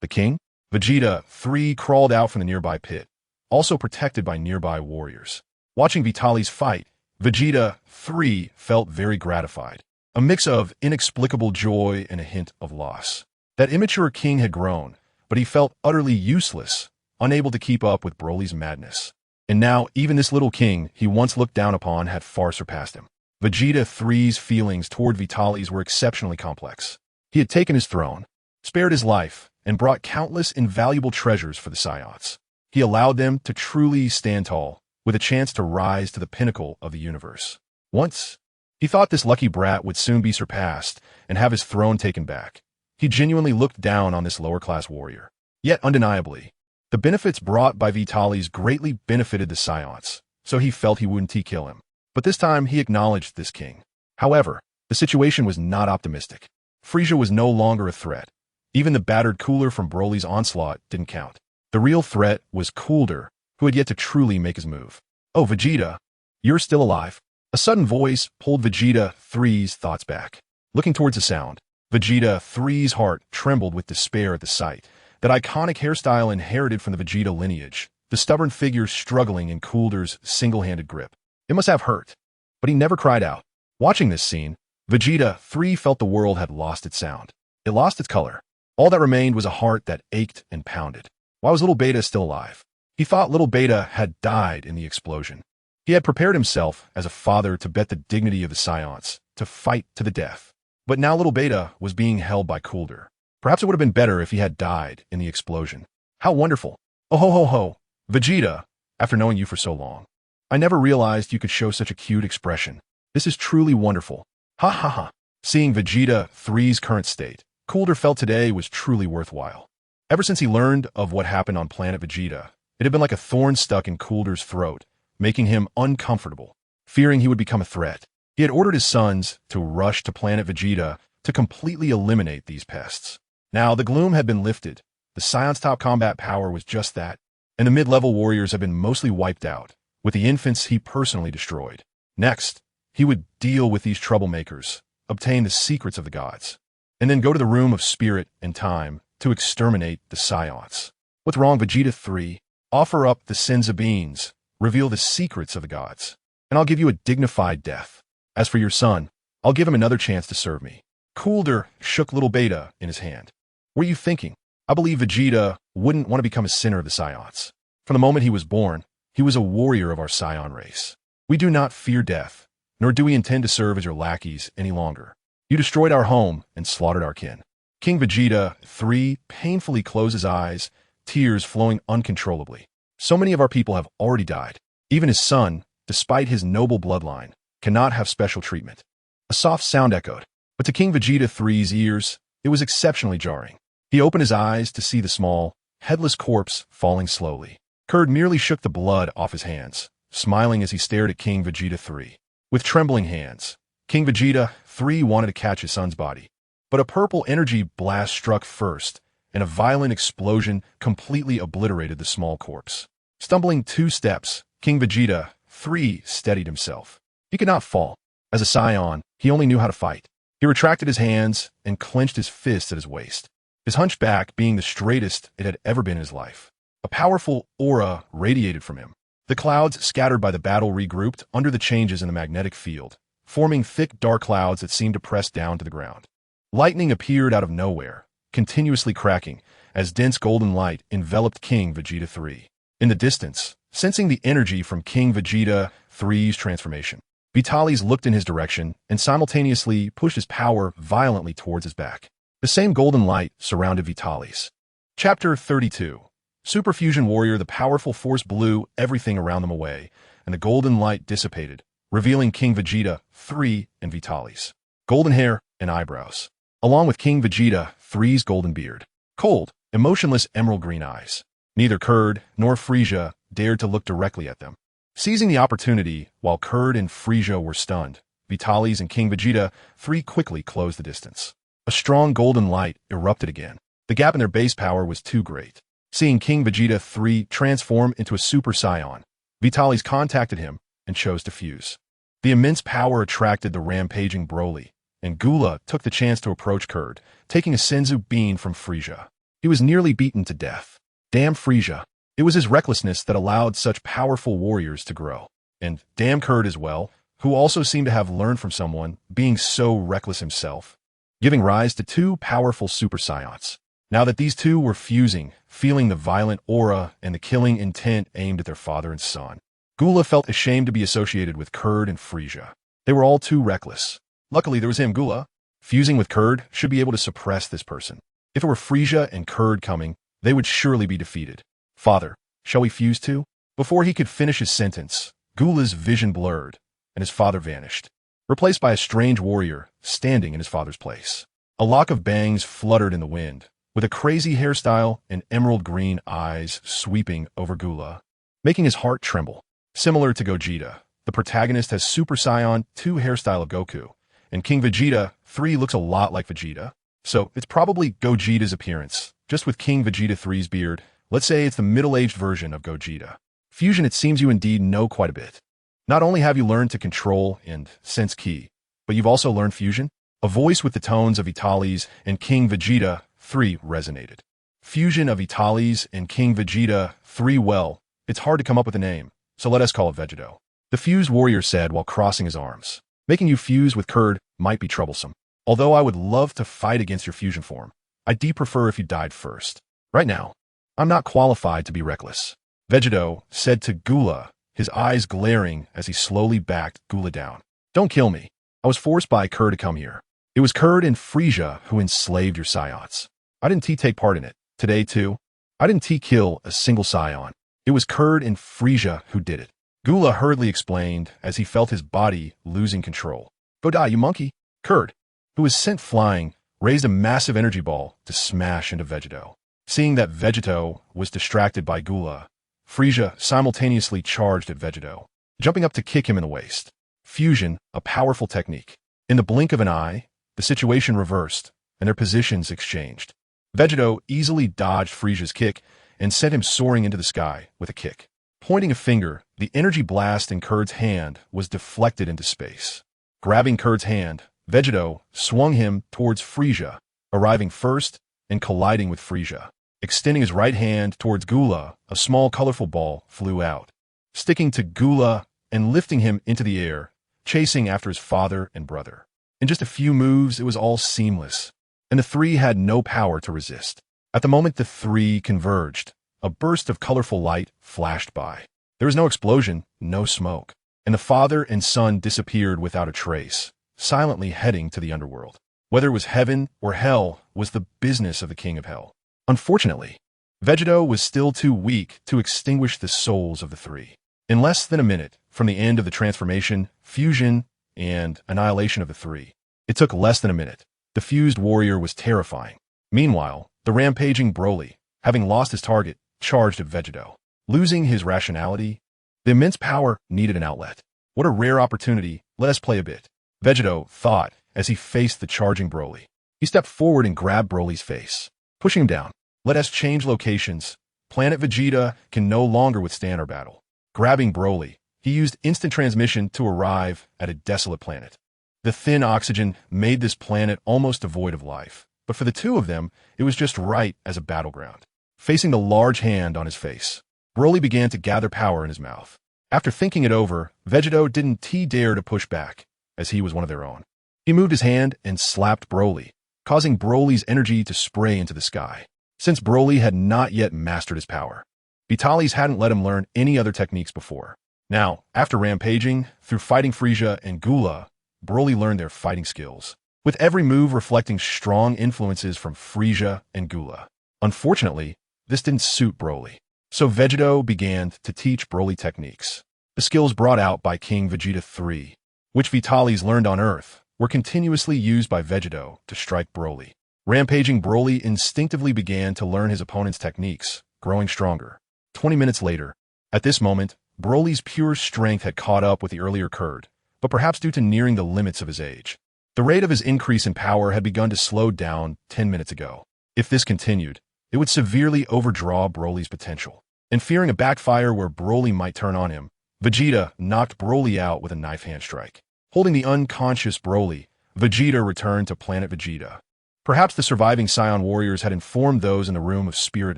the king? Vegeta 3 crawled out from the nearby pit, also protected by nearby warriors. Watching Vitalis fight, Vegeta 3 felt very gratified. A mix of inexplicable joy and a hint of loss. That immature king had grown, but he felt utterly useless, unable to keep up with Broly's madness. And now, even this little king he once looked down upon had far surpassed him. Vegeta 3's feelings toward Vitalis were exceptionally complex. He had taken his throne, spared his life, and brought countless invaluable treasures for the Saiyans. He allowed them to truly stand tall, with a chance to rise to the pinnacle of the universe. Once, he thought this lucky brat would soon be surpassed and have his throne taken back. He genuinely looked down on this lower-class warrior. Yet, undeniably, the benefits brought by Vitalis greatly benefited the Saiyans, so he felt he wouldn't kill him. But this time, he acknowledged this king. However, the situation was not optimistic. Frieza was no longer a threat. Even the battered Cooler from Broly's onslaught didn't count. The real threat was Coulter, who had yet to truly make his move. Oh, Vegeta, you're still alive. A sudden voice pulled Vegeta 3's thoughts back. Looking towards the sound, Vegeta 3's heart trembled with despair at the sight. That iconic hairstyle inherited from the Vegeta lineage, the stubborn figure struggling in Coulter's single-handed grip. It must have hurt, but he never cried out. Watching this scene, Vegeta 3 felt the world had lost its sound. It lost its color. All that remained was a heart that ached and pounded. Why was little Beta still alive? He thought little Beta had died in the explosion. He had prepared himself as a father to bet the dignity of the Saiyans, to fight to the death. But now little Beta was being held by Coulter. Perhaps it would have been better if he had died in the explosion. How wonderful. Oh ho ho ho. Vegeta, after knowing you for so long, I never realized you could show such a cute expression. This is truly wonderful. Ha ha ha. Seeing Vegeta 3's current state, Coulter felt today was truly worthwhile. Ever since he learned of what happened on planet Vegeta, it had been like a thorn stuck in Coulter's throat, making him uncomfortable, fearing he would become a threat. He had ordered his sons to rush to planet Vegeta to completely eliminate these pests. Now, the gloom had been lifted. The Saiyans' top combat power was just that, and the mid-level warriors had been mostly wiped out, with the infants he personally destroyed. Next, he would deal with these troublemakers, obtain the secrets of the gods, and then go to the room of spirit and time to exterminate the Saiyans. What's wrong, Vegeta 3? Offer up the Senzu beans, reveal the secrets of the gods, and I'll give you a dignified death. As for your son, I'll give him another chance to serve me. Coolder shook little Beta in his hand. What are you thinking? I believe Vegeta wouldn't want to become a sinner of the Saiyans. From the moment he was born, he was a warrior of our Saiyan race. We do not fear death, nor do we intend to serve as your lackeys any longer. You destroyed our home and slaughtered our kin. King Vegeta 3 painfully closed his eyes, tears flowing uncontrollably. So many of our people have already died. Even his son, despite his noble bloodline, cannot have special treatment. A soft sound echoed, but to King Vegeta 3's ears, it was exceptionally jarring. He opened his eyes to see the small, headless corpse falling slowly. Kurd merely shook the blood off his hands, smiling as he stared at King Vegeta 3. With trembling hands, King Vegeta 3 wanted to catch his son's body, but a purple energy blast struck first, and a violent explosion completely obliterated the small corpse. Stumbling 2 steps, King Vegeta 3 steadied himself. He could not fall. As a Saiyan, he only knew how to fight. He retracted his hands and clenched his fist at his waist, his hunchback being the straightest it had ever been in his life. A powerful aura radiated from him. The clouds scattered by the battle regrouped under the changes in the magnetic field, forming thick dark clouds that seemed to press down to the ground. Lightning appeared out of nowhere, continuously cracking, as dense golden light enveloped King Vegeta 3. In the distance, sensing the energy from King Vegeta 3's transformation, Vitalis looked in his direction and simultaneously pushed his power violently towards his back. The same golden light surrounded Vitalis. Chapter 32. Superfusion Warrior. The powerful force blew everything around them away, and the golden light dissipated, revealing King Vegeta 3 and Vitalis. Golden hair and eyebrows, along with King Vegeta 3's golden beard. Cold, emotionless emerald green eyes. Neither Kurd nor Frieza dared to look directly at them. Seizing the opportunity, while Kurd and Frieza were stunned, Vitalis and King Vegeta 3 quickly closed the distance. A strong golden light erupted again. The gap in their base power was too great. Seeing King Vegeta 3 transform into a Super Saiyan, Vitalis contacted him and chose to fuse. The immense power attracted the rampaging Broly, and Gula took the chance to approach Kurd, taking a Senzu bean from Frieza. He was nearly beaten to death. Damn Frieza. It was his recklessness that allowed such powerful warriors to grow. And damn Kurd as well, who also seemed to have learned from someone, being so reckless himself, giving rise to 2 powerful Super Saiyans. Now that these 2 were fusing, feeling the violent aura and the killing intent aimed at their father and son, Gula felt ashamed to be associated with Kurd and Frieza. They were all too reckless. Luckily, there was him, Gula. Fusing with Kurd should be able to suppress this person. If it were Frieza and Kurd coming, they would surely be defeated. Father, shall we fuse too? Before he could finish his sentence, Gula's vision blurred, and his father vanished, replaced by a strange warrior standing in his father's place. A lock of bangs fluttered in the wind, with a crazy hairstyle and emerald green eyes sweeping over Gula, making his heart tremble. Similar to Gogeta, the protagonist has Super Saiyan 2 hairstyle of Goku, and King Vegeta 3 looks a lot like Vegeta, so it's probably Gogeta's appearance, just with King Vegeta 3's beard. Let's say it's the middle-aged version of Gogeta. Fusion, it seems you indeed know quite a bit. Not only have you learned to control and sense ki, but you've also learned fusion? A voice with the tones of Vitalis and King Vegeta 3 resonated. Fusion of Vitalis and King Vegeta 3. Well, it's hard to come up with a name, so let us call it Vegeto. The fused warrior said while crossing his arms. Making you fuse with Kurd might be troublesome. Although I would love to fight against your fusion form, I'd prefer if you died first. Right now, I'm not qualified to be reckless. Vegeto said to Gula, his eyes glaring as he slowly backed Gula down. Don't kill me. I was forced by Kurd to come here. It was Kurd and Frieza who enslaved your Saiyans. I didn't take part in it. Today, too, I didn't kill a single Saiyan. It was Kurd and Frieza who did it. Gula hurriedly explained as he felt his body losing control. Go die, you monkey. Kurd, who was sent flying, raised a massive energy ball to smash into Vegeto. Seeing that Vegeto was distracted by Gula, Frieza simultaneously charged at Vegeto, jumping up to kick him in the waist. fusion, a powerful technique. In the blink of an eye, the situation reversed, and their positions exchanged. Vegito easily dodged Frisia's kick and sent him soaring into the sky with a kick. Pointing a finger, the energy blast in Kurd's hand was deflected into space. Grabbing Kurd's hand, Vegito swung him towards Frisia, arriving first and colliding with Frisia. Extending his right hand towards Gula, a small colorful ball flew out, sticking to Gula and lifting him into the air, chasing after his father and brother. In just a few moves, it was all seamless, and the three had no power to resist. At the moment the three converged, a burst of colorful light flashed by. There was no explosion, no smoke, and the father and son disappeared without a trace, silently heading to the underworld. Whether it was heaven or hell was the business of the king of hell. Unfortunately, Vegito was still too weak to extinguish the souls of the three. In less than a minute from the end of the transformation, fusion, and annihilation of the three, it took less than a minute. The fused warrior was terrifying. Meanwhile, the rampaging Broly, having lost his target, charged at Vegito. Losing his rationality, the immense power needed an outlet. What a rare opportunity, let us play a bit, Vegito thought as he faced the charging Broly. He stepped forward and grabbed Broly's face, pushing him down. Let us change locations. Planet Vegeta can no longer withstand our battle. Grabbing Broly, he used instant transmission to arrive at a desolate planet. The thin oxygen made this planet almost devoid of life, but for the two of them, it was just right as a battleground. Facing the large hand on his face, Broly began to gather power in his mouth. After thinking it over, Vegito didn't dare to push back, as he was one of their own. He moved his hand and slapped Broly, causing Broly's energy to spray into the sky. Since Broly had not yet mastered his power, Vitalis hadn't let him learn any other techniques before. Now, after rampaging, through fighting Frisia and Gula, Broly learned their fighting skills, with every move reflecting strong influences from Frisia and Gula. Unfortunately, this didn't suit Broly, so Vegito began to teach Broly techniques. The skills brought out by King Vegeta III, which Vitalis learned on Earth, were continuously used by Vegito to strike Broly. Rampaging Broly instinctively began to learn his opponent's techniques, growing stronger. 20 minutes later, at this moment, Broly's pure strength had caught up with the earlier Kurd, but perhaps due to nearing the limits of his age. The rate of his increase in power had begun to slow down 10 minutes ago. If this continued, it would severely overdraw Broly's potential. And fearing a backfire where Broly might turn on him, Vegeta knocked Broly out with a knife hand strike. Holding the unconscious Broly, Vegeta returned to Planet Vegeta. Perhaps the surviving Saiyan warriors had informed those in the Room of Spirit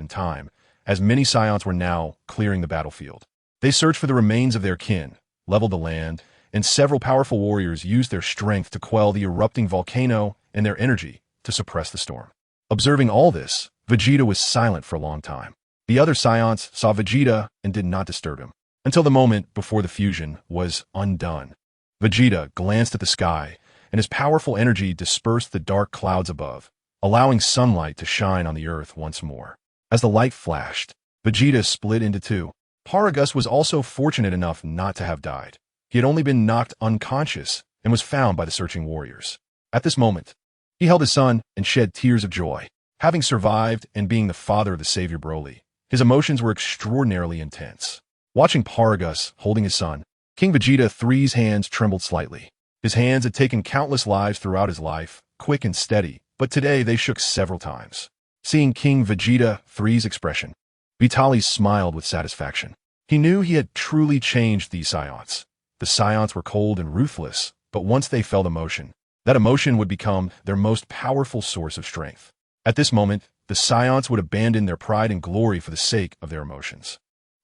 and Time, as many Saiyans were now clearing the battlefield. They searched for the remains of their kin, leveled the land, and several powerful warriors used their strength to quell the erupting volcano and their energy to suppress the storm. Observing all this, Vegeta was silent for a long time. The other Saiyans saw Vegeta and did not disturb him, until the moment before the fusion was undone. Vegeta glanced at the sky, and his powerful energy dispersed the dark clouds above, allowing sunlight to shine on the earth once more. As the light flashed, Vegeta split into two. Paragus was also fortunate enough not to have died. He had only been knocked unconscious and was found by the searching warriors. At this moment, he held his son and shed tears of joy. Having survived and being the father of the savior Broly, his emotions were extraordinarily intense. Watching Paragus holding his son, King Vegeta III's hands trembled slightly. His hands had taken countless lives throughout his life, quick and steady, but today they shook several times. Seeing King Vegeta III's expression, Vitalis smiled with satisfaction. He knew he had truly changed these Saiyans. The Saiyans were cold and ruthless, but once they felt emotion, that emotion would become their most powerful source of strength. At this moment, the Saiyans would abandon their pride and glory for the sake of their emotions.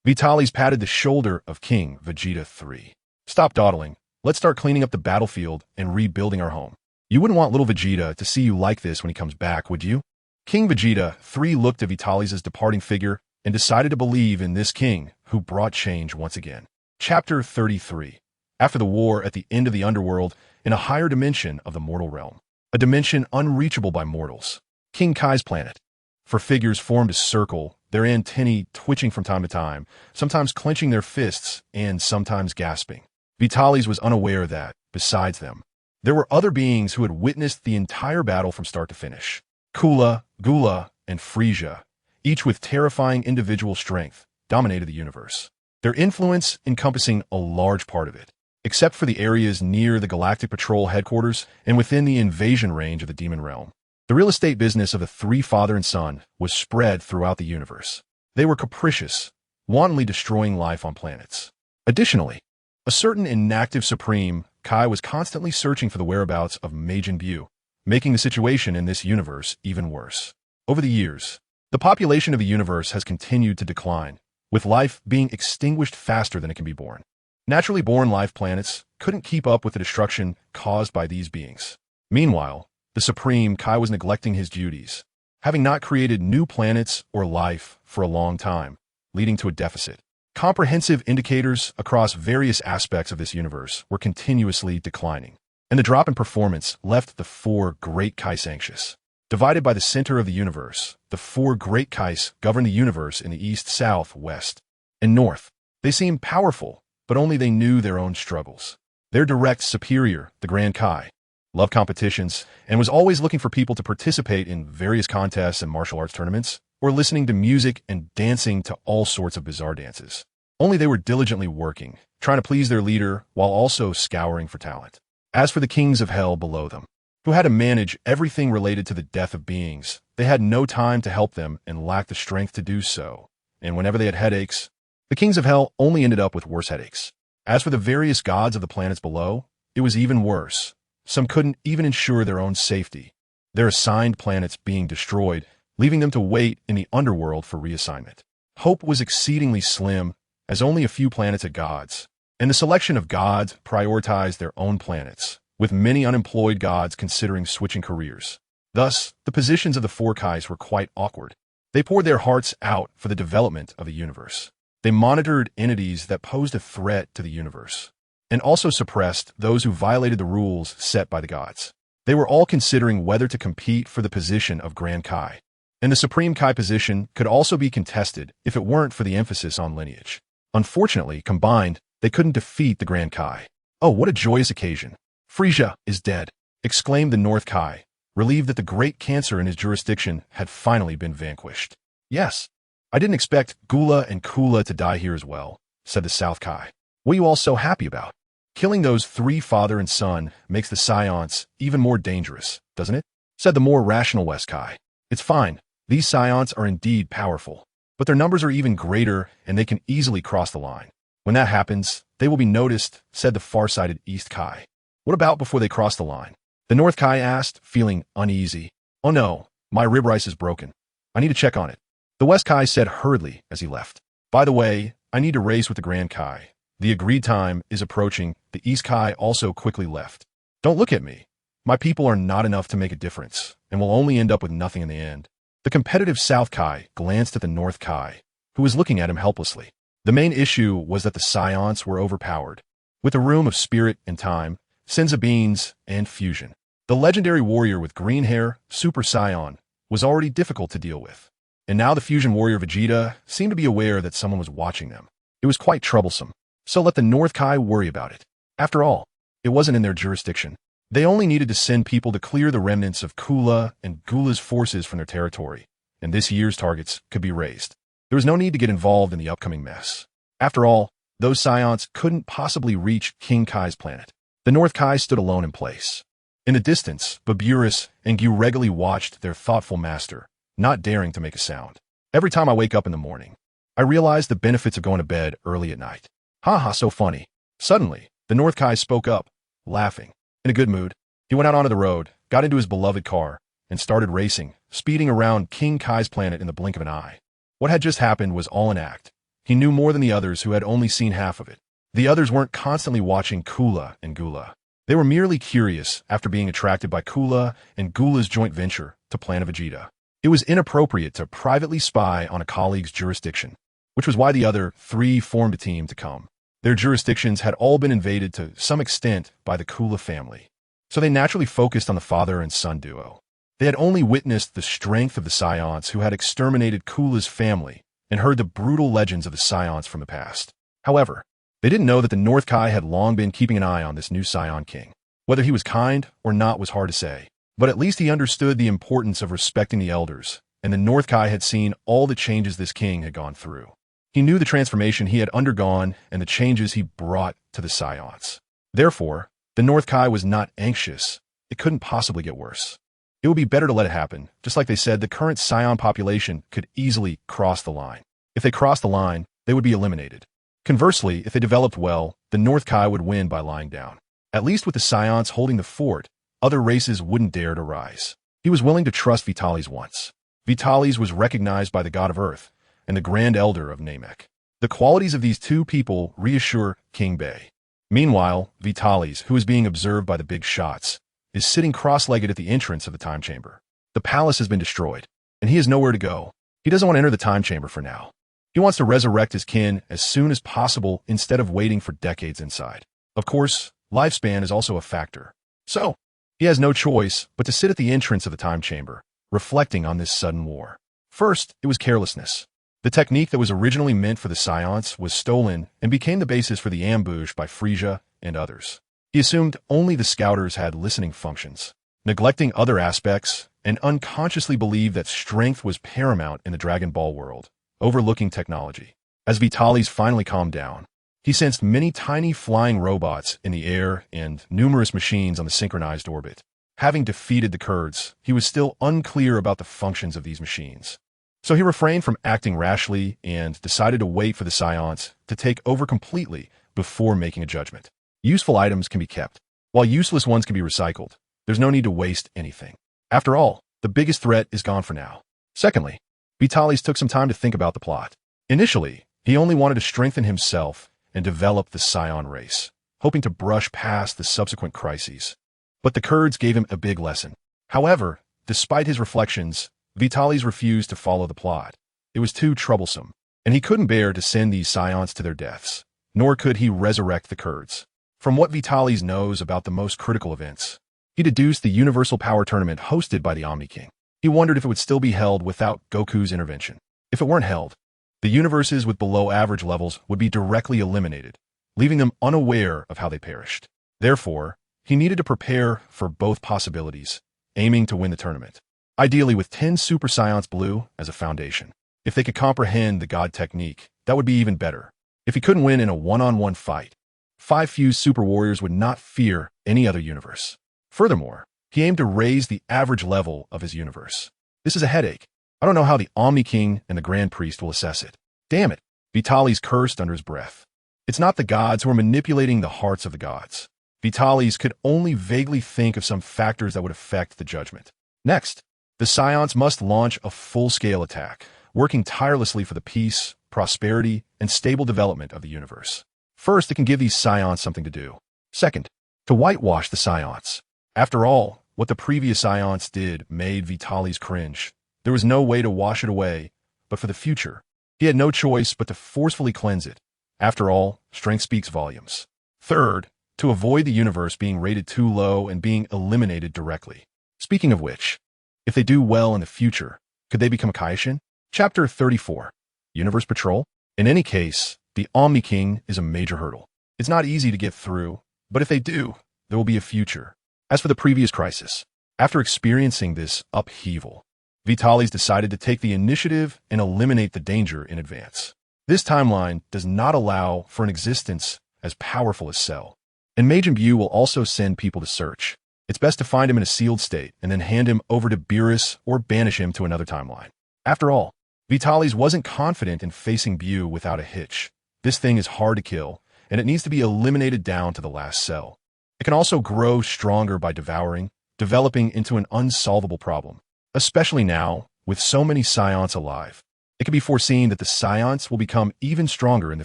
Vitalis patted the shoulder of King Vegeta III. Stop dawdling. Let's start cleaning up the battlefield and rebuilding our home. You wouldn't want little Vegeta to see you like this when he comes back, would you? King Vegeta III looked at Vitalis' departing figure and decided to believe in this king who brought change once again. Chapter 33. After the war at the end of the underworld, in a higher dimension of the mortal realm. A dimension unreachable by mortals. King Kai's planet. For figures formed a circle, their antennae twitching from time to time, sometimes clenching their fists and sometimes gasping. Vitalis was unaware that, besides them, there were other beings who had witnessed the entire battle from start to finish. Kula, Gula, and Frisia, each with terrifying individual strength, dominated the universe. Their influence encompassing a large part of it. except for the areas near the Galactic Patrol headquarters and within the invasion range of the Demon Realm. The real estate business of the three father and son was spread throughout the universe. They were capricious, wantonly destroying life on planets. Additionally, a certain inactive Supreme Kai was constantly searching for the whereabouts of Majin Buu, making the situation in this universe even worse. Over the years, the population of the universe has continued to decline, with life being extinguished faster than it can be born. Naturally born life planets couldn't keep up with the destruction caused by these beings. Meanwhile, the Supreme Kai was neglecting his duties, having not created new planets or life for a long time, leading to a deficit. Comprehensive indicators across various aspects of this universe were continuously declining, and the drop in performance left the four Great Kais anxious. Divided by the center of the universe, the four Great Kais govern the universe in the east, south, west, and north. They seemed powerful, but only they knew their own struggles. Their direct superior, the Grand Kai, loved competitions and was always looking for people to participate in various contests and martial arts tournaments, or listening to music and dancing to all sorts of bizarre dances. Only they were diligently working, trying to please their leader while also scouring for talent. As for the kings of hell below them, who had to manage everything related to the death of beings, they had no time to help them and lacked the strength to do so. And whenever they had headaches, the kings of hell only ended up with worse headaches. As for the various gods of the planets below, it was even worse. Some couldn't even ensure their own safety, their assigned planets being destroyed, leaving them to wait in the underworld for reassignment. Hope was exceedingly slim, as only a few planets had gods, and the selection of gods prioritized their own planets, with many unemployed gods considering switching careers. Thus, the positions of the four Kais were quite awkward. They poured their hearts out for the development of the universe. They monitored entities that posed a threat to the universe, and also suppressed those who violated the rules set by the gods. They were all considering whether to compete for the position of Grand Kai, and the Supreme Kai position could also be contested if it weren't for the emphasis on lineage. Unfortunately, combined, they couldn't defeat the Grand Kai. Oh, what a joyous occasion. Frisia is dead, exclaimed the North Kai, relieved that the great cancer in his jurisdiction had finally been vanquished. Yes, I didn't expect Gula and Kula to die here as well, said the South Kai. What are you all so happy about? Killing those three father and son makes the Saiyans even more dangerous, doesn't it? Said the more rational West Kai. It's fine. These Saiyans are indeed powerful, but their numbers are even greater and they can easily cross the line. When that happens, they will be noticed, said the far-sighted East Kai. What about before they cross the line? The North Kai asked, feeling uneasy. Oh no, my rib rice is broken. I need to check on it. The West Kai said hurriedly as he left. By the way, I need to race with the Grand Kai. The agreed time is approaching. The East Kai also quickly left. Don't look at me. My people are not enough to make a difference, and will only end up with nothing in the end. The competitive South Kai glanced at the North Kai, who was looking at him helplessly. The main issue was that the Saiyans were overpowered. With a room of spirit and time, Senza beans, and fusion, the legendary warrior with green hair, Super Saiyan, was already difficult to deal with. And now the fusion warrior Vegeta seemed to be aware that someone was watching them. It was quite troublesome. So let the North Kai worry about it. After all, it wasn't in their jurisdiction. They only needed to send people to clear the remnants of Kula and Gula's forces from their territory, and this year's targets could be raised. There was no need to get involved in the upcoming mess. After all, those Saiyans couldn't possibly reach King Kai's planet. The North Kai stood alone in place. In the distance, Baburus and Gyu regularly watched their thoughtful master, not daring to make a sound. Every time I wake up in the morning, I realize the benefits of going to bed early at night. Haha, so funny. Suddenly, the North Kai spoke up, laughing. In a good mood, he went out onto the road, got into his beloved car, and started racing, speeding around King Kai's planet in the blink of an eye. What had just happened was all an act. He knew more than the others who had only seen half of it. The others weren't constantly watching Kula and Gula. They were merely curious after being attracted by Kula and Gula's joint venture to plan a Vegeta. It was inappropriate to privately spy on a colleague's jurisdiction, which was why the other three formed a team to come. Their jurisdictions had all been invaded to some extent by the Kula family, so they naturally focused on the father and son duo. They had only witnessed the strength of the Saiyans who had exterminated Kula's family and heard the brutal legends of the Saiyans from the past. However, they didn't know that the North Kai had long been keeping an eye on this new Saiyan king. Whether he was kind or not was hard to say, but at least he understood the importance of respecting the elders, and the North Kai had seen all the changes this king had gone through. He knew the transformation he had undergone and the changes he brought to the Saiyans. Therefore, the North Kai was not anxious. It couldn't possibly get worse. It would be better to let it happen. Just like they said, the current Saiyan population could easily cross the line. If they crossed the line, they would be eliminated. Conversely, if they developed well, the North Kai would win by lying down. At least with the Saiyans holding the fort, other races wouldn't dare to rise. He was willing to trust Vitalis once. Vitalis was recognized by the god of Earth and the Grand Elder of Namek. The qualities of these two people reassure King Bei. Meanwhile, Vitalis, who is being observed by the big shots, is sitting cross-legged at the entrance of the time chamber. The palace has been destroyed, and he has nowhere to go. He doesn't want to enter the time chamber for now. He wants to resurrect his kin as soon as possible instead of waiting for decades inside. Of course, lifespan is also a factor. So, he has no choice but to sit at the entrance of the time chamber, reflecting on this sudden war. First, it was carelessness. The technique that was originally meant for the Saiyans was stolen and became the basis for the ambush by Frisia and others. He assumed only the scouters had listening functions, neglecting other aspects, and unconsciously believed that strength was paramount in the Dragon Ball world, overlooking technology. As Vitalis finally calmed down, he sensed many tiny flying robots in the air and numerous machines on the synchronized orbit. Having defeated the Kurds, he was still unclear about the functions of these machines. So he refrained from acting rashly and decided to wait for the Saiyans to take over completely before making a judgment. Useful items can be kept, while useless ones can be recycled. There's no need to waste anything. After all, the biggest threat is gone for now. Secondly, Vitalis took some time to think about the plot. Initially, he only wanted to strengthen himself and develop the Saiyan race, hoping to brush past the subsequent crises. But the Kurds gave him a big lesson. However, despite his reflections, Vitalis refused to follow the plot. It was too troublesome, and he couldn't bear to send these Saiyans to their deaths, nor could he resurrect the Kurds. From what Vitalis knows about the most critical events, he deduced the Universal Power Tournament hosted by the Omni King. He wondered if it would still be held without Goku's intervention. If it weren't held, the universes with below-average levels would be directly eliminated, leaving them unaware of how they perished. Therefore, he needed to prepare for both possibilities, aiming to win the tournament. Ideally with 10 Super Saiyans Blue as a foundation. If they could comprehend the God technique, that would be even better. If he couldn't win in a one-on-one fight, 5 fused Super Warriors would not fear any other universe. Furthermore, he aimed to raise the average level of his universe. This is a headache. I don't know how the Omni King and the Grand Priest will assess it. Damn it, Vitalis cursed under his breath. It's not the gods who are manipulating the hearts of the gods. Vitalis could only vaguely think of some factors that would affect the judgment. Next, the Saiyans must launch a full-scale attack, working tirelessly for the peace, prosperity, and stable development of the universe. First, it can give these Saiyans something to do. Second, to whitewash the Saiyans. After all, what the previous Saiyans did made Vitalis cringe. There was no way to wash it away, but for the future, he had no choice but to forcefully cleanse it. After all, strength speaks volumes. Third, to avoid the universe being rated too low and being eliminated directly. Speaking of which, if they do well in the future, could they become a Kaishin? Chapter 34. Universe Patrol? In any case, the Omni King is a major hurdle. It's not easy to get through, but if they do, there will be a future. As for the previous crisis, after experiencing this upheaval, Vitalis decided to take the initiative and eliminate the danger in advance. This timeline does not allow for an existence as powerful as Cell, and Majin Buu will also send people to search. It's best to find him in a sealed state and then hand him over to Beerus or banish him to another timeline. After all, Vitalis wasn't confident in facing Buu without a hitch. This thing is hard to kill, and it needs to be eliminated down to the last cell. It can also grow stronger by devouring, developing into an unsolvable problem. Especially now, with so many Saiyans alive. It can be foreseen that the Saiyans will become even stronger in the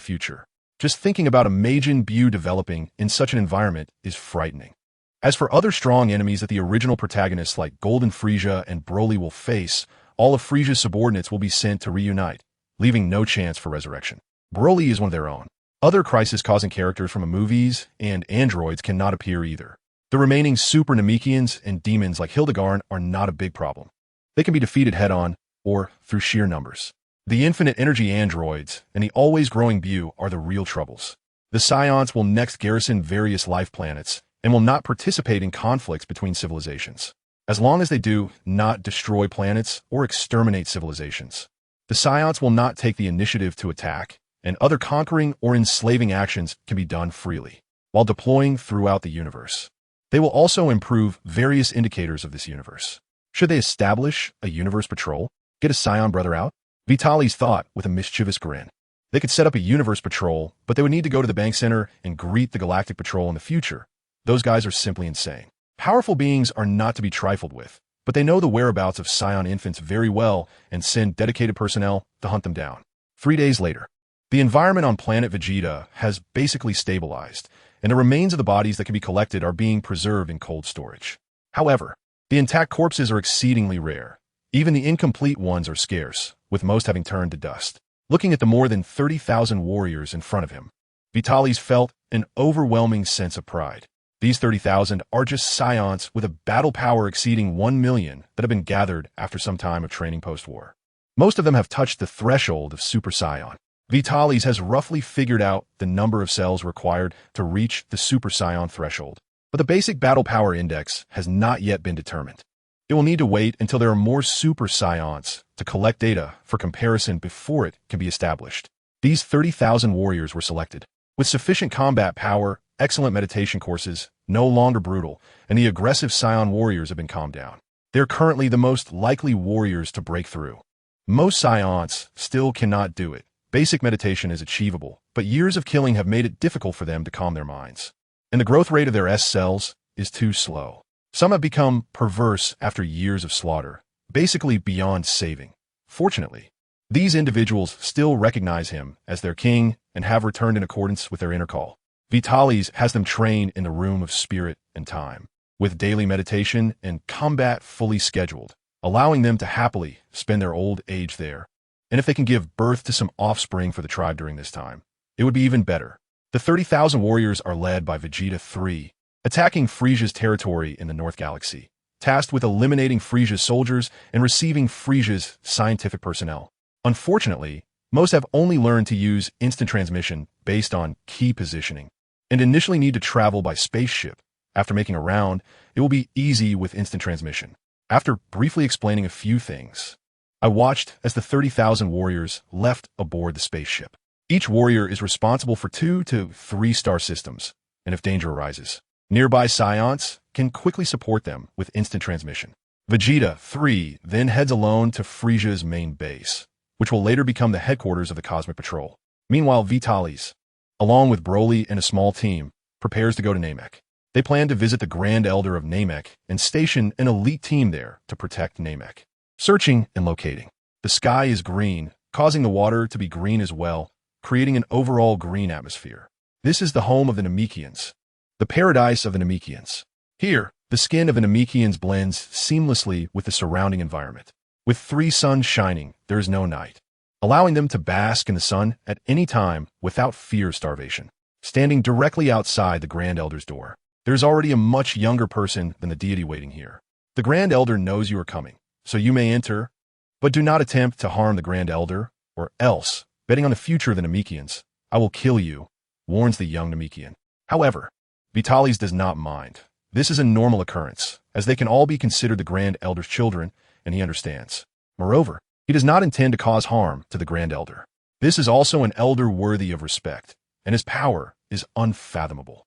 future. Just thinking about a Majin Buu developing in such an environment is frightening. As for other strong enemies that the original protagonists like Golden Frisia and Broly will face, all of Frisia's subordinates will be sent to reunite, leaving no chance for resurrection. Broly is one of their own. Other crisis-causing characters from the movies and androids cannot appear either. The remaining Super Namekians and demons like Hildegard are not a big problem. They can be defeated head-on or through sheer numbers. The infinite energy androids and the always-growing Buu are the real troubles. The Saiyans will next garrison various life planets and will not participate in conflicts between civilizations. As long as they do not destroy planets or exterminate civilizations. The Saiyans will not take the initiative to attack, and other conquering or enslaving actions can be done freely. while deploying throughout the universe. They will also improve various indicators of this universe. Should they establish a universe patrol? Get a Saiyan brother out? Vitalis thought with a mischievous grin. They could set up a universe patrol, but they would need to go to the bank center and greet the galactic patrol in the future. Those guys are simply insane. Powerful beings are not to be trifled with, but they know the whereabouts of Saiyan infants very well and send dedicated personnel to hunt them down. 3 days later, the environment on planet Vegeta has basically stabilized, and the remains of the bodies that can be collected are being preserved in cold storage. However, the intact corpses are exceedingly rare. Even the incomplete ones are scarce, with most having turned to dust. Looking at the more than 30,000 warriors in front of him, Vitalis felt an overwhelming sense of pride. These 30,000 are just Saiyans with a battle power exceeding 1 million that have been gathered after some time of training post-war. Most of them have touched the threshold of Super Saiyan. Vitalis has roughly figured out the number of cells required to reach the Super Saiyan threshold, but the basic battle power index has not yet been determined. It will need to wait until there are more Super Saiyans to collect data for comparison before it can be established. These 30,000 warriors were selected with sufficient combat power, excellent meditation courses, no longer brutal, and the aggressive Saiyan warriors have been calmed down. They're currently the most likely warriors to break through. Most Saiyans still cannot do it. Basic meditation is achievable, but years of killing have made it difficult for them to calm their minds. And the growth rate of their S cells is too slow. Some have become perverse after years of slaughter, basically beyond saving. Fortunately, these individuals still recognize him as their king and have returned in accordance with their inner call. Vitalis has them train in the room of spirit and time, with daily meditation and combat fully scheduled, allowing them to happily spend their old age there. And if they can give birth to some offspring for the tribe during this time, it would be even better. The 30,000 warriors are led by Vegeta 3, attacking Frisia's territory in the North Galaxy, tasked with eliminating Frisia's soldiers and receiving Frisia's scientific personnel. Unfortunately, most have only learned to use instant transmission based on key positioning, and initially need to travel by spaceship. After making a round, it will be easy with instant transmission. After briefly explaining a few things, I watched as the 30,000 warriors left aboard the spaceship. Each warrior is responsible for 2 to 3 star systems, and if danger arises, nearby Saiyans can quickly support them with instant transmission. Vegeta 3 then heads alone to Frisia's main base, which will later become the headquarters of the Cosmic Patrol. Meanwhile, Vitalis, along with Broly and a small team, prepares to go to Namek. They plan to visit the Grand Elder of Namek and station an elite team there to protect Namek. Searching and locating. The sky is green, causing the water to be green as well, creating an overall green atmosphere. This is the home of the Namekians, the paradise of the Namekians. Here, the skin of the Namekians blends seamlessly with the surrounding environment. With 3 suns shining, there is no night, allowing them to bask in the sun at any time without fear of starvation. Standing directly outside the Grand Elder's door, there is already a much younger person than the deity waiting here. The Grand Elder knows you are coming, so you may enter, but do not attempt to harm the Grand Elder, or else, betting on the future of the Namekians, I will kill you, warns the young Namekian. However, Vitalis does not mind. This is a normal occurrence, as they can all be considered the Grand Elder's children, and he understands. Moreover, he does not intend to cause harm to the Grand Elder. This is also an elder worthy of respect, and his power is unfathomable.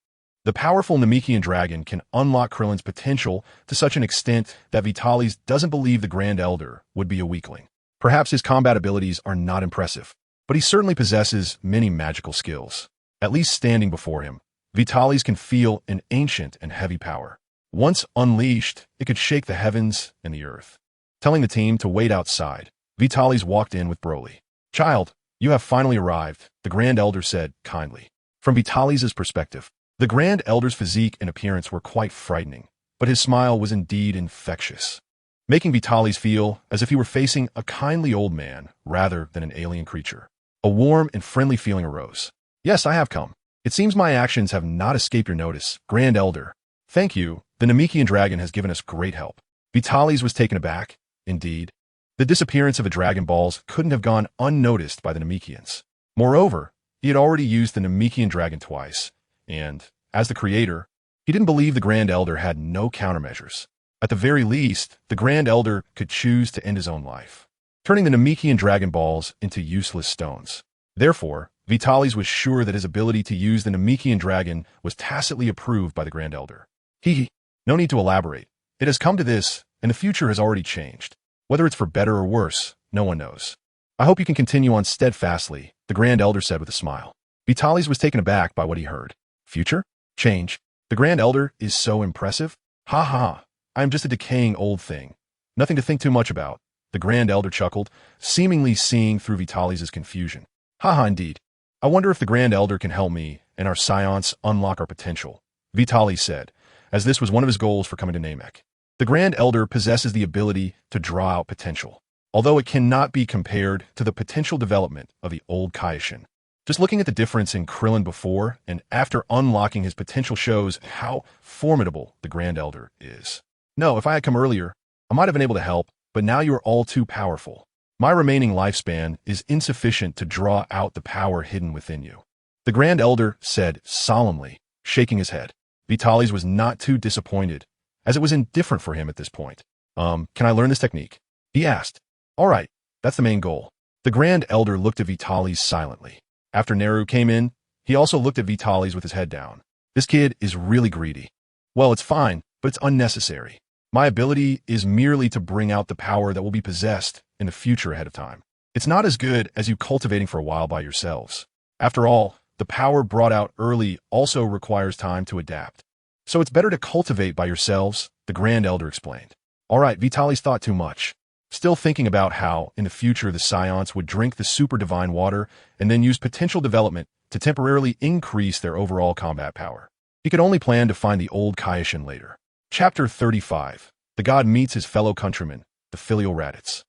The powerful Namekian dragon can unlock Krillin's potential to such an extent that Vitalis doesn't believe the Grand Elder would be a weakling. Perhaps his combat abilities are not impressive, but he certainly possesses many magical skills. At least standing before him, Vitalis can feel an ancient and heavy power. Once unleashed, it could shake the heavens and the earth. Telling the team to wait outside, Vitalis walked in with Broly. "Child, you have finally arrived," the Grand Elder said kindly. From Vitalis' perspective, the Grand Elder's physique and appearance were quite frightening, but his smile was indeed infectious, making Vitalis feel as if he were facing a kindly old man rather than an alien creature. A warm and friendly feeling arose. "Yes, I have come. It seems my actions have not escaped your notice, Grand Elder." "Thank you. The Namekian dragon has given us great help." Vitalis was taken aback. Indeed, the disappearance of the Dragon Balls couldn't have gone unnoticed by the Namekians. Moreover, he had already used the Namekian dragon twice, and, as the creator, he didn't believe the Grand Elder had no countermeasures. At the very least, the Grand Elder could choose to end his own life, turning the Namekian Dragon Balls into useless stones. Therefore, Vitalis was sure that his ability to use the Namekian dragon was tacitly approved by the Grand Elder. No need to elaborate. It has come to this, and the future has already changed. Whether it's for better or worse, no one knows. I hope you can continue on steadfastly, the Grand Elder said with a smile. Vitalis was taken aback by what he heard. Future? Change? The Grand Elder is so impressive? Ha ha, I am just a decaying old thing. Nothing to think too much about. The Grand Elder chuckled, seemingly seeing through Vitalis' confusion. Ha ha indeed. I wonder if the Grand Elder can help me and our Saiyans unlock our potential, Vitalis said, as this was one of his goals for coming to Namek. The Grand Elder possesses the ability to draw out potential, although it cannot be compared to the potential development of the old Kaioshin. Just looking at the difference in Krillin before and after unlocking his potential shows how formidable the Grand Elder is. No, if I had come earlier, I might have been able to help, but now you are all too powerful. My remaining lifespan is insufficient to draw out the power hidden within you. The Grand Elder said solemnly, shaking his head. Vitalis was not too disappointed, as it was indifferent for him at this point. Can I learn this technique? He asked. All right, that's the main goal. The Grand Elder looked at Vitalis silently. After Neru came in, he also looked at Vitalis with his head down. This kid is really greedy. Well, it's fine, but it's unnecessary. My ability is merely to bring out the power that will be possessed in the future ahead of time. It's not as good as you cultivating for a while by yourselves. After all, the power brought out early also requires time to adapt. So it's better to cultivate by yourselves, the Grand Elder explained. All right, Vitalis thought too much. Still thinking about how, in the future, the Saiyans would drink the super divine water and then use potential development to temporarily increase their overall combat power. He could only plan to find the old Kaioshin later. Chapter 35. The God meets his fellow countrymen, the filial Raditz.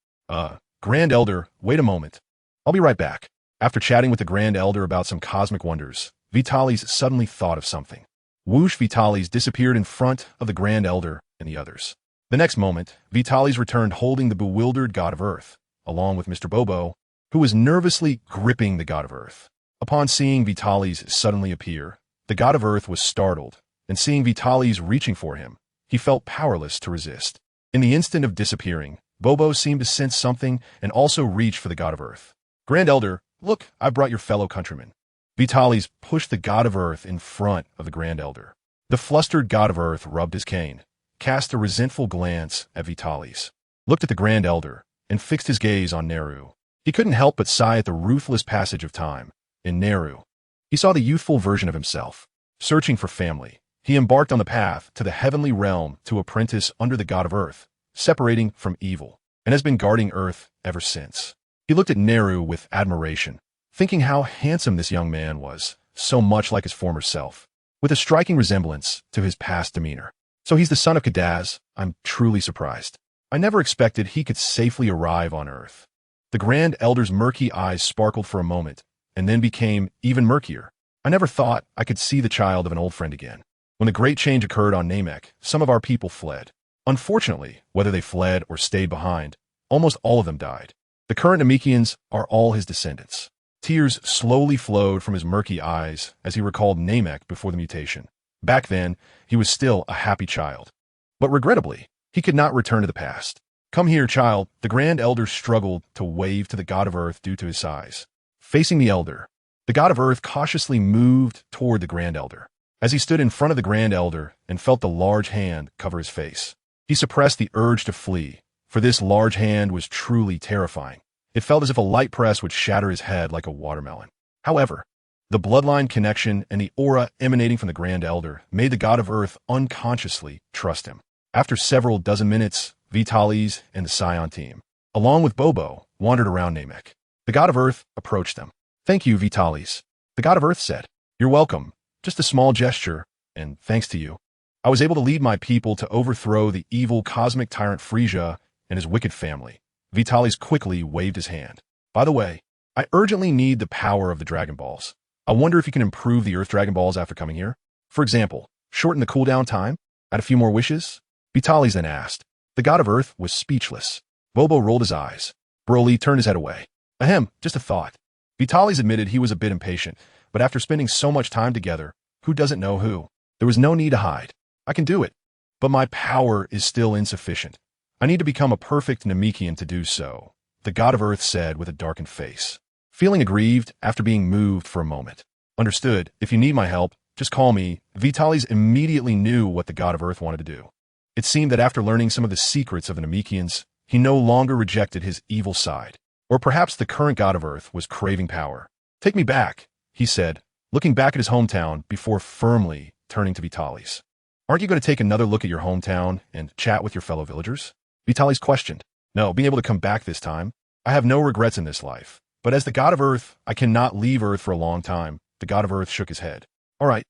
Grand Elder, wait a moment. I'll be right back. After chatting with the Grand Elder about some cosmic wonders, Vitalis suddenly thought of something. Whoosh, Vitalis disappeared in front of the Grand Elder and the others. The next moment, Vitalis returned holding the bewildered God of Earth, along with Mr. Bobo, who was nervously gripping the God of Earth. Upon seeing Vitalis suddenly appear, the God of Earth was startled, and seeing Vitalis reaching for him, he felt powerless to resist. In the instant of disappearing, Bobo seemed to sense something and also reached for the God of Earth. Grand Elder, look, I brought your fellow countrymen. Vitalis pushed the God of Earth in front of the Grand Elder. The flustered God of Earth rubbed his cane, cast a resentful glance at Vitalis, looked at the Grand Elder, and fixed his gaze on Neru. He couldn't help but sigh at the ruthless passage of time. In Neru, he saw the youthful version of himself. Searching for family, he embarked on the path to the heavenly realm to apprentice under the God of Earth, separating from evil, and has been guarding Earth ever since. He looked at Neru with admiration, thinking how handsome this young man was, so much like his former self, with a striking resemblance to his past demeanor. So he's the son of Kadaz. I'm truly surprised. I never expected he could safely arrive on Earth. The Grand Elder's murky eyes sparkled for a moment, and then became even murkier. I never thought I could see the child of an old friend again. When the great change occurred on Namek, some of our people fled. Unfortunately, whether they fled or stayed behind, almost all of them died. The current Namekians are all his descendants. Tears slowly flowed from his murky eyes as he recalled Namek before the mutation. Back then, he was still a happy child. But regrettably, he could not return to the past. Come here, child. The Grand Elder struggled to wave to the God of Earth due to his size. Facing the Elder, the God of Earth cautiously moved toward the Grand Elder. As he stood in front of the Grand Elder and felt the large hand cover his face, he suppressed the urge to flee, for this large hand was truly terrifying. It felt as if a light press would shatter his head like a watermelon. However, the bloodline connection and the aura emanating from the Grand Elder made the God of Earth unconsciously trust him. After several dozen minutes, Vitalis and the Saiyan team, along with Bobo, wandered around Namek. The God of Earth approached them. Thank you, Vitalis. The God of Earth said, You're welcome. Just a small gesture, and thanks to you, I was able to lead my people to overthrow the evil cosmic tyrant Frisia and his wicked family. Vitalis quickly waved his hand. By the way, I urgently need the power of the Dragon Balls. I wonder if you can improve the Earth Dragon Balls after coming here. For example, shorten the cooldown time? Add a few more wishes? Vitalis then asked. The God of Earth was speechless. Bobo rolled his eyes. Broly turned his head away. Ahem, just a thought. Vitalis admitted he was a bit impatient, but after spending so much time together, who doesn't know who? There was no need to hide. I can do it. But my power is still insufficient. I need to become a perfect Namekian to do so, the God of Earth said with a darkened face. feeling aggrieved after being moved for a moment. Understood. If you need my help, just call me. Vitalis immediately knew what the god of Earth wanted to do. It seemed that after learning some of the secrets of the Namekians, he no longer rejected his evil side. Or perhaps the current god of Earth was craving power. Take me back, he said, looking back at his hometown before firmly turning to Vitalis. Aren't you going to take another look at your hometown and chat with your fellow villagers? Vitalis questioned. No, being able to come back this time. I have no regrets in this life. But as the god of Earth, I cannot leave Earth for a long time. The god of Earth shook his head. All right,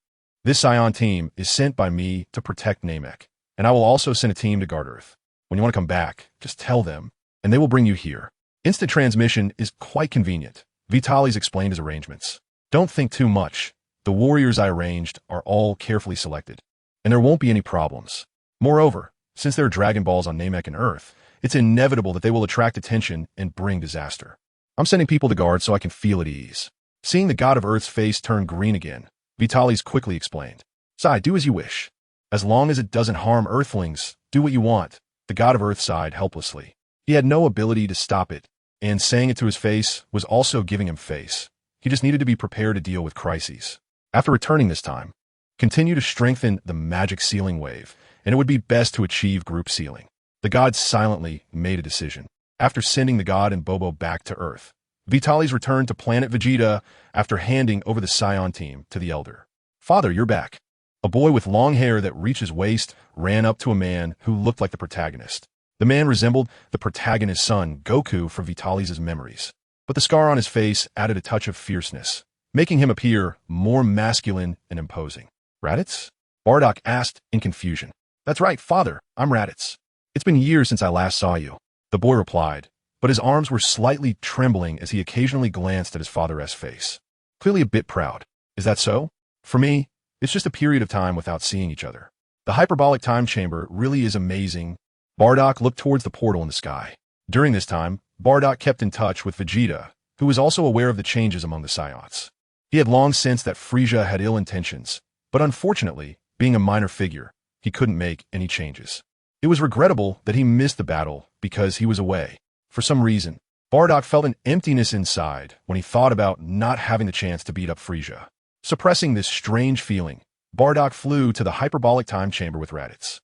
this Saiyan team is sent by me to protect Namek, and I will also send a team to guard Earth. When you want to come back, just tell them, and they will bring you here. Instant transmission is quite convenient. Vitalis explained his arrangements. Don't think too much. The warriors I arranged are all carefully selected, and there won't be any problems. Moreover, since there are Dragon Balls on Namek and Earth, it's inevitable that they will attract attention and bring disaster. I'm sending people to guard so I can feel at ease. Seeing the god of Earth's face turn green again, Vitalis quickly explained. Sai, do as you wish. As long as it doesn't harm Earthlings, do what you want. The god of Earth sighed helplessly. He had no ability to stop it, and saying it to his face was also giving him face. He just needed to be prepared to deal with crises. After returning this time, continue to strengthen the magic sealing wave, and it would be best to achieve group sealing. The god silently made a decision. After sending the god and Bobo back to Earth, Vitalis returned to planet Vegeta after handing over the Saiyan team to the elder. Father, you're back. A boy with long hair that reached his waist ran up to a man who looked like the protagonist. The man resembled the protagonist's son, Goku, from Vitalis' memories. But the scar on his face added a touch of fierceness, making him appear more masculine and imposing. Raditz? Bardock asked in confusion. That's right, father, I'm Raditz. It's been years since I last saw you. The boy replied, but his arms were slightly trembling as he occasionally glanced at his father's face. Clearly a bit proud. Is that so? For me, it's just a period of time without seeing each other. The hyperbolic time chamber really is amazing. Bardock looked towards the portal in the sky. During this time, Bardock kept in touch with Vegeta, who was also aware of the changes among the Saiyans. He had long sensed that Frieza had ill intentions, but unfortunately, being a minor figure, he couldn't make any changes. It was regrettable that he missed the battle because he was away. For some reason, Bardock felt an emptiness inside when he thought about not having the chance to beat up Frieza. Suppressing this strange feeling, Bardock flew to the hyperbolic time chamber with Raditz.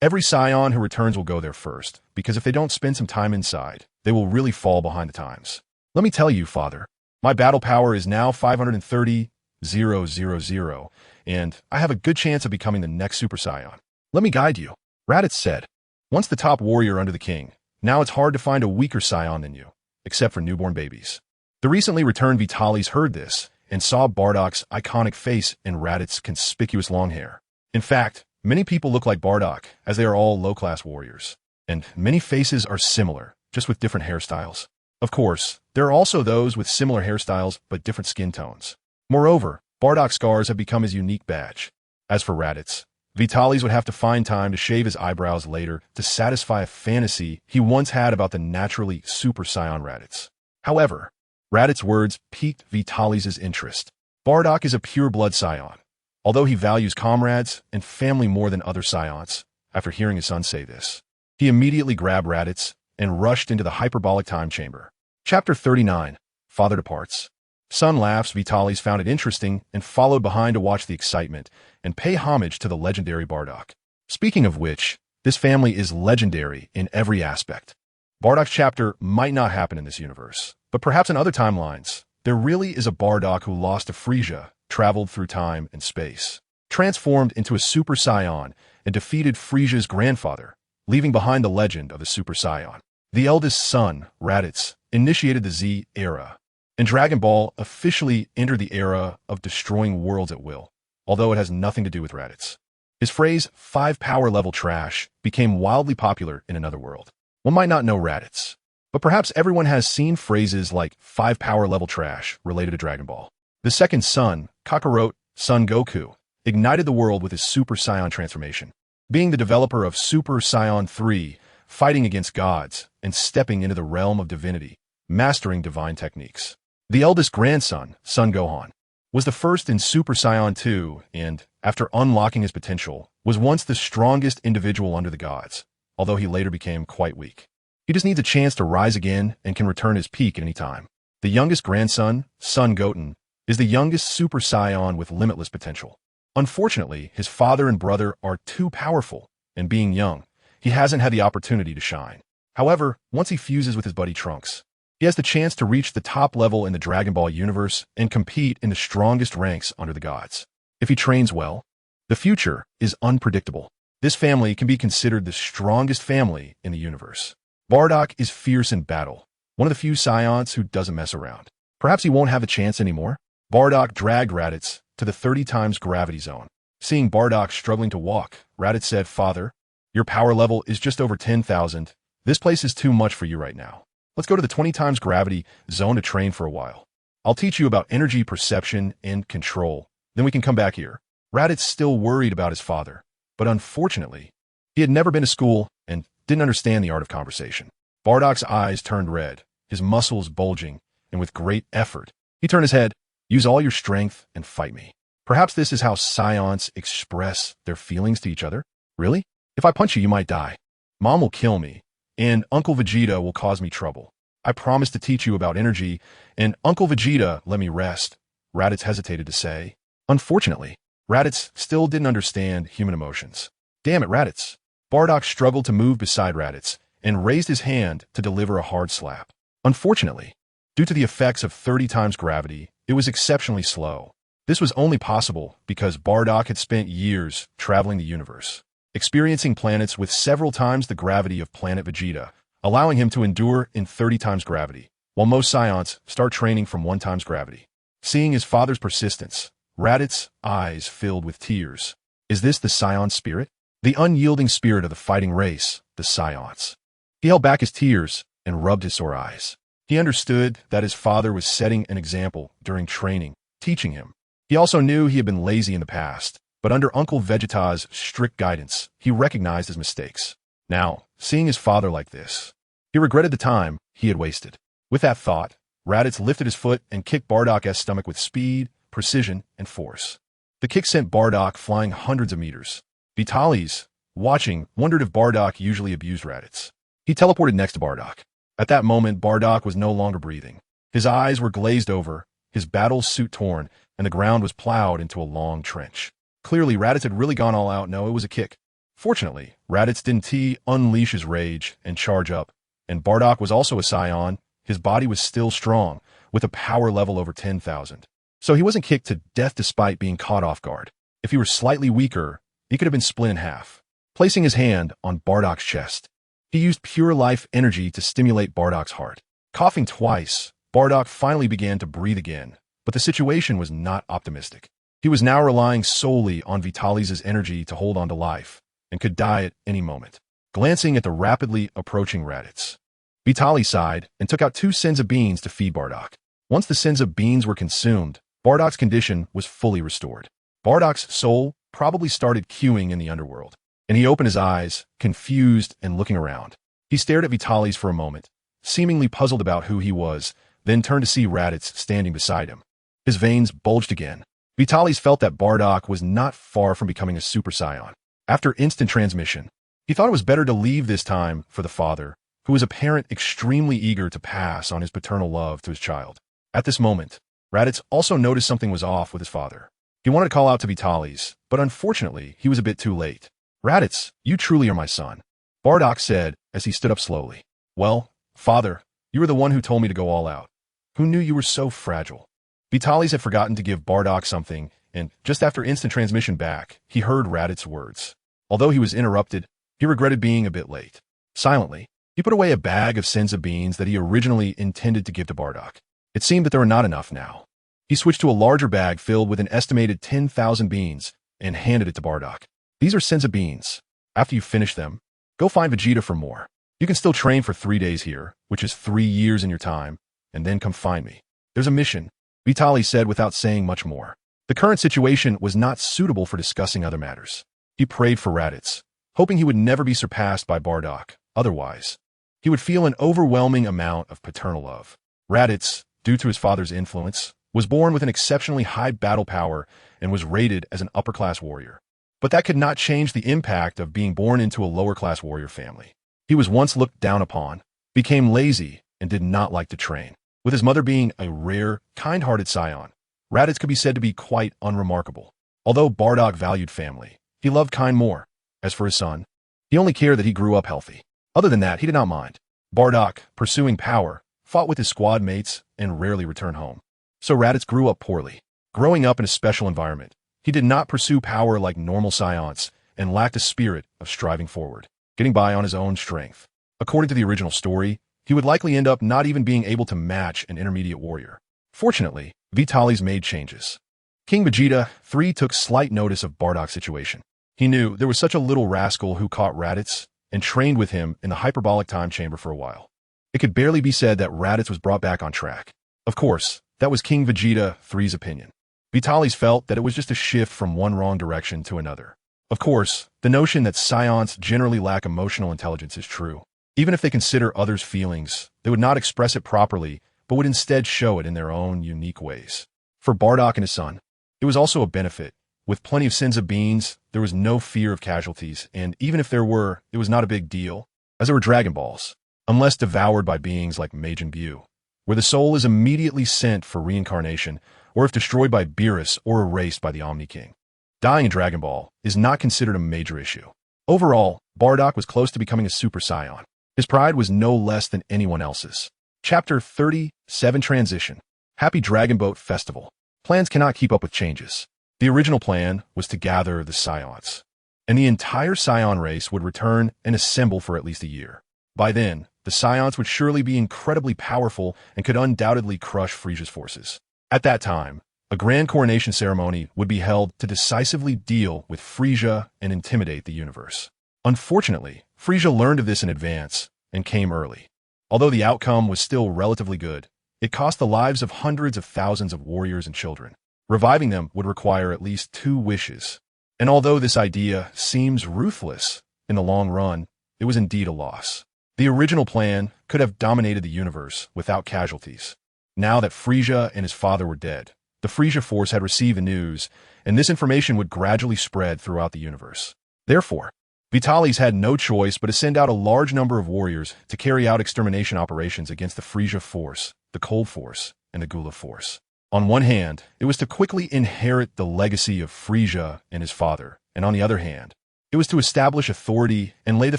Every Saiyan who returns will go there first, because if they don't spend some time inside, they will really fall behind the times. Let me tell you, father, my battle power is now 530,000, and I have a good chance of becoming the next Super Saiyan. Let me guide you. Raditz said, once the top warrior under the king, now it's hard to find a weaker Saiyan than you, except for newborn babies. The recently returned Vitalis heard this and saw Bardock's iconic face and Raditz's conspicuous long hair. In fact, many people look like Bardock, as they are all low-class warriors. And many faces are similar, just with different hairstyles. Of course, there are also those with similar hairstyles but different skin tones. Moreover, Bardock's scars have become his unique badge. As for Raditz, Vitalis would have to find time to shave his eyebrows later to satisfy a fantasy he once had about the naturally Super Saiyan Raditz. However, Raditz's words piqued Vitalis' interest. Bardock is a pure-blood Saiyan, although he values comrades and family more than other Saiyans. After hearing his son say this, he immediately grabbed Raditz and rushed into the hyperbolic time chamber. Chapter 39. Father Departs. Son laughs. Vitalis found it interesting and followed behind to watch the excitement and pay homage to the legendary Bardock. Speaking of which, this family is legendary in every aspect. Bardock's chapter might not happen in this universe, but perhaps in other timelines, there really is a Bardock who lost to Frieza, traveled through time and space, transformed into a Super Saiyan, and defeated Frieza's grandfather, leaving behind the legend of the Super Saiyan. The eldest son, Raditz, initiated the Z era, and Dragon Ball officially entered the era of destroying worlds at will, although it has nothing to do with Raditz. His phrase, 5 power level trash, became wildly popular in another world. One might not know Raditz, but perhaps everyone has seen phrases like 5 power level trash related to Dragon Ball. The second son, Kakarot, Son Goku, ignited the world with his Super Saiyan transformation. Being the developer of Super Saiyan 3, fighting against gods, and stepping into the realm of divinity, mastering divine techniques. The eldest grandson, Son Gohan, was the first in Super Saiyan 2 and, after unlocking his potential, was once the strongest individual under the gods, although he later became quite weak. He just needs a chance to rise again and can return his peak at any time. The youngest grandson, Son Goten, is the youngest Super Saiyan with limitless potential. Unfortunately, his father and brother are too powerful, and being young, he hasn't had the opportunity to shine. However, once he fuses with his buddy Trunks, he has the chance to reach the top level in the Dragon Ball universe and compete in the strongest ranks under the gods. If he trains well, the future is unpredictable. This family can be considered the strongest family in the universe. Bardock is fierce in battle, one of the few Saiyans who doesn't mess around. Perhaps he won't have a chance anymore? Bardock dragged Raditz to the 30 times gravity zone. Seeing Bardock struggling to walk, Raditz said, "Father, your power level is just over 10,000. This place is too much for you right now. Let's go to the 20 times gravity zone to train for a while. I'll teach you about energy perception and control. Then we can come back here." Raditz still worried about his father, but unfortunately, he had never been to school and didn't understand the art of conversation. Bardock's eyes turned red, his muscles bulging, and with great effort, he turned his head. "Use all your strength and fight me." Perhaps this is how Saiyans express their feelings to each other. "Really? If I punch you, you might die. Mom will kill me, and Uncle Vegeta will cause me trouble. I promise to teach you about energy, and Uncle Vegeta let me rest," Raditz hesitated to say. Unfortunately, Raditz still didn't understand human emotions. "Damn it, Raditz." Bardock struggled to move beside Raditz and raised his hand to deliver a hard slap. Unfortunately, due to the effects of 30 times gravity, it was exceptionally slow. This was only possible because Bardock had spent years traveling the universe, experiencing planets with several times the gravity of planet Vegeta, allowing him to endure in 30 times gravity, while most Saiyans start training from 1 times gravity. Seeing his father's persistence, Raditz's eyes filled with tears. Is this the Saiyan spirit? The unyielding spirit of the fighting race, the Saiyans. He held back his tears and rubbed his sore eyes. He understood that his father was setting an example during training, teaching him. He also knew he had been lazy in the past, but under Uncle Vegeta's strict guidance, he recognized his mistakes. Now, seeing his father like this, he regretted the time he had wasted. With that thought, Raditz lifted his foot and kicked Bardock's stomach with speed, precision, and force. The kick sent Bardock flying hundreds of meters. Vitalis, watching, wondered if Bardock usually abused Raditz. He teleported next to Bardock. At that moment, Bardock was no longer breathing. His eyes were glazed over, his battle suit torn, and the ground was plowed into a long trench. Clearly, Raditz had really gone all out. No, it was a kick. Fortunately, Raditz didn't unleash his rage and charge up, and Bardock was also a Saiyan. His body was still strong, with a power level over 10,000. So he wasn't kicked to death despite being caught off guard. If he were slightly weaker, he could have been split in half. Placing his hand on Bardock's chest, he used pure life energy to stimulate Bardock's heart. Coughing twice, Bardock finally began to breathe again, but the situation was not optimistic. He was now relying solely on Vitalis' energy to hold on to life, and could die at any moment. Glancing at the rapidly approaching Raditz, Vitalis sighed and took out 2 senza beans to feed Bardock. Once the senza beans were consumed, Bardock's condition was fully restored. Bardock's soul probably started queuing in the underworld, and he opened his eyes, confused and looking around. He stared at Vitalis for a moment, seemingly puzzled about who he was, then turned to see Raditz standing beside him. His veins bulged again. Vitalis felt that Bardock was not far from becoming a Super Saiyan. After instant transmission, he thought it was better to leave this time for the father, who was a parent extremely eager to pass on his paternal love to his child. At this moment, Raditz also noticed something was off with his father. He wanted to call out to Vitalis, but unfortunately, he was a bit too late. "Raditz, you truly are my son," Bardock said as he stood up slowly. "Well, father, you were the one who told me to go all out. Who knew you were so fragile?" Vitalis had forgotten to give Bardock something, and just after instant transmission back, he heard Raditz's words. Although he was interrupted, he regretted being a bit late. Silently, he put away a bag of senza beans that he originally intended to give to Bardock. It seemed that there were not enough now. He switched to a larger bag filled with an estimated 10,000 beans and handed it to Bardock. "These are senza beans. After you finish them, go find Vegeta for more. You can still train for 3 days here, which is 3 years in your time, and then come find me. There's a mission," Vitalis said without saying much more. The current situation was not suitable for discussing other matters. He prayed for Raditz, hoping he would never be surpassed by Bardock. Otherwise, he would feel an overwhelming amount of paternal love. Raditz, due to his father's influence, was born with an exceptionally high battle power and was rated as an upper-class warrior. But that could not change the impact of being born into a lower-class warrior family. He was once looked down upon, became lazy, and did not like to train. With his mother being a rare, kind-hearted Scion, Raditz could be said to be quite unremarkable. Although Bardock valued family, he loved kind more. As for his son, he only cared that he grew up healthy. Other than that, he did not mind. Bardock, pursuing power, fought with his squad mates and rarely returned home. So Raditz grew up poorly. Growing up in a special environment, he did not pursue power like normal Scions and lacked a spirit of striving forward, getting by on his own strength. According to the original story, he would likely end up not even being able to match an intermediate warrior. Fortunately, Vitalis made changes. King Vegeta III took slight notice of Bardock's situation. He knew there was such a little rascal who caught Raditz and trained with him in the hyperbolic time chamber for a while. It could barely be said that Raditz was brought back on track. Of course, that was King Vegeta III's opinion. Vitalis felt that it was just a shift from one wrong direction to another. Of course, the notion that Scions generally lack emotional intelligence is true. Even if they consider others' feelings, they would not express it properly, but would instead show it in their own unique ways. For Bardock and his son, it was also a benefit. With plenty of sins of beans, there was no fear of casualties, and even if there were, it was not a big deal, as there were Dragon Balls, unless devoured by beings like Majin Buu, where the soul is immediately sent for reincarnation, or if destroyed by Beerus or erased by the Omni King. Dying in Dragon Ball is not considered a major issue. Overall, Bardock was close to becoming a Super Saiyan. His pride was no less than anyone else's. Chapter 37 Transition. Happy Dragon Boat Festival. Plans cannot keep up with changes. The original plan was to gather the Saiyans, and the entire Saiyan race would return and assemble for at least a year. By then, the Saiyans would surely be incredibly powerful and could undoubtedly crush Frisia's forces. At that time, a grand coronation ceremony would be held to decisively deal with Frisia and intimidate the universe. Unfortunately, Frisia learned of this in advance and came early. Although the outcome was still relatively good, it cost the lives of hundreds of thousands of warriors and children. Reviving them would require at least 2 wishes. And although this idea seems ruthless, in the long run, it was indeed a loss. The original plan could have dominated the universe without casualties. Now that Frisia and his father were dead, the Frisia force had received the news, and this information would gradually spread throughout the universe. Therefore, Vitalis had no choice but to send out a large number of warriors to carry out extermination operations against the Frisia force, the Cold Force, and the Gula force. On one hand, it was to quickly inherit the legacy of Frisia and his father, and on the other hand, it was to establish authority and lay the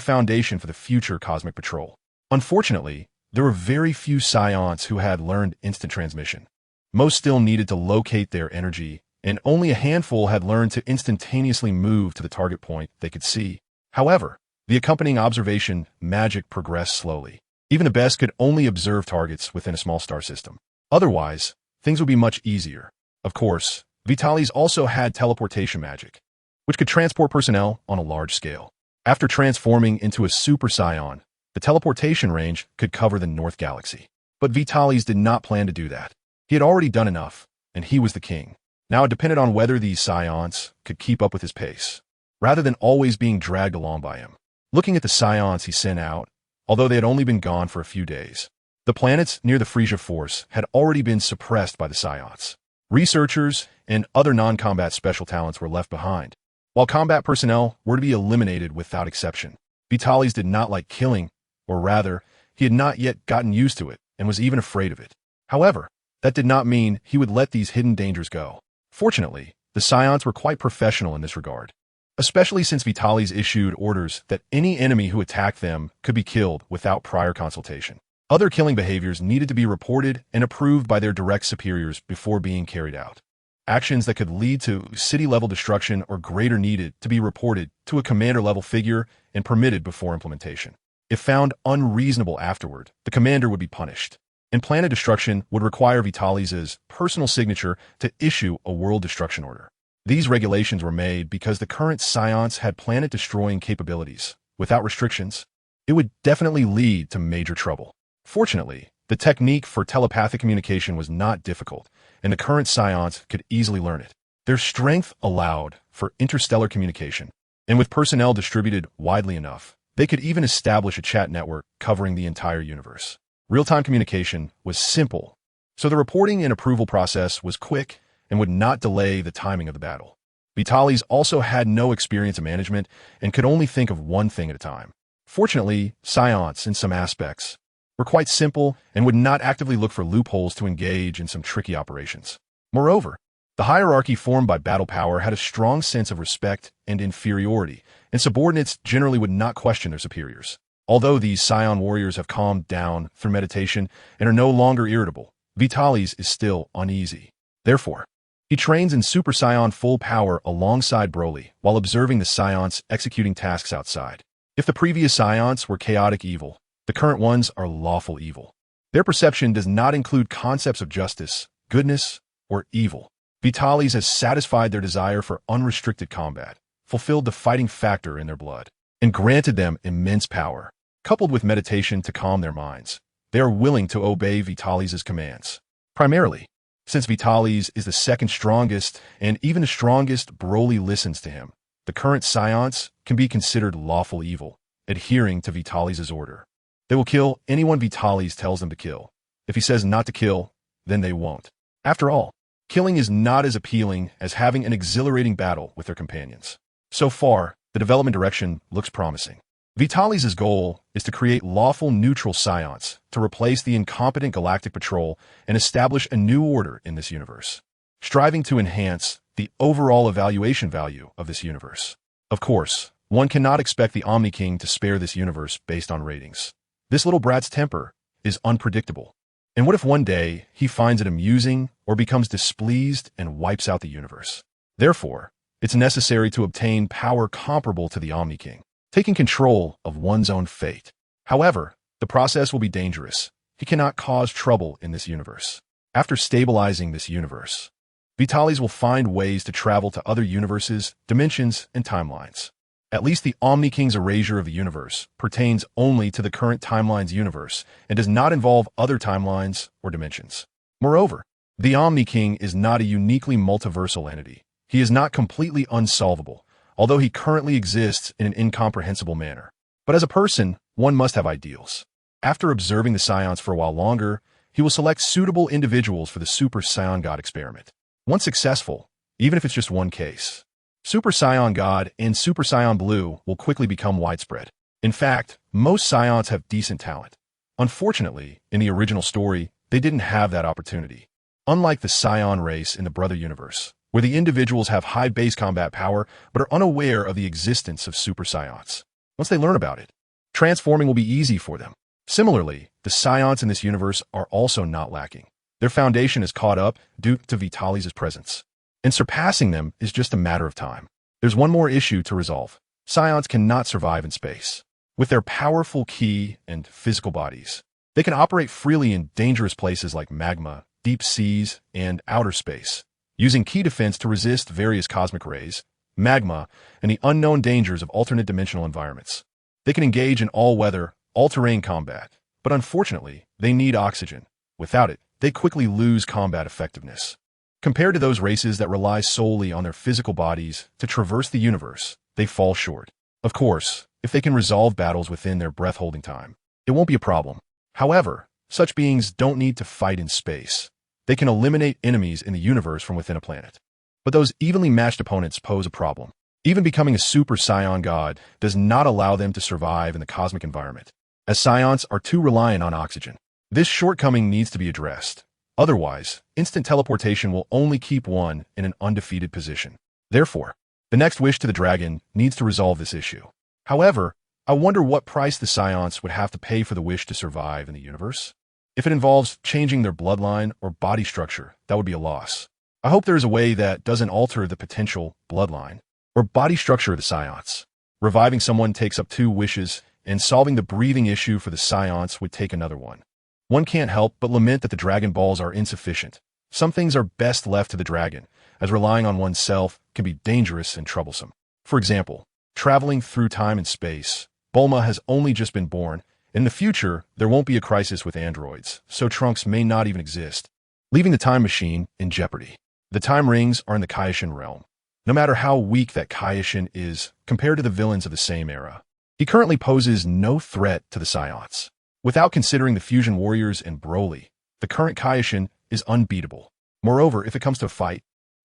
foundation for the future cosmic patrol. Unfortunately, there were very few Scions who had learned instant transmission. Most still needed to locate their energy, and only a handful had learned to instantaneously move to the target point they could see. However, the accompanying observation magic progressed slowly. Even the best could only observe targets within a small star system. Otherwise, things would be much easier. Of course, Vitalis also had teleportation magic, which could transport personnel on a large scale. After transforming into a Super Saiyan, the teleportation range could cover the North Galaxy. But Vitalis did not plan to do that. He had already done enough, and he was the king. Now it depended on whether these Scions could keep up with his pace, rather than always being dragged along by him. Looking at the Scions he sent out, although they had only been gone for a few days, the planets near the Frisia force had already been suppressed by the Scions. Researchers and other non-combat special talents were left behind, while combat personnel were to be eliminated without exception. Vitalis did not like killing, or rather, he had not yet gotten used to it and was even afraid of it. However, that did not mean he would let these hidden dangers go. Fortunately, the Scions were quite professional in this regard, especially since Vitalis issued orders that any enemy who attacked them could be killed without prior consultation. Other killing behaviors needed to be reported and approved by their direct superiors before being carried out. Actions that could lead to city-level destruction or greater needed to be reported to a commander-level figure and permitted before implementation. If found unreasonable afterward, the commander would be punished, and planet destruction would require Vitalis' personal signature to issue a world destruction order. These regulations were made because the current Scions had planet-destroying capabilities. Without restrictions, it would definitely lead to major trouble. Fortunately, the technique for telepathic communication was not difficult, and the current Scions could easily learn it. Their strength allowed for interstellar communication, and with personnel distributed widely enough, they could even establish a chat network covering the entire universe. Real-time communication was simple, so the reporting and approval process was quick and would not delay the timing of the battle. Vitalis also had no experience in management and could only think of one thing at a time. Fortunately, Scions, in some aspects, were quite simple and would not actively look for loopholes to engage in some tricky operations. Moreover, the hierarchy formed by battle power had a strong sense of respect and inferiority, and subordinates generally would not question their superiors. Although these Saiyan warriors have calmed down through meditation and are no longer irritable, Vitalis is still uneasy. Therefore, he trains in Super Saiyan full power alongside Broly while observing the Saiyans executing tasks outside. If the previous Saiyans were chaotic evil, the current ones are lawful evil. Their perception does not include concepts of justice, goodness, or evil. Vitalis has satisfied their desire for unrestricted combat, fulfilled the fighting factor in their blood, and granted them immense power. Coupled with meditation to calm their minds, they are willing to obey Vitalis' commands. Primarily, since Vitalis is the second strongest and even the strongest, Broly listens to him. The current Saiyans can be considered lawful evil, adhering to Vitalis' order. They will kill anyone Vitalis tells them to kill. If he says not to kill, then they won't. After all, killing is not as appealing as having an exhilarating battle with their companions. So far, the development direction looks promising. Vitalis' goal is to create lawful neutral Saiyans to replace the incompetent Galactic Patrol and establish a new order in this universe, striving to enhance the overall evaluation value of this universe. Of course, one cannot expect the Omni King to spare this universe based on ratings. This little brat's temper is unpredictable. And what if one day he finds it amusing or becomes displeased and wipes out the universe? Therefore, it's necessary to obtain power comparable to the Omni King, taking control of one's own fate. However, the process will be dangerous. He cannot cause trouble in this universe. After stabilizing this universe, Vitalis will find ways to travel to other universes, dimensions, and timelines. At least the Omni King's erasure of the universe pertains only to the current timeline's universe and does not involve other timelines or dimensions. Moreover, the Omni King is not a uniquely multiversal entity. He is not completely unsolvable, although he currently exists in an incomprehensible manner. But as a person, one must have ideals. After observing the Saiyans for a while longer, he will select suitable individuals for the Super Saiyan God experiment. Once successful, even if it's just one case, Super Saiyan God and Super Saiyan Blue will quickly become widespread. In fact, most Saiyans have decent talent. Unfortunately, in the original story, they didn't have that opportunity. Unlike the Saiyan race in the Brother universe, where the individuals have high base combat power but are unaware of the existence of Super Saiyans. Once they learn about it, transforming will be easy for them. Similarly, the Saiyans in this universe are also not lacking. Their foundation is caught up due to Vitalis' presence, and surpassing them is just a matter of time. There's one more issue to resolve. Saiyans cannot survive in space. With their powerful ki and physical bodies, they can operate freely in dangerous places like magma, deep seas, and outer space, using ki defense to resist various cosmic rays, magma, and the unknown dangers of alternate dimensional environments. They can engage in all-weather, all-terrain combat, but unfortunately, they need oxygen. Without it, they quickly lose combat effectiveness. Compared to those races that rely solely on their physical bodies to traverse the universe, they fall short. Of course, if they can resolve battles within their breath-holding time, it won't be a problem. However, such beings don't need to fight in space. They can eliminate enemies in the universe from within a planet. But those evenly matched opponents pose a problem. Even becoming a Super Saiyan God does not allow them to survive in the cosmic environment, as Saiyans are too reliant on oxygen. This shortcoming needs to be addressed. Otherwise, instant teleportation will only keep one in an undefeated position. Therefore, the next wish to the dragon needs to resolve this issue. However, I wonder what price the Saiyans would have to pay for the wish to survive in the universe. If it involves changing their bloodline or body structure, that would be a loss. I hope there is a way that doesn't alter the potential bloodline or body structure of the Saiyans. Reviving someone takes up 2 wishes, and solving the breathing issue for the Saiyans would take another one. One can't help but lament that the Dragon Balls are insufficient. Some things are best left to the dragon, as relying on oneself can be dangerous and troublesome. For example, traveling through time and space. Bulma has only just been born. In the future, there won't be a crisis with androids, so Trunks may not even exist, leaving the time machine in jeopardy. The time rings are in the Kaioshin realm. No matter how weak that Kaioshin is compared to the villains of the same era, he currently poses no threat to the Saiyans. Without considering the Fusion Warriors and Broly, the current Kaioshin is unbeatable. Moreover, if it comes to a fight,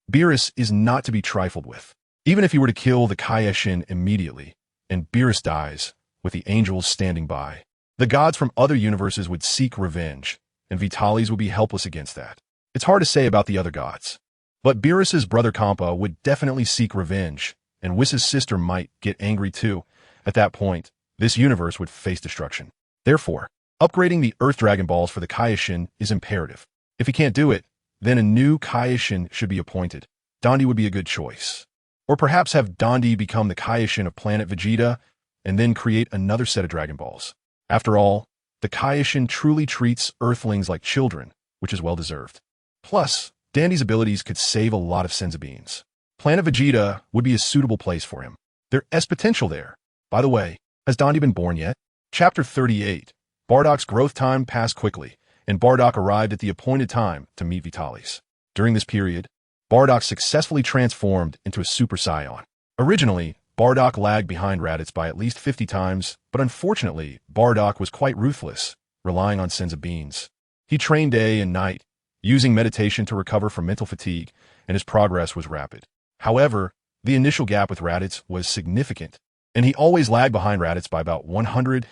Beerus is not to be trifled with. Even if he were to kill the Kaioshin immediately, and Beerus dies, with the angels standing by, The gods from other universes would seek revenge, and Vitalis would be helpless against that. It's hard to say about the other gods. But Beerus's brother Kampa would definitely seek revenge, and Whis' sister might get angry too. At that point, this universe would face destruction. Therefore, upgrading the Earth Dragon Balls for the Kaioshin is imperative. If he can't do it, then a new Kaioshin should be appointed. Dondi would be a good choice. Or perhaps have Dondi become the Kaioshin of planet Vegeta, and then create another set of Dragon Balls. After all, the Kaioshin truly treats Earthlings like children, which is well-deserved. Plus, Dandy's abilities could save a lot of senzu beans. Planet Vegeta would be a suitable place for him. There is potential there. By the way, has Dondi been born yet? Chapter 38. Bardock's growth time passed quickly, and Bardock arrived at the appointed time to meet Vitalis. During this period, Bardock successfully transformed into a Super Saiyan. Originally, Bardock lagged behind Raditz by at least 50 times, but unfortunately, Bardock was quite ruthless, relying on senzu beans. He trained day and night, using meditation to recover from mental fatigue, and his progress was rapid. However, the initial gap with Raditz was significant, and he always lagged behind Raditz by about 100,000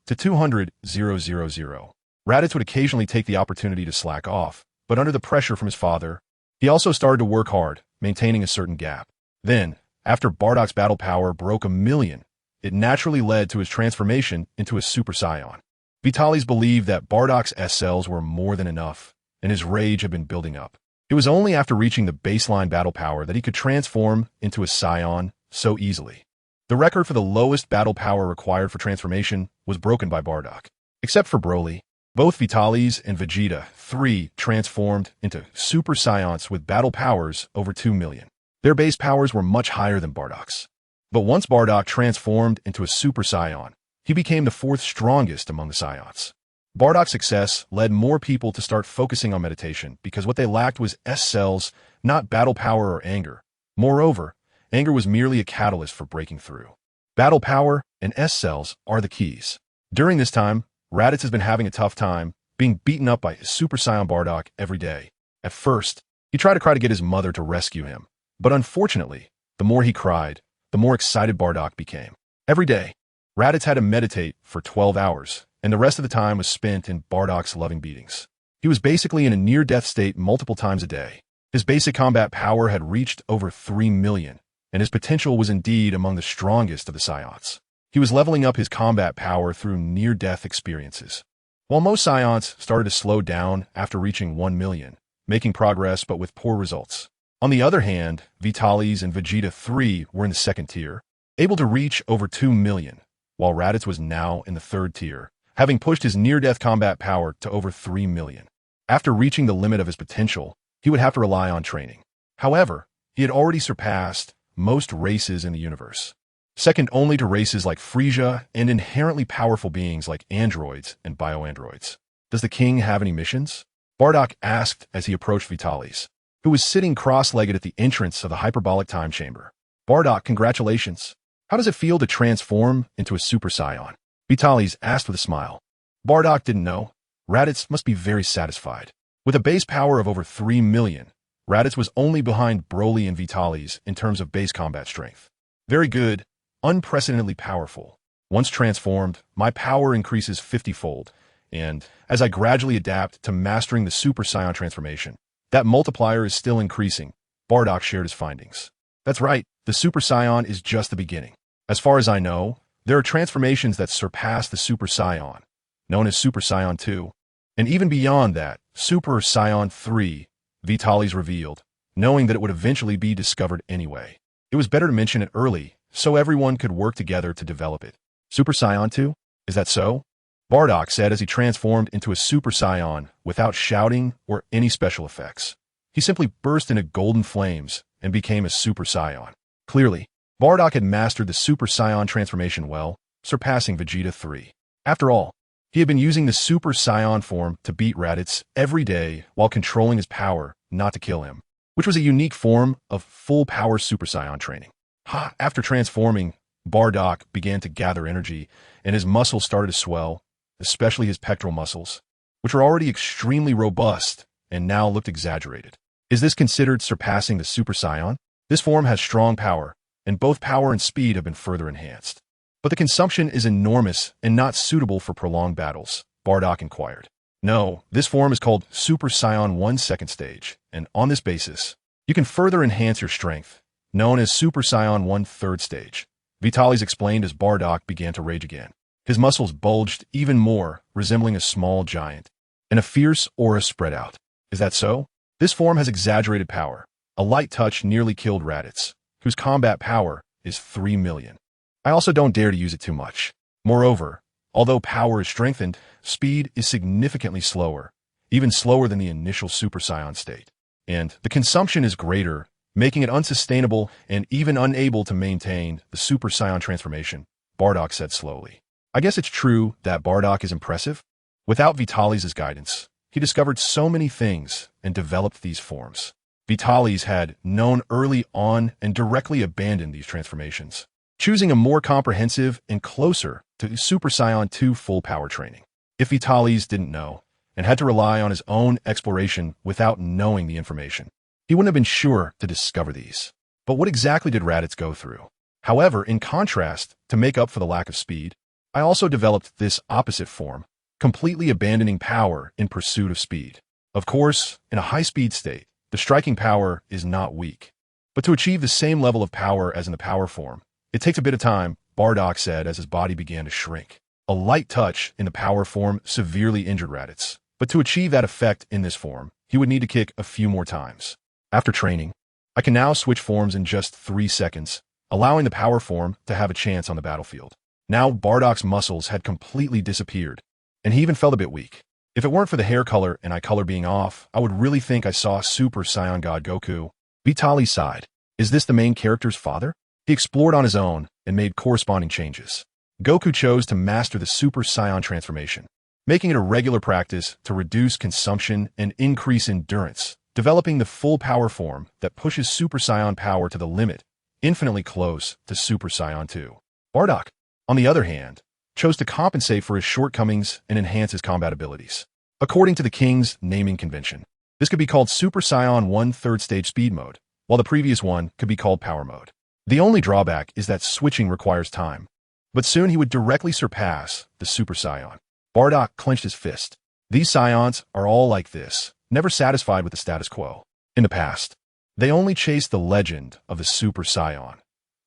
to 200,000. Raditz would occasionally take the opportunity to slack off, but under the pressure from his father, he also started to work hard, maintaining a certain gap. Then, after Bardock's battle power broke 1,000,000, it naturally led to his transformation into a Super Saiyan. Vitalis believed that Bardock's S-cells were more than enough, and his rage had been building up. It was only after reaching the baseline battle power that he could transform into a Saiyan so easily. The record for the lowest battle power required for transformation was broken by Bardock. Except for Broly, both Vitalis and Vegeta 3 transformed into Super Saiyans with battle powers over 2,000,000. Their base powers were much higher than Bardock's. But once Bardock transformed into a Super Saiyan, he became the fourth strongest among the Saiyans. Bardock's success led more people to start focusing on meditation because what they lacked was S-cells, not battle power or anger. Moreover, anger was merely a catalyst for breaking through. Battle power and S-cells are the keys. During this time, Raditz has been having a tough time, being beaten up by Super Saiyan Bardock every day. At first, he tried to get his mother to rescue him, but unfortunately, the more he cried, the more excited Bardock became. Every day, Raditz had to meditate for 12 hours, and the rest of the time was spent in Bardock's loving beatings. He was basically in a near-death state multiple times a day. His basic combat power had reached over 3,000,000, and his potential was indeed among the strongest of the Saiyans. He was leveling up his combat power through near-death experiences. While most Saiyans started to slow down after reaching 1,000,000, making progress but with poor results. On the other hand, Vitalis and Vegeta 3 were in the second tier, able to reach over 2,000,000, while Raditz was now in the third tier, having pushed his near-death combat power to over 3,000,000. After reaching the limit of his potential, he would have to rely on training. However, he had already surpassed most races in the universe, second only to races like Frisia and inherently powerful beings like androids and bioandroids. Does the king have any missions? Bardock asked as he approached Vitalis, who was sitting cross-legged at the entrance of the hyperbolic time chamber. Bardock, congratulations. How does it feel to transform into a Super Saiyan? Vitalis asked with a smile. Bardock didn't know. Raditz must be very satisfied. With a base power of over 3,000,000, Raditz was only behind Broly and Vitalis in terms of base combat strength. Very good, unprecedentedly powerful. Once transformed, my power increases 50-fold, and as I gradually adapt to mastering the Super Saiyan transformation, that multiplier is still increasing. Bardock shared his findings. That's right, the Super Saiyan is just the beginning. As far as I know, there are transformations that surpass the Super Saiyan, known as Super Saiyan 2, and even beyond that, Super Saiyan 3, Vitalis revealed, knowing that it would eventually be discovered anyway. It was better to mention it early, so everyone could work together to develop it. Super Saiyan 2? Is that so? Bardock said as he transformed into a Super Saiyan without shouting or any special effects. He simply burst into golden flames and became a Super Saiyan. Clearly, Bardock had mastered the Super Saiyan transformation well, surpassing Vegeta 3. After all, he had been using the Super Saiyan form to beat Raditz every day while controlling his power not to kill him, which was a unique form of full-power Super Saiyan training. After transforming, Bardock began to gather energy, and his muscles started to swell, especially his pectoral muscles, which were already extremely robust and now looked exaggerated. Is this considered surpassing the Super Saiyan? This form has strong power, and both power and speed have been further enhanced. But the consumption is enormous and not suitable for prolonged battles, Bardock inquired. No, this form is called Super Saiyan 1 second stage, and on this basis, you can further enhance your strength, known as Super Saiyan 1 third stage, Vitalis explained as Bardock began to rage again. His muscles bulged even more, resembling a small giant, and a fierce aura spread out. Is that so? This form has exaggerated power. A light touch nearly killed Raditz, whose combat power is 3 million. I also don't dare to use it too much. Moreover, although power is strengthened, speed is significantly slower, even slower than the initial Super Saiyan state. And the consumption is greater, making it unsustainable and even unable to maintain the Super Saiyan transformation, Bardock said slowly. I guess it's true that Bardock is impressive. Without Vitalis' guidance, he discovered so many things and developed these forms. Vitalis had known early on and directly abandoned these transformations, choosing a more comprehensive and closer to Super Saiyan 2 full power training. If Vitalis didn't know and had to rely on his own exploration without knowing the information, he wouldn't have been sure to discover these. But what exactly did Raditz go through? However, in contrast, to make up for the lack of speed, I also developed this opposite form, completely abandoning power in pursuit of speed. Of course, in a high-speed state, the striking power is not weak. But to achieve the same level of power as in the power form, it takes a bit of time, Bardock said as his body began to shrink. A light touch in the power form severely injured Raditz, but to achieve that effect in this form, he would need to kick a few more times. After training, I can now switch forms in just 3 seconds, allowing the power form to have a chance on the battlefield. Now Bardock's muscles had completely disappeared, and he even felt a bit weak. If it weren't for the hair color and eye color being off, I would really think I saw Super Saiyan God Goku. Vitalis sighed. Is this the main character's father? He explored on his own and made corresponding changes. Goku chose to master the Super Saiyan transformation, making it a regular practice to reduce consumption and increase endurance, developing the full power form that pushes Super Saiyan power to the limit, infinitely close to Super Saiyan 2. Bardock, on the other hand, chose to compensate for his shortcomings and enhance his combat abilities. According to the King's naming convention, this could be called Super Saiyan 1 third stage speed mode, while the previous one could be called power mode. The only drawback is that switching requires time, but soon he would directly surpass the Super Saiyan. Bardock clenched his fist. These Saiyans are all like this, never satisfied with the status quo. In the past, they only chased the legend of the Super Saiyan.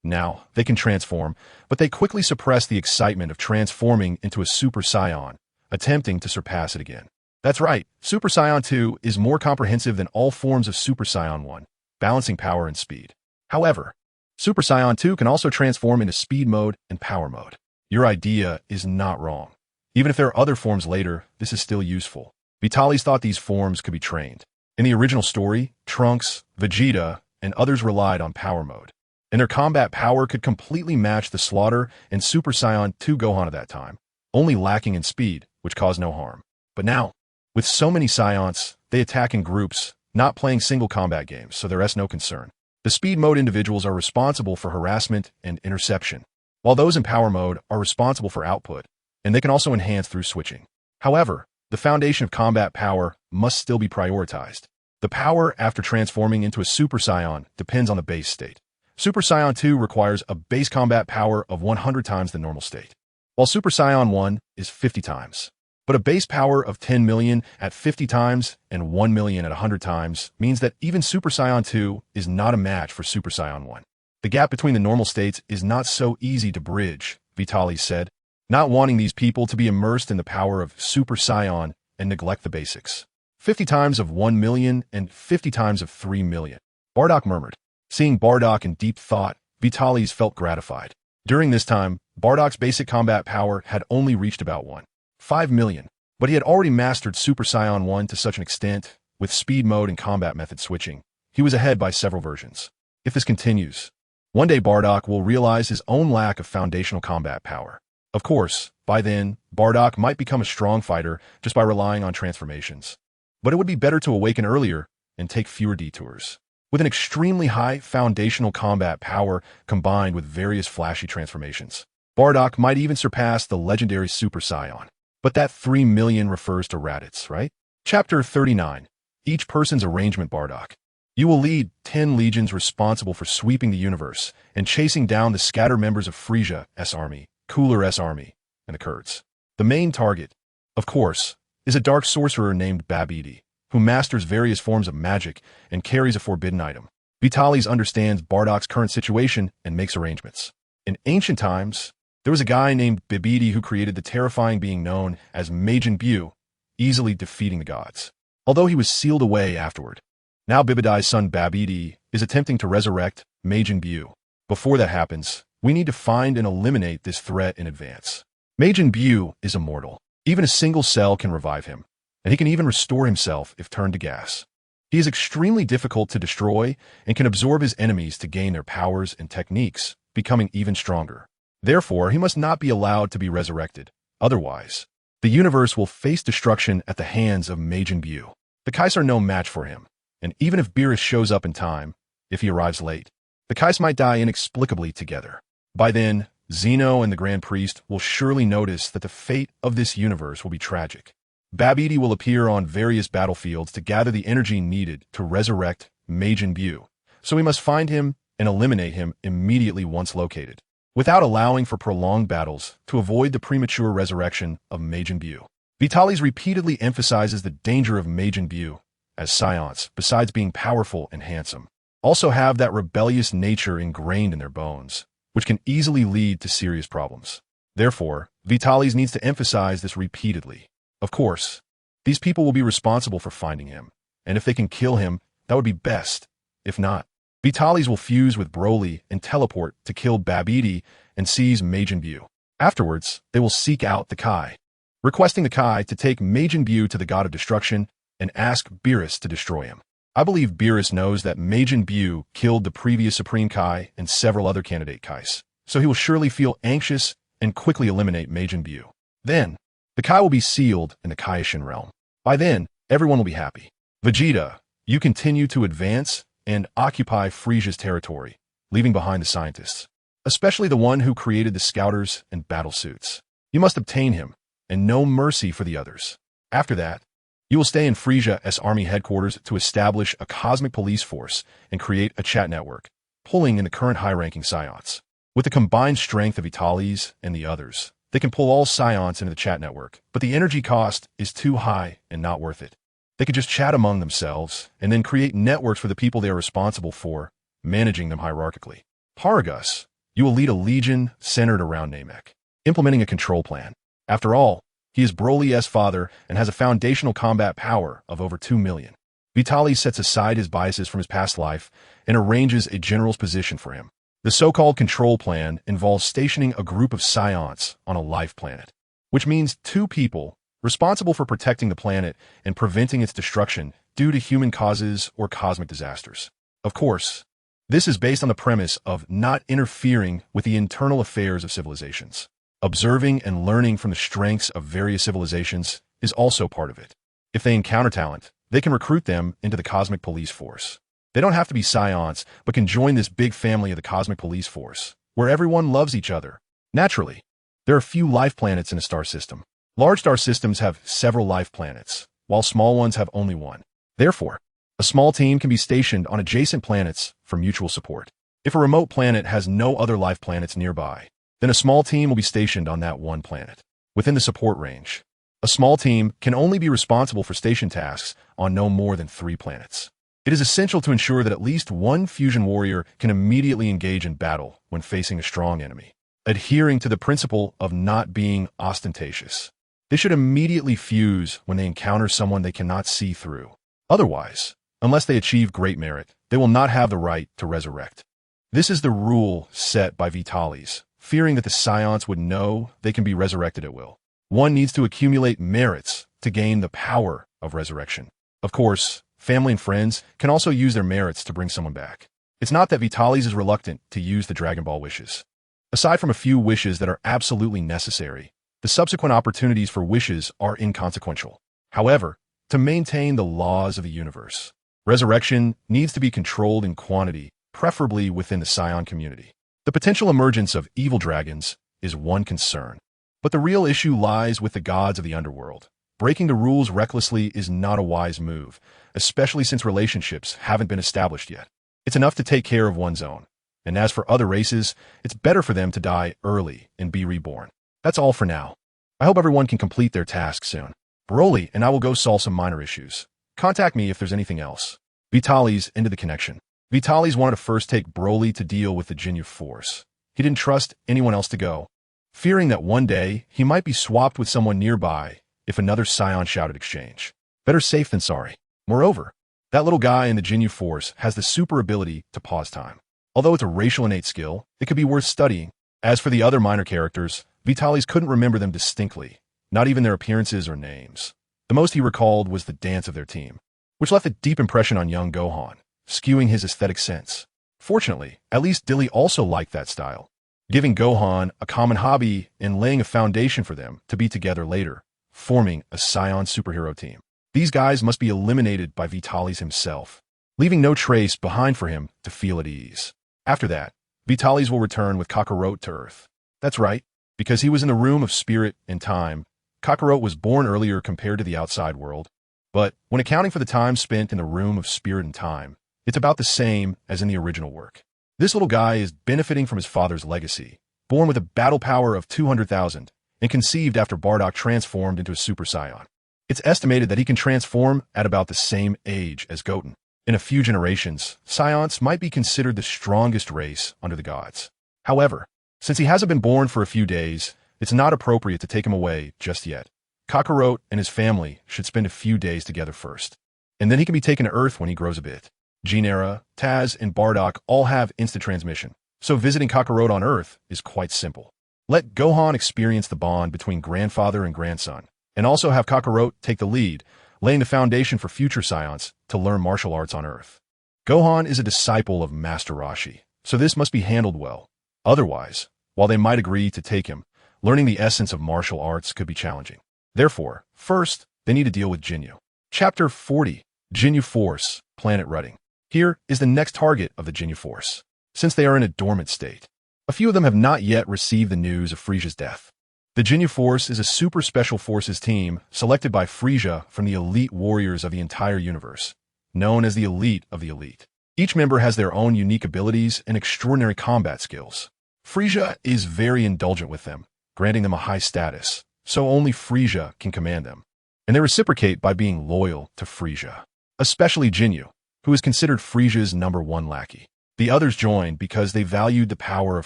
Now, they can transform, but they quickly suppress the excitement of transforming into a Super Saiyan, attempting to surpass it again. That's right, Super Saiyan 2 is more comprehensive than all forms of Super Saiyan 1, balancing power and speed. However, Super Saiyan 2 can also transform into speed mode and power mode. Your idea is not wrong. Even if there are other forms later, this is still useful. Vitalis thought these forms could be trained. In the original story, Trunks, Vegeta, and others relied on power mode, and their combat power could completely match the Slaughter and Super Saiyan 2 Gohan at that time, only lacking in speed, which caused no harm. But now, with so many Saiyans, they attack in groups, not playing single combat games, so there is no concern. The speed mode individuals are responsible for harassment and interception, while those in power mode are responsible for output, and they can also enhance through switching. However, the foundation of combat power must still be prioritized. The power after transforming into a Super Saiyan depends on the base state. Super Saiyan 2 requires a base combat power of 100 times the normal state, while Super Saiyan 1 is 50 times. But a base power of 10 million at 50 times and 1 million at 100 times means that even Super Saiyan 2 is not a match for Super Saiyan 1. The gap between the normal states is not so easy to bridge, Vitalis said, not wanting these people to be immersed in the power of Super Saiyan and neglect the basics. 50 times of 1 million and 50 times of 3 million. Bardock murmured. Seeing Bardock in deep thought, Vitalis felt gratified. During this time, Bardock's basic combat power had only reached about 1.5 million, but he had already mastered Super Saiyan 1 to such an extent, with speed mode and combat method switching, he was ahead by several versions. If this continues, one day Bardock will realize his own lack of foundational combat power. Of course, by then, Bardock might become a strong fighter just by relying on transformations. But it would be better to awaken earlier and take fewer detours. With an extremely high foundational combat power combined with various flashy transformations, Bardock might even surpass the legendary Super Saiyan. But that 3 million refers to Raditz, right? Chapter 39. Each person's arrangement. Bardock. You will lead 10 legions responsible for sweeping the universe and chasing down the scattered members of Frisia's army, Cooler-S army, and the Kurds. The main target, of course, is a dark sorcerer named Babidi, who masters various forms of magic and carries a forbidden item. Vitalis understands Bardock's current situation and makes arrangements. In ancient times, there was a guy named Babidi who created the terrifying being known as Majin Buu, easily defeating the gods. Although he was sealed away afterward. Now Bibidi's son Babidi is attempting to resurrect Majin Buu. Before that happens, we need to find and eliminate this threat in advance. Majin Buu is immortal. Even a single cell can revive him, and he can even restore himself if turned to gas. He is extremely difficult to destroy and can absorb his enemies to gain their powers and techniques, becoming even stronger. Therefore, he must not be allowed to be resurrected. Otherwise, the universe will face destruction at the hands of Majin Buu. The Kais are no match for him, and even if Beerus shows up in time, if he arrives late, the Kais might die inexplicably together. By then, Zeno and the Grand Priest will surely notice that the fate of this universe will be tragic. Babidi will appear on various battlefields to gather the energy needed to resurrect Majin Buu, so we must find him and eliminate him immediately once located, without allowing for prolonged battles to avoid the premature resurrection of Majin Buu. Vitalis repeatedly emphasizes the danger of Majin Buu, as Saiyans, besides being powerful and handsome, also have that rebellious nature ingrained in their bones, which can easily lead to serious problems. Therefore, Vitalis needs to emphasize this repeatedly. Of course, these people will be responsible for finding him, and if they can kill him, that would be best. If not, Vitalis will fuse with Broly and teleport to kill Babidi and seize Majin Buu. Afterwards, they will seek out the Kai, requesting the Kai to take Majin Buu to the God of Destruction and ask Beerus to destroy him. I believe Beerus knows that Majin Buu killed the previous Supreme Kai and several other candidate Kais, so he will surely feel anxious and quickly eliminate Majin Buu. Then, the Kai will be sealed in the Kaioshin realm. By then, everyone will be happy. Vegeta, you continue to advance and occupy Frisia's territory, leaving behind the scientists, especially the one who created the scouters and battle suits. You must obtain him, and no mercy for the others. After that, you will stay in Frisia's army headquarters to establish a cosmic police force and create a chat network, pulling in the current high-ranking Saiyans. With the combined strength of Vitalis and the others, they can pull all Saiyans into the chat network, but the energy cost is too high and not worth it. They could just chat among themselves and then create networks for the people they are responsible for, managing them hierarchically. Paragus, you will lead a legion centered around Namek, implementing a control plan. After all, he is Broly's father and has a foundational combat power of over 2 million. Vitalis sets aside his biases from his past life and arranges a general's position for him. The so-called control plan involves stationing a group of Saiyans on a life planet, which means 2 people responsible for protecting the planet and preventing its destruction due to human causes or cosmic disasters. Of course, this is based on the premise of not interfering with the internal affairs of civilizations. Observing and learning from the strengths of various civilizations is also part of it. If they encounter talent, they can recruit them into the cosmic police force. They don't have to be Saiyans, but can join this big family of the cosmic police force, where everyone loves each other. Naturally, there are few life planets in a star system. Large star systems have several life planets, while small ones have only one. Therefore, a small team can be stationed on adjacent planets for mutual support. If a remote planet has no other life planets nearby, then a small team will be stationed on that one planet. Within the support range, a small team can only be responsible for station tasks on no more than 3 planets. It is essential to ensure that at least one fusion warrior can immediately engage in battle when facing a strong enemy, adhering to the principle of not being ostentatious. They should immediately fuse when they encounter someone they cannot see through. Otherwise, unless they achieve great merit, they will not have the right to resurrect. This is the rule set by Vitalis, fearing that the Saiyans would know they can be resurrected at will. One needs to accumulate merits to gain the power of resurrection. Of course, family and friends can also use their merits to bring someone back. It's not that Vitalis is reluctant to use the Dragon Ball wishes. Aside from a few wishes that are absolutely necessary, the subsequent opportunities for wishes are inconsequential. However, to maintain the laws of the universe, resurrection needs to be controlled in quantity, preferably within the Saiyan community. The potential emergence of evil dragons is one concern, but the real issue lies with the gods of the underworld. Breaking the rules recklessly is not a wise move, especially since relationships haven't been established yet. It's enough to take care of one's own. And as for other races, it's better for them to die early and be reborn. That's all for now. I hope everyone can complete their task soon. Broly and I will go solve some minor issues. Contact me if there's anything else. Vitalis ended the connection. Vitalis wanted to first take Broly to deal with the Ginyu Force. He didn't trust anyone else to go, fearing that one day he might be swapped with someone nearby if another Saiyan shouted exchange. Better safe than sorry. Moreover, that little guy in the Ginyu Force has the super ability to pause time. Although it's a racial innate skill, it could be worth studying. As for the other minor characters, Vitalis couldn't remember them distinctly, not even their appearances or names. The most he recalled was the dance of their team, which left a deep impression on young Gohan, skewing his aesthetic sense. Fortunately, at least Dilly also liked that style, giving Gohan a common hobby and laying a foundation for them to be together later, forming a Saiyan superhero team. These guys must be eliminated by Vitalis himself, leaving no trace behind for him to feel at ease. After that, Vitalis will return with Kakarot to Earth. That's right, because he was in the room of spirit and time. Kakarot was born earlier compared to the outside world, but when accounting for the time spent in the room of spirit and time, it's about the same as in the original work. This little guy is benefiting from his father's legacy, born with a battle power of 200,000 and conceived after Bardock transformed into a Super Saiyan. It's estimated that he can transform at about the same age as Goten. In a few generations, Saiyans might be considered the strongest race under the gods. However, since he hasn't been born for a few days, it's not appropriate to take him away just yet. Kakarot and his family should spend a few days together first, and then he can be taken to Earth when he grows a bit. Jinera, Taz, and Bardock all have instant transmission, so visiting Kakarot on Earth is quite simple. Let Gohan experience the bond between grandfather and grandson, and also have Kakarot take the lead, laying the foundation for future Saiyans to learn martial arts on Earth. Gohan is a disciple of Master Roshi, so this must be handled well. Otherwise, while they might agree to take him, learning the essence of martial arts could be challenging. Therefore, first, they need to deal with Ginyu. Chapter 40, Ginyu Force, Planet Rutting. Here is the next target of the Ginyu Force, since they are in a dormant state. A few of them have not yet received the news of Frisia's death. The Ginyu Force is a super special forces team selected by Frisia from the elite warriors of the entire universe, known as the elite of the elite. Each member has their own unique abilities and extraordinary combat skills. Frisia is very indulgent with them, granting them a high status, so only Frisia can command them. And they reciprocate by being loyal to Frisia, especially Ginyu, who is considered Frisia's #1 lackey. The others joined because they valued the power of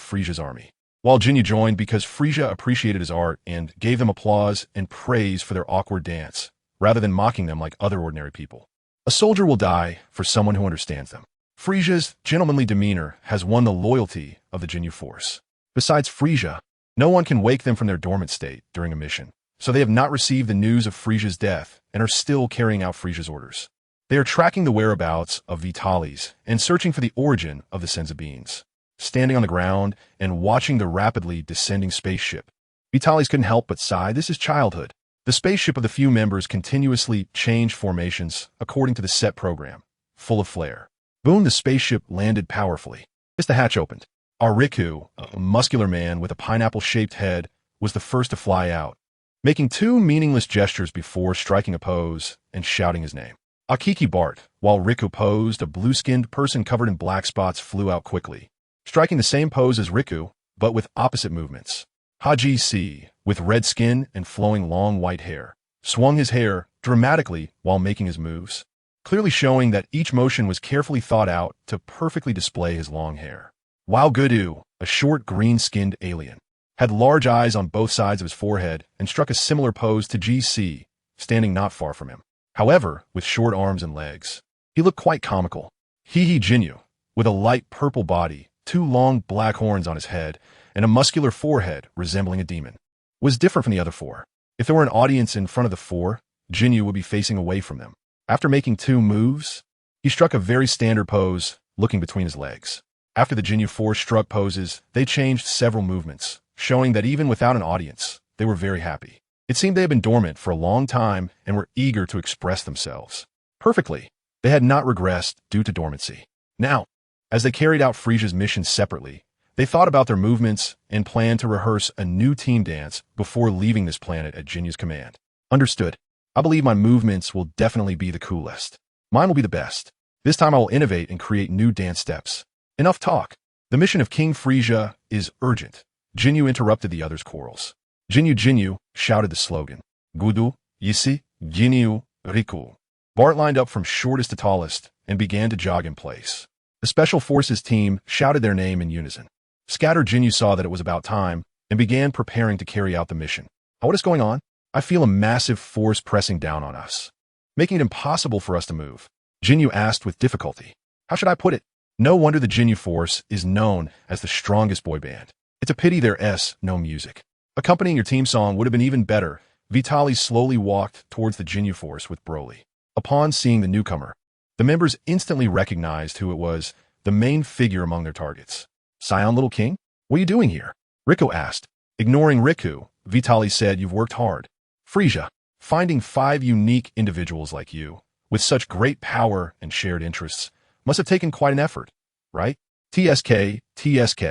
Frisia's army, while Ginyu joined because Frisia appreciated his art and gave them applause and praise for their awkward dance, rather than mocking them like other ordinary people. A soldier will die for someone who understands them. Frisia's gentlemanly demeanor has won the loyalty of the Ginyu Force. Besides Frisia, no one can wake them from their dormant state during a mission, so they have not received the news of Frisia's death and are still carrying out Frisia's orders. They are tracking the whereabouts of Vitalis and searching for the origin of the Senzu Beans. Standing on the ground and watching the rapidly descending spaceship, Vitalis couldn't help but sigh. This is childhood. The spaceship of the few members continuously changed formations according to the set program, full of flair. Boom, the spaceship landed powerfully. As the hatch opened, our Riku, a muscular man with a pineapple-shaped head, was the first to fly out, making two meaningless gestures before striking a pose and shouting his name. Akiki Bart, while Riku posed, a blue-skinned person covered in black spots flew out quickly, striking the same pose as Riku, but with opposite movements. Haji C, with red skin and flowing long white hair, swung his hair dramatically while making his moves, clearly showing that each motion was carefully thought out to perfectly display his long hair. While Gudu, a short green-skinned alien, had large eyes on both sides of his forehead and struck a similar pose to GC, standing not far from him. However, with short arms and legs, he looked quite comical. Hehe Jinyu, with a light purple body, two long black horns on his head, and a muscular forehead resembling a demon, was different from the other four. If there were an audience in front of the four, Jinyu would be facing away from them. After making two moves, he struck a very standard pose, looking between his legs. After the Ginyu Force struck poses, they changed several movements, showing that even without an audience, they were very happy. It seemed they had been dormant for a long time and were eager to express themselves. Perfectly, they had not regressed due to dormancy. Now, as they carried out Frisia's mission separately, they thought about their movements and planned to rehearse a new team dance before leaving this planet at Jinyu's command. Understood. I believe my movements will definitely be the coolest. Mine will be the best. This time I will innovate and create new dance steps. Enough talk. The mission of King Frisia is urgent. Jinyu interrupted the others' quarrels. Jinyu Jinyu shouted the slogan. Gudu, Yisi, Jinyu, Riku. Bart lined up from shortest to tallest and began to jog in place. The Special Forces team shouted their name in unison. Scatter Jinyu saw that it was about time and began preparing to carry out the mission. What is going on? I feel a massive force pressing down on us, making it impossible for us to move. Jinyu asked with difficulty. How should I put it? No wonder the Jinyu Force is known as the strongest boy band. It's a pity there's no music. Accompanying your team song would have been even better. Vitaly slowly walked towards the Jinyu Force with Broly. Upon seeing the newcomer, the members instantly recognized who it was, the main figure among their targets. Saiyan, little king? What are you doing here? Riku asked. Ignoring Riku, Vitaly said, you've worked hard. Frisia, finding 5 unique individuals like you, with such great power and shared interests, must have taken quite an effort, right? TSK, TSK.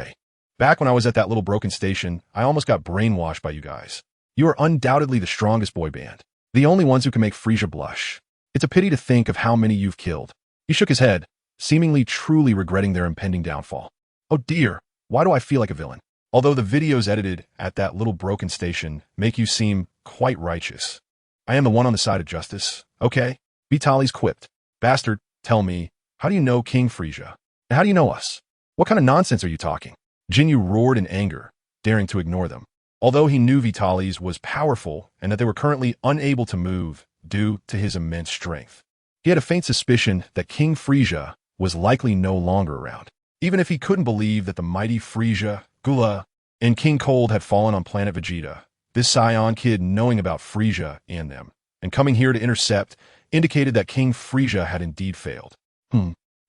Back when I was at that little broken station, I almost got brainwashed by you guys. You are undoubtedly the strongest boy band, the only ones who can make Frisia blush. It's a pity to think of how many you've killed. He shook his head, seemingly truly regretting their impending downfall. Oh dear, why do I feel like a villain? Although the videos edited at that little broken station make you seem quite righteous. I am the one on the side of justice, okay? Vitaly's quipped. Bastard, tell me, how do you know King Frisia? And how do you know us? What kind of nonsense are you talking? Jinyu roared in anger, daring to ignore them. Although he knew Vitaly's was powerful and that they were currently unable to move due to his immense strength, he had a faint suspicion that King Frisia was likely no longer around. Even if he couldn't believe that the mighty Frisia, Gula, and King Cold had fallen on planet Vegeta, this Saiyan kid knowing about Frisia and them, and coming here to intercept, indicated that King Frisia had indeed failed.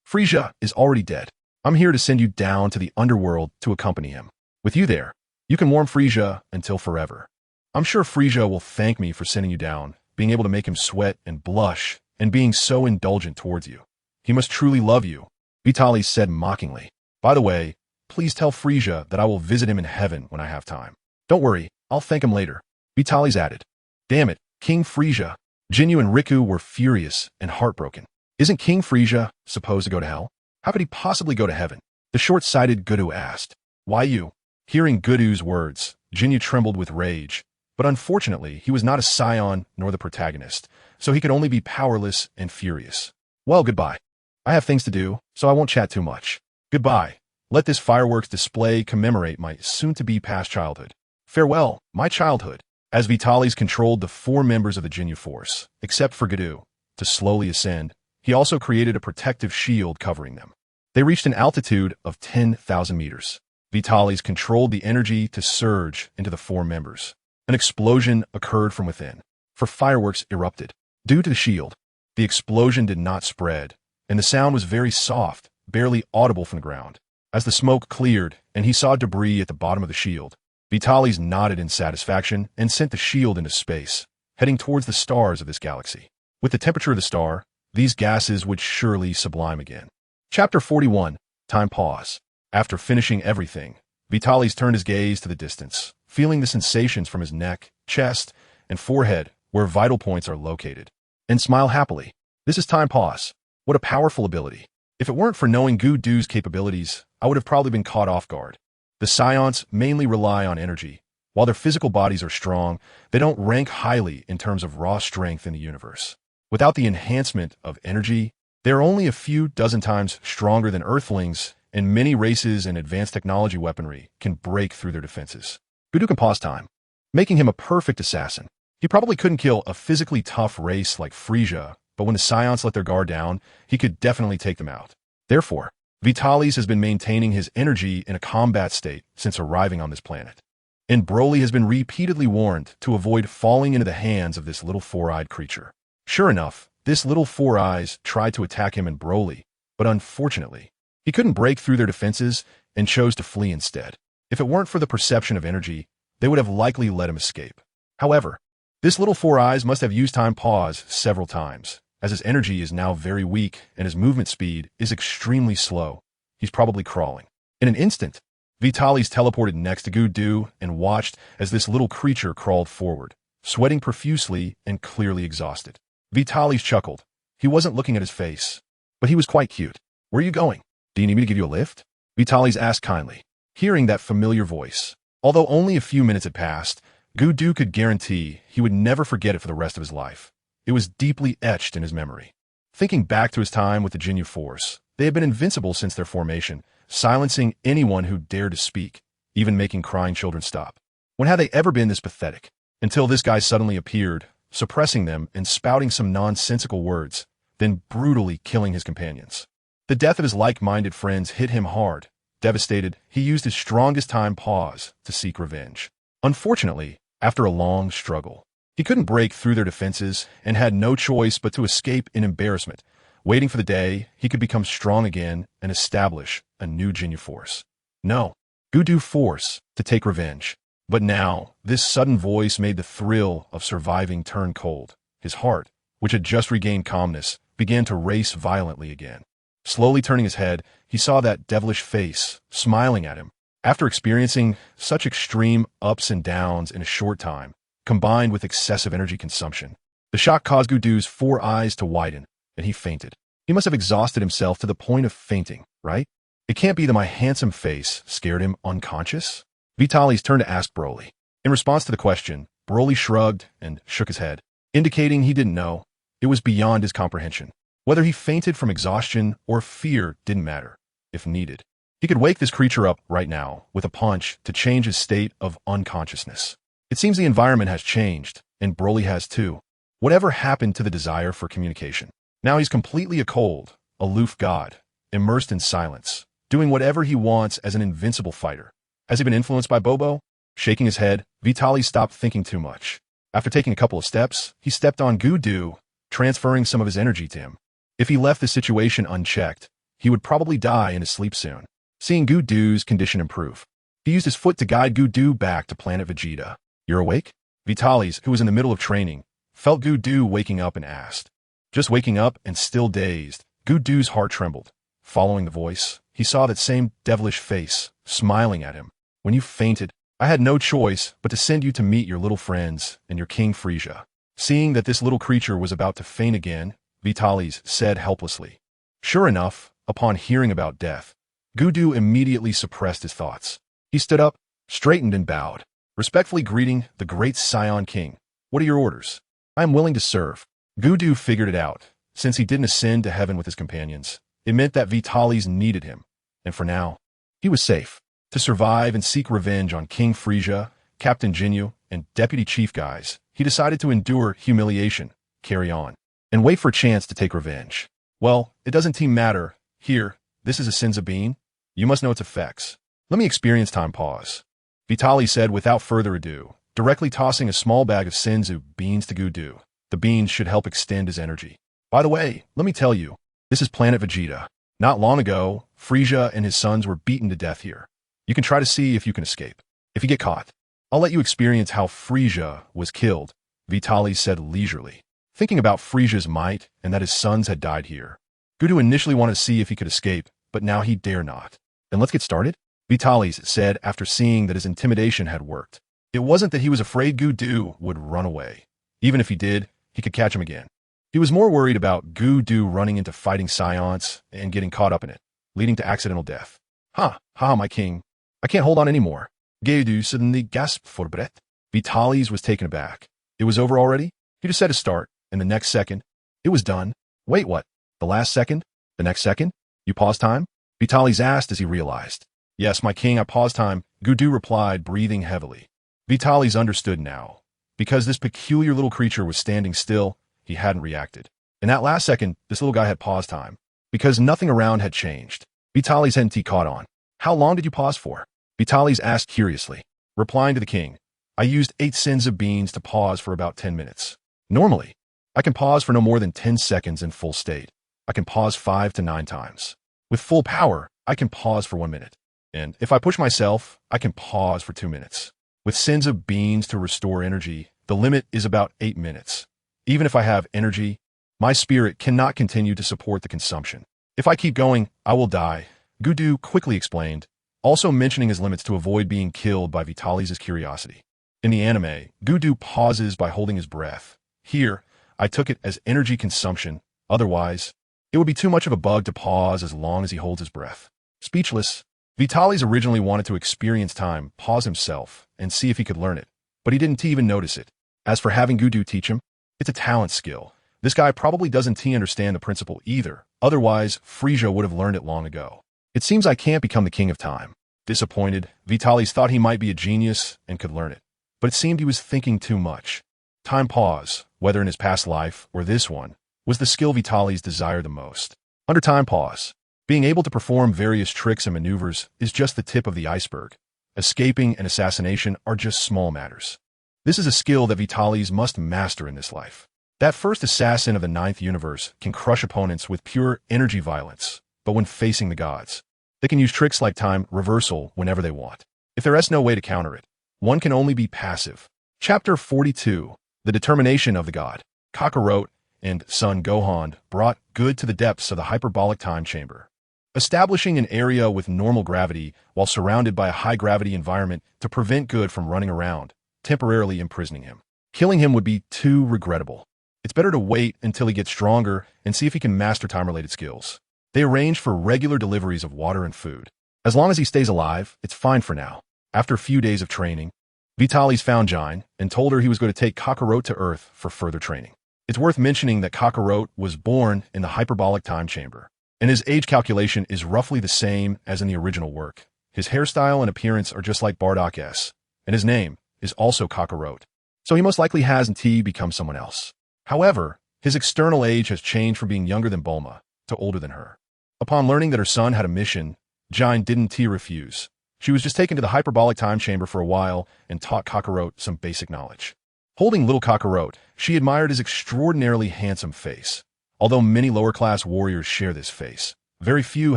Frisia is already dead. I'm here to send you down to the underworld to accompany him. With you there, you can warm Frisia until forever. I'm sure Frisia will thank me for sending you down, being able to make him sweat and blush, and being so indulgent towards you. He must truly love you, Vitaly said mockingly. By the way, please tell Frisia that I will visit him in heaven when I have time. Don't worry, I'll thank him later, Vitaly's added. Damn it, King Frisia. Jinyu and Riku were furious and heartbroken. Isn't King Frisia supposed to go to hell? How could he possibly go to heaven? The short-sighted Gudu asked. Why you? Hearing Gudu's words, Jinyu trembled with rage. But unfortunately, he was not a Saiyan nor the protagonist, so he could only be powerless and furious. Well, goodbye. I have things to do, so I won't chat too much. Goodbye. Let this fireworks display commemorate my soon-to-be past childhood. Farewell, my childhood. As Vitaly's controlled the 4 members of the Jinyu Force, except for Gudu, to slowly ascend, he also created a protective shield covering them. They reached an altitude of 10,000 meters. Vitaly's controlled the energy to surge into the 4 members. An explosion occurred from within, for fireworks erupted. Due to the shield, the explosion did not spread, and the sound was very soft, barely audible from the ground. As the smoke cleared and he saw debris at the bottom of the shield, Vitaly's nodded in satisfaction and sent the shield into space, heading towards the stars of this galaxy. With the temperature of the star, these gases would surely sublime again. Chapter 41. Time pause. After finishing everything, Vitaly's turned his gaze to the distance, feeling the sensations from his neck, chest, and forehead where vital points are located, and smile happily. This is time pause. What a powerful ability. If it weren't for knowing Gudu's capabilities, I would have probably been caught off guard. The Saiyans mainly rely on energy. While their physical bodies are strong, they don't rank highly in terms of raw strength in the universe. Without the enhancement of energy, they are only a few dozen times stronger than Earthlings, and many races and advanced technology weaponry can break through their defenses. Gudu can pause time, making him a perfect assassin. He probably couldn't kill a physically tough race like Frisia, but when the Saiyans let their guard down, he could definitely take them out. Therefore, Vitaly's has been maintaining his energy in a combat state since arriving on this planet. And Broly has been repeatedly warned to avoid falling into the hands of this little 4-eyed creature. Sure enough, this little 4 eyes tried to attack him and Broly, but unfortunately, he couldn't break through their defenses and chose to flee instead. If it weren't for the perception of energy, they would have likely let him escape. However, this little 4 eyes must have used time pause several times, as his energy is now very weak and his movement speed is extremely slow. He's probably crawling. In an instant, Vitaly's teleported next to Gudu and watched as this little creature crawled forward, sweating profusely and clearly exhausted. Vitaly's chuckled. He wasn't looking at his face, but he was quite cute. Where are you going? Do you need me to give you a lift? Vitalis asked kindly, hearing that familiar voice. Although only a few minutes had passed, Gudu could guarantee he would never forget it for the rest of his life. It was deeply etched in his memory. Thinking back to his time with the Jinyu Force, they had been invincible since their formation, silencing anyone who dared to speak, even making crying children stop. When had they ever been this pathetic? Until this guy suddenly appeared, suppressing them and spouting some nonsensical words, then brutally killing his companions. The death of his like-minded friends hit him hard. Devastated, he used his strongest time pause to seek revenge. Unfortunately, after a long struggle, he couldn't break through their defenses and had no choice but to escape in embarrassment, waiting for the day he could become strong again and establish a new Jinyu Force. No, Gudu Force to take revenge. But now, this sudden voice made the thrill of surviving turn cold. His heart, which had just regained calmness, began to race violently again. Slowly turning his head, he saw that devilish face, smiling at him. After experiencing such extreme ups and downs in a short time, combined with excessive energy consumption, the shock caused Gudu's 4 eyes to widen, and he fainted. He must have exhausted himself to the point of fainting, right? It can't be that my handsome face scared him unconscious? Vitalis turned to ask Broly. In response to the question, Broly shrugged and shook his head, indicating he didn't know. It was beyond his comprehension. Whether he fainted from exhaustion or fear didn't matter, if needed. He could wake this creature up right now with a punch to change his state of unconsciousness. It seems the environment has changed, and Broly has too. Whatever happened to the desire for communication? Now he's completely a cold, aloof god, immersed in silence, doing whatever he wants as an invincible fighter. Has he been influenced by Bobo? Shaking his head, Vitalis stopped thinking too much. After taking a couple of steps, he stepped on Gudu, transferring some of his energy to him. If he left the situation unchecked, he would probably die in his sleep soon. Seeing Gudu's condition improve, he used his foot to guide Gudu back to planet Vegeta. You're awake? Vitalis, who was in the middle of training, felt Gudu waking up and asked. Just waking up and still dazed, Gudu's heart trembled. Following the voice, he saw that same devilish face, smiling at him. When you fainted, I had no choice but to send you to meet your little friends and your King Frieza. Seeing that this little creature was about to faint again, Vitalis said helplessly. Sure enough, upon hearing about death, Gudu immediately suppressed his thoughts. He stood up, straightened and bowed, respectfully greeting the great Saiyan King. What are your orders? I am willing to serve. Gudu figured it out. Since he didn't ascend to heaven with his companions, it meant that Vitalis needed him, and for now, he was safe. To survive and seek revenge on King Frieza, Captain Jinyu, and Deputy Chief guys, he decided to endure humiliation, carry on, and wait for a chance to take revenge. Well, it doesn't matter. Here, this is a Senzu bean. You must know its effects. Let me experience time pause. Vitalis said without further ado, directly tossing a small bag of Senzu beans to Gudu. The beans should help extend his energy. By the way, let me tell you, this is planet Vegeta. Not long ago, Frieza and his sons were beaten to death here. You can try to see if you can escape. If you get caught, I'll let you experience how Frieza was killed, Vitalis said leisurely. Thinking about Frieza's might and that his sons had died here, Gudu initially wanted to see if he could escape, but now he dare not. Then let's get started, Vitalis said after seeing that his intimidation had worked. It wasn't that he was afraid Gudu would run away. Even if he did, he could catch him again. He was more worried about Gudu running into fighting Saiyans and getting caught up in it, leading to accidental death. My king. I can't hold on anymore. Gudu suddenly gasped for breath. Vitalis was taken aback. It was over already? He just said to start, and the next second, it was done. Wait, what? The last second? The next second? You paused time? Vitalis asked as he realized. Yes, my king, I paused time, Gudu replied, breathing heavily. Vitalis understood now. Because this peculiar little creature was standing still, he hadn't reacted. In that last second, this little guy had paused time. Because nothing around had changed. Vitalis hadn't caught on. How long did you pause for? Vitalis asked curiously. Replying to the king, I used 8 Senzu beans to pause for about 10 minutes. Normally, I can pause for no more than 10 seconds in full state. I can pause 5 to 9 times. With full power, I can pause for 1 minute. And if I push myself, I can pause for 2 minutes. With Senzu beans to restore energy, the limit is about 8 minutes. Even if I have energy, my spirit cannot continue to support the consumption. If I keep going, I will die, Gudu quickly explained, also mentioning his limits to avoid being killed by Vitalis' curiosity. In the anime, Gudu pauses by holding his breath. Here, I took it as energy consumption. Otherwise, it would be too much of a bug to pause as long as he holds his breath. Speechless, Vitalis originally wanted to experience time, pause himself, and see if he could learn it, but he didn't even notice it. As for having Gudu teach him, it's a talent skill. This guy probably doesn't understand the principle either. Otherwise, Frisia would have learned it long ago. It seems I can't become the king of time. Disappointed, Vitalis thought he might be a genius and could learn it. But it seemed he was thinking too much. Time pause, whether in his past life or this one, was the skill Vitalis desired the most. Under time pause, being able to perform various tricks and maneuvers is just the tip of the iceberg. Escaping and assassination are just small matters. This is a skill that Vitalis must master in this life. That first assassin of the ninth universe can crush opponents with pure energy violence, but when facing the gods, they can use tricks like time reversal whenever they want. If there is no way to counter it, one can only be passive. Chapter 42, The Determination of the God. Kakarot and Son Gohan brought good to the depths of the hyperbolic time chamber, establishing an area with normal gravity while surrounded by a high-gravity environment to prevent good from running around, temporarily imprisoning him. Killing him would be too regrettable. It's better to wait until he gets stronger and see if he can master time-related skills. They arrange for regular deliveries of water and food. As long as he stays alive, it's fine for now. After a few days of training, Vitalis found Jine and told her he was going to take Kakarot to Earth for further training. It's worth mentioning that Kakarot was born in the hyperbolic time chamber, and his age calculation is roughly the same as in the original work. His hairstyle and appearance are just like Bardock S, and his name is also Kakarot. So he most likely has become someone else. However, his external age has changed from being younger than Bulma to older than her. Upon learning that her son had a mission, Jine didn't refuse. She was just taken to the hyperbolic time chamber for a while and taught Kakarot some basic knowledge. Holding little Kakarot, she admired his extraordinarily handsome face. Although many lower-class warriors share this face, very few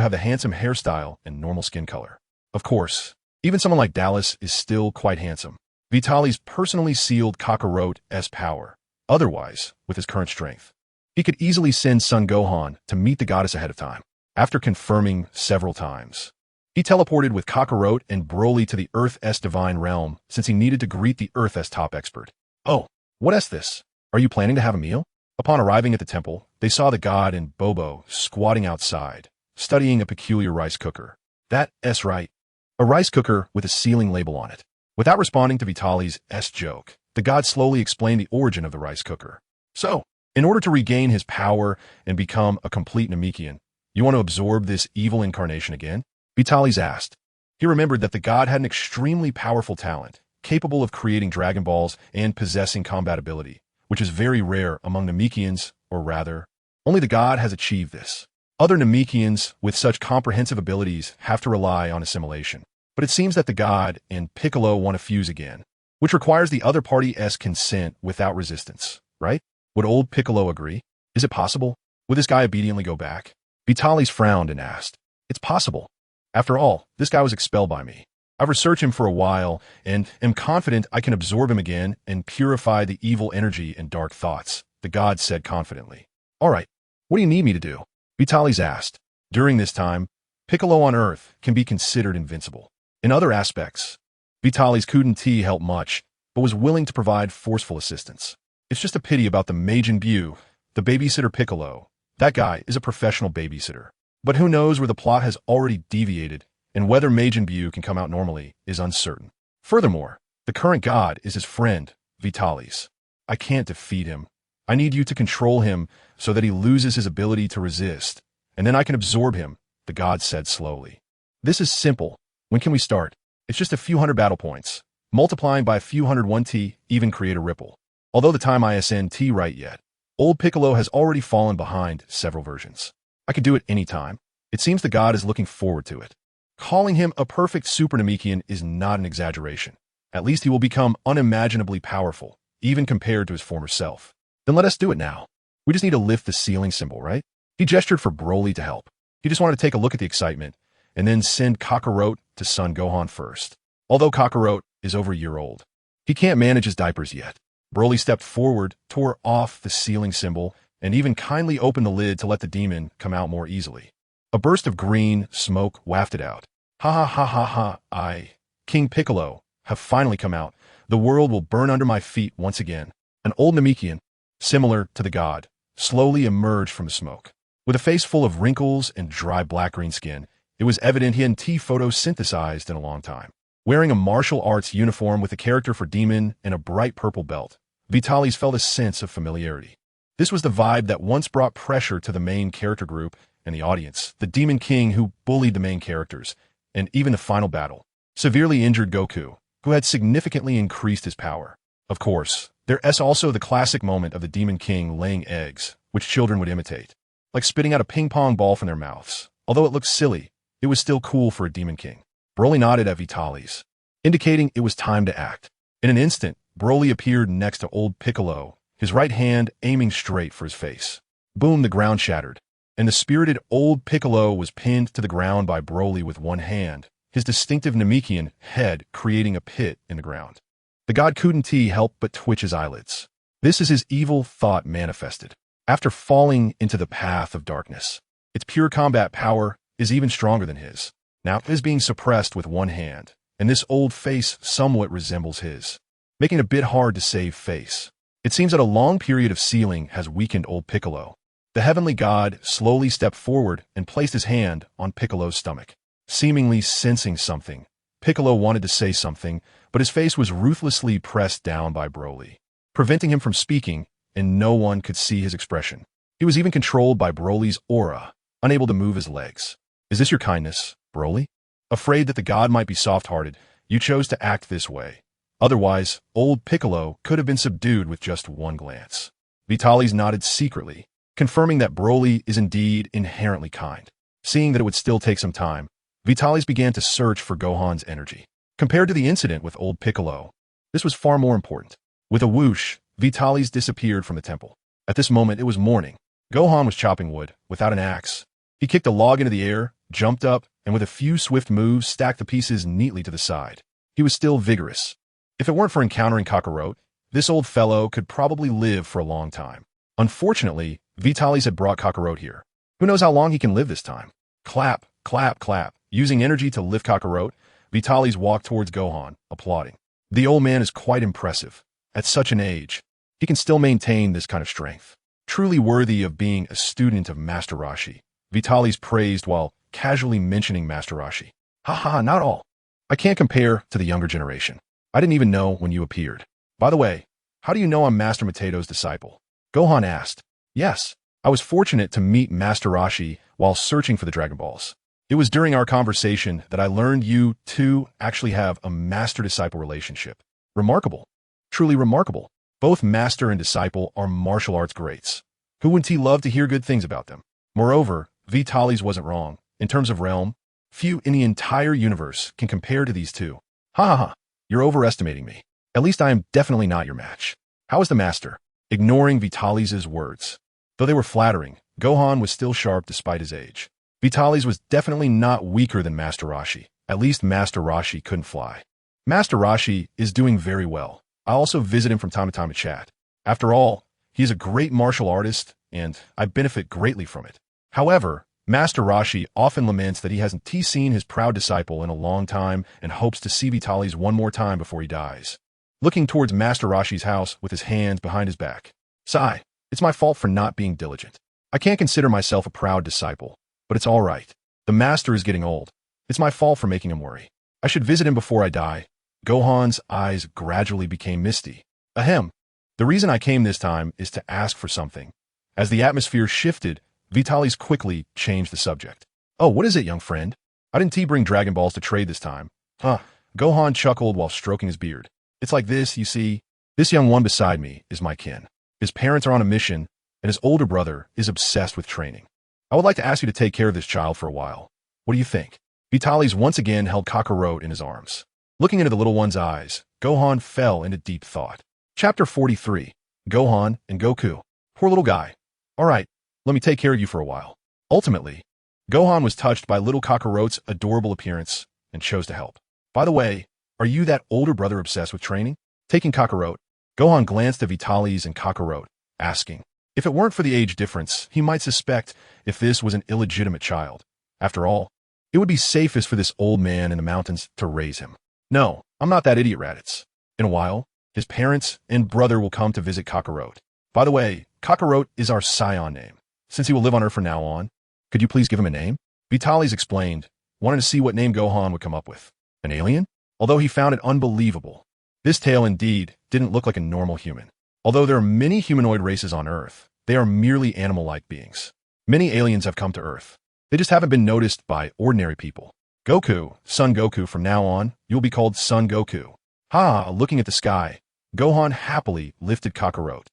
have the handsome hairstyle and normal skin color. Of course, even someone like Dallas is still quite handsome. Vitalis personally sealed Kakarot's power. Otherwise, with his current strength, he could easily send Son Gohan to meet the goddess ahead of time. After confirming several times, he teleported with Kakarot and Broly to the Earth's divine realm since he needed to greet the Earth's top expert. Oh, what is this? Are you planning to have a meal? Upon arriving at the temple, they saw the god and Bobo squatting outside, studying a peculiar rice cooker. That's right, a rice cooker with a sealing label on it. Without responding to Vitalis' joke, the god slowly explained the origin of the rice cooker. So, in order to regain his power and become a complete Namekian, you want to absorb this evil incarnation again? Vitalis asked. He remembered that the god had an extremely powerful talent, capable of creating Dragon Balls and possessing combat ability, which is very rare among Namekians, or rather, only the god has achieved this. Other Namekians with such comprehensive abilities have to rely on assimilation. But it seems that the god and Piccolo want to fuse again, which requires the other party's consent without resistance, right? Would old Piccolo agree? Is it possible? Would this guy obediently go back? Vitalis frowned and asked. It's possible. After all, this guy was expelled by me. I've researched him for a while and am confident I can absorb him again and purify the evil energy and dark thoughts, the god said confidently. All right, what do you need me to do? Vitalis asked. During this time, Piccolo on Earth can be considered invincible. In other aspects, Vitalis couldn't help much, but was willing to provide forceful assistance. It's just a pity about the Majin Buu, the babysitter Piccolo. That guy is a professional babysitter. But who knows where the plot has already deviated, and whether Majin Buu can come out normally is uncertain. Furthermore, the current god is his friend, Vitalis. I can't defeat him. I need you to control him so that he loses his ability to resist, and then I can absorb him, the god said slowly. This is simple. When can we start? It's just a few hundred battle points. Multiplying by a few hundred 1T even create a ripple. Although the time isn't right yet, old Piccolo has already fallen behind several versions. I could do it any time. It seems the god is looking forward to it. Calling him a perfect Super Namekian is not an exaggeration. At least he will become unimaginably powerful, even compared to his former self. Then let us do it now. We just need to lift the ceiling symbol, right? He gestured for Broly to help. He just wanted to take a look at the excitement, and then send Kakarot to Son Gohan first. Although Kakarot is over a year old, he can't manage his diapers yet. Broly stepped forward, tore off the ceiling symbol, and even kindly opened the lid to let the demon come out more easily. A burst of green smoke wafted out. Ha ha ha ha ha, King Piccolo, have finally come out. The world will burn under my feet once again. An old Namekian, similar to the god, slowly emerged from the smoke. With a face full of wrinkles and dry black-green skin, It was evident he hadn't photosynthesized in a long time. Wearing a martial arts uniform with a character for demon and a bright purple belt, Vitalis felt a sense of familiarity. This was the vibe that once brought pressure to the main character group and the audience, the Demon King who bullied the main characters, and even the final battle. Severely injured Goku, who had significantly increased his power. Of course, there's also the classic moment of the Demon King laying eggs, which children would imitate, like spitting out a ping-pong ball from their mouths. Although it looked silly, it was still cool for a Demon King. Broly nodded at Vitalis, indicating it was time to act. In an instant, Broly appeared next to old Piccolo, his right hand aiming straight for his face. Boom, the ground shattered, and the spirited old Piccolo was pinned to the ground by Broly with one hand, his distinctive Namekian head creating a pit in the ground. The god couldn't help but twitch his eyelids. This is his evil thought manifested. After falling into the path of darkness, its pure combat power is even stronger than his. Now it is being suppressed with one hand, and this old face somewhat resembles his, making it a bit hard to save face. It seems that a long period of sealing has weakened old Piccolo. The heavenly god slowly stepped forward and placed his hand on Piccolo's stomach. Seemingly sensing something, Piccolo wanted to say something, but his face was ruthlessly pressed down by Broly, preventing him from speaking, and no one could see his expression. He was even controlled by Broly's aura, unable to move his legs. Is this your kindness, Broly? Afraid that the god might be soft-hearted, you chose to act this way. Otherwise, old Piccolo could have been subdued with just one glance. Vitalis nodded secretly, confirming that Broly is indeed inherently kind. Seeing that it would still take some time, Vitalis began to search for Gohan's energy. Compared to the incident with old Piccolo, this was far more important. With a whoosh, Vitalis disappeared from the temple. At this moment, it was morning. Gohan was chopping wood, without an axe. He kicked a log into the air, jumped up, and with a few swift moves stacked the pieces neatly to the side. He was still vigorous. If it weren't for encountering Kakarot, this old fellow could probably live for a long time. Unfortunately, Vitalis had brought Kakarot here. Who knows how long he can live this time? Clap, clap, clap. Using energy to lift Kakarot, Vitalis walked towards Gohan, applauding. The old man is quite impressive. At such an age, he can still maintain this kind of strength. Truly worthy of being a student of Master Roshi. Vitalis praised while casually mentioning Master Roshi. Haha, not all. I can't compare to the younger generation. I didn't even know when you appeared. By the way, how do you know I'm Master Matato's disciple? Gohan asked. Yes, I was fortunate to meet Master Roshi while searching for the Dragon Balls. It was during our conversation that I learned you two actually have a master-disciple relationship. Remarkable. Truly remarkable. Both master and disciple are martial arts greats. Who wouldn't he love to hear good things about them? Moreover, Vitalis wasn't wrong. In terms of realm, few in the entire universe can compare to these two. Ha ha ha. You're overestimating me. At least I am definitely not your match. How is the master? Ignoring Vitalis' words. Though they were flattering, Gohan was still sharp despite his age. Vitalis was definitely not weaker than Master Roshi. At least Master Roshi couldn't fly. Master Roshi is doing very well. I also visit him from time to time to chat. After all, he is a great martial artist, and I benefit greatly from it. However, Master Roshi often laments that he hasn't seen his proud disciple in a long time and hopes to see Vitalis one more time before he dies. Looking towards Master Roshi's house with his hands behind his back. Sigh, it's my fault for not being diligent. I can't consider myself a proud disciple, but it's all right. The master is getting old. It's my fault for making him worry. I should visit him before I die. Gohan's eyes gradually became misty. Ahem. The reason I came this time is to ask for something. As the atmosphere shifted, Vitalis quickly changed the subject. Oh, what is it, young friend? I didn't bring Dragon Balls to trade this time. Huh. Gohan chuckled while stroking his beard. It's like this, you see. This young one beside me is my kin. His parents are on a mission, and his older brother is obsessed with training. I would like to ask you to take care of this child for a while. What do you think? Vitalis once again held Kakarot in his arms. Looking into the little one's eyes, Gohan fell into deep thought. Chapter 43. Gohan and Goku. Poor little guy. All right, let me take care of you for a while. Ultimately, Gohan was touched by little Kakarot's adorable appearance and chose to help. By the way, are you that older brother obsessed with training? Taking Kakarot, Gohan glanced at Vitalis and Kakarot, asking. If it weren't for the age difference, he might suspect if this was an illegitimate child. After all, it would be safest for this old man in the mountains to raise him. No, I'm not that idiot, Raditz. In a while, his parents and brother will come to visit Kakarot. By the way, Kakarot is our Saiyan name. Since he will live on Earth from now on, could you please give him a name? Vitalis explained, wanting to see what name Gohan would come up with. An alien? Although he found it unbelievable. This tale indeed didn't look like a normal human. Although there are many humanoid races on Earth, they are merely animal-like beings. Many aliens have come to Earth. They just haven't been noticed by ordinary people. Goku, Son Goku, from now on, you'll be called Son Goku. Ha! Looking at the sky, Gohan happily lifted Kakarot.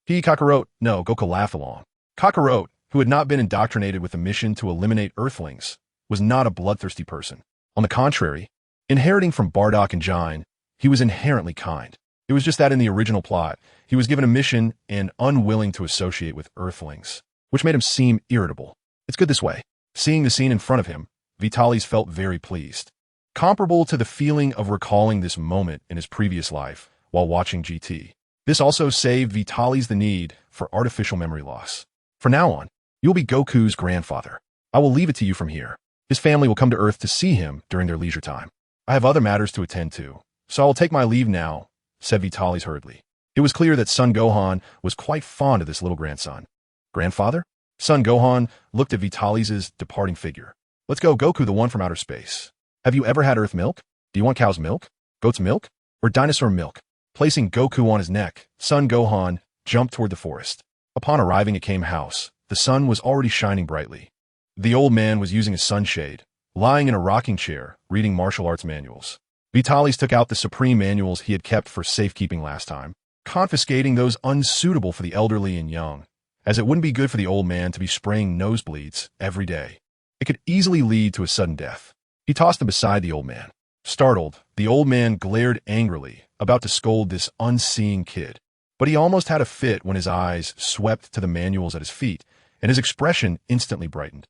Kakarot, no, Goku laughed along. Kakarot, who had not been indoctrinated with a mission to eliminate Earthlings, was not a bloodthirsty person. On the contrary, inheriting from Bardock and Jine, he was inherently kind. It was just that in the original plot, he was given a mission and unwilling to associate with Earthlings, which made him seem irritable. It's good this way. Seeing the scene in front of him, Vitalis felt very pleased. Comparable to the feeling of recalling this moment in his previous life while watching GT. This also saved Vitalis the need for artificial memory loss. From now on, you'll be Goku's grandfather. I will leave it to you from here. His family will come to Earth to see him during their leisure time. I have other matters to attend to, so I will take my leave now, said Vitalis hurriedly. It was clear that Son Gohan was quite fond of this little grandson. Grandfather? Son Gohan looked at Vitalis' departing figure. Let's go, Goku, the one from outer space. Have you ever had Earth milk? Do you want cow's milk? Goat's milk? Or dinosaur milk? Placing Goku on his neck, Son Gohan jumped toward the forest. Upon arriving at Kame House, the sun was already shining brightly. The old man was using a sunshade, lying in a rocking chair, reading martial arts manuals. Vitalis took out the supreme manuals he had kept for safekeeping last time, confiscating those unsuitable for the elderly and young, as it wouldn't be good for the old man to be spraying nosebleeds every day. It could easily lead to a sudden death. He tossed them beside the old man. Startled, the old man glared angrily, about to scold this unseeing kid. But he almost had a fit when his eyes swept to the manuals at his feet, and his expression instantly brightened.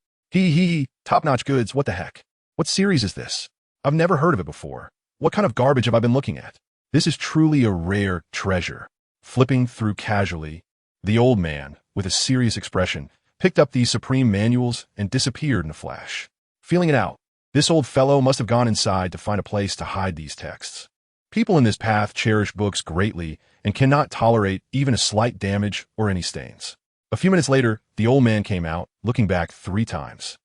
Top-notch goods, what the heck? What series is this? I've never heard of it before. What kind of garbage have I been looking at? This is truly a rare treasure. Flipping through casually, the old man, with a serious expression, picked up these supreme manuals and disappeared in a flash. Feeling it out, this old fellow must have gone inside to find a place to hide these texts. People in this path cherish books greatly and cannot tolerate even a slight damage or any stains. A few minutes later, the old man came out, looking back 3 times.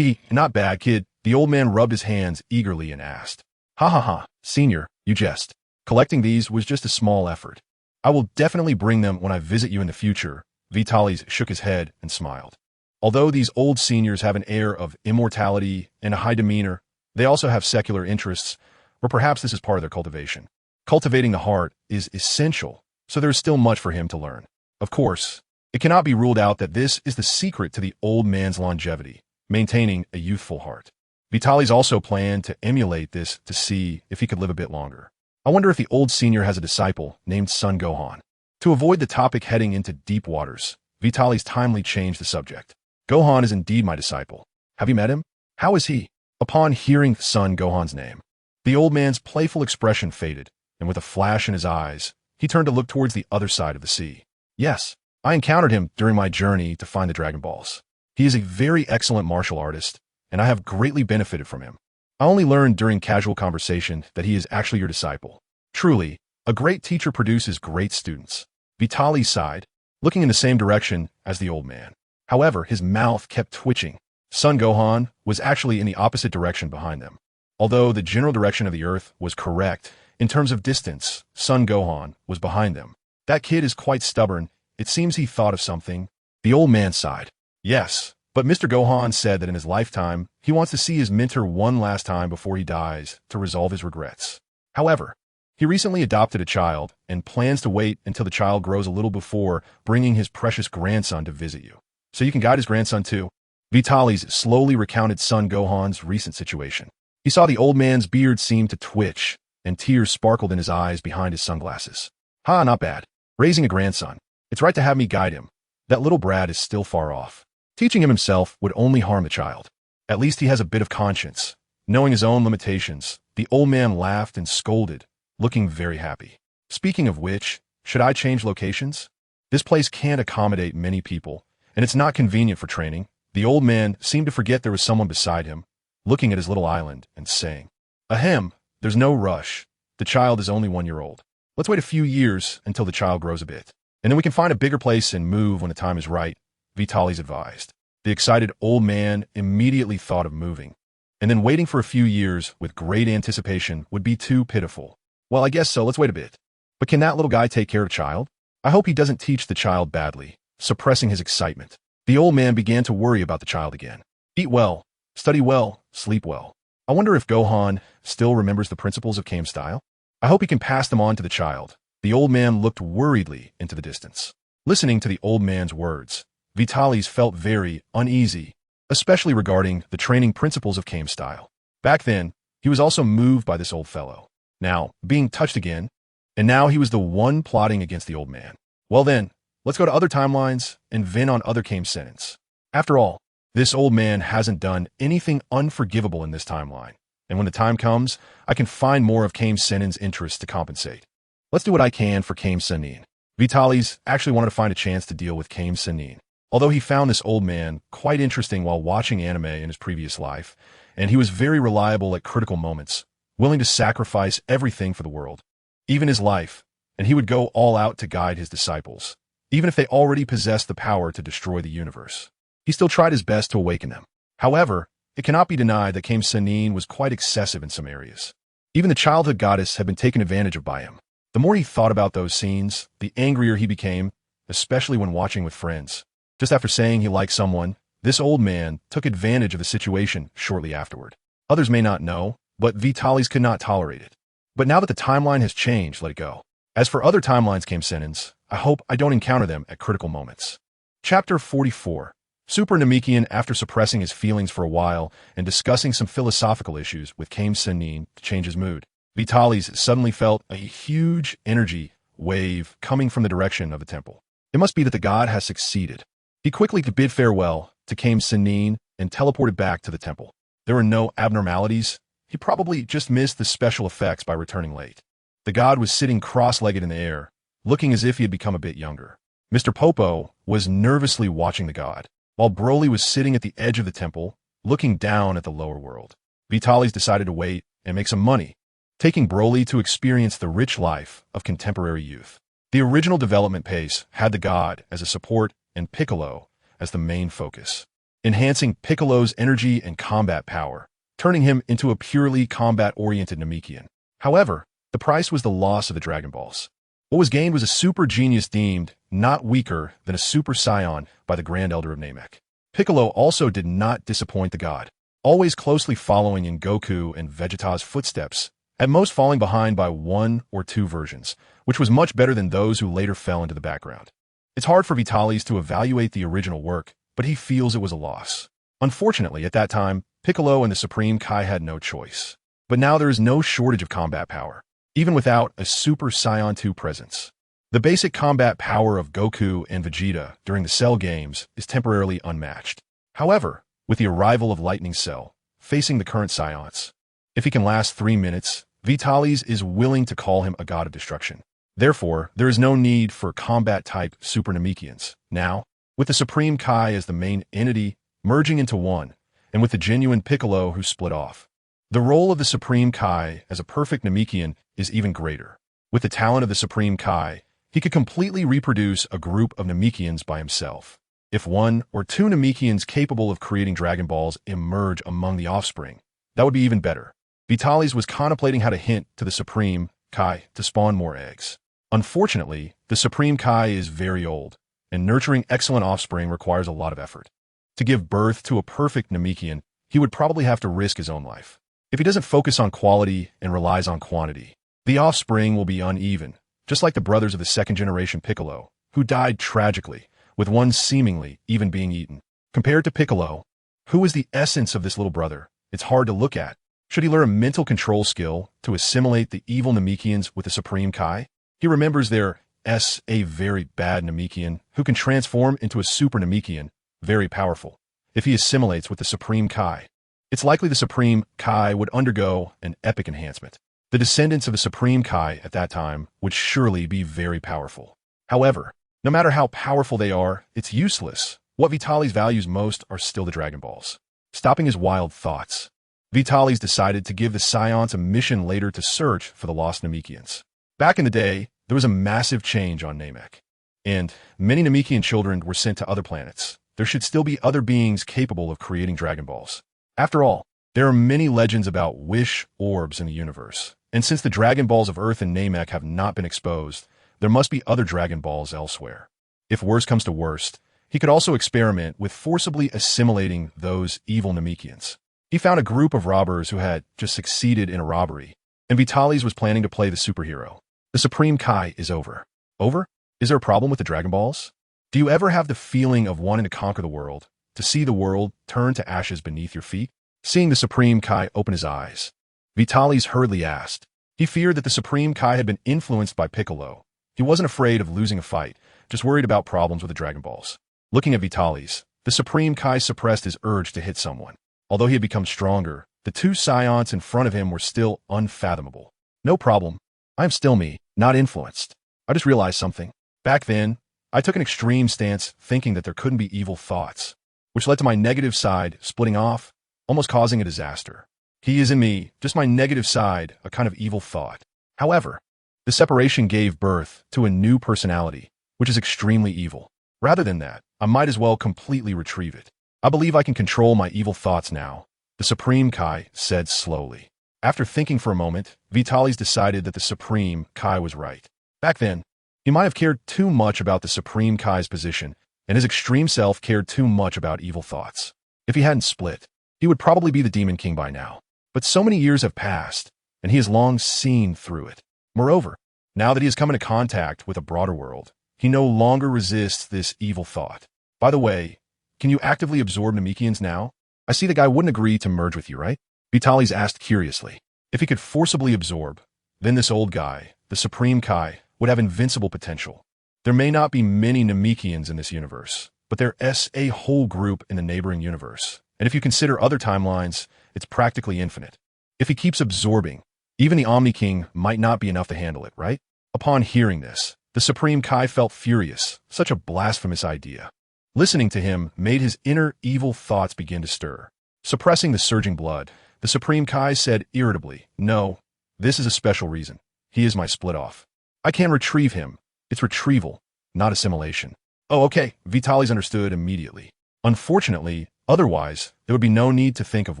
Not bad, kid. The old man rubbed his hands eagerly and asked. Ha, senior, you jest. Collecting these was just a small effort. I will definitely bring them when I visit you in the future. Vitalis shook his head and smiled. Although these old seniors have an air of immortality and a high demeanor, they also have secular interests, or perhaps this is part of their cultivation. Cultivating the heart is essential, so there is still much for him to learn. Of course, it cannot be ruled out that this is the secret to the old man's longevity, maintaining a youthful heart. Vitalis also planned to emulate this to see if he could live a bit longer. I wonder if the old senior has a disciple named Son Gohan. To avoid the topic heading into deep waters, Vitalis timely changed the subject. Gohan is indeed my disciple. Have you met him? How is he? Upon hearing Son Gohan's name, the old man's playful expression faded, and with a flash in his eyes, he turned to look towards the other side of the sea. Yes, I encountered him during my journey to find the Dragon Balls. He is a very excellent martial artist, and I have greatly benefited from him. I only learned during casual conversation that he is actually your disciple. Truly, a great teacher produces great students. Vitalis sighed, looking in the same direction as the old man. However, his mouth kept twitching. Son Gohan was actually in the opposite direction behind them. Although the general direction of the Earth was correct, in terms of distance, Son Gohan was behind them. That kid is quite stubborn. It seems he thought of something. The old man sighed. Yes, but Mr. Gohan said that in his lifetime, he wants to see his mentor one last time before he dies to resolve his regrets. However, he recently adopted a child and plans to wait until the child grows a little before bringing his precious grandson to visit you. So you can guide his grandson too. Vitalis slowly recounted Son Gohan's recent situation. He saw the old man's beard seem to twitch, and tears sparkled in his eyes behind his sunglasses. Not bad. Raising a grandson. It's right to have me guide him. That little brat is still far off. Teaching him himself would only harm the child. At least he has a bit of conscience. Knowing his own limitations, the old man laughed and scolded, looking very happy. Speaking of which, should I change locations? This place can't accommodate many people, and it's not convenient for training. The old man seemed to forget there was someone beside him, looking at his little island and saying, Ahem, there's no rush. The child is only 1 year old. Let's wait a few years until the child grows a bit, and then we can find a bigger place and move when the time is right, Vitalis advised. The excited old man immediately thought of moving. and then waiting for a few years with great anticipation would be too pitiful. Well, I guess so, let's wait a bit. But can that little guy take care of the child? I hope he doesn't teach the child badly, suppressing his excitement. The old man began to worry about the child again. Eat well, study well, sleep well. I wonder if Gohan still remembers the principles of Kame style? I hope he can pass them on to the child. The old man looked worriedly into the distance. Listening to the old man's words, Vitalis felt very uneasy, especially regarding the training principles of Kame style. Back then, he was also moved by this old fellow. Now, being touched again, and now he was the one plotting against the old man. Well then, let's go to other timelines and vent on other Kame Saiyans. After all, this old man hasn't done anything unforgivable in this timeline, and when the time comes, I can find more of Kame Saiyans' interests to compensate. Let's do what I can for Kame Saiyan. Vitalis actually wanted to find a chance to deal with Kame Saiyan, although he found this old man quite interesting while watching anime in his previous life, and he was very reliable at critical moments, willing to sacrifice everything for the world, even his life, and he would go all out to guide his disciples, even if they already possessed the power to destroy the universe. He still tried his best to awaken them. However, it cannot be denied that Kame Saiyan was quite excessive in some areas. Even the childhood goddess had been taken advantage of by him. The more he thought about those scenes, the angrier he became, especially when watching with friends. Just after saying he liked someone, this old man took advantage of the situation shortly afterward. Others may not know, but Vitalis could not tolerate it. But now that the timeline has changed, let it go. As for other timelines, Kame Saiyans, I hope I don't encounter them at critical moments. Chapter 44. Super Namekian, after suppressing his feelings for a while and discussing some philosophical issues with Kame Saiyan to change his mood, Vitalis suddenly felt a huge energy wave coming from the direction of the temple. It must be that the god has succeeded. He quickly bid farewell to Kame Saiyan and teleported back to the temple. There were no abnormalities. He probably just missed the special effects by returning late. The god was sitting cross-legged in the air, looking as if he had become a bit younger. Mr. Popo was nervously watching the god, while Broly was sitting at the edge of the temple, looking down at the lower world. Vitalis decided to wait and make some money, taking Broly to experience the rich life of contemporary youth. The original development pace had the god as a support and Piccolo as the main focus, enhancing Piccolo's energy and combat power, turning him into a purely combat-oriented Namekian. However, the price was the loss of the Dragon Balls. What was gained was a super genius deemed not weaker than a Super Saiyan by the Grand Elder of Namek. Piccolo also did not disappoint the god, always closely following in Goku and Vegeta's footsteps, at most falling behind by 1 or 2 versions, which was much better than those who later fell into the background. It's hard for Vitalis to evaluate the original work, but he feels it was a loss. Unfortunately, at that time, Piccolo and the Supreme Kai had no choice. But now there is no shortage of combat power, even without a Super Saiyan 2 presence. The basic combat power of Goku and Vegeta during the Cell games is temporarily unmatched. However, with the arrival of Lightning Cell, facing the current Saiyans, if he can last 3 minutes, Vitalis is willing to call him a god of destruction. Therefore, there is no need for combat-type Super Namekians. Now, with the Supreme Kai as the main entity merging into one, and with the genuine Piccolo who split off, the role of the Supreme Kai as a perfect Namekian is even greater. With the talent of the Supreme Kai, he could completely reproduce a group of Namekians by himself. If 1 or 2 Namekians capable of creating Dragon Balls emerge among the offspring, that would be even better. Vitalis was contemplating how to hint to the Supreme Kai to spawn more eggs. Unfortunately, the Supreme Kai is very old, and nurturing excellent offspring requires a lot of effort. To give birth to a perfect Namekian, he would probably have to risk his own life. If he doesn't focus on quality and relies on quantity, the offspring will be uneven, just like the brothers of the second-generation Piccolo, who died tragically, with one seemingly even being eaten. Compared to Piccolo, who is the essence of this little brother, it's hard to look at. Should he learn a mental control skill to assimilate the evil Namekians with the Supreme Kai? He remembers there is a very bad Namekian who can transform into a Super Namekian, very powerful, if he assimilates with the Supreme Kai. It's likely the Supreme Kai would undergo an epic enhancement. The descendants of the Supreme Kai at that time would surely be very powerful. However, no matter how powerful they are, it's useless. What Vitalis values most are still the Dragon Balls. Stopping his wild thoughts, Vitalis decided to give the Saiyans a mission later to search for the lost Namekians. Back in the day, there was a massive change on Namek, and many Namekian children were sent to other planets. There should still be other beings capable of creating Dragon Balls. After all, There are many legends about wish orbs in the universe, and since the Dragon Balls of Earth and Namek have not been exposed, there must be other Dragon Balls elsewhere. If worst comes to worst, he could also experiment with forcibly assimilating those evil Namekians. He found a group of robbers who had just succeeded in a robbery, and Vitalis was planning to play the superhero. The Supreme Kai is over. Over? Is there a problem with the Dragon Balls? Do you ever have the feeling of wanting to conquer the world, to see the world turn to ashes beneath your feet? Seeing the Supreme Kai open his eyes, Vitalis hurriedly asked. He feared that the Supreme Kai had been influenced by Piccolo. He wasn't afraid of losing a fight, just worried about problems with the Dragon Balls. Looking at Vitalis, the Supreme Kai suppressed his urge to hit someone. Although he had become stronger, the two Saiyans in front of him were still unfathomable. No problem. I am still me, not influenced. I just realized something. Back then, I took an extreme stance thinking that there couldn't be evil thoughts, which led to my negative side splitting off, almost causing a disaster. He is in me, just my negative side, a kind of evil thought. However, the separation gave birth to a new personality, which is extremely evil. Rather than that, I might as well completely retrieve it. I believe I can control my evil thoughts now, the Supreme Kai said slowly. After thinking for a moment, Vitalis decided that the Supreme Kai was right. Back then, he might have cared too much about the Supreme Kai's position, and his extreme self cared too much about evil thoughts. If he hadn't split, he would probably be the Demon King by now. But so many years have passed, and he has long seen through it. Moreover, now that he has come into contact with a broader world, he no longer resists this evil thought. By the way, can you actively absorb Namekians now? I see the guy wouldn't agree to merge with you, right? Vitalis asked curiously. If he could forcibly absorb, then this old guy, the Supreme Kai, would have invincible potential. There may not be many Namekians in this universe, but there's a whole group in the neighboring universe. And if you consider other timelines, it's practically infinite. If he keeps absorbing, even the Omni King might not be enough to handle it, right? Upon hearing this, the Supreme Kai felt furious. Such a blasphemous idea. Listening to him made his inner evil thoughts begin to stir. Suppressing the surging blood, the Supreme Kai said irritably, "No, this is a special reason. He is my split-off. I can retrieve him. It's retrieval, not assimilation." Oh, okay, Vitalis understood immediately. Unfortunately, otherwise, there would be no need to think of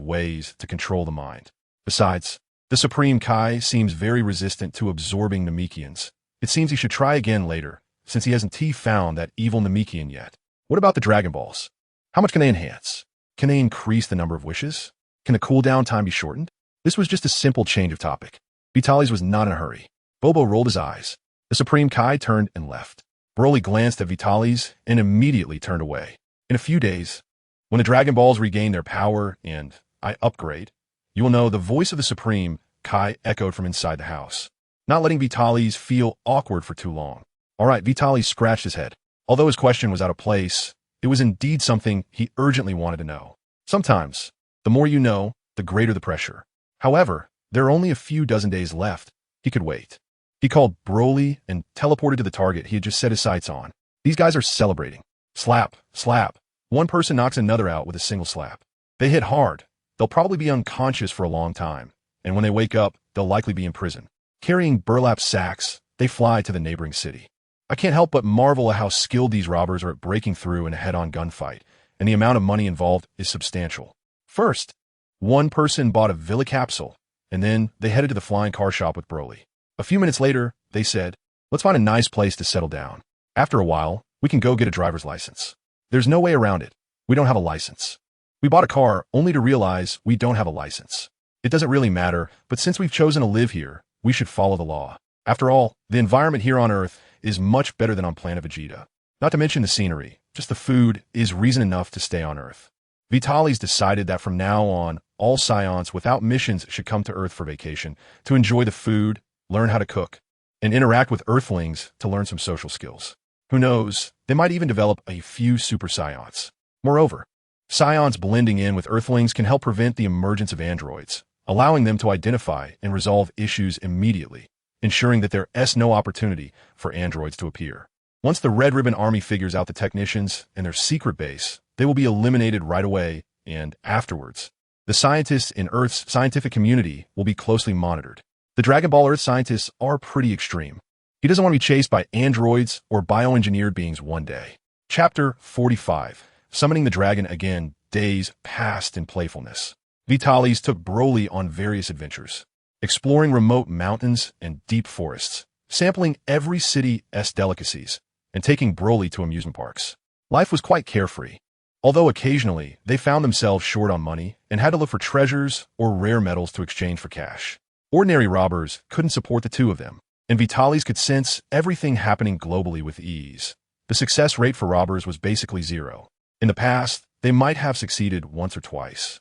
ways to control the mind. Besides, the Supreme Kai seems very resistant to absorbing Namekians. It seems he should try again later, since he hasn't found that evil Namekian yet. What about the Dragon Balls? How much can they enhance? Can they increase the number of wishes? Can the cooldown time be shortened? This was just a simple change of topic. Vitalis was not in a hurry. Bobo rolled his eyes. The Supreme Kai turned and left. Broly glanced at Vitalis and immediately turned away. In a few days, when the Dragon Balls regain their power and I upgrade, you will know the voice of the Supreme Kai echoed from inside the house, not letting Vitalis feel awkward for too long. All right, Vitalis scratched his head. Although his question was out of place, it was indeed something he urgently wanted to know. Sometimes, the more you know, the greater the pressure. However, there are only a few dozen days left. He could wait. He called Broly and teleported to the target he had just set his sights on. These guys are celebrating. Slap, slap. One person knocks another out with a single slap. They hit hard. They'll probably be unconscious for a long time, and when they wake up, they'll likely be in prison. Carrying burlap sacks, they fly to the neighboring city. I can't help but marvel at how skilled these robbers are at breaking through in a head-on gunfight, and the amount of money involved is substantial. First, one person bought a Villa capsule, and then they headed to the flying car shop with Broly. A few minutes later, they said, "Let's find a nice place to settle down. After a while, we can go get a driver's license." There's no way around it. We don't have a license. We bought a car only to realize we don't have a license. It doesn't really matter, but since we've chosen to live here, we should follow the law. After all, the environment here on Earth is much better than on planet Vegeta. Not to mention the scenery, just the food is reason enough to stay on Earth. Vitalis decided that from now on, all Saiyans without missions should come to Earth for vacation, to enjoy the food, learn how to cook, and interact with Earthlings to learn some social skills. Who knows, they might even develop a few Super Saiyans. Moreover, Saiyans blending in with Earthlings can help prevent the emergence of androids, allowing them to identify and resolve issues immediately, ensuring that there's no opportunity for androids to appear. Once the Red Ribbon Army figures out the technicians and their secret base, they will be eliminated right away, and afterwards, the scientists in Earth's scientific community will be closely monitored. The Dragon Ball Earth scientists are pretty extreme. He doesn't want to be chased by androids or bioengineered beings one day. Chapter 45. Summoning the Dragon again. Days passed in playfulness. Vitalis took Broly on various adventures, exploring remote mountains and deep forests, sampling every city's delicacies, and taking Broly to amusement parks. Life was quite carefree, although occasionally they found themselves short on money and had to look for treasures or rare metals to exchange for cash. Ordinary robbers couldn't support the two of them, and Vitalis could sense everything happening globally with ease. The success rate for robbers was basically zero. In the past, they might have succeeded once or twice.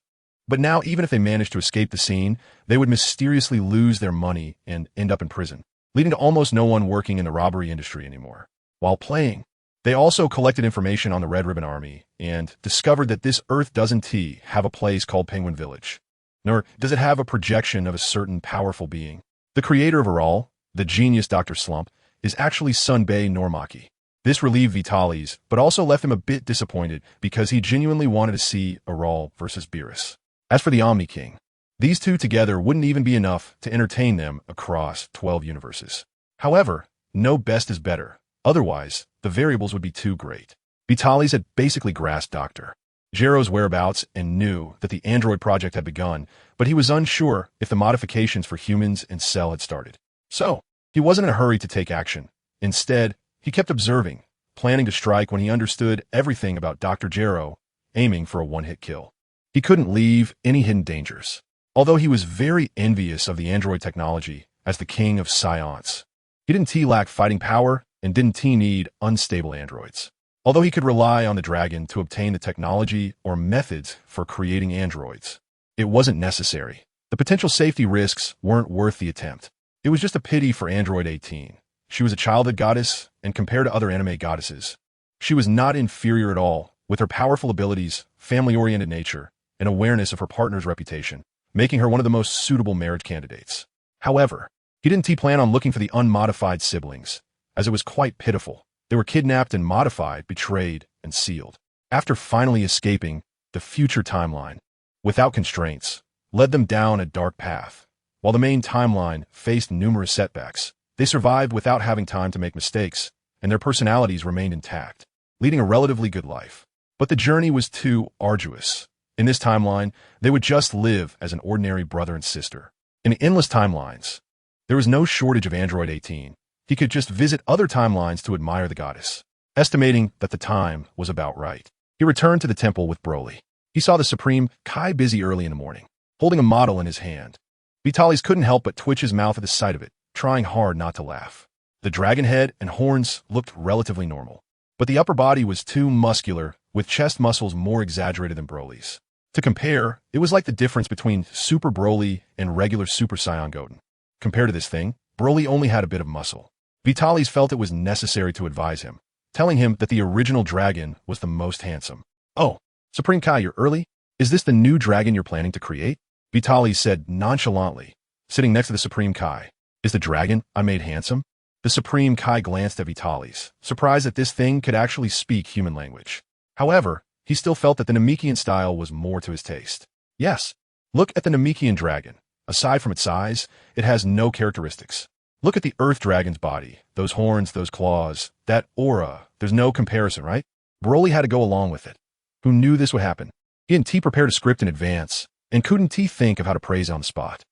But now, even if they managed to escape the scene, they would mysteriously lose their money and end up in prison, leading to almost no one working in the robbery industry anymore. While playing, they also collected information on the Red Ribbon Army and discovered that this Earth doesn't have a place called Penguin Village, nor does it have a projection of a certain powerful being. The creator of Aral, the genius Dr. Slump, is actually Sunbei Normaki. This relieved Vitalis, but also left him a bit disappointed because he genuinely wanted to see Aral versus Beerus. As for the Omni King, these two together wouldn't even be enough to entertain them across 12 universes. However, no best is better. Otherwise, the variables would be too great. Vitalis had basically grasped Dr. Gero's whereabouts and knew that the android project had begun, but he was unsure if the modifications for humans and Cell had started. So, he wasn't in a hurry to take action. Instead, he kept observing, planning to strike when he understood everything about Dr. Gero, aiming for a one-hit kill. He couldn't leave any hidden dangers. Although he was very envious of the android technology as the king of Saiyans, he didn't lack fighting power and didn't need unstable androids. Although he could rely on the dragon to obtain the technology or methods for creating androids, it wasn't necessary. The potential safety risks weren't worth the attempt. It was just a pity for Android 18. She was a childhood goddess, and compared to other anime goddesses, she was not inferior at all, with her powerful abilities, family-oriented nature, and awareness of her partner's reputation, making her one of the most suitable marriage candidates. However, he didn't plan on looking for the unmodified siblings, as it was quite pitiful. They were kidnapped and modified, betrayed, and sealed. After finally escaping, the future timeline, without constraints, led them down a dark path. While the main timeline faced numerous setbacks, they survived without having time to make mistakes, and their personalities remained intact, leading a relatively good life. But the journey was too arduous. In this timeline, they would just live as an ordinary brother and sister. In endless timelines, there was no shortage of Android 18. He could just visit other timelines to admire the goddess. Estimating that the time was about right, he returned to the temple with Broly. He saw the Supreme Kai busy early in the morning, holding a model in his hand. Vitalis couldn't help but twitch his mouth at the sight of it, trying hard not to laugh. The dragon head and horns looked relatively normal, but the upper body was too muscular, with chest muscles more exaggerated than Broly's. To compare, it was like the difference between Super Broly and regular Super Saiyan Goten. Compared to this thing, Broly only had a bit of muscle. Vitalis felt it was necessary to advise him, telling him that the original dragon was the most handsome. "Oh, Supreme Kai, you're early? Is this the new dragon you're planning to create?" Vitalis said nonchalantly, sitting next to the Supreme Kai. "Is the dragon I made handsome?" The Supreme Kai glanced at Vitalis, surprised that this thing could actually speak human language. However, he still felt that the Namekian style was more to his taste. "Yes. Look at the Namekian dragon. Aside from its size, it has no characteristics. Look at the Earth Dragon's body, those horns, those claws, that aura. There's no comparison, right?" Broly had to go along with it. Who knew this would happen? He hadn't prepared a script in advance, and couldn't think of how to praise it on the spot.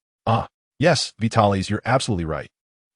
Yes, Vitalis, you're absolutely right.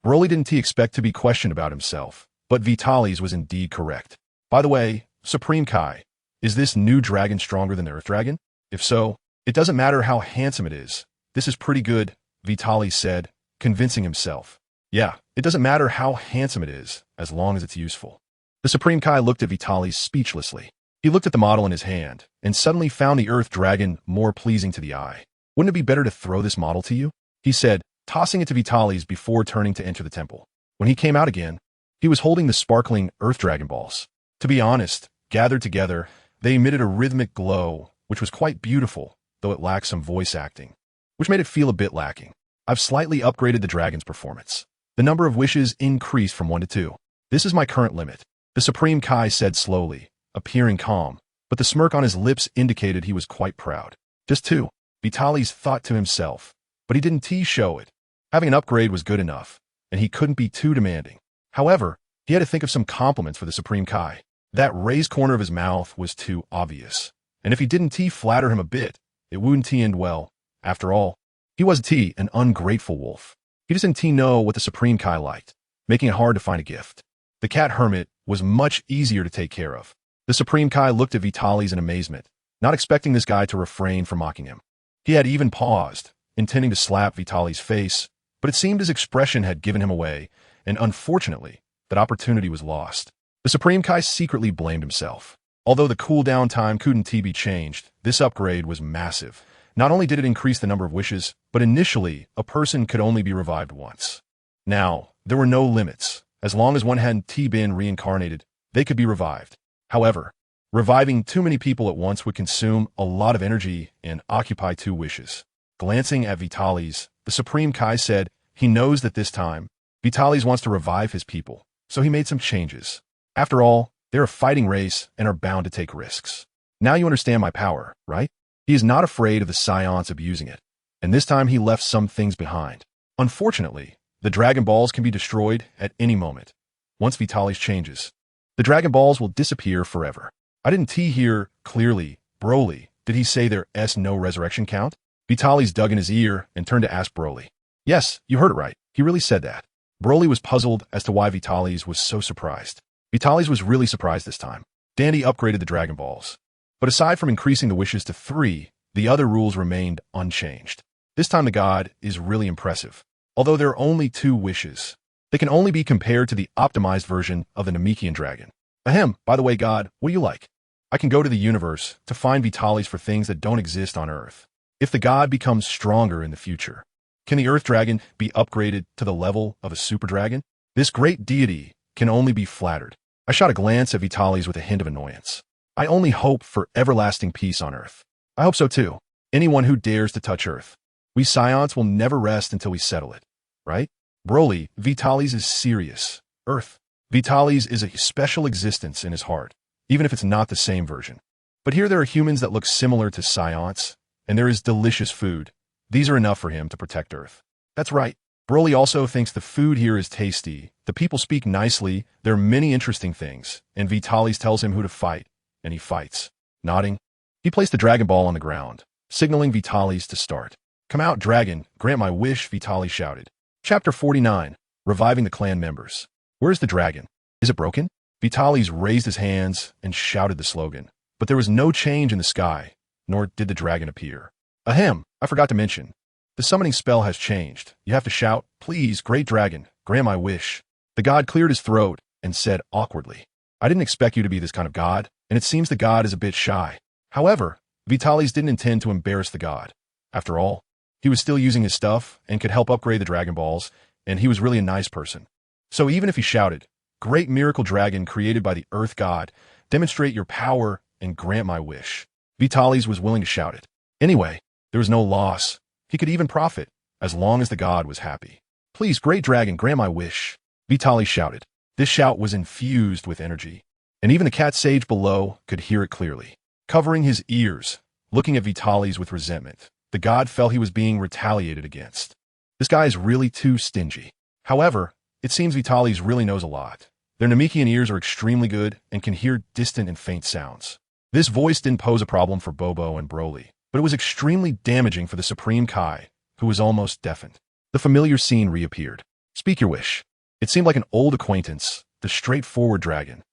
Broly didn't expect to be questioned about himself, but Vitalis was indeed correct. "By the way, Supreme Kai, is this new dragon stronger than the Earth Dragon? If so, it doesn't matter how handsome it is. This is pretty good," Vitalis said, convincing himself. "Yeah, it doesn't matter how handsome it is, as long as it's useful." The Supreme Kai looked at Vitalis speechlessly. He looked at the model in his hand, and suddenly found the Earth Dragon more pleasing to the eye. "Wouldn't it be better to throw this model to you?" he said, tossing it to Vitalis before turning to enter the temple. When he came out again, he was holding the sparkling Earth Dragon balls. To be honest, gathered together, they emitted a rhythmic glow, which was quite beautiful, though it lacked some voice acting, which made it feel a bit lacking. "I've slightly upgraded the dragon's performance. The number of wishes increased from 1 to 2. This is my current limit," the Supreme Kai said slowly, appearing calm, but the smirk on his lips indicated he was quite proud. "Just 2, Vitalis thought to himself, but he didn't show it. Having an upgrade was good enough, and he couldn't be too demanding. However, he had to think of some compliments for the Supreme Kai. That raised corner of his mouth was too obvious, and if he didn't flatter him a bit, It wouldn't end well. After all, he was an ungrateful wolf. He didn't know what the Supreme Kai liked, making it hard to find a gift. The cat hermit was much easier to take care of. The Supreme Kai looked at Vitalis in amazement, not expecting this guy to refrain from mocking him. He had even paused, intending to slap Vitalis' face, but it seemed his expression had given him away, and unfortunately, that opportunity was lost. The Supreme Kai secretly blamed himself. Although the cooldown time couldn't be changed, this upgrade was massive. Not only did it increase the number of wishes, but initially, a person could only be revived once. Now, there were no limits. As long as one hadn't been reincarnated, they could be revived. However, reviving too many people at once would consume a lot of energy and occupy 2 wishes. Glancing at Vitalis, the Supreme Kai said he knows that this time, Vitalis wants to revive his people, so he made some changes. After all, they're a fighting race and are bound to take risks. Now you understand my power, right? He is not afraid of the Saiyans abusing it, and this time he left some things behind. Unfortunately, the Dragon Balls can be destroyed at any moment. Once Vitalis changes, the Dragon Balls will disappear forever. I didn't hear clearly. Broly, did he say there's no resurrection count? Vitalis dug in his ear and turned to ask Broly. Yes, you heard it right. He really said that. Broly was puzzled as to why Vitalis was so surprised. Vitalis was really surprised this time. Dandy upgraded the Dragon Balls. But aside from increasing the wishes to 3, the other rules remained unchanged. This time the god is really impressive. Although there are only 2 wishes, they can only be compared to the optimized version of the Namekian dragon. Ahem, by the way, God, what do you like? I can go to the universe to find Vitalis for things that don't exist on Earth. If the god becomes stronger in the future, can the Earth dragon be upgraded to the level of a super dragon? This great deity can only be flattered. I shot a glance at Vitalis with a hint of annoyance. I only hope for everlasting peace on Earth. I hope so too. Anyone who dares to touch Earth, we Saiyans will never rest until we settle it. Right? Broly, Vitalis is serious. Earth. Vitalis is a special existence in his heart, even if it's not the same version. But here there are humans that look similar to Saiyans, and there is delicious food. These are enough for him to protect Earth. That's right. Broly also thinks the food here is tasty, the people speak nicely, there are many interesting things, and Vitalis tells him who to fight, and he fights. Nodding, he placed the Dragon Ball on the ground, signaling Vitalis to start. Come out, dragon, grant my wish, Vitalis shouted. Chapter 49, Reviving the Clan Members. Where's the dragon? Is it broken? Vitalis raised his hands and shouted the slogan, but there was no change in the sky, nor did the dragon appear. Ahem, I forgot to mention. The summoning spell has changed. You have to shout, please, great dragon, grant my wish. The god cleared his throat and said awkwardly, I didn't expect you to be this kind of god, and it seems the god is a bit shy. However, Vitalis didn't intend to embarrass the god. After all, he was still using his stuff and could help upgrade the Dragon Balls, and he was really a nice person. So even if he shouted, great miracle dragon created by the Earth God, demonstrate your power and grant my wish, Vitalis was willing to shout it. Anyway, there was no loss. He could even profit, as long as the god was happy. Please, great dragon, grant my wish, Vitalis shouted. This shout was infused with energy, and even the cat sage below could hear it clearly. Covering his ears, looking at Vitalis with resentment, the god felt he was being retaliated against. This guy is really too stingy. However, it seems Vitalis really knows a lot. Their Namekian ears are extremely good and can hear distant and faint sounds. This voice didn't pose a problem for Bobo and Broly, but it was extremely damaging for the Supreme Kai, who was almost deafened. The familiar scene reappeared. Speak your wish. It seemed like an old acquaintance, the straightforward dragon.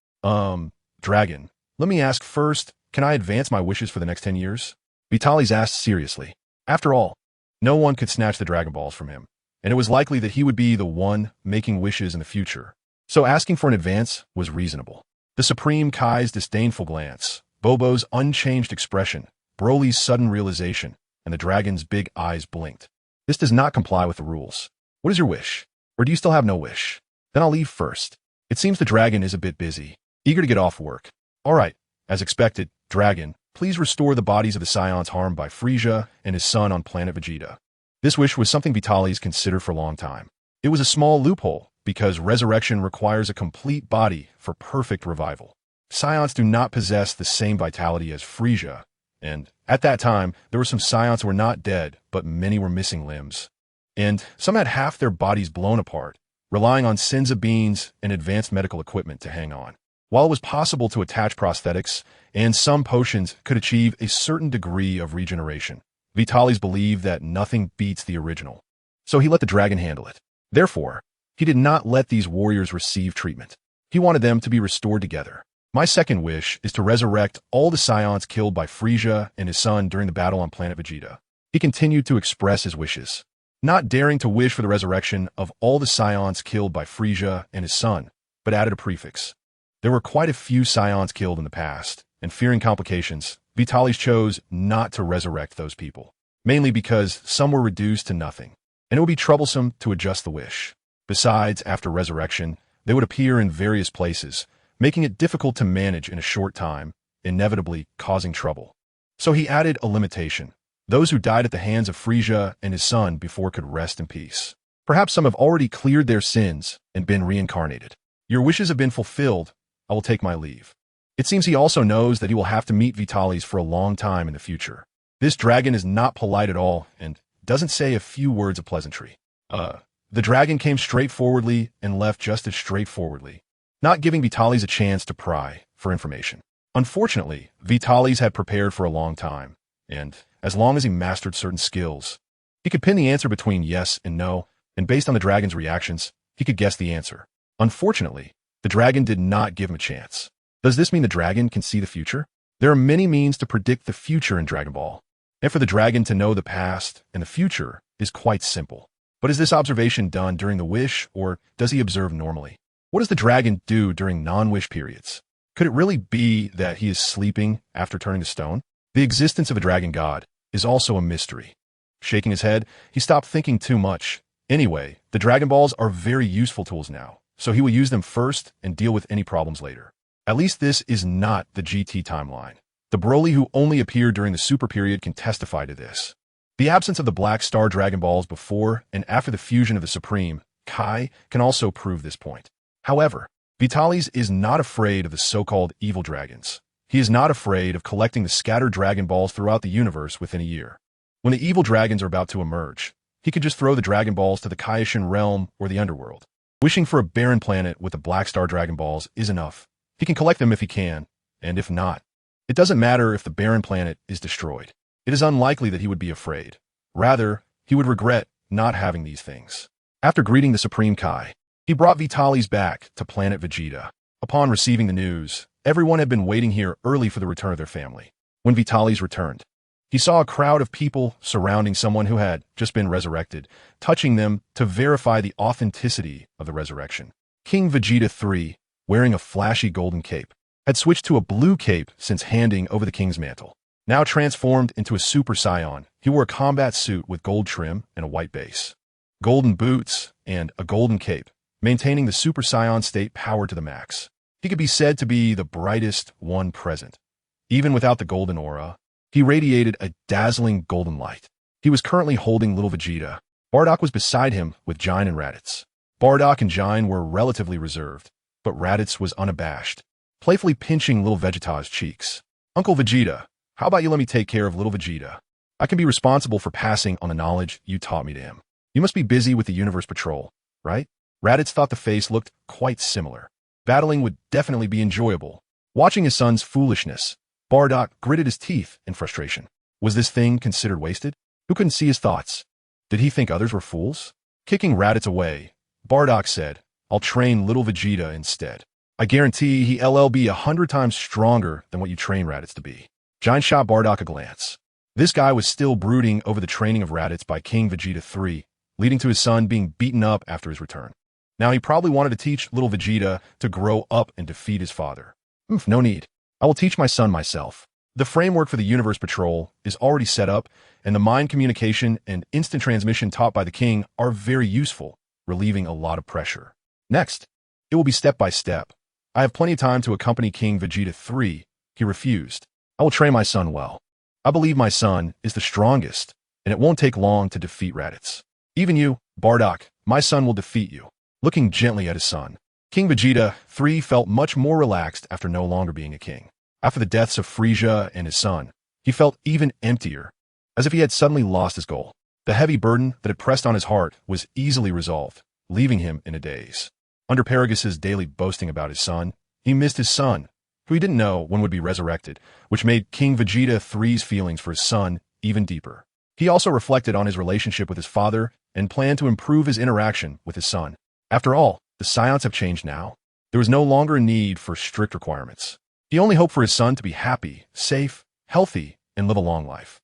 Dragon, let me ask first, can I advance my wishes for the next 10 years? Vitalis asked seriously. After all, no one could snatch the Dragon Balls from him, and it was likely that he would be the one making wishes in the future. So asking for an advance was reasonable. The Supreme Kai's disdainful glance, Bobo's unchanged expression, Broly's sudden realization, and the dragon's big eyes blinked. This does not comply with the rules. What is your wish? Or do you still have no wish? Then I'll leave first. It seems the dragon is a bit busy, eager to get off work. All right, as expected, dragon, please restore the bodies of the Saiyans harmed by Frieza and his son on planet Vegeta. This wish was something Vitalis considered for a long time. It was a small loophole, because resurrection requires a complete body for perfect revival. Saiyans do not possess the same vitality as Frieza, and at that time, there were some Saiyans who were not dead, but many were missing limbs. And some had half their bodies blown apart, relying on Senza beans and advanced medical equipment to hang on. While it was possible to attach prosthetics, and some potions could achieve a certain degree of regeneration, Vitalis believed that nothing beats the original, so he let the dragon handle it. Therefore, he did not let these warriors receive treatment. He wanted them to be restored together. My second wish is to resurrect all the Saiyans killed by Frieza and his son during the battle on planet Vegeta. He continued to express his wishes, not daring to wish for the resurrection of all the Saiyans killed by Frieza and his son, but added a prefix. There were quite a few Saiyans killed in the past, and fearing complications, Vitalis chose not to resurrect those people, mainly because some were reduced to nothing, and it would be troublesome to adjust the wish. Besides, after resurrection, they would appear in various places, making it difficult to manage in a short time, inevitably causing trouble. So he added a limitation. Those who died at the hands of Frieza and his son before could rest in peace. Perhaps some have already cleared their sins and been reincarnated. Your wishes have been fulfilled. I will take my leave. It seems he also knows that he will have to meet Vitalis for a long time in the future. This dragon is not polite at all and doesn't say a few words of pleasantry. The dragon came straightforwardly and left just as straightforwardly, not giving Vitalis a chance to pry for information. Unfortunately, Vitalis had prepared for a long time, and as long as he mastered certain skills, he could pin the answer between yes and no, and based on the dragon's reactions, he could guess the answer. Unfortunately, the dragon did not give him a chance. Does this mean the dragon can see the future? There are many means to predict the future in Dragon Ball, and for the dragon to know the past and the future is quite simple. But is this observation done during the wish, or does he observe normally? What does the dragon do during non-wish periods? Could it really be that he is sleeping after turning to stone? The existence of a dragon god is also a mystery. Shaking his head, he stopped thinking too much. Anyway, the Dragon Balls are very useful tools now, so he will use them first and deal with any problems later. At least this is not the GT timeline. The Broly who only appeared during the Super period can testify to this. The absence of the Black Star Dragon Balls before and after the fusion of the Supreme, Kai, can also prove this point. However, Vitalis is not afraid of the so-called evil dragons. He is not afraid of collecting the scattered Dragon Balls throughout the universe within a year. When the evil dragons are about to emerge, he could just throw the Dragon Balls to the Kaioshin realm or the underworld. Wishing for a barren planet with the Black Star Dragon Balls is enough. He can collect them if he can, and if not, it doesn't matter if the barren planet is destroyed. It is unlikely that he would be afraid. Rather, he would regret not having these things. After greeting the Supreme Kai, he brought Vitalis back to planet Vegeta. Upon receiving the news, everyone had been waiting here early for the return of their family. When Vitalis returned, he saw a crowd of people surrounding someone who had just been resurrected, touching them to verify the authenticity of the resurrection. King Vegeta III, wearing a flashy golden cape, had switched to a blue cape since handing over the king's mantle. Now transformed into a Super Saiyan, he wore a combat suit with gold trim and a white base, golden boots, and a golden cape, maintaining the Super Saiyan state power to the max. He could be said to be the brightest one present. Even without the golden aura, he radiated a dazzling golden light. He was currently holding little Vegeta. Bardock was beside him with Jain and Raditz. Bardock and Jain were relatively reserved, but Raditz was unabashed, playfully pinching little Vegeta's cheeks. Uncle Vegeta, how about you let me take care of little Vegeta? I can be responsible for passing on the knowledge you taught me to him. You must be busy with the Universe Patrol, right? Raditz thought the face looked quite similar. Battling would definitely be enjoyable. Watching his son's foolishness, Bardock gritted his teeth in frustration. Was this thing considered wasted? Who couldn't see his thoughts? Did he think others were fools? Kicking Raditz away, Bardock said, I'll train little Vegeta instead. I guarantee he'll be 100 times stronger than what you train Raditz to be. Jain shot Bardock a glance. This guy was still brooding over the training of Raditz by King Vegeta III, leading to his son being beaten up after his return. Now he probably wanted to teach little Vegeta to grow up and defeat his father. No need. I will teach my son myself. The framework for the Universe Patrol is already set up, and the mind communication and instant transmission taught by the king are very useful, relieving a lot of pressure. Next, it will be step by step. I have plenty of time to accompany King Vegeta III. He refused. I will train my son well. I believe my son is the strongest, and it won't take long to defeat Raditz. Even you, Bardock, my son will defeat you. Looking gently at his son, King Vegeta III felt much more relaxed after no longer being a king. After the deaths of Frieza and his son, he felt even emptier, as if he had suddenly lost his goal. The heavy burden that had pressed on his heart was easily resolved, leaving him in a daze. Under Paragus' daily boasting about his son, he missed his son, who he didn't know when would be resurrected, which made King Vegeta III's feelings for his son even deeper. He also reflected on his relationship with his father and planned to improve his interaction with his son. After all, the Saiyans have changed now. There was no longer a need for strict requirements. He only hoped for his son to be happy, safe, healthy, and live a long life.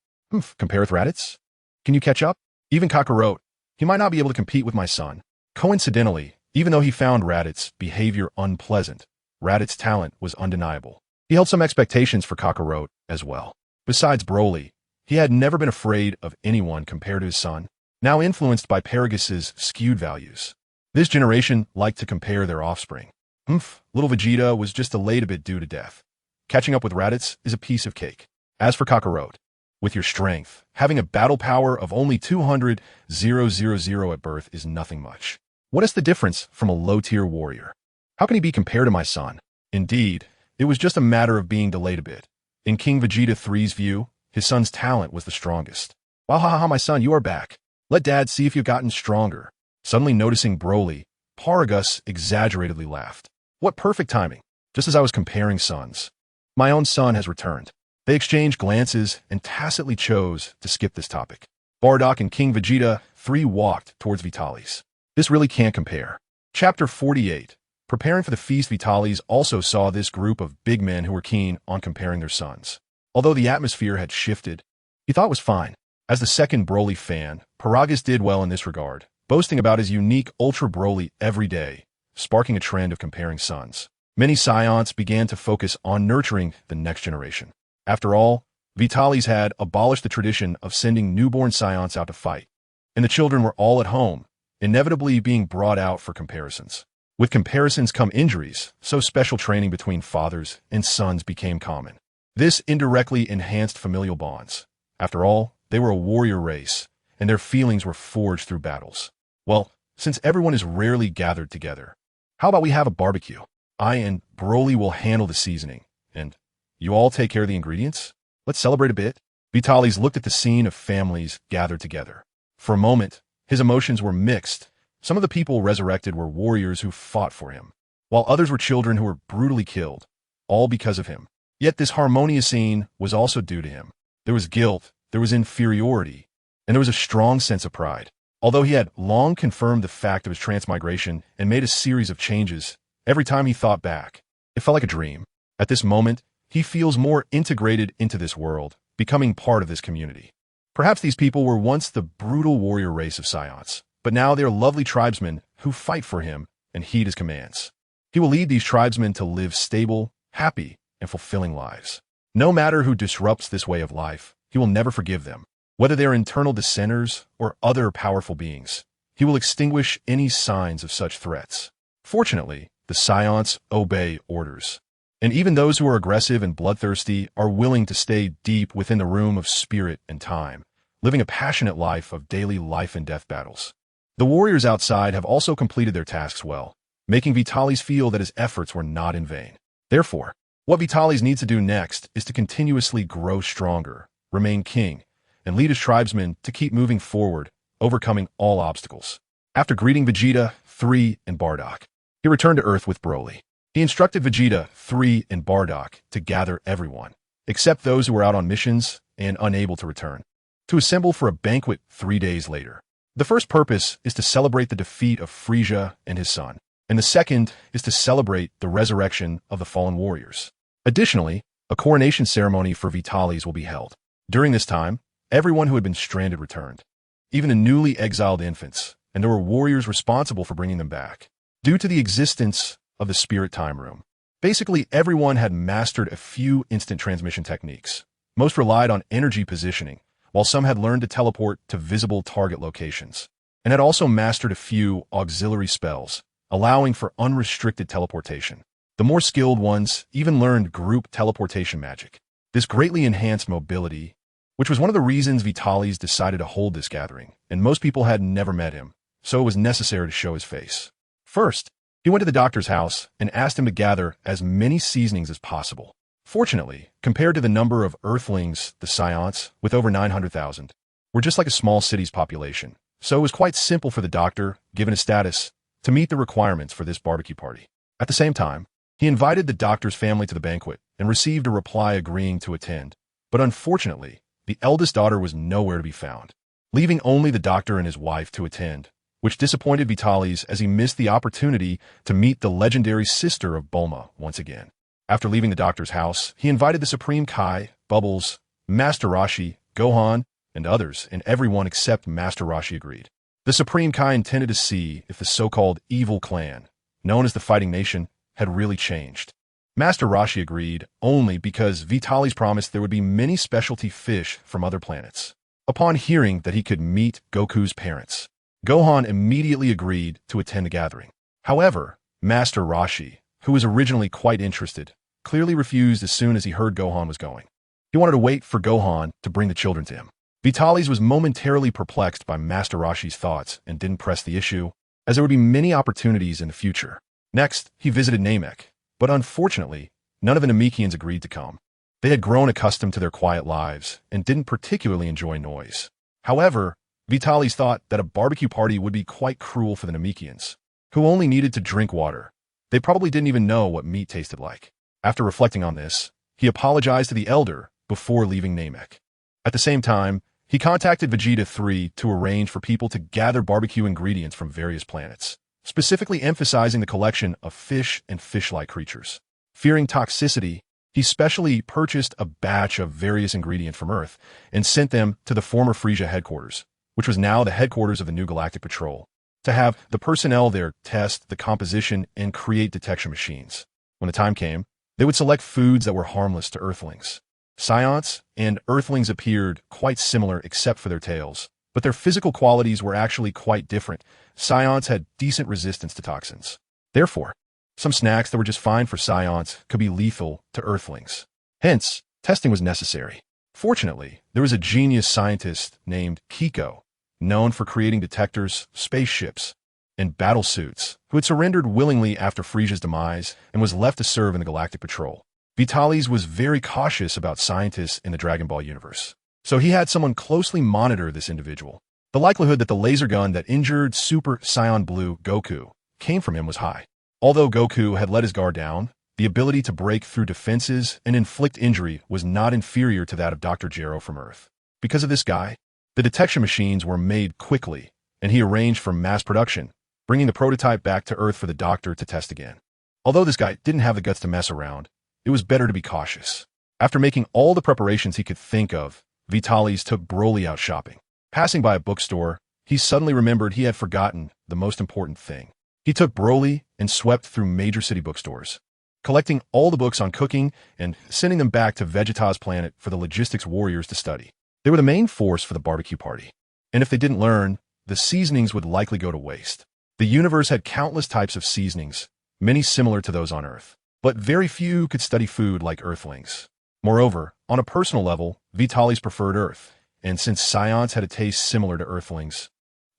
Compare with Raditz? Can you catch up? Even Kakarot, he might not be able to compete with my son. Coincidentally, even though he found Raditz's behavior unpleasant, Raditz's talent was undeniable. He held some expectations for Kakarot as well. Besides Broly, he had never been afraid of anyone compared to his son, now influenced by Paragus' skewed values. This generation liked to compare their offspring. Little Vegeta was just delayed a bit due to death. Catching up with Raditz is a piece of cake. As for Kakarot, with your strength, having a battle power of only 200,000 at birth is nothing much. What is the difference from a low-tier warrior? How can he be compared to my son? Indeed, it was just a matter of being delayed a bit. In King Vegeta 3's view, his son's talent was the strongest. Wow, my son, you are back. Let Dad see if you've gotten stronger. Suddenly noticing Broly, Paragus exaggeratedly laughed. What perfect timing, just as I was comparing sons. My own son has returned. They exchanged glances and tacitly chose to skip this topic. Bardock and King Vegeta 3 walked towards Vitalis. This really can't compare. Chapter 48. Preparing for the feast, Vitalis also saw this group of big men who were keen on comparing their sons. Although the atmosphere had shifted, he thought it was fine. As the second Broly fan, Paragus did well in this regard, boasting about his unique Ultra Broly every day, sparking a trend of comparing sons. Many Saiyans began to focus on nurturing the next generation. After all, Vitalis had abolished the tradition of sending newborn Saiyans out to fight, and the children were all at home, inevitably being brought out for comparisons. With comparisons come injuries, so special training between fathers and sons became common. This indirectly enhanced familial bonds. After all, they were a warrior race, and their feelings were forged through battles. Well, since everyone is rarely gathered together, how about we have a barbecue? I and Broly will handle the seasoning, and you all take care of the ingredients? Let's celebrate a bit. Vitalis looked at the scene of families gathered together. For a moment, his emotions were mixed. Some of the people resurrected were warriors who fought for him, while others were children who were brutally killed, all because of him. Yet this harmonious scene was also due to him. There was guilt, there was inferiority, and there was a strong sense of pride. Although he had long confirmed the fact of his transmigration and made a series of changes, every time he thought back, it felt like a dream. At this moment, he feels more integrated into this world, becoming part of this community. Perhaps these people were once the brutal warrior race of Saiyans, but now they are lovely tribesmen who fight for him and heed his commands. He will lead these tribesmen to live stable, happy, and fulfilling lives. No matter who disrupts this way of life, he will never forgive them. Whether they are internal dissenters or other powerful beings, he will extinguish any signs of such threats. Fortunately, the Saiyans obey orders. And even those who are aggressive and bloodthirsty are willing to stay deep within the room of spirit and time, living a passionate life of daily life and death battles. The warriors outside have also completed their tasks well, making Vitalis feel that his efforts were not in vain. Therefore, what Vitalis needs to do next is to continuously grow stronger, remain king, and lead his tribesmen to keep moving forward, overcoming all obstacles. After greeting Vegeta 3 and Bardock, he returned to Earth with Broly. He instructed Vegeta 3 and Bardock to gather everyone, except those who were out on missions and unable to return, to assemble for a banquet 3 days later. The first purpose is to celebrate the defeat of Frieza and his son, and the second is to celebrate the resurrection of the fallen warriors. Additionally, a coronation ceremony for Vitalis will be held. During this time, everyone who had been stranded returned, even the newly exiled infants, and there were warriors responsible for bringing them back. Due to the existence of the Spirit Time Room, basically everyone had mastered a few instant transmission techniques. Most relied on energy positioning, while some had learned to teleport to visible target locations, and had also mastered a few auxiliary spells, allowing for unrestricted teleportation. The more skilled ones even learned group teleportation magic. This greatly enhanced mobility, which was one of the reasons Vitalis decided to hold this gathering, and most people had never met him, so it was necessary to show his face. First, he went to the doctor's house and asked him to gather as many seasonings as possible. Fortunately, compared to the number of Earthlings, the Saiyans, with over 900,000, were just like a small city's population, so it was quite simple for the doctor, given his status, to meet the requirements for this barbecue party. At the same time, he invited the doctor's family to the banquet and received a reply agreeing to attend, but unfortunately, the eldest daughter was nowhere to be found, leaving only the doctor and his wife to attend, which disappointed Vitalis as he missed the opportunity to meet the legendary sister of Bulma once again. After leaving the doctor's house, he invited the Supreme Kai, Bubbles, Master Roshi, Gohan, and others, and everyone except Master Roshi agreed. The Supreme Kai intended to see if the so-called evil clan, known as the Fighting Nation, had really changed. Master Roshi agreed only because Vitalis promised there would be many specialty fish from other planets. Upon hearing that he could meet Goku's parents, Gohan immediately agreed to attend the gathering. However, Master Roshi, who was originally quite interested, clearly refused as soon as he heard Gohan was going. He wanted to wait for Gohan to bring the children to him. Vitalis was momentarily perplexed by Master Roshi's thoughts and didn't press the issue, as there would be many opportunities in the future. Next, he visited Namek, but unfortunately, none of the Namekians agreed to come. They had grown accustomed to their quiet lives and didn't particularly enjoy noise. However, Vitalis thought that a barbecue party would be quite cruel for the Namekians, who only needed to drink water. They probably didn't even know what meat tasted like. After reflecting on this, he apologized to the elder before leaving Namek. At the same time, he contacted Vegeta 3 to arrange for people to gather barbecue ingredients from various planets, specifically emphasizing the collection of fish and fish-like creatures. Fearing toxicity, he specially purchased a batch of various ingredients from Earth and sent them to the former Frisia headquarters, which was now the headquarters of the New Galactic Patrol, to have the personnel there test the composition and create detection machines. When the time came, they would select foods that were harmless to Earthlings. Saiyans and Earthlings appeared quite similar except for their tails, but their physical qualities were actually quite different. Saiyans had decent resistance to toxins. Therefore, some snacks that were just fine for Saiyans could be lethal to Earthlings. Hence, testing was necessary. Fortunately, there was a genius scientist named Kiko, known for creating detectors, spaceships, and battle suits, who had surrendered willingly after Frisia's demise and was left to serve in the Galactic Patrol. Vitalis was very cautious about scientists in the Dragon Ball universe, so he had someone closely monitor this individual. The likelihood that the laser gun that injured Super Saiyan Blue Goku came from him was high. Although Goku had let his guard down, the ability to break through defenses and inflict injury was not inferior to that of Dr. Gero from Earth. Because of this guy, the detection machines were made quickly, and he arranged for mass production, bringing the prototype back to Earth for the doctor to test again. Although this guy didn't have the guts to mess around, it was better to be cautious. After making all the preparations he could think of, Vitalis took Broly out shopping. Passing by a bookstore, he suddenly remembered he had forgotten the most important thing. He took Broly and swept through major city bookstores, collecting all the books on cooking and sending them back to Vegeta's planet for the logistics warriors to study. They were the main force for the barbecue party, and if they didn't learn, the seasonings would likely go to waste. The universe had countless types of seasonings, many similar to those on Earth, but very few could study food like Earthlings. Moreover, on a personal level, Vitalis preferred Earth, and since Saiyans had a taste similar to Earthlings,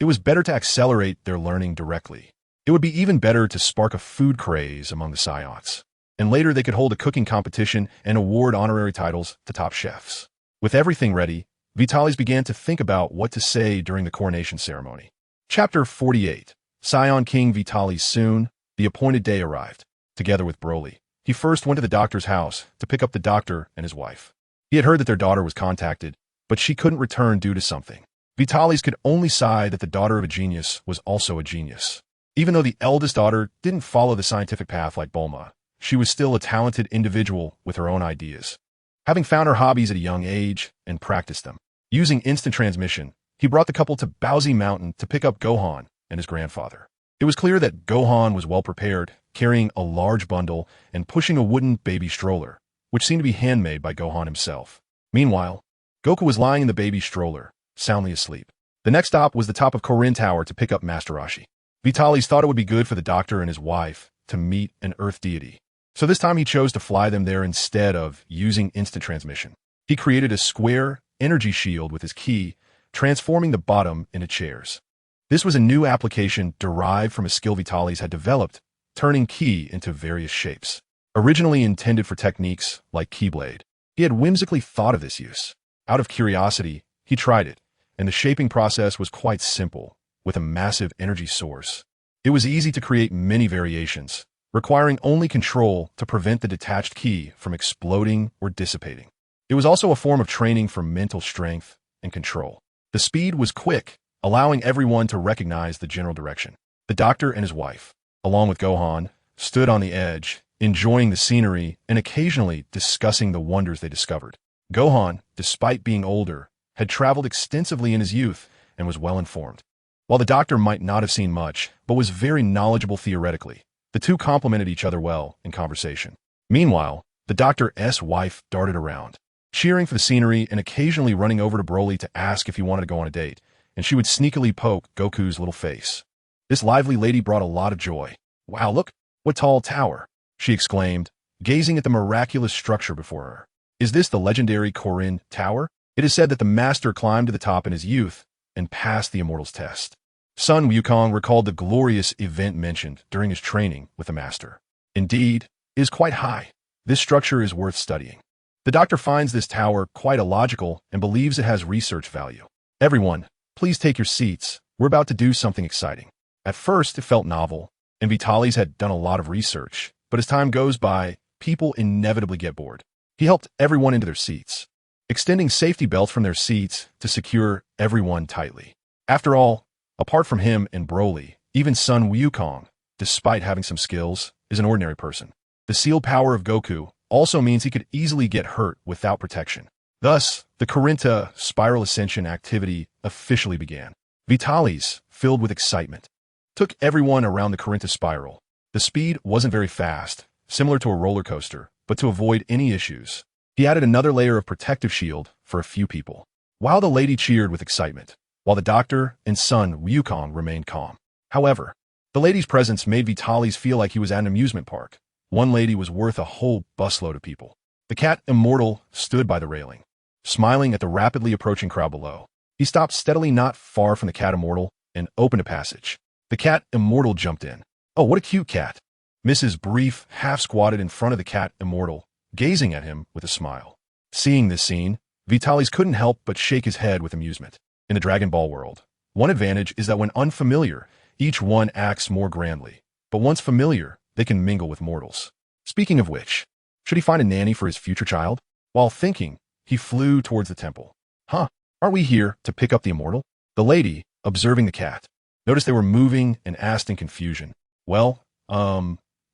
it was better to accelerate their learning directly. It would be even better to spark a food craze among the Saiyans, and later they could hold a cooking competition and award honorary titles to top chefs. With everything ready, Vitalis began to think about what to say during the coronation ceremony. Chapter 48. Saiyan King Vitalis. Soon, the appointed day arrived. Together with Broly, he first went to the doctor's house to pick up the doctor and his wife. He had heard that their daughter was contacted, but she couldn't return due to something. Vitalis could only sigh that the daughter of a genius was also a genius. Even though the eldest daughter didn't follow the scientific path like Bulma, she was still a talented individual with her own ideas. Having found her hobbies at a young age and practiced them, using instant transmission, he brought the couple to Baozi Mountain to pick up Gohan and his grandfather. It was clear that Gohan was well prepared, carrying a large bundle and pushing a wooden baby stroller, which seemed to be handmade by Gohan himself. Meanwhile, Goku was lying in the baby stroller, soundly asleep. The next stop was the top of Korin Tower to pick up Master Roshi. Vitalis thought it would be good for the doctor and his wife to meet an Earth deity, so this time he chose to fly them there instead of using instant transmission. He created a square energy shield with his ki, transforming the bottom into chairs. This was a new application derived from a skill Vitalis had developed, turning ki into various shapes. Originally intended for techniques like Keyblade, he had whimsically thought of this use. Out of curiosity, he tried it, and the shaping process was quite simple, with a massive energy source. It was easy to create many variations, requiring only control to prevent the detached ki from exploding or dissipating. It was also a form of training for mental strength and control. The speed was quick, allowing everyone to recognize the general direction. The doctor and his wife, along with Gohan, stood on the edge, enjoying the scenery and occasionally discussing the wonders they discovered. Gohan, despite being older, had traveled extensively in his youth and was well informed. While the doctor might not have seen much, but was very knowledgeable theoretically, the two complemented each other well in conversation. Meanwhile, the doctor's wife darted around, cheering for the scenery and occasionally running over to Broly to ask if he wanted to go on a date, and she would sneakily poke Goku's little face. This lively lady brought a lot of joy. "Wow, look, what tall tower!" she exclaimed, gazing at the miraculous structure before her. "Is this the legendary Korin Tower? It is said that the master climbed to the top in his youth and passed the immortal's test." Sun Wukong recalled the glorious event mentioned during his training with the master. "Indeed, it is quite high. This structure is worth studying. The doctor finds this tower quite illogical and believes it has research value. Everyone, please take your seats. We're about to do something exciting." At first, it felt novel, and Vitalis had done a lot of research, but as time goes by, people inevitably get bored. He helped everyone into their seats, extending safety belts from their seats to secure everyone tightly. After all, apart from him and Broly, even Sun Wukong, despite having some skills, is an ordinary person. The sealed power of Goku also means he could easily get hurt without protection. Thus, the Korinta spiral ascension activity officially began. Vitalis, filled with excitement, took everyone around the Korinta spiral. The speed wasn't very fast, similar to a roller coaster, but to avoid any issues, he added another layer of protective shield for a few people. While the lady cheered with excitement, while the doctor and Sun Wukong remained calm. However, the lady's presence made Vitalis feel like he was at an amusement park. One lady was worth a whole busload of people. The cat Immortal stood by the railing, smiling at the rapidly approaching crowd below. He stopped steadily not far from the cat Immortal and opened a passage. The cat Immortal jumped in. "Oh, what a cute cat." Mrs. Brief half-squatted in front of the cat Immortal, gazing at him with a smile. Seeing this scene, Vitalis couldn't help but shake his head with amusement. In the Dragon Ball world, one advantage is that when unfamiliar, each one acts more grandly. But once familiar, they can mingle with mortals. Speaking of which, should he find a nanny for his future child? While thinking, he flew towards the temple. "Huh, aren't we here to pick up the Immortal?" The lady, observing the cat, noticed they were moving and asked in confusion. "Well,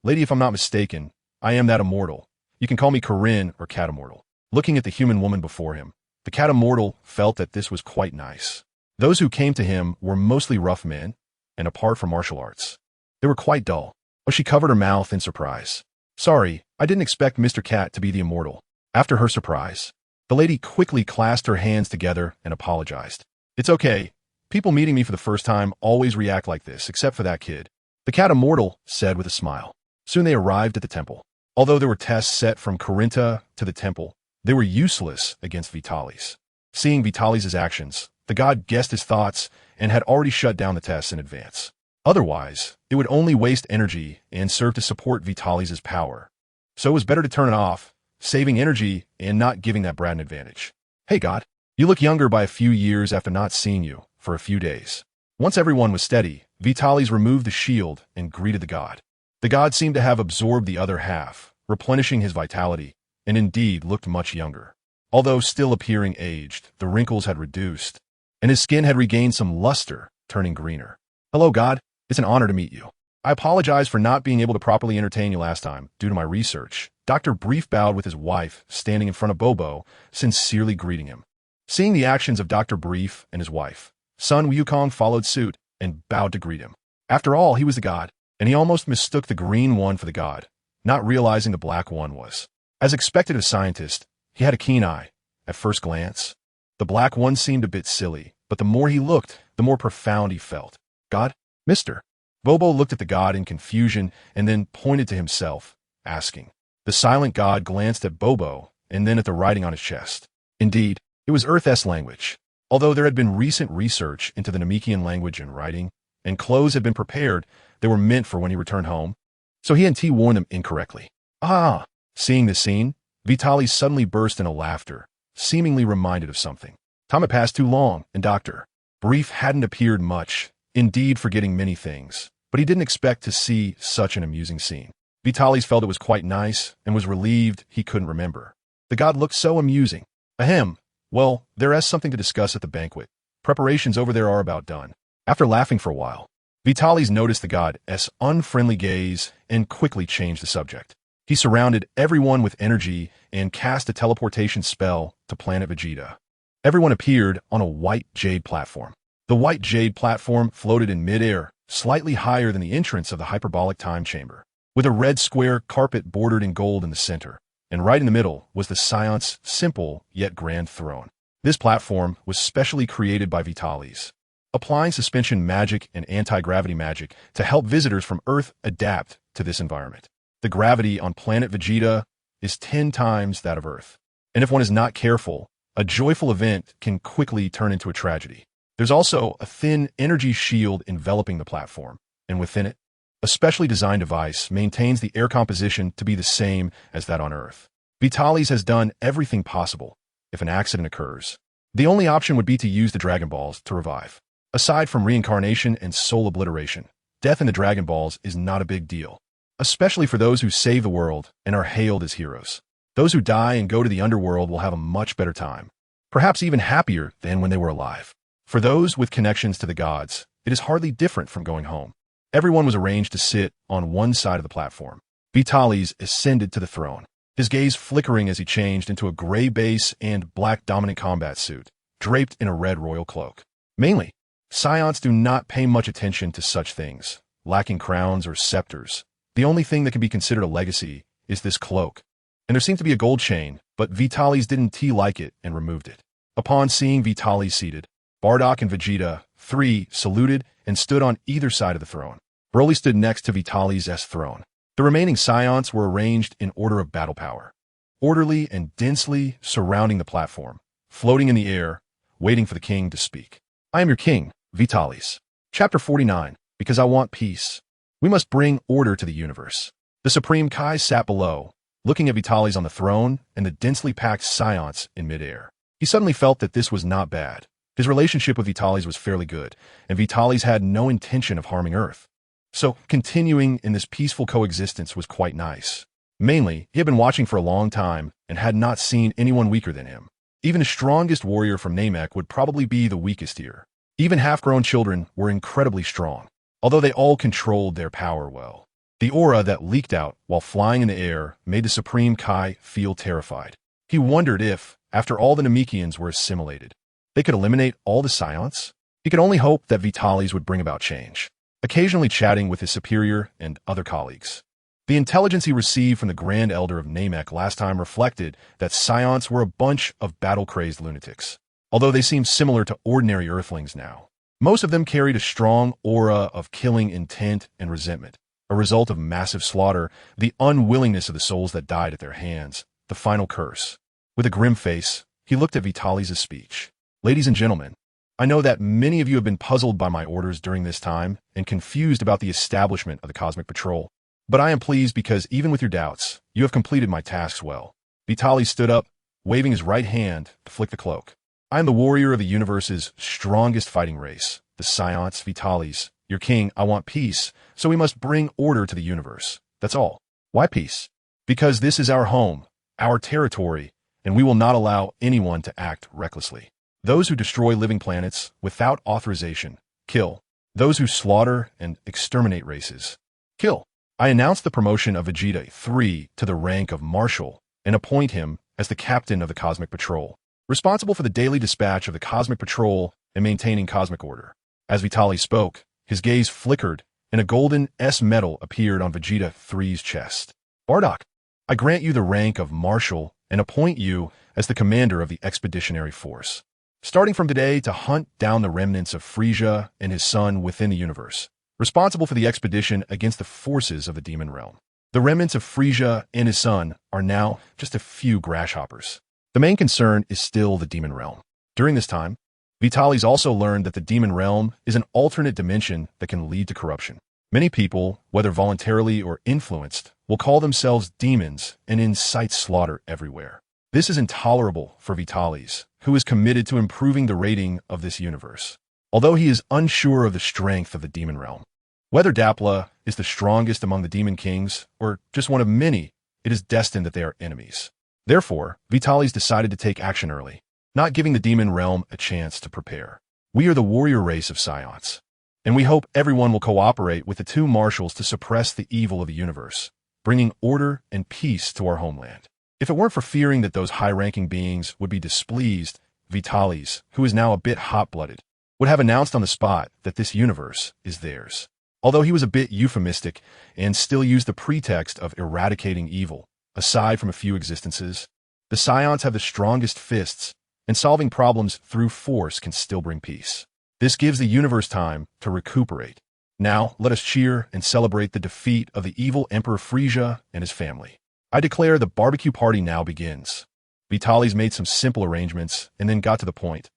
lady, if I'm not mistaken, I am that Immortal. You can call me Korin or Cat Immortal." Looking at the human woman before him, the Cat Immortal felt that this was quite nice. Those who came to him were mostly rough men, and apart from martial arts, they were quite dull. But she covered her mouth in surprise. "Sorry, I didn't expect Mr. Cat to be the Immortal." After her surprise, the lady quickly clasped her hands together and apologized. "It's okay. People meeting me for the first time always react like this, except for that kid," the Cat Immortal said with a smile. Soon they arrived at the temple. Although there were tests set from Korinta to the temple, they were useless against Vitalis. Seeing Vitalis' actions, the god guessed his thoughts and had already shut down the tests in advance. Otherwise, it would only waste energy and serve to support Vitalis' power. So it was better to turn it off, saving energy and not giving that brat an advantage. "Hey god, you look younger by a few years after not seeing you for a few days." Once everyone was steady, Vitalis removed the shield and greeted the god. The god seemed to have absorbed the other half, replenishing his vitality, and indeed looked much younger. Although still appearing aged, the wrinkles had reduced, and his skin had regained some luster, turning greener. "Hello, god. It's an honor to meet you. I apologize for not being able to properly entertain you last time, due to my research." Dr. Brief bowed with his wife, standing in front of Bobo, sincerely greeting him. Seeing the actions of Dr. Brief and his wife, Sun Wukong followed suit and bowed to greet him. After all, he was the god, and he almost mistook the green one for the god, not realizing the black one was. As expected of a scientist, he had a keen eye. At first glance, the black one seemed a bit silly, but the more he looked, the more profound he felt. "God? Mister?" Bobo looked at the god in confusion and then pointed to himself, asking. The silent god glanced at Bobo and then at the writing on his chest. Indeed, it was Earth's language. Although there had been recent research into the Namekian language and writing, and clothes had been prepared that were meant for when he returned home, so he and T worn them incorrectly. "Ah!" Seeing this scene, Vitalis suddenly burst into laughter, seemingly reminded of something. Time had passed too long, and Dr. Brief hadn't appeared much, indeed forgetting many things, but he didn't expect to see such an amusing scene. Vitalis felt it was quite nice and was relieved he couldn't remember. The god looked so amusing. Ahem. Well, there is something to discuss at the banquet. Preparations over there are about done. After laughing for a while, Vitalis noticed the god's unfriendly gaze and quickly changed the subject. He surrounded everyone with energy and cast a teleportation spell to planet Vegeta. Everyone appeared on a white jade platform. The white jade platform floated in midair, slightly higher than the entrance of the hyperbolic time chamber, with a red square carpet bordered in gold in the center, and right in the middle was the Saiyans' simple yet grand throne. This platform was specially created by Vitalis, applying suspension magic and anti-gravity magic to help visitors from Earth adapt to this environment. The gravity on planet Vegeta is 10 times that of Earth, and if one is not careful, a joyful event can quickly turn into a tragedy. There's also a thin energy shield enveloping the platform, and within it, a specially designed device maintains the air composition to be the same as that on Earth. Vitalis has done everything possible if an accident occurs. The only option would be to use the Dragon Balls to revive. Aside from reincarnation and soul obliteration, death in the Dragon Balls is not a big deal, especially for those who save the world and are hailed as heroes. Those who die and go to the underworld will have a much better time, perhaps even happier than when they were alive. For those with connections to the gods, it is hardly different from going home. Everyone was arranged to sit on one side of the platform. Vitalis ascended to the throne, his gaze flickering as he changed into a gray base and black dominant combat suit, draped in a red royal cloak. Mainly, Saiyans do not pay much attention to such things, lacking crowns or scepters. The only thing that can be considered a legacy is this cloak. And there seemed to be a gold chain, but Vitalis didn't like it and removed it. Upon seeing Vitalis seated, Bardock and Vegeta, 3, saluted and stood on either side of the throne. Broly stood next to Vitalis' throne. The remaining Saiyans were arranged in order of battle power, orderly and densely surrounding the platform, floating in the air, waiting for the king to speak. I am your king, Vitalis. Chapter 49, Because I Want Peace. We must bring order to the universe. The Supreme Kai sat below, looking at Vitalis on the throne and the densely packed Saiyans in midair. He suddenly felt that this was not bad. His relationship with Vitalis was fairly good, and Vitalis had no intention of harming Earth. So, continuing in this peaceful coexistence was quite nice. Mainly, he had been watching for a long time and had not seen anyone weaker than him. Even the strongest warrior from Namek would probably be the weakest here. Even half-grown children were incredibly strong, although they all controlled their power well. The aura that leaked out while flying in the air made the Supreme Kai feel terrified. He wondered if, after all the Namekians were assimilated, they could eliminate all the Saiyans. He could only hope that Vitalis would bring about change, occasionally chatting with his superior and other colleagues. The intelligence he received from the Grand Elder of Namek last time reflected that Saiyans were a bunch of battle-crazed lunatics, although they seemed similar to ordinary Earthlings now. Most of them carried a strong aura of killing intent and resentment, a result of massive slaughter, the unwillingness of the souls that died at their hands, the final curse. With a grim face, he looked at Vitalis' speech. Ladies and gentlemen, I know that many of you have been puzzled by my orders during this time and confused about the establishment of the Cosmic Patrol. But I am pleased because even with your doubts, you have completed my tasks well. Vitalis stood up, waving his right hand to flick the cloak. I am the warrior of the universe's strongest fighting race, the Saiyans. Vitalis. Your king, I want peace, so we must bring order to the universe. That's all. Why peace? Because this is our home, our territory, and we will not allow anyone to act recklessly. Those who destroy living planets without authorization, kill. Those who slaughter and exterminate races, kill. I announce the promotion of Vegeta 3 to the rank of Marshal and appoint him as the captain of the Cosmic Patrol, responsible for the daily dispatch of the Cosmic Patrol and maintaining cosmic order. As Vitalis spoke, his gaze flickered and a golden S medal appeared on Vegeta 3's chest. Bardock, I grant you the rank of Marshal and appoint you as the commander of the Expeditionary Force, starting from today to hunt down the remnants of Frieza and his son within the universe, responsible for the expedition against the forces of the demon realm. The remnants of Frieza and his son are now just a few grasshoppers. The main concern is still the demon realm. During this time, Vitalis also learned that the demon realm is an alternate dimension that can lead to corruption. Many people, whether voluntarily or influenced, will call themselves demons and incite slaughter everywhere. This is intolerable for Vitalis, who is committed to improving the rating of this universe, although he is unsure of the strength of the demon realm. Whether Dapla is the strongest among the demon kings or just one of many, it is destined that they are enemies. Therefore, Vitalis decided to take action early, not giving the demon realm a chance to prepare. We are the warrior race of Saiyans, and we hope everyone will cooperate with the two marshals to suppress the evil of the universe, bringing order and peace to our homeland. If it weren't for fearing that those high-ranking beings would be displeased, Vitalis, who is now a bit hot-blooded, would have announced on the spot that this universe is theirs. Although he was a bit euphemistic and still used the pretext of eradicating evil, aside from a few existences, the Saiyans have the strongest fists, and solving problems through force can still bring peace. This gives the universe time to recuperate. Now, let us cheer and celebrate the defeat of the evil Emperor Frisia and his family. I declare the barbecue party now begins. Vitalis made some simple arrangements and then got to the point.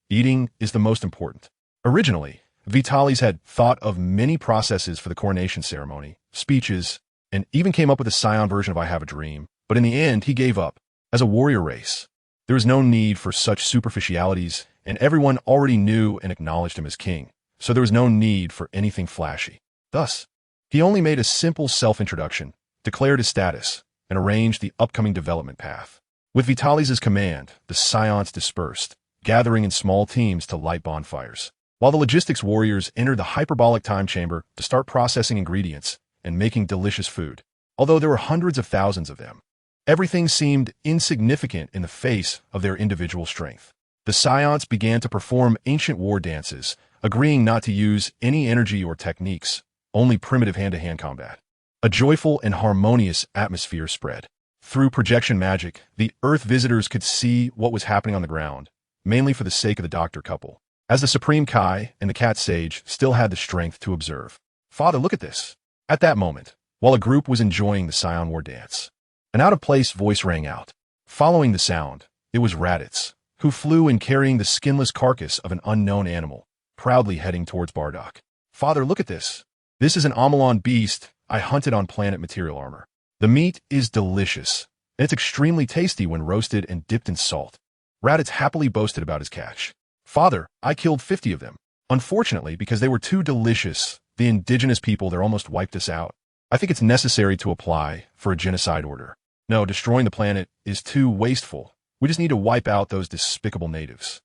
Eating is the most important. Originally, Vitalis had thought of many processes for the coronation ceremony, speeches, and even came up with a Saiyan version of I Have a Dream, but in the end he gave up. As a warrior race, there was no need for such superficialities, and everyone already knew and acknowledged him as king, so there was no need for anything flashy. Thus, he only made a simple self-introduction, declared his status, and arranged the upcoming development path. With Vitalis' command, the Saiyans dispersed, gathering in small teams to light bonfires, while the logistics warriors entered the hyperbolic time chamber to start processing ingredients and making delicious food. Although there were hundreds of thousands of them, everything seemed insignificant in the face of their individual strength. The Saiyans began to perform ancient war dances, agreeing not to use any energy or techniques, only primitive hand-to-hand combat. A joyful and harmonious atmosphere spread. Through projection magic, the Earth visitors could see what was happening on the ground, mainly for the sake of the doctor couple, as the Supreme Kai and the Cat Sage still had the strength to observe. Father, look at this. At that moment, while a group was enjoying the Saiyan war dance, an out-of-place voice rang out. Following the sound, it was Raditz, who flew in carrying the skinless carcass of an unknown animal, proudly heading towards Bardock. Father, look at this. This is an Amalon beast I hunted on planet Material Armor. The meat is delicious, and it's extremely tasty when roasted and dipped in salt. Raditz happily boasted about his catch. Father, I killed 50 of them. Unfortunately, because they were too delicious, the indigenous people there almost wiped us out. I think it's necessary to apply for a genocide order. No, destroying the planet is too wasteful. We just need to wipe out those despicable natives.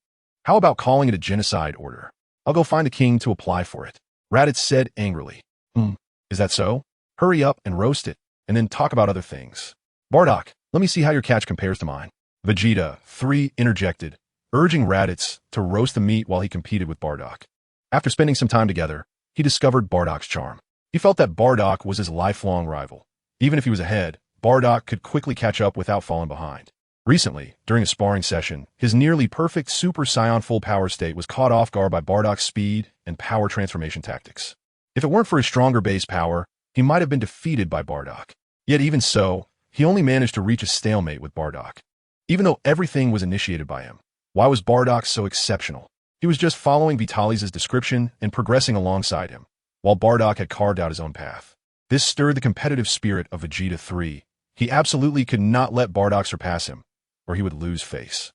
How about calling it a genocide order? I'll go find a king to apply for it. Raditz said angrily. Is that so? Hurry up and roast it, and then talk about other things. Bardock, let me see how your catch compares to mine. Vegeta 3 interjected, urging Raditz to roast the meat while he competed with Bardock. After spending some time together, he discovered Bardock's charm. He felt that Bardock was his lifelong rival. Even if he was ahead, Bardock could quickly catch up without falling behind. Recently, during a sparring session, his nearly perfect Super Saiyan full power state was caught off guard by Bardock's speed and power transformation tactics. If it weren't for his stronger base power, he might have been defeated by Bardock. Yet even so, he only managed to reach a stalemate with Bardock. Even though everything was initiated by him, why was Bardock so exceptional? He was just following Vitalis' description and progressing alongside him, while Bardock had carved out his own path. This stirred the competitive spirit of Vegeta 3. He absolutely could not let Bardock surpass him, or he would lose face.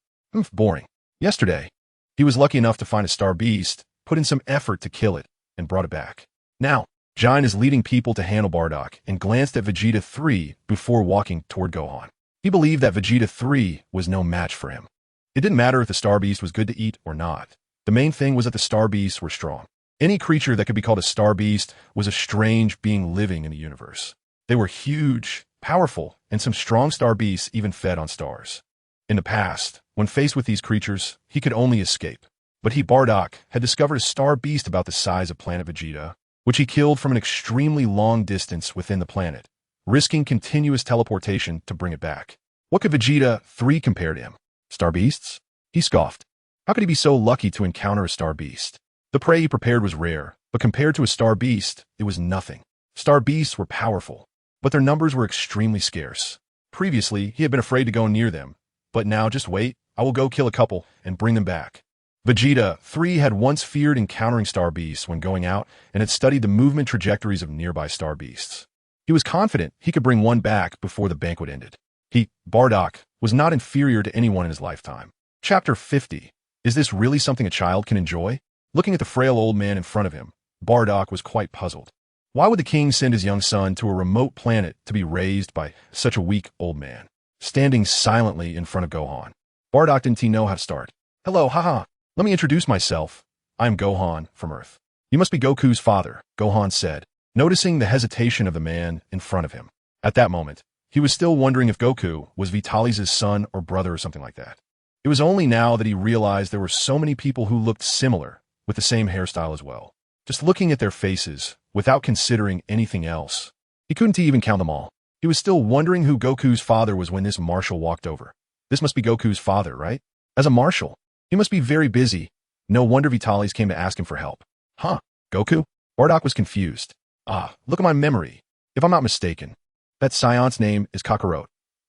Boring. Yesterday, he was lucky enough to find a star beast, put in some effort to kill it, and brought it back. Now, Giant is leading people to handle Bardock and glanced at Vegeta 3 before walking toward Gohan. He believed that Vegeta 3 was no match for him. It didn't matter if the star beast was good to eat or not. The main thing was that the star beasts were strong. Any creature that could be called a star beast was a strange being living in the universe. They were huge, powerful, and some strong star beasts even fed on stars. In the past, when faced with these creatures, he could only escape. But he, Bardock, had discovered a star beast about the size of planet Vegeta, which he killed from an extremely long distance within the planet, risking continuous teleportation to bring it back. What could Vegeta 3 compare to him? Star beasts? He scoffed. How could he be so lucky to encounter a star beast? The prey he prepared was rare, but compared to a star beast, it was nothing. Star beasts were powerful, but their numbers were extremely scarce. Previously, he had been afraid to go near them, but now just wait, I will go kill a couple and bring them back. Vegeta 3 had once feared encountering star beasts when going out and had studied the movement trajectories of nearby star beasts. He was confident he could bring one back before the banquet ended. He, Bardock, was not inferior to anyone in his lifetime. Chapter 50. Is this really something a child can enjoy? Looking at the frail old man in front of him, Bardock was quite puzzled. Why would the king send his young son to a remote planet to be raised by such a weak old man? standing silently in front of Gohan. Bardock didn't know how to start. Hello, haha. Let me introduce myself. I'm Gohan from Earth. You must be Goku's father, Gohan said, noticing the hesitation of the man in front of him. At that moment, he was still wondering if Goku was Vitalis' son or brother or something like that. It was only now that he realized there were so many people who looked similar, with the same hairstyle as well. Just looking at their faces, without considering anything else, he couldn't even count them all. He was still wondering who Goku's father was when this marshal walked over. This must be Goku's father, right? As a marshal, he must be very busy. No wonder Vitalis came to ask him for help. Huh? Goku? Bardock was confused. Ah, look at my memory. If I'm not mistaken, that Saiyan's name is Kakarot,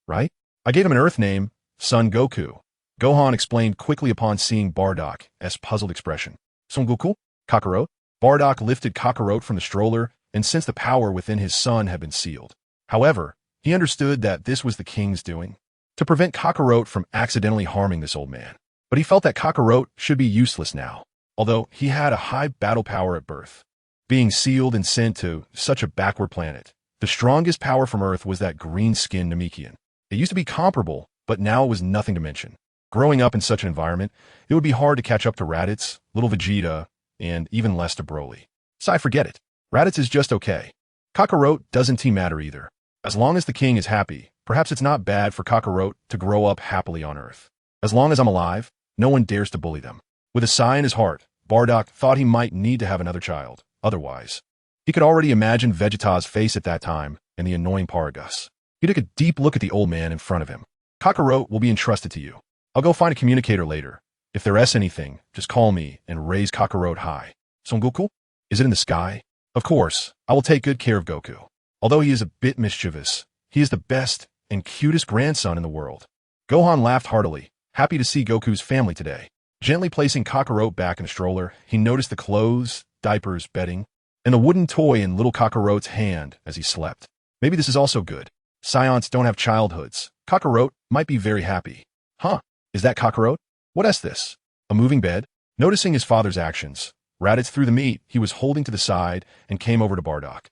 right? I gave him an Earth name, Son Goku. Gohan explained quickly upon seeing Bardock's puzzled expression. Son Goku? Kakarot? Bardock lifted Kakarot from the stroller and sensed the power within his son had been sealed. However, he understood that this was the king's doing, to prevent Kakarot from accidentally harming this old man. But he felt that Kakarot should be useless now, although he had a high battle power at birth. Being sealed and sent to such a backward planet, the strongest power from Earth was that green-skinned Namekian. It used to be comparable, but now it was nothing to mention. Growing up in such an environment, it would be hard to catch up to Raditz, little Vegeta, and even less to Broly. So I forget it. Raditz is just okay. Kakarot doesn't matter either. As long as the king is happy, perhaps it's not bad for Kakarot to grow up happily on Earth. As long as I'm alive, no one dares to bully them. With a sigh in his heart, Bardock thought he might need to have another child. Otherwise, he could already imagine Vegeta's face at that time and the annoying Paragus. He took a deep look at the old man in front of him. Kakarot will be entrusted to you. I'll go find a communicator later. If there's anything, just call me and raise Kakarot high. Son Goku? Is it in the sky? Of course, I will take good care of Goku. Although he is a bit mischievous, he is the best and cutest grandson in the world. Gohan laughed heartily, happy to see Goku's family today. Gently placing Kakarot back in the stroller, he noticed the clothes, diapers, bedding, and the wooden toy in little Kakarot's hand as he slept. Maybe this is also good. Saiyans don't have childhoods. Kakarot might be very happy. Huh? Is that Kakarot? What is this? A moving bed? Noticing his father's actions, Raditz threw the meat he was holding to the side and came over to Bardock.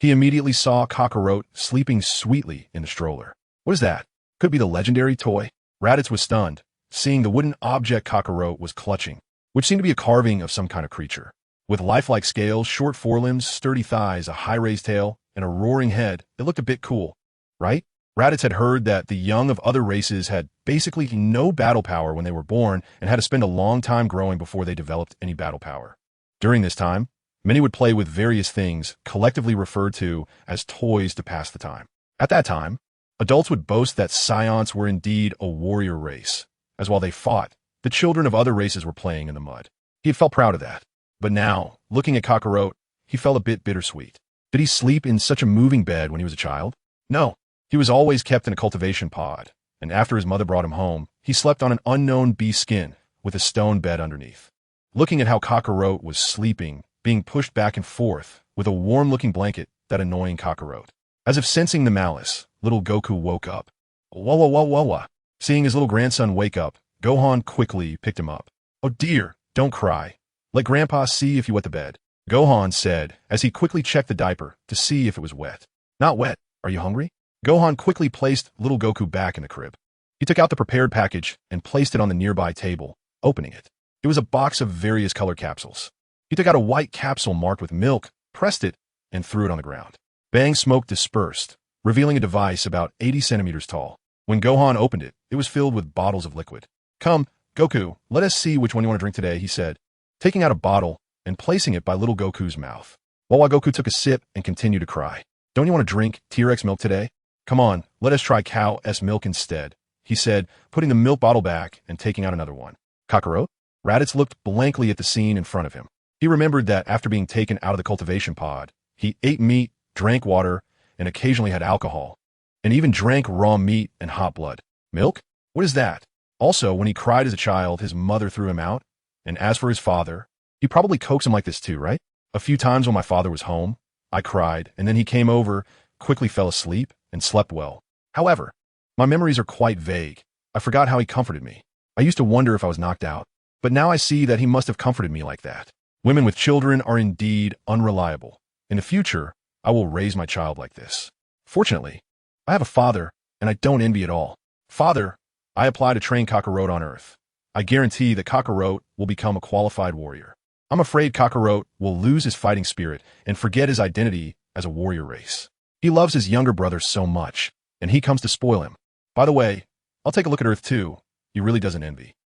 He immediately saw Kakarot sleeping sweetly in the stroller. What is that? Could be the legendary toy? Raditz was stunned, seeing the wooden object Kakarot was clutching, which seemed to be a carving of some kind of creature. With lifelike scales, short forelimbs, sturdy thighs, a high-raised tail, and a roaring head, it looked a bit cool, right? Raditz had heard that the young of other races had basically no battle power when they were born and had to spend a long time growing before they developed any battle power. During this time, many would play with various things collectively referred to as toys to pass the time. At that time, adults would boast that Saiyans were indeed a warrior race, as while they fought, the children of other races were playing in the mud. He had felt proud of that. But now, looking at Kakarot, he felt a bit bittersweet. Did he sleep in such a moving bed when he was a child? No. He was always kept in a cultivation pod, and after his mother brought him home, he slept on an unknown beast skin with a stone bed underneath. Looking at how Kakarot was sleeping, being pushed back and forth with a warm-looking blanket, that annoying Kakarot. As if sensing the malice, little Goku woke up. Wah wah wah wah wah. Seeing his little grandson wake up, Gohan quickly picked him up. Oh dear, don't cry. Let Grandpa see if you wet the bed, Gohan said as he quickly checked the diaper to see if it was wet. Not wet. Are you hungry? Gohan quickly placed little Goku back in the crib. He took out the prepared package and placed it on the nearby table, opening it. It was a box of various color capsules. He took out a white capsule marked with milk, pressed it, and threw it on the ground. Bang, smoke dispersed, revealing a device about 80 centimeters tall. When Gohan opened it, it was filled with bottles of liquid. Come, Goku, let us see which one you want to drink today, he said, taking out a bottle and placing it by little Goku's mouth. While Goku took a sip and continued to cry. Don't you want to drink T-Rex milk today? Come on, let us try cow's milk instead, he said, putting the milk bottle back and taking out another one. Kakarot? Raditz looked blankly at the scene in front of him. He remembered that after being taken out of the cultivation pod, he ate meat, drank water, and occasionally had alcohol, and even drank raw meat and hot blood. Milk? What is that? Also, when he cried as a child, his mother threw him out. And as for his father, he probably coaxed him like this too, right? A few times when my father was home, I cried, and then he came over, quickly fell asleep, and slept well. However, my memories are quite vague. I forgot how he comforted me. I used to wonder if I was knocked out, but now I see that he must have comforted me like that. Women with children are indeed unreliable. In the future, I will raise my child like this. Fortunately, I have a father, and I don't envy at all. Father, I apply to train Kakarot on Earth. I guarantee that Kakarot will become a qualified warrior. I'm afraid Kakarot will lose his fighting spirit and forget his identity as a warrior race. He loves his younger brother so much, and he comes to spoil him. By the way, I'll take a look at Earth too. He really doesn't envy.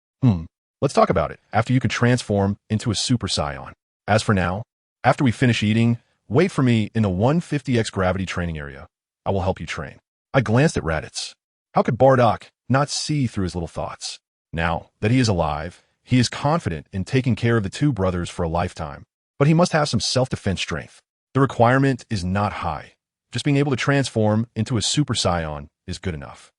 Let's talk about it after you can transform into a Super Saiyan. As for now, after we finish eating, wait for me in the 150x gravity training area. I will help you train. I glanced at Raditz. How could Bardock not see through his little thoughts? Now that he is alive, he is confident in taking care of the two brothers for a lifetime, but he must have some self-defense strength. The requirement is not high. Just being able to transform into a Super Saiyan is good enough.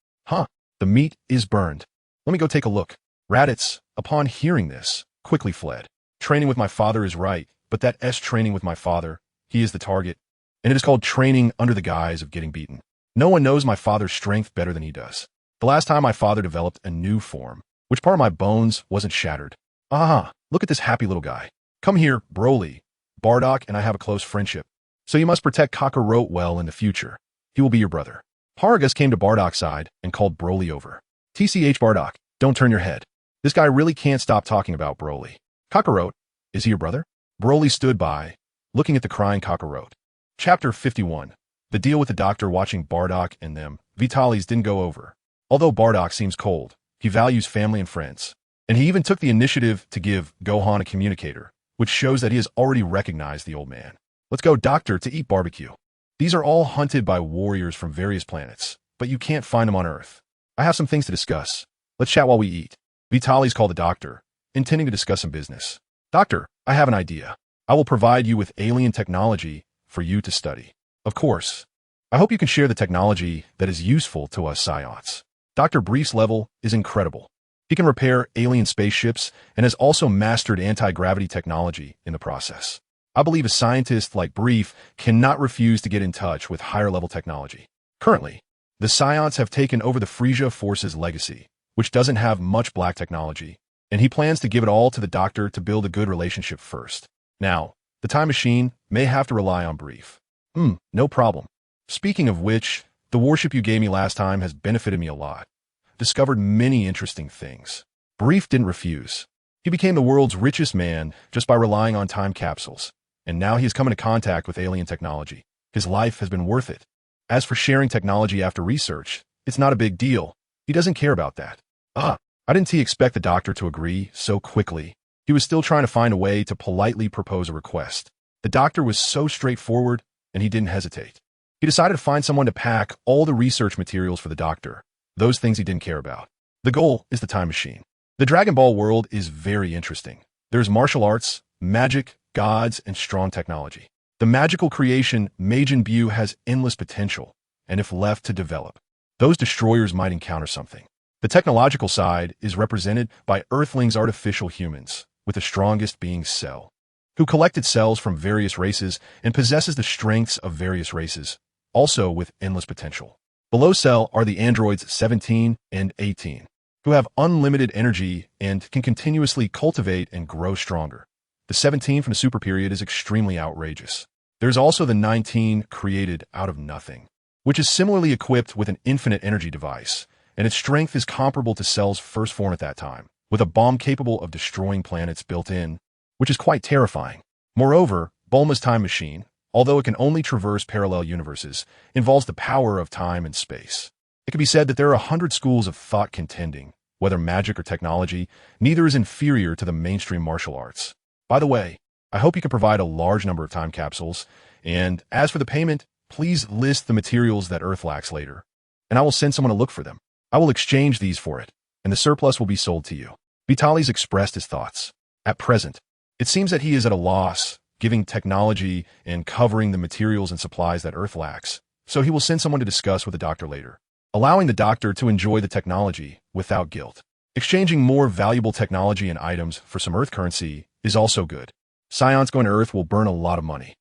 The meat is burned. Let me go take a look. Raditz, upon hearing this, quickly fled. Training with my father is right, but that training with my father, he is the target, and it is called training under the guise of getting beaten. No one knows my father's strength better than he does. The last time my father developed a new form, which part of my bones wasn't shattered? Look at this happy little guy. Come here, Broly. Bardock and I have a close friendship, so you must protect Kakarot well in the future. He will be your brother. Paragus came to Bardock's side and called Broly over. TCH Bardock, don't turn your head. This guy really can't stop talking about Broly. Kakarot, is he your brother? Broly stood by, looking at the crying Kakarot. Chapter 51. The deal with the doctor watching Bardock and them. Vitalis didn't go over. Although Bardock seems cold, he values family and friends. And he even took the initiative to give Gohan a communicator, which shows that he has already recognized the old man. Let's go, doctor, to eat barbecue. These are all hunted by warriors from various planets, but you can't find them on Earth. I have some things to discuss. Let's chat while we eat. Vitalis called the doctor, intending to discuss some business. Doctor, I have an idea. I will provide you with alien technology for you to study. Of course. I hope you can share the technology that is useful to us Saiyans. Dr. Brief's level is incredible. He can repair alien spaceships and has also mastered anti-gravity technology in the process. I believe a scientist like Brief cannot refuse to get in touch with higher-level technology. Currently, the Saiyans have taken over the Frisia Force's legacy, which doesn't have much black technology, and he plans to give it all to the doctor to build a good relationship first. Now, the time machine may have to rely on Brief. No problem. Speaking of which, the warship you gave me last time has benefited me a lot. Discovered many interesting things. Brief didn't refuse. He became the world's richest man just by relying on time capsules, and now he has come into contact with alien technology. His life has been worth it. As for sharing technology after research, it's not a big deal. He doesn't care about that. I didn't expect the doctor to agree so quickly. He was still trying to find a way to politely propose a request. The doctor was so straightforward, and he didn't hesitate. He decided to find someone to pack all the research materials for the doctor, those things he didn't care about. The goal is the time machine. The Dragon Ball world is very interesting. There's martial arts, magic, gods, and strong technology. The magical creation Majin Buu has endless potential, and if left to develop, those destroyers might encounter something. The technological side is represented by Earthlings artificial humans, with the strongest being Cell, who collected cells from various races and possesses the strengths of various races, also with endless potential. Below Cell are the androids 17 and 18, who have unlimited energy and can continuously cultivate and grow stronger. The 17 from the Super period is extremely outrageous. There's also the 19 created out of nothing, which is similarly equipped with an infinite energy device, and its strength is comparable to Cell's first form at that time, with a bomb capable of destroying planets built in, which is quite terrifying. Moreover, Bulma's time machine, although it can only traverse parallel universes, involves the power of time and space. It can be said that there are 100 schools of thought contending, whether magic or technology, neither is inferior to the mainstream martial arts. By the way, I hope you can provide a large number of time capsules, and as for the payment, please list the materials that Earth lacks later, and I will send someone to look for them. I will exchange these for it, and the surplus will be sold to you. Vitalis expressed his thoughts. At present, it seems that he is at a loss, giving technology and covering the materials and supplies that Earth lacks, so he will send someone to discuss with the doctor later, allowing the doctor to enjoy the technology without guilt. Exchanging more valuable technology and items for some Earth currency is also good. Saiyans going to Earth will burn a lot of money.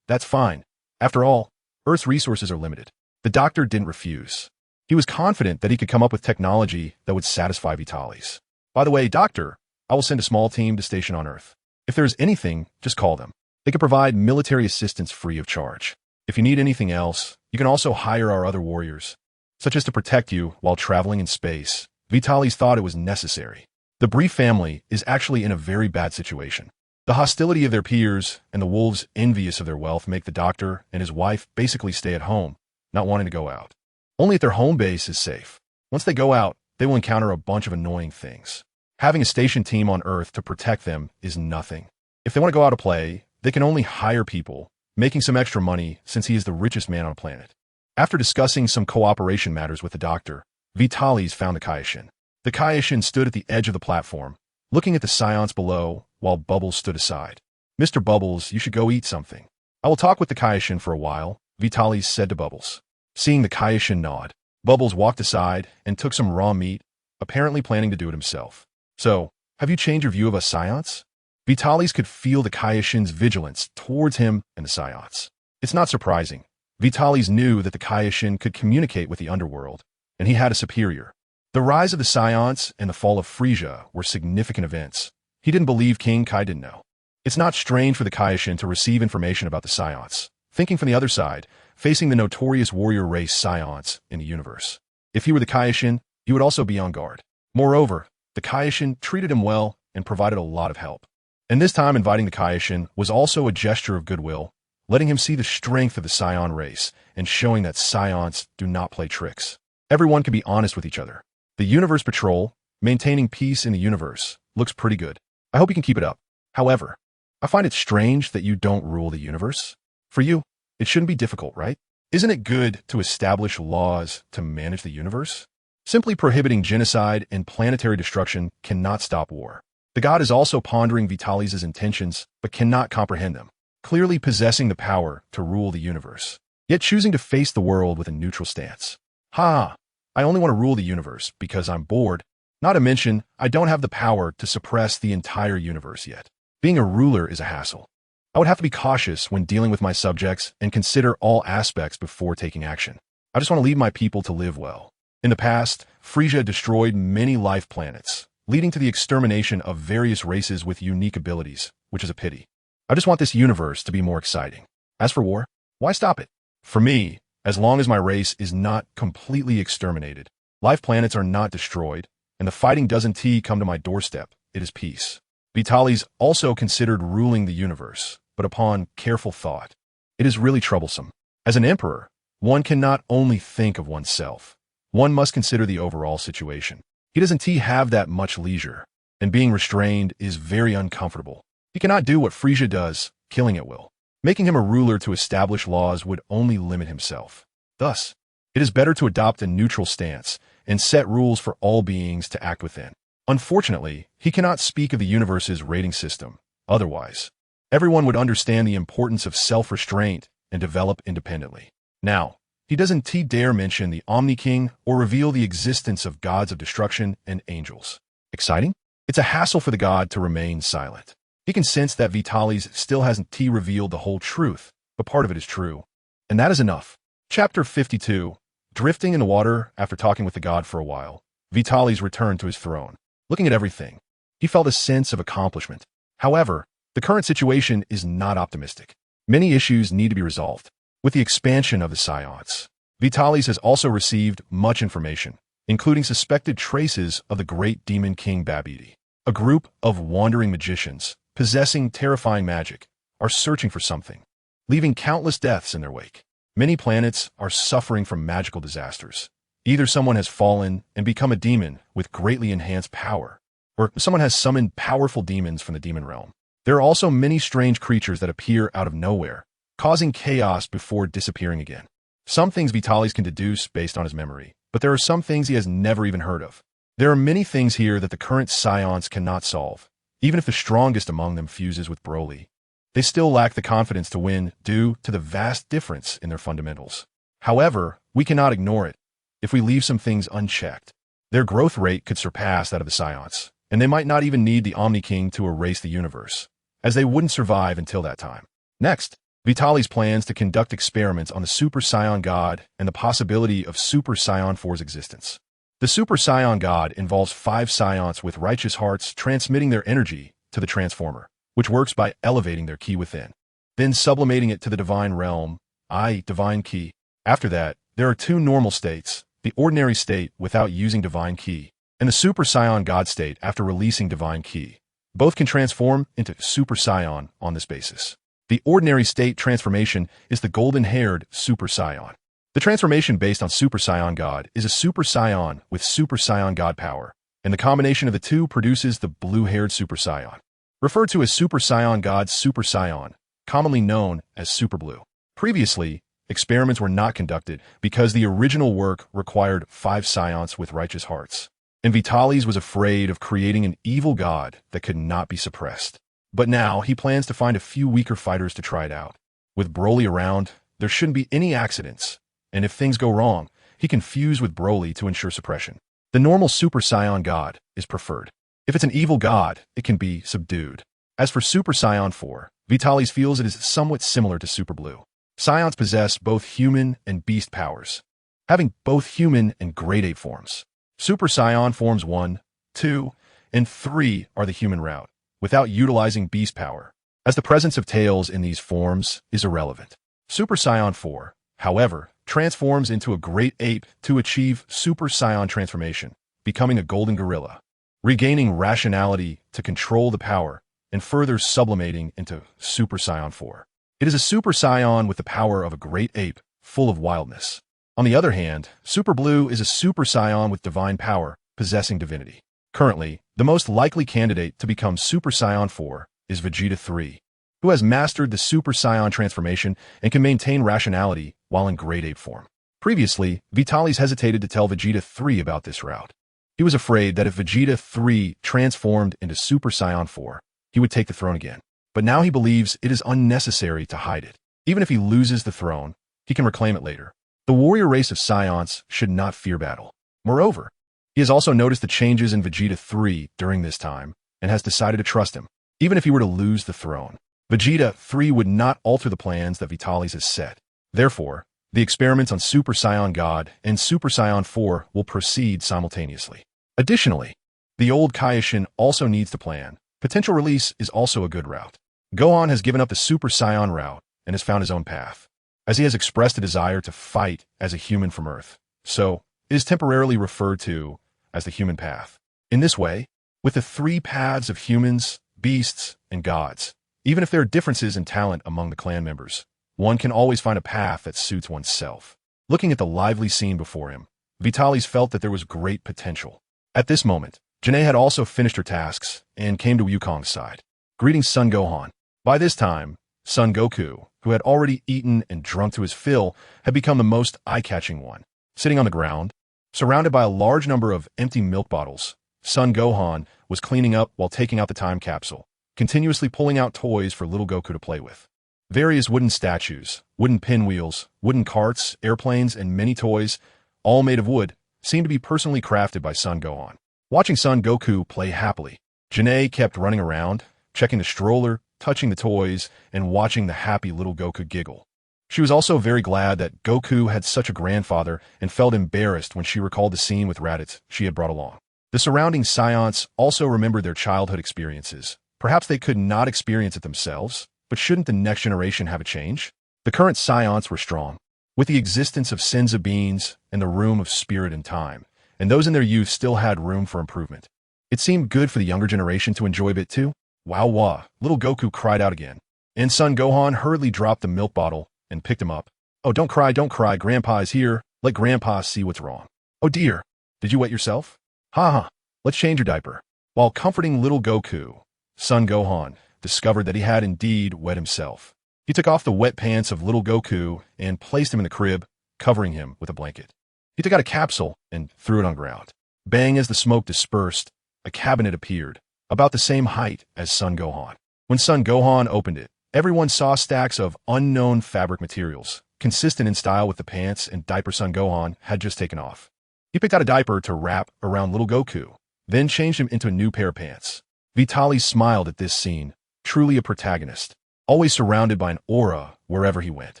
That's fine. After all, Earth's resources are limited. The doctor didn't refuse. He was confident that he could come up with technology that would satisfy Vitalis. By the way, doctor, I will send a small team to station on Earth. If there's anything, just call them. They can provide military assistance free of charge. If you need anything else, you can also hire our other warriors. such as to protect you while traveling in space. Vitalis thought it was necessary. The Brief family is actually in a very bad situation. The hostility of their peers and the wolves envious of their wealth make the doctor and his wife basically stay at home, not wanting to go out. Only at their home base is safe. Once they go out, they will encounter a bunch of annoying things. Having a station team on Earth to protect them is nothing. If they want to go out to play, they can only hire people, making some extra money since he is the richest man on the planet. After discussing some cooperation matters with the doctor, Vitalis found the Kaioshin. The Kaioshin stood at the edge of the platform, looking at the Saiyans below, while Bubbles stood aside. "Mr. Bubbles, you should go eat something. I will talk with the Kaioshin for a while," Vitalis said to Bubbles. Seeing the Kaioshin nod, Bubbles walked aside and took some raw meat, apparently planning to do it himself. "So, have you changed your view of us Saiyans?" Vitalis could feel the Kaioshin's vigilance towards him and the Saiyans. It's not surprising. Vitalis knew that the Kaioshin could communicate with the underworld, and he had a superior. The rise of the Saiyans and the fall of Frisia were significant events. He didn't believe King Kai didn't know. It's not strange for the Kaioshin to receive information about the Saiyans, thinking from the other side, facing the notorious warrior race Saiyans in the universe. If he were the Kaioshin, he would also be on guard. Moreover, the Kaioshin treated him well and provided a lot of help. And this time inviting the Kaioshin was also a gesture of goodwill, letting him see the strength of the Saiyan race and showing that Saiyans do not play tricks. Everyone can be honest with each other. The Universe Patrol, maintaining peace in the universe, looks pretty good. I hope you can keep it up. However, I find it strange that you don't rule the universe. For you, it shouldn't be difficult, right? Isn't it good to establish laws to manage the universe? Simply prohibiting genocide and planetary destruction cannot stop war. The god is also pondering Vitalis' intentions, but cannot comprehend them, clearly possessing the power to rule the universe, yet choosing to face the world with a neutral stance. Ha! I only want to rule the universe because I'm bored. Not to mention, I don't have the power to suppress the entire universe yet. Being a ruler is a hassle. I would have to be cautious when dealing with my subjects and consider all aspects before taking action. I just want to leave my people to live well. In the past, Frisia destroyed many life planets, leading to the extermination of various races with unique abilities, which is a pity. I just want this universe to be more exciting. As for war, why stop it? For me, as long as my race is not completely exterminated, life planets are not destroyed, and the fighting doesn't come to my doorstep, it is peace. Vitalis also considered ruling the universe, but upon careful thought, it is really troublesome. As an emperor, one cannot only think of oneself. One must consider the overall situation. He doesn't have that much leisure, and being restrained is very uncomfortable. He cannot do what Frisia does, killing at will. Making him a ruler to establish laws would only limit himself. Thus, it is better to adopt a neutral stance and set rules for all beings to act within. Unfortunately, he cannot speak of the universe's rating system. Otherwise, everyone would understand the importance of self-restraint and develop independently. Now, he doesn't dare mention the Omni King or reveal the existence of gods of destruction and angels. Exciting? It's a hassle for the god to remain silent. He can sense that Vitalis still hasn't revealed the whole truth, but part of it is true. And that is enough. Chapter 52. Drifting in the water after talking with the god for a while, Vitalis returned to his throne. Looking at everything, he felt a sense of accomplishment. However, the current situation is not optimistic. Many issues need to be resolved. With the expansion of the Saiyans, Vitalis has also received much information, including suspected traces of the great demon king Babidi. A group of wandering magicians, possessing terrifying magic, are searching for something, leaving countless deaths in their wake. Many planets are suffering from magical disasters. Either someone has fallen and become a demon with greatly enhanced power, or someone has summoned powerful demons from the demon realm. There are also many strange creatures that appear out of nowhere, causing chaos before disappearing again. Some things Vitalis can deduce based on his memory, but there are some things he has never even heard of. There are many things here that the current Saiyans cannot solve. Even if the strongest among them fuses with Broly, they still lack the confidence to win due to the vast difference in their fundamentals. However, we cannot ignore it. If we leave some things unchecked, their growth rate could surpass that of the Saiyans, and they might not even need the Omni King to erase the universe, as they wouldn't survive until that time. Next, Vitalis plans to conduct experiments on the Super Saiyan God and the possibility of Super Saiyan 4's existence. The Super Saiyan God involves 5 Saiyans with righteous hearts transmitting their energy to the Transformer, which works by elevating their ki within, then sublimating it to the divine realm, i.e. divine ki. After that, there are 2 normal states, the ordinary state without using Divine Ki, and the Super Saiyan God state after releasing Divine Ki. Both can transform into Super Saiyan on this basis. The ordinary state transformation is the golden-haired Super Saiyan. The transformation based on Super Saiyan God is a Super Saiyan with Super Saiyan God power, and the combination of the two produces the blue-haired Super Saiyan, referred to as Super Saiyan God Super Saiyan, commonly known as Super Blue. Previously, experiments were not conducted because the original work required 5 Saiyans with righteous hearts, and Vitalis was afraid of creating an evil god that could not be suppressed. But now he plans to find a few weaker fighters to try it out. With Broly around, there shouldn't be any accidents, and if things go wrong, he can fuse with Broly to ensure suppression. The normal Super Saiyan God is preferred. If it's an evil god, it can be subdued. As for Super Saiyan 4, Vitalis feels it is somewhat similar to Super Blue. Saiyans possess both human and beast powers, having both human and grade 8 forms. Super Saiyan forms 1, 2, and 3 are the human route, without utilizing beast power, as the presence of tails in these forms is irrelevant. Super Saiyan 4, however, transforms into a great ape to achieve Super Saiyan transformation, becoming a golden gorilla, regaining rationality to control the power, and further sublimating into Super Saiyan 4. It is a Super Saiyan with the power of a great ape, full of wildness. On the other hand, Super Blue is a Super Saiyan with divine power, possessing divinity. Currently, the most likely candidate to become Super Saiyan 4 is Vegeta 3, who has mastered the Super Saiyan transformation and can maintain rationality while in grade ape form. Previously, Vitalis hesitated to tell Vegeta 3 about this route. He was afraid that if Vegeta 3 transformed into Super Saiyan 4, he would take the throne again. But now he believes it is unnecessary to hide it. Even if he loses the throne, he can reclaim it later. The warrior race of Saiyans should not fear battle. Moreover, he has also noticed the changes in Vegeta 3 during this time and has decided to trust him, even if he were to lose the throne. Vegeta 3 would not alter the plans that Vitalis has set. Therefore, the experiments on Super Saiyan God and Super Saiyan 4 will proceed simultaneously. Additionally, the old Kaioshin also needs to plan. Potential release is also a good route. Gohan has given up the Super Saiyan route and has found his own path, as he has expressed a desire to fight as a human from Earth, so it is temporarily referred to as the human path. In this way, with the 3 paths of humans, beasts, and gods, even if there are differences in talent among the clan members, one can always find a path that suits oneself. Looking at the lively scene before him, Vitalis felt that there was great potential. At this moment, Janae had also finished her tasks and came to Wukong's side. Greetings, Son Gohan. By this time, Son Goku, who had already eaten and drunk to his fill, had become the most eye-catching one. Sitting on the ground, surrounded by a large number of empty milk bottles, Son Gohan was cleaning up while taking out the time capsule, continuously pulling out toys for little Goku to play with. Various wooden statues, wooden pinwheels, wooden carts, airplanes, and many toys, all made of wood, seemed to be personally crafted by Son Gohan. Watching Son Goku play happily, Janae kept running around, checking the stroller, touching the toys, and watching the happy little Goku giggle. She was also very glad that Goku had such a grandfather and felt embarrassed when she recalled the scene with Raditz she had brought along. The surrounding Saiyans also remembered their childhood experiences. Perhaps they could not experience it themselves, but shouldn't the next generation have a change? The current Saiyans were strong, with the existence of Senza beings and the room of spirit and time, and those in their youth still had room for improvement. It seemed good for the younger generation to enjoy a bit too. Wow wah, little Goku cried out again, and Son Gohan hurriedly dropped the milk bottle and picked him up. Oh, don't cry, Grandpa is here. Let Grandpa see what's wrong. Oh dear, did you wet yourself? Ha, let's change your diaper. While comforting little Goku, Son Gohan discovered that he had indeed wet himself. He took off the wet pants of little Goku and placed him in the crib, covering him with a blanket. He took out a capsule and threw it on the ground. Bang, as the smoke dispersed, a cabinet appeared, about the same height as Son Gohan. When Son Gohan opened it, everyone saw stacks of unknown fabric materials, consistent in style with the pants and diaper Son Gohan had just taken off. He picked out a diaper to wrap around little Goku, then changed him into a new pair of pants. Vitalis smiled at this scene, truly a protagonist, always surrounded by an aura wherever he went.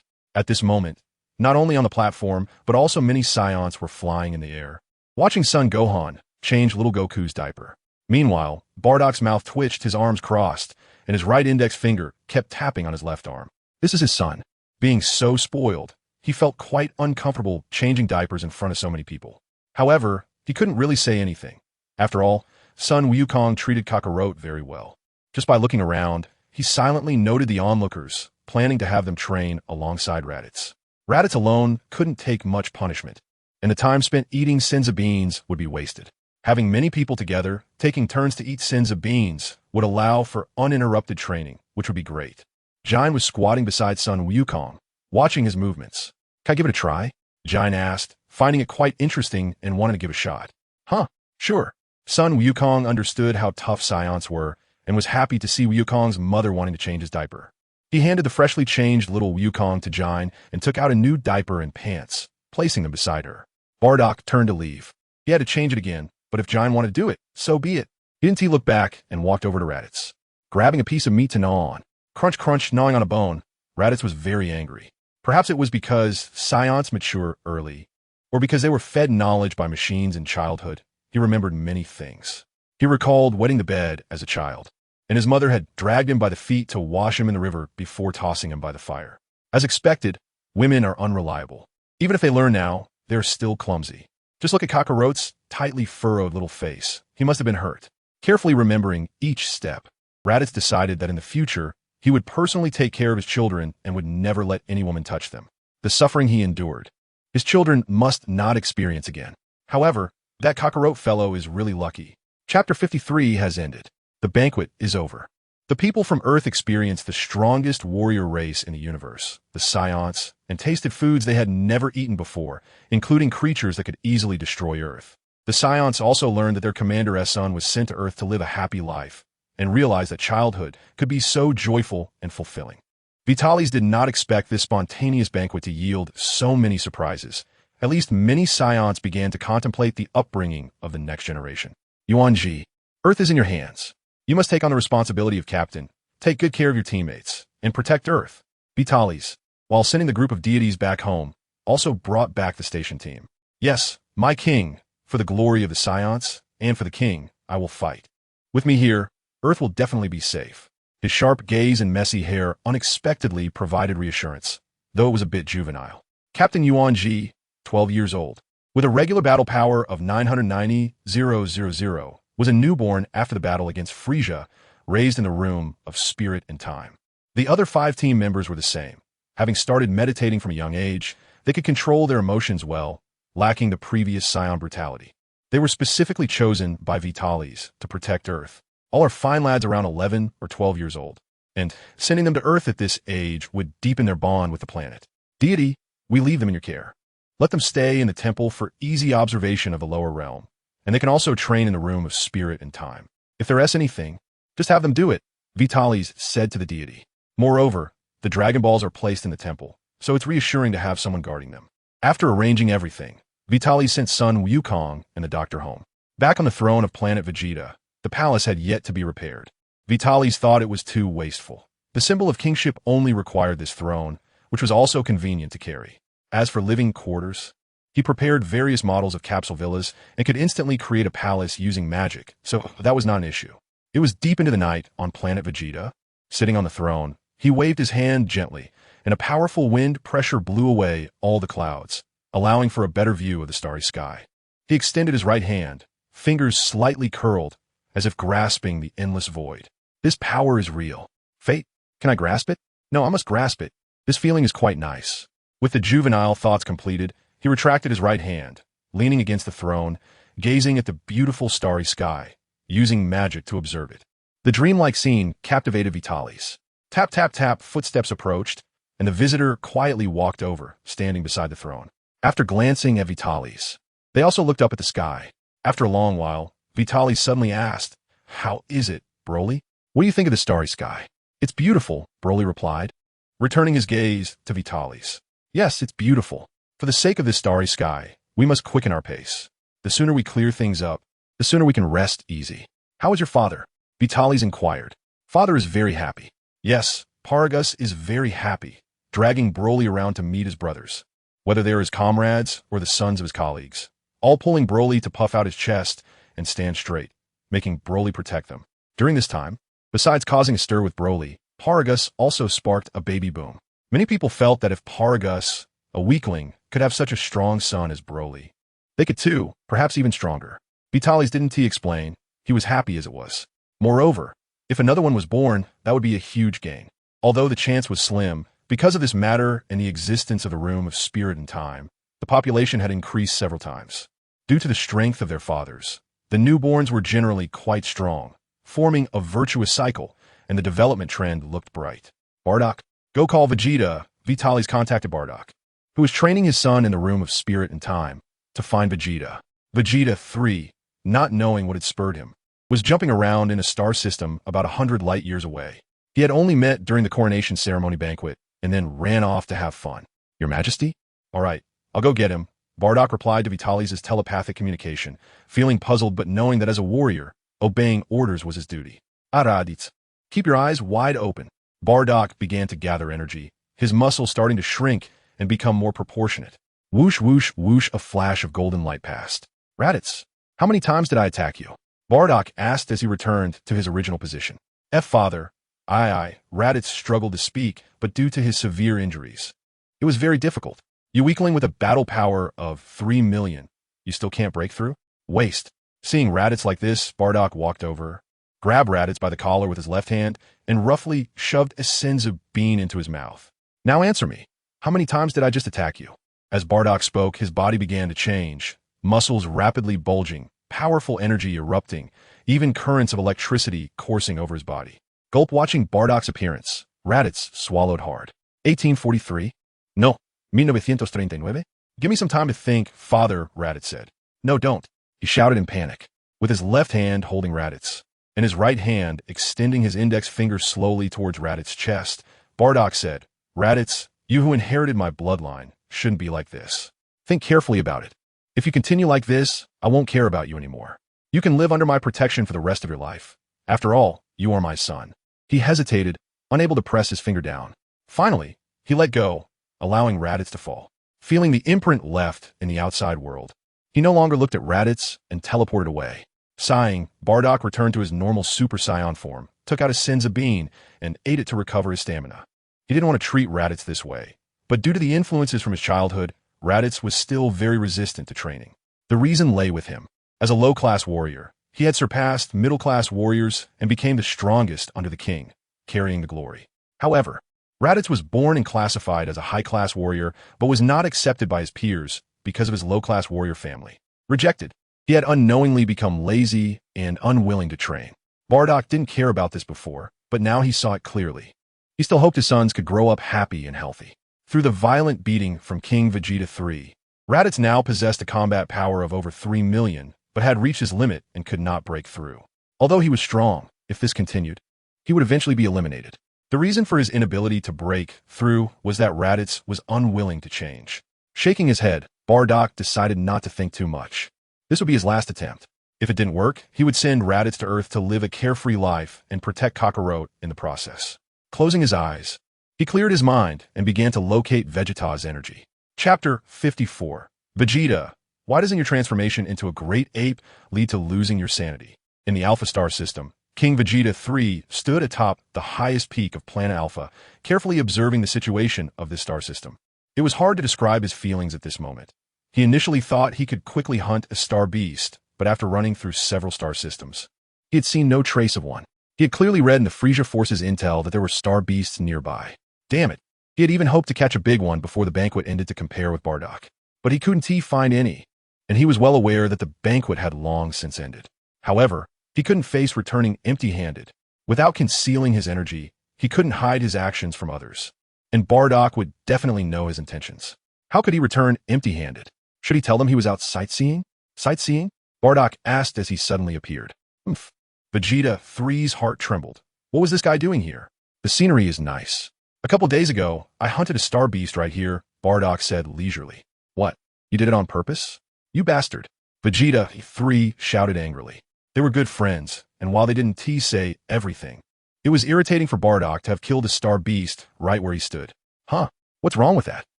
At this moment, not only on the platform, but also many Saiyans were flying in the air, watching Son Gohan change little Goku's diaper. Meanwhile, Bardock's mouth twitched, his arms crossed, and his right index finger kept tapping on his left arm. This is his son. Being so spoiled, he felt quite uncomfortable changing diapers in front of so many people. However, he couldn't really say anything. After all, son Wukong treated Kakarot very well. Just by looking around, he silently noted the onlookers, planning to have them train alongside Raditz. Raditz alone couldn't take much punishment, and the time spent eating sins of beans would be wasted. Having many people together, taking turns to eat sins of beans, would allow for uninterrupted training, which would be great. Jin was squatting beside son Wukong, watching his movements. Can I give it a try? Jin asked, finding it quite interesting and wanting to give a shot. Huh, sure. Son Wukong understood how tough Saiyans were and was happy to see Wukong's mother wanting to change his diaper. He handed the freshly changed little Wukong to Jin and took out a new diaper and pants, placing them beside her. Bardock turned to leave. He had to change it again, but if Jin wanted to do it, so be it. Didn't he look back and walked over to Raditz, grabbing a piece of meat to gnaw on. Crunch, crunch, gnawing on a bone. Raditz was very angry. Perhaps it was because Saiyans mature early, or because they were fed knowledge by machines in childhood. He remembered many things. He recalled wetting the bed as a child, and his mother had dragged him by the feet to wash him in the river before tossing him by the fire. As expected, women are unreliable. Even if they learn now, they're still clumsy. Just look at Kakarot's tightly furrowed little face. He must have been hurt. Carefully remembering each step, Raditz decided that in the future, he would personally take care of his children and would never let any woman touch them. The suffering he endured, his children must not experience again. However, that Kakarot fellow is really lucky. Chapter 53 has ended. The banquet is over. The people from Earth experienced the strongest warrior race in the universe, the Saiyans, and tasted foods they had never eaten before, including creatures that could easily destroy Earth. The Saiyans also learned that their commander Son was sent to Earth to live a happy life, and realized that childhood could be so joyful and fulfilling. Vitalis did not expect this spontaneous banquet to yield so many surprises. At least many Saiyans began to contemplate the upbringing of the next generation. Yuan Ji, Earth is in your hands. You must take on the responsibility of captain, take good care of your teammates, and protect Earth. Vitalis, while sending the group of deities back home, also brought back the station team. Yes, my king, for the glory of the Saiyans, and for the king, I will fight. With me here, Earth will definitely be safe. His sharp gaze and messy hair unexpectedly provided reassurance, though it was a bit juvenile. Captain Yuan Ji, 12 years old, with a regular battle power of 990,000, was a newborn after the battle against Frisia, raised in the room of spirit and time. The other 5 team members were the same. Having started meditating from a young age, they could control their emotions well, lacking the previous Saiyan brutality. They were specifically chosen by Vitalis to protect Earth. All are fine lads around 11 or 12 years old, and sending them to Earth at this age would deepen their bond with the planet. Deity, we leave them in your care. Let them stay in the temple for easy observation of the lower realm, and they can also train in the room of spirit and time. If there is anything, just have them do it, Vitalis said to the deity. Moreover, the Dragon Balls are placed in the temple, so it's reassuring to have someone guarding them. After arranging everything, Vitalis sent son Wukong and the doctor home. Back on the throne of planet Vegeta, the palace had yet to be repaired. Vitalis thought it was too wasteful. The symbol of kingship only required this throne, which was also convenient to carry. As for living quarters, he prepared various models of capsule villas and could instantly create a palace using magic, so that was not an issue. It was deep into the night on planet Vegeta. Sitting on the throne, he waved his hand gently, and a powerful wind pressure blew away all the clouds, allowing for a better view of the starry sky. He extended his right hand, fingers slightly curled, as if grasping the endless void. This power is real. Fate, can I grasp it? No, I must grasp it. This feeling is quite nice. With the juvenile thoughts completed, he retracted his right hand, leaning against the throne, gazing at the beautiful starry sky, using magic to observe it. The dreamlike scene captivated Vitalis. Tap, tap, tap, footsteps approached, and the visitor quietly walked over, standing beside the throne. After glancing at Vitalis, they also looked up at the sky. After a long while, Vitalis suddenly asked, "How is it, Broly? What do you think of the starry sky?" "It's beautiful," Broly replied, returning his gaze to Vitalis. "Yes, it's beautiful. For the sake of this starry sky, we must quicken our pace. The sooner we clear things up, the sooner we can rest easy." "How is your father?" Vitalis inquired. "Father is very happy." "Yes, Paragus is very happy, dragging Broly around to meet his brothers, whether they are his comrades or the sons of his colleagues, all pulling Broly to puff out his chest and stand straight, making Broly protect them. During this time, besides causing a stir with Broly, Paragus also sparked a baby boom. Many people felt that if Paragus a weakling, could have such a strong son as Broly. They could too, perhaps even stronger. Vitalis didn't explain. He was happy as it was. Moreover, if another one was born, that would be a huge gain. Although the chance was slim, because of this matter and the existence of the room of spirit and time, the population had increased several times. Due to the strength of their fathers, the newborns were generally quite strong, forming a virtuous cycle, and the development trend looked bright. Bardock, go call Vegeta. Vitalis contacted Bardock, who was training his son in the room of spirit and time, to find Vegeta. Vegeta 3, not knowing what had spurred him, was jumping around in a star system about 100 light years away. He had only met during the coronation ceremony banquet and then ran off to have fun. Your Majesty? All right, I'll go get him. Bardock replied to Vitalis' telepathic communication, feeling puzzled but knowing that as a warrior, obeying orders was his duty. Araditz, keep your eyes wide open. Bardock began to gather energy, his muscles starting to shrink and become more proportionate. Whoosh, whoosh, whoosh, a flash of golden light passed. Raditz, how many times did I attack you? Bardock asked as he returned to his original position. Father. Aye. Raditz struggled to speak, but due to his severe injuries, it was very difficult. You weakling with a battle power of 3 million. You still can't break through? Waste. Seeing Raditz like this, Bardock walked over, grabbed Raditz by the collar with his left hand, and roughly shoved a senzu bean into his mouth. Now answer me. How many times did I just attack you? As Bardock spoke, his body began to change, muscles rapidly bulging, powerful energy erupting, even currents of electricity coursing over his body. Gulp. Watching Bardock's appearance, Raditz swallowed hard. 1843? No. 1939? Give me some time to think, Father, Raditz said. No, don't. He shouted in panic, with his left hand holding Raditz, and his right hand extending his index finger slowly towards Raditz's chest. Bardock said, Raditz, you who inherited my bloodline, shouldn't be like this. Think carefully about it. If you continue like this, I won't care about you anymore. You can live under my protection for the rest of your life. After all, you are my son. He hesitated, unable to press his finger down. Finally, he let go, allowing Raditz to fall. Feeling the imprint left in the outside world, he no longer looked at Raditz and teleported away. Sighing, Bardock returned to his normal Super Saiyan form, took out a senzu bean, and ate it to recover his stamina. He didn't want to treat Raditz this way, but due to the influences from his childhood, Raditz was still very resistant to training. The reason lay with him. As a low-class warrior, he had surpassed middle-class warriors and became the strongest under the king, carrying the glory. However, Raditz was born and classified as a high-class warrior, but was not accepted by his peers because of his low-class warrior family. Rejected. He had unknowingly become lazy and unwilling to train. Bardock didn't care about this before, but now he saw it clearly. He still hoped his sons could grow up happy and healthy. Through the violent beating from King Vegeta 3, Raditz now possessed a combat power of over 3 million, but had reached his limit and could not break through. Although he was strong, if this continued, he would eventually be eliminated. The reason for his inability to break through was that Raditz was unwilling to change. Shaking his head, Bardock decided not to think too much. This would be his last attempt. If it didn't work, he would send Raditz to Earth to live a carefree life and protect Kakarot in the process. Closing his eyes, he cleared his mind and began to locate Vegeta's energy. Chapter 54. Vegeta, why doesn't your transformation into a great ape lead to losing your sanity? In the Alpha Star system, King Vegeta 3 stood atop the highest peak of Planet Alpha, carefully observing the situation of this star system. It was hard to describe his feelings at this moment. He initially thought he could quickly hunt a star beast, but after running through several star systems, he had seen no trace of one. He had clearly read in the Frisia Force's intel that there were star beasts nearby. Damn it. He had even hoped to catch a big one before the banquet ended to compare with Bardock. But he couldn't find any, and he was well aware that the banquet had long since ended. However, he couldn't face returning empty-handed. Without concealing his energy, he couldn't hide his actions from others. And Bardock would definitely know his intentions. How could he return empty-handed? Should he tell them he was out sightseeing? Sightseeing? Bardock asked as he suddenly appeared. Oomph. Vegeta 3's heart trembled. What was this guy doing here? The scenery is nice. A couple days ago, I hunted a star beast right here, Bardock said leisurely. What? You did it on purpose? You bastard. Vegeta 3 shouted angrily. They were good friends, and while they didn't say everything, it was irritating for Bardock to have killed a star beast right where he stood. Huh? What's wrong with that?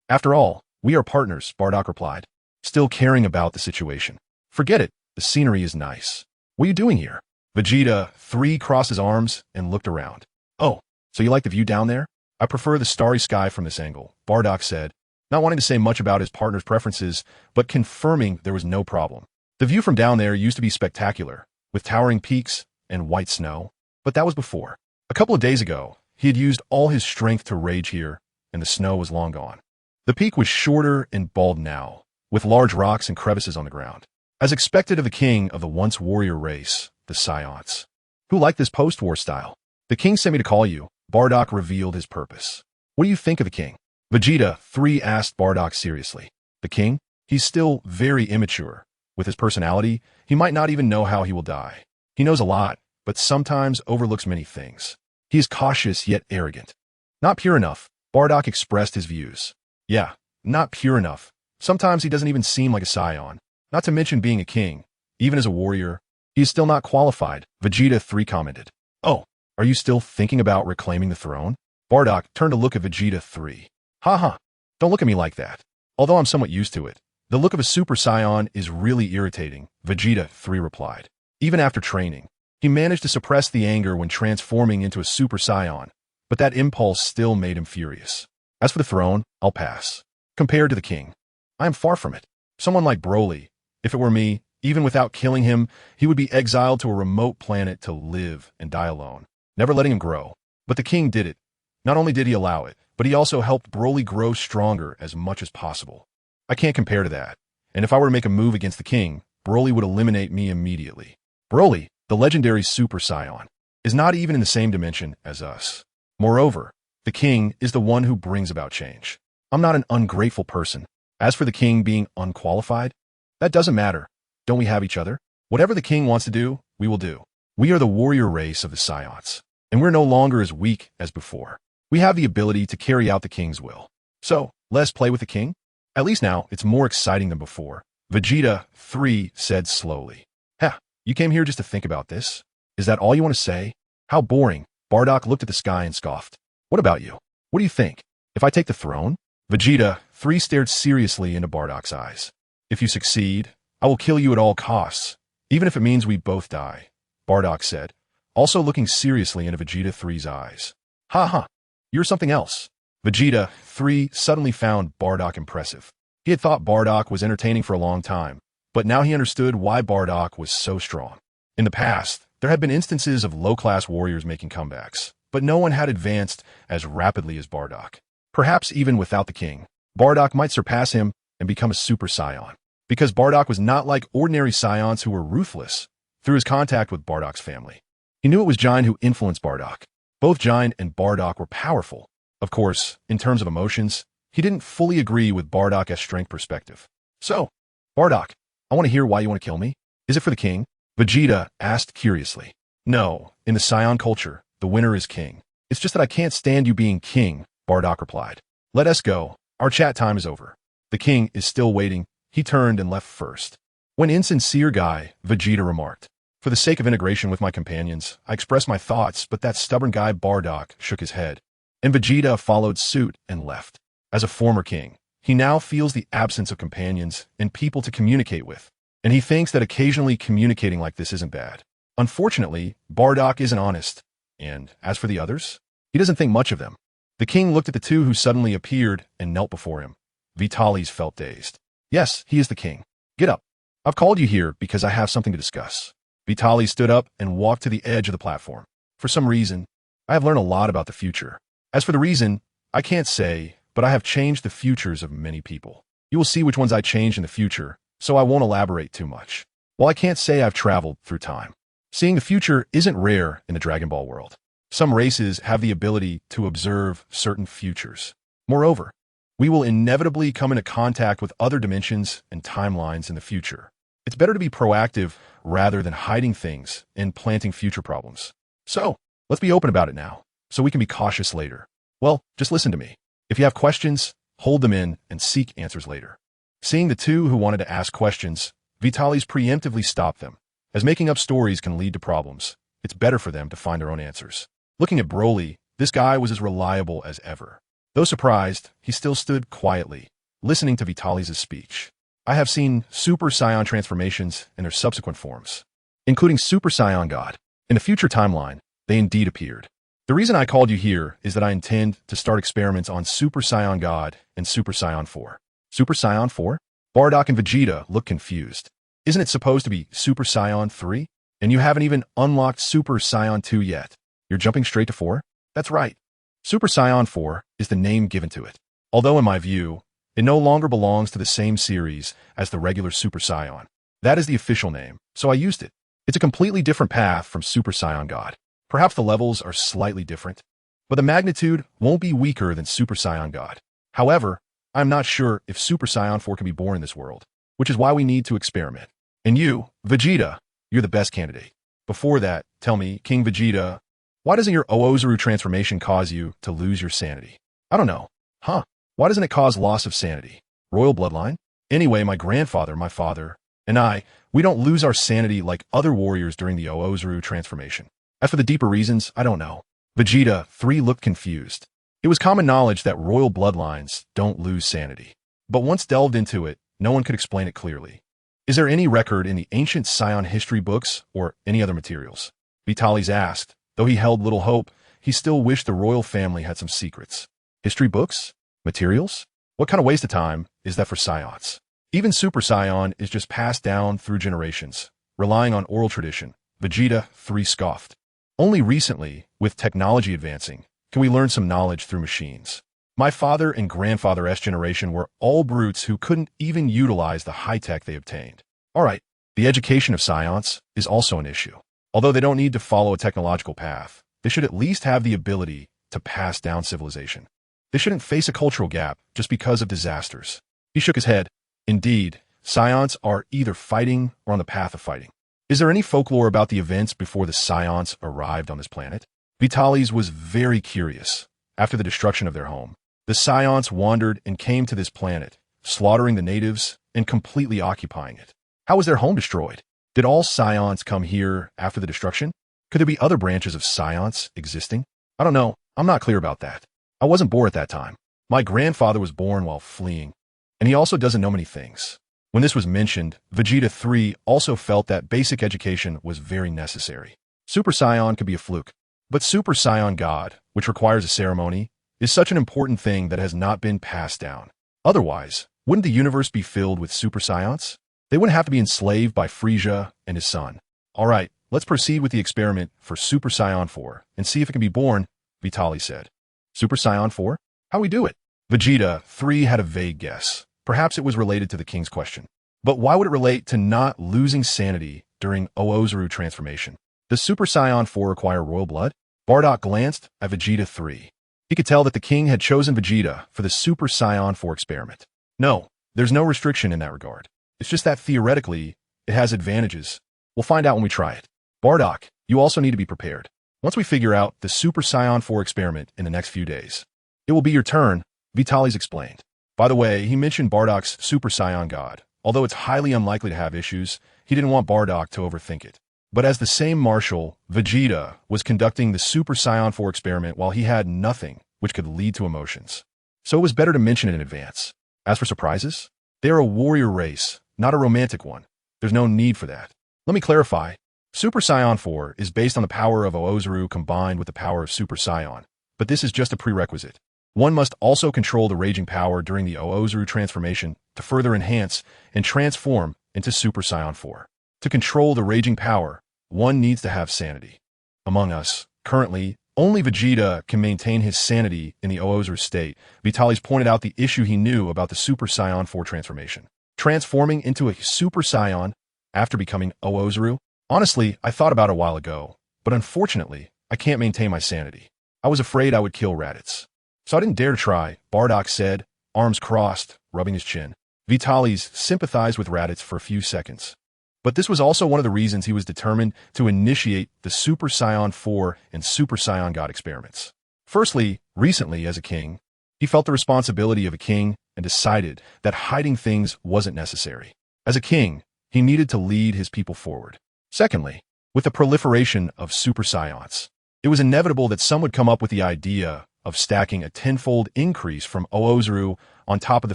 After all, we are partners, Bardock replied, still caring about the situation. Forget it. The scenery is nice. What are you doing here? Vegeta 3 crossed his arms and looked around. Oh, so you like the view down there? I prefer the starry sky from this angle, Bardock said, not wanting to say much about his partner's preferences, but confirming there was no problem. The view from down there used to be spectacular, with towering peaks and white snow, but that was before. A couple of days ago, he had used all his strength to rage here, and the snow was long gone. The peak was shorter and bald now, with large rocks and crevices on the ground, as expected of the king of the once warrior race, the Saiyans, who liked this post-war style. The king sent me to call you. Bardock revealed his purpose. What do you think of the king? Vegeta 3 asked Bardock seriously. The king? He's still very immature. With his personality, he might not even know how he will die. He knows a lot, but sometimes overlooks many things. He is cautious yet arrogant. Not pure enough. Bardock expressed his views. Yeah, not pure enough. Sometimes he doesn't even seem like a Saiyan. Not to mention being a king. Even as a warrior, he is still not qualified, Vegeta 3 commented. Oh, are you still thinking about reclaiming the throne? Bardock turned to look at Vegeta 3. Haha, don't look at me like that. Although I'm somewhat used to it, the look of a Super Saiyan is really irritating, Vegeta 3 replied. Even after training, he managed to suppress the anger when transforming into a Super Saiyan, but that impulse still made him furious. As for the throne, I'll pass. Compared to the king, I am far from it. Someone like Broly, if it were me, even without killing him, he would be exiled to a remote planet to live and die alone, never letting him grow. But the king did it. Not only did he allow it, but he also helped Broly grow stronger as much as possible. I can't compare to that. And if I were to make a move against the king, Broly would eliminate me immediately. Broly, the legendary Super Saiyan, is not even in the same dimension as us. Moreover, the king is the one who brings about change. I'm not an ungrateful person. As for the king being unqualified, that doesn't matter. Don't we have each other? Whatever the king wants to do, we will do. We are the warrior race of the Saiyans, and we're no longer as weak as before. We have the ability to carry out the king's will. So, let's play with the king? At least now, it's more exciting than before. Vegeta 3 said slowly. Heh, you came here just to think about this? Is that all you want to say? How boring. Bardock looked at the sky and scoffed. What about you? What do you think? If I take the throne? Vegeta 3 stared seriously into Bardock's eyes. If you succeed, I will kill you at all costs, even if it means we both die, Bardock said, also looking seriously into Vegeta 3's eyes. Ha. You're something else. Vegeta 3 suddenly found Bardock impressive. He had thought Bardock was entertaining for a long time, but now he understood why Bardock was so strong. In the past, there had been instances of low-class warriors making comebacks, but no one had advanced as rapidly as Bardock. Perhaps even without the king, Bardock might surpass him and become a Super Saiyan. Because Bardock was not like ordinary Saiyans who were ruthless. Through his contact with Bardock's family, he knew it was Giant who influenced Bardock. Both Giant and Bardock were powerful. Of course, in terms of emotions, he didn't fully agree with Bardock as strength perspective. So, Bardock, I want to hear why you want to kill me. Is it for the king? Vegeta asked curiously. No, in the Saiyan culture, the winner is king. It's just that I can't stand you being king, Bardock replied. Let us go. Our chat time is over. The king is still waiting. He turned and left first. When insincere guy, Vegeta remarked. For the sake of integration with my companions, I expressed my thoughts, but that stubborn guy Bardock shook his head. And Vegeta followed suit and left. As a former king, he now feels the absence of companions and people to communicate with. And he thinks that occasionally communicating like this isn't bad. Unfortunately, Bardock isn't honest. And as for the others, he doesn't think much of them. The king looked at the two who suddenly appeared and knelt before him. Vitalis felt dazed. Yes, he is the king. Get up. I've called you here because I have something to discuss. Vitalis stood up and walked to the edge of the platform. For some reason, I have learned a lot about the future. As for the reason, I can't say, but I have changed the futures of many people. You will see which ones I changed in the future, so I won't elaborate too much. While I can't say I've traveled through time, seeing the future isn't rare in the Dragon Ball world. Some races have the ability to observe certain futures. Moreover, we will inevitably come into contact with other dimensions and timelines in the future. It's better to be proactive rather than hiding things and planting future problems. So, let's be open about it now, so we can be cautious later. Well, just listen to me. If you have questions, hold them in and seek answers later. Seeing the two who wanted to ask questions, Vitalis preemptively stopped them. As making up stories can lead to problems, it's better for them to find their own answers. Looking at Broly, this guy was as reliable as ever. Though surprised, he still stood quietly, listening to Vitalis' speech. I have seen Super Saiyan transformations and their subsequent forms, including Super Saiyan God. In the future timeline, they indeed appeared. The reason I called you here is that I intend to start experiments on Super Saiyan God and Super Saiyan 4. Super Saiyan 4? Bardock and Vegeta look confused. Isn't it supposed to be Super Saiyan 3? And you haven't even unlocked Super Saiyan 2 yet. You're jumping straight to 4? That's right. Super Saiyan 4 is the name given to it. Although in my view, it no longer belongs to the same series as the regular Super Saiyan. That is the official name, so I used it. It's a completely different path from Super Saiyan God. Perhaps the levels are slightly different, but the magnitude won't be weaker than Super Saiyan God. However, I'm not sure if Super Saiyan 4 can be born in this world, which is why we need to experiment. And you, Vegeta, you're the best candidate. Before that, tell me, King Vegeta, why doesn't your Oozuru transformation cause you to lose your sanity? I don't know. Huh? Why doesn't it cause loss of sanity? Royal bloodline? Anyway, my grandfather, my father, and we don't lose our sanity like other warriors during the Oozuru transformation. As for the deeper reasons, I don't know. Vegeta 3 looked confused. It was common knowledge that royal bloodlines don't lose sanity. But once delved into it, no one could explain it clearly. Is there any record in the ancient Saiyan history books or any other materials? Vitalis asked. Though he held little hope, he still wished the royal family had some secrets. History books? Materials? What kind of waste of time is that for Saiyans? Even Super Saiyan is just passed down through generations, relying on oral tradition. Vegeta 3 scoffed. Only recently, with technology advancing, can we learn some knowledge through machines. My father and grandfather's generation were all brutes who couldn't even utilize the high-tech they obtained. All right, the education of Saiyans is also an issue. Although they don't need to follow a technological path, they should at least have the ability to pass down civilization. They shouldn't face a cultural gap just because of disasters. He shook his head. Indeed, Saiyans are either fighting or on the path of fighting. Is there any folklore about the events before the Saiyans arrived on this planet? Vitalis was very curious. After the destruction of their home, the Saiyans wandered and came to this planet, slaughtering the natives and completely occupying it. How was their home destroyed? Did all Saiyans come here after the destruction? Could there be other branches of Saiyans existing? I don't know. I'm not clear about that. I wasn't born at that time. My grandfather was born while fleeing, and he also doesn't know many things. When this was mentioned, Vegeta 3 also felt that basic education was very necessary. Super Saiyan could be a fluke, but Super Saiyan God, which requires a ceremony, is such an important thing that has not been passed down. Otherwise, wouldn't the universe be filled with Super Saiyans? They wouldn't have to be enslaved by Frieza and his son. All right, let's proceed with the experiment for Super Saiyan 4 and see if it can be born, Vitalis said. Super Saiyan 4? How we do it? Vegeta 3 had a vague guess. Perhaps it was related to the king's question. But why would it relate to not losing sanity during Oozuru transformation? Does Super Saiyan 4 require royal blood? Bardock glanced at Vegeta 3. He could tell that the king had chosen Vegeta for the Super Saiyan 4 experiment. No, there's no restriction in that regard. It's just that theoretically, it has advantages. We'll find out when we try it. Bardock, you also need to be prepared. Once we figure out the Super Saiyan 4 experiment in the next few days, it will be your turn, Vitalis explained. By the way, he mentioned Bardock's Super Saiyan God. Although it's highly unlikely to have issues, he didn't want Bardock to overthink it. But as the same marshal, Vegeta was conducting the Super Saiyan 4 experiment while he had nothing which could lead to emotions. So it was better to mention it in advance. As for surprises, they are a warrior race, not a romantic one. There's no need for that. Let me clarify. Super Saiyan 4 is based on the power of Oozuru combined with the power of Super Saiyan, but this is just a prerequisite. One must also control the raging power during the Oozuru transformation to further enhance and transform into Super Saiyan 4. To control the raging power, one needs to have sanity. Among us, currently, only Vegeta can maintain his sanity in the Oozuru state. Vitalis pointed out the issue he knew about the Super Saiyan 4 transformation. Transforming into a Super Saiyan after becoming Oozuru? Honestly, I thought about it a while ago, but unfortunately, I can't maintain my sanity. I was afraid I would kill Raditz. So I didn't dare to try, Bardock said, arms crossed, rubbing his chin. Vitalis sympathized with Raditz for a few seconds. But this was also one of the reasons he was determined to initiate the Super Saiyan 4 and Super Saiyan God experiments. Firstly, recently, as a king, he felt the responsibility of a king and decided that hiding things wasn't necessary. As a king, he needed to lead his people forward. Secondly, with the proliferation of Super Saiyans, it was inevitable that some would come up with the idea of stacking a 10-fold increase from Oozuru on top of the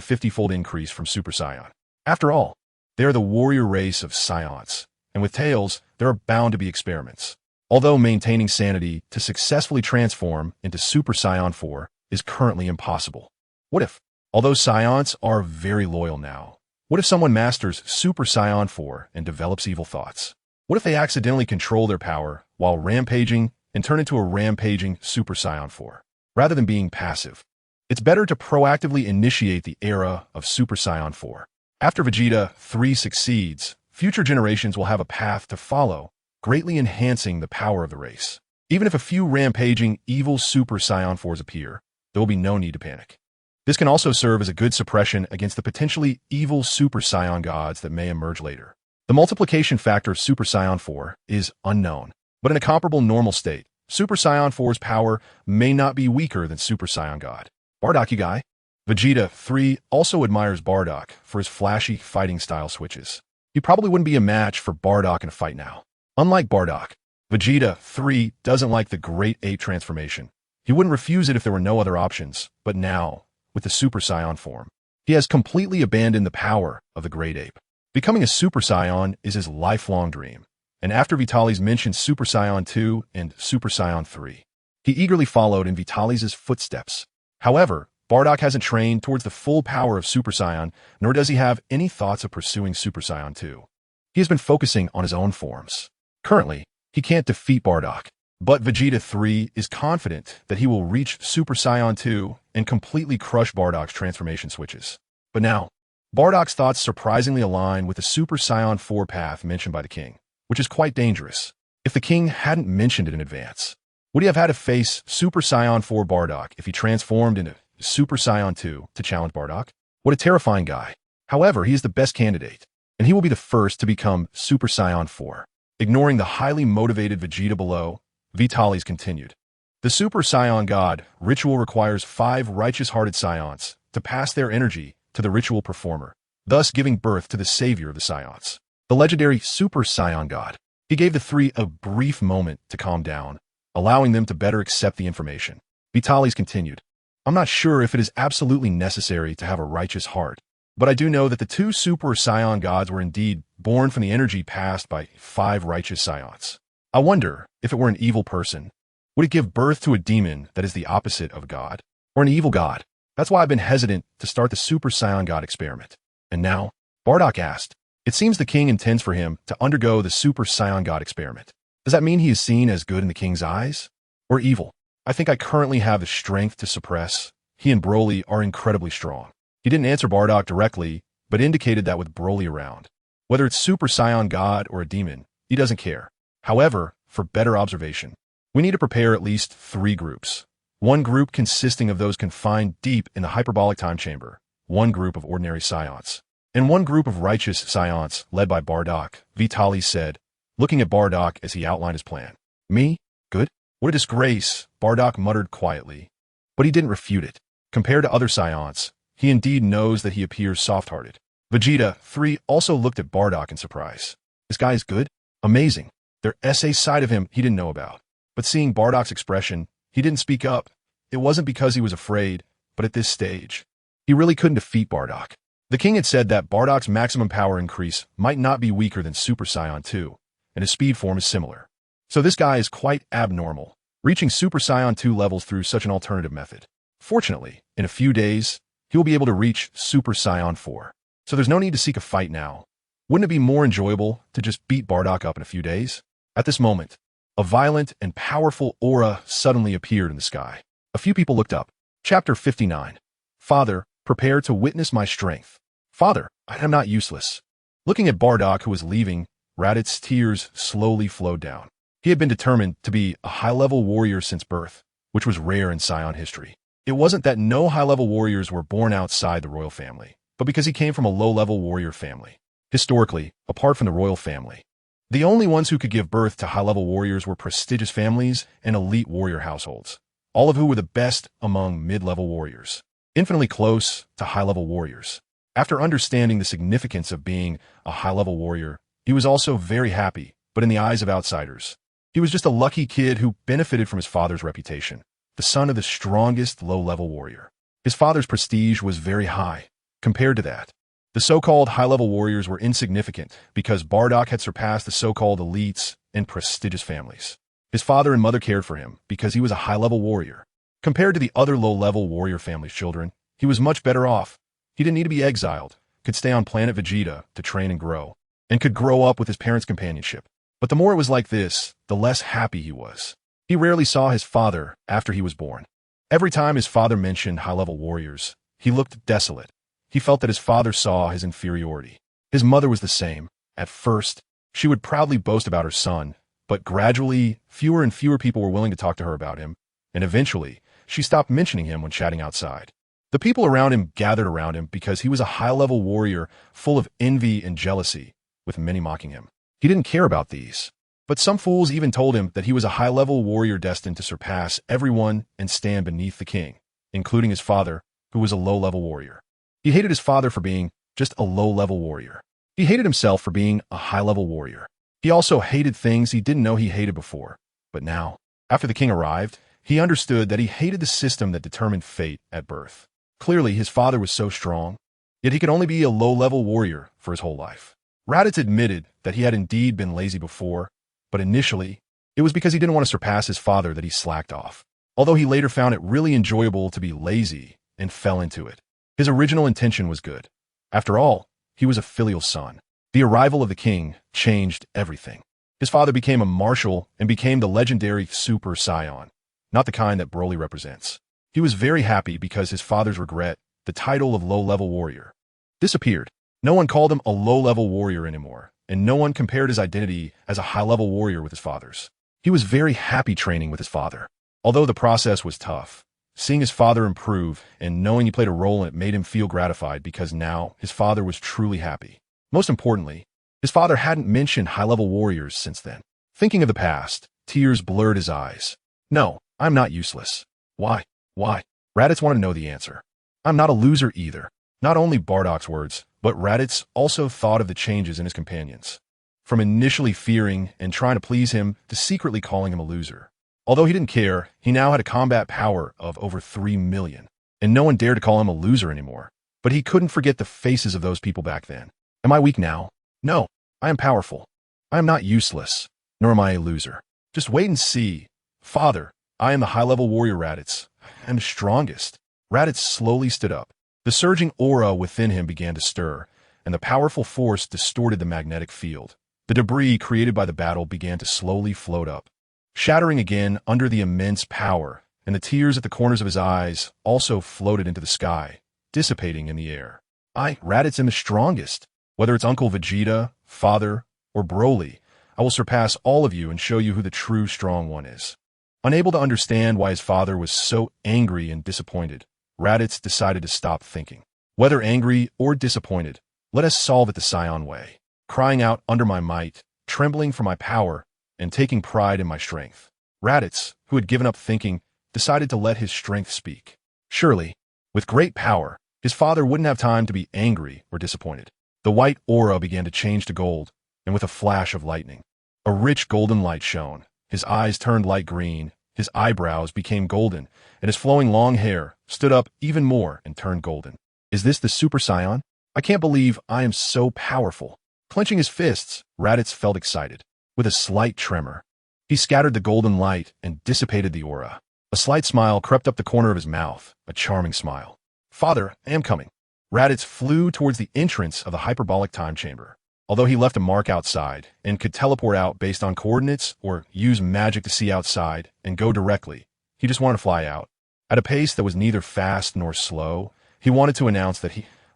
50-fold increase from Super Saiyan. After all, they are the warrior race of Saiyans, and with tails, there are bound to be experiments. although maintaining sanity to successfully transform into Super Saiyan 4 is currently impossible. What if, although Saiyans are very loyal now, what if someone masters Super Saiyan 4 and develops evil thoughts? What if they accidentally control their power while rampaging and turn into a rampaging Super Saiyan 4, rather than being passive? It's better to proactively initiate the era of Super Saiyan 4. After Vegeta 3 succeeds, future generations will have a path to follow, greatly enhancing the power of the race. Even if a few rampaging evil Super Saiyan 4s appear, there will be no need to panic. This can also serve as a good suppression against the potentially evil Super Saiyan gods that may emerge later. The multiplication factor of Super Saiyan 4 is unknown, but in a comparable normal state, Super Saiyan 4's power may not be weaker than Super Saiyan God. Bardock, you guy? Vegeta 3 also admires Bardock for his flashy fighting style switches. He probably wouldn't be a match for Bardock in a fight now. Unlike Bardock, Vegeta 3 doesn't like the Great Ape transformation. He wouldn't refuse it if there were no other options, but now, with the Super Saiyan form, he has completely abandoned the power of the Great Ape. Becoming a Super Saiyan is his lifelong dream, and after Vitalis mentioned Super Saiyan 2 and Super Saiyan 3, he eagerly followed in Vitalis' footsteps. However, Bardock hasn't trained towards the full power of Super Saiyan, nor does he have any thoughts of pursuing Super Saiyan 2. He has been focusing on his own forms. Currently, he can't defeat Bardock, but Vegeta 3 is confident that he will reach Super Saiyan 2 and completely crush Bardock's transformation switches. But now, Bardock's thoughts surprisingly align with the Super Saiyan 4 path mentioned by the king, which is quite dangerous. If the king hadn't mentioned it in advance, would he have had to face Super Saiyan 4 Bardock if he transformed into Super Saiyan 2 to challenge Bardock? What a terrifying guy. However, he is the best candidate, and he will be the first to become Super Saiyan 4. Ignoring the highly motivated Vegeta below, Vitalis continued. The Super Saiyan God ritual requires 5 righteous-hearted Saiyans to pass their energy to the ritual performer, thus giving birth to the savior of the Saiyans, the legendary Super Saiyan God. He gave the 3 a brief moment to calm down, allowing them to better accept the information. Vitalis continued. I'm not sure if it is absolutely necessary to have a righteous heart, but I do know that the 2 Super Saiyan gods were indeed born from the energy passed by 5 righteous Saiyans. I wonder if it were an evil person, would it give birth to a demon that is the opposite of God, or an evil god? That's why I've been hesitant to start the Super Saiyan God experiment. And now, Bardock asked, it seems the king intends for him to undergo the Super Saiyan God experiment. Does that mean he is seen as good in the king's eyes? Or evil? I think I currently have the strength to suppress. He and Broly are incredibly strong. He didn't answer Bardock directly, but indicated that with Broly around. Whether it's Super Saiyan God or a demon, he doesn't care. However, for better observation, we need to prepare at least 3 groups. One group consisting of those confined deep in the hyperbolic time chamber, one group of ordinary Saiyans, and one group of righteous Saiyans led by Bardock, Vitalis said, looking at Bardock as he outlined his plan. Me? Good? What a disgrace, Bardock muttered quietly. But he didn't refute it. Compared to other Saiyans, he indeed knows that he appears soft-hearted. Vegeta 3 also looked at Bardock in surprise. This guy is good? Amazing. There's a side of him he didn't know about. But seeing Bardock's expression, he didn't speak up. It wasn't because he was afraid, but at this stage, he really couldn't defeat Bardock. The king had said that Bardock's maximum power increase might not be weaker than Super Saiyan 2, and his speed form is similar. So this guy is quite abnormal, reaching Super Saiyan 2 levels through such an alternative method. Fortunately, in a few days, he will be able to reach Super Saiyan 4. So there's no need to seek a fight now. Wouldn't it be more enjoyable to just beat Bardock up in a few days? At this moment, a violent and powerful aura suddenly appeared in the sky. A few people looked up. Chapter 59. Father, prepare to witness my strength. Father, I am not useless. Looking at Bardock, who was leaving, Raditz' tears slowly flowed down. He had been determined to be a high-level warrior since birth, which was rare in Saiyan history. It wasn't that no high-level warriors were born outside the royal family, but because he came from a low-level warrior family. Historically, apart from the royal family, the only ones who could give birth to high-level warriors were prestigious families and elite warrior households, all of who were the best among mid-level warriors, infinitely close to high-level warriors. After understanding the significance of being a high-level warrior, he was also very happy, but in the eyes of outsiders, he was just a lucky kid who benefited from his father's reputation, the son of the strongest low-level warrior. His father's prestige was very high. Compared to that, the so-called high-level warriors were insignificant because Bardock had surpassed the so-called elites and prestigious families. His father and mother cared for him because he was a high-level warrior. Compared to the other low-level warrior family's children, he was much better off. He didn't need to be exiled, could stay on planet Vegeta to train and grow, and could grow up with his parents' companionship. But the more it was like this, the less happy he was. He rarely saw his father after he was born. Every time his father mentioned high-level warriors, he looked desolate. He felt that his father saw his inferiority. His mother was the same. At first, she would proudly boast about her son, but gradually, fewer and fewer people were willing to talk to her about him, and eventually, she stopped mentioning him when chatting outside. The people around him gathered around him because he was a high-level warrior full of envy and jealousy, with many mocking him. He didn't care about these. But some fools even told him that he was a high-level warrior destined to surpass everyone and stand beneath the king, including his father, who was a low-level warrior. He hated his father for being just a low-level warrior. He hated himself for being a high-level warrior. He also hated things he didn't know he hated before. But now, after the king arrived, he understood that he hated the system that determined fate at birth. Clearly, his father was so strong, yet he could only be a low-level warrior for his whole life. Raditz admitted that he had indeed been lazy before, but initially, it was because he didn't want to surpass his father that he slacked off. Although he later found it really enjoyable to be lazy and fell into it. His original intention was good. After all, he was a filial son. The arrival of the king changed everything. His father became a marshal and became the legendary Super Saiyan, not the kind that Broly represents. He was very happy because his father's regret, the title of low-level warrior, disappeared. No one called him a low-level warrior anymore, and no one compared his identity as a high-level warrior with his father's. He was very happy training with his father. Although the process was tough, seeing his father improve and knowing he played a role in it made him feel gratified because now his father was truly happy. Most importantly, his father hadn't mentioned high-level warriors since then. Thinking of the past, tears blurred his eyes. No, I'm not useless. Why? Why? Raditz wanted to know the answer. I'm not a loser either. Not only Bardock's words, but Raditz also thought of the changes in his companions. From initially fearing and trying to please him to secretly calling him a loser. Although he didn't care, he now had a combat power of over 3 million, and no one dared to call him a loser anymore. But he couldn't forget the faces of those people back then. Am I weak now? No, I am powerful. I am not useless, nor am I a loser. Just wait and see. Father, I am the high-level warrior Raditz. I am the strongest. Raditz slowly stood up. The surging aura within him began to stir, and the powerful force distorted the magnetic field. The debris created by the battle began to slowly float up, shattering again under the immense power, and the tears at the corners of his eyes also floated into the sky, dissipating in the air. I, Raditz, am the strongest. Whether it's Uncle Vegeta, Father, or Broly, I will surpass all of you and show you who the true strong one is. Unable to understand why his father was so angry and disappointed, Raditz decided to stop thinking. Whether angry or disappointed, let us solve it the Saiyan way. Crying out under my might, trembling for my power, and taking pride in my strength. Raditz, who had given up thinking, decided to let his strength speak. Surely, with great power, his father wouldn't have time to be angry or disappointed. The white aura began to change to gold, and with a flash of lightning, a rich golden light shone. His eyes turned light green, his eyebrows became golden, and his flowing long hair stood up even more and turned golden. Is this the Super Saiyan? I can't believe I am so powerful. Clenching his fists, Raditz felt excited. With a slight tremor, he scattered the golden light and dissipated the aura. A slight smile crept up the corner of his mouth, a charming smile. Father, I am coming. Raditz flew towards the entrance of the hyperbolic time chamber. Although he left a mark outside and could teleport out based on coordinates or use magic to see outside and go directly, he just wanted to fly out. At a pace that was neither fast nor slow, he wanted to announce that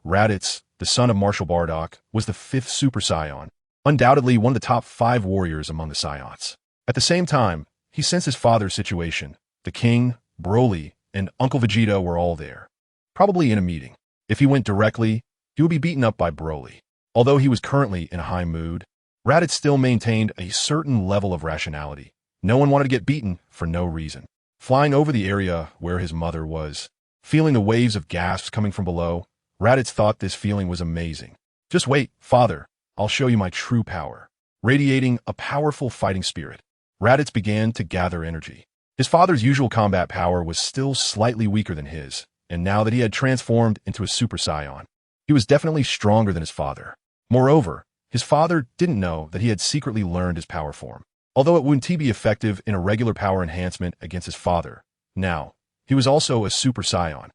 Raditz, the son of Marshal Bardock, was the 5th Super Saiyan, undoubtedly one of the top 5 warriors among the Saiyans. At the same time, he sensed his father's situation. The king, Broly, and Uncle Vegeta were all there, probably in a meeting. If he went directly, he would be beaten up by Broly. Although he was currently in a high mood, Raditz still maintained a certain level of rationality. No one wanted to get beaten for no reason. Flying over the area where his mother was, feeling the waves of gasps coming from below, Raditz thought this feeling was amazing. Just wait, Father, I'll show you my true power. Radiating a powerful fighting spirit, Raditz began to gather energy. His father's usual combat power was still slightly weaker than his, and now that he had transformed into a Super Saiyan, he was definitely stronger than his father. Moreover, his father didn't know that he had secretly learned his power form. although it wouldn't be effective in a regular power enhancement against his father. Now, he was also a Super Saiyan.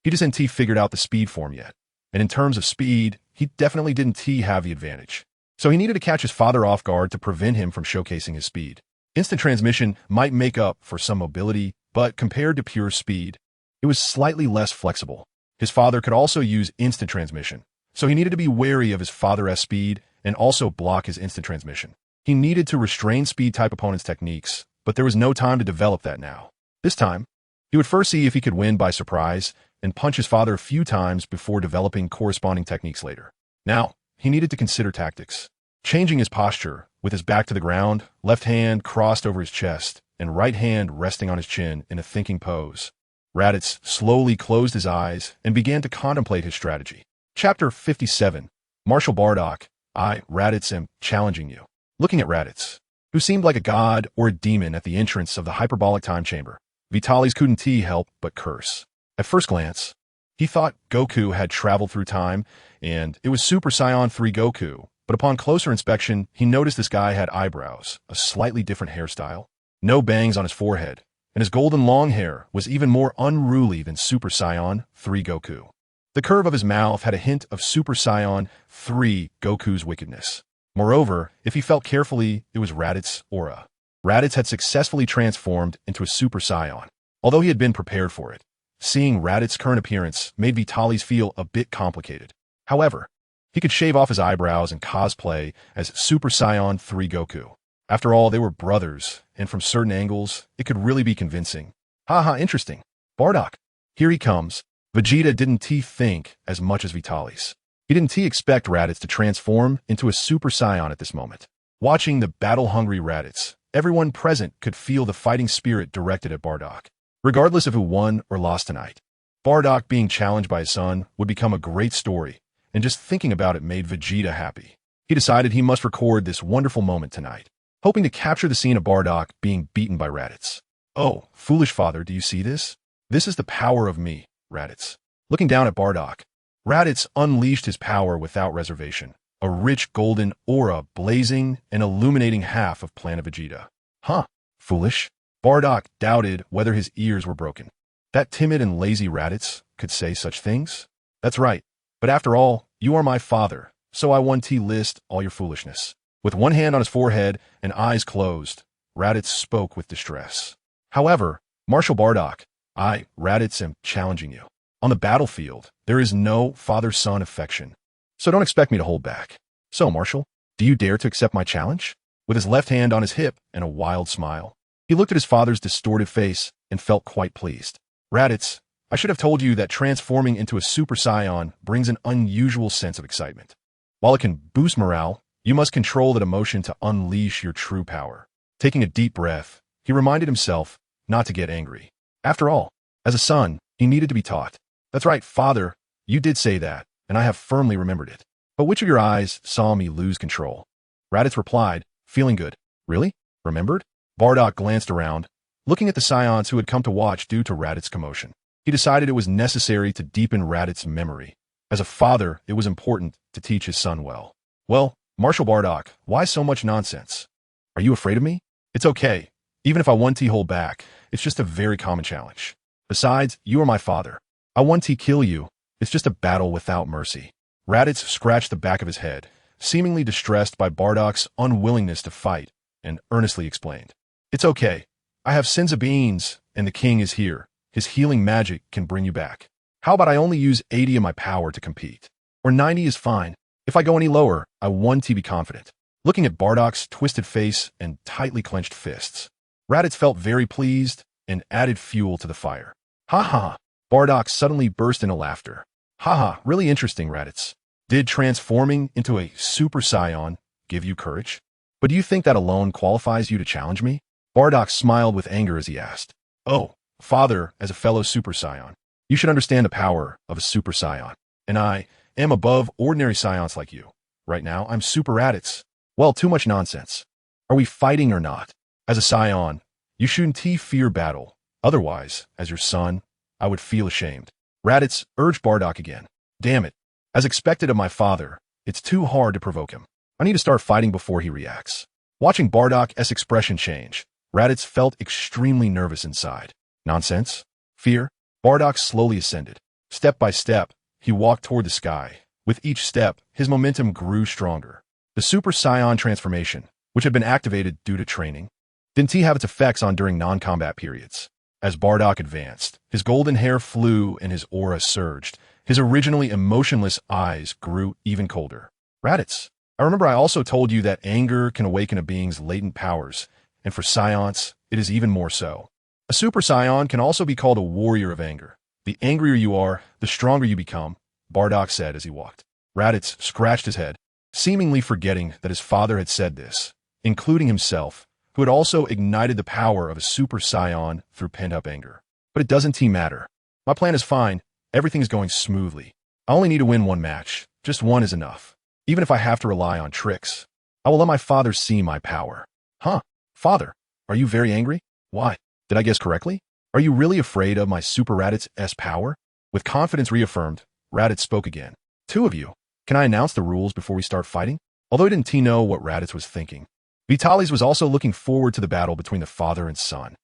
He just hadn't figured out the speed form yet. And in terms of speed, he definitely didn't have the advantage. So he needed to catch his father off guard to prevent him from showcasing his speed. Instant transmission might make up for some mobility, but compared to pure speed, it was slightly less flexible. His father could also use instant transmission, so he needed to be wary of his father's speed and also block his instant transmission. He needed to restrain speed-type opponents' techniques, but there was no time to develop that now. This time, he would first see if he could win by surprise and punch his father a few times before developing corresponding techniques later. Now, he needed to consider tactics. Changing his posture, with his back to the ground, left hand crossed over his chest, and right hand resting on his chin in a thinking pose. Raditz slowly closed his eyes and began to contemplate his strategy. Chapter 57. Marshal Bardock, I, Raditz, am challenging you. Looking at Raditz, who seemed like a god or a demon at the entrance of the hyperbolic time chamber, Vitalis couldn't help but curse. At first glance, he thought Goku had traveled through time, and it was Super Saiyan 3 Goku, but upon closer inspection, he noticed this guy had eyebrows, a slightly different hairstyle, no bangs on his forehead, and his golden long hair was even more unruly than Super Saiyan 3 Goku. The curve of his mouth had a hint of Super Saiyan 3 Goku's wickedness. Moreover, if he felt carefully, it was Raditz's aura. Raditz had successfully transformed into a Super Saiyan, although he had been prepared for it. Seeing Raditz's current appearance made Vitalis feel a bit complicated. However, he could shave off his eyebrows and cosplay as Super Saiyan 3 Goku. After all, they were brothers, and from certain angles, it could really be convincing. Haha, interesting. Bardock, here he comes. Vegeta didn't think as much as Vitalis. He didn't expect Raditz to transform into a Super Saiyan at this moment. Watching the battle-hungry Raditz, everyone present could feel the fighting spirit directed at Bardock. Regardless of who won or lost tonight, Bardock being challenged by his son would become a great story, and just thinking about it made Vegeta happy. He decided he must record this wonderful moment tonight, hoping to capture the scene of Bardock being beaten by Raditz. Oh, foolish father, do you see this? This is the power of me, Raditz. Looking down at Bardock, Raditz unleashed his power without reservation, a rich golden aura blazing and illuminating half of Planet Vegeta. Huh, foolish? Bardock doubted whether his ears were broken. That timid and lazy Raditz could say such things? That's right, but after all, you are my father, so I want to list all your foolishness. With one hand on his forehead and eyes closed, Raditz spoke with distress. However, Marshal Bardock, I, Raditz, am challenging you. On the battlefield, there is no father-son affection, so don't expect me to hold back. So, Marshal, do you dare to accept my challenge? With his left hand on his hip and a wild smile, he looked at his father's distorted face and felt quite pleased. Raditz, I should have told you that transforming into a Super Saiyan brings an unusual sense of excitement. While it can boost morale, you must control that emotion to unleash your true power. Taking a deep breath, he reminded himself not to get angry. After all, as a son, he needed to be taught. That's right, father, you did say that, and I have firmly remembered it. But which of your eyes saw me lose control? Raditz replied, feeling good. Really? Remembered? Bardock glanced around, looking at the Saiyans who had come to watch due to Raditz's commotion. He decided it was necessary to deepen Raditz's memory. As a father, it was important to teach his son well. Well, Marshal Bardock, why so much nonsense? Are you afraid of me? It's okay. Even if I want to hold back, it's just a very common challenge. Besides, you are my father. I want to kill you. It's just a battle without mercy. Raditz scratched the back of his head, seemingly distressed by Bardock's unwillingness to fight, and earnestly explained. It's okay. I have sins of beans, and the king is here. His healing magic can bring you back. How about I only use 80 of my power to compete? Or 90 is fine. If I go any lower, I want to be confident. Looking at Bardock's twisted face and tightly clenched fists, Raditz felt very pleased and added fuel to the fire. Ha ha! Bardock suddenly burst into laughter. Haha, really interesting, Raditz. Did transforming into a Super Saiyan give you courage? But do you think that alone qualifies you to challenge me? Bardock smiled with anger as he asked. Oh, father, as a fellow Super Saiyan, you should understand the power of a Super Saiyan. And I am above ordinary Saiyans like you. Right now, I'm Super Raditz. Well, too much nonsense. Are we fighting or not? As a Saiyan, you shouldn't fear battle. Otherwise, as your son, I would feel ashamed. Raditz urged Bardock again. Damn it. As expected of my father, it's too hard to provoke him. I need to start fighting before he reacts. Watching Bardock's expression change, Raditz felt extremely nervous inside. Nonsense? Fear? Bardock slowly ascended. Step by step, he walked toward the sky. With each step, his momentum grew stronger. The Super Saiyan transformation, which had been activated due to training, didn't have its effects on during non-combat periods. As Bardock advanced, his golden hair flew and his aura surged. His originally emotionless eyes grew even colder. Raditz, I remember I also told you that anger can awaken a being's latent powers, and for Saiyans, it is even more so. A Super Saiyan can also be called a warrior of anger. The angrier you are, the stronger you become, Bardock said as he walked. Raditz scratched his head, seemingly forgetting that his father had said this, including himself, who had also ignited the power of a Super Saiyan through pent-up anger. But it doesn't matter. My plan is fine. Everything is going smoothly. I only need to win one match. Just one is enough. Even if I have to rely on tricks, I will let my father see my power. Huh? Father, are you very angry? Why? Did I guess correctly? Are you really afraid of my Super Raditz's power? With confidence reaffirmed, Raditz spoke again. Two of you. Can I announce the rules before we start fighting? Although he didn't know what Raditz was thinking, Vitalis was also looking forward to the battle between the father and son.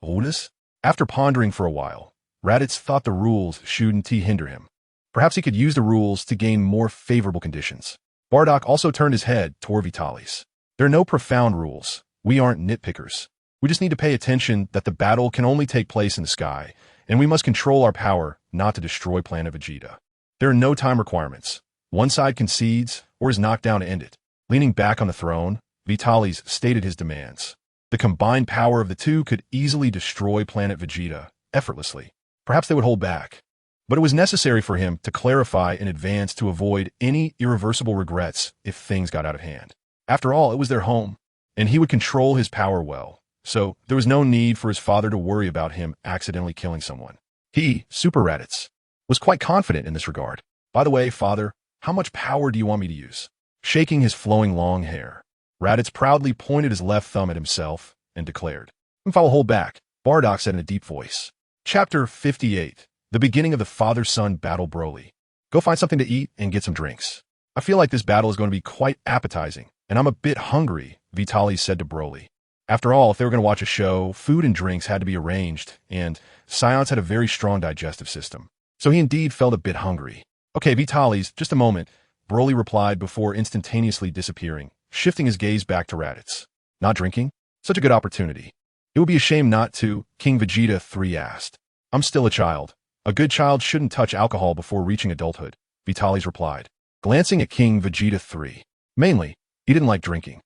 Rules? After pondering for a while, Raditz thought the rules shouldn't hinder him. Perhaps he could use the rules to gain more favorable conditions. Bardock also turned his head toward Vitalis. There are no profound rules. We aren't nitpickers. We just need to pay attention that the battle can only take place in the sky, and we must control our power not to destroy Planet Vegeta. There are no time requirements. One side concedes or is knocked down to end it. Leaning back on the throne, Vitalis stated his demands. The combined power of the two could easily destroy Planet Vegeta effortlessly. Perhaps they would hold back. But it was necessary for him to clarify in advance to avoid any irreversible regrets if things got out of hand. After all, it was their home, and he would control his power well, so there was no need for his father to worry about him accidentally killing someone. He, Super Raditz, was quite confident in this regard. By the way, father, how much power do you want me to use? Shaking his flowing long hair, Raditz proudly pointed his left thumb at himself and declared, "If I will hold back," Bardock said in a deep voice. Chapter 58. The beginning of the father-son battle. Broly. Go find something to eat and get some drinks. I feel like this battle is going to be quite appetizing, and I'm a bit hungry, Vitalis said to Broly. After all, if they were going to watch a show, food and drinks had to be arranged, and Saiyans had a very strong digestive system. So he indeed felt a bit hungry. Okay, Vitalis, just a moment, Broly replied before instantaneously disappearing, shifting his gaze back to Raditz. Not drinking? Such a good opportunity. It would be a shame not to, King Vegeta 3 asked. I'm still a child. A good child shouldn't touch alcohol before reaching adulthood, Vitalis replied, glancing at King Vegeta 3. Mainly, he didn't like drinking.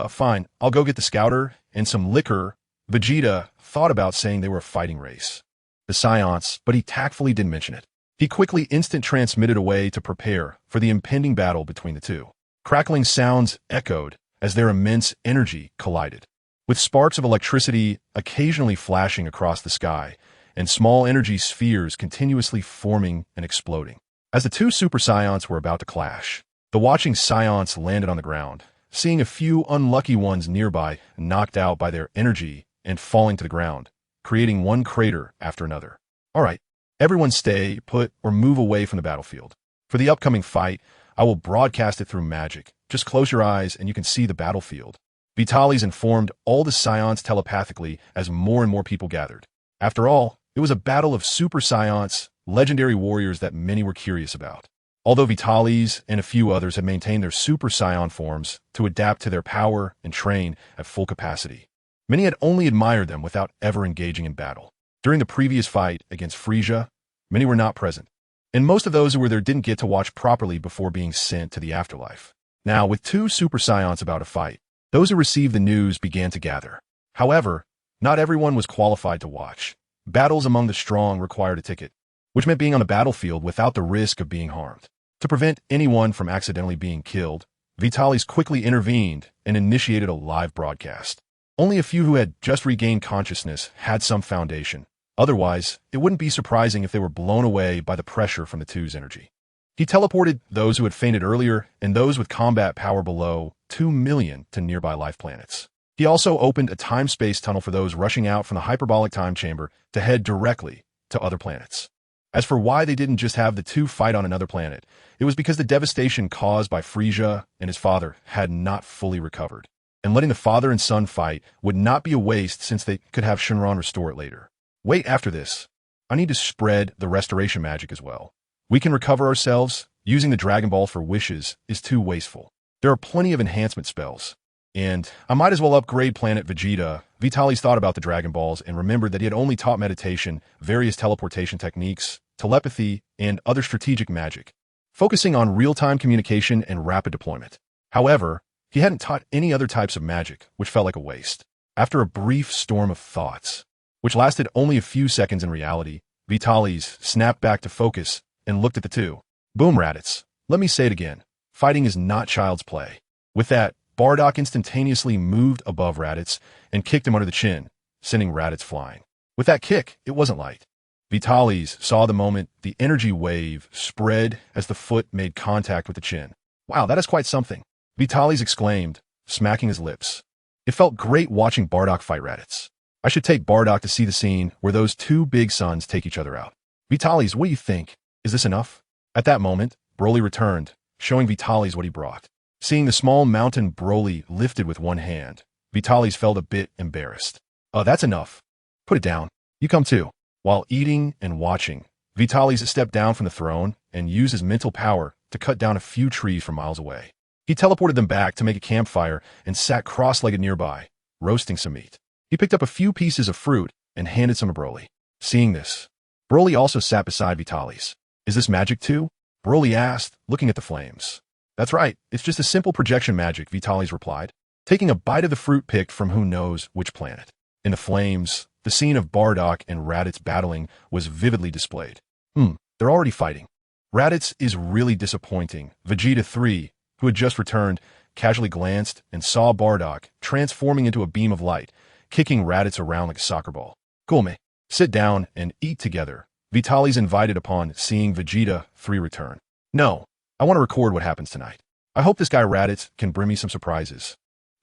Fine, I'll go get the scouter and some liquor. Vegeta thought about saying they were a fighting race. The Saiyans, but he tactfully didn't mention it. He quickly instant transmitted away to prepare for the impending battle between the two. Crackling sounds echoed as their immense energy collided, with sparks of electricity occasionally flashing across the sky, and small energy spheres continuously forming and exploding. As the two Super Saiyans were about to clash, the watching Saiyans landed on the ground, seeing a few unlucky ones nearby knocked out by their energy and falling to the ground, creating one crater after another. All right, everyone stay put or move away from the battlefield. For the upcoming fight, I will broadcast it through magic. Just close your eyes and you can see the battlefield. Vitalis informed all the Saiyans telepathically as more and more people gathered. After all, it was a battle of Super Saiyans, legendary warriors that many were curious about. Although Vitalis and a few others had maintained their Super Saiyan forms to adapt to their power and train at full capacity, many had only admired them without ever engaging in battle. During the previous fight against Frieza, many were not present, and most of those who were there didn't get to watch properly before being sent to the afterlife. Now, with two Super Saiyans about to fight, those who received the news began to gather. However, not everyone was qualified to watch. Battles among the strong required a ticket, which meant being on the battlefield without the risk of being harmed. To prevent anyone from accidentally being killed, Vitalis quickly intervened and initiated a live broadcast. Only a few who had just regained consciousness had some foundation. Otherwise, it wouldn't be surprising if they were blown away by the pressure from the two's energy. He teleported those who had fainted earlier and those with combat power below 2 million to nearby life planets. He also opened a time-space tunnel for those rushing out from the hyperbolic time chamber to head directly to other planets. As for why they didn't just have the two fight on another planet, it was because the devastation caused by Frieza and his father had not fully recovered. and letting the father and son fight would not be a waste since they could have Shinron restore it later. Wait, after this, I need to spread the restoration magic as well. We can recover ourselves. Using the Dragon Ball for wishes is too wasteful. There are plenty of enhancement spells. And I might as well upgrade Planet Vegeta. Vitalis thought about the Dragon Balls and remembered that he had only taught meditation, various teleportation techniques, telepathy, and other strategic magic, focusing on real-time communication and rapid deployment. However, he hadn't taught any other types of magic, which felt like a waste. After a brief storm of thoughts, which lasted only a few seconds in reality, Vitalis snapped back to focus and looked at the two. Boom, Raditz. Let me say it again. Fighting is not child's play. With that, Bardock instantaneously moved above Raditz and kicked him under the chin, sending Raditz flying. With that kick, it wasn't light. Vitalis saw the moment the energy wave spread as the foot made contact with the chin. Wow, that is quite something, Vitalis exclaimed, smacking his lips. It felt great watching Bardock fight Raditz. I should take Bardock to see the scene where those two big sons take each other out. Vitalis, what do you think? Is this enough? At that moment, Broly returned, showing Vitalis what he brought. Seeing the small mountain Broly lifted with one hand, Vitalis felt a bit embarrassed. That's enough. Put it down. You come too. While eating and watching, Vitalis stepped down from the throne and used his mental power to cut down a few trees from miles away. He teleported them back to make a campfire and sat cross-legged nearby, roasting some meat. He picked up a few pieces of fruit and handed some to Broly. Seeing this, Broly also sat beside Vitalis. Is this magic too? Broly asked, looking at the flames. That's right, it's just a simple projection magic, Vitalis replied, taking a bite of the fruit picked from who knows which planet. In the flames, the scene of Bardock and Raditz battling was vividly displayed. They're already fighting. Raditz is really disappointing. Vegeta 3, who had just returned, casually glanced and saw Bardock transforming into a beam of light, kicking Raditz around like a soccer ball. Cool, sit down and eat together, Vitalis invited upon seeing Vegeta 3 return. No, I want to record what happens tonight. I hope this guy Raditz can bring me some surprises.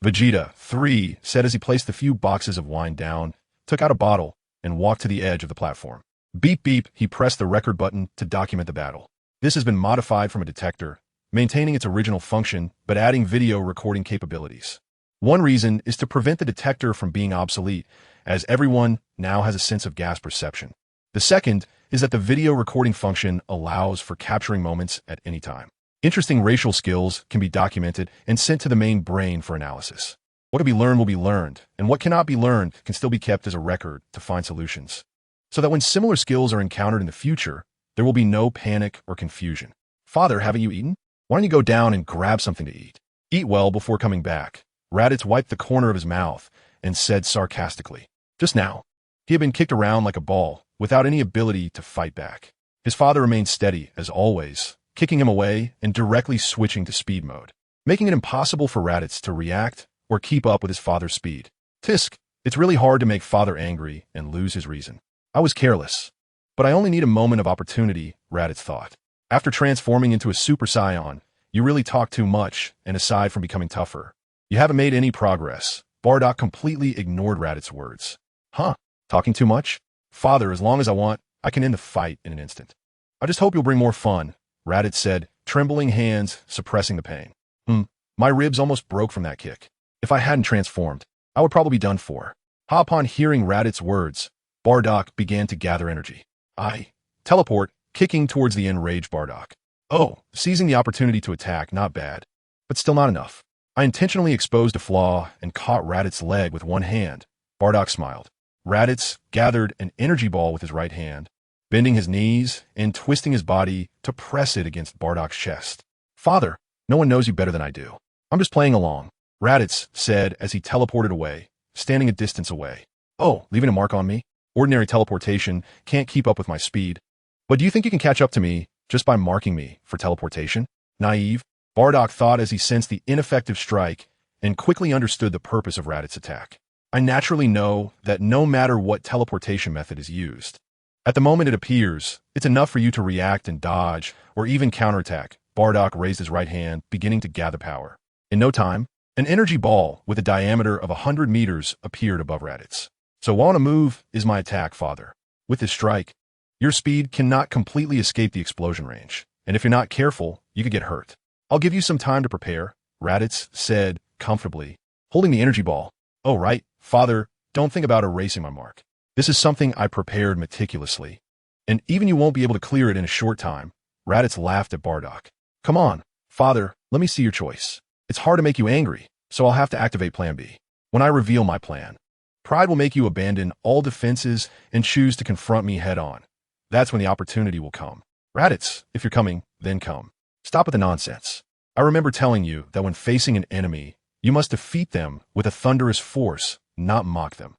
Vegeta 3 said as he placed a few boxes of wine down, took out a bottle, and walked to the edge of the platform. Beep beep, he pressed the record button to document the battle. This has been modified from a detector, maintaining its original function but adding video recording capabilities. One reason is to prevent the detector from being obsolete, as everyone now has a sense of gas perception. The second is that the video recording function allows for capturing moments at any time. Interesting racial skills can be documented and sent to the main brain for analysis. What can be learned will be learned, and what cannot be learned can still be kept as a record to find solutions, so that when similar skills are encountered in the future, there will be no panic or confusion. Father, haven't you eaten? Why don't you go down and grab something to eat? Eat well before coming back. Raditz wiped the corner of his mouth and said sarcastically. Just now, he had been kicked around like a ball, without any ability to fight back. His father remained steady, as always, kicking him away and directly switching to speed mode, making it impossible for Raditz to react or keep up with his father's speed. Tisk, it's really hard to make father angry and lose his reason. I was careless, but I only need a moment of opportunity, Raditz thought. After transforming into a Super Saiyan, you really talk too much, and aside from becoming tougher, you haven't made any progress. Bardock completely ignored Raditz's words. Huh? Talking too much? Father, as long as I want, I can end the fight in an instant. I just hope you'll bring more fun, Raditz said, trembling hands suppressing the pain. My ribs almost broke from that kick. If I hadn't transformed, I would probably be done for. Upon hearing Raditz's words, Bardock began to gather energy. Teleport, kicking towards the enraged Bardock. Seizing the opportunity to attack, not bad, but still not enough. I intentionally exposed a flaw and caught Raditz's leg with one hand. Bardock smiled. Raditz gathered an energy ball with his right hand, bending his knees and twisting his body to press it against Bardock's chest. Father, no one knows you better than I do. I'm just playing along, Raditz said as he teleported away, standing a distance away. Leaving a mark on me? Ordinary teleportation can't keep up with my speed. But do you think you can catch up to me just by marking me for teleportation? Naive, Bardock thought as he sensed the ineffective strike and quickly understood the purpose of Raditz's attack. I naturally know that no matter what teleportation method is used, at the moment it appears, it's enough for you to react and dodge, or even counterattack. Bardock raised his right hand, beginning to gather power. In no time, an energy ball with a diameter of 100 meters appeared above Raditz. So while on a move is my attack, Father. With this strike, your speed cannot completely escape the explosion range, and if you're not careful, you could get hurt. I'll give you some time to prepare, Raditz said comfortably, holding the energy ball. Oh, right, father, don't think about erasing my mark. This is something I prepared meticulously. And even you won't be able to clear it in a short time. Raditz laughed at Bardock. Come on, father, let me see your choice. It's hard to make you angry, so I'll have to activate Plan B. When I reveal my plan, pride will make you abandon all defenses and choose to confront me head-on. That's when the opportunity will come. Raditz, if you're coming, then come. Stop with the nonsense. I remember telling you that when facing an enemy, you must defeat them with a thunderous force, not mock them.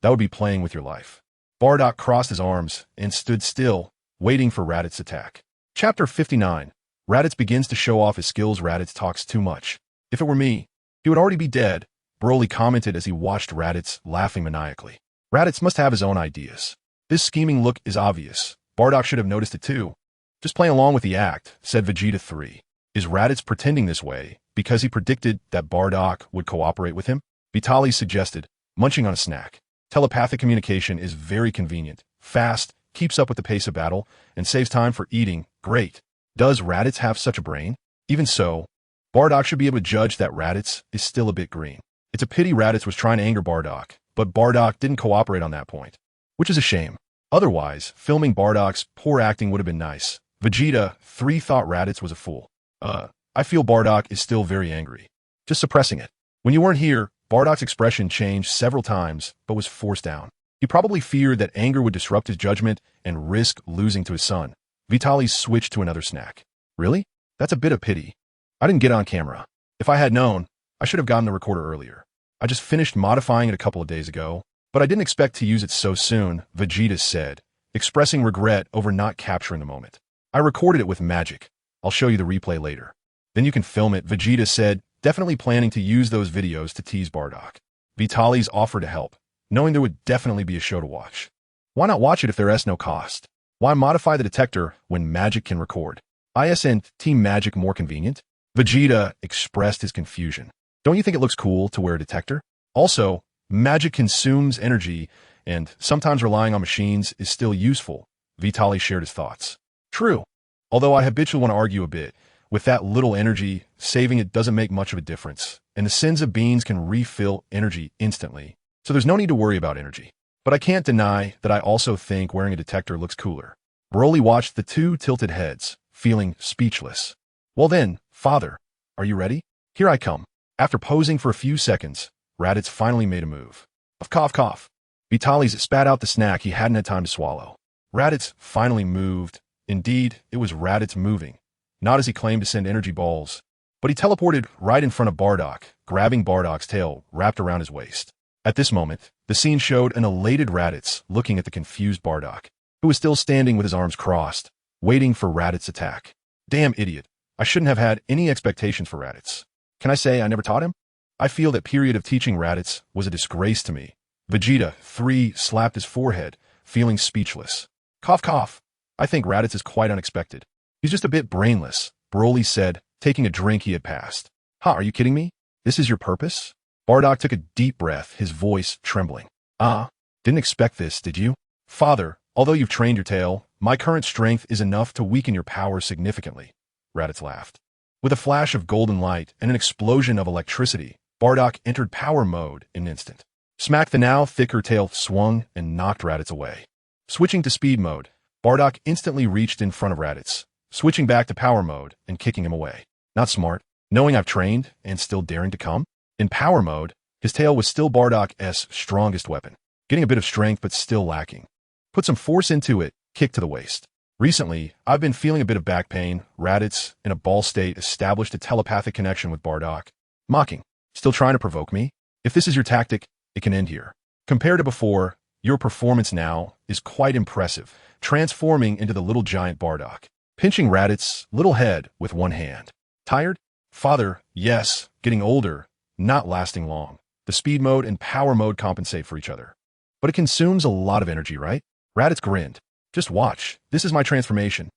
That would be playing with your life. Bardock crossed his arms and stood still, waiting for Raditz's attack. Chapter 59. Raditz begins to show off his skills. Raditz talks too much. If it were me, he would already be dead, Broly commented as he watched Raditz laughing maniacally. Raditz must have his own ideas. This scheming look is obvious. Bardock should have noticed it too. Just playing along with the act, said Vegeta 3. Is Raditz pretending this way because he predicted that Bardock would cooperate with him? Vitalis suggested, munching on a snack. Telepathic communication is very convenient, fast, keeps up with the pace of battle, and saves time for eating. Great. Does Raditz have such a brain? Even so, Bardock should be able to judge that Raditz is still a bit green. It's a pity Raditz was trying to anger Bardock, but Bardock didn't cooperate on that point, which is a shame. Otherwise, filming Bardock's poor acting would have been nice. Vegeta 3 thought Raditz was a fool. I feel Bardock is still very angry. Just suppressing it. When you weren't here, Bardock's expression changed several times, but was forced down. He probably feared that anger would disrupt his judgment and risk losing to his son. Vitalis switched to another snack. Really? That's a bit of pity. I didn't get on camera. If I had known, I should have gotten the recorder earlier. I just finished modifying it a couple of days ago, but I didn't expect to use it so soon, Vegeta said, expressing regret over not capturing the moment. I recorded it with magic. I'll show you the replay later. Then you can film it, Vegeta said, definitely planning to use those videos to tease Bardock. Vitalis offered to help, knowing there would definitely be a show to watch. Why not watch it if there's no cost? Why modify the detector when magic can record? Isn't Team Magic more convenient? Vegeta expressed his confusion. Don't you think it looks cool to wear a detector? Also, magic consumes energy, and sometimes relying on machines is still useful. Vitalis shared his thoughts. True. Although I habitually want to argue a bit, with that little energy, saving it doesn't make much of a difference, and the Sins of Beans can refill energy instantly, so there's no need to worry about energy. But I can't deny that I also think wearing a detector looks cooler. Broly watched the two tilted heads, feeling speechless. Well then, father, are you ready? Here I come. After posing for a few seconds, Raditz finally made a move. Cough, cough. Vitalis spat out the snack he hadn't had time to swallow. Raditz finally moved. Indeed, it was Raditz moving. Not as he claimed to send energy balls, but he teleported right in front of Bardock, grabbing Bardock's tail wrapped around his waist. At this moment, the scene showed an elated Raditz looking at the confused Bardock, who was still standing with his arms crossed, waiting for Raditz's attack. Damn idiot. I shouldn't have had any expectations for Raditz. Can I say I never taught him? I feel that period of teaching Raditz was a disgrace to me. Vegeta 3 slapped his forehead, feeling speechless. Cough, cough. I think Raditz is quite unexpected. He's just a bit brainless, Broly said, taking a drink he had passed. Ha, are you kidding me? This is your purpose? Bardock took a deep breath, his voice trembling. Didn't expect this, did you? Father, although you've trained your tail, my current strength is enough to weaken your power significantly. Raditz laughed. With a flash of golden light and an explosion of electricity, Bardock entered power mode in an instant. Smack, the now thicker tail swung and knocked Raditz away. Switching to speed mode, Bardock instantly reached in front of Raditz, switching back to power mode and kicking him away. Not smart, knowing I've trained and still daring to come? In power mode, his tail was still Bardock's strongest weapon, getting a bit of strength but still lacking. Put some force into it, kick to the waist. Recently, I've been feeling a bit of back pain. Raditz, in a ball state, established a telepathic connection with Bardock. Mocking. Still trying to provoke me? If this is your tactic, it can end here. Compared to before, your performance now is quite impressive, transforming into the little giant Bardock, pinching Raditz's little head with one hand. Tired? Father, yes, getting older, not lasting long. The speed mode and power mode compensate for each other. But it consumes a lot of energy, right? Raditz grinned. Just watch. This is my transformation.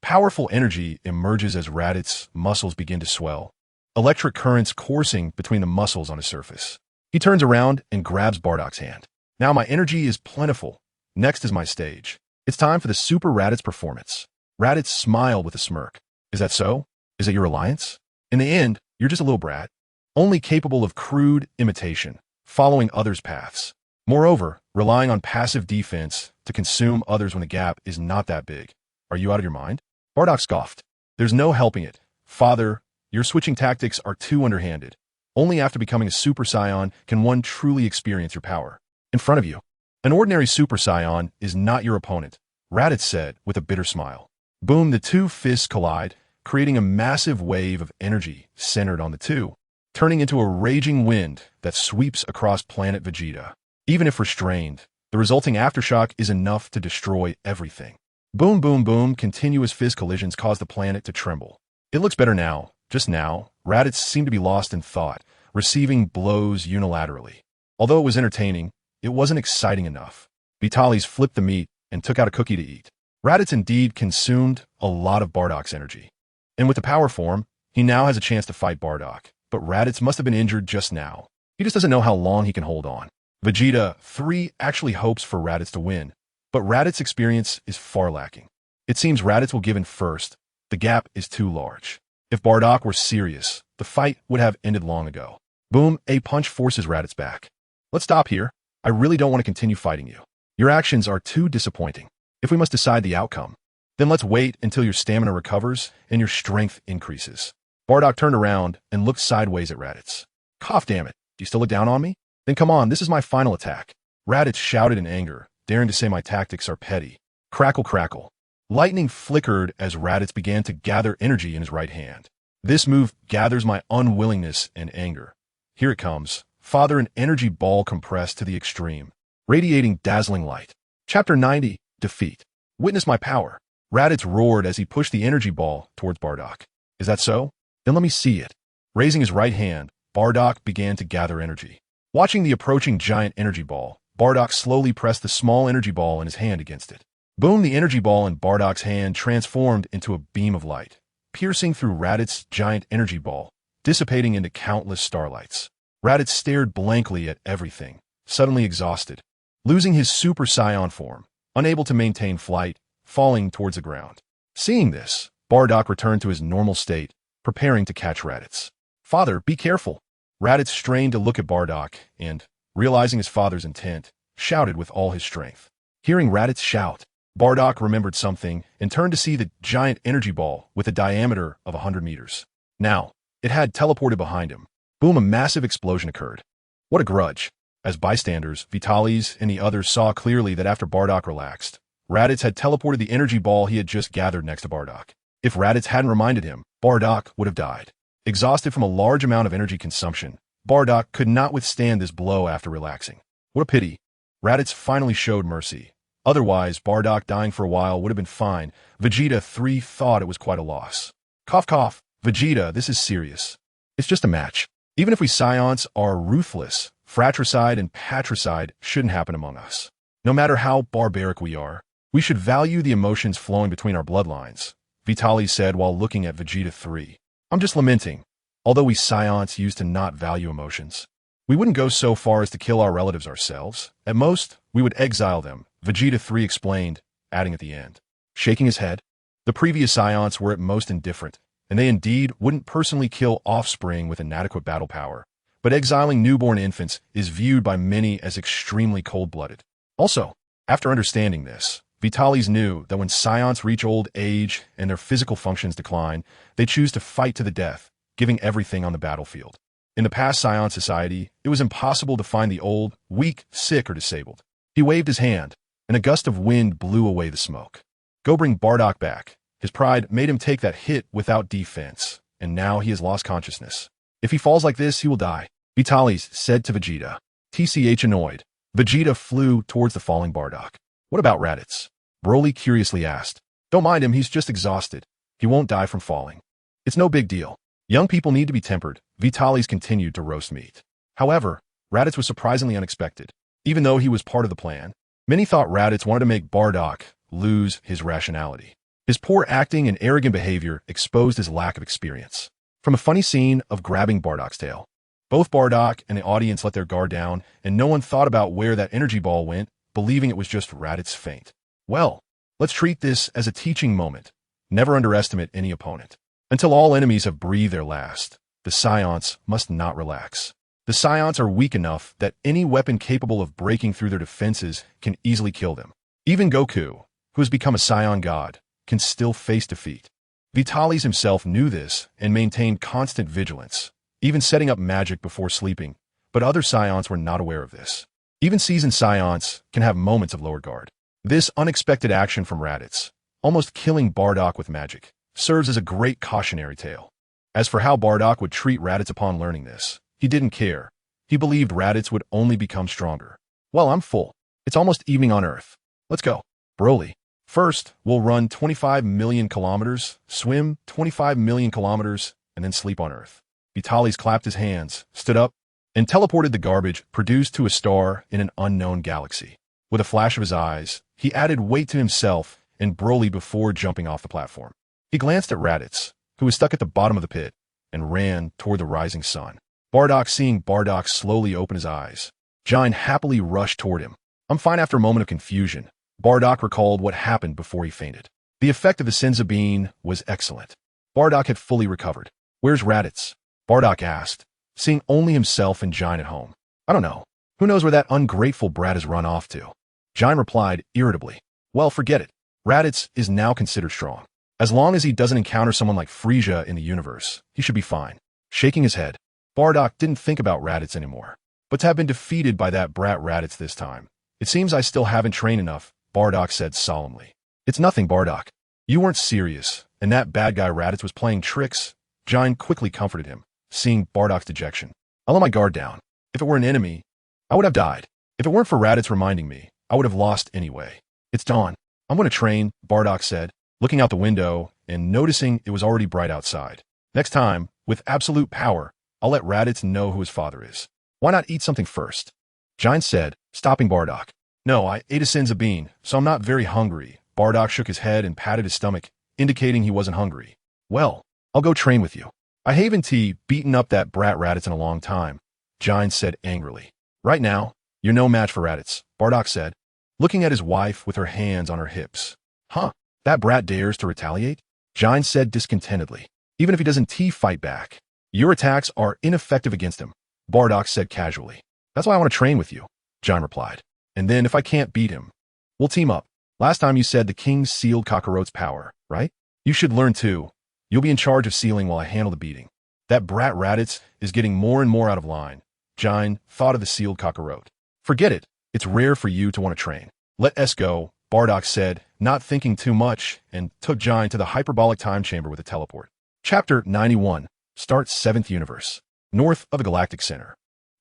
Powerful energy emerges as Raditz's muscles begin to swell. Electric currents coursing between the muscles on his surface. He turns around and grabs Bardock's hand. Now my energy is plentiful. Next is my stage. It's time for the Super Raditz performance. Raditz smiled with a smirk. Is that so? Is it your alliance? In the end, you're just a little brat. only capable of crude imitation, following others' paths. Moreover, relying on passive defense to consume others when the gap is not that big. Are you out of your mind? Bardock scoffed. There's no helping it. Father, your switching tactics are too underhanded. Only after becoming a Super Saiyan can one truly experience your power. In front of you, an ordinary Super Saiyan is not your opponent, Raditz said with a bitter smile. Boom, the two fists collide, creating a massive wave of energy centered on the two, turning into a raging wind that sweeps across planet Vegeta. Even if restrained, the resulting aftershock is enough to destroy everything. Boom, boom, boom, continuous fist collisions cause the planet to tremble. It looks better now. Just now, Raditz seemed to be lost in thought, receiving blows unilaterally. Although it was entertaining, it wasn't exciting enough. Vitalis flipped the meat and took out a cookie to eat. Raditz indeed consumed a lot of Bardock's energy. And with the power form, he now has a chance to fight Bardock. But Raditz must have been injured just now. He just doesn't know how long he can hold on. Vegeta 3 actually hopes for Raditz to win, but Raditz's experience is far lacking. It seems Raditz will give in first. The gap is too large. If Bardock were serious, the fight would have ended long ago. Boom, a punch forces Raditz back. Let's stop here. I really don't want to continue fighting you. Your actions are too disappointing. If we must decide the outcome, then let's wait until your stamina recovers and your strength increases. Bardock turned around and looked sideways at Raditz. Cough, damn it. Do you still look down on me? Then come on, this is my final attack. Raditz shouted in anger, daring to say my tactics are petty. Crackle, crackle. Lightning flickered as Raditz began to gather energy in his right hand. This move gathers my unwillingness and anger. Here it comes. Father, an energy ball compressed to the extreme, radiating dazzling light. Chapter 90, Defeat. Witness my power. Raditz roared as he pushed the energy ball towards Bardock. Is that so? Then let me see it. Raising his right hand, Bardock began to gather energy. Watching the approaching giant energy ball, Bardock slowly pressed the small energy ball in his hand against it. Boom, the energy ball in Bardock's hand transformed into a beam of light, piercing through Raditz's giant energy ball, dissipating into countless starlights. Raditz stared blankly at everything, suddenly exhausted, losing his Super Saiyan form, unable to maintain flight, falling towards the ground. Seeing this, Bardock returned to his normal state, preparing to catch Raditz. Father, be careful. Raditz strained to look at Bardock and, realizing his father's intent, shouted with all his strength. Hearing Raditz shout, Bardock remembered something and turned to see the giant energy ball with a diameter of 100 meters. Now, it had teleported behind him. Boom, a massive explosion occurred. What a grudge. As bystanders, Vitalis and the others saw clearly that after Bardock relaxed, Raditz had teleported the energy ball he had just gathered next to Bardock. If Raditz hadn't reminded him, Bardock would have died. Exhausted from a large amount of energy consumption, Bardock could not withstand this blow after relaxing. What a pity. Raditz finally showed mercy. Otherwise, Bardock dying for a while would have been fine. Vegeta 3 thought it was quite a loss. Cough, cough. Vegeta, this is serious. It's just a match. Even if we Saiyans are ruthless, fratricide and patricide shouldn't happen among us. No matter how barbaric we are, we should value the emotions flowing between our bloodlines, Vitalis said while looking at Vegeta 3. I'm just lamenting. Although we Saiyans used to not value emotions, we wouldn't go so far as to kill our relatives ourselves. At most, we would exile them, Vegeta 3 explained, adding at the end. Shaking his head, the previous Saiyans were at most indifferent, and they indeed wouldn't personally kill offspring with inadequate battle power. But exiling newborn infants is viewed by many as extremely cold-blooded. Also, after understanding this, Vitalis knew that when Saiyans reach old age and their physical functions decline, they choose to fight to the death, giving everything on the battlefield. In the past Saiyan society, it was impossible to find the old, weak, sick, or disabled. He waved his hand, and a gust of wind blew away the smoke. Go bring Bardock back. His pride made him take that hit without defense, and now he has lost consciousness. If he falls like this, he will die, Vitalis said to Vegeta. TCH annoyed, Vegeta flew towards the falling Bardock. What about Raditz? Broly curiously asked. Don't mind him, he's just exhausted. He won't die from falling. It's no big deal. Young people need to be tempered. Vitalis continued to roast meat. However, Raditz was surprisingly unexpected. Even though he was part of the plan, many thought Raditz wanted to make Bardock lose his rationality. His poor acting and arrogant behavior exposed his lack of experience. From a funny scene of grabbing Bardock's tail, both Bardock and the audience let their guard down, and no one thought about where that energy ball went, believing it was just Raditz's feint. Well, let's treat this as a teaching moment. Never underestimate any opponent. Until all enemies have breathed their last, The Saiyans must not relax. The Saiyans are weak enough that any weapon capable of breaking through their defenses can easily kill them. Even Goku, who has become a Saiyan god, can still face defeat. Vitalis himself knew this and maintained constant vigilance, even setting up magic before sleeping, but other Saiyans were not aware of this. Even seasoned Saiyans can have moments of lower guard. This unexpected action from Raditz, almost killing Bardock with magic, serves as a great cautionary tale. As for how Bardock would treat Raditz upon learning this, he didn't care. He believed Raditz would only become stronger. Well, I'm full. It's almost evening on Earth. Let's go. Broly. First, we'll run 25 million kilometers, swim 25 million kilometers, and then sleep on Earth. Vitalis clapped his hands, stood up, and teleported the garbage produced to a star in an unknown galaxy. With a flash of his eyes, he added weight to himself and Broly before jumping off the platform. He glanced at Raditz, who was stuck at the bottom of the pit, and ran toward the rising sun. Bardock, seeing Bardock slowly open his eyes, Giant happily rushed toward him. I'm fine. After a moment of confusion, Bardock recalled what happened before he fainted. The effect of the Sensabine was excellent. Bardock had fully recovered. Where's Raditz? Bardock asked, seeing only himself and Giant at home. I don't know. Who knows where that ungrateful brat has run off to? Giant replied irritably. Well, forget it. Raditz is now considered strong. As long as he doesn't encounter someone like Frieza in the universe, he should be fine. Shaking his head, Bardock didn't think about Raditz anymore. But to have been defeated by that brat Raditz this time, it seems I still haven't trained enough, Bardock said solemnly. It's nothing, Bardock. You weren't serious, and that bad guy Raditz was playing tricks. Giant quickly comforted him, seeing Bardock's dejection. I'll let my guard down. If it were an enemy, I would have died. If it weren't for Raditz reminding me, I would have lost anyway. It's dawn. I'm going to train, Bardock said, looking out the window and noticing it was already bright outside. Next time, with absolute power, I'll let Raditz know who his father is. Why not eat something first? Giant said, stopping Bardock. No, I ate a Sensabine, so I'm not very hungry. Bardock shook his head and patted his stomach, indicating he wasn't hungry. Well, I'll go train with you. I haven't beaten up that brat Raditz in a long time, Giant said angrily. Right now, you're no match for Raditz, Bardock said, looking at his wife with her hands on her hips. Huh, that brat dares to retaliate? Giant said discontentedly. Even if he doesn't fight back, your attacks are ineffective against him, Bardock said casually. That's why I want to train with you, Giant replied. And then if I can't beat him, we'll team up. Last time you said the king sealed Kakarot's power, right? You should learn too. You'll be in charge of sealing while I handle the beating. That brat Raditz is getting more and more out of line. Giant thought of the sealed Kakarot. Forget it. It's rare for you to want to train. Let us go, Bardock said, not thinking too much, and took Giant to the hyperbolic time chamber with a teleport. Chapter 91. Starts 7th Universe. North of the Galactic Center.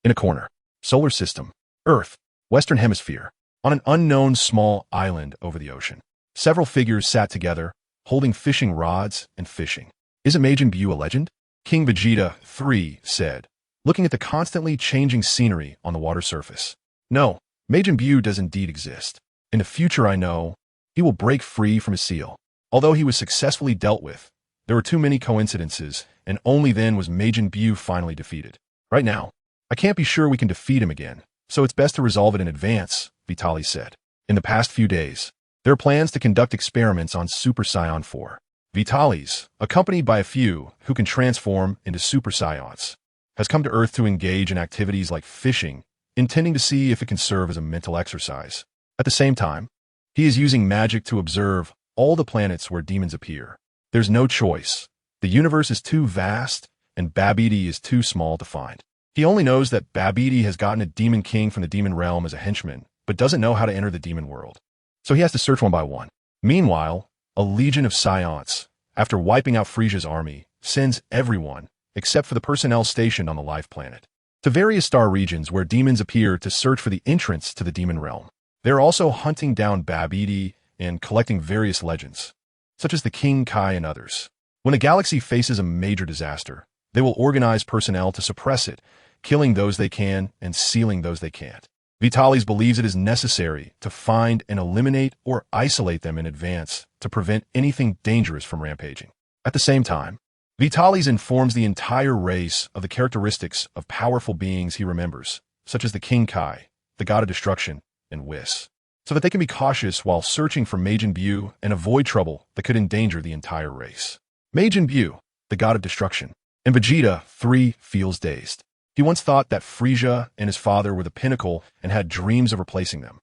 In a corner. Solar System. Earth. Western Hemisphere. On an unknown small island over the ocean. Several figures sat together, holding fishing rods and fishing. Isn't Majin Buu a legend? King Vegeta 3 said, looking at the constantly changing scenery on the water surface. No, Majin Buu does indeed exist. In the future, I know, he will break free from his seal. Although he was successfully dealt with, there were too many coincidences, and only then was Majin Buu finally defeated. Right now, I can't be sure we can defeat him again, so it's best to resolve it in advance, Vitalis said. In the past few days, there are plans to conduct experiments on Super Saiyan 4. Vitalis, accompanied by a few who can transform into Super Saiyans, has come to Earth to engage in activities like fishing, intending to see if it can serve as a mental exercise. At the same time, he is using magic to observe all the planets where demons appear. There's no choice. The universe is too vast, and Babidi is too small to find. He only knows that Babidi has gotten a demon king from the demon realm as a henchman, but doesn't know how to enter the demon world. So he has to search one by one. Meanwhile, a legion of Saiyans, after wiping out Frieza's army, sends everyone, except for the personnel stationed on the life planet, to various star regions where demons appear to search for the entrance to the demon realm. They're also hunting down Babidi and collecting various legends, such as the King Kai and others. When a galaxy faces a major disaster, they will organize personnel to suppress it, killing those they can and sealing those they can't. Vitalis believes it is necessary to find and eliminate or isolate them in advance to prevent anything dangerous from rampaging. At the same time, Vitalis informs the entire race of the characteristics of powerful beings he remembers, such as the King Kai, the God of Destruction, and Whis, so that they can be cautious while searching for Majin Buu and avoid trouble that could endanger the entire race. Majin Buu, the God of Destruction. And Vegeta 3 feels dazed. He once thought that Frieza and his father were the pinnacle and had dreams of replacing them.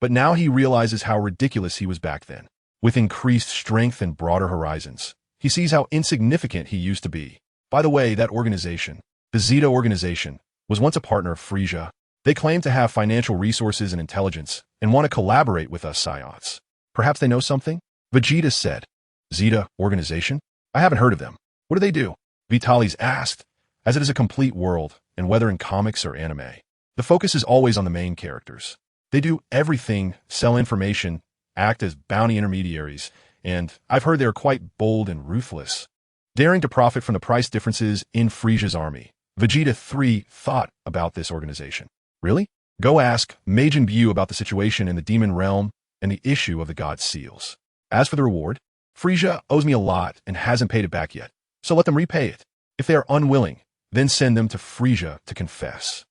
But now he realizes how ridiculous he was back then. With increased strength and broader horizons, he sees how insignificant he used to be. By the way, that organization, the Zeta organization, was once a partner of Frieza. They claim to have financial resources and intelligence and want to collaborate with us Saiyans. Perhaps they know something? Vegeta said. Zeta organization? I haven't heard of them. What do they do? Vitalis asked, as it is a complete world, and whether in comics or anime, the focus is always on the main characters. They do everything, sell information, act as bounty intermediaries, and I've heard they are quite bold and ruthless, daring to profit from the price differences in Frieza's army. Vegeta 3 thought about this organization. Really? Go ask Majin Buu about the situation in the demon realm and the issue of the god seals. As for the reward, Frieza owes me a lot and hasn't paid it back yet, so let them repay it. If they are unwilling, then send them to Frieza to confess.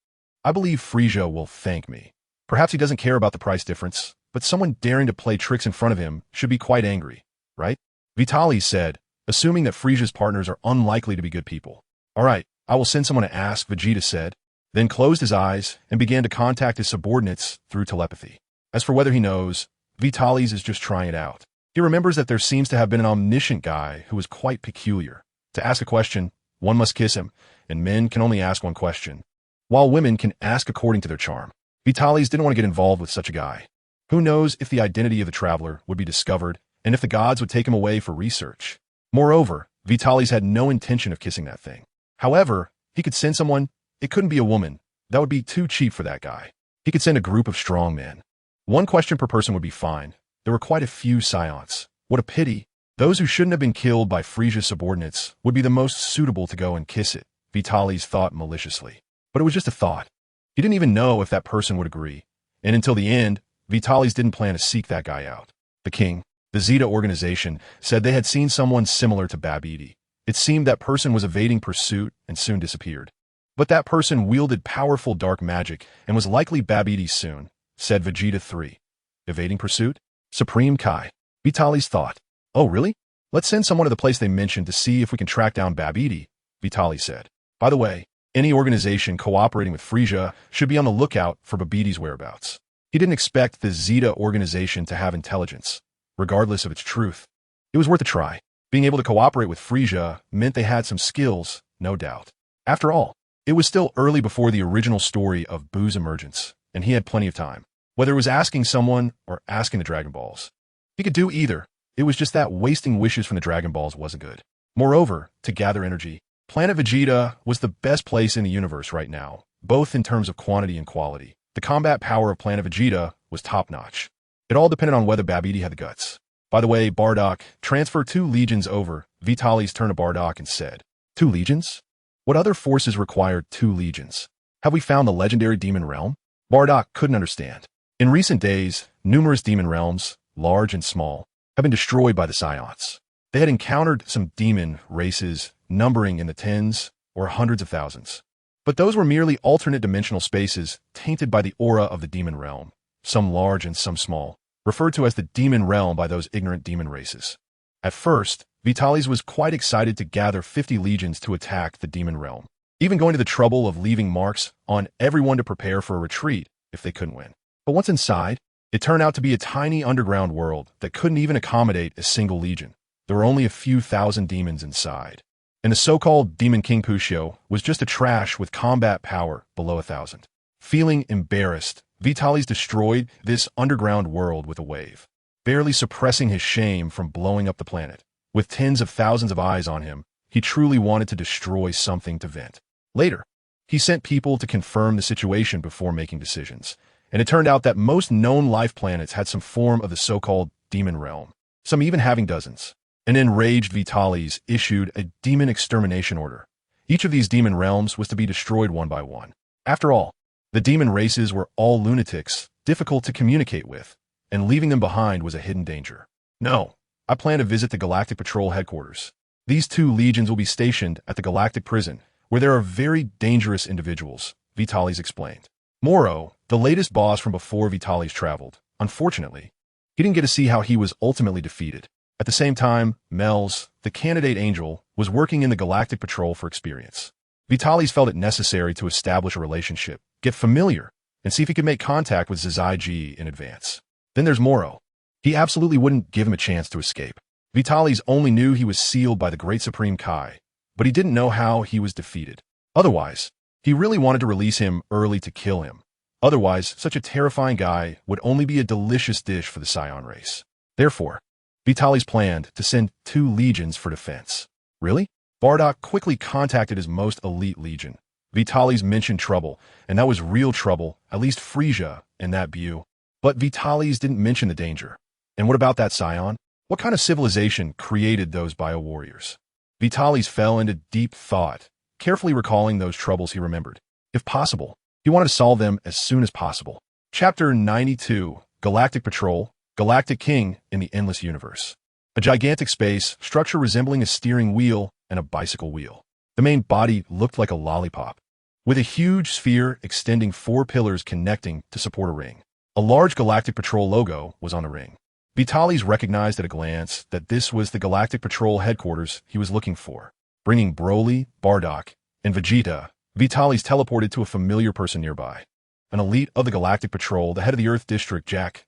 I believe Frieza will thank me. Perhaps he doesn't care about the price difference, but someone daring to play tricks in front of him should be quite angry, right? Vitalis said, assuming that Frieza's partners are unlikely to be good people. All right, I will send someone to ask, Vegeta said, then closed his eyes and began to contact his subordinates through telepathy. As for whether he knows, Vitalis is just trying it out. He remembers that there seems to have been an omniscient guy who was quite peculiar. To ask a question, one must kiss him, and men can only ask one question, while women can ask according to their charm. Vitalis didn't want to get involved with such a guy. Who knows if the identity of the traveler would be discovered and if the gods would take him away for research. Moreover, Vitalis had no intention of kissing that thing. However, he could send someone. It couldn't be a woman. That would be too cheap for that guy. He could send a group of strong men. One question per person would be fine. There were quite a few Saiyans. What a pity. Those who shouldn't have been killed by Frieza's subordinates would be the most suitable to go and kiss it, Vitalis thought maliciously. But it was just a thought. He didn't even know if that person would agree. And until the end, Vitalis didn't plan to seek that guy out. The king, the Zeta organization, said they had seen someone similar to Babidi. It seemed that person was evading pursuit and soon disappeared. But that person wielded powerful dark magic and was likely Babidi soon, said Vegeta 3. Evading pursuit? Supreme Kai. Vitalis thought. Oh, really? Let's send someone to the place they mentioned to see if we can track down Babidi, Vitalis said. By the way, any organization cooperating with Frieza should be on the lookout for Babidi's whereabouts. He didn't expect the Zeta organization to have intelligence, regardless of its truth. It was worth a try. Being able to cooperate with Frieza meant they had some skills, no doubt. After all, it was still early before the original story of Buu's emergence, and he had plenty of time. Whether it was asking someone or asking the Dragon Balls. He could do either. It was just that wasting wishes from the Dragon Balls wasn't good. Moreover, to gather energy, Planet Vegeta was the best place in the universe right now, both in terms of quantity and quality. The combat power of Planet Vegeta was top-notch. It all depended on whether Babidi had the guts. By the way, Bardock, transfer 2 legions over. Vitalis turned to Bardock and said, 2 legions? What other forces required 2 legions? Have we found the legendary demon realm? Bardock couldn't understand. In recent days, numerous demon realms, large and small, have been destroyed by the Saiyans. They had encountered some demon races numbering in the tens or hundreds of thousands. But those were merely alternate dimensional spaces tainted by the aura of the demon realm, some large and some small, referred to as the demon realm by those ignorant demon races. At first, Vitalis was quite excited to gather 50 legions to attack the demon realm, even going to the trouble of leaving marks on everyone to prepare for a retreat if they couldn't win. But once inside, it turned out to be a tiny underground world that couldn't even accommodate a single legion. There were only a few thousand demons inside. And the so-called Demon King Pushio was just a trash with combat power below 1,000. Feeling embarrassed, Vitalis destroyed this underground world with a wave, barely suppressing his shame from blowing up the planet. With tens of thousands of eyes on him, he truly wanted to destroy something to vent. Later, he sent people to confirm the situation before making decisions. And it turned out that most known life planets had some form of the so-called demon realm, some even having dozens. An enraged Vitalis issued a demon extermination order. Each of these demon realms was to be destroyed one by one. After all, the demon races were all lunatics, difficult to communicate with, and leaving them behind was a hidden danger. No, I plan to visit the Galactic Patrol headquarters. These 2 legions will be stationed at the Galactic Prison, where there are very dangerous individuals, Vitalis explained. Moro, the latest boss from before Vitalis traveled, unfortunately, he didn't get to see how he was ultimately defeated. At the same time, Mel's, the candidate angel, was working in the Galactic Patrol for experience. Vitalis felt it necessary to establish a relationship, get familiar, and see if he could make contact with Zizai in advance. Then there's Moro. He absolutely wouldn't give him a chance to escape. Vitalis only knew he was sealed by the Great Supreme Kai, but he didn't know how he was defeated. Otherwise, he really wanted to release him early to kill him. Otherwise, such a terrifying guy would only be a delicious dish for the Saiyan race. Therefore, Vitalis planned to send 2 legions for defense. Really? Bardock quickly contacted his most elite legion. Vitalis mentioned trouble, and that was real trouble, at least Frisia and that Bu. But Vitalis didn't mention the danger. And what about that Saiyan? What kind of civilization created those bio-warriors? Vitalis fell into deep thought, carefully recalling those troubles he remembered. If possible, he wanted to solve them as soon as possible. Chapter 92, Galactic Patrol, Galactic King in the Endless Universe. A gigantic space, structure resembling a steering wheel and a bicycle wheel. The main body looked like a lollipop, with a huge sphere extending 4 pillars connecting to support a ring. A large Galactic Patrol logo was on the ring. Vitalis recognized at a glance that this was the Galactic Patrol headquarters he was looking for. Bringing Broly, Bardock, and Vegeta, Vitalis teleported to a familiar person nearby. An elite of the Galactic Patrol, the head of the Earth District, Jack.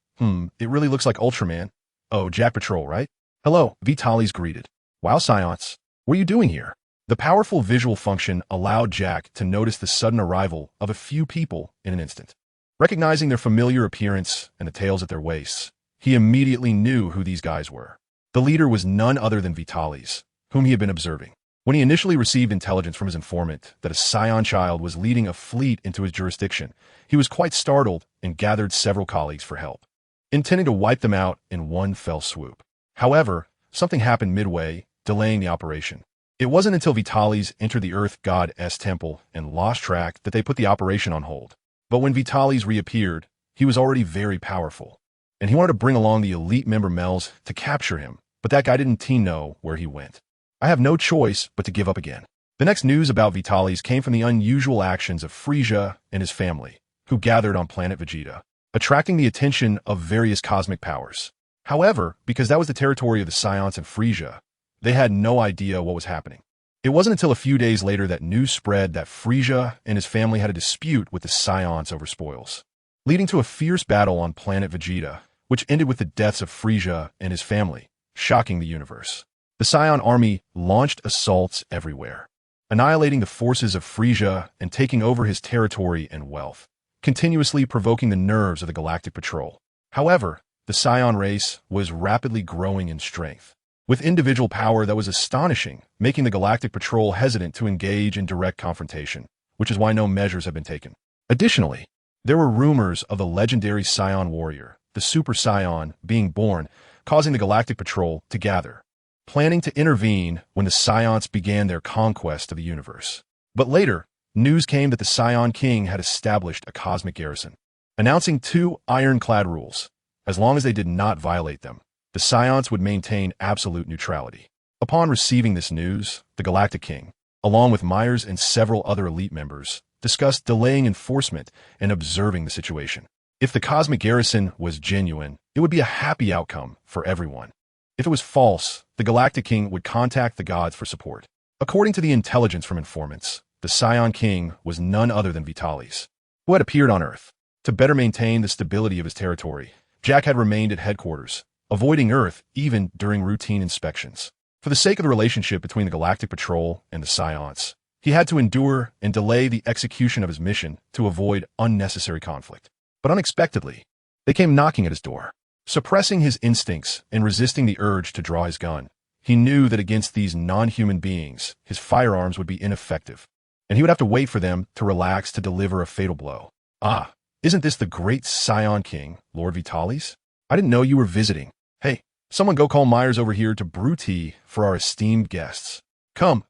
It really looks like Ultraman. Oh, Jack Patrol, right? Hello, Vitalis greeted. Wow, Saiyans, what are you doing here? The powerful visual function allowed Jack to notice the sudden arrival of a few people in an instant. Recognizing their familiar appearance and the tails at their waists, he immediately knew who these guys were. The leader was none other than Vitalis, whom he had been observing. When he initially received intelligence from his informant that a Saiyan child was leading a fleet into his jurisdiction, he was quite startled and gathered several colleagues for help, intending to wipe them out in one fell swoop. However, something happened midway, delaying the operation. It wasn't until Vitalis entered the Earth God's temple and lost track that they put the operation on hold. But when Vitalis reappeared, he was already very powerful, and he wanted to bring along the elite member Mel's to capture him, but that guy didn't know where he went. I have no choice but to give up again. The next news about Vitalis came from the unusual actions of Frisia and his family, who gathered on planet Vegeta, attracting the attention of various cosmic powers. However, because that was the territory of the Saiyans and Frisia, they had no idea what was happening. It wasn't until a few days later that news spread that Frisia and his family had a dispute with the Saiyans over spoils, leading to a fierce battle on planet Vegeta, which ended with the deaths of Frisia and his family, shocking the universe. The Saiyan army launched assaults everywhere, annihilating the forces of Frisia and taking over his territory and wealth, continuously provoking the nerves of the Galactic Patrol. However, the Saiyan race was rapidly growing in strength, with individual power that was astonishing, making the Galactic Patrol hesitant to engage in direct confrontation, which is why no measures have been taken. Additionally, there were rumors of the legendary Saiyan warrior, the Super Saiyan, being born, causing the Galactic Patrol to gather, planning to intervene when the Saiyans began their conquest of the universe. But later, news came that the Saiyan King had established a cosmic garrison, announcing 2 ironclad rules. As long as they did not violate them, the Saiyans would maintain absolute neutrality. Upon receiving this news, the Galactic King, along with Myers and several other elite members, discussed delaying enforcement and observing the situation. If the cosmic garrison was genuine, it would be a happy outcome for everyone. If it was false, the Galactic King would contact the gods for support. According to the intelligence from informants, the Saiyan King was none other than Vitalis, who had appeared on Earth. To better maintain the stability of his territory, Jack had remained at headquarters, avoiding Earth even during routine inspections. For the sake of the relationship between the Galactic Patrol and the Saiyans, he had to endure and delay the execution of his mission to avoid unnecessary conflict. But unexpectedly, they came knocking at his door. Suppressing his instincts and resisting the urge to draw his gun, he knew that against these non-human beings, his firearms would be ineffective, and he would have to wait for them to relax to deliver a fatal blow. Ah, isn't this the great Saiyan King, Lord Vitalis? I didn't know you were visiting. Hey, someone go call Myers over here to brew tea for our esteemed guests. Come,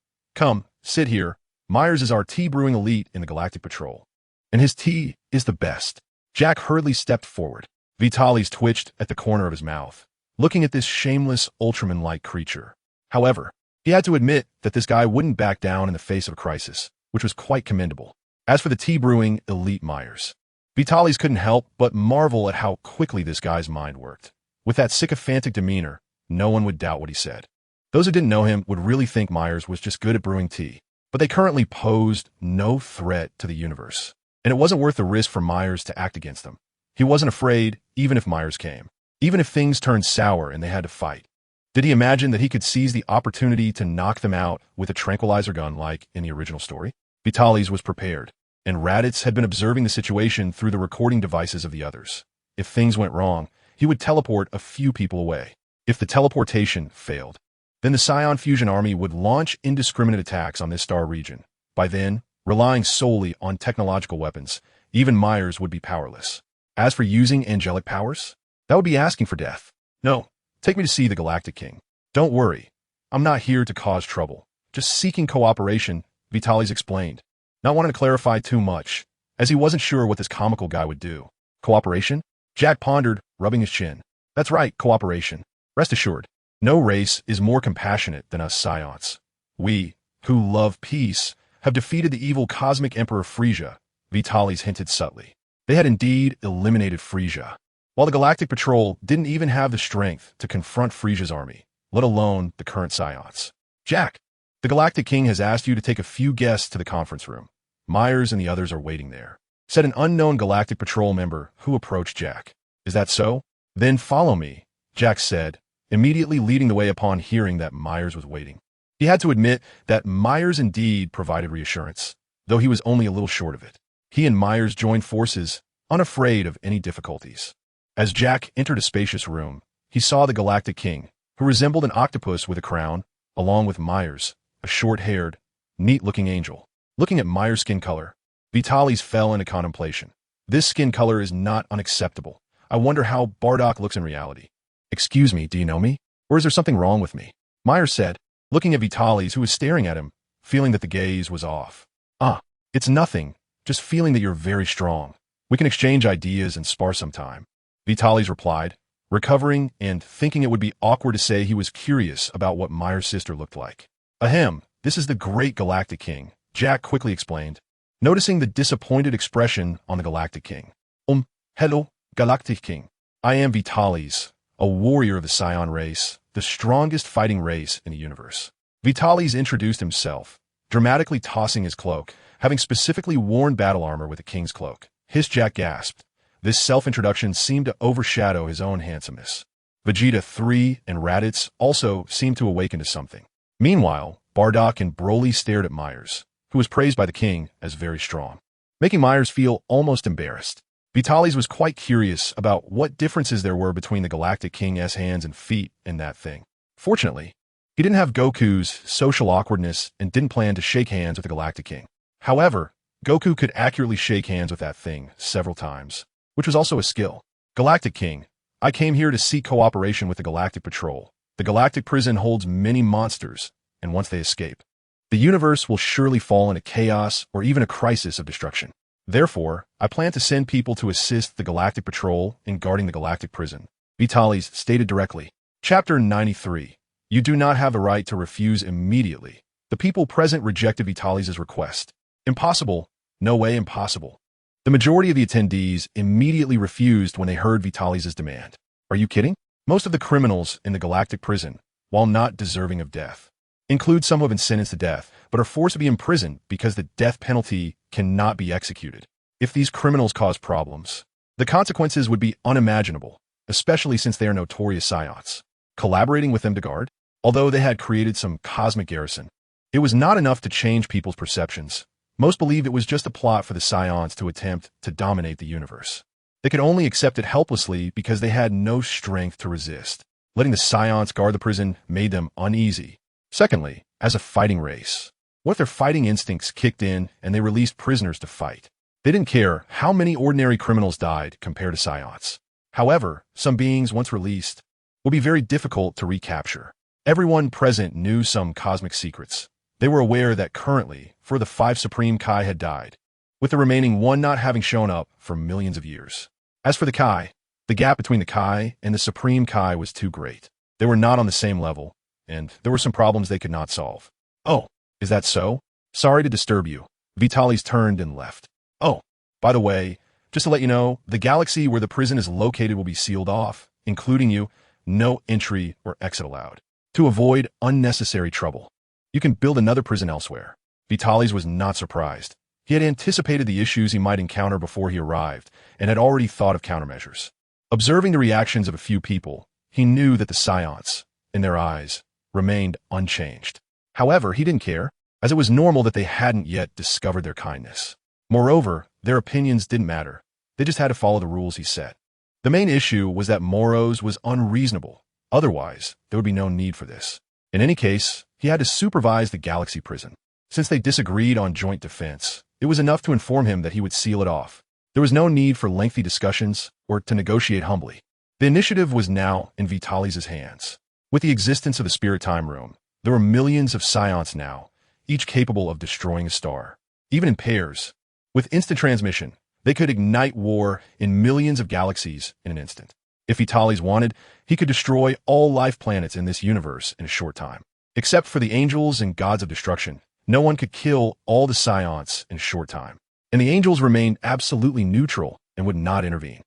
sit here. Myers is our tea brewing elite in the Galactic Patrol, and his tea is the best. Jack hurriedly stepped forward. Vitalis twitched at the corner of his mouth, looking at this shameless Ultraman-like creature. However, he had to admit that this guy wouldn't back down in the face of a crisis, which was quite commendable. As for the tea-brewing elite Myers, Vitalis couldn't help but marvel at how quickly this guy's mind worked. With that sycophantic demeanor, no one would doubt what he said. Those who didn't know him would really think Myers was just good at brewing tea, but they currently posed no threat to the universe. And it wasn't worth the risk for Myers to act against them. He wasn't afraid, even if Myers came. Even if things turned sour and they had to fight. Did he imagine that he could seize the opportunity to knock them out with a tranquilizer gun like in the original story? Vitalis was prepared, and Raditz had been observing the situation through the recording devices of the others. If things went wrong, he would teleport a few people away. If the teleportation failed, then the Saiyan fusion army would launch indiscriminate attacks on this star region. By then, relying solely on technological weapons, even Myers would be powerless. As for using angelic powers, that would be asking for death. No, take me to see the Galactic King. Don't worry, I'm not here to cause trouble. Just seeking cooperation, Vitalis explained, not wanting to clarify too much, as he wasn't sure what this comical guy would do. Cooperation? Jack pondered, rubbing his chin. That's right, cooperation. Rest assured, no race is more compassionate than us Saiyans. We, who love peace, have defeated the evil cosmic emperor Frisia, Vitalis hinted subtly. They had indeed eliminated Frisia, while the Galactic Patrol didn't even have the strength to confront Frisia's army, let alone the current Saiyans. Jack, the Galactic King has asked you to take a few guests to the conference room. Myers and the others are waiting there, said an unknown Galactic Patrol member who approached Jack. Is that so? Then follow me, Jack said, immediately leading the way upon hearing that Myers was waiting. He had to admit that Myers indeed provided reassurance, though he was only a little short of it. He and Myers joined forces, unafraid of any difficulties. As Jack entered a spacious room, he saw the Galactic King, who resembled an octopus with a crown, along with Myers, a short-haired, neat-looking angel. Looking at Myers' skin color, Vitalis fell into contemplation. This skin color is not unacceptable. I wonder how Bardock looks in reality. Excuse me, do you know me? Or is there something wrong with me? Myers said, looking at Vitalis, who was staring at him, feeling that the gaze was off. It's nothing, just feeling that you're very strong. We can exchange ideas and spar sometime. Vitalis replied, recovering and thinking it would be awkward to say he was curious about what Myers' sister looked like. Ahem, this is the great Galactic King, Jack quickly explained, noticing the disappointed expression on the Galactic King. Hello, Galactic King. I am Vitalis, a warrior of the Saiyan race, the strongest fighting race in the universe. Vitalis introduced himself, dramatically tossing his cloak, having specifically worn battle armor with the king's cloak. Jack gasped. This self-introduction seemed to overshadow his own handsomeness. Vegeta 3 and Raditz also seemed to awaken to something. Meanwhile, Bardock and Broly stared at Myers, who was praised by the king as very strong, making Myers feel almost embarrassed. Vitalis was quite curious about what differences there were between the Galactic King's hands and feet in that thing. Fortunately, he didn't have Goku's social awkwardness and didn't plan to shake hands with the Galactic King. However, Goku could accurately shake hands with that thing several times, which was also a skill. Galactic King, I came here to seek cooperation with the Galactic Patrol. The Galactic Prison holds many monsters, and once they escape, the universe will surely fall into chaos or even a crisis of destruction. Therefore, I plan to send people to assist the Galactic Patrol in guarding the Galactic Prison. Vitalis stated directly. Chapter 93. You do not have the right to refuse immediately. The people present rejected Vitalis' request. Impossible. No way impossible. The majority of the attendees immediately refused when they heard Vitalis' demand. Are you kidding? Most of the criminals in the Galactic Prison, while not deserving of death, include some who have been sentenced to death, but are forced to be imprisoned because the death penalty cannot be executed. If these criminals cause problems, the consequences would be unimaginable, especially since they are notorious Saiyans. Collaborating with them to guard? Although they had created some cosmic garrison, it was not enough to change people's perceptions. Most believed it was just a plot for the Saiyans to attempt to dominate the universe. They could only accept it helplessly because they had no strength to resist. Letting the Saiyans guard the prison made them uneasy. Secondly, as a fighting race, what if their fighting instincts kicked in and they released prisoners to fight? They didn't care how many ordinary criminals died compared to Saiyans. However, some beings once released would be very difficult to recapture. Everyone present knew some cosmic secrets. They were aware that currently, the 5 Supreme Kai had died, with the remaining one not having shown up for millions of years. As for the Kai, the gap between the Kai and the Supreme Kai was too great. They were not on the same level, and there were some problems they could not solve. Oh, is that so? Sorry to disturb you. Vitalis turned and left. Oh, by the way, just to let you know, the galaxy where the prison is located will be sealed off, including you. no entry or exit allowed. To avoid unnecessary trouble, you can build another prison elsewhere. Vitalis was not surprised. He had anticipated the issues he might encounter before he arrived, and had already thought of countermeasures. Observing the reactions of a few people, he knew that the Saiyans, in their eyes, remained unchanged. However, he didn't care, as it was normal that they hadn't yet discovered their kindness. Moreover, their opinions didn't matter. They just had to follow the rules he set. The main issue was that Moro's was unreasonable. Otherwise, there would be no need for this. In any case, he had to supervise the Galaxy prison. Since they disagreed on joint defense, it was enough to inform him that he would seal it off. There was no need for lengthy discussions or to negotiate humbly. The initiative was now in Vitalis' hands. With the existence of the Spirit Time Room, there were millions of Saiyans now, each capable of destroying a star. Even in pairs, with instant transmission, they could ignite war in millions of galaxies in an instant. If Vitalis wanted, he could destroy all life planets in this universe in a short time. Except for the angels and gods of destruction, no one could kill all the Saiyans in a short time. And the angels remained absolutely neutral and would not intervene.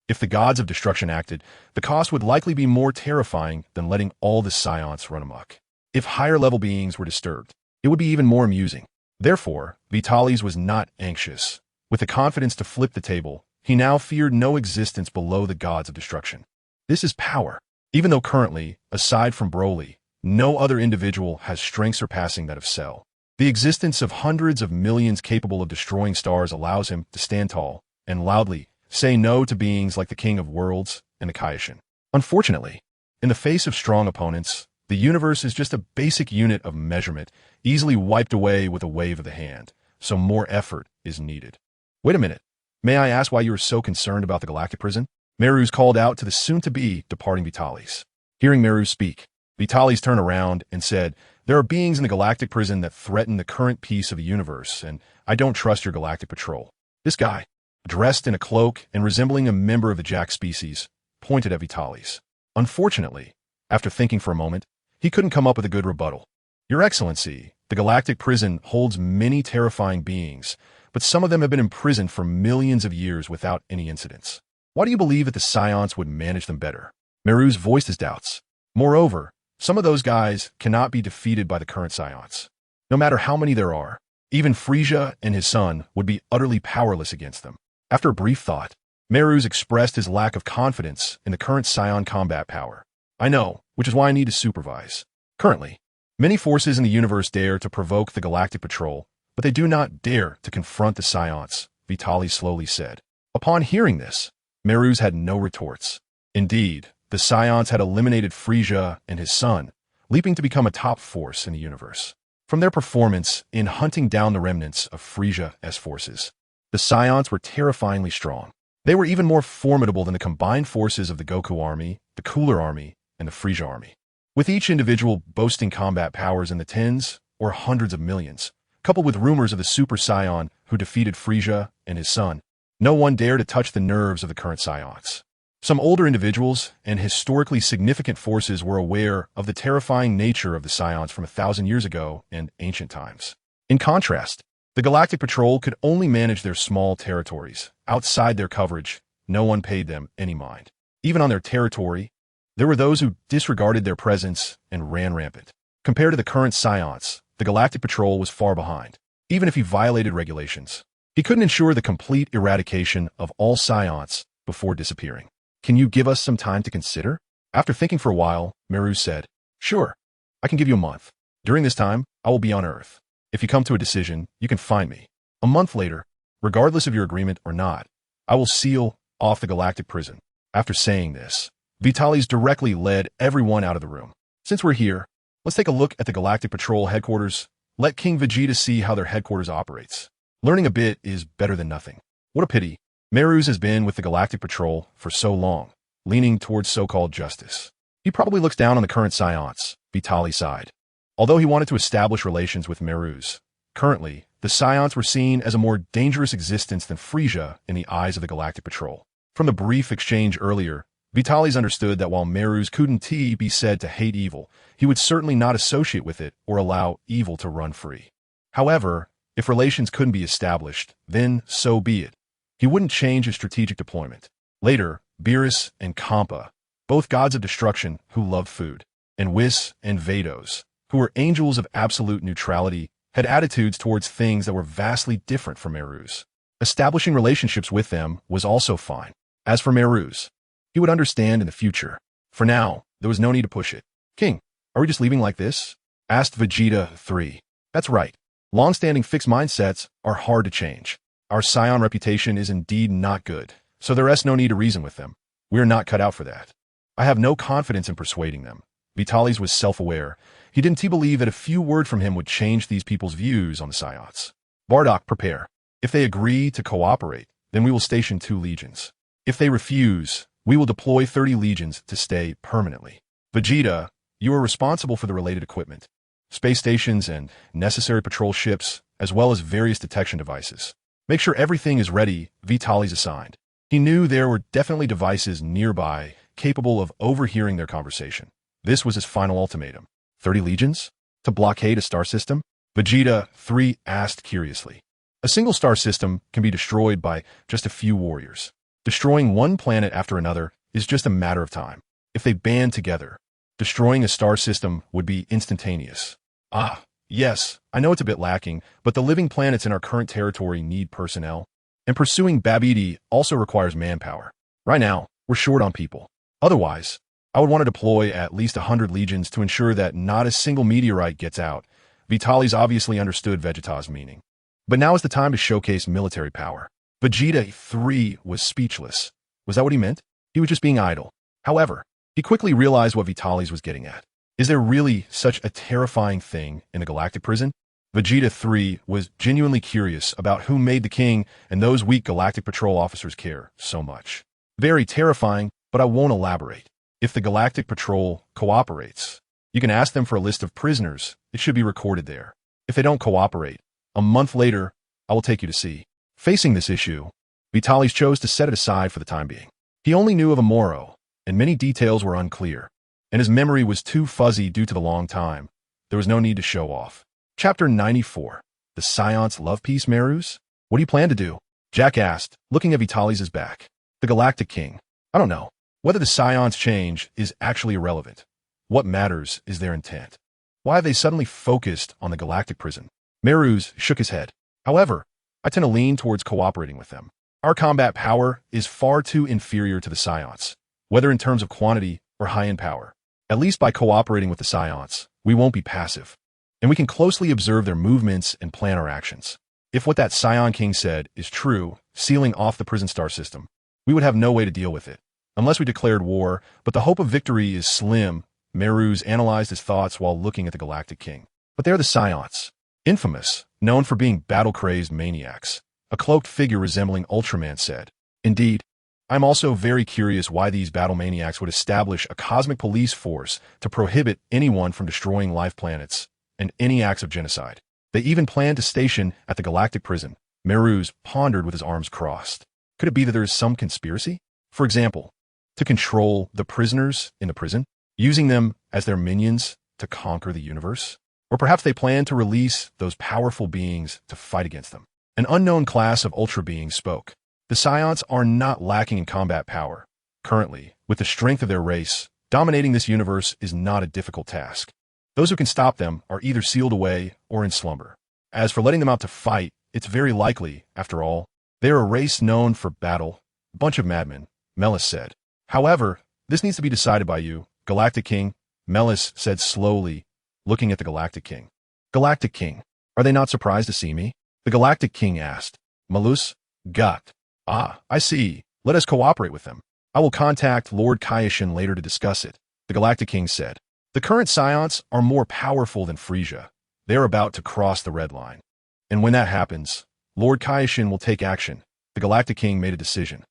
If the gods of destruction acted, the cost would likely be more terrifying than letting all the Saiyans run amok. If higher-level beings were disturbed, it would be even more amusing. Therefore, Vitalis was not anxious. With the confidence to flip the table, he now feared no existence below the gods of destruction. This is power. Even though currently, aside from Broly, no other individual has strength surpassing that of Cell. The existence of hundreds of millions capable of destroying stars allows him to stand tall and loudly say no to beings like the King of Worlds and the Kaioshin. Unfortunately, in the face of strong opponents, the universe is just a basic unit of measurement, easily wiped away with a wave of the hand, so more effort is needed. Wait a minute. May I ask why you are so concerned about the galactic prison? Meru's called out to the soon-to-be departing Vitalis. Hearing Meru speak, Vitalis turned around and said, "There are beings in the galactic prison that threaten the current peace of the universe, and I don't trust your galactic patrol." This guy, dressed in a cloak and resembling a member of the Jack species, pointed at Vitalis. Unfortunately, after thinking for a moment, he couldn't come up with a good rebuttal. "Your Excellency, the galactic prison holds many terrifying beings, but some of them have been imprisoned for millions of years without any incidents. Why do you believe that the Saiyans would manage them better?" Meru's voiced his doubts. Moreover, some of those guys cannot be defeated by the current Saiyans. No matter how many there are, even Frieza and his son would be utterly powerless against them. After a brief thought, Meru's expressed his lack of confidence in the current Saiyan combat power. "I know, which is why I need to supervise. Currently, many forces in the universe dare to provoke the Galactic Patrol, but they do not dare to confront the Saiyans," Vitalis slowly said. Upon hearing this, Meru's had no retorts. Indeed, the Saiyans had eliminated Frieza and his son, leaping to become a top force in the universe. From their performance in hunting down the remnants of Frieza's forces, the Saiyans were terrifyingly strong. They were even more formidable than the combined forces of the Goku Army, the Cooler Army, and the Frieza Army. With each individual boasting combat powers in the tens or hundreds of millions, coupled with rumors of the Super Saiyan who defeated Frieza and his son, no one dared to touch the nerves of the current Saiyans. Some older individuals and historically significant forces were aware of the terrifying nature of the Saiyans from 1,000 years ago and ancient times. In contrast, the Galactic Patrol could only manage their small territories. Outside their coverage, no one paid them any mind. Even on their territory, there were those who disregarded their presence and ran rampant. Compared to the current Saiyans, the Galactic Patrol was far behind. Even if he violated regulations, he couldn't ensure the complete eradication of all Saiyans before disappearing. "Can you give us some time to consider?" After thinking for a while, Meru said, "Sure, I can give you a month. During this time, I will be on Earth. If you come to a decision, you can find me. A month later, regardless of your agreement or not, I will seal off the galactic prison." After saying this, Vitalis directly led everyone out of the room. "Since we're here, let's take a look at the Galactic Patrol headquarters. Let King Vegeta see how their headquarters operates. Learning a bit is better than nothing." What a pity. Meru's has been with the Galactic Patrol for so long, leaning towards so-called justice. He probably looks down on the current Saiyans, Vitalis sighed. Although he wanted to establish relations with Meru's, currently, the Saiyans were seen as a more dangerous existence than Frieza in the eyes of the Galactic Patrol. From the brief exchange earlier, Vitalis understood that while Meru's couldn't be said to hate evil, he would certainly not associate with it or allow evil to run free. However, if relations couldn't be established, then so be it. He wouldn't change his strategic deployment. Later, Beerus and Kampa, both gods of destruction who loved food, and Whis and Vados, who were angels of absolute neutrality, had attitudes towards things that were vastly different from Meru's. Establishing relationships with them was also fine. As for Meru's, he would understand in the future. For now, there was no need to push it. King, are we just leaving like this? Asked Vegeta 3. That's right. Long-standing fixed mindsets are hard to change. Our Saiyan reputation is indeed not good, so there is no need to reason with them. We are not cut out for that. I have no confidence in persuading them. Vitalis was self-aware. He didn't believe that a few words from him would change these people's views on the Saiyans. Bardock, prepare. If they agree to cooperate, then we will station 2 legions. If they refuse, we will deploy 30 legions to stay permanently. Vegeta, you are responsible for the related equipment, space stations and necessary patrol ships, as well as various detection devices. Make sure everything is ready, Vitalis assigned. He knew there were definitely devices nearby capable of overhearing their conversation. This was his final ultimatum. 30 legions? To blockade a star system? Vegeta 3 asked curiously. A single star system can be destroyed by just a few warriors. Destroying one planet after another is just a matter of time. If they band together, destroying a star system would be instantaneous. Ah, yes, I know it's a bit lacking, but the living planets in our current territory need personnel. And pursuing Babidi also requires manpower. Right now, we're short on people. Otherwise, I would want to deploy at least 100 legions to ensure that not a single meteorite gets out. Vitalis obviously understood Vegeta's meaning. But now is the time to showcase military power. Vegeta 3 was speechless. Was that what he meant? He was just being idle. However, he quickly realized what Vitalis was getting at. Is there really such a terrifying thing in the galactic prison? Vegeta 3 was genuinely curious about who made the king and those weak galactic patrol officers care so much. Very terrifying, but I won't elaborate. If the galactic patrol cooperates, you can ask them for a list of prisoners. It should be recorded there. If they don't cooperate, a month later, I will take you to sea. Facing this issue, Vitalis chose to set it aside for the time being. He only knew of Amuro, and many details were unclear, and his memory was too fuzzy due to the long time. There was no need to show off. Chapter 94. The Saiyans love peace, Merus? What do you plan to do? Jack asked, looking at Vitalis' back. The Galactic King. I don't know. Whether the Saiyans change is actually irrelevant. What matters is their intent. Why have they suddenly focused on the galactic prison? Merus shook his head. However, I tend to lean towards cooperating with them. Our combat power is far too inferior to the Saiyans, whether in terms of quantity or high-end power. At least by cooperating with the Saiyans, we won't be passive, and we can closely observe their movements and plan our actions. If what that Saiyan King said is true, sealing off the prison star system, we would have no way to deal with it, unless we declared war, but the hope of victory is slim. Merus analyzed his thoughts while looking at the Galactic King. But they're the Saiyans. Infamous, known for being battle-crazed maniacs, a cloaked figure resembling Ultraman said. Indeed, I'm also very curious why these battle maniacs would establish a cosmic police force to prohibit anyone from destroying life planets and any acts of genocide. They even planned to station at the galactic prison. Merus pondered with his arms crossed. Could it be that there is some conspiracy? For example, to control the prisoners in the prison, using them as their minions to conquer the universe? Or perhaps they plan to release those powerful beings to fight against them. An unknown class of ultra beings spoke. The Saiyans are not lacking in combat power. Currently, with the strength of their race, dominating this universe is not a difficult task. Those who can stop them are either sealed away or in slumber. As for letting them out to fight, it's very likely, after all. They are a race known for battle. A bunch of madmen, Melis said. However, this needs to be decided by you, Galactic King, Melis said slowly, looking at the Galactic King. Galactic King, are they not surprised to see me? The Galactic King asked. Malus, got. Ah, I see. Let us cooperate with them. I will contact Lord Kaioshin later to discuss it, the Galactic King said. The current Saiyans are more powerful than Frisia. They are about to cross the red line. And when that happens, Lord Kaioshin will take action. The Galactic King made a decision.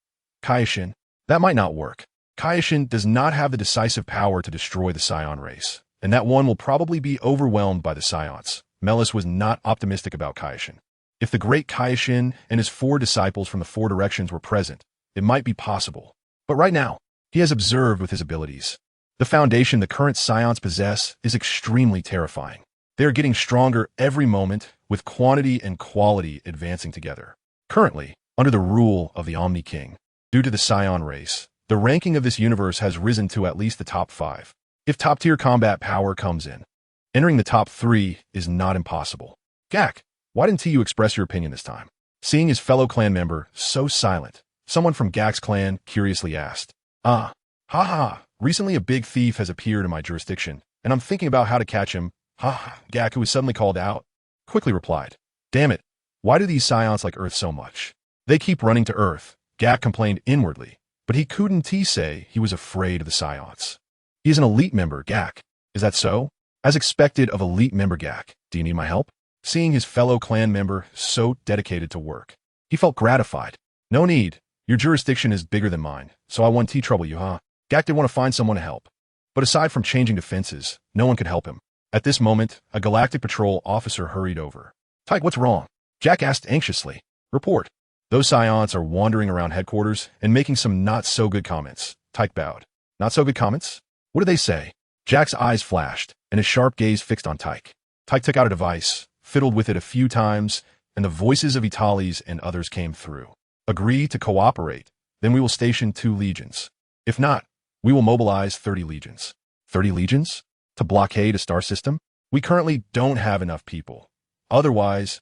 Kaioshin, that might not work. Kaioshin does not have the decisive power to destroy the Saiyan race, and that one will probably be overwhelmed by the Saiyans. Melis was not optimistic about Kaioshin. If the great Kaioshin and his 4 disciples from the 4 directions were present, it might be possible. But right now, he has observed with his abilities. The foundation the current Saiyans possess is extremely terrifying. They are getting stronger every moment, with quantity and quality advancing together. Currently, under the rule of the Omni King, due to the Saiyan race, The ranking of this universe has risen to at least the top 5. If top-tier combat power comes in, entering the top 3 is not impossible. Gak, why didn't you express your opinion this time? Seeing his fellow clan member so silent, someone from Gak's clan curiously asked. Haha, recently a big thief has appeared in my jurisdiction, and I'm thinking about how to catch him. Gak, who was suddenly called out, quickly replied. Damn it, why do these Saiyans like Earth so much? They keep running to Earth, Gak complained inwardly, but he couldn't say he was afraid of the Saiyans. He is an elite member, Gak. Is that so? As expected of elite member Gak, do you need my help? Seeing his fellow clan member so dedicated to work, he felt gratified. No need, your jurisdiction is bigger than mine, so I won't trouble you, huh? Gak did want to find someone to help. But aside from changing defenses, no one could help him. At this moment, a Galactic Patrol officer hurried over. Tyke, what's wrong? Jack asked anxiously. Report. Those Saiyans are wandering around headquarters and making some not-so-good comments. Tyke bowed. Not-so-good comments? What did they say? Jack's eyes flashed, and his sharp gaze fixed on Tyke. Tyke took out a device, fiddled with it a few times, and the voices of Vitalis and others came through. Agree to cooperate, then we will station 2 legions. If not, we will mobilize 30 legions. 30 legions? To blockade a star system? We currently don't have enough people. Otherwise,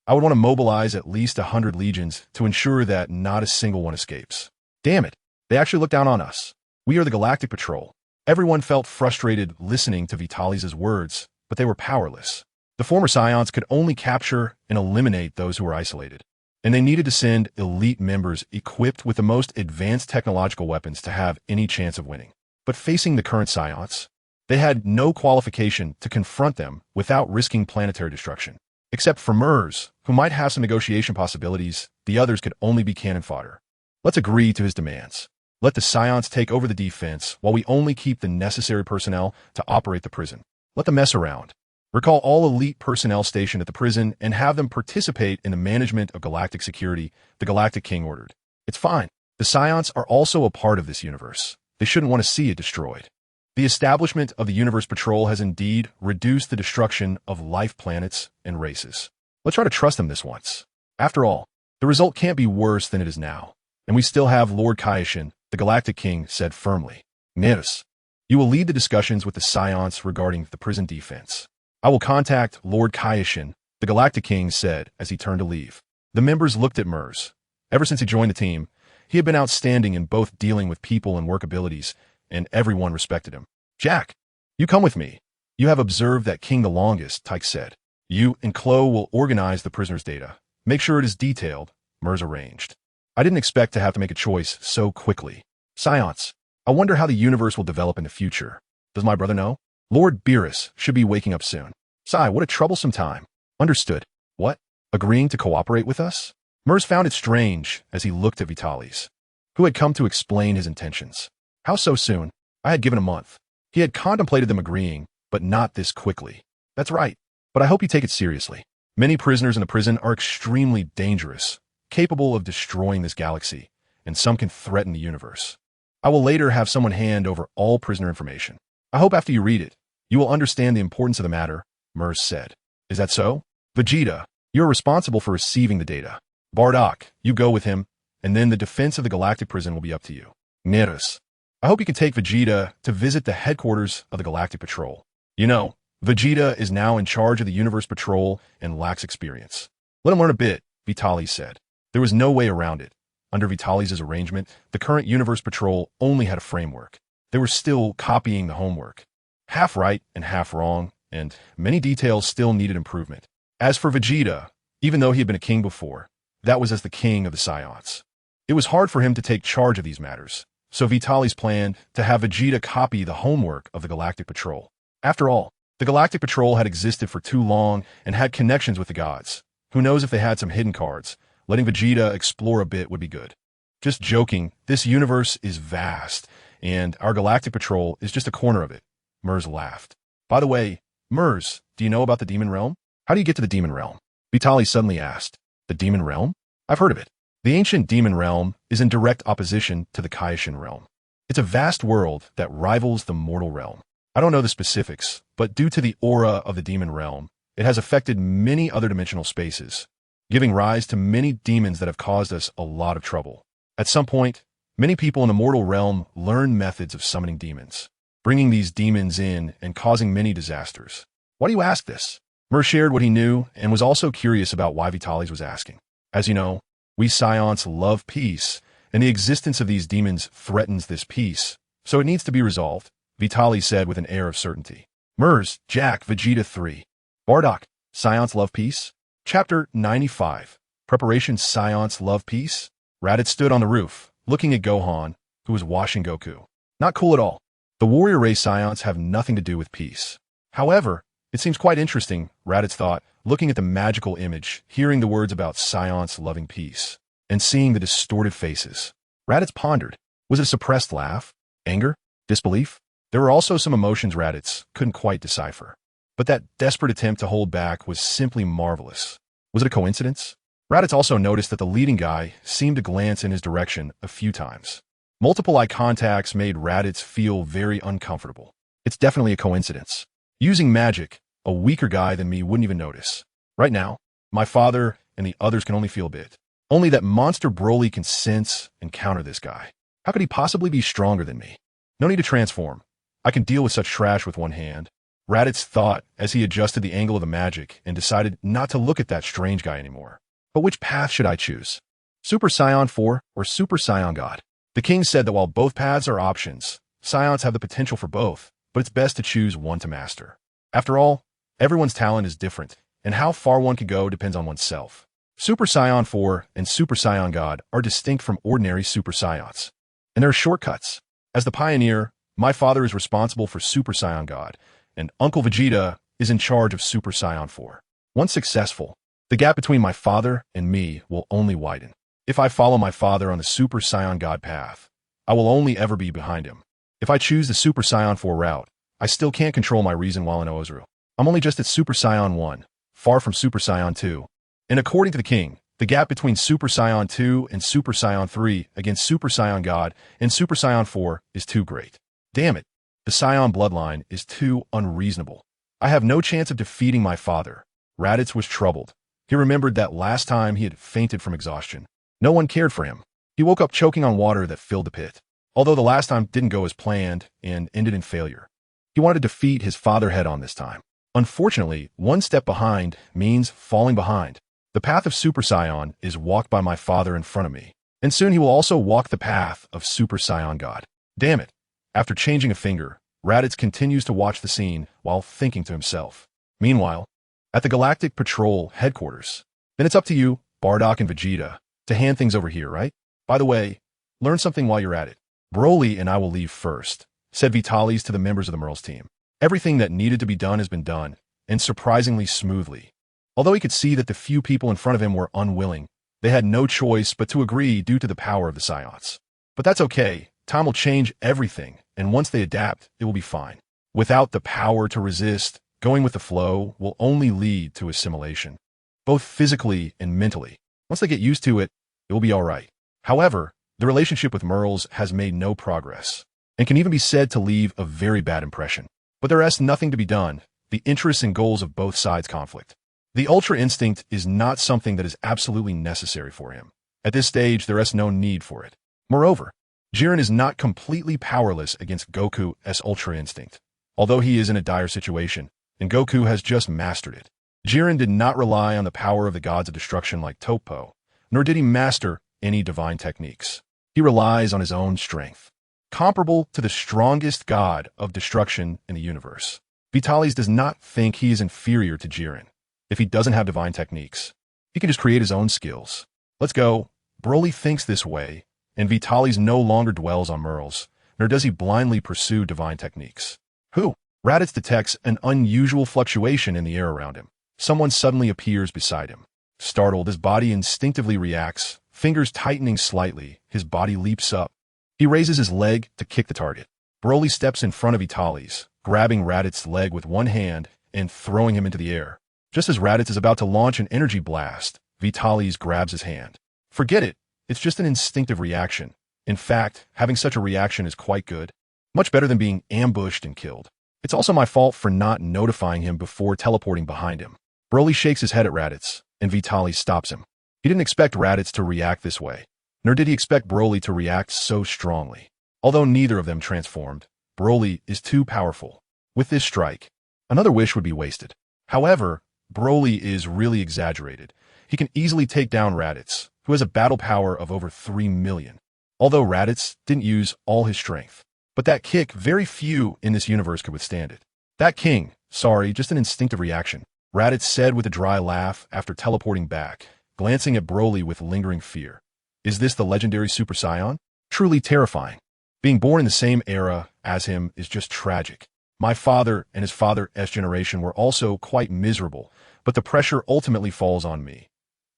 I would want to mobilize at least 100 legions to ensure that not a single one escapes. Damn it, they actually look down on us. We are the Galactic Patrol. Everyone felt frustrated listening to Vitalis' words, but they were powerless. The former Saiyans could only capture and eliminate those who were isolated, and they needed to send elite members equipped with the most advanced technological weapons to have any chance of winning. But facing the current Saiyans, they had no qualification to confront them without risking planetary destruction. Except for Mers, who might have some negotiation possibilities, the others could only be cannon fodder. Let's agree to his demands. Let the Saiyans take over the defense while we only keep the necessary personnel to operate the prison. Let them mess around. Recall all elite personnel stationed at the prison and have them participate in the management of galactic security, the Galactic King ordered. It's fine. The Saiyans are also a part of this universe. They shouldn't want to see it destroyed. The establishment of the Universe Patrol has indeed reduced the destruction of life planets and races. Let's try to trust them this once. After all, the result can't be worse than it is now. And we still have Lord Kaioshin, the Galactic King said firmly. Nerus, you will lead the discussions with the Saiyans regarding the prison defense. I will contact Lord Kaioshin, the Galactic King said as he turned to leave. The members looked at Mers. Ever since he joined the team, he had been outstanding in both dealing with people and work abilities, and everyone respected him. Jack, you come with me. You have observed that king the longest, Tyke said. You and Chloe will organize the prisoner's data. Make sure it is detailed, Mers arranged. I didn't expect to have to make a choice so quickly. Science, I wonder how the universe will develop in the future. Does my brother know? Lord Beerus should be waking up soon. Sai, what a troublesome time. Understood. What? Agreeing to cooperate with us? Mers found it strange as he looked at Vitalis, who had come to explain his intentions. How so soon? I had given a month. He had contemplated them agreeing, but not this quickly. That's right, but I hope you take it seriously. Many prisoners in the prison are extremely dangerous, capable of destroying this galaxy, and some can threaten the universe. I will later have someone hand over all prisoner information. I hope after you read it, you will understand the importance of the matter, Mers said. Is that so? Vegeta, you are responsible for receiving the data. Bardock, you go with him, and then the defense of the galactic prison will be up to you. Nerus, I hope you can take Vegeta to visit the headquarters of the Galactic Patrol. You know, Vegeta is now in charge of the Universe Patrol and lacks experience. Let him learn a bit, Vitalis said. There was no way around it. Under Vitalis' arrangement, the current Universe Patrol only had a framework. They were still copying the homework. Half right and half wrong, and many details still needed improvement. As for Vegeta, even though he had been a king before, that was as the king of the Saiyans. It was hard for him to take charge of these matters, so Vitalis planned to have Vegeta copy the homework of the Galactic Patrol. After all, the Galactic Patrol had existed for too long and had connections with the gods. Who knows if they had some hidden cards? Letting Vegeta explore a bit would be good. Just joking, this universe is vast, and our Galactic Patrol is just a corner of it. Mers laughed. By the way, Mers, do you know about the Demon Realm? How do you get to the Demon Realm? Vitalis suddenly asked. The Demon Realm? I've heard of it. The ancient Demon Realm is in direct opposition to the Kaioshin Realm. It's a vast world that rivals the mortal realm. I don't know the specifics, but due to the aura of the Demon Realm, it has affected many other dimensional spaces, giving rise to many demons that have caused us a lot of trouble. At some point, Many people in the mortal realm learn methods of summoning demons, bringing these demons in and causing many disasters. Why do you ask this? Mer shared what he knew and was also curious about why Vitalis was asking. As you know, we Saiyans love peace, and the existence of these demons threatens this peace, so it needs to be resolved, Vitalis said with an air of certainty. Mers, Jack, Vegeta 3. Bardock, Saiyans love peace? Chapter 95. Preparation Saiyans love peace? Raditz stood on the roof, looking at Gohan, who was washing Goku. Not cool at all. The warrior race Saiyans have nothing to do with peace. However, it seems quite interesting, Raditz thought, looking at the magical image, hearing the words about Saiyans loving peace, and seeing the distorted faces. Raditz pondered. Was it a suppressed laugh? Anger? Disbelief? There were also some emotions Raditz couldn't quite decipher. But that desperate attempt to hold back was simply marvelous. Was it a coincidence? Raditz also noticed that the leading guy seemed to glance in his direction a few times. Multiple eye contacts made Raditz feel very uncomfortable. It's definitely a coincidence. Using magic, a weaker guy than me wouldn't even notice. Right now, my father and the others can only feel a bit. Only that monster Broly can sense and counter this guy. How could he possibly be stronger than me? No need to transform. I can deal with such trash with one hand. Raditz thought as he adjusted the angle of the magic and decided not to look at that strange guy anymore. But which path should I choose? Super Saiyan 4 or Super Saiyan God? The king said that while both paths are options, Saiyans have the potential for both, but it's best to choose one to master. After all, everyone's talent is different, and how far one can go depends on oneself. Super Saiyan 4 and Super Saiyan God are distinct from ordinary Super Saiyans. And there are shortcuts. As the pioneer, my father is responsible for Super Saiyan God, and Uncle Vegeta is in charge of Super Saiyan 4. Once successful, the gap between my father and me will only widen. If I follow my father on the Super Saiyan God path, I will only ever be behind him. If I choose the Super Saiyan 4 route, I still can't control my reason while in Ozuru. I'm only just at Super Saiyan 1, far from Super Saiyan 2. And according to the king, the gap between Super Saiyan 2 and Super Saiyan 3 against Super Saiyan God and Super Saiyan 4 is too great. Damn it, the Saiyan bloodline is too unreasonable. I have no chance of defeating my father. Raditz was troubled. He remembered that last time he had fainted from exhaustion. No one cared for him. He woke up choking on water that filled the pit. Although the last time didn't go as planned and ended in failure. He wanted to defeat his father head-on this time. Unfortunately, one step behind means falling behind. The path of Super Saiyan is walked by my father in front of me. And soon he will also walk the path of Super Saiyan God. Damn it. After changing a finger, Raditz continues to watch the scene while thinking to himself. Meanwhile, at the Galactic Patrol headquarters, then it's up to you, Bardock and Vegeta, to hand things over here, right? By the way, learn something while you're at it. Broly and I will leave first, said Vitalis to the members of the Merle's team. Everything that needed to be done has been done, and surprisingly smoothly. Although he could see that the few people in front of him were unwilling, they had no choice but to agree due to the power of the Saiyans. But that's okay. Time will change everything, and once they adapt, it will be fine. Without the power to resist, going with the flow will only lead to assimilation, both physically and mentally. Once they get used to it, it will be all right. However, the relationship with Merles has made no progress, and can even be said to leave a very bad impression. But there is nothing to be done. The interests and goals of both sides conflict. The Ultra Instinct is not something that is absolutely necessary for him. At this stage, there is no need for it. Moreover, Jiren is not completely powerless against Goku's Ultra Instinct, although he is in a dire situation, and Goku has just mastered it. Jiren did not rely on the power of the gods of destruction like Toppo, nor did he master any divine techniques. He relies on his own strength, comparable to the strongest god of destruction in the universe. Vitalis does not think he is inferior to Jiren. If he doesn't have divine techniques, he can just create his own skills. Let's go. Broly thinks this way, and Vitalis no longer dwells on Merles, nor does he blindly pursue divine techniques. Who? Raditz detects an unusual fluctuation in the air around him. Someone suddenly appears beside him. Startled, his body instinctively reacts. Fingers tightening slightly, his body leaps up. He raises his leg to kick the target. Broly steps in front of Vitalis, grabbing Raditz's leg with one hand and throwing him into the air. Just as Raditz is about to launch an energy blast, Vitalis grabs his hand. Forget it. It's just an instinctive reaction. In fact, having such a reaction is quite good. Much better than being ambushed and killed. It's also my fault for not notifying him before teleporting behind him. Broly shakes his head at Raditz, and Vitalis stops him. He didn't expect Raditz to react this way. nor did he expect Broly to react so strongly. Although neither of them transformed, Broly is too powerful. With this strike, another wish would be wasted. However, Broly is really exaggerated. He can easily take down Raditz, who has a battle power of over 3 million. Although Raditz didn't use all his strength. But that kick, very few in this universe could withstand it. That king, sorry, just an instinctive reaction, Raditz said with a dry laugh after teleporting back, glancing at Broly with lingering fear. Is this the legendary Super Saiyan? Truly terrifying. Being born in the same era as him is just tragic. My father and his father's generation were also quite miserable, but the pressure ultimately falls on me.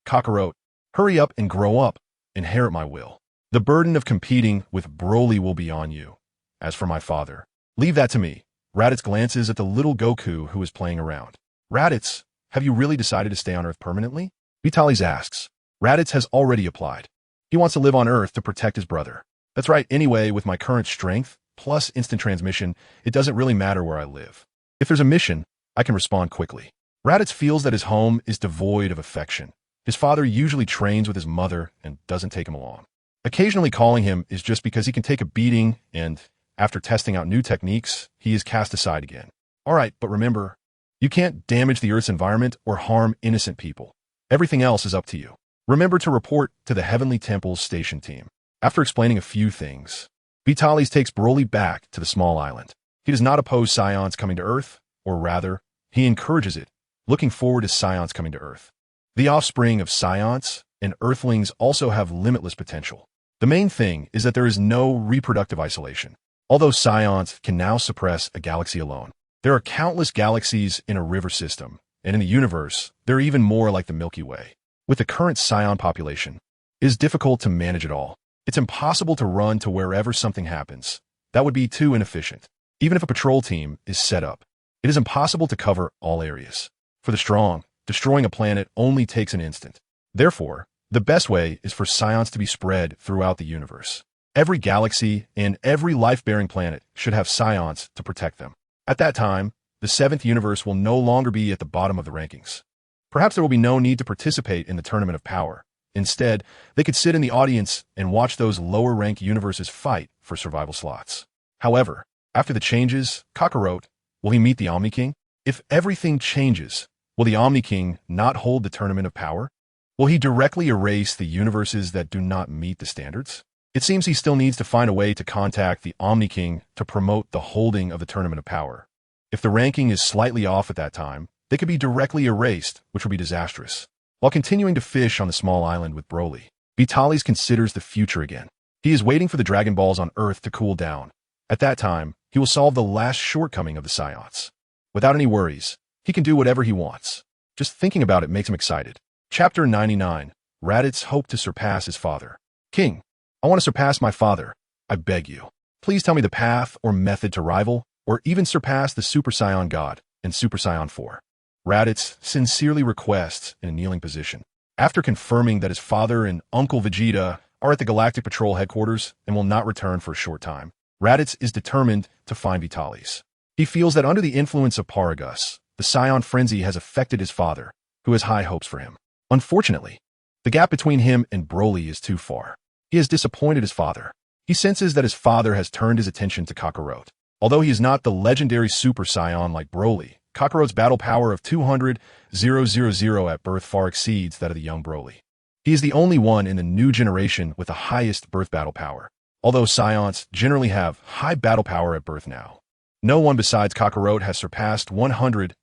Kakarot, hurry up and grow up. Inherit my will. The burden of competing with Broly will be on you. As for my father, leave that to me. Raditz glances at the little Goku who is playing around. Raditz, have you really decided to stay on Earth permanently? Vitalis asks. Raditz has already applied. He wants to live on Earth to protect his brother. That's right, anyway, with my current strength, plus instant transmission, it doesn't really matter where I live. If there's a mission, I can respond quickly. Raditz feels that his home is devoid of affection. His father usually trains with his mother and doesn't take him along. Occasionally calling him is just because he can take a beating and, after testing out new techniques, he is cast aside again. Alright, but remember, you can't damage the Earth's environment or harm innocent people. Everything else is up to you. Remember to report to the Heavenly Temple's station team. After explaining a few things, Vitalis takes Broly back to the small island. He does not oppose Saiyans coming to Earth, or rather, he encourages it, looking forward to Saiyans coming to Earth. The offspring of Saiyans and Earthlings also have limitless potential. The main thing is that there is no reproductive isolation. Although Saiyans can now suppress a galaxy alone, there are countless galaxies in a river system, and in the universe, there are even more like the Milky Way. With the current Saiyan population, it is difficult to manage it all. It's impossible to run to wherever something happens. That would be too inefficient. Even if a patrol team is set up, it is impossible to cover all areas. For the strong, destroying a planet only takes an instant. Therefore, the best way is for Saiyans to be spread throughout the universe. Every galaxy and every life-bearing planet should have Saiyans to protect them. At that time, the 7th universe will no longer be at the bottom of the rankings. Perhaps there will be no need to participate in the Tournament of Power. Instead, they could sit in the audience and watch those lower-ranked universes fight for survival slots. However, after the changes, Kakarot, will he meet the Omni King? If everything changes, will the Omni King not hold the Tournament of Power? Will he directly erase the universes that do not meet the standards? It seems he still needs to find a way to contact the Omni King to promote the holding of the Tournament of Power. If the ranking is slightly off at that time, they could be directly erased, which would be disastrous. While continuing to fish on the small island with Broly, Vitalis considers the future again. He is waiting for the Dragon Balls on Earth to cool down. At that time, he will solve the last shortcoming of the Saiyans. Without any worries, he can do whatever he wants. Just thinking about it makes him excited. Chapter 99. Raditz hoped to surpass his father. King, I want to surpass my father. I beg you. Please tell me the path or method to rival, or even surpass the Super Saiyan God and Super Saiyan 4. Raditz sincerely requests in a kneeling position. After confirming that his father and Uncle Vegeta are at the Galactic Patrol headquarters and will not return for a short time, Raditz is determined to find Vitalis. He feels that under the influence of Paragus, the Saiyan frenzy has affected his father, who has high hopes for him. Unfortunately, the gap between him and Broly is too far. He has disappointed his father. He senses that his father has turned his attention to Kakarot. Although he is not the legendary Super Saiyan like Broly, Kakarot's battle power of 200,000 at birth far exceeds that of the young Broly. He is the only one in the new generation with the highest birth battle power. Although Saiyans generally have high battle power at birth now, no one besides Kakarot has surpassed 100,000.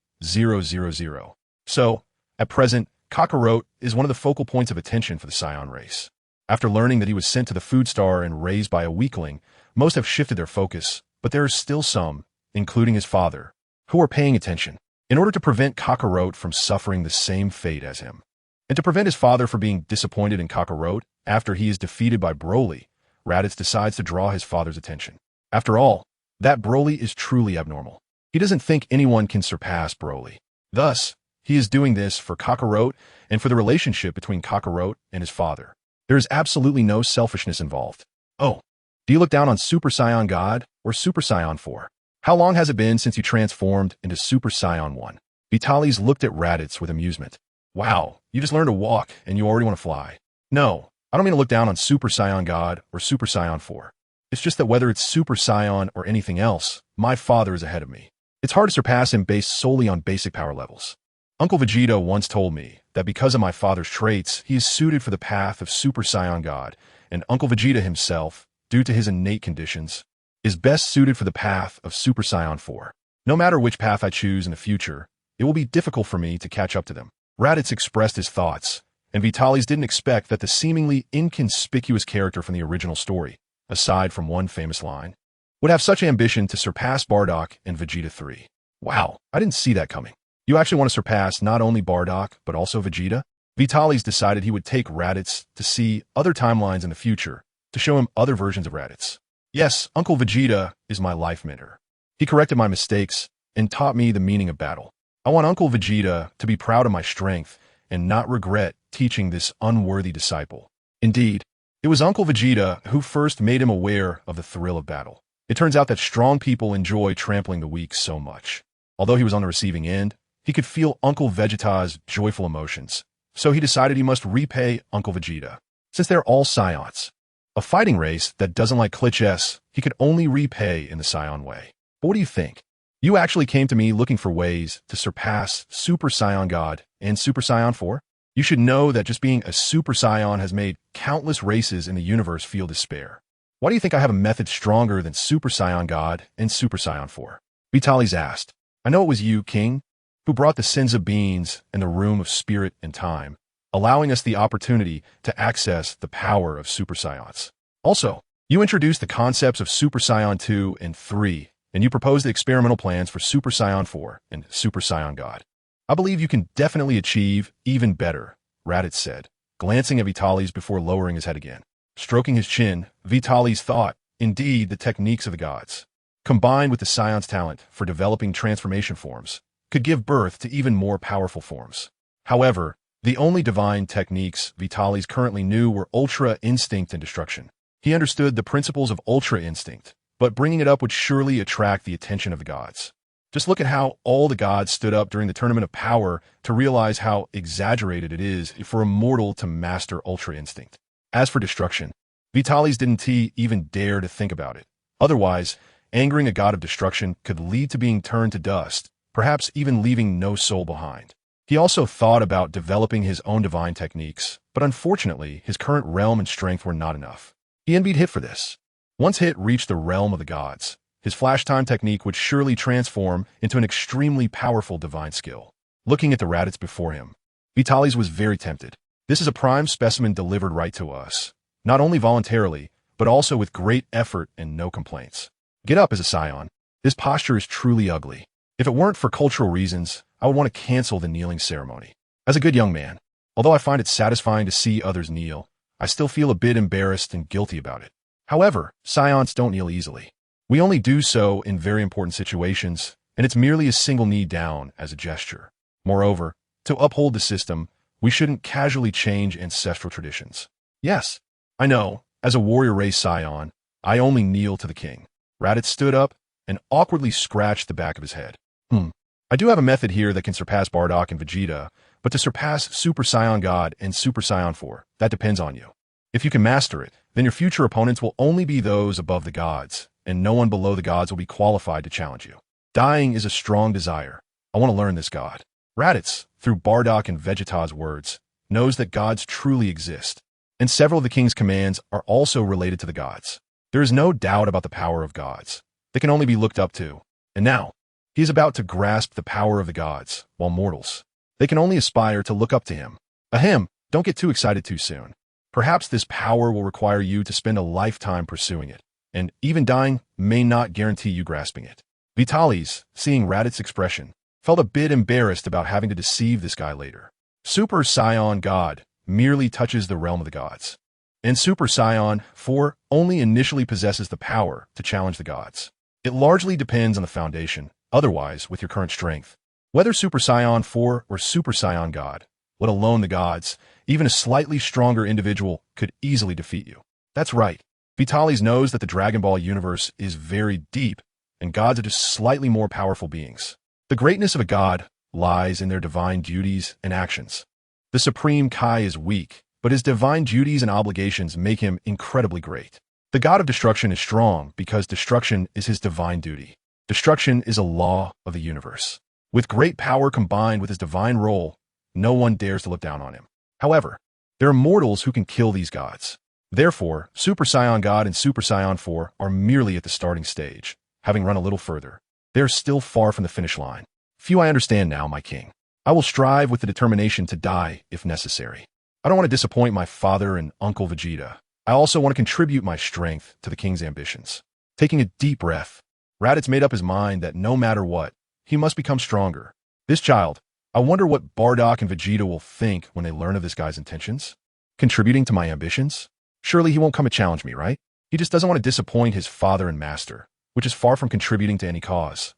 So, at present, Kakarot is one of the focal points of attention for the Saiyan race. After learning that he was sent to the food star and raised by a weakling, most have shifted their focus, but there are still some, including his father, who are paying attention. In order to prevent Kakarot from suffering the same fate as him, and to prevent his father from being disappointed in Kakarot after he is defeated by Broly, Raditz decides to draw his father's attention. After all, that Broly is truly abnormal. He doesn't think anyone can surpass Broly. Thus, he is doing this for Kakarot and for the relationship between Kakarot and his father. There is absolutely no selfishness involved. Oh, do you look down on Super Saiyan God or Super Saiyan 4? How long has it been since you transformed into Super Saiyan 1? Vitalis looked at Raditz with amusement. Wow, you just learned to walk and you already want to fly. No, I don't mean to look down on Super Saiyan God or Super Saiyan 4. It's just that whether it's Super Saiyan or anything else, my father is ahead of me. It's hard to surpass him based solely on basic power levels. Uncle Vegeta once told me that because of my father's traits, he is suited for the path of Super Saiyan God, and Uncle Vegeta himself, due to his innate conditions, is best suited for the path of Super Saiyan 4. No matter which path I choose in the future, it will be difficult for me to catch up to them. Raditz expressed his thoughts, and Vitalis didn't expect that the seemingly inconspicuous character from the original story, aside from one famous line, would have such ambition to surpass Bardock and Vegeta 3. Wow, I didn't see that coming. You actually want to surpass not only Bardock, but also Vegeta? Vitalis decided he would take Raditz to see other timelines in the future, to show him other versions of Raditz. Yes, Uncle Vegeta is my life mentor. He corrected my mistakes and taught me the meaning of battle. I want Uncle Vegeta to be proud of my strength and not regret teaching this unworthy disciple. Indeed, it was Uncle Vegeta who first made him aware of the thrill of battle. It turns out that strong people enjoy trampling the weak so much. Although he was on the receiving end, he could feel Uncle Vegeta's joyful emotions, so he decided he must repay Uncle Vegeta. Since they're all Saiyans, a fighting race that doesn't like clichés, he could only repay in the Saiyan way. But what do you think? You actually came to me looking for ways to surpass Super Saiyan God and Super Saiyan 4? You should know that just being a Super Saiyan has made countless races in the universe feel despair. Why do you think I have a method stronger than Super Saiyan God and Super Saiyan 4? Vitalis asked. I know it was you, King, who brought the sins of beings in the room of spirit and time, allowing us the opportunity to access the power of Super Saiyans. Also, you introduced the concepts of Super Saiyan 2 and 3, and you proposed the experimental plans for Super Saiyan 4 and Super Saiyan God. I believe you can definitely achieve even better, Raditz said, glancing at Vitalis before lowering his head again. Stroking his chin, Vitalis thought, indeed, the techniques of the gods, combined with the Saiyans' talent for developing transformation forms, could give birth to even more powerful forms. However, the only divine techniques Vitalis currently knew were Ultra Instinct and Destruction. He understood the principles of Ultra Instinct, but bringing it up would surely attract the attention of the gods. Just look at how all the gods stood up during the Tournament of Power to realize how exaggerated it is for a mortal to master Ultra Instinct. As for destruction, Vitalis didn't even dare to think about it. Otherwise, angering a god of destruction could lead to being turned to dust, perhaps even leaving no soul behind. He also thought about developing his own divine techniques, but unfortunately, his current realm and strength were not enough. He envied Hit for this. Once Hit reached the realm of the gods, his flash time technique would surely transform into an extremely powerful divine skill. Looking at the Raditz before him, Vitalis was very tempted. This is a prime specimen delivered right to us, not only voluntarily, but also with great effort and no complaints. Get up as a Saiyan. This posture is truly ugly. If it weren't for cultural reasons, I would want to cancel the kneeling ceremony. As a good young man, although I find it satisfying to see others kneel, I still feel a bit embarrassed and guilty about it. However, Saiyans don't kneel easily. We only do so in very important situations, and it's merely a single knee down as a gesture. Moreover, to uphold the system, we shouldn't casually change ancestral traditions. Yes, I know, as a warrior race Saiyan, I only kneel to the king. Raditz stood up and awkwardly scratched the back of his head. I do have a method here that can surpass Bardock and Vegeta, but to surpass Super Saiyan God and Super Saiyan 4, that depends on you. If you can master it, then your future opponents will only be those above the gods, and no one below the gods will be qualified to challenge you. Dying is a strong desire. I want to learn this god. Raditz, through Bardock and Vegeta's words, knows that gods truly exist, and several of the king's commands are also related to the gods. There is no doubt about the power of gods. They can only be looked up to. And now, he is about to grasp the power of the gods, while mortals, they can only aspire to look up to him. Ahem, don't get too excited too soon. Perhaps this power will require you to spend a lifetime pursuing it, and even dying may not guarantee you grasping it. Vitalis, seeing Raditz's expression, felt a bit embarrassed about having to deceive this guy later. Super Saiyan God merely touches the realm of the gods, and Super Saiyan 4 only initially possesses the power to challenge the gods. It largely depends on the foundation, otherwise with your current strength. Whether Super Saiyan 4 or Super Saiyan God, let alone the gods, even a slightly stronger individual could easily defeat you. That's right. Vitalis knows that the Dragon Ball universe is very deep, and gods are just slightly more powerful beings. The greatness of a god lies in their divine duties and actions. The Supreme Kai is weak, but his divine duties and obligations make him incredibly great. The god of destruction is strong because destruction is his divine duty. Destruction is a law of the universe. With great power combined with his divine role, no one dares to look down on him. However, there are mortals who can kill these gods. Therefore, Super Saiyan God and Super Saiyan 4 are merely at the starting stage, having run a little further. They are still far from the finish line. Few I understand now, my king. I will strive with the determination to die if necessary. I don't want to disappoint my father and Uncle Vegeta. I also want to contribute my strength to the king's ambitions. Taking a deep breath, Raditz made up his mind that no matter what, he must become stronger. This child, I wonder what Bardock and Vegeta will think when they learn of this guy's intentions? Contributing to my ambitions? Surely he won't come and challenge me, right? He just doesn't want to disappoint his father and master, which is far from contributing to any cause.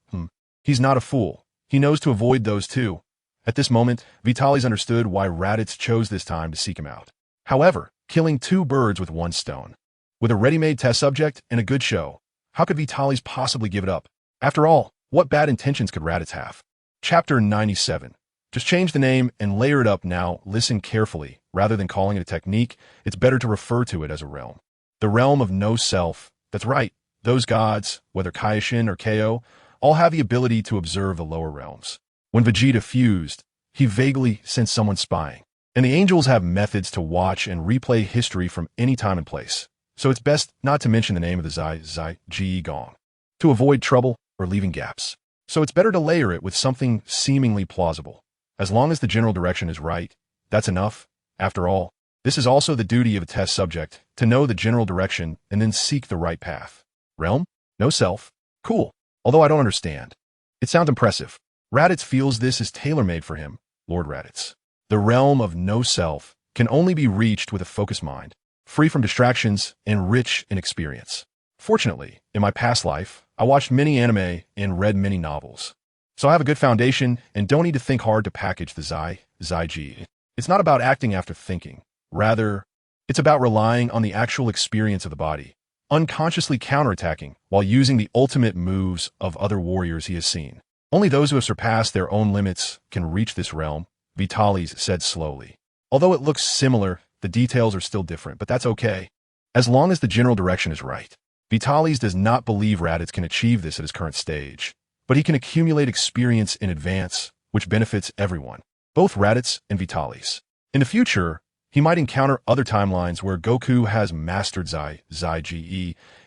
He's not a fool. He knows to avoid those too. At this moment, Vitalis understood why Raditz chose this time to seek him out. However, killing two birds with one stone. With a ready-made test subject and a good show, how could Vitalis possibly give it up? After all, what bad intentions could Raditz have? Chapter 97. Just change the name and layer it up now. Listen carefully. Rather than calling it a technique, it's better to refer to it as a realm. The realm of no self. That's right. Those gods, whether Kaioshin or Ko, all have the ability to observe the lower realms. When Vegeta fused, he vaguely sensed someone spying. And the angels have methods to watch and replay history from any time and place. So it's best not to mention the name of the Zai Gong, to avoid trouble or leaving gaps. So it's better to layer it with something seemingly plausible. As long as the general direction is right, that's enough. After all, this is also the duty of a test subject, to know the general direction and then seek the right path. Realm? No self? Cool. Although I don't understand. It sounds impressive. Raditz feels this is tailor-made for him, Lord Raditz. The realm of no self can only be reached with a focused mind, free from distractions and rich in experience. Fortunately, in my past life, I watched many anime and read many novels. So I have a good foundation and don't need to think hard to package the Zai. It's not about acting after thinking. Rather, it's about relying on the actual experience of the body, unconsciously counterattacking while using the ultimate moves of other warriors he has seen. Only those who have surpassed their own limits can reach this realm, Vitalis said slowly. Although it looks similar, the details are still different, but that's okay. As long as the general direction is right. Vitalis does not believe Raditz can achieve this at his current stage, but he can accumulate experience in advance, which benefits everyone, both Raditz and Vitalis. In the future, he might encounter other timelines where Goku has mastered Zai,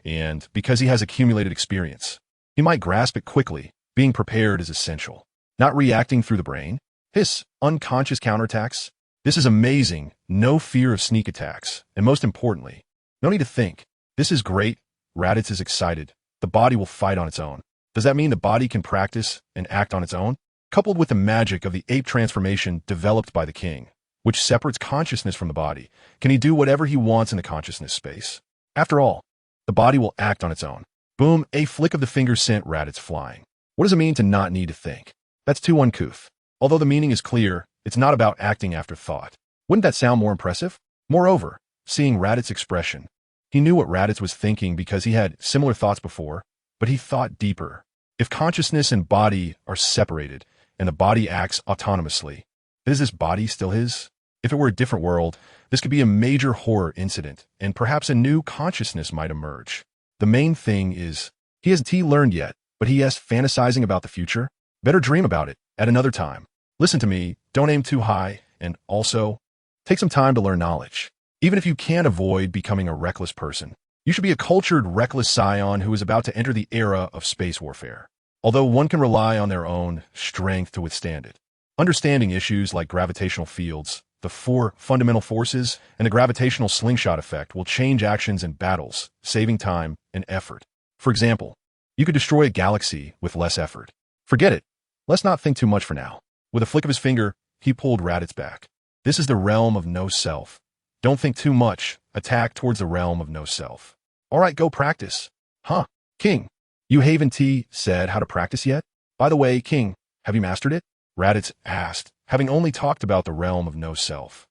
and because he has accumulated experience, he might grasp it quickly. Being prepared is essential. Not reacting through the brain. His unconscious counterattacks. This is amazing. No fear of sneak attacks. And most importantly, no need to think. This is great. Raditz is excited. The body will fight on its own. Does that mean the body can practice and act on its own? Coupled with the magic of the ape transformation developed by the king, which separates consciousness from the body, can he do whatever he wants in the consciousness space? After all, the body will act on its own. Boom, a flick of the finger sent Raditz flying. What does it mean to not need to think? That's too uncouth. Although the meaning is clear, it's not about acting after thought. Wouldn't that sound more impressive? Moreover, seeing Raditz's expression, he knew what Raditz was thinking because he had similar thoughts before, but he thought deeper. If consciousness and body are separated, and the body acts autonomously, is this body still his? If it were a different world, this could be a major horror incident, and perhaps a new consciousness might emerge. The main thing is, he hasn't learned yet, but he is fantasizing about the future. Better dream about it at another time. Listen to me, don't aim too high, and also, take some time to learn knowledge. Even if you can't avoid becoming a reckless person, you should be a cultured, reckless Saiyan who is about to enter the era of space warfare. Although one can rely on their own strength to withstand it. Understanding issues like gravitational fields, the 4 fundamental forces, and the gravitational slingshot effect will change actions in battles, saving time and effort. For example, you could destroy a galaxy with less effort. Forget it. Let's not think too much for now. With a flick of his finger, he pulled Raditz back. This is the realm of no self. Don't think too much. Attack towards the realm of no self. All right, go practice. Huh, King. You haven't said how to practice yet? By the way, King, have you mastered it? Raditz asked, having only talked about the realm of no self.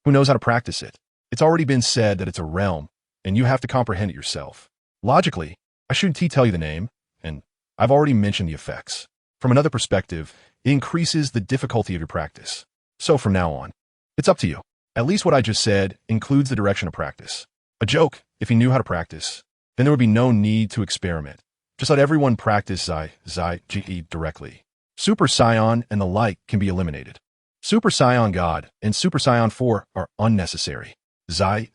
Who knows how to practice it? It's already been said that it's a realm, and you have to comprehend it yourself. Logically, I shouldn't tell you the name, and I've already mentioned the effects. From another perspective, it increases the difficulty of your practice. So from now on, it's up to you. At least what I just said includes the direction of practice. A joke, if he knew how to practice, then there would be no need to experiment. Just let everyone practice Zai directly. Super Saiyan and the like can be eliminated. Super Saiyan God and Super Saiyan 4 are unnecessary. Zai,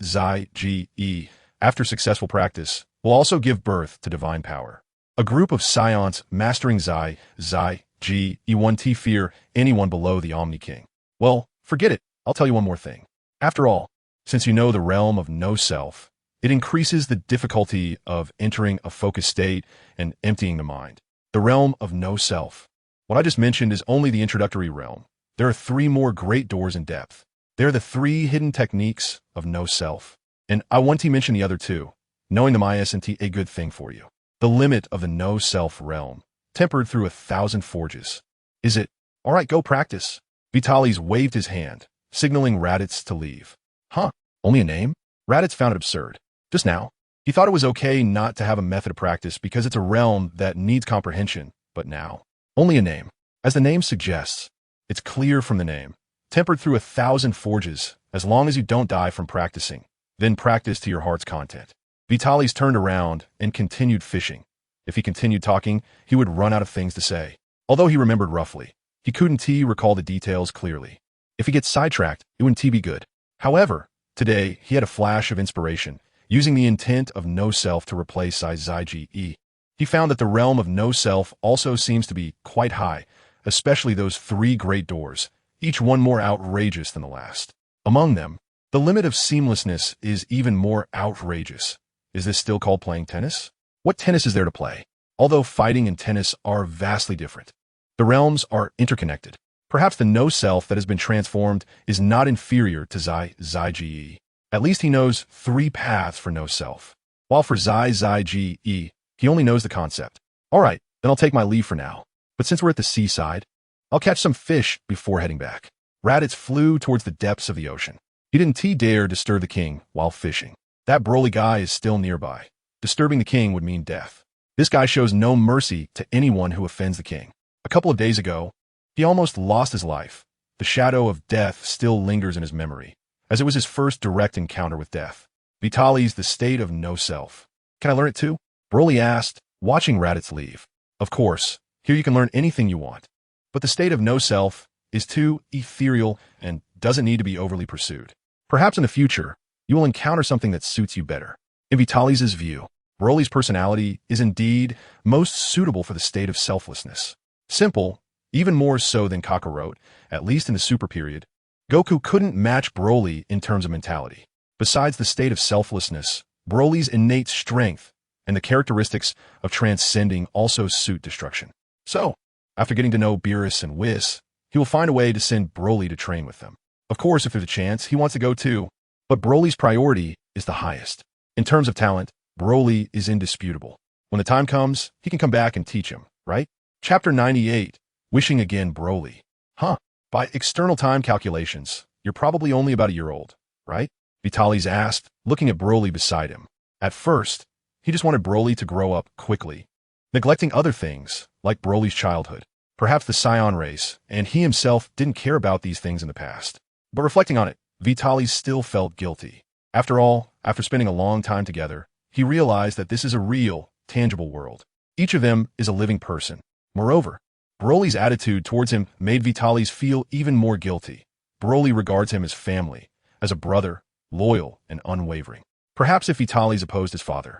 after successful practice, will also give birth to divine power. A group of Saiyans mastering Zai, E1T fear anyone below the Omni King. Well, forget it. I'll tell you one more thing. After all, since you know the realm of no self, it increases the difficulty of entering a focused state and emptying the mind. The realm of no self. What I just mentioned is only the introductory realm. There are 3 more great doors in depth. They're the 3 hidden techniques of no self. And I want to mention the other 2. Knowing them isn't a good thing for you. The limit of the no self realm, tempered through 1,000 forges. Is it? All right, go practice. Vitalis waved his hand, signaling Raditz to leave. Huh? Only a name? Raditz found it absurd. Just now. He thought it was okay not to have a method of practice because it's a realm that needs comprehension, but now. Only a name. As the name suggests, it's clear from the name. Tempered through 1,000 forges, as long as you don't die from practicing. Then practice to your heart's content. Vitalis turned around and continued fishing. If he continued talking, he would run out of things to say. Although he remembered roughly, he couldn't recall the details clearly. If he gets sidetracked, it wouldn't be good. However, today he had a flash of inspiration, using the intent of no self to replace Zai. He found that the realm of no self also seems to be quite high, especially those 3 great doors, each one more outrageous than the last. Among them, the limit of seamlessness is even more outrageous. Is this still called playing tennis? What tennis is there to play? Although fighting and tennis are vastly different, the realms are interconnected. Perhaps the no self that has been transformed is not inferior to Zai. At least he knows 3 paths for no self. While for Zai, he only knows the concept. All right, then I'll take my leave for now. But since we're at the seaside, I'll catch some fish before heading back. Raditz flew towards the depths of the ocean. He didn't dare disturb the king while fishing. That Broly guy is still nearby. Disturbing the king would mean death. This guy shows no mercy to anyone who offends the king. A couple of days ago, he almost lost his life. The shadow of death still lingers in his memory, as it was his first direct encounter with death. Vitalis, the state of no self. Can I learn it too? Broly asked, watching Raditz leave. Of course, here you can learn anything you want. But the state of no self is too ethereal and doesn't need to be overly pursued. Perhaps in the future, you will encounter something that suits you better. In Vitalis' view, Broly's personality is indeed most suitable for the state of selflessness. Simple, even more so than Kakarot, at least in the Super period. Goku couldn't match Broly in terms of mentality. Besides the state of selflessness, Broly's innate strength and the characteristics of transcending also suit destruction. So, after getting to know Beerus and Whis, he will find a way to send Broly to train with them. Of course, if there's a chance, he wants to go too. But Broly's priority is the highest. In terms of talent, Broly is indisputable. When the time comes, he can come back and teach him, right? Chapter 98, Wishing Again Broly. Huh, by external time calculations, you're probably only about a year old, right? Vitalis asked, looking at Broly beside him. At first, he just wanted Broly to grow up quickly, neglecting other things, like Broly's childhood, perhaps the Saiyan race, and he himself didn't care about these things in the past. But reflecting on it, Vitalis still felt guilty. After all, after spending a long time together, he realized that this is a real, tangible world. Each of them is a living person. Moreover, Broly's attitude towards him made Vitalis feel even more guilty. Broly regards him as family, as a brother, loyal and unwavering. Perhaps if Vitalis opposed his father,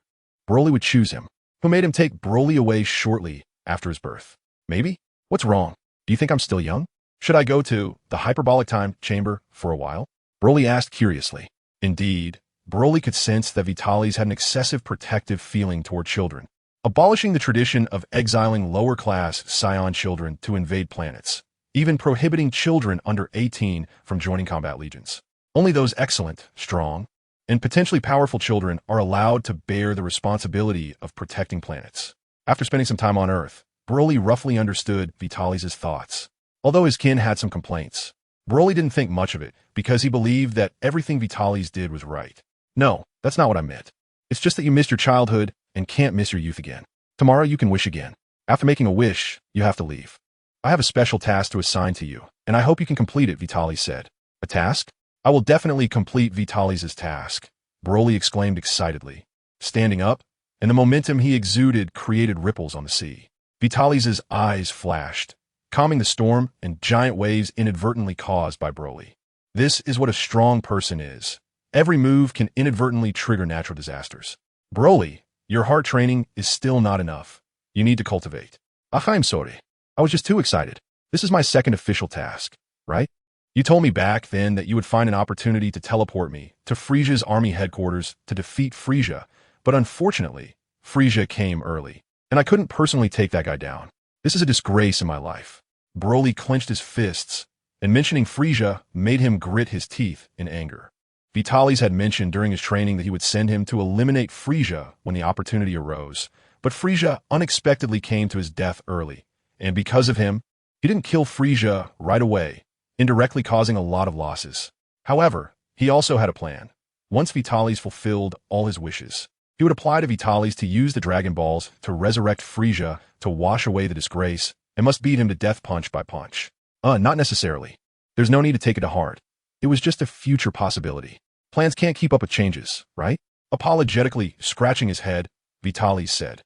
Broly would choose him, who made him take Broly away shortly after his birth. Maybe? What's wrong? Do you think I'm still young? Should I go to the hyperbolic time chamber for a while? Broly asked curiously. Indeed, Broly could sense that Vitalis had an excessive protective feeling toward children, abolishing the tradition of exiling lower-class Saiyan children to invade planets, even prohibiting children under 18 from joining combat legions. Only those excellent, strong, and potentially powerful children are allowed to bear the responsibility of protecting planets. After spending some time on Earth, Broly roughly understood Vitalis' thoughts. Although his kin had some complaints, Broly didn't think much of it because he believed that everything Vitalis did was right. No, that's not what I meant. It's just that you missed your childhood and can't miss your youth again. Tomorrow you can wish again. After making a wish, you have to leave. I have a special task to assign to you, and I hope you can complete it, Vitalis said. A task? I will definitely complete Vitalis' task, Broly exclaimed excitedly. Standing up, and the momentum he exuded created ripples on the sea. Vitalis' eyes flashed, calming the storm and giant waves inadvertently caused by Broly. This is what a strong person is. Every move can inadvertently trigger natural disasters. Broly, your heart training is still not enough. You need to cultivate. I'm sorry. I was just too excited. This is my second official task, right? You told me back then that you would find an opportunity to teleport me to Frisia's army headquarters to defeat Frisia, but unfortunately, Frisia came early, and I couldn't personally take that guy down. This is a disgrace in my life. Broly clenched his fists, and mentioning Frisia made him grit his teeth in anger. Vitalis had mentioned during his training that he would send him to eliminate Frisia when the opportunity arose, but Frisia unexpectedly came to his death early, and because of him, he didn't kill Frisia right away, indirectly causing a lot of losses. However, he also had a plan. Once Vitalis fulfilled all his wishes, he would apply to Vitalis to use the Dragon Balls to resurrect Frisia to wash away the disgrace and must beat him to death punch by punch. Not necessarily. There's no need to take it to heart. It was just a future possibility. Plans can't keep up with changes, right? Apologetically scratching his head, Vitalis said.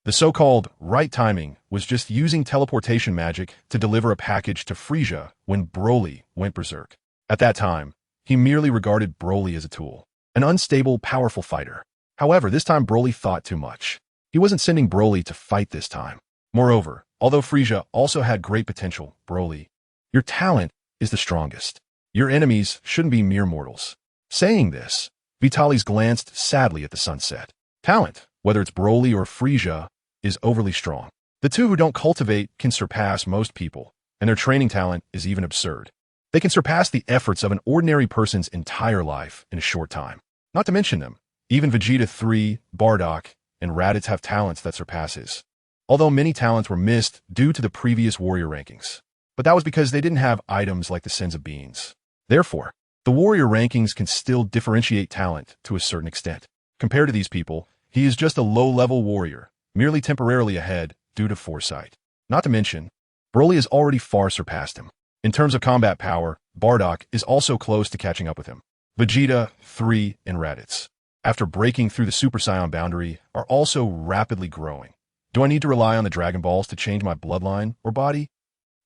The so-called right timing was just using teleportation magic to deliver a package to Frisia when Broly went berserk. At that time, he merely regarded Broly as a tool, an unstable, powerful fighter. However, this time Broly thought too much. He wasn't sending Broly to fight this time. Moreover, although Frisia also had great potential, Broly, your talent is the strongest. Your enemies shouldn't be mere mortals. Saying this, Vitalis glanced sadly at the sunset. Talent, whether it's Broly or Frisia, is overly strong. The two who don't cultivate can surpass most people, and their training talent is even absurd. They can surpass the efforts of an ordinary person's entire life in a short time. Not to mention them, even Vegeta 3, Bardock, and Raditz have talents that surpass his. Although many talents were missed due to the previous warrior rankings. But that was because they didn't have items like the Senzu Beans. Therefore, the warrior rankings can still differentiate talent to a certain extent. Compared to these people, he is just a low-level warrior, merely temporarily ahead due to foresight. Not to mention, Broly has already far surpassed him. In terms of combat power, Bardock is also close to catching up with him. Vegeta, 3, and Raditz, after breaking through the Super Saiyan boundary, are also rapidly growing. Do I need to rely on the Dragon Balls to change my bloodline or body?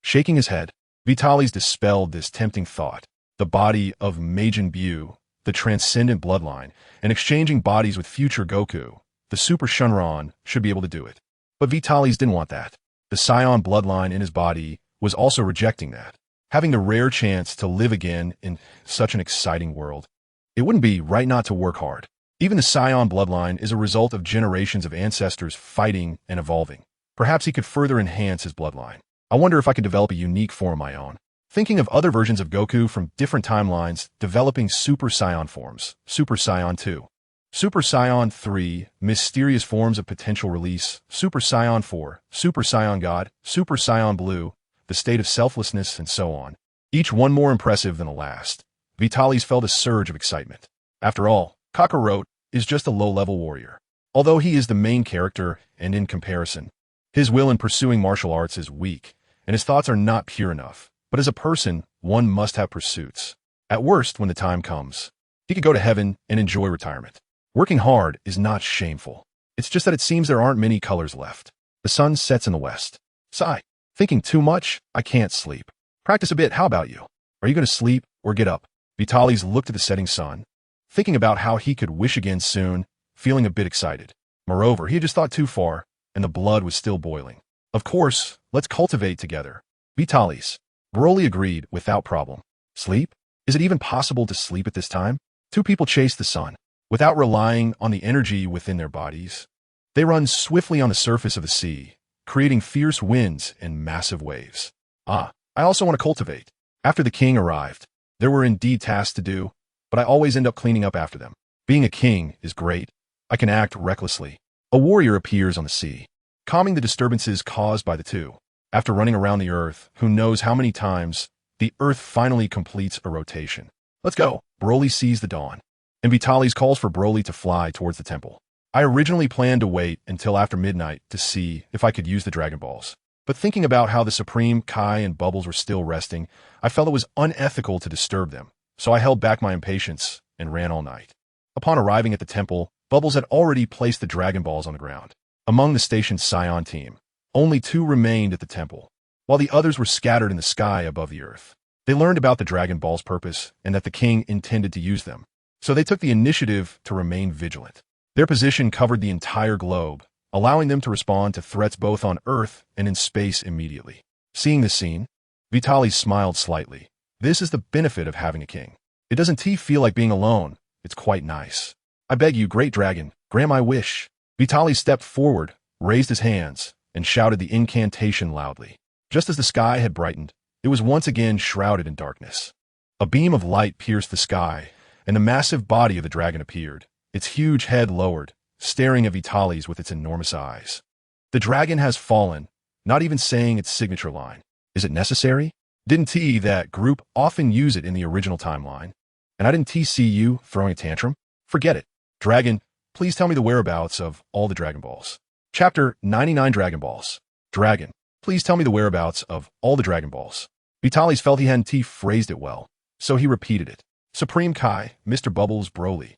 Shaking his head, Vitalis dispelled this tempting thought. The body of Majin Buu, the transcendent bloodline, and exchanging bodies with future Goku, the Super Shenron, should be able to do it. But Vitalis didn't want that. The Saiyan bloodline in his body was also rejecting that. Having the rare chance to live again in such an exciting world, it wouldn't be right not to work hard. Even the Saiyan bloodline is a result of generations of ancestors fighting and evolving. Perhaps he could further enhance his bloodline. I wonder if I could develop a unique form of my own. Thinking of other versions of Goku from different timelines developing Super Saiyan forms. Super Saiyan 2. Super Saiyan 3, mysterious forms of potential release. Super Saiyan 4, Super Saiyan God, Super Saiyan Blue, the state of selflessness, and so on. Each one more impressive than the last. Vitalis felt a surge of excitement. After all, Kakarot is just a low-level warrior. Although he is the main character, and in comparison, his will in pursuing martial arts is weak, and his thoughts are not pure enough. But as a person, one must have pursuits. At worst, when the time comes, he could go to heaven and enjoy retirement. Working hard is not shameful. It's just that it seems there aren't many colors left. The sun sets in the west. Sigh. Thinking too much? I can't sleep. Practice a bit, how about you? Are you going to sleep or get up? Vitalis looked at the setting sun, thinking about how he could wish again soon, feeling a bit excited. Moreover, he had just thought too far, and the blood was still boiling. Of course, let's cultivate together. Vitalis. Broly agreed without problem. Sleep? Is it even possible to sleep at this time? Two people chase the sun, without relying on the energy within their bodies. They run swiftly on the surface of the sea, creating fierce winds and massive waves. I also want to cultivate. After the king arrived, there were indeed tasks to do, but I always end up cleaning up after them. Being a king is great. I can act recklessly. A warrior appears on the sea, calming the disturbances caused by the two. After running around the earth, who knows how many times, the earth finally completes a rotation. Let's go. Broly sees the dawn, and Vitalis calls for Broly to fly towards the temple. I originally planned to wait until after midnight to see if I could use the Dragon Balls. But thinking about how the Supreme, Kai, and Bubbles were still resting, I felt it was unethical to disturb them, so I held back my impatience and ran all night. Upon arriving at the temple, Bubbles had already placed the Dragon Balls on the ground. Among the station's Saiyan team, only 2 remained at the temple, while the others were scattered in the sky above the earth. They learned about the Dragon Ball's purpose and that the king intended to use them, so they took the initiative to remain vigilant. Their position covered the entire globe, allowing them to respond to threats both on Earth and in space immediately. Seeing this scene, Vitalis smiled slightly. This is the benefit of having a king. It doesn't feel like being alone. It's quite nice. I beg you, great dragon, grant my wish. Vitalis stepped forward, raised his hands, and shouted the incantation loudly. Just as the sky had brightened, it was once again shrouded in darkness. A beam of light pierced the sky, and the massive body of the dragon appeared, its huge head lowered, staring at Vitalis with its enormous eyes. The dragon has fallen, not even saying its signature line. Is it necessary? Didn't that group often use it in the original timeline? And I didn't see you throwing a tantrum? Forget it. Dragon, please tell me the whereabouts of all the Dragon Balls. Chapter 99 Dragon Balls. Dragon, please tell me the whereabouts of all the Dragon Balls. Vitalis felt he hadn't phrased it well, so he repeated it. Supreme Kai, Mr. Bubbles Broly.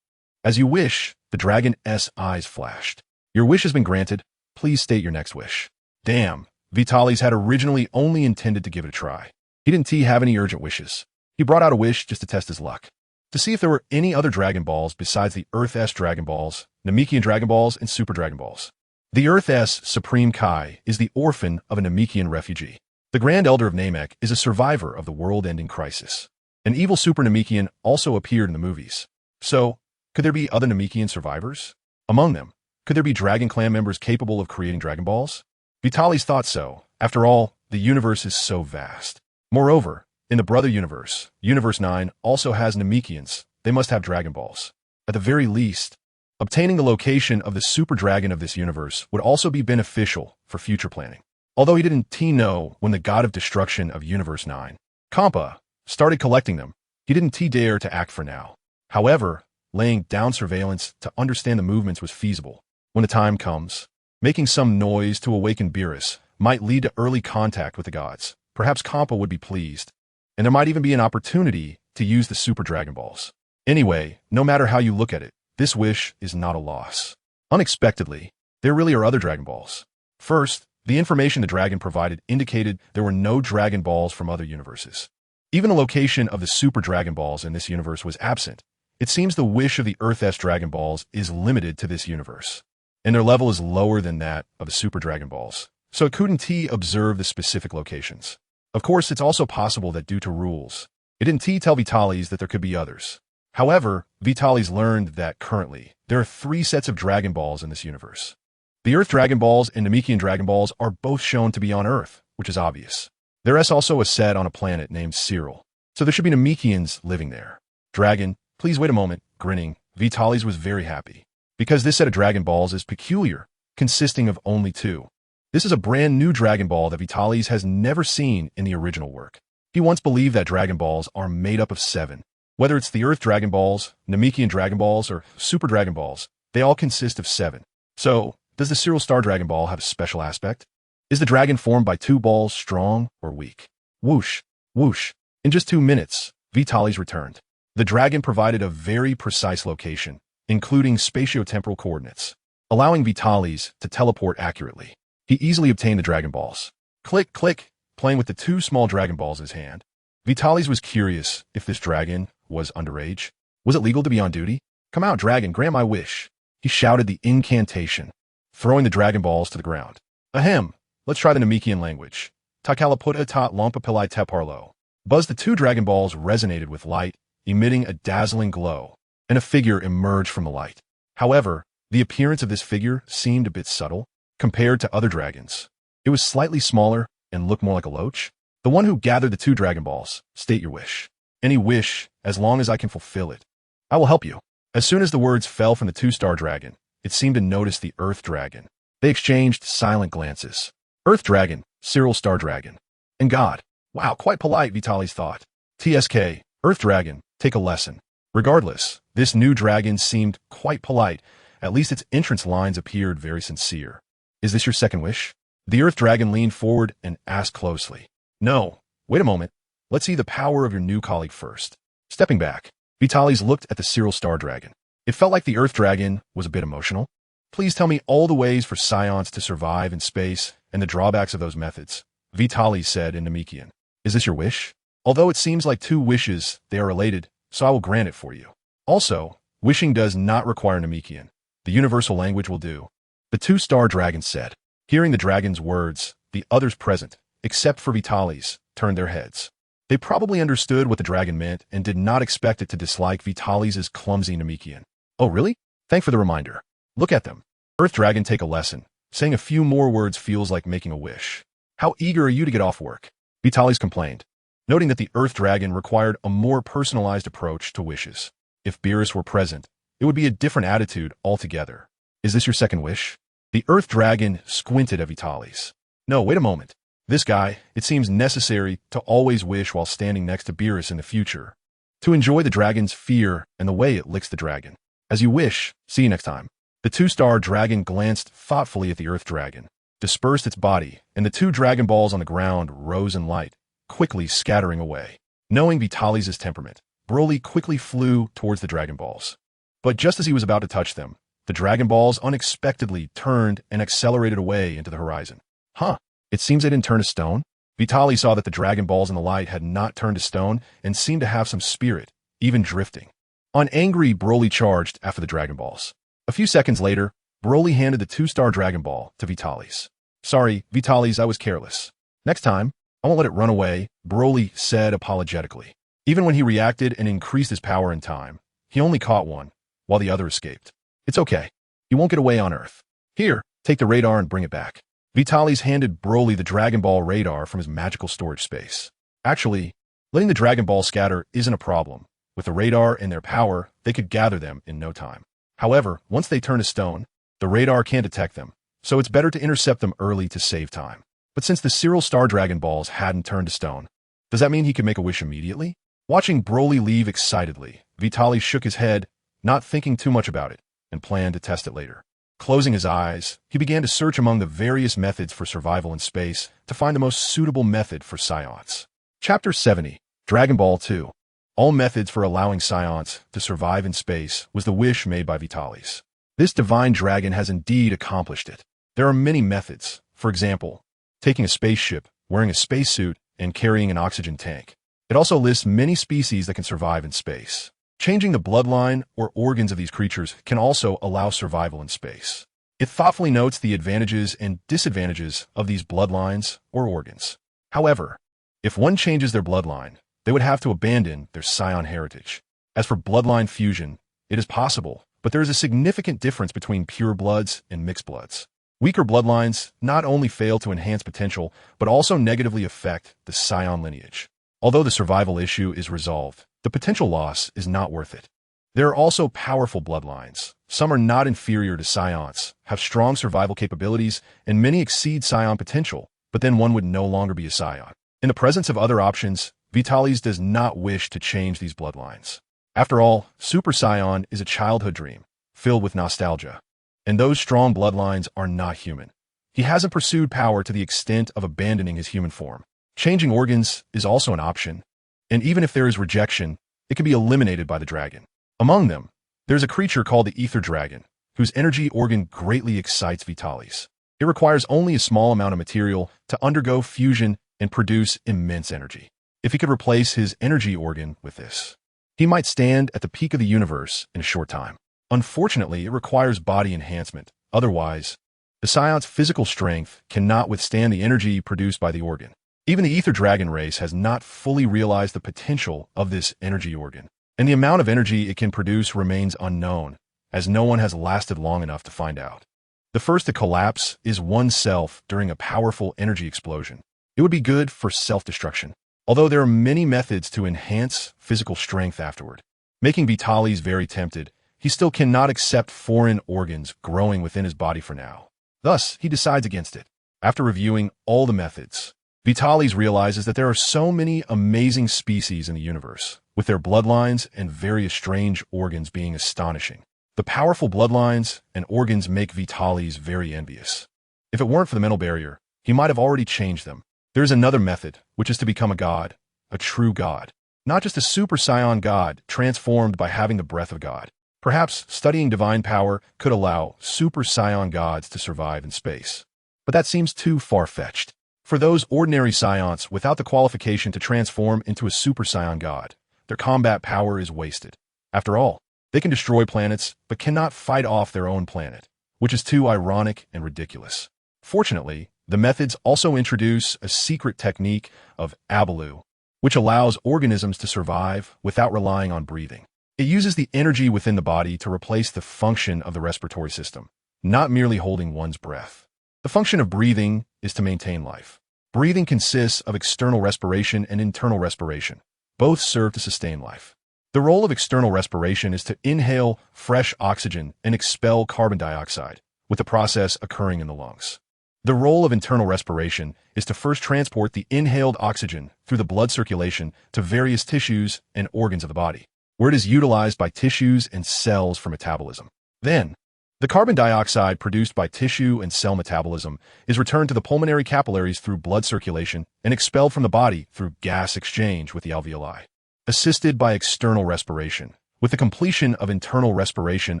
As you wish, the dragon's eyes flashed. Your wish has been granted. Please state your next wish. Damn, Vitalis had originally only intended to give it a try. He didn't have any urgent wishes. He brought out a wish just to test his luck, to see if there were any other Dragon Balls besides the Earth's Dragon Balls, Namekian Dragon Balls, and Super Dragon Balls. The Earth's Supreme Kai is the orphan of a Namekian refugee. The Grand Elder of Namek is a survivor of the world-ending crisis. An evil Super Namekian also appeared in the movies. So, could there be other Namekian survivors? Among them, could there be Dragon Clan members capable of creating Dragon Balls? Vitalis thought so. After all, the universe is so vast. Moreover, in the Brother Universe, Universe 9 also has Namekians. They must have Dragon Balls. At the very least, obtaining the location of the Super Dragon of this universe would also be beneficial for future planning. Although he didn't know when the God of Destruction of Universe 9, Kampa, started collecting them, he didn't dare to act for now. However, laying down surveillance to understand the movements was feasible. When the time comes, making some noise to awaken Beerus might lead to early contact with the gods. Perhaps Kampa would be pleased, and there might even be an opportunity to use the Super Dragon Balls. Anyway, no matter how you look at it, this wish is not a loss. Unexpectedly, there really are other Dragon Balls. First, the information the dragon provided indicated there were no Dragon Balls from other universes. Even the location of the Super Dragon Balls in this universe was absent. It seems the wish of the Earth's Dragon Balls is limited to this universe, and their level is lower than that of the Super Dragon Balls, so it couldn't observe the specific locations. Of course, it's also possible that due to rules, it didn't tell Vitalis that there could be others. However, Vitalis learned that currently, there are 3 sets of Dragon Balls in this universe. The Earth Dragon Balls and Namekian Dragon Balls are both shown to be on Earth, which is obvious. There is also a set on a planet named Cyril, so there should be Namekians living there. Dragon, please wait a moment. Grinning, Vitalis was very happy, because this set of Dragon Balls is peculiar, consisting of only 2. This is a brand new Dragon Ball that Vitalis has never seen in the original work. He once believed that Dragon Balls are made up of 7. Whether it's the Earth Dragon Balls, Namekian Dragon Balls, or Super Dragon Balls, they all consist of 7. So, does the Cyril Star Dragon Ball have a special aspect? Is the dragon formed by 2 balls strong or weak? Whoosh, whoosh. In just 2 minutes, Vitalis returned. The dragon provided a very precise location, including spatiotemporal coordinates, allowing Vitalis to teleport accurately. He easily obtained the Dragon Balls. Click, click, playing with the 2 small Dragon Balls in his hand. Vitalis was curious if this dragon was underage. Was it legal to be on duty? Come out, dragon, grant my wish. He shouted the incantation, throwing the Dragon Balls to the ground. Ahem, let's try the Namekian language. Takalaputa ta lompapilai te parlo. Buzz, the 2 Dragon Balls resonated with light, emitting a dazzling glow, and a figure emerged from the light. However, the appearance of this figure seemed a bit subtle compared to other dragons. It was slightly smaller and looked more like a loach. The one who gathered the 2 Dragon Balls. State your wish. Any wish, as long as I can fulfill it. I will help you. As soon as the words fell from the 2-star dragon, it seemed to notice the Earth Dragon. They exchanged silent glances. Earth Dragon, Cyril Star Dragon. And God. Wow, quite polite, Vitalis thought. TSK, Earth Dragon, take a lesson. Regardless, this new dragon seemed quite polite. At least its entrance lines appeared very sincere. Is this your second wish? The Earth Dragon leaned forward and asked closely. No, wait a moment. Let's see the power of your new colleague first. Stepping back, Vitalis looked at the Cyril Star Dragon. It felt like the Earth Dragon was a bit emotional. Please tell me all the ways for Saiyans to survive in space and the drawbacks of those methods, Vitalis said in Namekian. Is this your wish? Although it seems like two wishes, they are related, so I will grant it for you. Also, wishing does not require Namekian. The universal language will do. The two-star dragon said. Hearing the dragon's words, the others present, except for Vitalis, turned their heads. They probably understood what the dragon meant and did not expect it to dislike Vitalis' clumsy Namekian. Oh really? Thank for the reminder. Look at them. Earth Dragon, take a lesson. Saying a few more words feels like making a wish. How eager are you to get off work? Vitalis complained, noting that the Earth Dragon required a more personalized approach to wishes. If Beerus were present, it would be a different attitude altogether. Is this your second wish? The Earth Dragon squinted at Vitalis. No, wait a moment. This guy, it seems necessary to always wish while standing next to Beerus in the future. To enjoy the dragon's fear and the way it licks the dragon. As you wish, see you next time. The two-star dragon glanced thoughtfully at the Earth Dragon, dispersed its body, and the two Dragon Balls on the ground rose in light, quickly scattering away. Knowing Vitalis' temperament, Broly quickly flew towards the Dragon Balls. But just as he was about to touch them, the Dragon Balls unexpectedly turned and accelerated away into the horizon. Huh, it seems they didn't turn to stone. Vitalis saw that the Dragon Balls in the light had not turned to stone and seemed to have some spirit, even drifting. On angry, Broly charged after the Dragon Balls. A few seconds later, Broly handed the two-star Dragon Ball to Vitalis. Sorry, Vitalis, I was careless. Next time, I won't let it run away, Broly said apologetically. Even when he reacted and increased his power in time, he only caught one, while the other escaped. It's okay. You won't get away on Earth. Here, take the radar and bring it back. Vitalis handed Broly the Dragon Ball radar from his magical storage space. Actually, letting the Dragon Ball scatter isn't a problem. With the radar and their power, they could gather them in no time. However, once they turn to stone, the radar can't detect them, so it's better to intercept them early to save time. But since the Cyril Star Dragon Balls hadn't turned to stone, does that mean he could make a wish immediately? Watching Broly leave excitedly, Vitalis shook his head, not thinking too much about it, and planned to test it later. Closing his eyes, he began to search among the various methods for survival in space to find the most suitable method for Saiyans. Chapter 70, Dragon Ball 2. All methods for allowing Saiyans to survive in space was the wish made by Vitalis. This divine dragon has indeed accomplished it. There are many methods, for example, taking a spaceship, wearing a spacesuit, and carrying an oxygen tank. It also lists many species that can survive in space. Changing the bloodline or organs of these creatures can also allow survival in space. It thoughtfully notes the advantages and disadvantages of these bloodlines or organs. However, if one changes their bloodline, they would have to abandon their Saiyan heritage. As for bloodline fusion, it is possible, but there is a significant difference between pure bloods and mixed bloods. Weaker bloodlines not only fail to enhance potential, but also negatively affect the Saiyan lineage. Although the survival issue is resolved, the potential loss is not worth it. There are also powerful bloodlines. Some are not inferior to Saiyans, have strong survival capabilities, and many exceed Saiyan potential, but then one would no longer be a Saiyan. In the presence of other options, Vitalis does not wish to change these bloodlines. After all, Super Saiyan is a childhood dream, filled with nostalgia. And those strong bloodlines are not human. He hasn't pursued power to the extent of abandoning his human form. Changing organs is also an option, and even if there is rejection, it can be eliminated by the dragon. Among them, there's a creature called the Ether Dragon, whose energy organ greatly excites Vitalis. It requires only a small amount of material to undergo fusion and produce immense energy. If he could replace his energy organ with this, he might stand at the peak of the universe in a short time. Unfortunately, it requires body enhancement. Otherwise, the Saiyant's physical strength cannot withstand the energy produced by the organ. Even the Ether Dragon race has not fully realized the potential of this energy organ, and the amount of energy it can produce remains unknown, as no one has lasted long enough to find out. The first to collapse is oneself during a powerful energy explosion. It would be good for self-destruction, although there are many methods to enhance physical strength afterward. Making Vitalis very tempted, he still cannot accept foreign organs growing within his body for now. Thus, he decides against it. After reviewing all the methods, Vitalis realizes that there are so many amazing species in the universe, with their bloodlines and various strange organs being astonishing. The powerful bloodlines and organs make Vitalis very envious. If it weren't for the mental barrier, he might have already changed them. There is another method, which is to become a god, a true god. not just a Super Saiyan god transformed by having the breath of God. Perhaps studying divine power could allow Super Saiyan gods to survive in space. But that seems too far-fetched. For those ordinary Saiyans without the qualification to transform into a Super Saiyan god, their combat power is wasted. After all, they can destroy planets, but cannot fight off their own planet, which is too ironic and ridiculous. Fortunately, the methods also introduce a secret technique of Abalu, which allows organisms to survive without relying on breathing. It uses the energy within the body to replace the function of the respiratory system, not merely holding one's breath. The function of breathing is to maintain life. Breathing consists of external respiration and internal respiration. Both serve to sustain life. The role of external respiration is to inhale fresh oxygen and expel carbon dioxide, with the process occurring in the lungs. The role of internal respiration is to first transport the inhaled oxygen through the blood circulation to various tissues and organs of the body, where it is utilized by tissues and cells for metabolism. Then, the carbon dioxide produced by tissue and cell metabolism is returned to the pulmonary capillaries through blood circulation and expelled from the body through gas exchange with the alveoli, assisted by external respiration, with the completion of internal respiration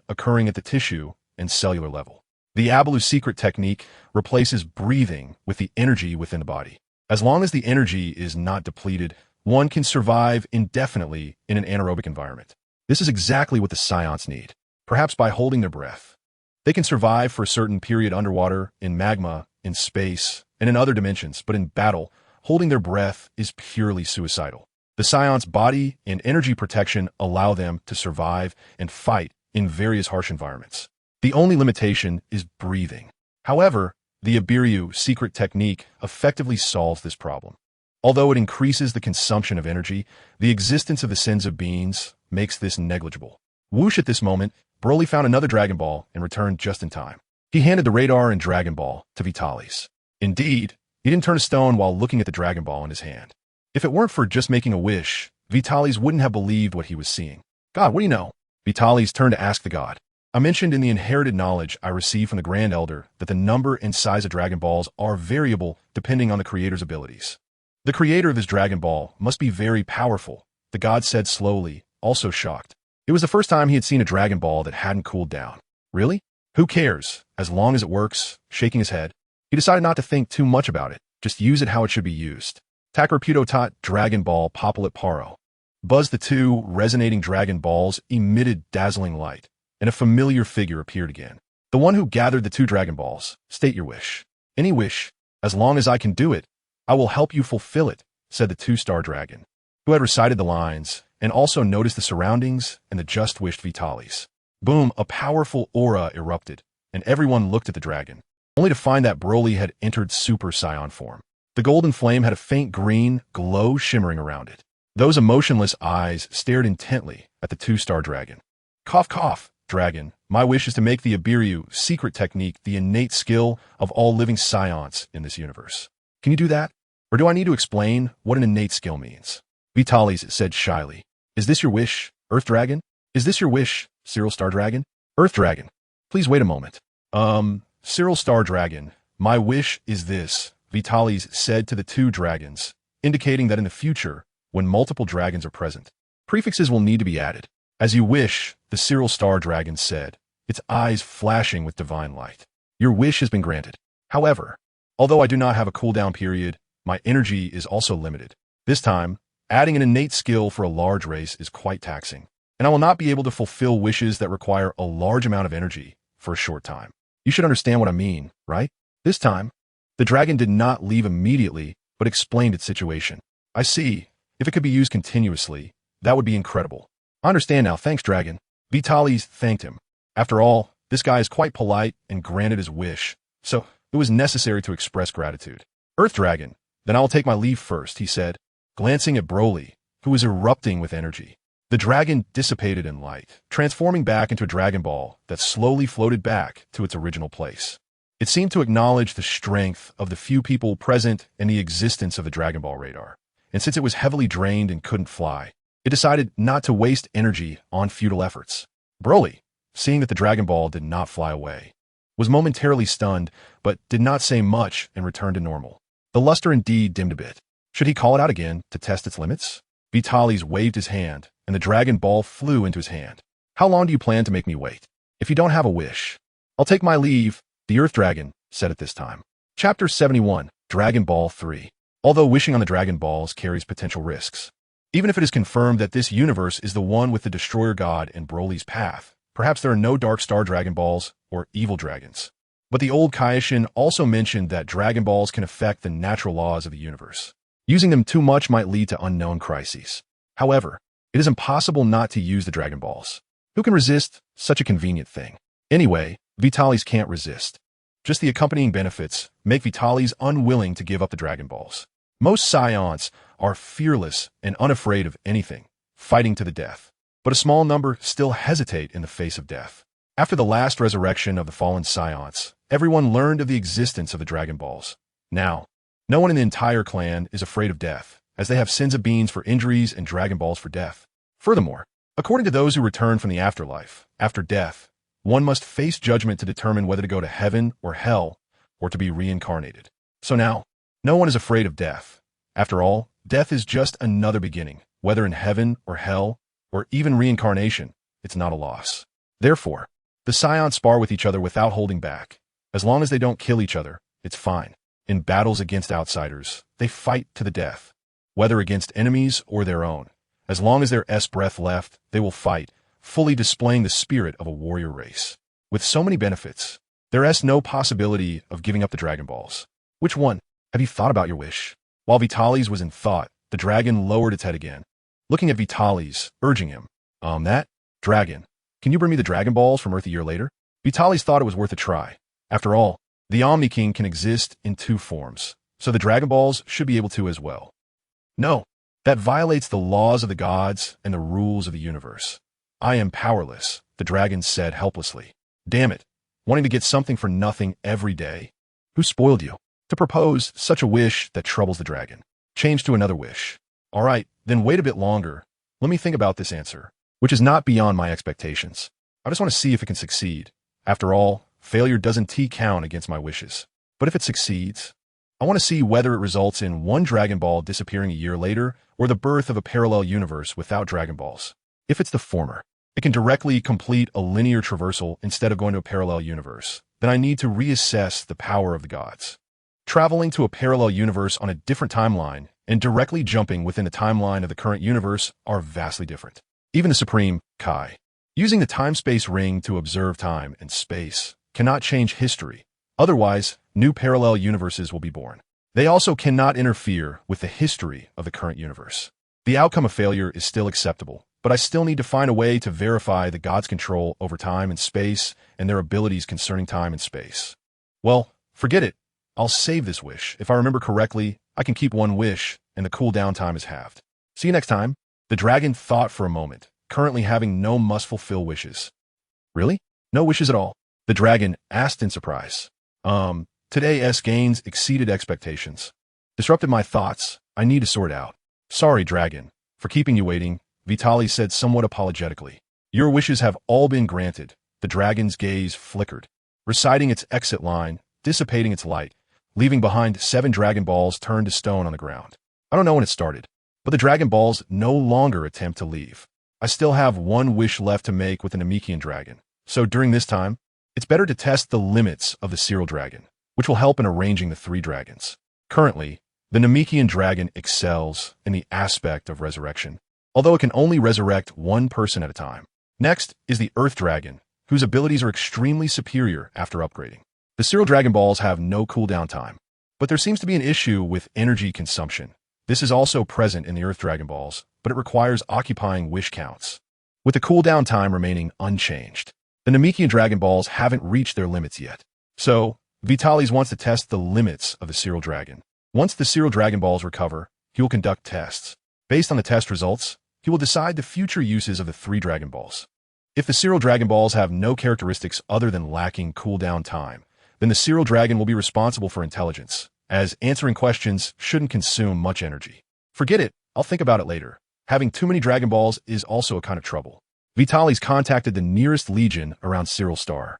occurring at the tissue and cellular level. The Abalu secret technique replaces breathing with the energy within the body. As long as the energy is not depleted, one can survive indefinitely in an anaerobic environment. This is exactly what the Saiyans need. Perhaps by holding their breath, they can survive for a certain period underwater, in magma, in space, and in other dimensions, but in battle, holding their breath is purely suicidal. The Saiyans' body and energy protection allow them to survive and fight in various harsh environments. The only limitation is breathing. However, the Ibiryu secret technique effectively solves this problem. Although it increases the consumption of energy, the existence of the sins of beings makes this negligible. Whoosh, at this moment, Broly found another Dragon Ball and returned just in time. He handed the radar and Dragon Ball to Vitalis. Indeed, he didn't turn a stone while looking at the Dragon Ball in his hand. If it weren't for just making a wish, Vitalis wouldn't have believed what he was seeing. God, what do you know? Vitalis turned to ask the god. I mentioned in the inherited knowledge I received from the Grand Elder that the number and size of Dragon Balls are variable depending on the creator's abilities. The creator of this Dragon Ball must be very powerful, the god said slowly, also shocked. It was the first time he had seen a Dragon Ball that hadn't cooled down. Really? Who cares, as long as it works? Shaking his head, he decided not to think too much about it, just use it how it should be used. Takarputo Dragon Ball Popolit Paro. Buzzed the two resonating Dragon Balls emitted dazzling light, and a familiar figure appeared again. The one who gathered the two Dragon Balls. State your wish. Any wish. As long as I can do it, I will help you fulfill it, said the two-star dragon, who had recited the lines, and also noticed the surroundings and the just-wished Vitalis. Boom, a powerful aura erupted, and everyone looked at the dragon, only to find that Broly had entered Super Saiyan form. The golden flame had a faint green glow shimmering around it. Those emotionless eyes stared intently at the two-star dragon. Cough, cough, dragon, my wish is to make the Ibiryu secret technique the innate skill of all living Saiyans in this universe. Can you do that? Or do I need to explain what an innate skill means? Vitalis said shyly. Is this your wish, Earth Dragon? Is this your wish, Cyril Star Dragon? Earth Dragon. Please wait a moment. Cyril Star Dragon, my wish is this, Vitalis said to the two dragons, indicating that in the future, when multiple dragons are present, prefixes will need to be added. As you wish, the Cyril Star Dragon said, its eyes flashing with divine light. Your wish has been granted. However, although I do not have a cooldown period, my energy is also limited. This time, adding an innate skill for a large race is quite taxing, and I will not be able to fulfill wishes that require a large amount of energy for a short time. You should understand what I mean, right? This time, the dragon did not leave immediately, but explained its situation. I see. If it could be used continuously, that would be incredible. I understand now, thanks, dragon. Vitalis thanked him. After all, this guy is quite polite and granted his wish, so it was necessary to express gratitude. Earth Dragon, then I will take my leave first, he said, glancing at Broly, who was erupting with energy. The dragon dissipated in light, transforming back into a Dragon Ball that slowly floated back to its original place. It seemed to acknowledge the strength of the few people present and the existence of the Dragon Ball radar. And since it was heavily drained and couldn't fly, it decided not to waste energy on futile efforts. Broly, seeing that the Dragon Ball did not fly away, was momentarily stunned, but did not say much and returned to normal. The luster indeed dimmed a bit. Should he call it out again to test its limits? Vitalis waved his hand, and the Dragon Ball flew into his hand. How long do you plan to make me wait? If you don't have a wish, I'll take my leave, the Earth Dragon said at this time. Chapter 71, Dragon Ball 3. Although wishing on the Dragon Balls carries potential risks, even if it is confirmed that this universe is the one with the Destroyer God in Broly's path, perhaps there are no Dark Star Dragon Balls or evil dragons. But the old Kaioshin also mentioned that Dragon Balls can affect the natural laws of the universe. Using them too much might lead to unknown crises. However, it is impossible not to use the Dragon Balls. Who can resist such a convenient thing? Anyway, Vitalis can't resist. Just the accompanying benefits make Vitalis unwilling to give up the Dragon Balls. Most Saiyans are fearless and unafraid of anything, fighting to the death. But a small number still hesitate in the face of death. After the last resurrection of the fallen Saiyans, everyone learned of the existence of the Dragon Balls. Now, no one in the entire clan is afraid of death, as they have Senzu Beans for injuries and Dragon Balls for death. Furthermore, according to those who return from the afterlife, after death, one must face judgment to determine whether to go to heaven or hell, or to be reincarnated. So now, no one is afraid of death. After all, death is just another beginning, whether in heaven or hell, or even reincarnation, it's not a loss. Therefore, the Saiyans spar with each other without holding back. As long as they don't kill each other, it's fine. In battles against outsiders, they fight to the death, whether against enemies or their own. As long as there is breath left, they will fight, fully displaying the spirit of a warrior race. With so many benefits, there is no possibility of giving up the Dragon Balls. Which one? Have you thought about your wish? While Vitalis was in thought, the dragon lowered its head again, looking at Vitalis, urging him. Dragon, can you bring me the Dragon Balls from Earth a year later? Vitalis thought it was worth a try. After all, the Omni King can exist in two forms, so the Dragon Balls should be able to as well. No, that violates the laws of the gods and the rules of the universe. I am powerless, the dragon said helplessly. Damn it, wanting to get something for nothing every day. Who spoiled you? To propose such a wish that troubles the dragon. Change to another wish. All right, then wait a bit longer. Let me think about this answer, which is not beyond my expectations. I just want to see if it can succeed. After all, failure doesn't count against my wishes. But if it succeeds, I want to see whether it results in one Dragon Ball disappearing a year later or the birth of a parallel universe without Dragon Balls. If it's the former, it can directly complete a linear traversal instead of going to a parallel universe. Then I need to reassess the power of the gods. Traveling to a parallel universe on a different timeline and directly jumping within the timeline of the current universe are vastly different. Even the Supreme Kai, using the time-space ring to observe time and space, cannot change history. Otherwise, new parallel universes will be born. They also cannot interfere with the history of the current universe. The outcome of failure is still acceptable, but I still need to find a way to verify the gods' control over time and space and their abilities concerning time and space. Well, forget it. I'll save this wish. If I remember correctly, I can keep one wish, and the cooldown time is halved. See you next time. The dragon thought for a moment, currently having no must-fulfill wishes. Really? No wishes at all? The dragon asked in surprise. Today's gains exceeded expectations. Disrupted my thoughts. I need to sort out. Sorry, dragon, for keeping you waiting, Vitalis said somewhat apologetically. Your wishes have all been granted. The dragon's gaze flickered, reciting its exit line, dissipating its light, leaving behind 7 Dragon Balls turned to stone on the ground. I don't know when it started, but the Dragon Balls no longer attempt to leave. I still have one wish left to make with the Namekian dragon, so during this time, it's better to test the limits of the Serial Dragon, which will help in arranging the 3 dragons. Currently, the Namekian dragon excels in the aspect of resurrection, although it can only resurrect one person at a time. Next is the Earth Dragon, whose abilities are extremely superior after upgrading. The Serial Dragon Balls have no cooldown time, but there seems to be an issue with energy consumption. This is also present in the Earth Dragon Balls, but it requires occupying wish counts, with the cooldown time remaining unchanged. The Namekian Dragon Balls haven't reached their limits yet, so Vitalis wants to test the limits of the Serial Dragon. Once the Serial Dragon Balls recover, he will conduct tests. Based on the test results, he will decide the future uses of the 3 Dragon Balls. If the Serial Dragon Balls have no characteristics other than lacking cooldown time, then the Serial Dragon will be responsible for intelligence, as answering questions shouldn't consume much energy. Forget it, I'll think about it later. Having too many Dragon Balls is also a kind of trouble. Vitalis contacted the nearest legion around Serial Star,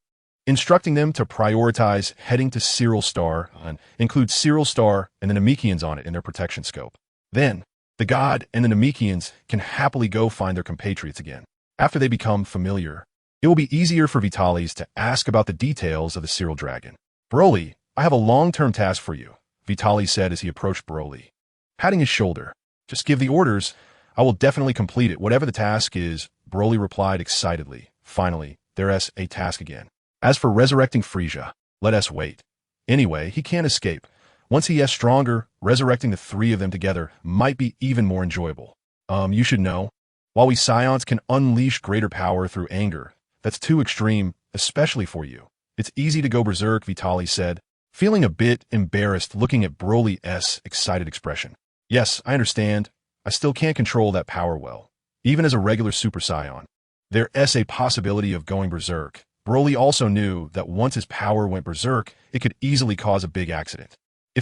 instructing them to prioritize heading to Serial Star and include Serial Star and the Namekians on it in their protection scope. Then, The god and the Namekians can happily go find their compatriots again. After they become familiar, it will be easier for Vitalis to ask about the details of the Cyril Dragon. Broly, I have a long-term task for you, Vitalis said as he approached Broly, patting his shoulder. Just give the orders. I will definitely complete it, whatever the task is, Broly replied excitedly. Finally, there's a task again. As for resurrecting Frieza, let us wait. Anyway, he can't escape. Once he is stronger, resurrecting the three of them together might be even more enjoyable. You should know, while we Saiyans can unleash greater power through anger, that's too extreme, especially for you. It's easy to go berserk, Vitalis said, feeling a bit embarrassed looking at Broly's excited expression. Yes, I understand. I still can't control that power well. Even as a regular Super Saiyan, there is a possibility of going berserk. Broly also knew that once his power went berserk, it could easily cause a big accident.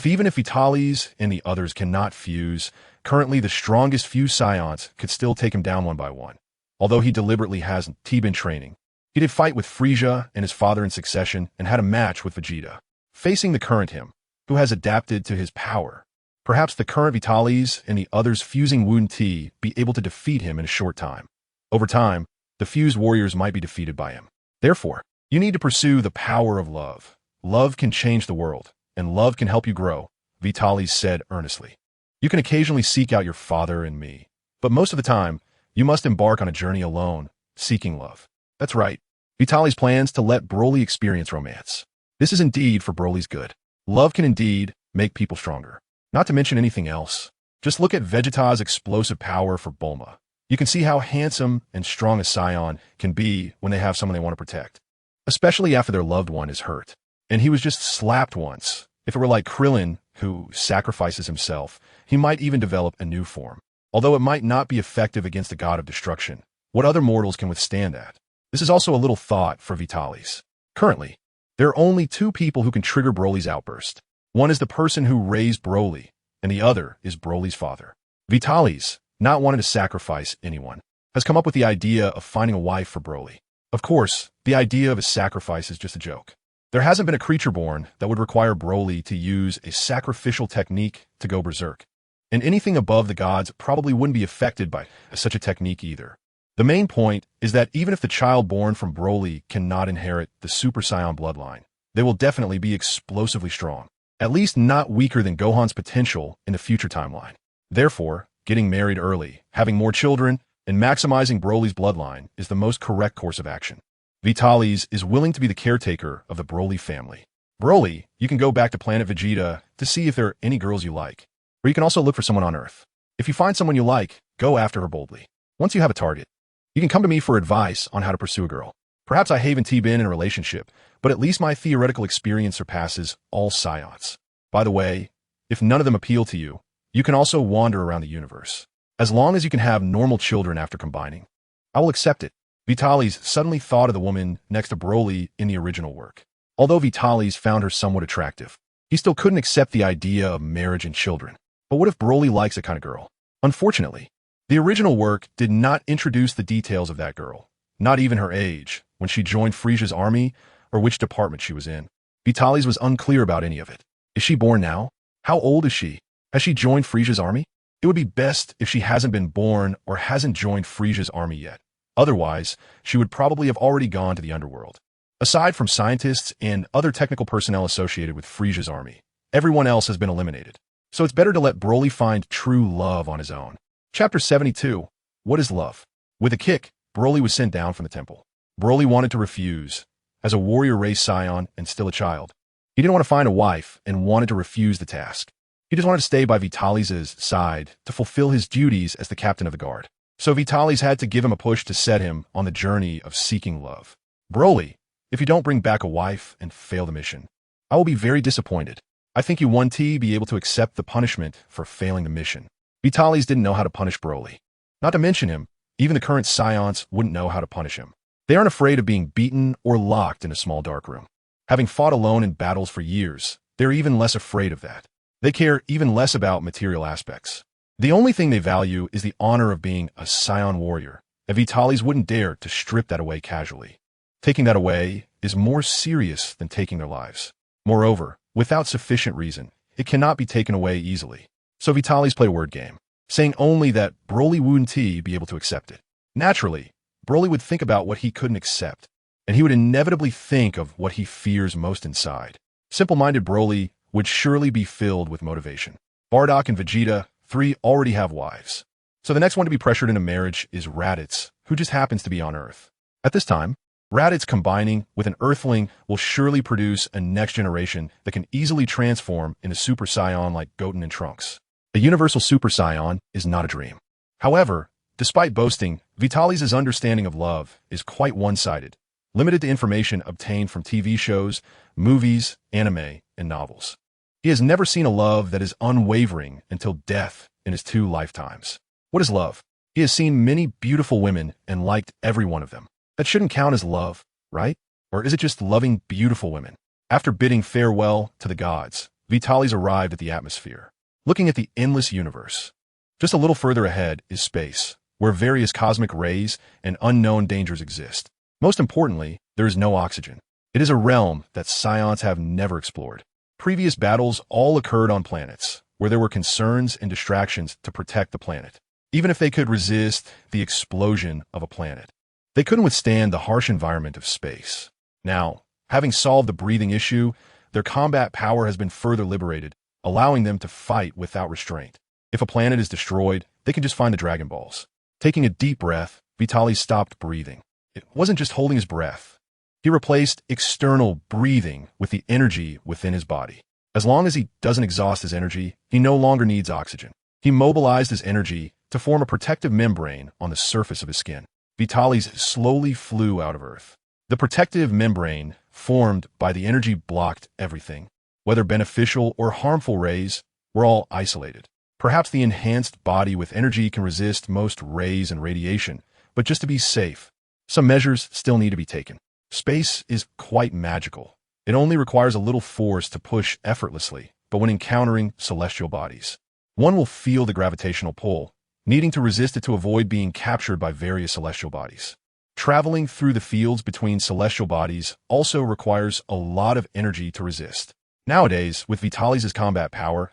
Even if Vitalis and the others cannot fuse, currently the strongest few Saiyans could still take him down one by one. Although he deliberately hasn't been training, he did fight with Frieza and his father in succession and had a match with Vegeta, facing the current him, who has adapted to his power. Perhaps the current Vitalis and the others fusing Wu Ti be able to defeat him in a short time. Over time, the fused warriors might be defeated by him. Therefore, you need to pursue the power of love. Love can change the world, and love can help you grow, Vitalis said earnestly. You can occasionally seek out your father and me, but most of the time, you must embark on a journey alone, seeking love. That's right. Vitalis plans to let Broly experience romance. This is indeed for Broly's good. Love can indeed make people stronger. Not to mention anything else. Just look at Vegeta's explosive power for Bulma. You can see how handsome and strong a Saiyan can be when they have someone they want to protect. Especially after their loved one is hurt. And he was just slapped once. If it were like Krillin, who sacrifices himself, he might even develop a new form. Although it might not be effective against the god of destruction, what other mortals can withstand that? This is also a little thought for Vitalis. Currently, there are only two people who can trigger Broly's outburst. One is the person who raised Broly, and the other is Broly's father. Vitalis, not wanting to sacrifice anyone, has come up with the idea of finding a wife for Broly. Of course, the idea of a sacrifice is just a joke. There hasn't been a creature born that would require Broly to use a sacrificial technique to go berserk. And anything above the gods probably wouldn't be affected by such a technique either. The main point is that even if the child born from Broly cannot inherit the Super Saiyan bloodline, they will definitely be explosively strong. At least not weaker than Gohan's potential in the future timeline. Therefore, getting married early, having more children, and maximizing Broly's bloodline is the most correct course of action. Vitalis is willing to be the caretaker of the Broly family. Broly, you can go back to Planet Vegeta to see if there are any girls you like. Or you can also look for someone on Earth. If you find someone you like, go after her boldly. Once you have a target, you can come to me for advice on how to pursue a girl. Perhaps I haven't been in a relationship, but at least my theoretical experience surpasses all Saiyans. By the way, if none of them appeal to you, you can also wander around the universe. As long as you can have normal children after combining, I will accept it. Vitalis suddenly thought of the woman next to Broly in the original work. Although Vitalis found her somewhat attractive, he still couldn't accept the idea of marriage and children. But what if Broly likes that kind of girl? Unfortunately, the original work did not introduce the details of that girl, not even her age, when she joined Frieza's army, or which department she was in. Vitalis was unclear about any of it. Is she born now? How old is she? Has she joined Frieza's army? It would be best if she hasn't been born or hasn't joined Frieza's army yet. Otherwise, she would probably have already gone to the underworld. Aside from scientists and other technical personnel associated with Frieza's army, everyone else has been eliminated. So it's better to let Broly find true love on his own. Chapter 72. What is love? With a kick, Broly was sent down from the temple. Broly wanted to refuse. As a warrior race Saiyan and still a child, he didn't want to find a wife and wanted to refuse the task. He just wanted to stay by Vitalis' side to fulfill his duties as the captain of the guard. So Vitalis had to give him a push to set him on the journey of seeking love. Broly, if you don't bring back a wife and fail the mission, I will be very disappointed. I think you won't be able to accept the punishment for failing the mission. Vitalis didn't know how to punish Broly. Not to mention him, even the current Saiyans wouldn't know how to punish him. They aren't afraid of being beaten or locked in a small dark room. Having fought alone in battles for years, they're even less afraid of that. They care even less about material aspects. The only thing they value is the honor of being a Saiyan warrior, and Vitalis wouldn't dare to strip that away casually. Taking that away is more serious than taking their lives. Moreover, without sufficient reason, it cannot be taken away easily. So Vitalis played a word game. saying only that Broly wouldn't be able to accept it. Naturally, Broly would think about what he couldn't accept, and he would inevitably think of what he fears most inside. Simple-minded Broly would surely be filled with motivation. Bardock and Vegeta, 3, already have wives. So the next one to be pressured into marriage is Raditz, who just happens to be on Earth. At this time, Raditz combining with an Earthling will surely produce a next generation that can easily transform into Super Saiyan like Goten and Trunks. A universal Super Saiyan is not a dream. However, despite boasting, Vitalis' understanding of love is quite one-sided, limited to information obtained from TV shows, movies, anime, and novels. He has never seen a love that is unwavering until death in his 2 lifetimes. What is love? He has seen many beautiful women and liked every one of them. That shouldn't count as love, right? Or is it just loving beautiful women? After bidding farewell to the gods, Vitalis arrived at the atmosphere, looking at the endless universe. Just a little further ahead is space, where various cosmic rays and unknown dangers exist. Most importantly, there is no oxygen. It is a realm that Saiyans have never explored. Previous battles all occurred on planets, where there were concerns and distractions to protect the planet. Even if they could resist the explosion of a planet, they couldn't withstand the harsh environment of space. Now, having solved the breathing issue, their combat power has been further liberated, allowing them to fight without restraint. If a planet is destroyed, they can just find the Dragon Balls. Taking a deep breath, Vitalis stopped breathing. It wasn't just holding his breath. He replaced external breathing with the energy within his body. As long as he doesn't exhaust his energy, he no longer needs oxygen. He mobilized his energy to form a protective membrane on the surface of his skin. Vitalis slowly flew out of Earth. The protective membrane formed by the energy blocked everything. Whether beneficial or harmful rays were all isolated. Perhaps the enhanced body with energy can resist most rays and radiation, but just to be safe, some measures still need to be taken. Space is quite magical. It only requires a little force to push effortlessly, but when encountering celestial bodies, one will feel the gravitational pull, needing to resist it to avoid being captured by various celestial bodies. Traveling through the fields between celestial bodies also requires a lot of energy to resist. Nowadays, with Vitalis' combat power,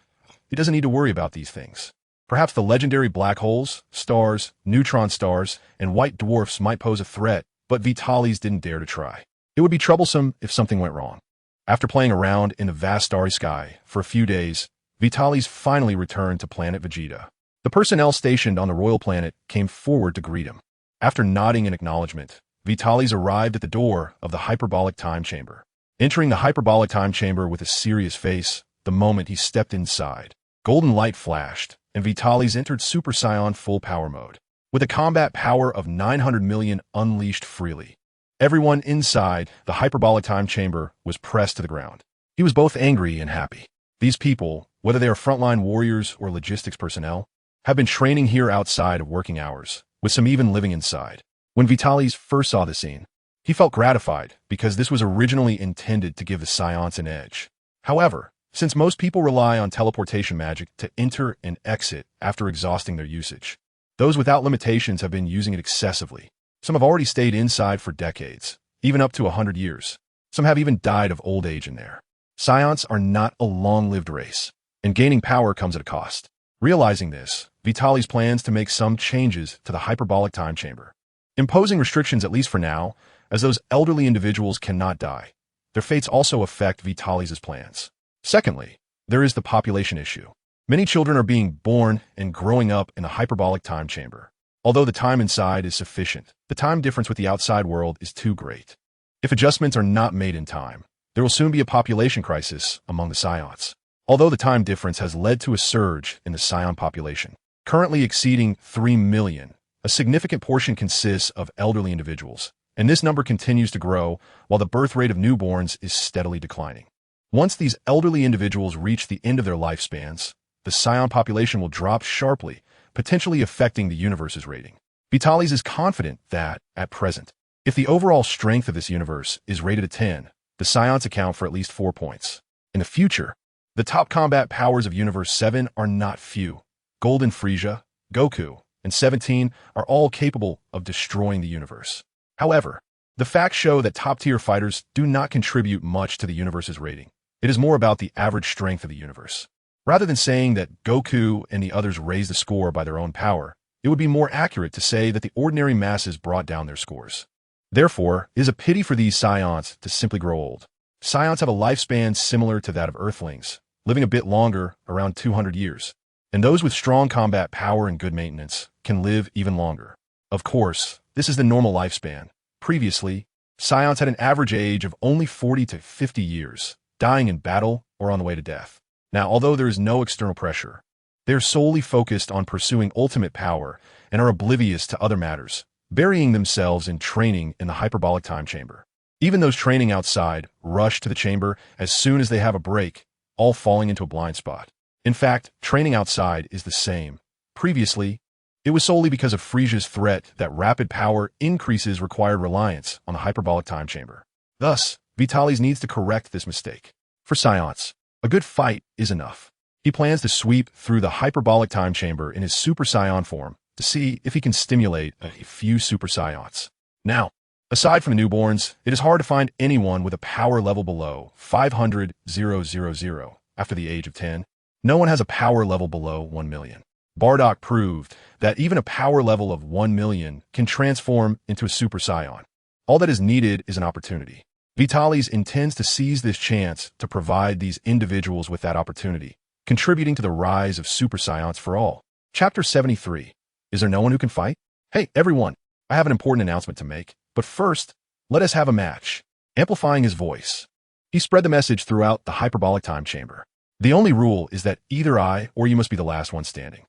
he doesn't need to worry about these things. Perhaps the legendary black holes, stars, neutron stars, and white dwarfs might pose a threat, but Vitalis didn't dare to try. It would be troublesome if something went wrong. After playing around in the vast starry sky for a few days, Vitalis finally returned to planet Vegeta. The personnel stationed on the royal planet came forward to greet him. After nodding in acknowledgement, Vitalis arrived at the door of the hyperbolic time chamber. Entering the hyperbolic time chamber with a serious face, the moment he stepped inside, golden light flashed, and Vitalis entered Super Saiyan full power mode, with a combat power of 900 million unleashed freely. Everyone inside the hyperbolic time chamber was pressed to the ground. He was both angry and happy. These people, whether they are frontline warriors or logistics personnel, have been training here outside of working hours, with some even living inside. When Vitalis first saw the scene, he felt gratified because this was originally intended to give the Saiyans an edge. However, since most people rely on teleportation magic to enter and exit after exhausting their usage, those without limitations have been using it excessively. Some have already stayed inside for decades, even up to 100 years. Some have even died of old age in there. Saiyans are not a long-lived race, and gaining power comes at a cost. Realizing this, Vitalis plans to make some changes to the hyperbolic time chamber, imposing restrictions at least for now, as those elderly individuals cannot die. Their fates also affect Vitalis' plans. Secondly, there is the population issue. Many children are being born and growing up in the hyperbolic time chamber. Although the time inside is sufficient, the time difference with the outside world is too great. If adjustments are not made in time, there will soon be a population crisis among the Saiyans. Although the time difference has led to a surge in the Saiyan population, currently exceeding 3 million, a significant portion consists of elderly individuals, and this number continues to grow while the birth rate of newborns is steadily declining. Once these elderly individuals reach the end of their lifespans, the Saiyan population will drop sharply, potentially affecting the universe's rating. Vitalis is confident that, at present, if the overall strength of this universe is rated a 10, the Saiyans account for at least 4 points. In the future, the top combat powers of Universe 7 are not few. Golden Frieza, Goku, and 17 are all capable of destroying the universe. However, the facts show that top-tier fighters do not contribute much to the universe's rating. It is more about the average strength of the universe. Rather than saying that Goku and the others raised the score by their own power, it would be more accurate to say that the ordinary masses brought down their scores. Therefore, it is a pity for these Saiyans to simply grow old. Saiyans have a lifespan similar to that of Earthlings, living a bit longer, around 200 years. And those with strong combat power and good maintenance can live even longer. Of course, this is the normal lifespan. Previously, Saiyans had an average age of only 40 to 50 years, dying in battle or on the way to death. Now, although there is no external pressure, they are solely focused on pursuing ultimate power and are oblivious to other matters, burying themselves in training in the hyperbolic time chamber. Even those training outside rush to the chamber as soon as they have a break, all falling into a blind spot. In fact, training outside is the same. Previously, it was solely because of Frisia's threat that rapid power increases required reliance on the hyperbolic time chamber. Thus, Vitalis needs to correct this mistake. For Saiyans, a good fight is enough. He plans to sweep through the hyperbolic time chamber in his Super Saiyan form to see if he can stimulate a few Super Saiyans. Now, aside from the newborns, it is hard to find anyone with a power level below 500,000 after the age of 10. No one has a power level below 1 million. Bardock proved that even a power level of 1 million can transform into a Super Saiyan. All that is needed is an opportunity. Vitalis intends to seize this chance to provide these individuals with that opportunity, contributing to the rise of Super Saiyans for all. Chapter 73. Is there no one who can fight? Hey, everyone, I have an important announcement to make, but first, let us have a match. Amplifying his voice, he spread the message throughout the hyperbolic time chamber. The only rule is that either I or you must be the last one standing.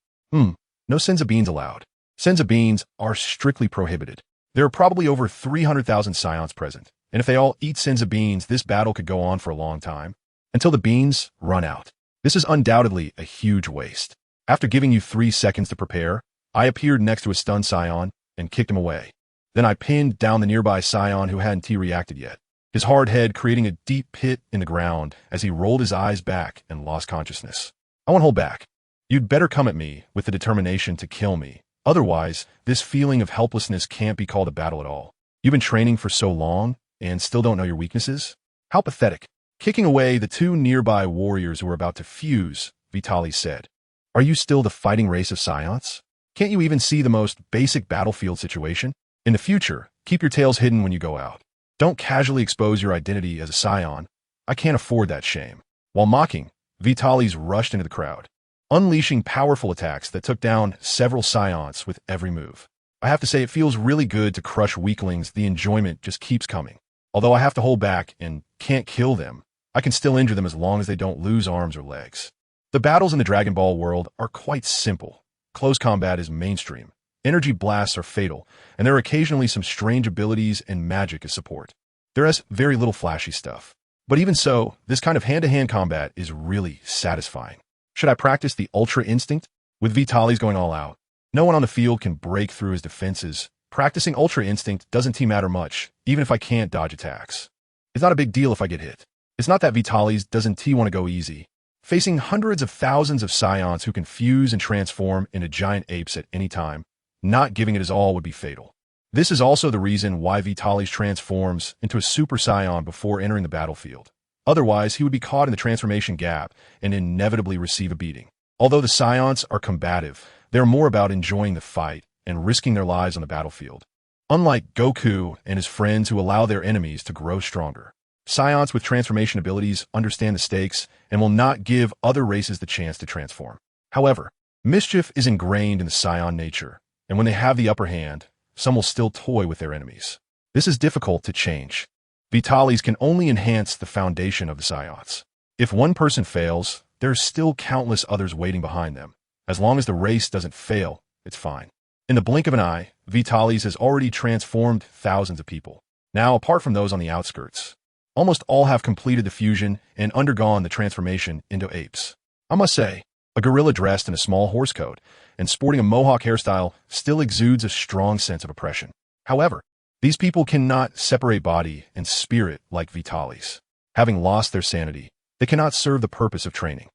No Senza beans allowed. Senza beans are strictly prohibited. There are probably over 300,000 Saiyans present, and if they all eat Senza beans, this battle could go on for a long time, until the beans run out. This is undoubtedly a huge waste. After giving you 3 seconds to prepare, I appeared next to a stunned Saiyan and kicked him away. Then I pinned down the nearby Saiyan who hadn't T-reacted yet, his hard head creating a deep pit in the ground as he rolled his eyes back and lost consciousness. I won't hold back. You'd better come at me with the determination to kill me. Otherwise, this feeling of helplessness can't be called a battle at all. You've been training for so long and still don't know your weaknesses? How pathetic. Kicking away the 2 nearby warriors who were about to fuse, Vitalis said, "Are you still the fighting race of Saiyans? Can't you even see the most basic battlefield situation? In the future, keep your tails hidden when you go out. Don't casually expose your identity as a Saiyan. I can't afford that shame." While mocking, Vitalis rushed into the crowd, unleashing powerful attacks that took down several Saiyans with every move. I have to say it feels really good to crush weaklings. The enjoyment just keeps coming. Although I have to hold back and can't kill them, I can still injure them as long as they don't lose arms or legs. The battles in the Dragon Ball world are quite simple. Close combat is mainstream. Energy blasts are fatal, and there are occasionally some strange abilities and magic as support. There is very little flashy stuff. But even so, this kind of hand-to-hand combat is really satisfying. Should I practice the Ultra Instinct? With Vitalis going all out, no one on the field can break through his defenses. Practicing Ultra Instinct doesn't matter much, even if I can't dodge attacks. It's not a big deal if I get hit. It's not that Vitalis doesn't want to go easy. Facing hundreds of thousands of Saiyans who can fuse and transform into giant apes at any time, not giving it his all would be fatal. This is also the reason why Vitalis transforms into a Super Saiyan before entering the battlefield. Otherwise, he would be caught in the transformation gap and inevitably receive a beating. Although the Saiyans are combative, they're more about enjoying the fight and risking their lives on the battlefield. Unlike Goku and his friends who allow their enemies to grow stronger, Saiyans with transformation abilities understand the stakes and will not give other races the chance to transform. However, mischief is ingrained in the Saiyan nature, and when they have the upper hand, some will still toy with their enemies. This is difficult to change. Vitalis can only enhance the foundation of the Saiyans. If one person fails, there are still countless others waiting behind them. As long as the race doesn't fail, it's fine. In the blink of an eye, Vitalis has already transformed thousands of people. Now, apart from those on the outskirts, almost all have completed the fusion and undergone the transformation into apes. I must say, a gorilla dressed in a small horse coat and sporting a mohawk hairstyle still exudes a strong sense of oppression. However, these people cannot separate body and spirit like Vitalis. Having lost their sanity, they cannot serve the purpose of training.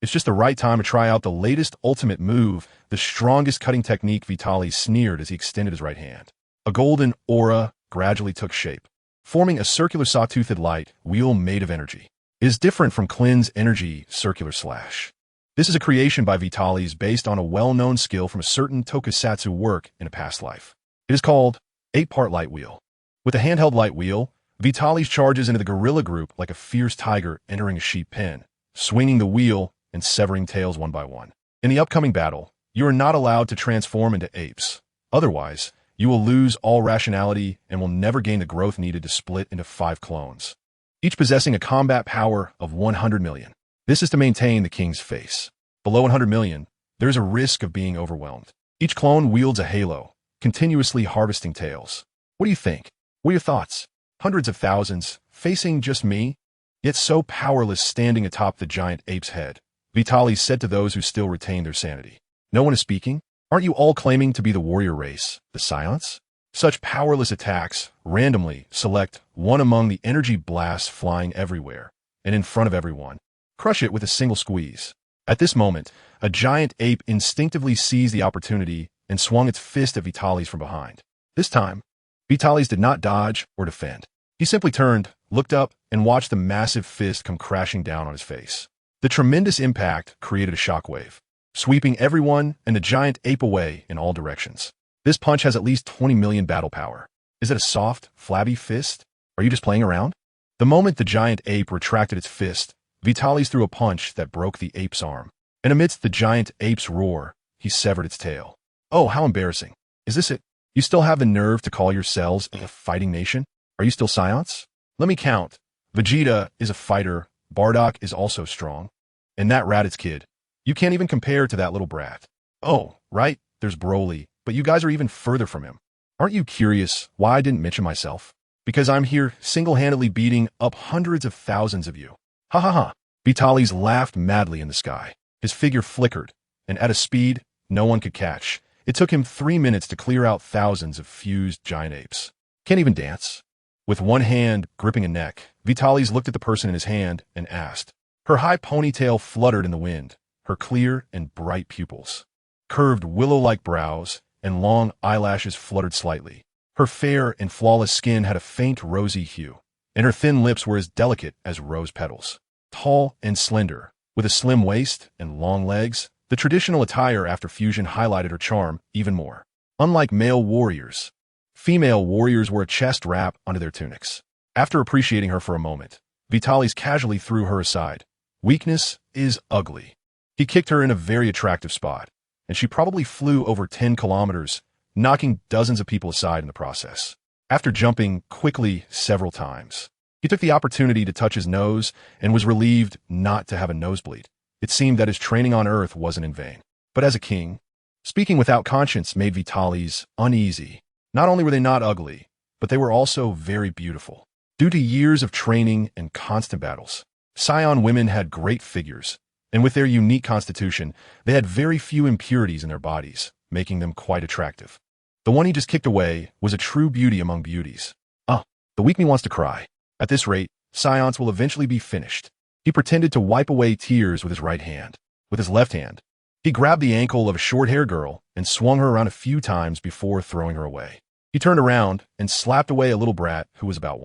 It's just the right time to try out the latest ultimate move, the strongest cutting technique. Vitalis sneered as he extended his right hand. A golden aura gradually took shape, forming a circular saw-toothed light wheel made of energy. is different from Klin's energy circular slash. This is a creation by Vitalis based on a well-known skill from a certain tokusatsu work in a past life. It is called 8-part light wheel. With a handheld light wheel, Vitalis charges into the gorilla group like a fierce tiger entering a sheep pen, swinging the wheel and severing tails one by one. In the upcoming battle, you are not allowed to transform into apes. Otherwise, you will lose all rationality and will never gain the growth needed to split into 5 clones, each possessing a combat power of 100 million. This is to maintain the king's face. Below 100 million, there is a risk of being overwhelmed. Each clone wields a halo, continuously harvesting tails. What do you think? What are your thoughts? Hundreds of thousands, facing just me? Yet so powerless standing atop the giant ape's head. Vitalis said to those who still retain their sanity. No one is speaking? Aren't you all claiming to be the warrior race, the Saiyans? Such powerless attacks randomly select one among the energy blasts flying everywhere and in front of everyone. Crush it with a single squeeze. At this moment, a giant ape instinctively seized the opportunity and swung its fist at Vitalis from behind. This time, Vitalis did not dodge or defend. He simply turned, looked up, and watched the massive fist come crashing down on his face. The tremendous impact created a shockwave, sweeping everyone and the giant ape away in all directions. This punch has at least 20 million battle power. Is it a soft, flabby fist? Are you just playing around? The moment the giant ape retracted its fist, Vitalis threw a punch that broke the ape's arm. And amidst the giant ape's roar, he severed its tail. Oh, how embarrassing. Is this it? You still have the nerve to call yourselves a fighting nation? Are you still Saiyans? Let me count. Vegeta is a fighter, Bardock is also strong. And that Raditz kid. You can't even compare to that little brat. Oh, right, there's Broly, but you guys are even further from him. Aren't you curious why I didn't mention myself? Because I'm here single-handedly beating up hundreds of thousands of you. Ha ha ha. Vitalis laughed madly in the sky. His figure flickered, and at a speed no one could catch. It took him 3 minutes to clear out thousands of fused giant apes. Can't even dance? With one hand gripping a neck, Vitalis looked at the person in his hand and asked. Her high ponytail fluttered in the wind, her clear and bright pupils. Curved willow-like brows and long eyelashes fluttered slightly. Her fair and flawless skin had a faint rosy hue, and her thin lips were as delicate as rose petals. Tall and slender, with a slim waist and long legs, the traditional attire after fusion highlighted her charm even more. Unlike male warriors, female warriors wore a chest wrap under their tunics. After appreciating her for a moment, Vitalis casually threw her aside. Weakness is ugly. He kicked her in a very attractive spot, and she probably flew over 10 kilometers, knocking dozens of people aside in the process. After jumping quickly several times, he took the opportunity to touch his nose and was relieved not to have a nosebleed. It seemed that his training on Earth wasn't in vain. But as a king, speaking without conscience made Vitalis uneasy. Not only were they not ugly, but they were also very beautiful. Due to years of training and constant battles, Saiyan women had great figures, and with their unique constitution, they had very few impurities in their bodies, making them quite attractive. The one he just kicked away was a true beauty among beauties. The weakling wants to cry. At this rate, Saiyans will eventually be finished. He pretended to wipe away tears with his right hand. With his left hand, he grabbed the ankle of a short-haired girl and swung her around a few times before throwing her away. He turned around and slapped away a little brat who was about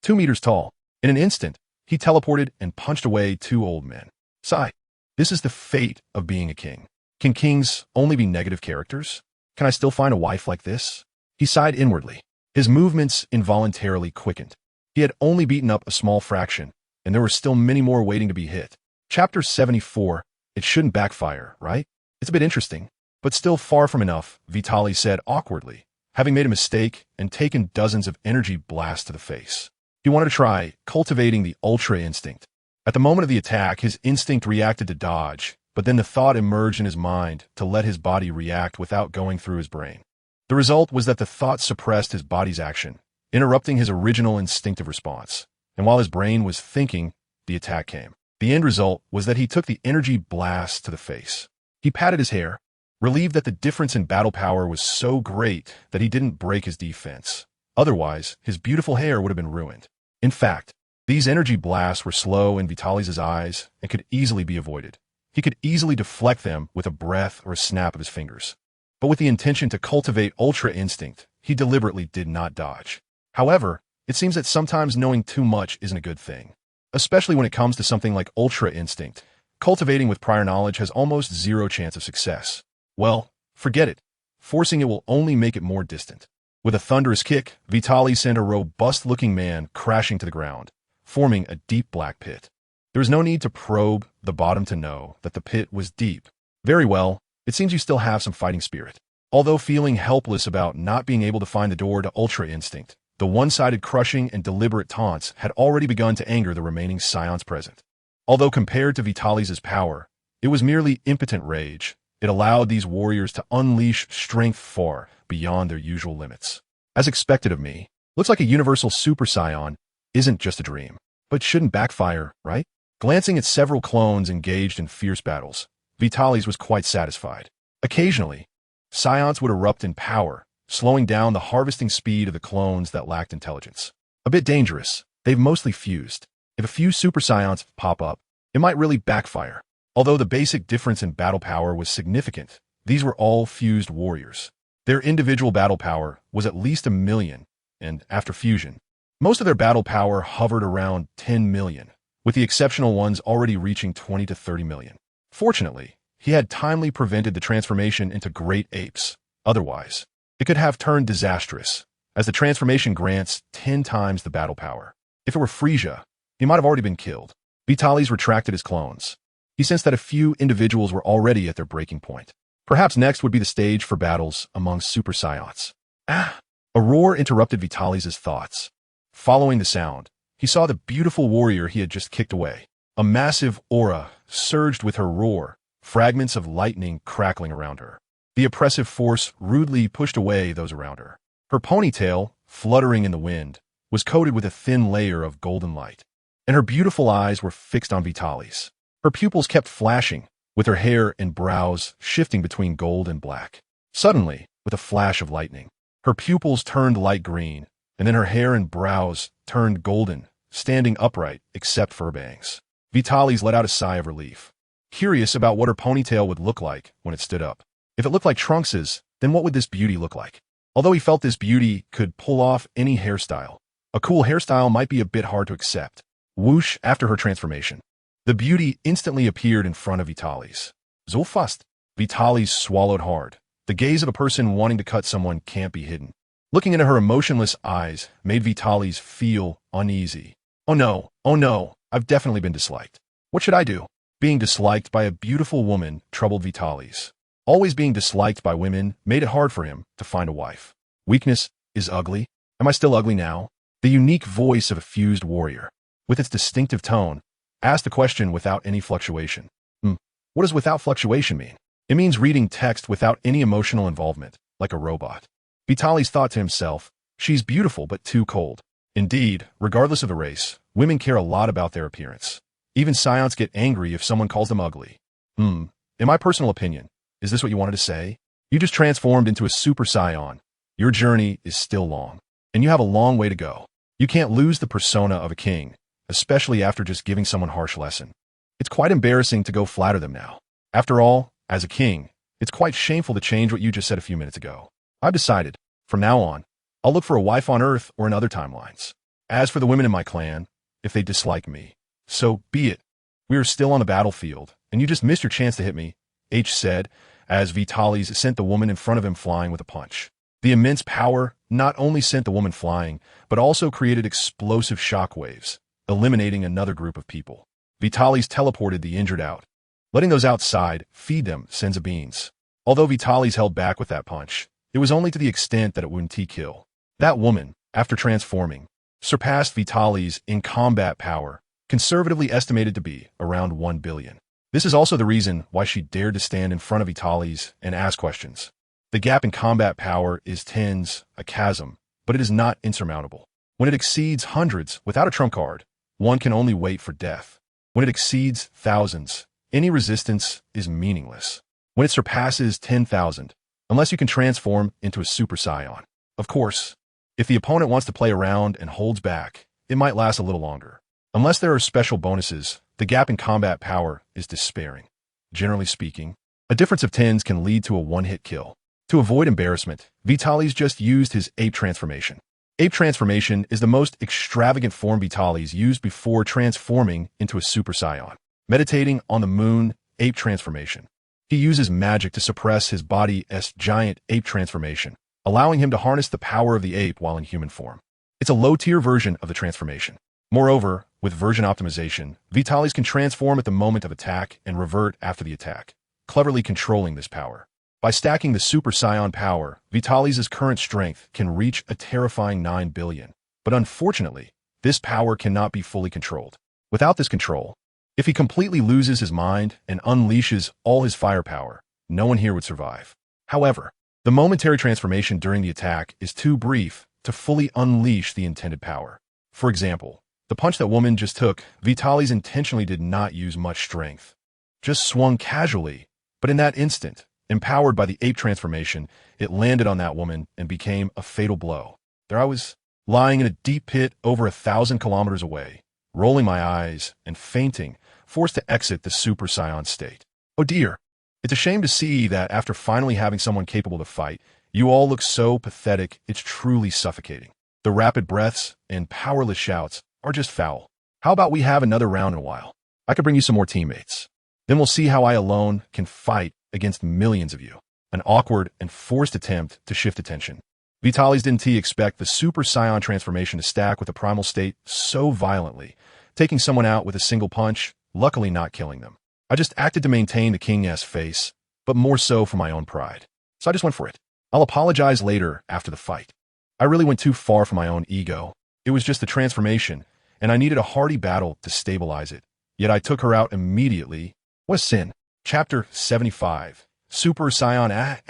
2 meters tall. In an instant, he teleported and punched away 2 old men. Sigh. This is the fate of being a king. Can kings only be negative characters? Can I still find a wife like this? He sighed inwardly. His movements involuntarily quickened. He had only beaten up a small fraction, and there were still many more waiting to be hit. Chapter 74. It shouldn't backfire, right? It's a bit interesting, but still far from enough, Vitalis said awkwardly, having made a mistake and taken dozens of energy blasts to the face. He wanted to try cultivating the ultra instinct. At the moment of the attack, his instinct reacted to dodge, but then the thought emerged in his mind to let his body react without going through his brain. The result was that the thought suppressed his body's action, interrupting his original instinctive response. And while his brain was thinking, the attack came. The end result was that he took the energy blast to the face. He patted his hair, relieved that the difference in battle power was so great that he didn't break his defense. Otherwise, his beautiful hair would have been ruined. In fact, these energy blasts were slow in Vitalis' eyes and could easily be avoided. He could easily deflect them with a breath or a snap of his fingers. But with the intention to cultivate ultra instinct, he deliberately did not dodge. However, it seems that sometimes knowing too much isn't a good thing. especially when it comes to something like Ultra Instinct. Cultivating with prior knowledge has almost zero chance of success. Well, forget it. Forcing it will only make it more distant. With a thunderous kick, Vitaly sent a robust-looking man crashing to the ground, forming a deep black pit. There was no need to probe the bottom to know that the pit was deep. Very well, it seems you still have some fighting spirit. Although feeling helpless about not being able to find the door to Ultra Instinct, the one-sided crushing and deliberate taunts had already begun to anger the remaining Saiyans present. Although compared to Vitaly's power, it was merely impotent rage. It allowed these warriors to unleash strength far beyond their usual limits. As expected of me, looks like a universal Super Saiyan isn't just a dream, but shouldn't backfire, right? Glancing at several clones engaged in fierce battles, Vitaly's was quite satisfied. Occasionally, Saiyans would erupt in power, slowing down the harvesting speed of the clones that lacked intelligence. A bit dangerous, they've mostly fused. If a few Super Saiyans pop up, it might really backfire. Although the basic difference in battle power was significant, these were all fused warriors. Their individual battle power was at least 1 million, and after fusion, most of their battle power hovered around 10 million, with the exceptional ones already reaching 20 to 30 million. Fortunately, he had timely prevented the transformation into great apes. Otherwise, it could have turned disastrous, as the transformation grants 10 times the battle power. If it were Frieza, he might have already been killed. Vitaly's retracted his clones. He sensed that a few individuals were already at their breaking point. Perhaps next would be the stage for battles among Super Saiyans. Ah! A roar interrupted Vitaly's thoughts. Following the sound, he saw the beautiful warrior he had just kicked away. A massive aura surged with her roar, fragments of lightning crackling around her. The oppressive force rudely pushed away those around her. Her ponytail, fluttering in the wind, was coated with a thin layer of golden light, and her beautiful eyes were fixed on Vitaly's. Her pupils kept flashing, with her hair and brows shifting between gold and black. Suddenly, with a flash of lightning, her pupils turned light green, and then her hair and brows turned golden, standing upright except for her bangs. Vitaly's let out a sigh of relief, curious about what her ponytail would look like when it stood up. If it looked like Trunks's, then what would this beauty look like? Although he felt this beauty could pull off any hairstyle, a cool hairstyle might be a bit hard to accept. Whoosh! After her transformation, the beauty instantly appeared in front of Vitaly's. So fast. Vitaly's swallowed hard. The gaze of a person wanting to cut someone can't be hidden. Looking into her emotionless eyes made Vitaly's feel uneasy. Oh no, I've definitely been disliked. What should I do? Being disliked by a beautiful woman troubled Vitaly's. Always being disliked by women made it hard for him to find a wife. Weakness is ugly. Am I still ugly now? The unique voice of a fused warrior, with its distinctive tone, asked the question without any fluctuation. What does without fluctuation mean? It means reading text without any emotional involvement, like a robot. Vitaly's thought to himself, she's beautiful but too cold. Indeed, regardless of the race, women care a lot about their appearance. Even Saiyans get angry if someone calls them ugly. In my personal opinion, is this what you wanted to say? You just transformed into a Super Saiyan. Your journey is still long, and you have a long way to go. You can't lose the persona of a king, especially after just giving someone a harsh lesson. It's quite embarrassing to go flatter them now. After all, as a king, it's quite shameful to change what you just said a few minutes ago. I've decided, from now on, I'll look for a wife on Earth or in other timelines. As for the women in my clan, if they dislike me, so be it. We are still on the battlefield, and you just missed your chance to hit me, H said, as Vitaly's sent the woman in front of him flying with a punch. The immense power not only sent the woman flying, but also created explosive shockwaves, eliminating another group of people. Vitaly's teleported the injured out, letting those outside feed them senza beans. Although Vitaly's held back with that punch, it was only to the extent that it wouldn't kill. That woman, after transforming, surpassed Vitaly's in combat power, conservatively estimated to be around 1 billion. This is also the reason why she dared to stand in front of Vitaly's and ask questions. The gap in combat power is tens, a chasm, but it is not insurmountable. When it exceeds hundreds without a trump card, one can only wait for death. When it exceeds thousands, any resistance is meaningless. When it surpasses 10,000, unless you can transform into a Super Saiyan. Of course, if the opponent wants to play around and holds back, it might last a little longer. Unless there are special bonuses, the gap in combat power is despairing. Generally speaking, a difference of tens can lead to a one-hit kill. To avoid embarrassment, Vitaly's just used his ape transformation. Ape transformation is the most extravagant form Vitalis used before transforming into a Super Saiyan. Meditating on the moon, ape transformation. He uses magic to suppress his body's giant ape transformation, allowing him to harness the power of the ape while in human form. It's a low-tier version of the transformation. Moreover, with version optimization, Vitalis can transform at the moment of attack and revert after the attack, cleverly controlling this power. By stacking the Super Saiyan power, Vitalis' current strength can reach a terrifying 9 billion. But unfortunately, this power cannot be fully controlled. Without this control, if he completely loses his mind and unleashes all his firepower, no one here would survive. However, the momentary transformation during the attack is too brief to fully unleash the intended power. For example, the punch that woman just took, Vitalis intentionally did not use much strength. Just swung casually, but in that instant, empowered by the ape transformation, it landed on that woman and became a fatal blow. There I was, lying in a deep pit over 1,000 kilometers away, rolling my eyes and fainting, forced to exit the Super Saiyan state. Oh dear, it's a shame to see that after finally having someone capable to fight, you all look so pathetic, it's truly suffocating. The rapid breaths and powerless shouts are just foul. How about we have another round in a while? I could bring you some more teammates. Then we'll see how I alone can fight against millions of you. An awkward and forced attempt to shift attention. Vitalis didn't expect the Super Saiyan transformation to stack with the primal state so violently, taking someone out with a single punch, luckily not killing them. I just acted to maintain the king's face, but more so for my own pride. So I just went for it. I'll apologize later after the fight. I really went too far for my own ego. It was just the transformation, and I needed a hearty battle to stabilize it. Yet I took her out immediately. What a sin. Chapter 75. Super Saiyan.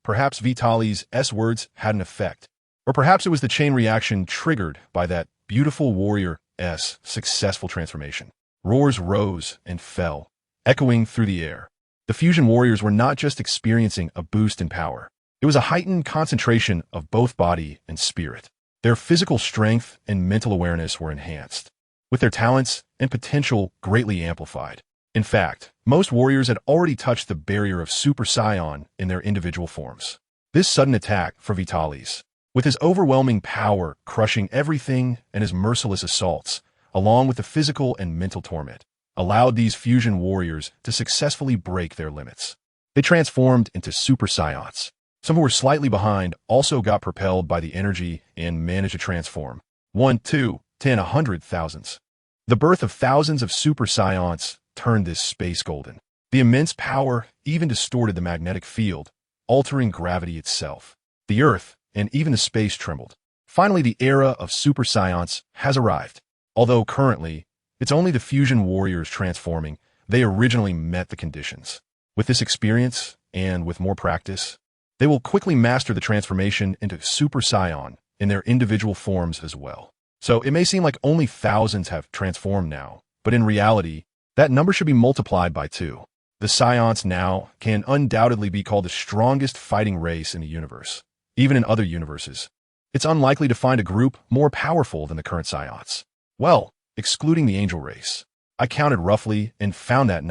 Perhaps Vitalis' words had an effect. Or perhaps it was the chain reaction triggered by that beautiful warrior's successful transformation. Roars rose and fell, echoing through the air. The fusion warriors were not just experiencing a boost in power. It was a heightened concentration of both body and spirit. Their physical strength and mental awareness were enhanced, with their talents and potential greatly amplified. In fact, most warriors had already touched the barrier of Super Saiyan in their individual forms. This sudden attack for Vitalis, with his overwhelming power crushing everything and his merciless assaults, along with the physical and mental torment, allowed these fusion warriors to successfully break their limits. They transformed into Super Saiyans. Some who were slightly behind also got propelled by the energy and managed to transform. 1, 2, 10, 100 thousands. The birth of thousands of Super Saiyans turned this space golden. The immense power even distorted the magnetic field, altering gravity itself. The Earth and even the space trembled. Finally, the era of Super Saiyans has arrived. Although currently, it's only the fusion warriors transforming, they originally met the conditions. With this experience, and with more practice, they will quickly master the transformation into Super Saiyan in their individual forms as well. So it may seem like only thousands have transformed now, but in reality, that number should be multiplied by 2. The Saiyans now can undoubtedly be called the strongest fighting race in the universe. Even in other universes, it's unlikely to find a group more powerful than the current Saiyans. Well, excluding the angel race, I counted roughly and found that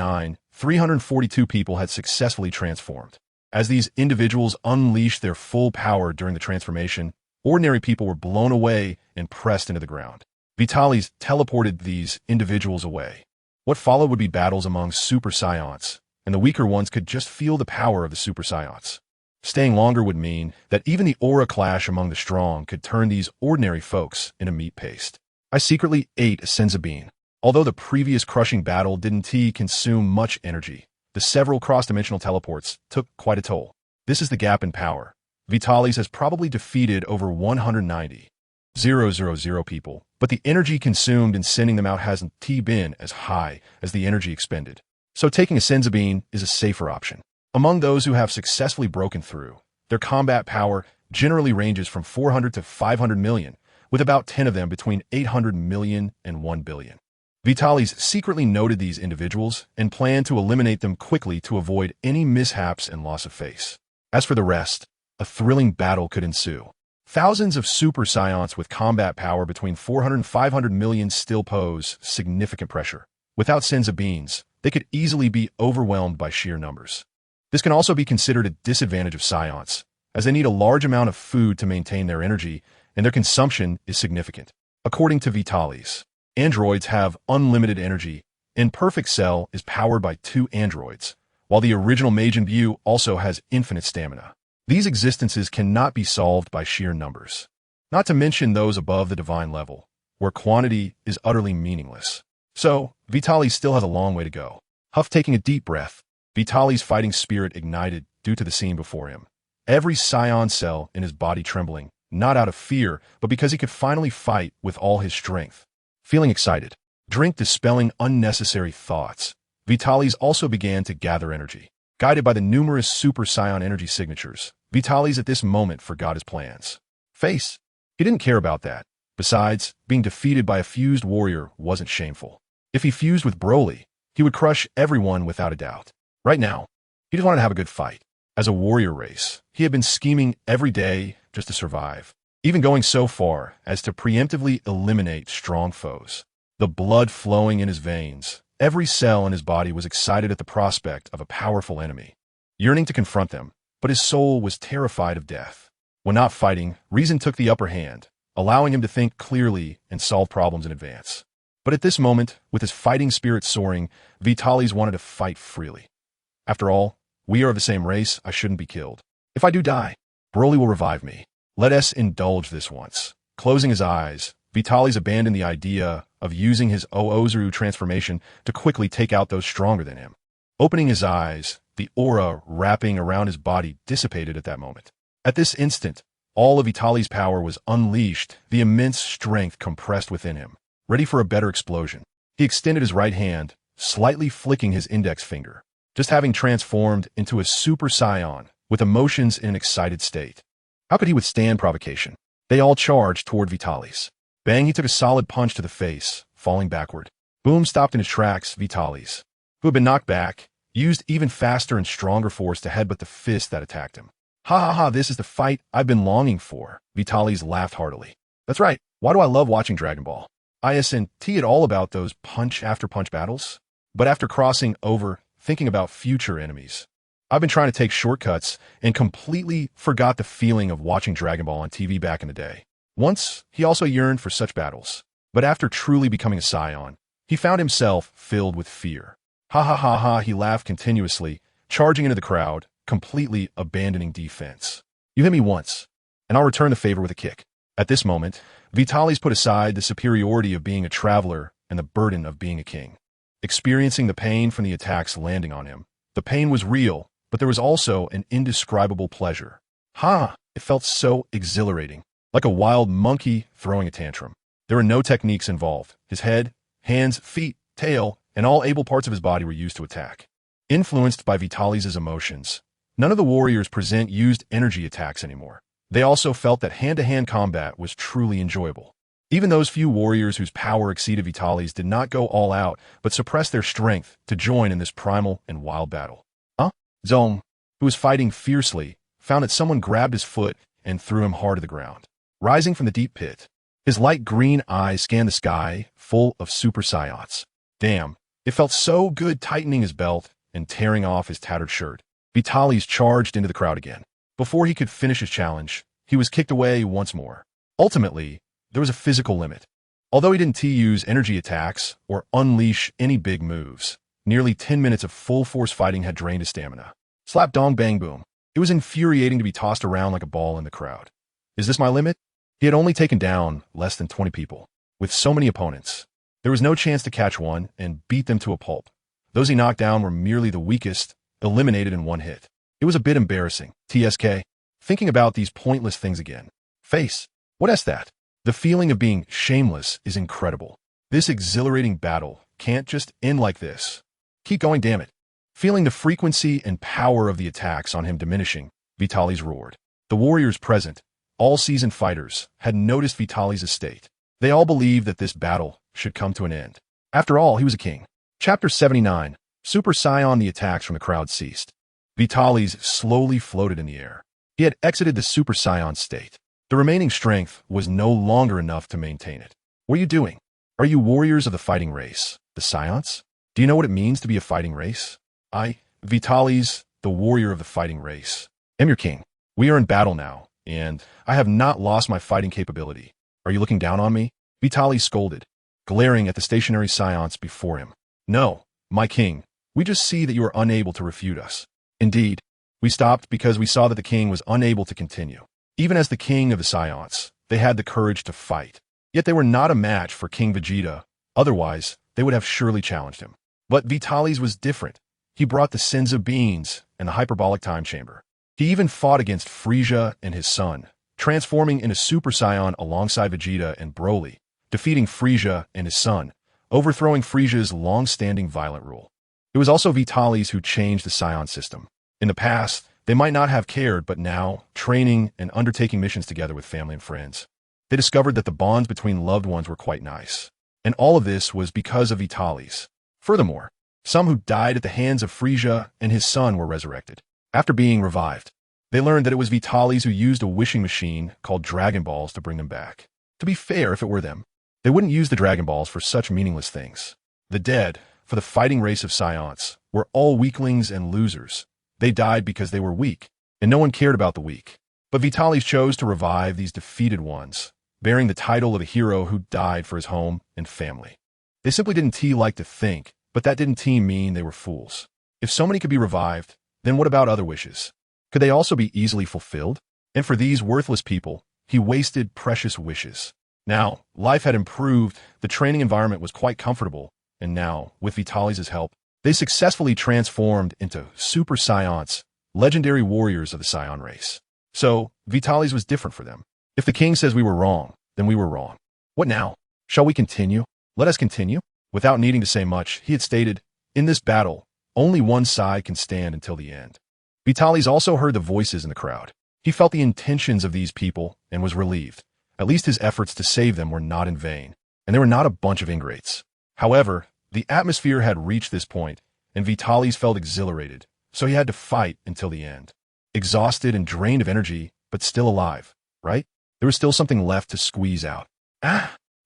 342 people had successfully transformed. As these individuals unleashed their full power during the transformation, ordinary people were blown away and pressed into the ground. Vitalis teleported these individuals away. What followed would be battles among Super Saiyans, and the weaker ones could just feel the power of the Super Saiyans. Staying longer would mean that even the aura clash among the strong could turn these ordinary folks into meat paste. I secretly ate a Sensabine. Although the previous crushing battle didn't consume much energy, the several cross-dimensional teleports took quite a toll. This is the gap in power. Vitalis has probably defeated over 190,000 people, but the energy consumed in sending them out hasn't been as high as the energy expended. So taking a Sensabine is a safer option. Among those who have successfully broken through, their combat power generally ranges from 400 to 500 million, with about 10 of them between 800 million and 1 billion. Vitalis secretly noted these individuals and planned to eliminate them quickly to avoid any mishaps and loss of face. As for the rest, a thrilling battle could ensue. Thousands of Super Saiyans with combat power between 400 and 500 million still pose significant pressure. Without Sensabines, they could easily be overwhelmed by sheer numbers. This can also be considered a disadvantage of Saiyans, as they need a large amount of food to maintain their energy, and their consumption is significant. According to Vitalis, androids have unlimited energy, and Perfect Cell is powered by 2 androids, while the original Majin Buu also has infinite stamina. These existences cannot be solved by sheer numbers, not to mention those above the divine level, where quantity is utterly meaningless. So, Vitalis still has a long way to go. Huff taking a deep breath, Vitalis' fighting spirit ignited due to the scene before him. Every Saiyan cell in his body trembling, not out of fear, but because he could finally fight with all his strength. Feeling excited, drink dispelling unnecessary thoughts, Vitalis also began to gather energy. Guided by the numerous Super Saiyan energy signatures, Vitalis at this moment forgot his plans. Face. He didn't care about that. Besides, being defeated by a fused warrior wasn't shameful. If he fused with Broly, he would crush everyone without a doubt. Right now, he just wanted to have a good fight. As a warrior race, he had been scheming every day just to survive, even going so far as to preemptively eliminate strong foes. The blood flowing in his veins, every cell in his body was excited at the prospect of a powerful enemy, yearning to confront them, but his soul was terrified of death. When not fighting, reason took the upper hand, allowing him to think clearly and solve problems in advance. But at this moment, with his fighting spirit soaring, Vitalis wanted to fight freely. After all, we are of the same race, I shouldn't be killed. If I do die, Broly will revive me. Let us indulge this once. Closing his eyes, Vitalis abandoned the idea of using his Oozuru transformation to quickly take out those stronger than him. Opening his eyes, the aura wrapping around his body dissipated at that moment. At this instant, all of Vitalis' power was unleashed, the immense strength compressed within him. Ready for a better explosion, he extended his right hand, slightly flicking his index finger, just having transformed into a Super Saiyan with emotions in an excited state. How could he withstand provocation? They all charged toward Vitalis. Bang, he took a solid punch to the face, falling backward. Boom stopped in his tracks. Vitalis, who had been knocked back, used even faster and stronger force to headbutt the fist that attacked him. Ha ha ha, this is the fight I've been longing for. Vitalis laughed heartily. That's right, why do I love watching Dragon Ball? Isn't it all about those punch-after-punch battles? But after crossing over, thinking about future enemies, I've been trying to take shortcuts and completely forgot the feeling of watching Dragon Ball on TV back in the day. Once, he also yearned for such battles. But after truly becoming a Saiyan, he found himself filled with fear. Ha ha ha ha, he laughed continuously, charging into the crowd, completely abandoning defense. You hit me once, and I'll return the favor with a kick. At this moment, Vitalis put aside the superiority of being a traveler and the burden of being a king. Experiencing the pain from the attacks landing on him, the pain was real, but there was also an indescribable pleasure. It felt so exhilarating, like a wild monkey throwing a tantrum. There were no techniques involved. His head, hands, feet, tail, and all able parts of his body were used to attack. Influenced by Vitalis' emotions, none of the warriors present used energy attacks anymore. They also felt that hand-to-hand combat was truly enjoyable. Even those few warriors whose power exceeded Vitalis did not go all out, but suppressed their strength to join in this primal and wild battle. Zong, who was fighting fiercely, found that someone grabbed his foot and threw him hard to the ground. Rising from the deep pit, his light green eyes scanned the sky, full of Super Saiyans. Damn, it felt so good tightening his belt and tearing off his tattered shirt. Vitalis charged into the crowd again. Before he could finish his challenge, he was kicked away once more. Ultimately, there was a physical limit. Although he didn't use energy attacks or unleash any big moves, nearly 10 minutes of full-force fighting had drained his stamina. Slap dong bang boom. It was infuriating to be tossed around like a ball in the crowd. Is this my limit? He had only taken down less than 20 people. With so many opponents, there was no chance to catch one and beat them to a pulp. Those he knocked down were merely the weakest, eliminated in one hit. It was a bit embarrassing. TSK. Thinking about these pointless things again. Face. What is that? The feeling of being shameless is incredible. This exhilarating battle can't just end like this. Keep going, damn it. Feeling the frequency and power of the attacks on him diminishing, Vitalis roared. The warriors present, all seasoned fighters, had noticed Vitalis' state. They all believed that this battle should come to an end. After all, he was a king. Chapter 79. Super Saiyan. The attacks from the crowd ceased. Vitalis slowly floated in the air. He had exited the Super Saiyan state. The remaining strength was no longer enough to maintain it. What are you doing? Are you warriors of the fighting race, the Saiyans? Do you know what it means to be a fighting race? I, Vitalis, the warrior of the fighting race, am your king. We are in battle now, and I have not lost my fighting capability. Are you looking down on me? Vitaly scolded, glaring at the stationary Saiyans before him. No, my king, we just see that you are unable to refute us. Indeed, we stopped because we saw that the king was unable to continue. Even as the king of the Saiyans, they had the courage to fight. Yet they were not a match for King Vegeta, otherwise they would have surely challenged him. But Vitaly's was different. He brought the Senzu beans and the hyperbolic time chamber. He even fought against Frieza and his son, transforming into Super Saiyan alongside Vegeta and Broly, defeating Frieza and his son, overthrowing Frieza's long-standing violent rule. It was also Vitaly's who changed the Saiyan system. In the past, they might not have cared, but now, training and undertaking missions together with family and friends, they discovered that the bonds between loved ones were quite nice. And all of this was because of Vitaly's. Furthermore, some who died at the hands of Frieza and his son were resurrected. After being revived, they learned that it was Vitaly's who used a wishing machine called Dragon Balls to bring them back. To be fair, if it were them, they wouldn't use the Dragon Balls for such meaningless things. The dead, for the fighting race of Saiyans, were all weaklings and losers. They died because they were weak, and no one cared about the weak. But Vitaly's chose to revive these defeated ones, bearing the title of a hero who died for his home and family. They simply didn't like to think, but that didn't mean they were fools. If so many could be revived, then what about other wishes? Could they also be easily fulfilled? And for these worthless people, he wasted precious wishes. Now, life had improved, the training environment was quite comfortable, and now, with Vitaly's help, they successfully transformed into Super Saiyans, legendary warriors of the Saiyan race. So, Vitaly's was different for them. If the king says we were wrong, then we were wrong. What now? Shall we continue? Let us continue. Without needing to say much, he had stated, in this battle, only one side can stand until the end. Vitaly's also heard the voices in the crowd. He felt the intentions of these people and was relieved. At least his efforts to save them were not in vain, and they were not a bunch of ingrates. However, the atmosphere had reached this point, and Vitaly's felt exhilarated, so he had to fight until the end. Exhausted and drained of energy, but still alive, right? There was still something left to squeeze out.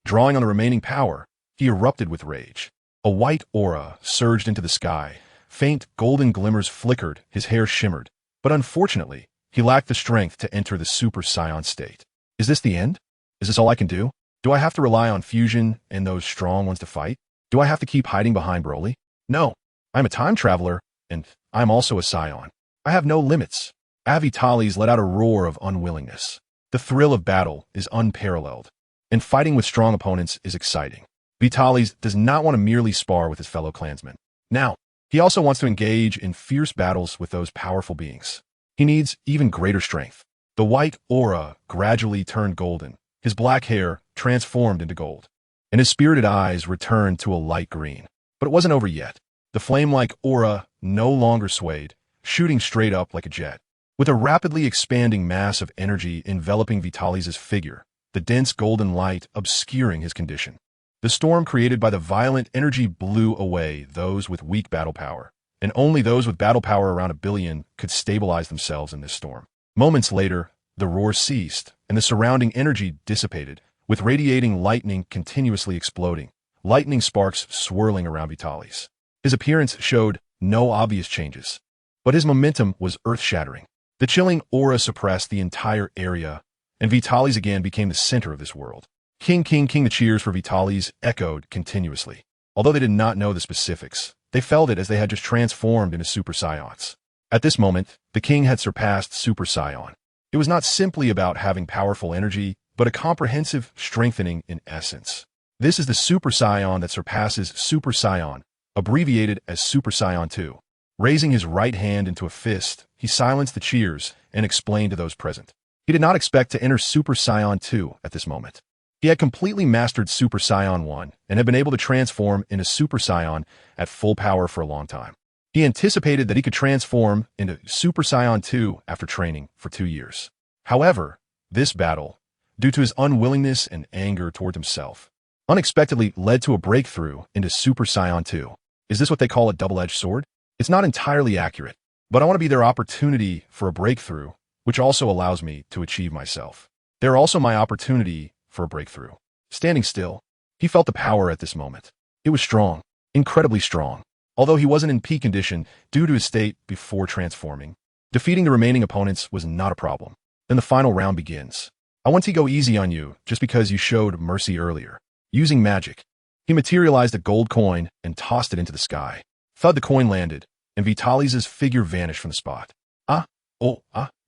Drawing on the remaining power, he erupted with rage. A white aura surged into the sky. Faint golden glimmers flickered, his hair shimmered. But unfortunately, he lacked the strength to enter the Super Saiyan state. Is this the end? Is this all I can do? Do I have to rely on fusion and those strong ones to fight? Do I have to keep hiding behind Broly? No, I'm a time traveler, and I'm also a Saiyan. I have no limits. Vitaly's let out a roar of unwillingness. The thrill of battle is unparalleled, and fighting with strong opponents is exciting. Vitaly's does not want to merely spar with his fellow clansmen. Now, he also wants to engage in fierce battles with those powerful beings. He needs even greater strength. The white aura gradually turned golden. His black hair transformed into gold, and his spirited eyes returned to a light green. But it wasn't over yet. The flame-like aura no longer swayed, shooting straight up like a jet. With a rapidly expanding mass of energy enveloping Vitaly's figure, the dense golden light obscuring his condition. The storm created by the violent energy blew away those with weak battle power, and only those with battle power around 1 billion could stabilize themselves in this storm. Moments later, the roar ceased, and the surrounding energy dissipated, with radiating lightning continuously exploding, lightning sparks swirling around Vitaly's. His appearance showed no obvious changes, but his momentum was earth-shattering. The chilling aura suppressed the entire area, and Vitaly's again became the center of this world. King, king, king, the cheers for Vitaly's echoed continuously. Although they did not know the specifics, they felt it as they had just transformed into Super Saiyans. At this moment, the king had surpassed Super Saiyan. It was not simply about having powerful energy, but a comprehensive strengthening in essence. This is the Super Saiyan that surpasses Super Saiyan, abbreviated as Super Saiyan 2. Raising his right hand into a fist, he silenced the cheers and explained to those present. He did not expect to enter Super Saiyan 2 at this moment. He had completely mastered Super Saiyan 1 and had been able to transform into Super Saiyan at full power for a long time. He anticipated that he could transform into Super Saiyan 2 after training for 2 years. However, this battle, due to his unwillingness and anger toward himself, unexpectedly led to a breakthrough into Super Saiyan 2. Is this what they call a double-edged sword? It's not entirely accurate, but I want to be their opportunity for a breakthrough, which also allows me to achieve myself. They're also my opportunity for a breakthrough. Standing still, he felt the power at this moment. It was strong, incredibly strong. Although he wasn't in peak condition due to his state before transforming, Defeating the remaining opponents was not a problem. Then the final round begins. I want to go easy on you just because you showed mercy earlier. Using magic, he materialized a gold coin and tossed it into the sky. Thud, the coin landed, and Vitalis' figure vanished from the spot.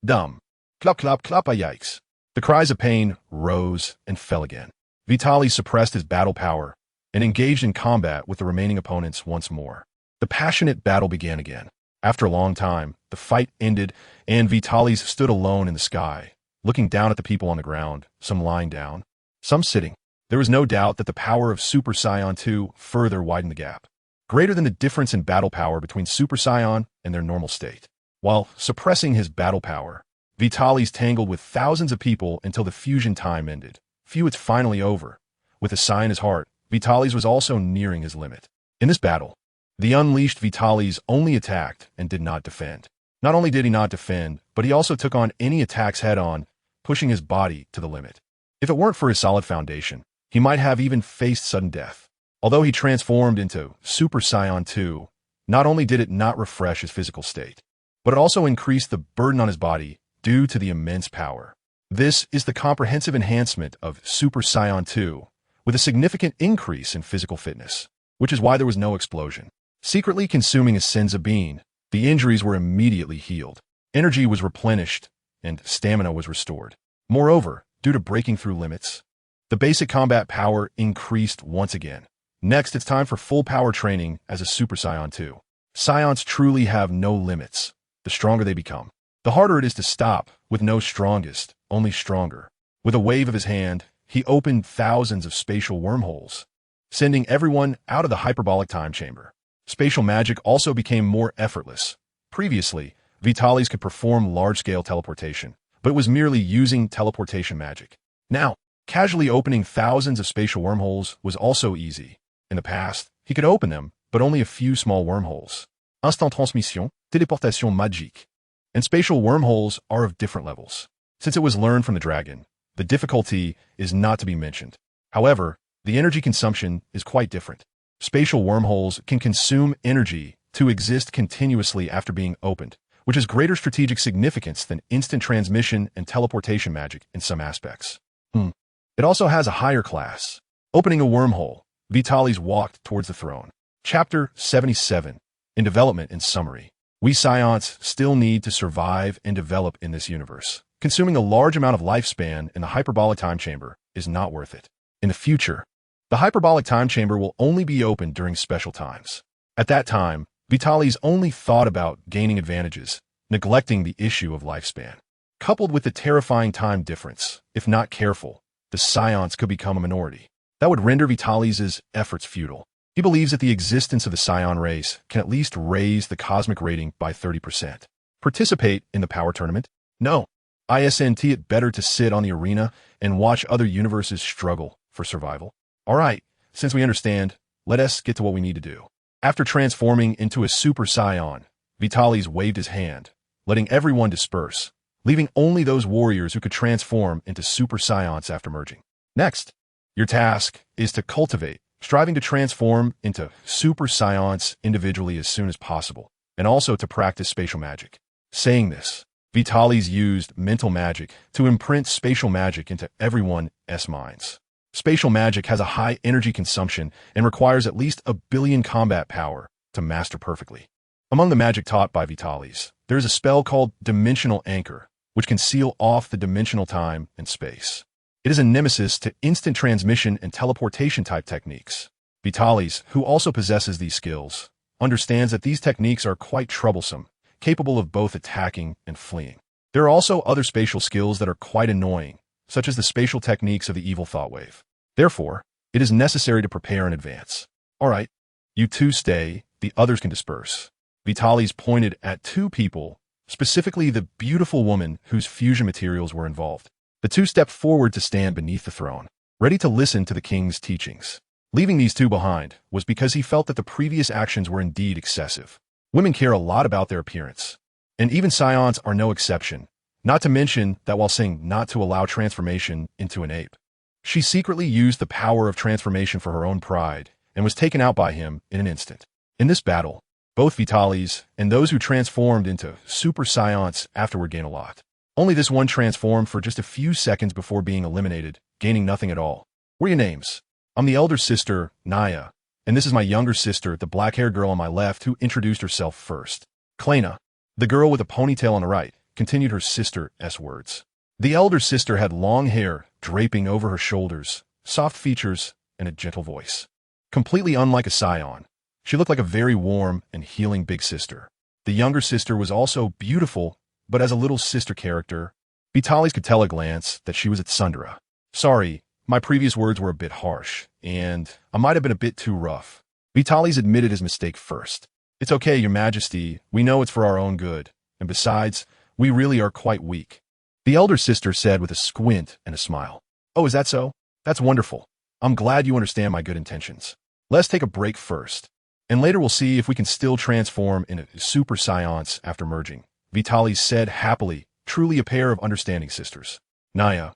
Dumb. Clap, clap, clap, yikes. The cries of pain rose and fell again. Vitalis suppressed his battle power and engaged in combat with the remaining opponents once more. The passionate battle began again. After a long time, the fight ended, and Vitalis stood alone in the sky, looking down at the people on the ground, some lying down, some sitting. There was no doubt that the power of Super Saiyan 2 further widened the gap, greater than the difference in battle power between Super Saiyan and their normal state. While suppressing his battle power, Vitalis tangled with thousands of people until the fusion time ended. It's finally over. With a sigh in his heart, Vitalis was also nearing his limit. In this battle, the unleashed Vitalis only attacked and did not defend. Not only did he not defend, but he also took on any attacks head-on, pushing his body to the limit. If it weren't for his solid foundation, he might have even faced sudden death. Although he transformed into Super Saiyan 2, not only did it not refresh his physical state, but it also increased the burden on his body due to the immense power. This is the comprehensive enhancement of Super Saiyan 2, with a significant increase in physical fitness, which is why there was no explosion. Secretly consuming his senzu bean, the injuries were immediately healed. Energy was replenished, and stamina was restored. Moreover, due to breaking through limits, the basic combat power increased once again. Next, it's time for full power training as a Super Saiyan 2. Saiyans truly have no limits. The stronger they become, the harder it is to stop, with no strongest, only stronger. With a wave of his hand, he opened thousands of spatial wormholes, sending everyone out of the hyperbolic time chamber. Spatial magic also became more effortless. Previously, Vitalis could perform large-scale teleportation, but it was merely using teleportation magic. Now, casually opening thousands of spatial wormholes was also easy. In the past, he could open them, but only a few small wormholes. Instant transmission, téléportation magique. And spatial wormholes are of different levels. Since it was learned from the dragon, the difficulty is not to be mentioned. However, the energy consumption is quite different. Spatial wormholes can consume energy to exist continuously after being opened, which has greater strategic significance than instant transmission and teleportation magic in some aspects. It also has a higher class. Opening a wormhole, Vitalis walked towards the throne. Chapter 77. In development and summary. We Saiyans still need to survive and develop in this universe. Consuming a large amount of lifespan in the hyperbolic time chamber is not worth it. In the future, the hyperbolic time chamber will only be opened during special times. At that time, Vitalis only thought about gaining advantages, neglecting the issue of lifespan. Coupled with the terrifying time difference, if not careful, the Saiyans could become a minority. That would render Vitalis' efforts futile. He believes that the existence of the Saiyan race can at least raise the cosmic rating by 30%. Participate in the power tournament? No. Isn't it better to sit on the arena and watch other universes struggle for survival? Alright, since we understand, let us get to what we need to do. After transforming into a Super Saiyan, Vitalis waved his hand, letting everyone disperse, leaving only those warriors who could transform into Super Saiyans after merging. Next, your task is to cultivate, striving to transform into Super Saiyans individually as soon as possible, and also to practice spatial magic. Saying this, Vitalis used mental magic to imprint spatial magic into everyone's minds. Spatial magic has a high energy consumption and requires at least 1 billion combat power to master perfectly. Among the magic taught by Vitalis, there is a spell called Dimensional Anchor, which can seal off the dimensional time and space. It is a nemesis to instant transmission and teleportation type techniques. Vitalis, who also possesses these skills, understands that these techniques are quite troublesome, capable of both attacking and fleeing. There are also other spatial skills that are quite annoying, such as the spatial techniques of the evil thought wave. Therefore, it is necessary to prepare in advance. Alright, you two stay, the others can disperse. Vitalis pointed at 2 people, specifically the beautiful woman whose fusion materials were involved. The 2 stepped forward to stand beneath the throne, ready to listen to the king's teachings. Leaving these 2 behind was because he felt that the previous actions were indeed excessive. Women care a lot about their appearance, and even Saiyans are no exception, not to mention that while saying not to allow transformation into an ape, she secretly used the power of transformation for her own pride and was taken out by him in an instant. In this battle, both Vitalis and those who transformed into Super Saiyans afterward gain a lot. Only this one transformed for just a few seconds before being eliminated, gaining nothing at all. What are your names? I'm the elder sister, Naya, and this is my younger sister, the black-haired girl on my left who introduced herself first. Klena, the girl with a ponytail on the right, continued her sister's words. The elder sister had long hair draping over her shoulders, soft features, and a gentle voice. Completely unlike a Saiyan, she looked like a very warm and healing big sister. The younger sister was also beautiful, but as a little sister character, Vitalis could tell at a glance that she was at Sundara. Sorry, my previous words were a bit harsh, and I might have been a bit too rough. Vitalis admitted his mistake first. It's okay, Your Majesty, we know it's for our own good, and besides, we really are quite weak. The elder sister said with a squint and a smile. Oh, is that so? That's wonderful. I'm glad you understand my good intentions. Let's take a break first, and later we'll see if we can still transform into Super Saiyans after merging. Vitalis said happily, truly a pair of understanding sisters. Naya.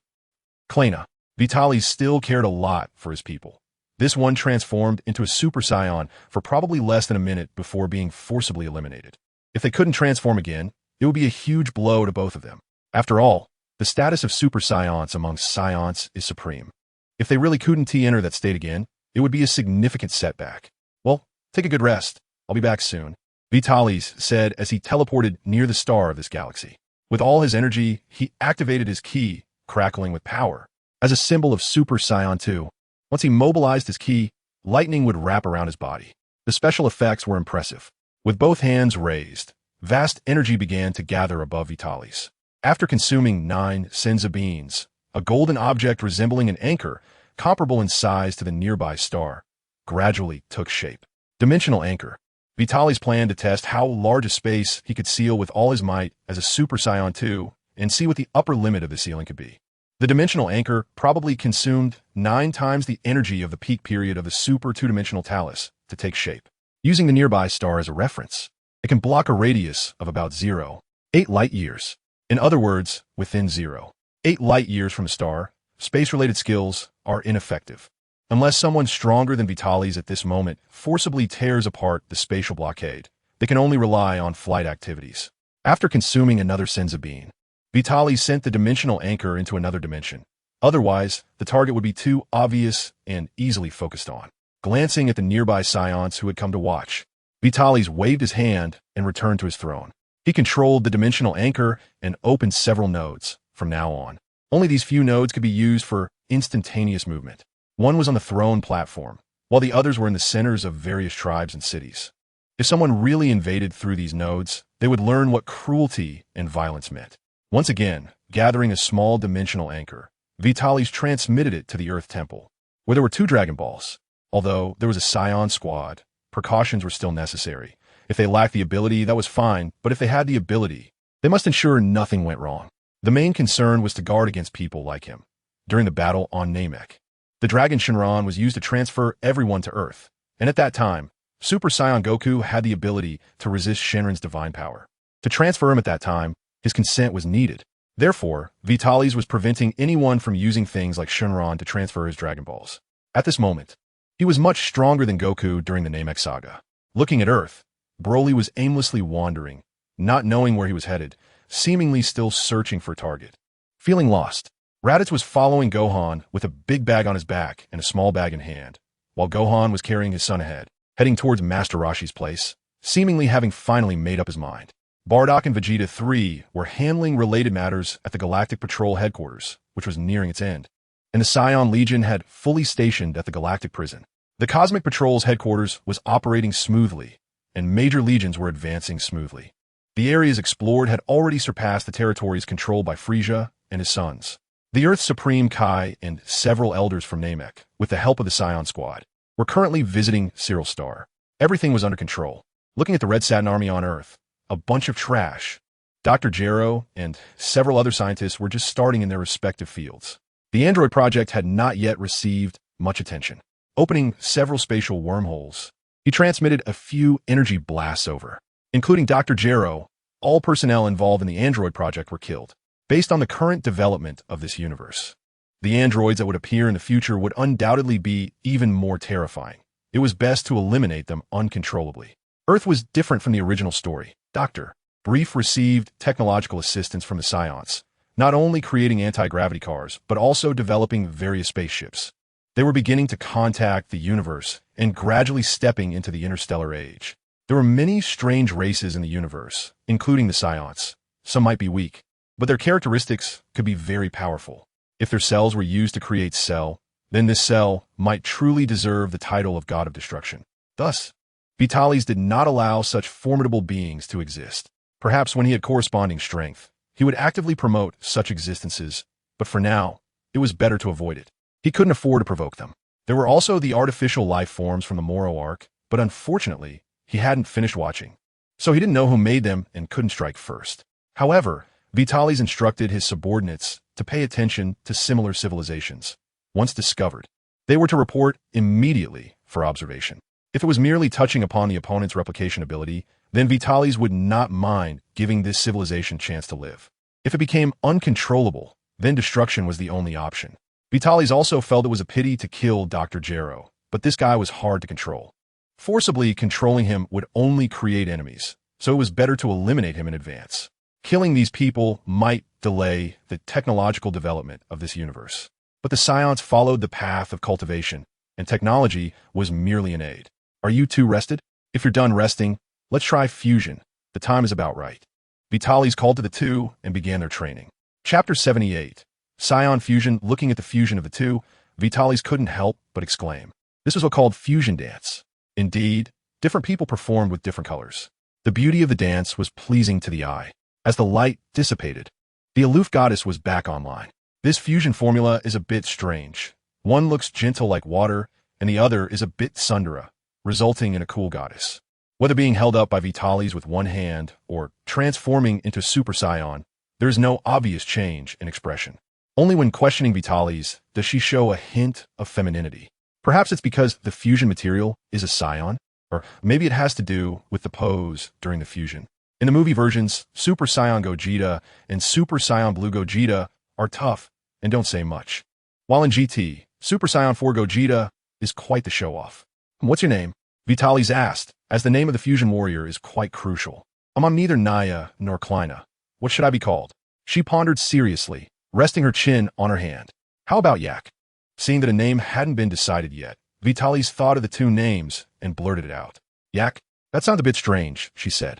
Klena. Vitalis still cared a lot for his people. This one transformed into a Super Saiyan for probably less than a minute before being forcibly eliminated. If they couldn't transform again, it would be a huge blow to both of them. After all, the status of Super Saiyans among Saiyans is supreme. If they really couldn't enter that state again, it would be a significant setback. Well, take a good rest. I'll be back soon. Vitalis said as he teleported near the star of this galaxy. With all his energy, he activated his ki, crackling with power. As a symbol of Super Saiyan 2, once he mobilized his ki, lightning would wrap around his body. The special effects were impressive. With both hands raised, vast energy began to gather above Vitalis. After consuming 9 senza beans, a golden object resembling an anchor, comparable in size to the nearby star, gradually took shape. Dimensional anchor. Vitalis planned to test how large a space he could seal with all his might as a Super Saiyan 2 and see what the upper limit of the ceiling could be. The dimensional anchor probably consumed 9 times the energy of the peak period of the super two-dimensional talus to take shape. Using the nearby star as a reference, it can block a radius of about 0.8 light-years. In other words, within 0.8 light-years from a star, space-related skills are ineffective. Unless someone stronger than Vitalis at this moment forcibly tears apart the spatial blockade, they can only rely on flight activities. After consuming another senza bean, Vitalis sent the dimensional anchor into another dimension. Otherwise, the target would be too obvious and easily focused on. Glancing at the nearby Saiyans who had come to watch, Vitalis waved his hand and returned to his throne. He controlled the dimensional anchor and opened several nodes. From now on, only these few nodes could be used for instantaneous movement. One was on the throne platform, while the others were in the centers of various tribes and cities. If someone really invaded through these nodes, they would learn what cruelty and violence meant. Once again, gathering a small dimensional anchor, Vitalis transmitted it to the Earth Temple, where there were 2 Dragon Balls. Although there was a Saiyan squad, precautions were still necessary. If they lacked the ability, that was fine, but if they had the ability, they must ensure nothing went wrong. The main concern was to guard against people like him. During the battle on Namek, the Dragon Shinran was used to transfer everyone to Earth, and at that time, Super Saiyan Goku had the ability to resist Shenron's divine power. To transfer him at that time, his consent was needed. Therefore, Vitalis was preventing anyone from using things like Shenron to transfer his Dragon Balls. At this moment, he was much stronger than Goku during the Namek saga. Looking at Earth, Broly was aimlessly wandering, not knowing where he was headed, seemingly still searching for a target. Feeling lost, Raditz was following Gohan with a big bag on his back and a small bag in hand, while Gohan was carrying his son ahead, heading towards Master Roshi's place, seemingly having finally made up his mind. Bardock and Vegeta 3 were handling related matters at the Galactic Patrol headquarters, which was nearing its end, and the Saiyan Legion had fully stationed at the Galactic Prison. The Cosmic Patrol's headquarters was operating smoothly, and major legions were advancing smoothly. The areas explored had already surpassed the territories controlled by Frieza and his sons. The Earth's Supreme Kai and several elders from Namek, with the help of the Saiyan squad, were currently visiting Cyril Star. Everything was under control. Looking at the Red Satin Army on Earth, a bunch of trash. Dr. Gero and several other scientists were just starting in their respective fields. The android project had not yet received much attention. Opening several spatial wormholes, he transmitted a few energy blasts over. Including Dr. Gero, all personnel involved in the android project were killed. Based on the current development of this universe, the androids that would appear in the future would undoubtedly be even more terrifying. It was best to eliminate them uncontrollably. Earth was different from the original story. Dr. Brief received technological assistance from the Saiyans, not only creating anti-gravity cars, but also developing various spaceships. They were beginning to contact the universe and gradually stepping into the interstellar age. There were many strange races in the universe, including the Saiyans. Some might be weak, but their characteristics could be very powerful. If their cells were used to create Cell, then this cell might truly deserve the title of God of Destruction. Thus, Vitalis did not allow such formidable beings to exist. Perhaps when he had corresponding strength, he would actively promote such existences, but for now, it was better to avoid it. He couldn't afford to provoke them. There were also the artificial life forms from the Moro arc, but unfortunately, he hadn't finished watching. So he didn't know who made them and couldn't strike first. However, Vitalis instructed his subordinates to pay attention to similar civilizations. Once discovered, they were to report immediately for observation. If it was merely touching upon the opponent's replication ability, then Vitalis would not mind giving this civilization chance to live. If it became uncontrollable, then destruction was the only option. Vitalis also felt it was a pity to kill Dr. Gero, but this guy was hard to control. Forcibly controlling him would only create enemies, so it was better to eliminate him in advance. Killing these people might delay the technological development of this universe. But the Saiyans followed the path of cultivation, and technology was merely an aid. Are you two rested? If you're done resting, let's try fusion. The time is about right. Vitalis called to the two and began their training. Chapter 78. Saiyan Fusion. Looking at the fusion of the two, Vitalis couldn't help but exclaim. This was what called fusion dance. Indeed, different people performed with different colors. The beauty of the dance was pleasing to the eye. As the light dissipated, the aloof goddess was back online. This fusion formula is a bit strange. One looks gentle like water, and the other is a bit Sundara, resulting in a cool goddess. Whether being held up by Vitalis with one hand or transforming into Super Saiyan, there is no obvious change in expression. Only when questioning Vitalis does she show a hint of femininity. Perhaps it's because the fusion material is a Saiyan, or maybe it has to do with the pose during the fusion. In the movie versions, Super Saiyan Gogeta and Super Saiyan Blue Gogeta are tough and don't say much. While in GT, Super Saiyan 4 Gogeta is quite the show-off. What's your name? Vitalis asked, as the name of the fusion warrior is quite crucial. I'm neither Naya nor Kleina. What should I be called? She pondered seriously, resting her chin on her hand. How about Yak? Seeing that a name hadn't been decided yet, Vitalis thought of the two names and blurted it out. Yak? That sounds a bit strange, she said.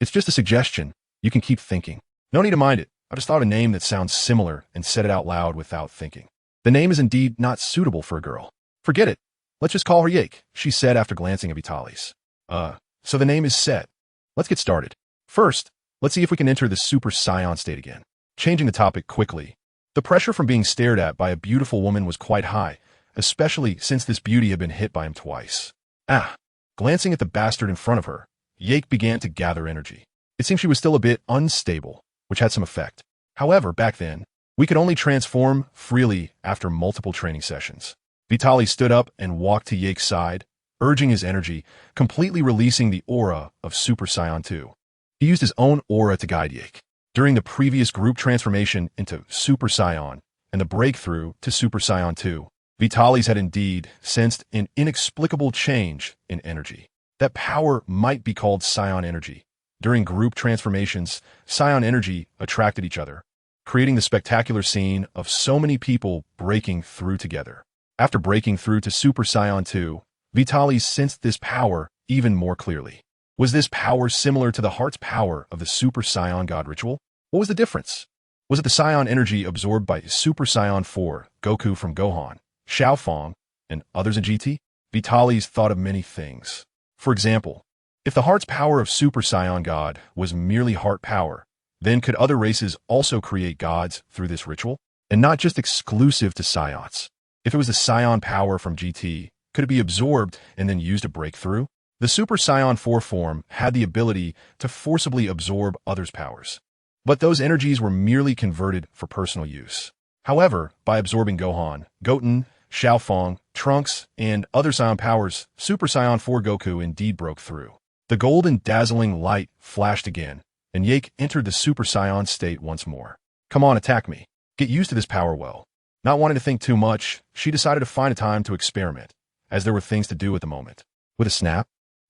It's just a suggestion. You can keep thinking. No need to mind it. I just thought a name that sounds similar and said it out loud without thinking. The name is indeed not suitable for a girl. Forget it. Let's just call her Yake, she said after glancing at Vitalis. So the name is set. Let's get started. First, let's see if we can enter the Super Saiyan state again. Changing the topic quickly. The pressure from being stared at by a beautiful woman was quite high, especially since this beauty had been hit by him twice. Glancing at the bastard in front of her, Yake began to gather energy. It seemed she was still a bit unstable, which had some effect. However, back then, we could only transform freely after multiple training sessions. Vitalis stood up and walked to Yake's side, urging his energy, completely releasing the aura of Super Saiyan 2. He used his own aura to guide Yake. During the previous group transformation into Super Saiyan and the breakthrough to Super Saiyan 2, Vitalis had indeed sensed an inexplicable change in energy. That power might be called Saiyan energy. During group transformations, Saiyan energy attracted each other, creating the spectacular scene of so many people breaking through together. After breaking through to Super Saiyan 2, Vitalis sensed this power even more clearly. Was this power similar to the heart's power of the Super Saiyan God ritual? What was the difference? Was it the Saiyan energy absorbed by Super Saiyan 4, Goku from Gohan, Xiaofeng, and others in GT? Vitalis thought of many things. For example, if the heart's power of Super Saiyan God was merely heart power, then could other races also create gods through this ritual? And not just exclusive to Saiyans. If it was the Saiyan power from GT, could it be absorbed and then used to break through? The Super Saiyan 4 form had the ability to forcibly absorb others' powers. But those energies were merely converted for personal use. However, by absorbing Gohan, Goten, Xiaofeng, Trunks, and other Saiyan powers, Super Saiyan 4 Goku indeed broke through. The golden dazzling light flashed again, and Yake entered the Super Saiyan state once more. Come on, attack me. Get used to this power well. Not wanting to think too much, she decided to find a time to experiment, as there were things to do at the moment. With a snap,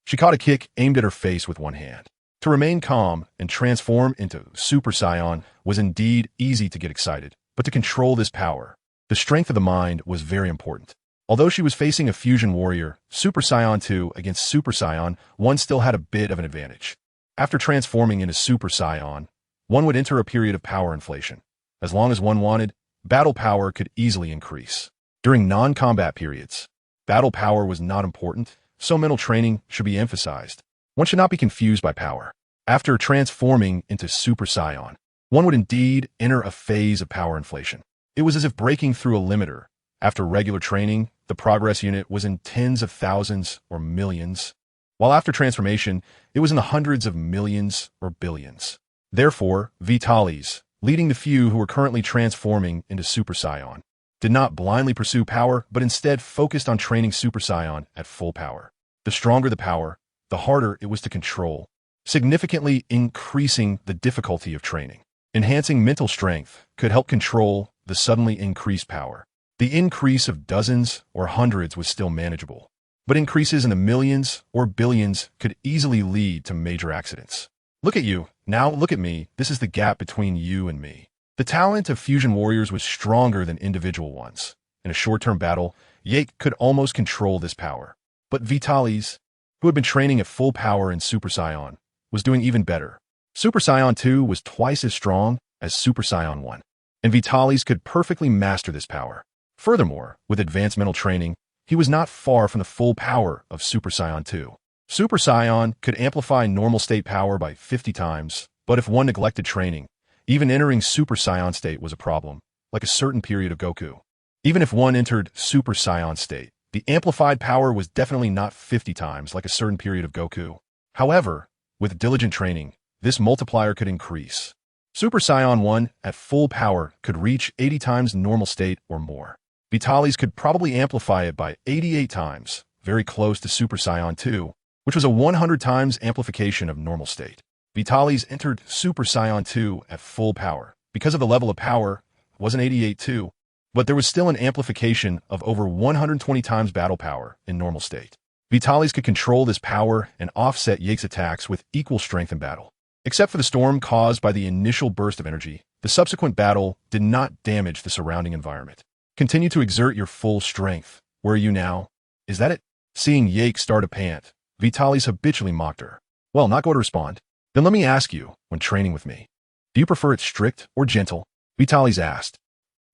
She caught a kick aimed at her face with one hand. To remain calm and transform into Super Saiyan was indeed easy to get excited, but to control this power, the strength of the mind was very important. Although she was facing a fusion warrior, Super Saiyan 2 against Super Saiyan 1 still had a bit of an advantage. After transforming into Super Saiyan, one would enter a period of power inflation. As long as one wanted, battle power could easily increase. During non-combat periods, battle power was not important, so mental training should be emphasized. One should not be confused by power. After transforming into Super Saiyan, one would indeed enter a phase of power inflation. It was as if breaking through a limiter. After regular training, the progress unit was in tens of thousands or millions, while after transformation, it was in the hundreds of millions or billions. Therefore, Vitalis, leading the few who were currently transforming into Super Saiyan, did not blindly pursue power, but instead focused on training Super Saiyan at full power. The stronger the power, the harder it was to control, significantly increasing the difficulty of training. Enhancing mental strength could help control the suddenly increased power. The increase of dozens or hundreds was still manageable, but increases in the millions or billions could easily lead to major accidents. Look at you, now look at me, this is the gap between you and me. The talent of fusion warriors was stronger than individual ones. In a short-term battle, Yake could almost control this power. But Vitalis, who had been training at full power in Super Saiyan, was doing even better. Super Saiyan 2 was twice as strong as Super Saiyan 1, and Vitalis could perfectly master this power. Furthermore, with advanced mental training, he was not far from the full power of Super Saiyan 2. Super Saiyan could amplify normal state power by 50 times, but if one neglected training, even entering Super Saiyan state was a problem, like a certain period of Goku. Even if one entered Super Saiyan state, the amplified power was definitely not 50 times like a certain period of Goku. However, with diligent training, this multiplier could increase. Super Saiyan 1 at full power could reach 80 times normal state or more. Vitalis could probably amplify it by 88 times, very close to Super Saiyan 2, which was a 100 times amplification of normal state. Vitalis entered Super Saiyan 2 at full power. Because of the level of power, it wasn't 88 too, but there was still an amplification of over 120 times battle power in normal state. Vitalis could control this power and offset Yake's attacks with equal strength in battle. Except for the storm caused by the initial burst of energy, the subsequent battle did not damage the surrounding environment. Continue to exert your full strength. Where are you now? Is that it? Seeing Yake start to pant, Vitalis habitually mocked her. Well, not going to respond. Then let me ask you, when training with me, do you prefer it strict or gentle? Vitalis asked.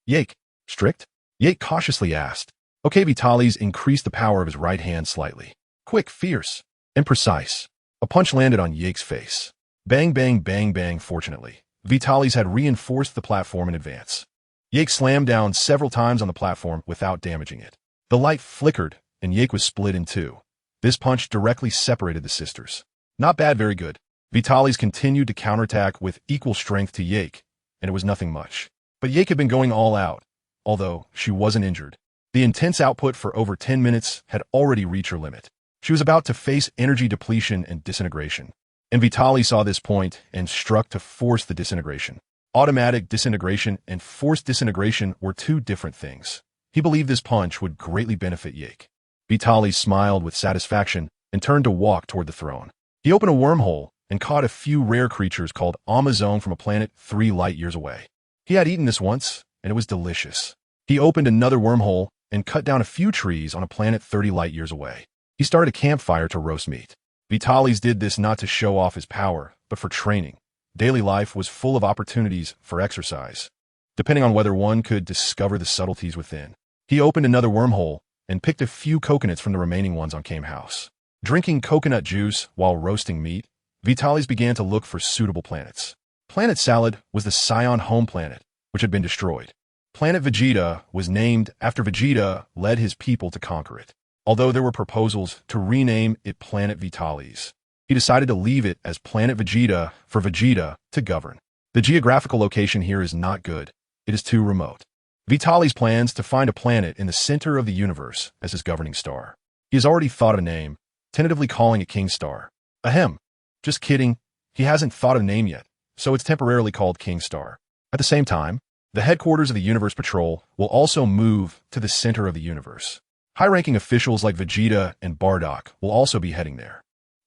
Yake, strict? Yake cautiously asked. Okay, Vitalis increased the power of his right hand slightly. Quick, fierce, and precise. A punch landed on Yake's face. Bang, bang, bang, bang. Fortunately, Vitalis had reinforced the platform in advance. Yake slammed down several times on the platform without damaging it. The light flickered, and Yake was split in two. This punch directly separated the sisters. Not bad, very good. Vitalis continued to counterattack with equal strength to Yake, and it was nothing much. But Yake had been going all out, although she wasn't injured. The intense output for over 10 minutes had already reached her limit. She was about to face energy depletion and disintegration. And Vitalis saw this point and struck to force the disintegration. Automatic disintegration and forced disintegration were two different things. He believed this punch would greatly benefit Yake. Vitalis smiled with satisfaction and turned to walk toward the throne. He opened a wormhole and caught a few rare creatures called Amazon from a planet 3 light years away. He had eaten this once, and it was delicious. He opened another wormhole and cut down a few trees on a planet 30 light years away. He started a campfire to roast meat. Vitalis did this not to show off his power, but for training. Daily life was full of opportunities for exercise, depending on whether one could discover the subtleties within. He opened another wormhole and picked a few coconuts from the remaining ones on Came House. Drinking coconut juice while roasting meat, Vitalis began to look for suitable planets. Planet Salad was the Saiyan home planet, which had been destroyed. Planet Vegeta was named after Vegeta led his people to conquer it. Although there were proposals to rename it Planet Vitalis, he decided to leave it as Planet Vegeta for Vegeta to govern. The geographical location here is not good. It is too remote. Vitalis plans to find a planet in the center of the universe as his governing star. He has already thought of a name, tentatively calling it King Star. Ahem. Just kidding. He hasn't thought of a name yet, so it's temporarily called King Star. At the same time, the headquarters of the Universe Patrol will also move to the center of the universe. High-ranking officials like Vegeta and Bardock will also be heading there.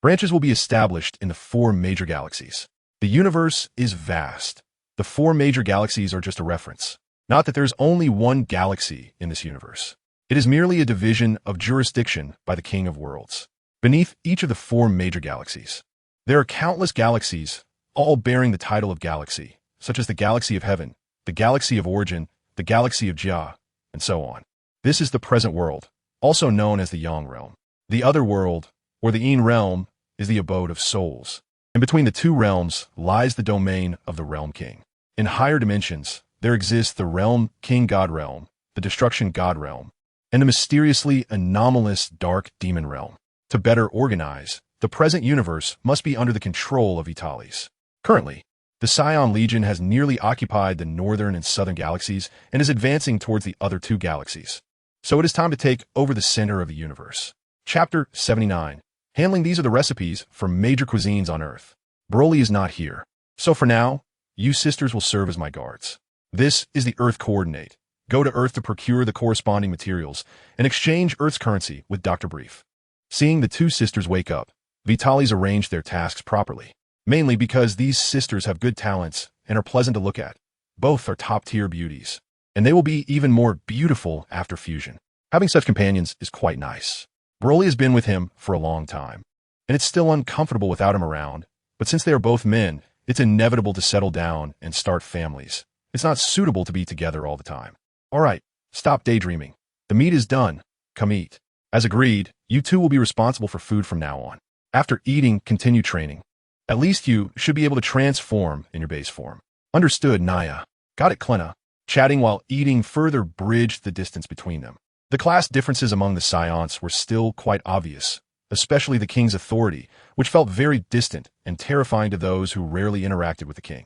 Branches will be established in the 4 major galaxies. The universe is vast. The 4 major galaxies are just a reference. Not that there's only one galaxy in this universe. It is merely a division of jurisdiction by the King of Worlds. Beneath each of the 4 major galaxies, there are countless galaxies, all bearing the title of galaxy, such as the Galaxy of Heaven, the Galaxy of Origin, the Galaxy of Jia, and so on. This is the present world, also known as the Yang realm. The other world, or the Yin realm, is the abode of souls. In between the 2 realms lies the domain of the Realm King. In higher dimensions, there exists the Realm King God realm, the Destruction God realm, and the mysteriously anomalous Dark Demon realm. To better organize, the present universe must be under the control of Vitalis. Currently, the Saiyan Legion has nearly occupied the northern and southern galaxies and is advancing towards the other 2 galaxies. So it is time to take over the center of the universe. Chapter 79. Handling. These are the recipes for major cuisines on Earth. Broly is not here. So for now, you sisters will serve as my guards. This is the Earth coordinate. Go to Earth to procure the corresponding materials and exchange Earth's currency with Dr. Brief. Seeing the 2 sisters wake up, Vitalis arranged their tasks properly. Mainly because these sisters have good talents and are pleasant to look at. Both are top-tier beauties, and they will be even more beautiful after fusion. Having such companions is quite nice. Broly has been with him for a long time, and it's still uncomfortable without him around, but since they are both men, it's inevitable to settle down and start families. It's not suitable to be together all the time. All right, stop daydreaming. The meat is done. Come eat. As agreed, you 2 will be responsible for food from now on. After eating, continue training. At least you should be able to transform in your base form. Understood, Naya. Got it, Klena. Chatting while eating further bridged the distance between them. The class differences among the Saiyans were still quite obvious, especially the king's authority, which felt very distant and terrifying to those who rarely interacted with the king.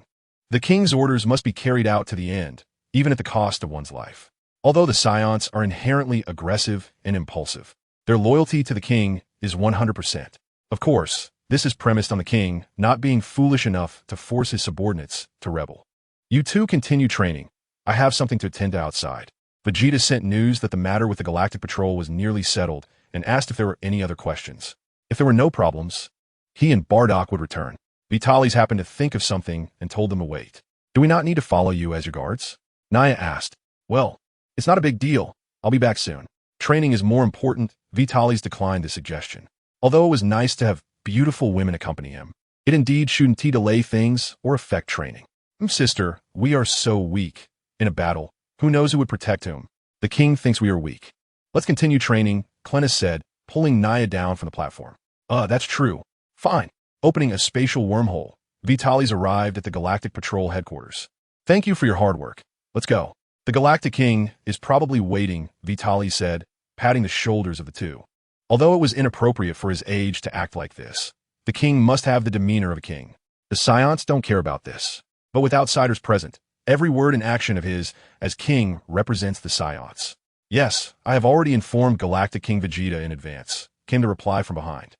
The king's orders must be carried out to the end, even at the cost of one's life. Although the Saiyans are inherently aggressive and impulsive, their loyalty to the king is 100%. Of course, this is premised on the king not being foolish enough to force his subordinates to rebel. You 2 continue training. I have something to attend to outside. Vegeta sent news that the matter with the Galactic Patrol was nearly settled and asked if there were any other questions. If there were no problems, he and Bardock would return. Vitalis happened to think of something and told them to wait. Do we not need to follow you as your guards? Naya asked. Well, it's not a big deal. I'll be back soon. Training is more important. Vitalis declined the suggestion. Although it was nice to have beautiful women accompany him, it indeed shouldn't delay things or affect training. Sister, we are so weak. In a battle, who knows who would protect whom? The king thinks we are weak. Let's continue training, Clenis said, pulling Naya down from the platform. That's true. Fine. Opening a spatial wormhole, Vitalis arrived at the Galactic Patrol headquarters. Thank you for your hard work. Let's go. The Galactic King is probably waiting, Vitalis said, patting the shoulders of the 2. Although it was inappropriate for his age to act like this, the king must have the demeanor of a king. The Saiyans don't care about this. But with outsiders present, every word and action of his as king represents the Saiyans. Yes, I have already informed Galactic King Vegeta in advance, came the reply from behind.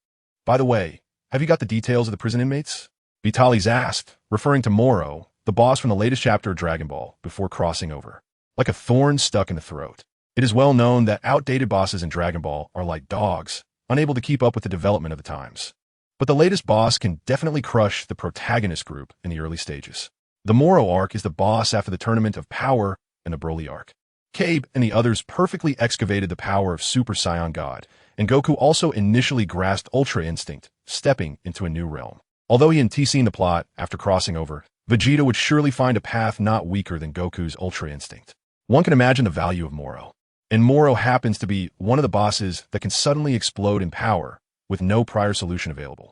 By the way, have you got the details of the prison inmates? Vitalis asked, referring to Moro, the boss from the latest chapter of Dragon Ball, before crossing over. Like a thorn stuck in the throat. It is well known that outdated bosses in Dragon Ball are like dogs, unable to keep up with the development of the times. But the latest boss can definitely crush the protagonist group in the early stages. The Moro arc is the boss after the Tournament of Power and the Broly arc. Cabe and the others perfectly excavated the power of Super Saiyan God, and Goku also initially grasped Ultra Instinct, stepping into a new realm. Although he hadn't seen the plot after crossing over, Vegeta would surely find a path not weaker than Goku's Ultra Instinct. One can imagine the value of Moro. And Moro happens to be one of the bosses that can suddenly explode in power with no prior solution available.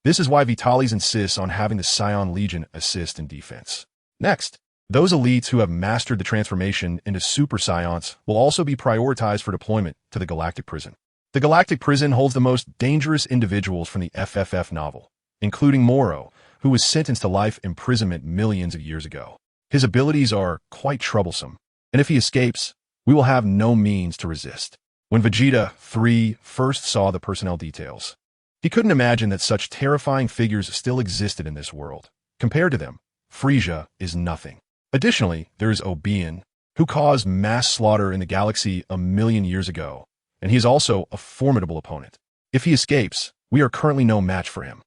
This is why Vitalis insists on having the Saiyan Legion assist in defense. Next, those elites who have mastered the transformation into Super Saiyans will also be prioritized for deployment to the Galactic Prison. The Galactic Prison holds the most dangerous individuals from the FFF novel, including Moro, who was sentenced to life imprisonment millions of years ago. His abilities are quite troublesome, and if he escapes, we will have no means to resist. When Vegeta 3 first saw the personnel details, he couldn't imagine that such terrifying figures still existed in this world. Compared to them, Frieza is nothing. Additionally, there is Obian, who caused mass slaughter in the galaxy a million years ago, and he is also a formidable opponent. If he escapes, We are currently no match for him.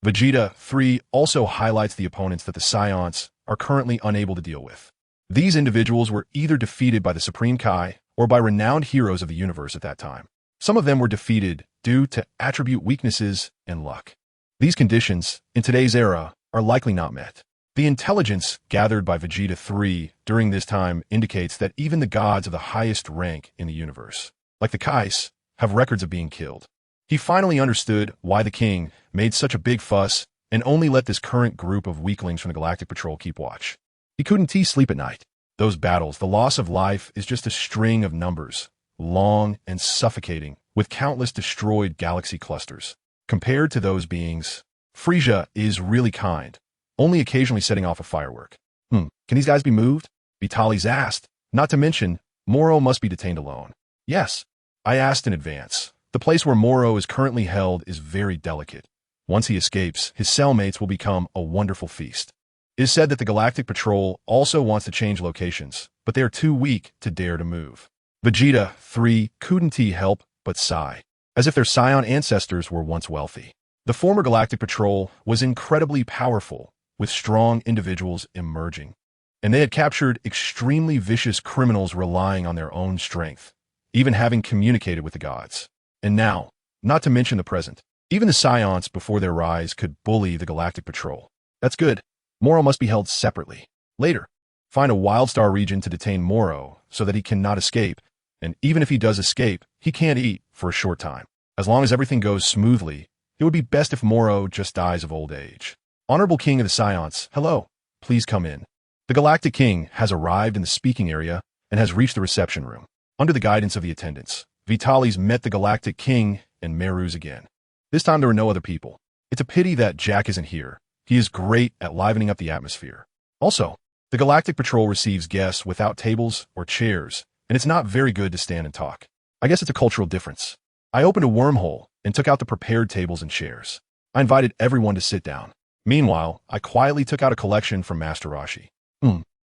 Vegeta 3 also highlights the opponents that the Saiyans are currently unable to deal with. These individuals were either defeated by the Supreme Kai or by renowned heroes of the universe at that time. Some of them were defeated due to attribute weaknesses and luck. These conditions, in today's era, are likely not met. The intelligence gathered by Vegeta 3 during this time indicates that even the gods of the highest rank in the universe, like the Kais, have records of being killed. He finally understood why the king made such a big fuss and only let this current group of weaklings from the Galactic Patrol keep watch. He couldn't sleep at night. Those battles, the loss of life, is just a string of numbers, long and suffocating, with countless destroyed galaxy clusters. Compared to those beings, Frieza is really kind, only occasionally setting off a firework. Can these guys be moved? Vitalis asked. Not to mention, Moro must be detained alone. Yes, I asked in advance. The place where Moro is currently held is very delicate. Once he escapes, his cellmates will become a wonderful feast. It is said that the Galactic Patrol also wants to change locations, but they are too weak to dare to move. Vegeta 3 couldn't help but sigh, as if their Saiyan ancestors were once wealthy. The former Galactic Patrol was incredibly powerful, with strong individuals emerging, and they had captured extremely vicious criminals relying on their own strength, even having communicated with the gods. And now, not to mention the present, even the Saiyans before their rise could bully the Galactic Patrol. That's good. Moro must be held separately. Later, find a Wildstar region to detain Moro so that he cannot escape, and even if he does escape, he can't eat for a short time. As long as everything goes smoothly, it would be best if Moro just dies of old age. Honorable King of the Saiyans, hello. Please come in. The Galactic King has arrived in the speaking area and has reached the reception room. Under the guidance of the attendants, Vitalis met the Galactic King and Meruz again. This time there were no other people. It's a pity that Jack isn't here. He is great at livening up the atmosphere. Also, the Galactic Patrol receives guests without tables or chairs, and it's not very good to stand and talk. I guess it's a cultural difference. I opened a wormhole and took out the prepared tables and chairs. I invited everyone to sit down. Meanwhile, I quietly took out a collection from Master Roshi.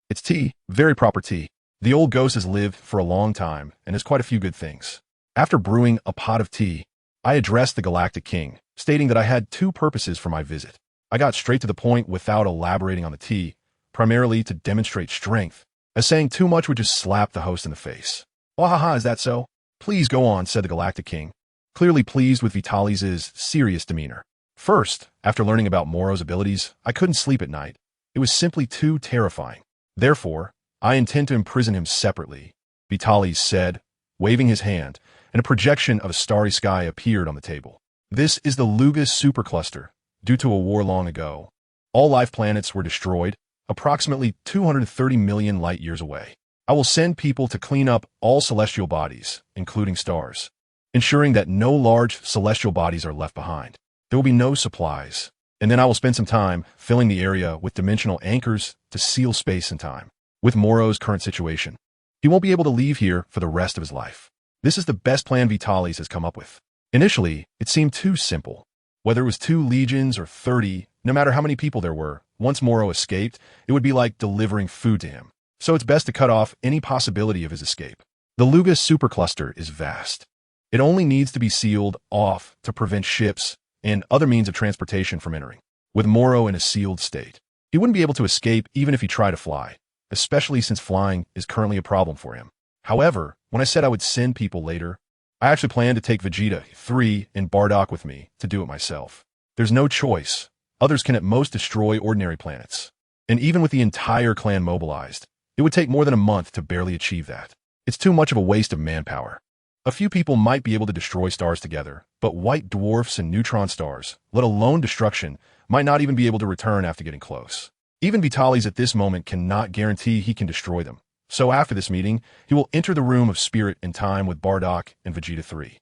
It's tea, very proper tea. The old ghost has lived for a long time and has quite a few good things. After brewing a pot of tea, I addressed the Galactic King, stating that I had two purposes for my visit. I got straight to the point without elaborating on the tea, primarily to demonstrate strength, as saying too much would just slap the host in the face. Wahaha, is that so? Please go on, said the Galactic King, clearly pleased with Vitalis' serious demeanor. First, after learning about Moro's abilities, I couldn't sleep at night. It was simply too terrifying. Therefore, I intend to imprison him separately, Vitalis said, waving his hand, and a projection of a starry sky appeared on the table. This is the Lugas supercluster, due to a war long ago. All life planets were destroyed, approximately 230 million light-years away. I will send people to clean up all celestial bodies, including stars, ensuring that no large celestial bodies are left behind. There will be no supplies, and then I will spend some time filling the area with dimensional anchors to seal space and time. With Moro's current situation, he won't be able to leave here for the rest of his life. This is the best plan Vitalis has come up with. Initially, it seemed too simple. Whether it was 2 legions or 30, no matter how many people there were, once Moro escaped, it would be like delivering food to him. So it's best to cut off any possibility of his escape. The Lugas supercluster is vast. It only needs to be sealed off to prevent ships and other means of transportation from entering. With Moro in a sealed state, he wouldn't be able to escape even if he tried to fly, especially since flying is currently a problem for him. However, when I said I would send people later, I actually planned to take Vegeta 3 and Bardock with me to do it myself. There's no choice. Others can at most destroy ordinary planets. And even with the entire clan mobilized, it would take more than a month to barely achieve that. It's too much of a waste of manpower. A few people might be able to destroy stars together, but white dwarfs and neutron stars, let alone destruction, might not even be able to return after getting close. Even Vitalis at this moment cannot guarantee he can destroy them. So after this meeting, he will enter the room of spirit in time with Bardock and Vegeta 3,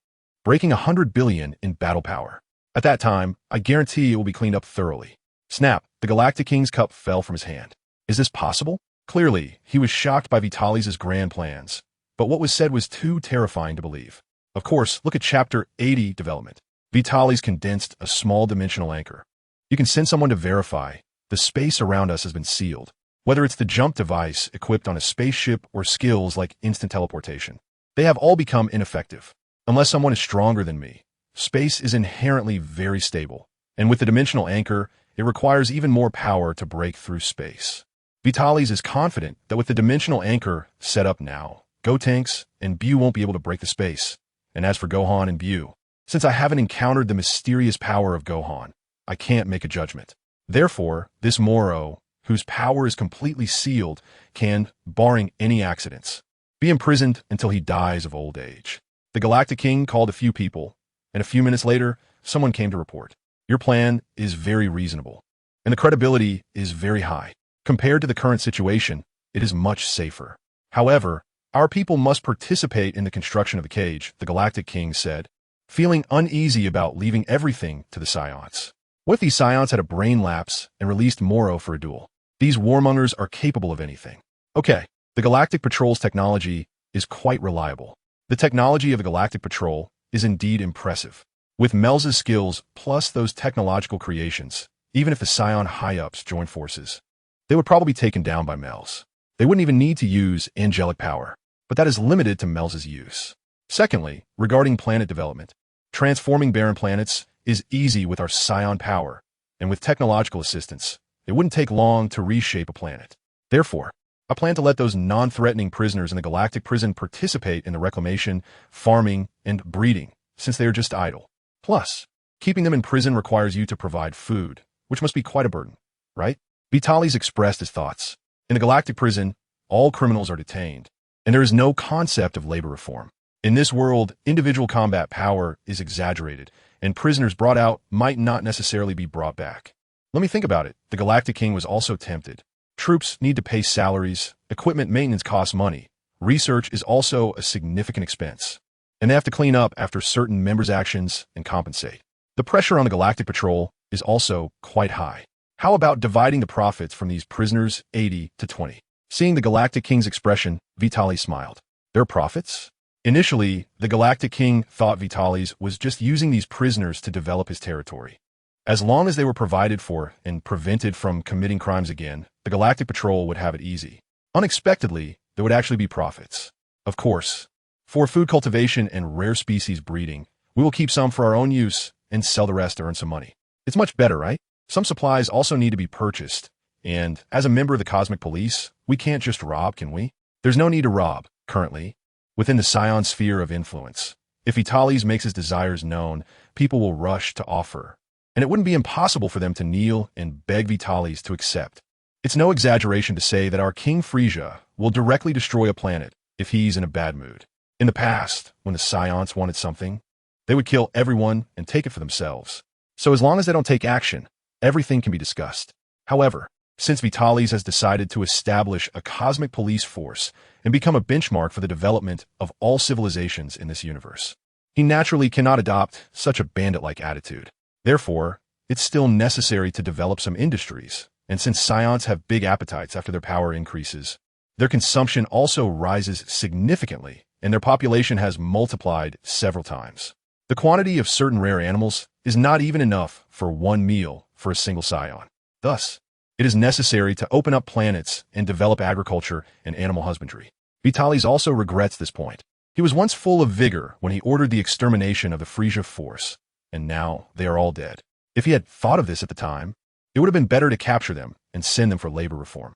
breaking 100 billion in battle power. At that time, I guarantee it will be cleaned up thoroughly. Snap, the Galactic King's cup fell from his hand. Is this possible? Clearly, he was shocked by Vitalis' grand plans, but what was said was too terrifying to believe. Of course, look at Chapter 80 development. Vitalis condensed a small dimensional anchor. You can send someone to verify. The space around us has been sealed. Whether it's the jump device equipped on a spaceship or skills like instant teleportation, they have all become ineffective. Unless someone is stronger than me, space is inherently very stable, and with the dimensional anchor, it requires even more power to break through space. Vitalis is confident that with the dimensional anchor set up now, Gotenks and Bu won't be able to break the space. And as for Gohan and Bu, since I haven't encountered the mysterious power of Gohan, I can't make a judgment. Therefore, this Moro, whose power is completely sealed, can, barring any accidents, be imprisoned until he dies of old age. The Galactic King called a few people, and a few minutes later, someone came to report. Your plan is very reasonable, and the credibility is very high. Compared to the current situation, it is much safer. However, our people must participate in the construction of the cage, the Galactic King said, feeling uneasy about leaving everything to the Saiyans. What if these Saiyans had a brain lapse and released Moro for a duel? These warmongers are capable of anything. Okay, the Galactic Patrol's technology is quite reliable. The technology of the Galactic Patrol is indeed impressive. With Mel's skills plus those technological creations, even if the Saiyan high-ups join forces, they would probably be taken down by Mel's. They wouldn't even need to use angelic power, but that is limited to Mel's use. Secondly, regarding planet development, transforming barren planets is easy with our Saiyan power, and with technological assistance, it wouldn't take long to reshape a planet. Therefore, I plan to let those non-threatening prisoners in the galactic prison participate in the reclamation, farming, and breeding, since they are just idle. Plus, keeping them in prison requires you to provide food, which must be quite a burden, right? Vitalis expressed his thoughts. In the galactic prison, all criminals are detained, and there is no concept of labor reform. In this world, individual combat power is exaggerated, and prisoners brought out might not necessarily be brought back. Let me think about it. The Galactic King was also tempted. Troops need to pay salaries, equipment maintenance costs money, research is also a significant expense, and they have to clean up after certain members' actions and compensate. The pressure on the Galactic Patrol is also quite high. How about dividing the profits from these prisoners 80 to 20? Seeing the Galactic King's expression, Vitalis smiled. Their profits? Initially, the Galactic King thought Vitalis was just using these prisoners to develop his territory. As long as they were provided for and prevented from committing crimes again, the Galactic Patrol would have it easy. Unexpectedly, there would actually be profits. Of course, for food cultivation and rare species breeding, we will keep some for our own use and sell the rest to earn some money. It's much better, right? Some supplies also need to be purchased, and as a member of the Cosmic Police, we can't just rob, can we? There's no need to rob, currently, within the Saiyan sphere of influence. If Vitalis makes his desires known, people will rush to offer, and it wouldn't be impossible for them to kneel and beg Vitalis to accept. It's no exaggeration to say that our King Frisia will directly destroy a planet if he's in a bad mood. In the past, when the Saiyans wanted something, they would kill everyone and take it for themselves. So as long as they don't take action, everything can be discussed. However, since Vitalis has decided to establish a cosmic police force and become a benchmark for the development of all civilizations in this universe, he naturally cannot adopt such a bandit-like attitude. Therefore, it's still necessary to develop some industries, and since Saiyans have big appetites after their power increases, their consumption also rises significantly, and their population has multiplied several times. The quantity of certain rare animals is not even enough for one meal for a single Saiyan. Thus, it is necessary to open up planets and develop agriculture and animal husbandry. Vitalis also regrets this point. He was once full of vigor when he ordered the extermination of the Frisia force, and now they are all dead. If he had thought of this at the time, it would have been better to capture them and send them for labor reform.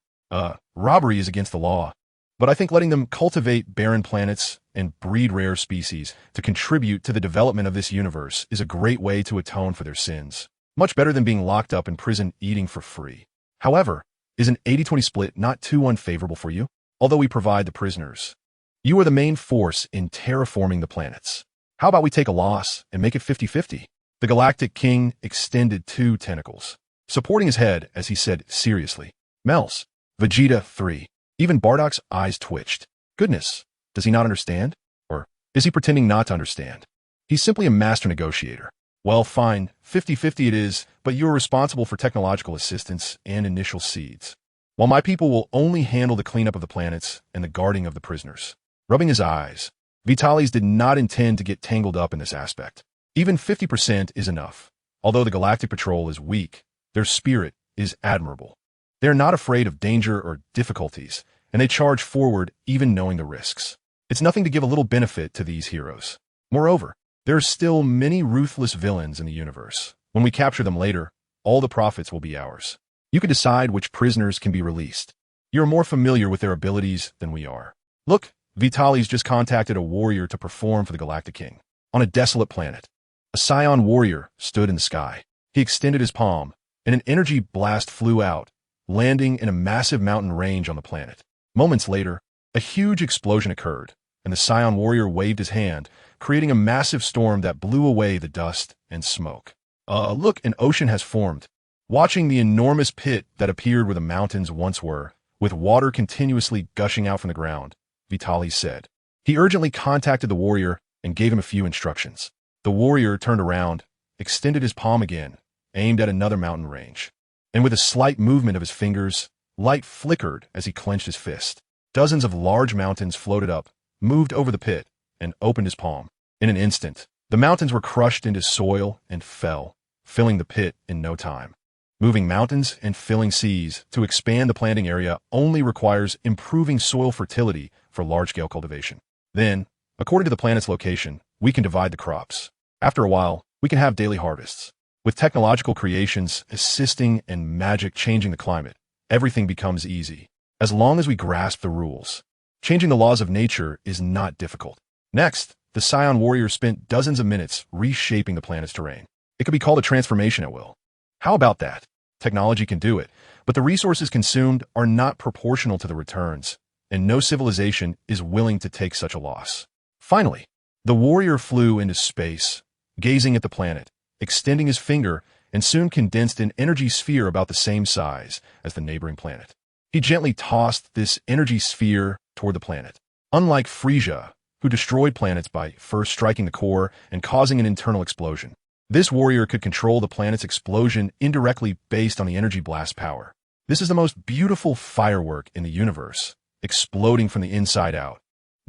Robbery is against the law, but I think letting them cultivate barren planets and breed rare species to contribute to the development of this universe is a great way to atone for their sins. Much better than being locked up in prison eating for free. However, is an 80-20 split not too unfavorable for you? Although we provide the prisoners, you are the main force in terraforming the planets. How about we take a loss and make it 50-50? The Galactic King extended 2 tentacles, supporting his head as he said seriously, Mel's, Vegeta 3. Even Bardock's eyes twitched. Goodness, does he not understand? Or is he pretending not to understand? He's simply a master negotiator. Well, fine, 50-50 it is, but you are responsible for technological assistance and initial seeds, while my people will only handle the cleanup of the planets and the guarding of the prisoners. Rubbing his eyes, Vitalis did not intend to get tangled up in this aspect. Even 50% is enough. Although the Galactic Patrol is weak, their spirit is admirable. They are not afraid of danger or difficulties, and they charge forward even knowing the risks. It's nothing to give a little benefit to these heroes. Moreover, There are still many ruthless villains in the universe. When we capture them later, all the profits will be ours. You can decide which prisoners can be released. You're more familiar with their abilities than we are. Look, Vitalis just contacted a warrior to perform for the Galactic King. On a desolate planet, a Saiyan warrior stood in the sky. He extended his palm, and an energy blast flew out, landing in a massive mountain range on the planet. Moments later, a huge explosion occurred, and the Saiyan warrior waved his hand, creating a massive storm that blew away the dust and smoke. Look, an ocean has formed. Watching the enormous pit that appeared where the mountains once were, with water continuously gushing out from the ground, Vitalis said. He urgently contacted the warrior and gave him a few instructions. The warrior turned around, extended his palm again, aimed at another mountain range. And with a slight movement of his fingers, light flickered as he clenched his fist. Dozens of large mountains floated up, moved over the pit, and opened his palm. In an instant, the mountains were crushed into soil and fell, filling the pit in no time. Moving mountains and filling seas to expand the planting area only requires improving soil fertility for large-scale cultivation. Then, according to the planet's location, we can divide the crops. After a while, we can have daily harvests. With technological creations assisting and magic changing the climate, everything becomes easy, as long as we grasp the rules. Changing the laws of nature is not difficult. Next, the Saiyan warrior spent dozens of minutes reshaping the planet's terrain. It could be called a transformation at will. How about that? Technology can do it, but the resources consumed are not proportional to the returns, and no civilization is willing to take such a loss. Finally, the warrior flew into space, gazing at the planet, extending his finger, and soon condensed an energy sphere about the same size as the neighboring planet. He gently tossed this energy sphere toward the planet. Unlike Frisia, who destroyed planets by first striking the core and causing an internal explosion, this warrior could control the planet's explosion indirectly based on the energy blast power. This is the most beautiful firework in the universe, exploding from the inside out,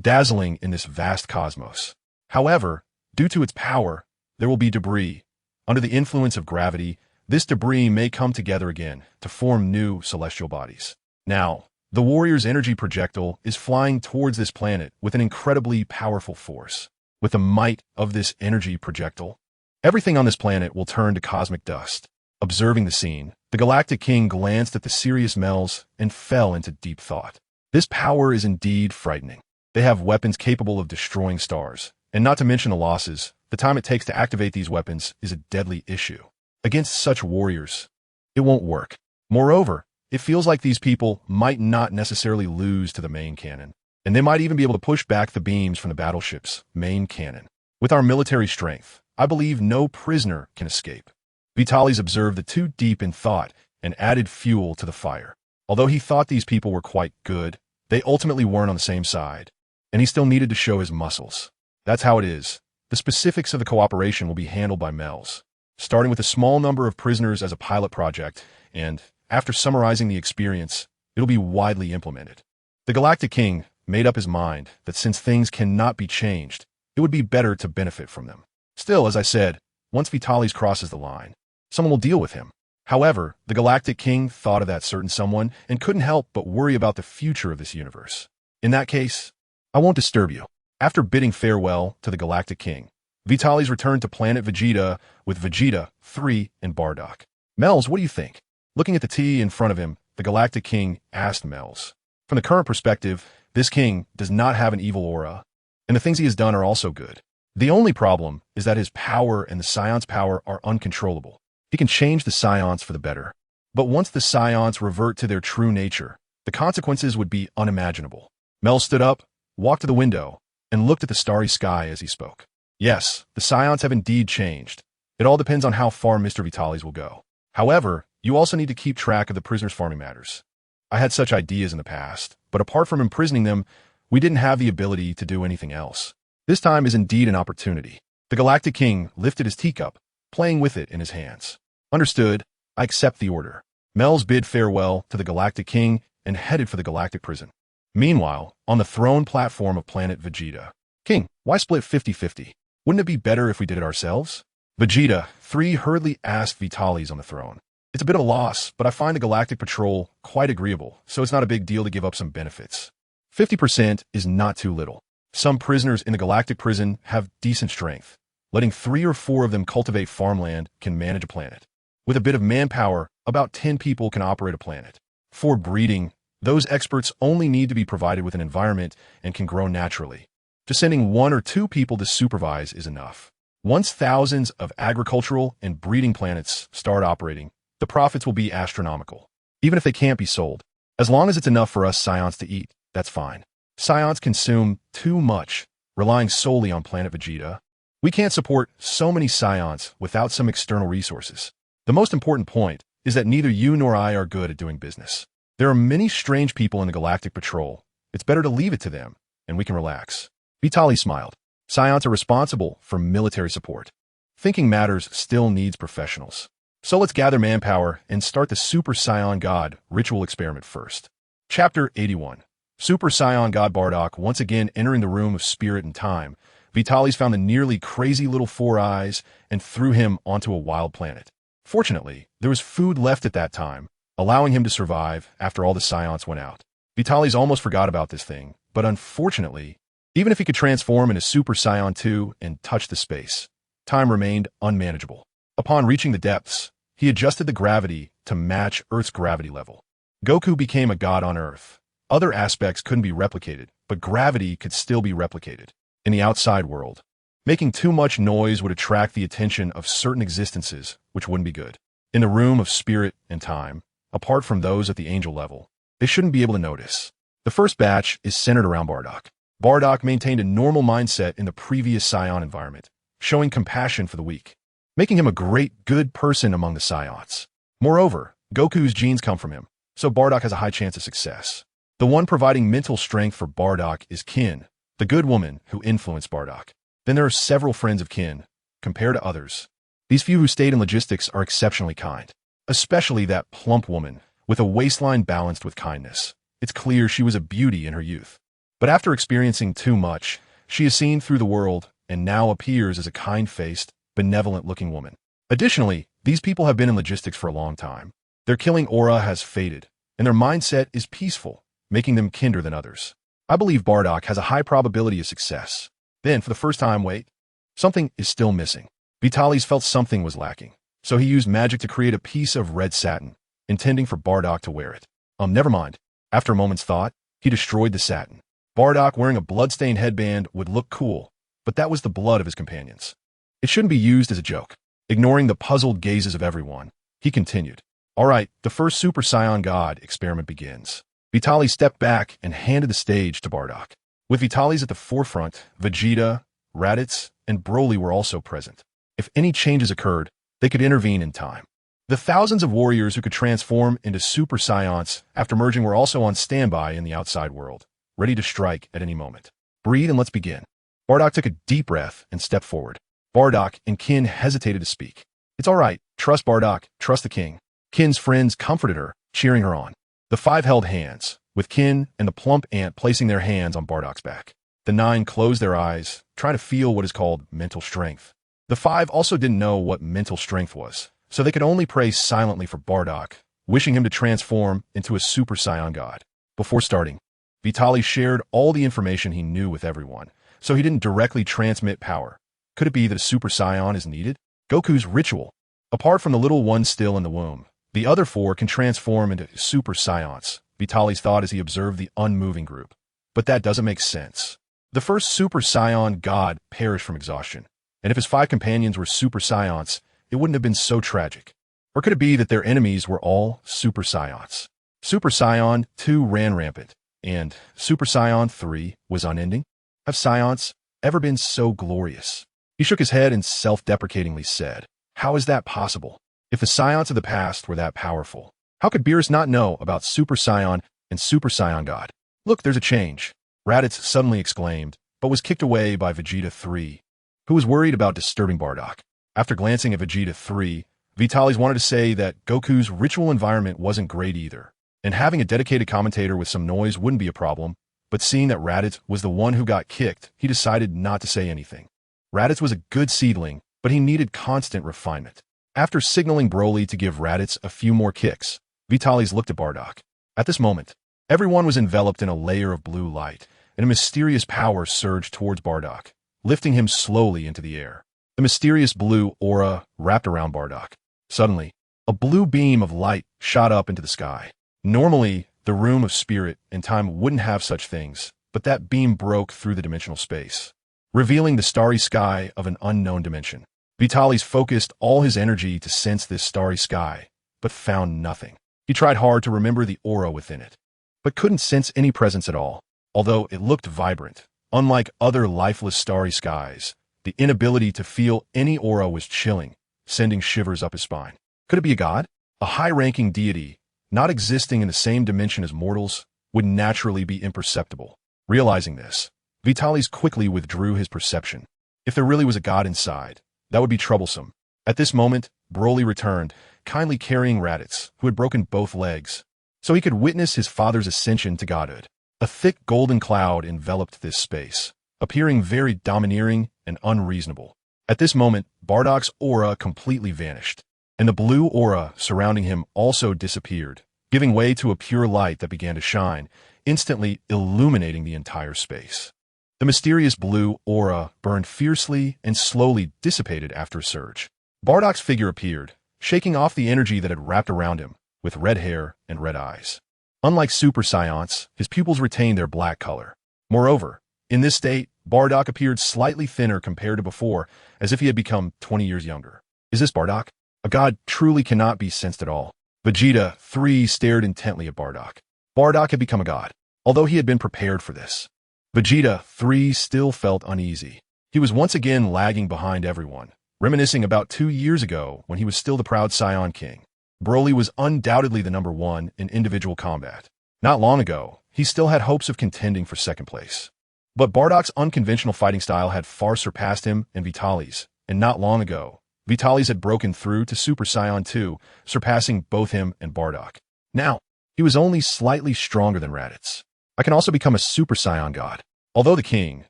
dazzling in this vast cosmos. However, due to its power, there will be debris. Under the influence of gravity, this debris may come together again to form new celestial bodies. Now, the warrior's energy projectile is flying towards this planet with an incredibly powerful force. With the might of this energy projectile, everything on this planet will turn to cosmic dust. Observing the scene, the Galactic King glanced at the serious Mels and fell into deep thought. This power is indeed frightening. They have weapons capable of destroying stars, and not to mention the losses, the time it takes to activate these weapons is a deadly issue. Against such warriors, it won't work. Moreover, it feels like these people might not necessarily lose to the main cannon, and they might even be able to push back the beams from the battleship's main cannon. With our military strength, I believe no prisoner can escape. Vitalis observed the two deep in thought and added fuel to the fire. Although he thought these people were quite good, they ultimately weren't on the same side, and he still needed to show his muscles. That's how it is. The specifics of the cooperation will be handled by Mels, starting with a small number of prisoners as a pilot project, and, after summarizing the experience, it'll be widely implemented. The Galactic King made up his mind that since things cannot be changed, it would be better to benefit from them. Still, as I said, once Vitalis crosses the line, someone will deal with him. However, the Galactic King thought of that certain someone and couldn't help but worry about the future of this universe. In that case, I won't disturb you. After bidding farewell to the Galactic King, Vitalis returned to planet Vegeta with Vegeta, 3, and Bardock. Mels, what do you think? Looking at the tea in front of him, the Galactic King asked Mels. From the current perspective, this king does not have an evil aura, and the things he has done are also good. The only problem is that his power and the Saiyans' power are uncontrollable. He can change the Saiyans for the better. But once the Saiyans revert to their true nature, the consequences would be unimaginable. Mel stood up, walked to the window, and looked at the starry sky as he spoke. Yes, the Saiyans have indeed changed. It all depends on how far Mr. Vitalis will go. However, you also need to keep track of the prisoners' farming matters. I had such ideas in the past, but apart from imprisoning them, we didn't have the ability to do anything else. This time is indeed an opportunity. The Galactic King lifted his teacup, playing with it in his hands. Understood, I accept the order. Mels bid farewell to the Galactic King and headed for the Galactic Prison. Meanwhile, on the throne platform of planet Vegeta. King, why split 50-50? Wouldn't it be better if we did it ourselves? Vegeta, 3 hurriedly asked Vitalis on the throne. It's a bit of a loss, but I find the Galactic Patrol quite agreeable, so it's not a big deal to give up some benefits. 50% is not too little. Some prisoners in the Galactic Prison have decent strength, Letting 3 or 4 of them cultivate farmland can manage a planet. With a bit of manpower, about 10 people can operate a planet. For breeding, those experts only need to be provided with an environment and can grow naturally. Just sending 1 or 2 people to supervise is enough. Once thousands of agricultural and breeding planets start operating, the profits will be astronomical. Even if they can't be sold, as long as it's enough for us Saiyans to eat, that's fine. Saiyans consume too much, relying solely on planet Vegeta. We can't support so many Saiyans without some external resources. The most important point is that neither you nor I are good at doing business. There are many strange people in the Galactic Patrol. It's better to leave it to them, and we can relax. Vitaly smiled. Saiyans are responsible for military support. Thinking matters still needs professionals. So let's gather manpower and start the Super Saiyan God ritual experiment first. Chapter 81. Super Saiyan God Bardock once again entering the room of spirit and time. Vitalis found the nearly crazy little 4 eyes and threw him onto a wild planet. Fortunately, there was food left at that time, allowing him to survive after all the Saiyans went out. Vitalis almost forgot about this thing, but unfortunately, even if he could transform into Super Saiyan 2 and touch the space, time remained unmanageable. Upon reaching the depths, he adjusted the gravity to match Earth's gravity level. Goku became a god on Earth. Other aspects couldn't be replicated, but gravity could still be replicated. In the outside world, making too much noise would attract the attention of certain existences, which wouldn't be good. In the room of spirit and time, apart from those at the angel level, they shouldn't be able to notice. The first batch is centered around Bardock. Bardock maintained a normal mindset in the previous Saiyan environment, showing compassion for the weak, making him a great, good person among the Saiyans. Moreover, Goku's genes come from him, so Bardock has a high chance of success. The one providing mental strength for Bardock is Kin, the good woman who influenced Bardock. Then there are several friends of Kin, compared to others. These few who stayed in logistics are exceptionally kind, especially that plump woman, with a waistline balanced with kindness. It's clear she was a beauty in her youth. But after experiencing too much, she is seen through the world and now appears as a kind-faced, benevolent-looking woman. Additionally, these people have been in logistics for a long time. Their killing aura has faded, and their mindset is peaceful, making them kinder than others. I believe Bardock has a high probability of success. Then, for the first time, wait, something is still missing. Vitalis felt something was lacking, so he used magic to create a piece of red satin, intending for Bardock to wear it. Never mind. After a moment's thought, he destroyed the satin. Bardock wearing a blood-stained headband would look cool, but that was the blood of his companions. It shouldn't be used as a joke. Ignoring the puzzled gazes of everyone, he continued. All right, the first Super Saiyan God experiment begins. Vitalis stepped back and handed the stage to Bardock. With Vitalis at the forefront, Vegeta, Raditz, and Broly were also present. If any changes occurred, they could intervene in time. The thousands of warriors who could transform into Super Saiyans after merging were also on standby in the outside world, ready to strike at any moment. Breathe and let's begin. Bardock took a deep breath and stepped forward. Bardock and Kin hesitated to speak. It's all right. Trust Bardock. Trust the king. Kin's friends comforted her, cheering her on. The 5 held hands, with Kin and the plump ant placing their hands on Bardock's back. The 9 closed their eyes, trying to feel what is called mental strength. The 5 also didn't know what mental strength was, so they could only pray silently for Bardock, wishing him to transform into a Super Saiyan God. Before starting, Vitaly shared all the information he knew with everyone, so he didn't directly transmit power. Could it be that a Super Saiyan is needed? Goku's ritual. Apart from the little one still in the womb, the other 4 can transform into Super Saiyans, Vitaly's thought as he observed the unmoving group. But that doesn't make sense. The first Super Saiyan God perished from exhaustion, and if his 5 companions were Super Saiyans, it wouldn't have been so tragic. Or could it be that their enemies were all Super Saiyans? Super Saiyan 2 ran rampant, and Super Saiyan 3 was unending? Have Saiyans ever been so glorious? He shook his head and self-deprecatingly said, how is that possible? If the Saiyans of the past were that powerful, how could Beerus not know about Super Saiyan and Super Saiyan God? Look, there's a change, Raditz suddenly exclaimed, but was kicked away by Vegeta 3, who was worried about disturbing Bardock. After glancing at Vegeta 3, Vitalis wanted to say that Goku's ritual environment wasn't great either, and having a dedicated commentator with some noise wouldn't be a problem, but seeing that Raditz was the one who got kicked, he decided not to say anything. Raditz was a good seedling, but he needed constant refinement. After signaling Broly to give Raditz a few more kicks, Vitalis looked at Bardock. At this moment, everyone was enveloped in a layer of blue light, and a mysterious power surged towards Bardock, lifting him slowly into the air. The mysterious blue aura wrapped around Bardock. Suddenly, a blue beam of light shot up into the sky. Normally, the room of spirit and time wouldn't have such things, but that beam broke through the dimensional space, revealing the starry sky of an unknown dimension. Vitalis focused all his energy to sense this starry sky, but found nothing. He tried hard to remember the aura within it, but couldn't sense any presence at all. Although it looked vibrant, unlike other lifeless starry skies, the inability to feel any aura was chilling, sending shivers up his spine. Could it be a god? A high-ranking deity, not existing in the same dimension as mortals, would naturally be imperceptible. Realizing this, Vitalis quickly withdrew his perception. If there really was a god inside, that would be troublesome. At this moment, Broly returned, kindly carrying Raditz, who had broken both legs, so he could witness his father's ascension to godhood. A thick golden cloud enveloped this space, appearing very domineering and unreasonable. At this moment, Bardock's aura completely vanished, and the blue aura surrounding him also disappeared, giving way to a pure light that began to shine, instantly illuminating the entire space. The mysterious blue aura burned fiercely and slowly dissipated after a surge. Bardock's figure appeared, shaking off the energy that had wrapped around him, with red hair and red eyes. Unlike Super Saiyans, his pupils retained their black color. Moreover, in this state, Bardock appeared slightly thinner compared to before, as if he had become 20 years younger. Is this Bardock? A god truly cannot be sensed at all. Vegeta 3 stared intently at Bardock. Bardock had become a god, although he had been prepared for this. Vegeta 3 still felt uneasy. He was once again lagging behind everyone, reminiscing about 2 years ago when he was still the proud Saiyan king. Broly was undoubtedly the number one in individual combat. Not long ago, he still had hopes of contending for second place. But Bardock's unconventional fighting style had far surpassed him and Vitalis, and not long ago, Vitalis had broken through to Super Saiyan 2, surpassing both him and Bardock. Now, he was only slightly stronger than Raditz. I can also become a Super Saiyan god. Although the king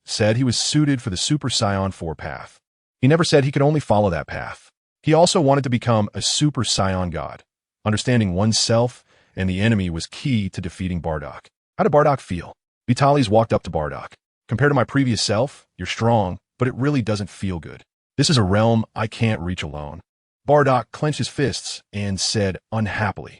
said he was suited for the Super Saiyan 4 path, he never said he could only follow that path. He also wanted to become a Super Saiyan god. Understanding oneself and the enemy was key to defeating Bardock. How did Bardock feel? Vitalis walked up to Bardock. Compared to my previous self, you're strong, but it really doesn't feel good. This is a realm I can't reach alone. Bardock clenched his fists and said unhappily,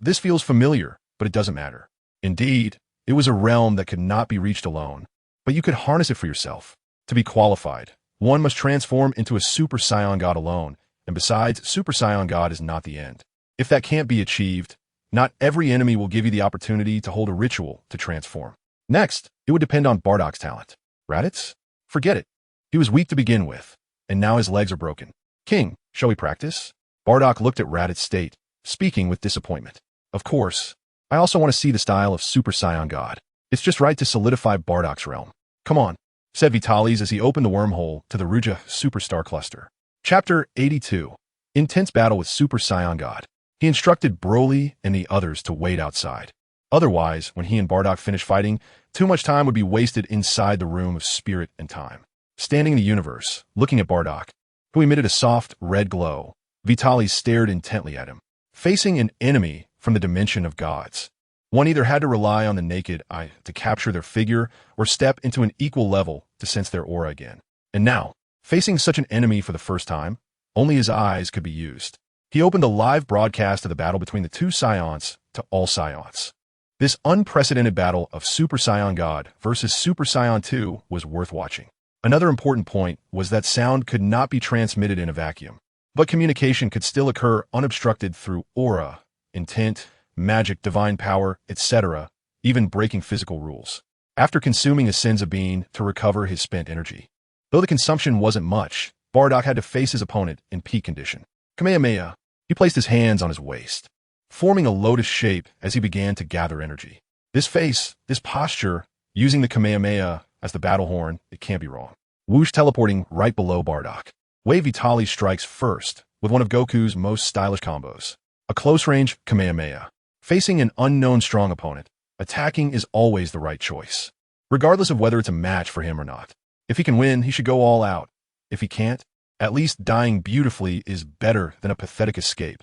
this feels familiar, but it doesn't matter. Indeed, it was a realm that could not be reached alone, but you could harness it for yourself. To be qualified, one must transform into a Super Saiyan God alone, and besides, Super Saiyan God is not the end. If that can't be achieved, not every enemy will give you the opportunity to hold a ritual to transform. Next, it would depend on Bardock's talent. Raditz? Forget it. He was weak to begin with, and now his legs are broken. King, shall we practice? Bardock looked at Raditz's state, speaking with disappointment. Of course. I also want to see the style of Super Saiyan God. It's just right to solidify Bardock's realm. Come on, said Vitalis as he opened the wormhole to the Ruja Superstar Cluster. Chapter 82. Intense battle with Super Saiyan God. He instructed Broly and the others to wait outside. Otherwise, when he and Bardock finished fighting, too much time would be wasted inside the room of spirit and time. Standing in the universe, looking at Bardock, who emitted a soft red glow, Vitalis stared intently at him. Facing an enemy from the dimension of gods, one either had to rely on the naked eye to capture their figure or step into an equal level to sense their aura again. And now, facing such an enemy for the first time, only his eyes could be used. He opened a live broadcast of the battle between the two Saiyans to all Saiyans. This unprecedented battle of Super Saiyan God versus Super Saiyan 2 was worth watching. Another important point was that sound could not be transmitted in a vacuum, but communication could still occur unobstructed through aura, intent, magic, divine power, etc., even breaking physical rules. After consuming a senzu bean to recover his spent energy. Though the consumption wasn't much, Bardock had to face his opponent in peak condition. Kamehameha. He placed his hands on his waist, forming a lotus shape as he began to gather energy. This face, this posture, using the Kamehameha as the battle horn, it can't be wrong. Whoosh teleporting right below Bardock. Wave Vitalis strikes first with one of Goku's most stylish combos. A close-range Kamehameha. Facing an unknown strong opponent, attacking is always the right choice, regardless of whether it's a match for him or not. If he can win, he should go all out. If he can't, at least dying beautifully is better than a pathetic escape,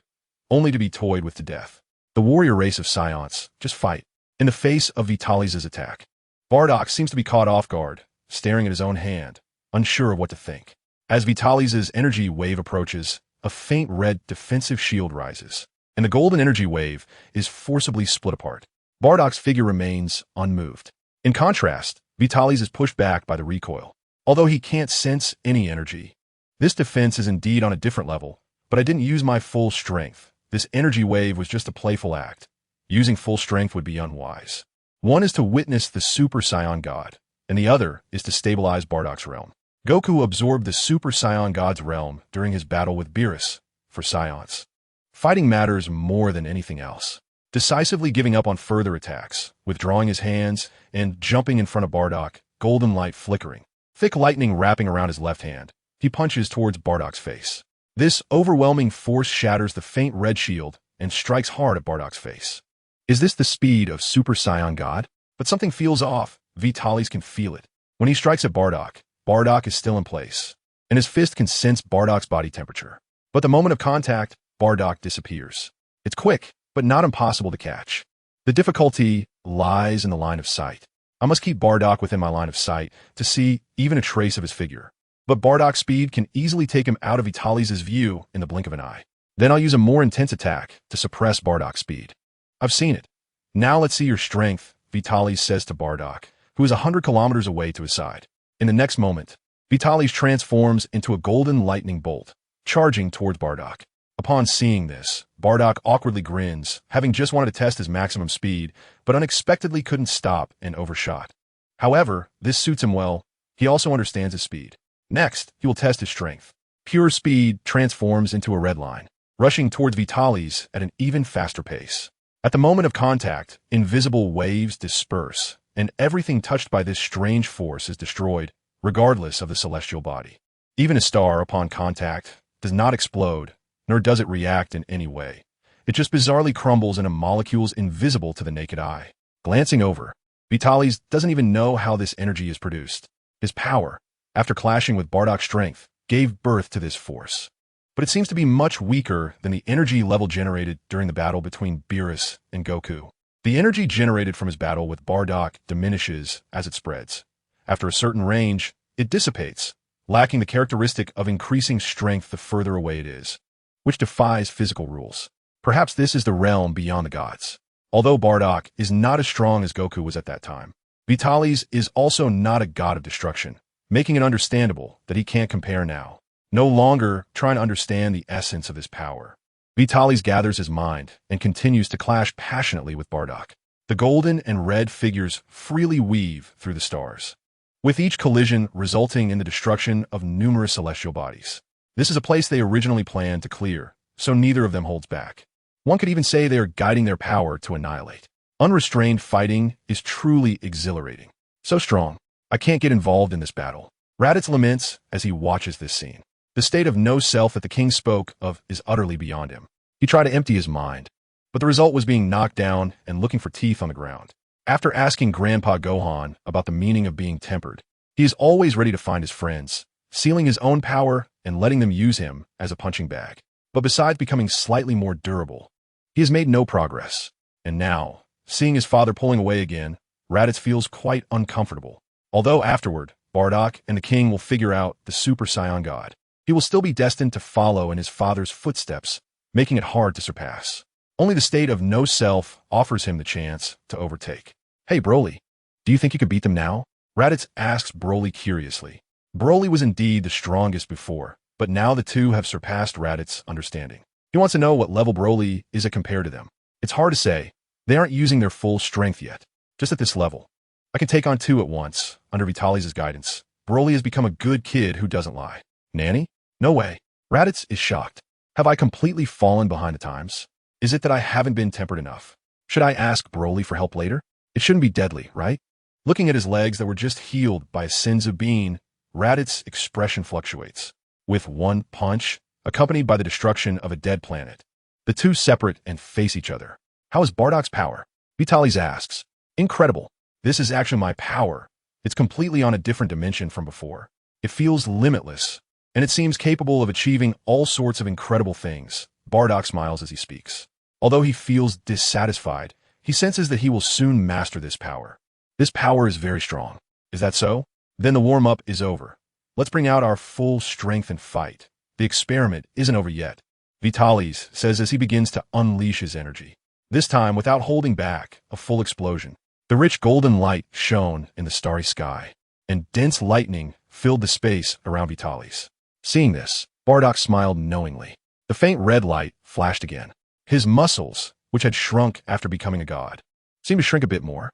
only to be toyed with to death. The warrior race of Saiyans, just fight. In the face of Vitalis' attack, Bardock seems to be caught off guard, staring at his own hand, unsure of what to think. As Vitalis' energy wave approaches, a faint red defensive shield rises, and the golden energy wave is forcibly split apart. Bardock's figure remains unmoved. In contrast, Vitalis is pushed back by the recoil. Although he can't sense any energy, this defense is indeed on a different level, but I didn't use my full strength. This energy wave was just a playful act. Using full strength would be unwise. One is to witness the Super Saiyan God, and the other is to stabilize Bardock's realm. Goku absorbed the Super Saiyan God's realm during his battle with Beerus for Saiyans. Fighting matters more than anything else. Decisively giving up on further attacks, withdrawing his hands, and jumping in front of Bardock, golden light flickering. Thick lightning wrapping around his left hand, he punches towards Bardock's face. This overwhelming force shatters the faint red shield and strikes hard at Bardock's face. Is this the speed of Super Saiyan God? But something feels off. Vitalis can feel it. When he strikes at Bardock, Bardock is still in place, and his fist can sense Bardock's body temperature. But the moment of contact, Bardock disappears. It's quick, but not impossible to catch. The difficulty lies in the line of sight. I must keep Bardock within my line of sight to see even a trace of his figure. But Bardock's speed can easily take him out of Vitalis' view in the blink of an eye. Then I'll use a more intense attack to suppress Bardock's speed. I've seen it. Now let's see your strength, Vitalis says to Bardock, who is 100 kilometers away to his side. In the next moment, Vitalis transforms into a golden lightning bolt, charging towards Bardock. Upon seeing this, Bardock awkwardly grins, having just wanted to test his maximum speed, but unexpectedly couldn't stop and overshot. However, this suits him well. He also understands his speed. Next, he will test his strength. Pure speed transforms into a red line, rushing towards Vitalis at an even faster pace. At the moment of contact, invisible waves disperse, and everything touched by this strange force is destroyed, regardless of the celestial body. Even a star, upon contact, does not explode, nor does it react in any way. It just bizarrely crumbles into molecules invisible to the naked eye. Glancing over, Vitalis doesn't even know how this energy is produced. His power, after clashing with Bardock's strength, gave birth to this force. But it seems to be much weaker than the energy level generated during the battle between Beerus and Goku. The energy generated from his battle with Bardock diminishes as it spreads. After a certain range, it dissipates, lacking the characteristic of increasing strength the further away it is, which defies physical rules. Perhaps this is the realm beyond the gods. Although Bardock is not as strong as Goku was at that time, Vitalis is also not a god of destruction, making it understandable that he can't compare now. No longer trying to understand the essence of his power, Vitalis gathers his mind and continues to clash passionately with Bardock. The golden and red figures freely weave through the stars, with each collision resulting in the destruction of numerous celestial bodies. This is a place they originally planned to clear, so neither of them holds back. One could even say they are guiding their power to annihilate. Unrestrained fighting is truly exhilarating. So strong, I can't get involved in this battle. Raditz laments as he watches this scene. The state of no self that the king spoke of is utterly beyond him. He tried to empty his mind, but the result was being knocked down and looking for teeth on the ground. After asking Grandpa Gohan about the meaning of being tempered, he is always ready to find his friends, sealing his own power and letting them use him as a punching bag. But besides becoming slightly more durable, he has made no progress. And now, seeing his father pulling away again, Raditz feels quite uncomfortable. Although afterward, Bardock and the king will figure out the Super Saiyan God, he will still be destined to follow in his father's footsteps, making it hard to surpass. Only the state of no self offers him the chance to overtake. Hey Broly, do you think you could beat them now? Raditz asks Broly curiously. Broly was indeed the strongest before, but now the two have surpassed Raditz's understanding. He wants to know what level Broly is at compared to them. It's hard to say. They aren't using their full strength yet. Just at this level, I can take on two at once, under Vitalis' guidance. Broly has become a good kid who doesn't lie. Nanny? No way. Raditz is shocked. Have I completely fallen behind the times? Is it that I haven't been tempered enough? Should I ask Broly for help later? It shouldn't be deadly, right? Looking at his legs that were just healed by sins of being, Raditz's expression fluctuates. With one punch, accompanied by the destruction of a dead planet, the two separate and face each other. How is Bardock's power? Vitalis asks. Incredible. This is actually my power. It's completely on a different dimension from before. It feels limitless, and it seems capable of achieving all sorts of incredible things. Bardock smiles as he speaks. Although he feels dissatisfied, he senses that he will soon master this power. This power is very strong. Is that so? Then the warm-up is over. Let's bring out our full strength and fight. The experiment isn't over yet, Vitalis says as he begins to unleash his energy. This time without holding back, a full explosion. The rich golden light shone in the starry sky, and dense lightning filled the space around Vitalis. Seeing this, Bardock smiled knowingly. The faint red light flashed again. His muscles, which had shrunk after becoming a god, seemed to shrink a bit more.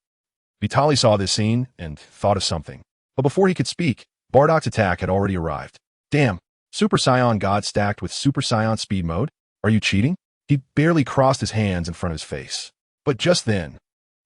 Vitalis saw this scene and thought of something. But before he could speak, Bardock's attack had already arrived. Damn, Super Saiyan God stacked with Super Saiyan speed mode? Are you cheating? He barely crossed his hands in front of his face. But just then,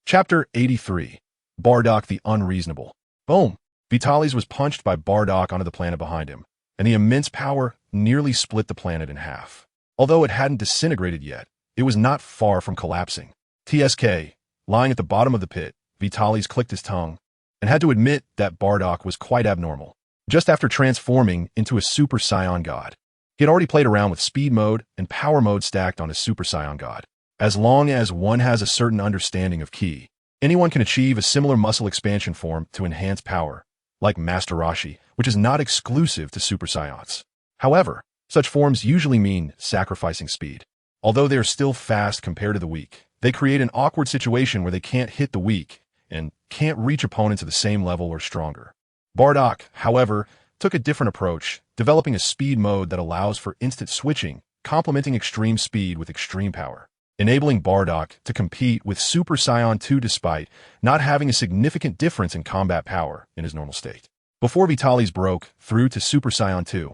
Chapter 83, Bardock the Unreasonable. Boom! Vitalis was punched by Bardock onto the planet behind him, and the immense power nearly split the planet in half. Although it hadn't disintegrated yet, it was not far from collapsing. TSK, lying at the bottom of the pit, Vitalis clicked his tongue, and had to admit that Bardock was quite abnormal. Just after transforming into a Super Saiyan God, he had already played around with speed mode and power mode stacked on his Super Saiyan God. As long as one has a certain understanding of ki, anyone can achieve a similar muscle expansion form to enhance power, like Master Roshi, which is not exclusive to Super Saiyans. However, such forms usually mean sacrificing speed. Although they are still fast compared to the weak, they create an awkward situation where they can't hit the weak and can't reach opponents at the same level or stronger. Bardock, however, took a different approach, developing a speed mode that allows for instant switching, complementing extreme speed with extreme power, enabling Bardock to compete with Super Saiyan 2 despite not having a significant difference in combat power in his normal state. Before Vitalis broke through to Super Saiyan 2,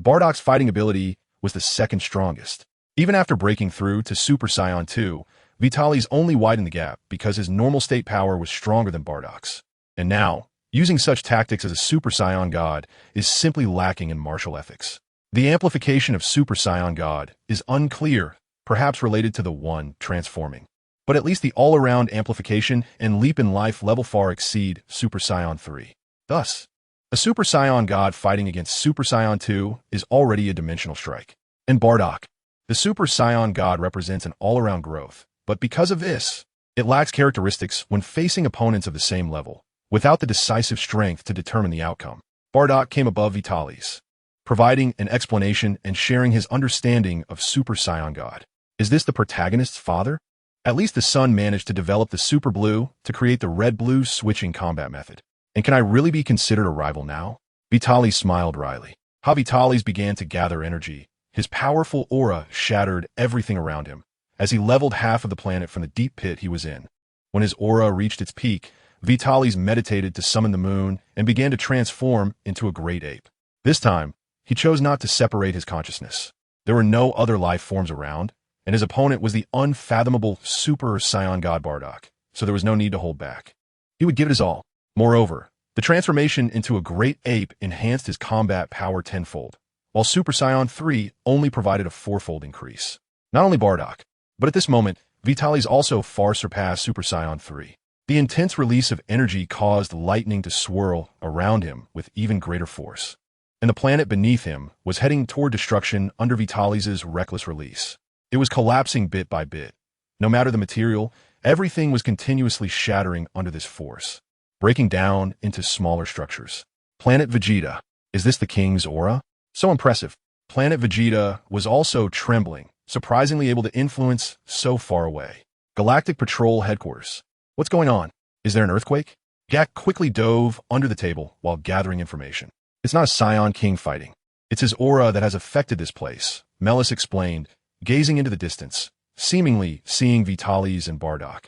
Bardock's fighting ability was the second strongest. Even after breaking through to Super Saiyan 2, Vitalis only widened the gap because his normal state power was stronger than Bardock's. And now, using such tactics as a Super Saiyan God is simply lacking in martial ethics. The amplification of Super Saiyan God is unclear, perhaps related to the one transforming. But at least the all-around amplification and leap in life level far exceed Super Saiyan 3. Thus, a Super Saiyan God fighting against Super Saiyan 2 is already a dimensional strike. And Bardock, the Super Saiyan God represents an all-around growth, but because of this, it lacks characteristics when facing opponents of the same level, without the decisive strength to determine the outcome. Bardock came above Vitalis, providing an explanation and sharing his understanding of Super Saiyan God. Is this the protagonist's father? At least the son managed to develop the Super Blue to create the red-blue switching combat method. And can I really be considered a rival now? Vitalis smiled wryly. How Vitalis began to gather energy. His powerful aura shattered everything around him, as he leveled half of the planet from the deep pit he was in. When his aura reached its peak, Vitalis meditated to summon the moon and began to transform into a great ape. This time, he chose not to separate his consciousness. There were no other life forms around, and his opponent was the unfathomable Super Saiyan God Bardock, so there was no need to hold back. He would give it his all. Moreover, the transformation into a great ape enhanced his combat power tenfold, while Super Saiyan 3 only provided a fourfold increase. Not only Bardock, but at this moment, Vitalis also far surpassed Super Saiyan 3. The intense release of energy caused lightning to swirl around him with even greater force, and the planet beneath him was heading toward destruction under Vitalis's reckless release. It was collapsing bit by bit. No matter the material, everything was continuously shattering under this force, breaking down into smaller structures. Planet Vegeta. Is this the king's aura? So impressive. Planet Vegeta was also trembling, surprisingly able to influence so far away. Galactic Patrol Headquarters. What's going on? Is there an earthquake? Gak quickly dove under the table while gathering information. It's not a Saiyan king fighting. It's his aura that has affected this place, Melis explained, gazing into the distance, seemingly seeing Vitalis and Bardock.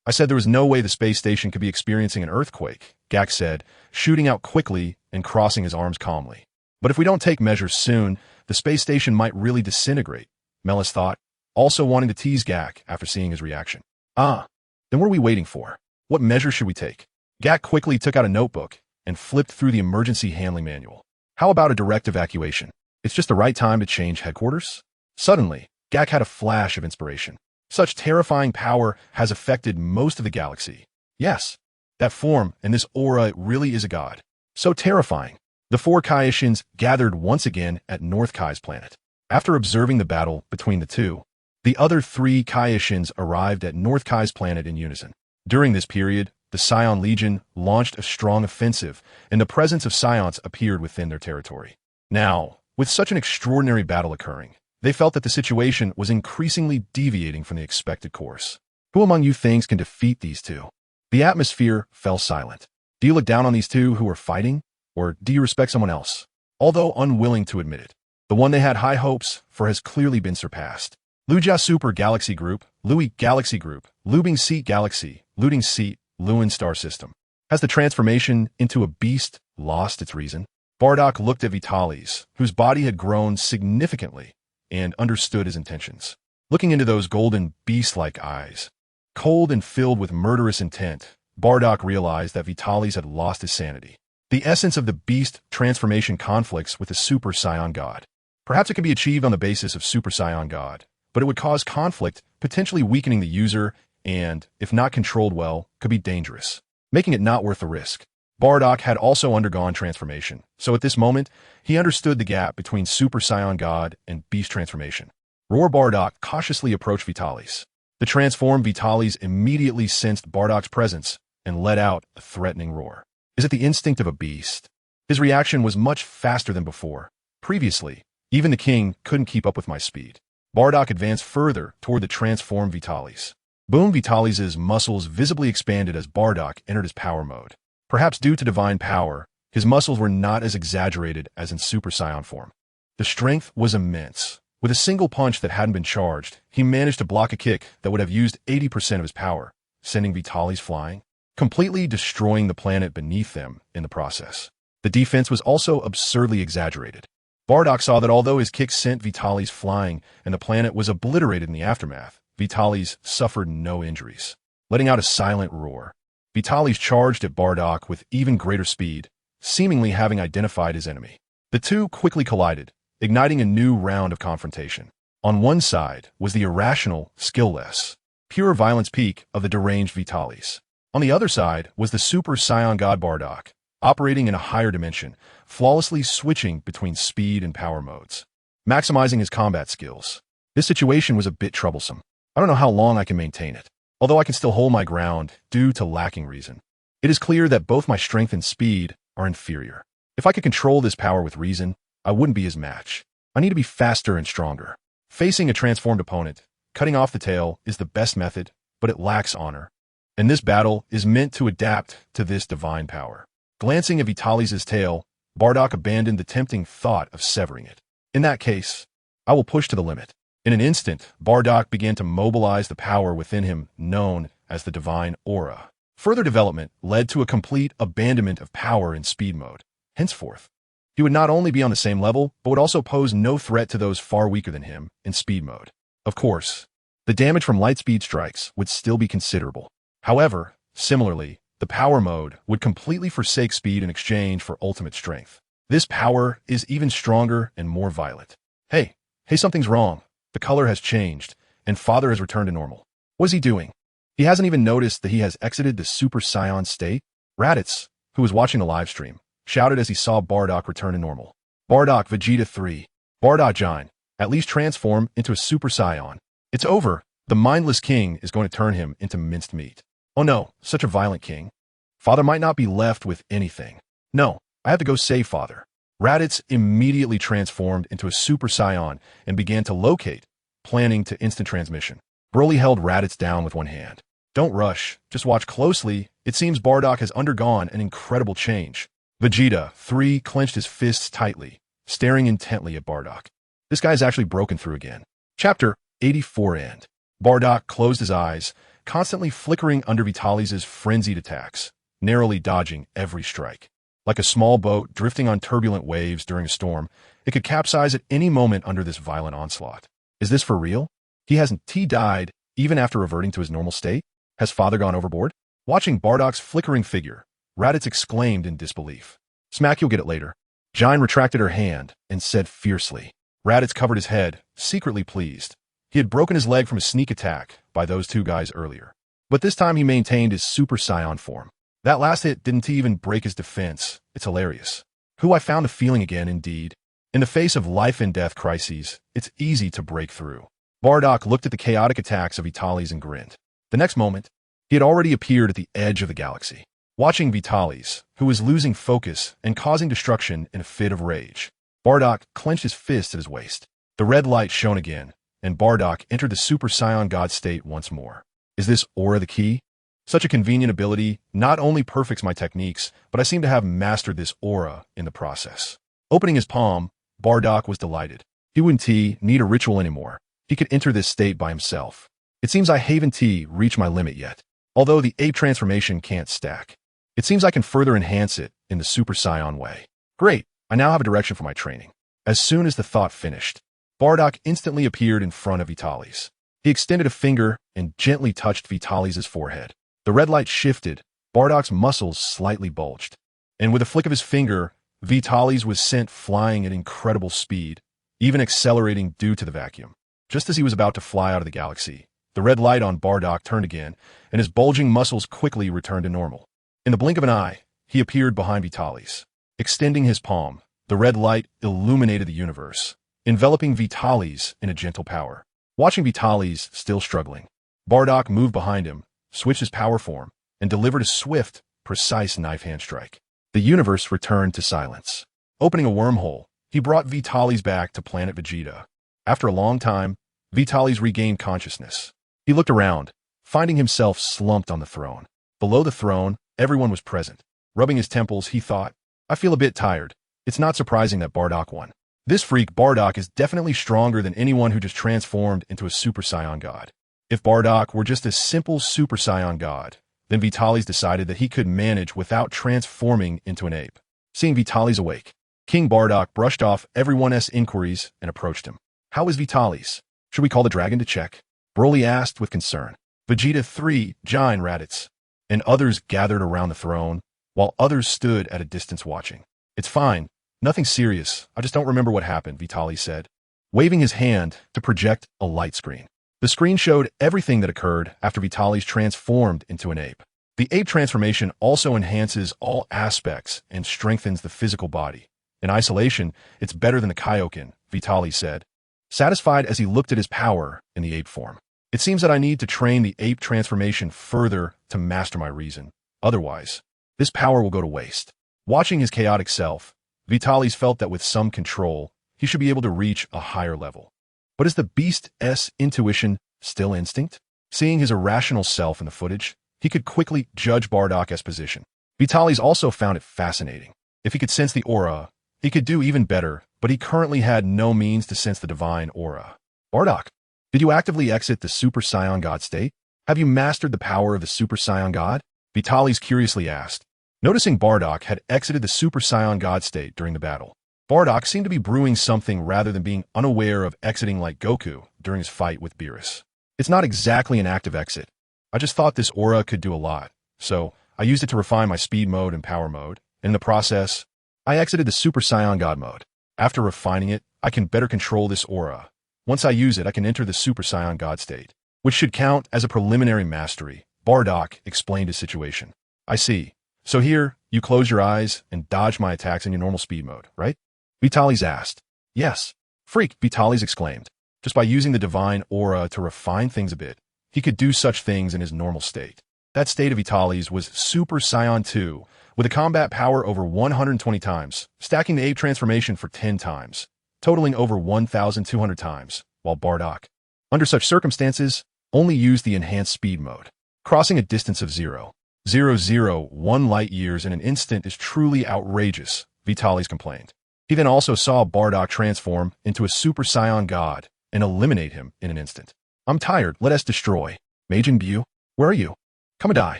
I said there was no way the space station could be experiencing an earthquake, Gak said, shooting out quickly and crossing his arms calmly. But if we don't take measures soon, the space station might really disintegrate, Melis thought, also wanting to tease Gak after seeing his reaction. Then what are we waiting for? What measures should we take? Gak quickly took out a notebook and flipped through the emergency handling manual. How about a direct evacuation? It's just the right time to change headquarters? Suddenly, Gak had a flash of inspiration. Such terrifying power has affected most of the galaxy. Yes, that form and this aura really is a god. So terrifying. The four Kaishins gathered once again at North Kai's planet. After observing the battle between the two, the other three Kaishins arrived at North Kai's planet in unison. During this period, the Saiyan Legion launched a strong offensive, and the presence of Saiyans appeared within their territory. Now, with such an extraordinary battle occurring, they felt that the situation was increasingly deviating from the expected course. Who among you thinks can defeat these two? The atmosphere fell silent. Do you look down on these two who are fighting, or do you respect someone else? Although unwilling to admit it, the one they had high hopes for has clearly been surpassed. Lujia Super Galaxy Group, Lui Galaxy Group, Lubing Seat Galaxy, Looting Seat, Lewin Star System. Has the transformation into a beast lost its reason? Bardock looked at Vitalis, whose body had grown significantly, and understood his intentions. Looking into those golden beast-like eyes, cold and filled with murderous intent, Bardock realized that Vitalis had lost his sanity. The essence of the beast transformation conflicts with the Super Saiyan God. Perhaps it could be achieved on the basis of Super Saiyan God, but it would cause conflict, potentially weakening the user, and, if not controlled well, could be dangerous, making it not worth the risk. Bardock had also undergone transformation, so at this moment, he understood the gap between Super Saiyan God and beast transformation. Roar Bardock cautiously approached Vitalis. The transformed Vitalis immediately sensed Bardock's presence and let out a threatening roar. Is it the instinct of a beast? His reaction was much faster than before. Previously, even the king couldn't keep up with my speed. Bardock advanced further toward the transformed Vitalis. Boom! Vitalis' muscles visibly expanded as Bardock entered his power mode. Perhaps due to divine power, his muscles were not as exaggerated as in Super Saiyan form. The strength was immense. With a single punch that hadn't been charged, he managed to block a kick that would have used 80% of his power, sending Vitalis flying, completely destroying the planet beneath them in the process. The defense was also absurdly exaggerated. Bardock saw that although his kick sent Vitalis flying and the planet was obliterated in the aftermath, Vitalis suffered no injuries. Letting out a silent roar, Vitalis charged at Bardock with even greater speed, seemingly having identified his enemy. The two quickly collided, igniting a new round of confrontation. On one side was the irrational, skill-less, pure violence peak of the deranged Vitalis. On the other side was the Super Saiyan God Bardock, operating in a higher dimension, flawlessly switching between speed and power modes, maximizing his combat skills. This situation was a bit troublesome. I don't know how long I can maintain it, although I can still hold my ground due to lacking reason. It is clear that both my strength and speed are inferior. If I could control this power with reason, I wouldn't be his match. I need to be faster and stronger. Facing a transformed opponent, cutting off the tail is the best method, but it lacks honor. And this battle is meant to adapt to this divine power. Glancing at Vitalis' tail, Bardock abandoned the tempting thought of severing it. In that case, I will push to the limit. In an instant, Bardock began to mobilize the power within him known as the divine aura. Further development led to a complete abandonment of power in speed mode. Henceforth, he would not only be on the same level, but would also pose no threat to those far weaker than him in speed mode. Of course, the damage from light speed strikes would still be considerable. However, similarly, the power mode would completely forsake speed in exchange for ultimate strength. This power is even stronger and more violent. Hey, something's wrong. The color has changed, and Father has returned to normal. What is he doing? He hasn't even noticed that he has exited the Super Saiyan state? Raditz, who was watching the live stream, shouted as he saw Bardock return to normal. Bardock Vegeta 3. Bardock Giant, at least transform into a Super Saiyan. It's over. The mindless king is going to turn him into minced meat. Oh no, such a violent king. Father might not be left with anything. No, I have to go save Father. Raditz immediately transformed into a Super Saiyan and began to locate, planning to instant transmission. Broly held Raditz down with one hand. Don't rush, just watch closely. It seems Bardock has undergone an incredible change. Vegeta 3 clenched his fists tightly, staring intently at Bardock. This guy's actually broken through again. Chapter 84 End. Bardock closed his eyes, constantly flickering under Vitalis' frenzied attacks, narrowly dodging every strike. Like a small boat drifting on turbulent waves during a storm, it could capsize at any moment under this violent onslaught. Is this for real? He died even after reverting to his normal state? Has Father gone overboard? Watching Bardock's flickering figure, Raditz exclaimed in disbelief. Smack, you'll get it later. Jine retracted her hand and said fiercely. Raditz covered his head, secretly pleased. He had broken his leg from a sneak attack by those two guys earlier. But this time he maintained his Super Saiyan form. That last hit didn't even break his defense. It's hilarious. Who I found a feeling again, indeed. In the face of life and death crises, it's easy to break through. Bardock looked at the chaotic attacks of Vitalis and grinned. The next moment, He had already appeared at the edge of the galaxy, watching Vitalis, who was losing focus and causing destruction in a fit of rage. Bardock clenched his fist at his waist. The red light shone again, and Bardock entered the Super Saiyan God state once more. Is this aura the key? Such a convenient ability not only perfects my techniques, but I seem to have mastered this aura in the process. Opening his palm, Bardock was delighted. He wouldn't need a ritual anymore. He could enter this state by himself. It seems I haven't reached my limit yet, although the ape transformation can't stack. It seems I can further enhance it in the Super Saiyan way. Great, I now have a direction for my training. As soon as the thought finished, Bardock instantly appeared in front of Vitalis. He extended a finger and gently touched Vitalis' forehead. The red light shifted, Bardock's muscles slightly bulged, and with a flick of his finger, Vitalis was sent flying at incredible speed, even accelerating due to the vacuum. Just as he was about to fly out of the galaxy, the red light on Bardock turned again, and his bulging muscles quickly returned to normal. In the blink of an eye, he appeared behind Vitalis. Extending his palm, the red light illuminated the universe, enveloping Vitalis in a gentle power. Watching Vitalis still struggling, Bardock moved behind him, switched his power form, and delivered a swift, precise knife hand strike. The universe returned to silence. Opening a wormhole, he brought Vitalis back to planet Vegeta. After a long time, Vitalis regained consciousness. He looked around, finding himself slumped on the throne. Below the throne, everyone was present. Rubbing his temples, he thought, I feel a bit tired. It's not surprising that Bardock won. This freak Bardock is definitely stronger than anyone who just transformed into a Super Saiyan God. If Bardock were just a simple Super Saiyan God, then Vitalis decided that he could manage without transforming into an ape. Seeing Vitalis awake, King Bardock brushed off everyone's inquiries and approached him. How is Vitalis? Should we call the dragon to check? Broly asked with concern. Vegeta 3, Giant Raditz, and others gathered around the throne, while others stood at a distance watching. It's fine. Nothing serious. I just don't remember what happened, Vitalis said, waving his hand to project a light screen. The screen showed everything that occurred after Vitalis transformed into an ape. The ape transformation also enhances all aspects and strengthens the physical body. In isolation, it's better than the Kaioken, Vitalis said, satisfied as he looked at his power in the ape form. It seems that I need to train the ape transformation further to master my reason. Otherwise, this power will go to waste. Watching his chaotic self, Vitalis felt that with some control, he should be able to reach a higher level. But is the beast's intuition still instinct? Seeing his irrational self in the footage, he could quickly judge Bardock's position. Vitalis also found it fascinating. If he could sense the aura, he could do even better, but he currently had no means to sense the divine aura. Bardock, did you actively exit the Super Saiyan God state? Have you mastered the power of the Super Saiyan God? Vitalis curiously asked. Noticing Bardock had exited the Super Saiyan God state during the battle, Bardock seemed to be brewing something rather than being unaware of exiting like Goku during his fight with Beerus. It's not exactly an active exit. I just thought this aura could do a lot, so I used it to refine my speed mode and power mode. In the process, I exited the Super Saiyan God mode. After refining it, I can better control this aura. Once I use it, I can enter the Super Saiyan God state, which should count as a preliminary mastery. Bardock explained his situation. I see. So here, you close your eyes and dodge my attacks in your normal speed mode, right? Vitalis asked. Yes. Freak, Vitalis exclaimed. Just by using the divine aura to refine things a bit, he could do such things in his normal state. That state of Vitalis was Super Saiyan 2, with a combat power over 120 times, stacking the ape transformation for 10 times, totaling over 1,200 times, while Bardock, under such circumstances, only used the enhanced speed mode. Crossing a distance of 0.001 light years in an instant is truly outrageous, Vitalis complained. He then also saw Bardock transform into a Super Saiyan God and eliminate him in an instant. I'm tired, let us destroy. Majin Buu, where are you? Come and die.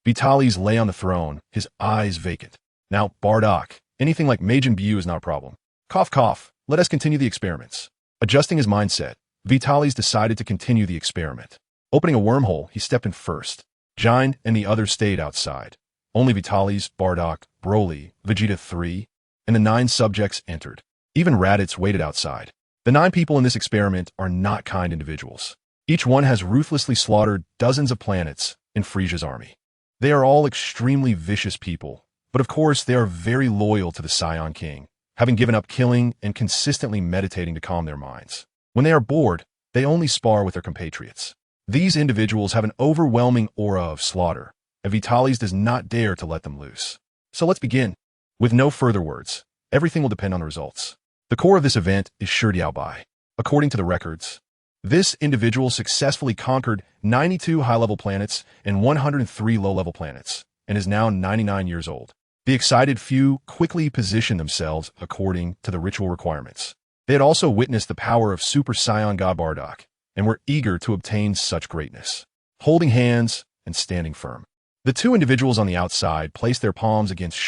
Vitalis lay on the throne, his eyes vacant. Now, Bardock, anything like Majin Buu is not a problem. Cough, cough, let us continue the experiments. Adjusting his mindset, Vitalis decided to continue the experiment. Opening a wormhole, he stepped in first. Jine and the others stayed outside. Only Vitalis, Bardock, Broly, Vegeta 3, and the 9 subjects entered. Even Raditz waited outside. The 9 people in this experiment are not kind individuals. Each one has ruthlessly slaughtered dozens of planets in Frisia's army. They are all extremely vicious people, but of course they are very loyal to the Saiyan King, having given up killing and consistently meditating to calm their minds. When they are bored, they only spar with their compatriots. These individuals have an overwhelming aura of slaughter, and Vitalis does not dare to let them loose. So let's begin. With no further words, everything will depend on the results. The core of this event is Bai. According to the records, this individual successfully conquered 92 high-level planets and 103 low-level planets, and is now 99 years old. The excited few quickly positioned themselves according to the ritual requirements. They had also witnessed the power of Super Saiyan God Bardock, and were eager to obtain such greatness. Holding hands and standing firm, the two individuals on the outside placed their palms against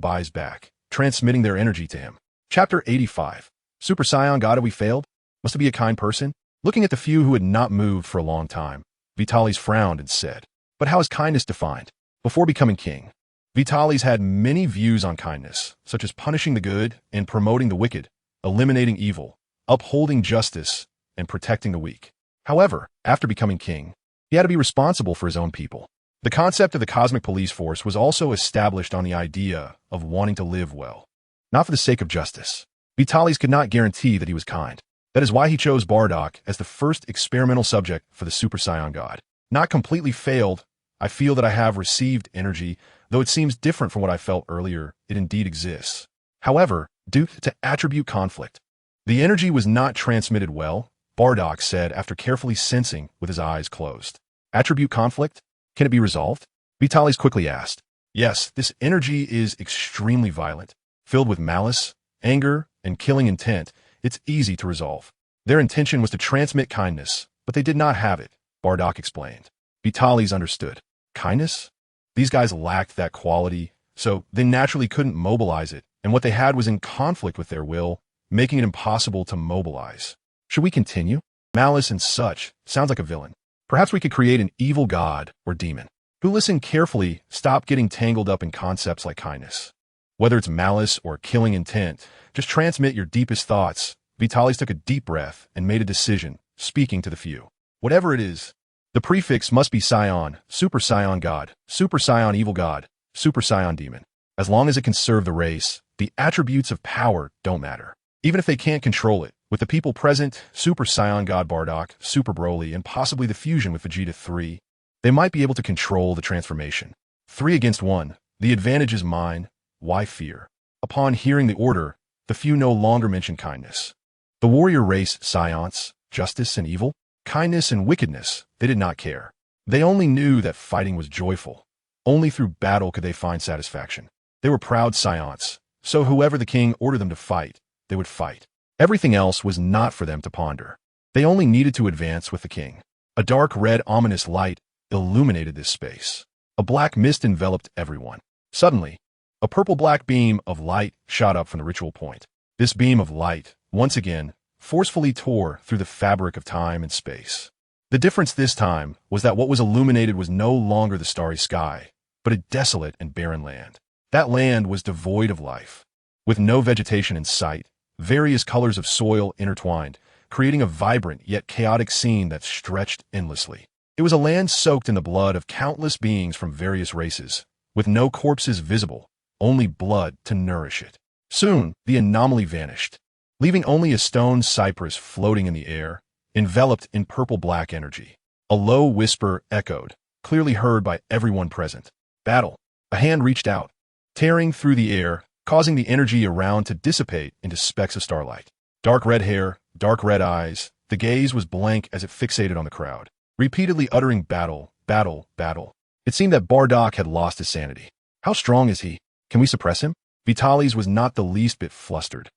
Bai's back, transmitting their energy to him. Chapter 85. Super Saiyan God, have we failed? Must it be a kind person? Looking at the few who had not moved for a long time, Vitalis frowned and said, "But how is kindness defined?" Before becoming king, Vitalis had many views on kindness, such as punishing the good and promoting the wicked, eliminating evil, upholding justice, and protecting the weak. However, after becoming king, he had to be responsible for his own people. The concept of the cosmic police force was also established on the idea of wanting to live well, not for the sake of justice. Vitalis could not guarantee that he was kind. That is why he chose Bardock as the first experimental subject for the Super Saiyan God. Not completely failed. I feel that I have received energy, though it seems different from what I felt earlier. It indeed exists. However, due to attribute conflict, the energy was not transmitted well, Bardock said after carefully sensing with his eyes closed. Attribute conflict? Can it be resolved? Vitalis quickly asked. Yes, this energy is extremely violent, filled with malice, anger, and killing intent. It's easy to resolve. Their intention was to transmit kindness, but they did not have it, Bardock explained. Vitalis understood. Kindness? These guys lacked that quality, so they naturally couldn't mobilize it, and what they had was in conflict with their will, making it impossible to mobilize. Should we continue? Malice and such sounds like a villain. Perhaps we could create an evil god or demon who listen carefully, stop getting tangled up in concepts like kindness. Whether it's malice or killing intent, just transmit your deepest thoughts. Vitalis took a deep breath and made a decision, speaking to the few. Whatever it is, the prefix must be Saiyan, Super Saiyan God, Super Saiyan Evil God, Super Saiyan Demon. As long as it can serve the race, the attributes of power don't matter. Even if they can't control it, with the people present, Super Saiyan God Bardock, Super Broly, and possibly the fusion with Vegeta 3, they might be able to control the transformation. 3 against 1, the advantage is mine. Why fear? Upon hearing the order, the few no longer mention kindness. The warrior race, Saiyans, justice and evil, kindness and wickedness, they did not care. They only knew that fighting was joyful. Only through battle could they find satisfaction. They were proud Saiyans, so whoever the king ordered them to fight, they would fight. Everything else was not for them to ponder. They only needed to advance with the king. A dark red ominous light illuminated this space. A black mist enveloped everyone. Suddenly, a purple-black beam of light shot up from the ritual point. This beam of light, once again, forcefully tore through the fabric of time and space. The difference this time was that what was illuminated was no longer the starry sky, but a desolate and barren land. That land was devoid of life. With no vegetation in sight, various colors of soil intertwined, creating a vibrant yet chaotic scene that stretched endlessly. It was a land soaked in the blood of countless beings from various races, with no corpses visible, only blood to nourish it. Soon, the anomaly vanished, leaving only a stone cypress floating in the air, enveloped in purple-black energy. A low whisper echoed, clearly heard by everyone present. Battle. A hand reached out, tearing through the air, causing the energy around to dissipate into specks of starlight. Dark red hair, dark red eyes, the gaze was blank as it fixated on the crowd, repeatedly uttering battle, battle, battle. It seemed that Bardock had lost his sanity. How strong is he? Can we suppress him? Vitalis was not the least bit flustered,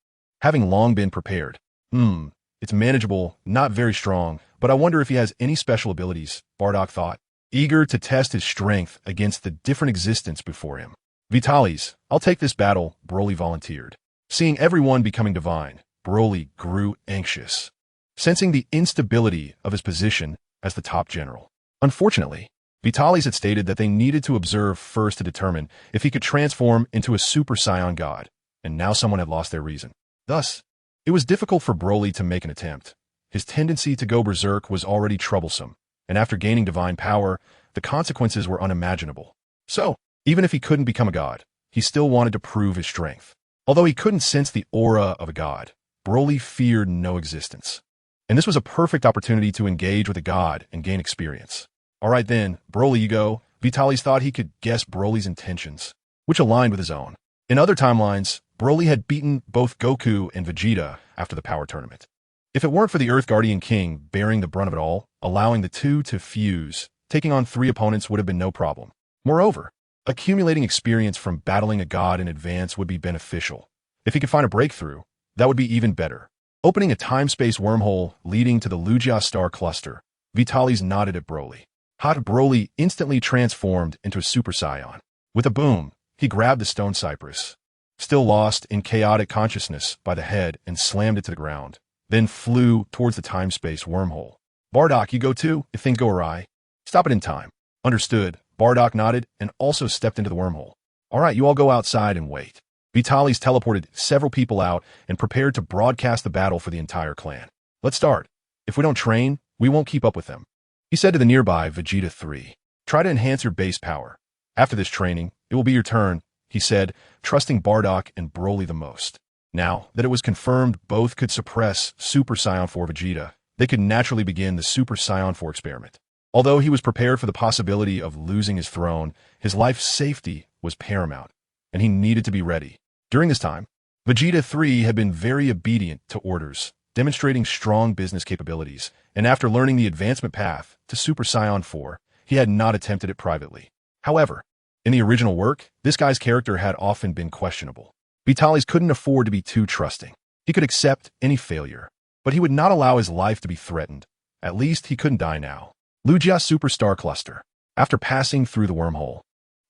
having long been prepared. It's manageable, not very strong, but I wonder if he has any special abilities, Bardock thought, eager to test his strength against the different existence before him. Vitalis, I'll take this battle, Broly volunteered. Seeing everyone becoming divine, Broly grew anxious, sensing the instability of his position as the top general. Unfortunately, Vitalis had stated that they needed to observe first to determine if he could transform into a Super Saiyan God, and now someone had lost their reason. Thus, it was difficult for Broly to make an attempt. His tendency to go berserk was already troublesome, and after gaining divine power, the consequences were unimaginable. So, even if he couldn't become a god, he still wanted to prove his strength. Although he couldn't sense the aura of a god, Broly feared no existence. and this was a perfect opportunity to engage with a god and gain experience. All right then, Broly you go. Vitalis thought he could guess Broly's intentions, which aligned with his own. In other timelines, Broly had beaten both Goku and Vegeta after the power tournament. If it weren't for the Earth Guardian King bearing the brunt of it all, allowing the two to fuse, taking on 3 opponents would have been no problem. Moreover, accumulating experience from battling a god in advance would be beneficial. If he could find a breakthrough, that would be even better. Opening a time-space wormhole leading to the Lugia star cluster, Vitalis nodded at Broly. Hot Broly instantly transformed into a Super Saiyan. With a boom, he grabbed the stone cypress, still lost in chaotic consciousness, by the head and slammed it to the ground, then flew towards the time-space wormhole. Bardock, you go too, if things go awry. Stop it in time. Understood. Bardock nodded and also stepped into the wormhole. All right, you all go outside and wait. Vitalis teleported several people out and prepared to broadcast the battle for the entire clan. Let's start. If we don't train, we won't keep up with them. He said to the nearby Vegeta 3. Try to enhance your base power. After this training, it will be your turn, he said, trusting Bardock and Broly the most. Now that it was confirmed both could suppress Super Saiyan 4 Vegeta, they could naturally begin the Super Saiyan 4 experiment. Although he was prepared for the possibility of losing his throne, his life's safety was paramount, and he needed to be ready. During this time, Vegeta 3 had been very obedient to orders, demonstrating strong business capabilities, and after learning the advancement path to Super Saiyan 4, he had not attempted it privately. However, in the original work, this guy's character had often been questionable. Vitalis couldn't afford to be too trusting. He could accept any failure, but he would not allow his life to be threatened. At least he couldn't die now. Lugia Superstar Cluster. After passing through the wormhole,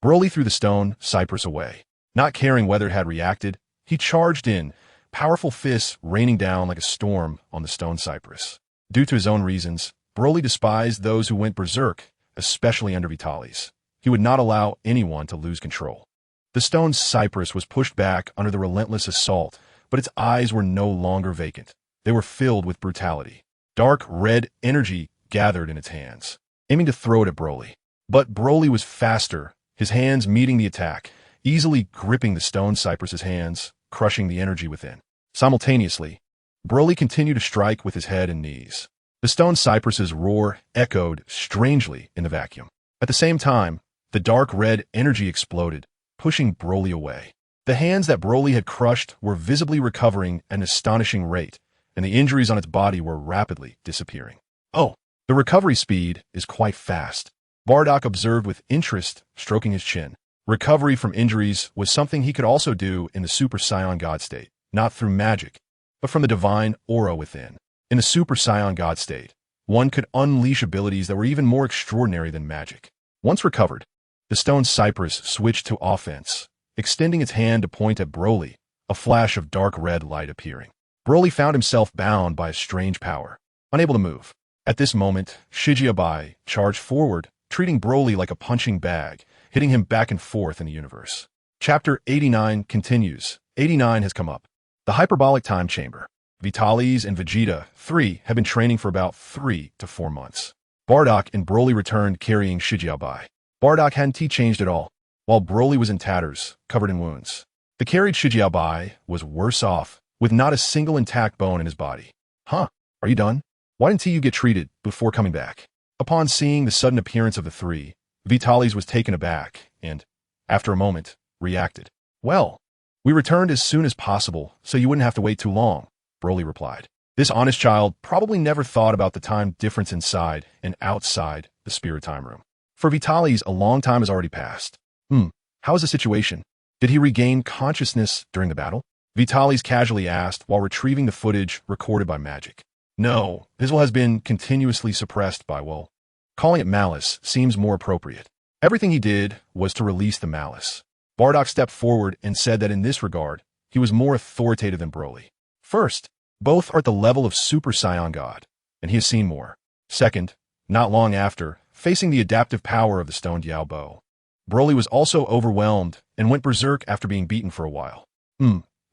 Broly threw the stone cypress away. Not caring whether it had reacted, he charged in, powerful fists raining down like a storm on the stone cypress. Due to his own reasons, Broly despised those who went berserk, especially under Vitalis. He would not allow anyone to lose control. The stone cypress was pushed back under the relentless assault, but its eyes were no longer vacant. They were filled with brutality. Dark red energy gathered in its hands, aiming to throw it at Broly. But Broly was faster, his hands meeting the attack, easily gripping the stone cypress's hands, crushing the energy within. Simultaneously, Broly continued to strike with his head and knees. The stone cypress's roar echoed strangely in the vacuum. At the same time, the dark red energy exploded, pushing Broly away. The hands that Broly had crushed were visibly recovering at an astonishing rate, and the injuries on its body were rapidly disappearing. Oh, the recovery speed is quite fast, Bardock observed with interest, stroking his chin. Recovery from injuries was something he could also do in the Super Saiyan God state, not through magic, but from the divine aura within. In the Super Saiyan God state, one could unleash abilities that were even more extraordinary than magic. Once recovered, the stone cypress switched to offense, extending its hand to point at Broly, a flash of dark red light appearing. Broly found himself bound by a strange power, unable to move. At this moment, Shijiabai charged forward, treating Broly like a punching bag, hitting him back and forth in the universe. Chapter 89 continues. 89 has come up. The Hyperbolic Time Chamber. Vitalis and Vegeta 3 have been training for about 3 to 4 months. Bardock and Broly returned carrying Shijiabai. Bardock hadn't changed at all, while Broly was in tatters, covered in wounds. The carried Shijiabai was worse off, with not a single intact bone in his body. Huh, are you done? Why didn't you get treated before coming back? Upon seeing the sudden appearance of the 3, Vitalis was taken aback and, after a moment, reacted. Well, we returned as soon as possible, so you wouldn't have to wait too long, Broly replied. This honest child probably never thought about the time difference inside and outside the spirit time room. For Vitalis, a long time has already passed. How is the situation? Did he regain consciousness during the battle? Vitalis casually asked while retrieving the footage recorded by magic. No, Visual has been continuously suppressed by, well, calling it malice seems more appropriate. Everything he did was to release the malice. Bardock stepped forward and said that in this regard, he was more authoritative than Broly. First, both are at the level of Super Saiyan God, and he has seen more. Second, not long after, facing the adaptive power of the Stone Diao Bow, Broly was also overwhelmed and went berserk after being beaten for a while.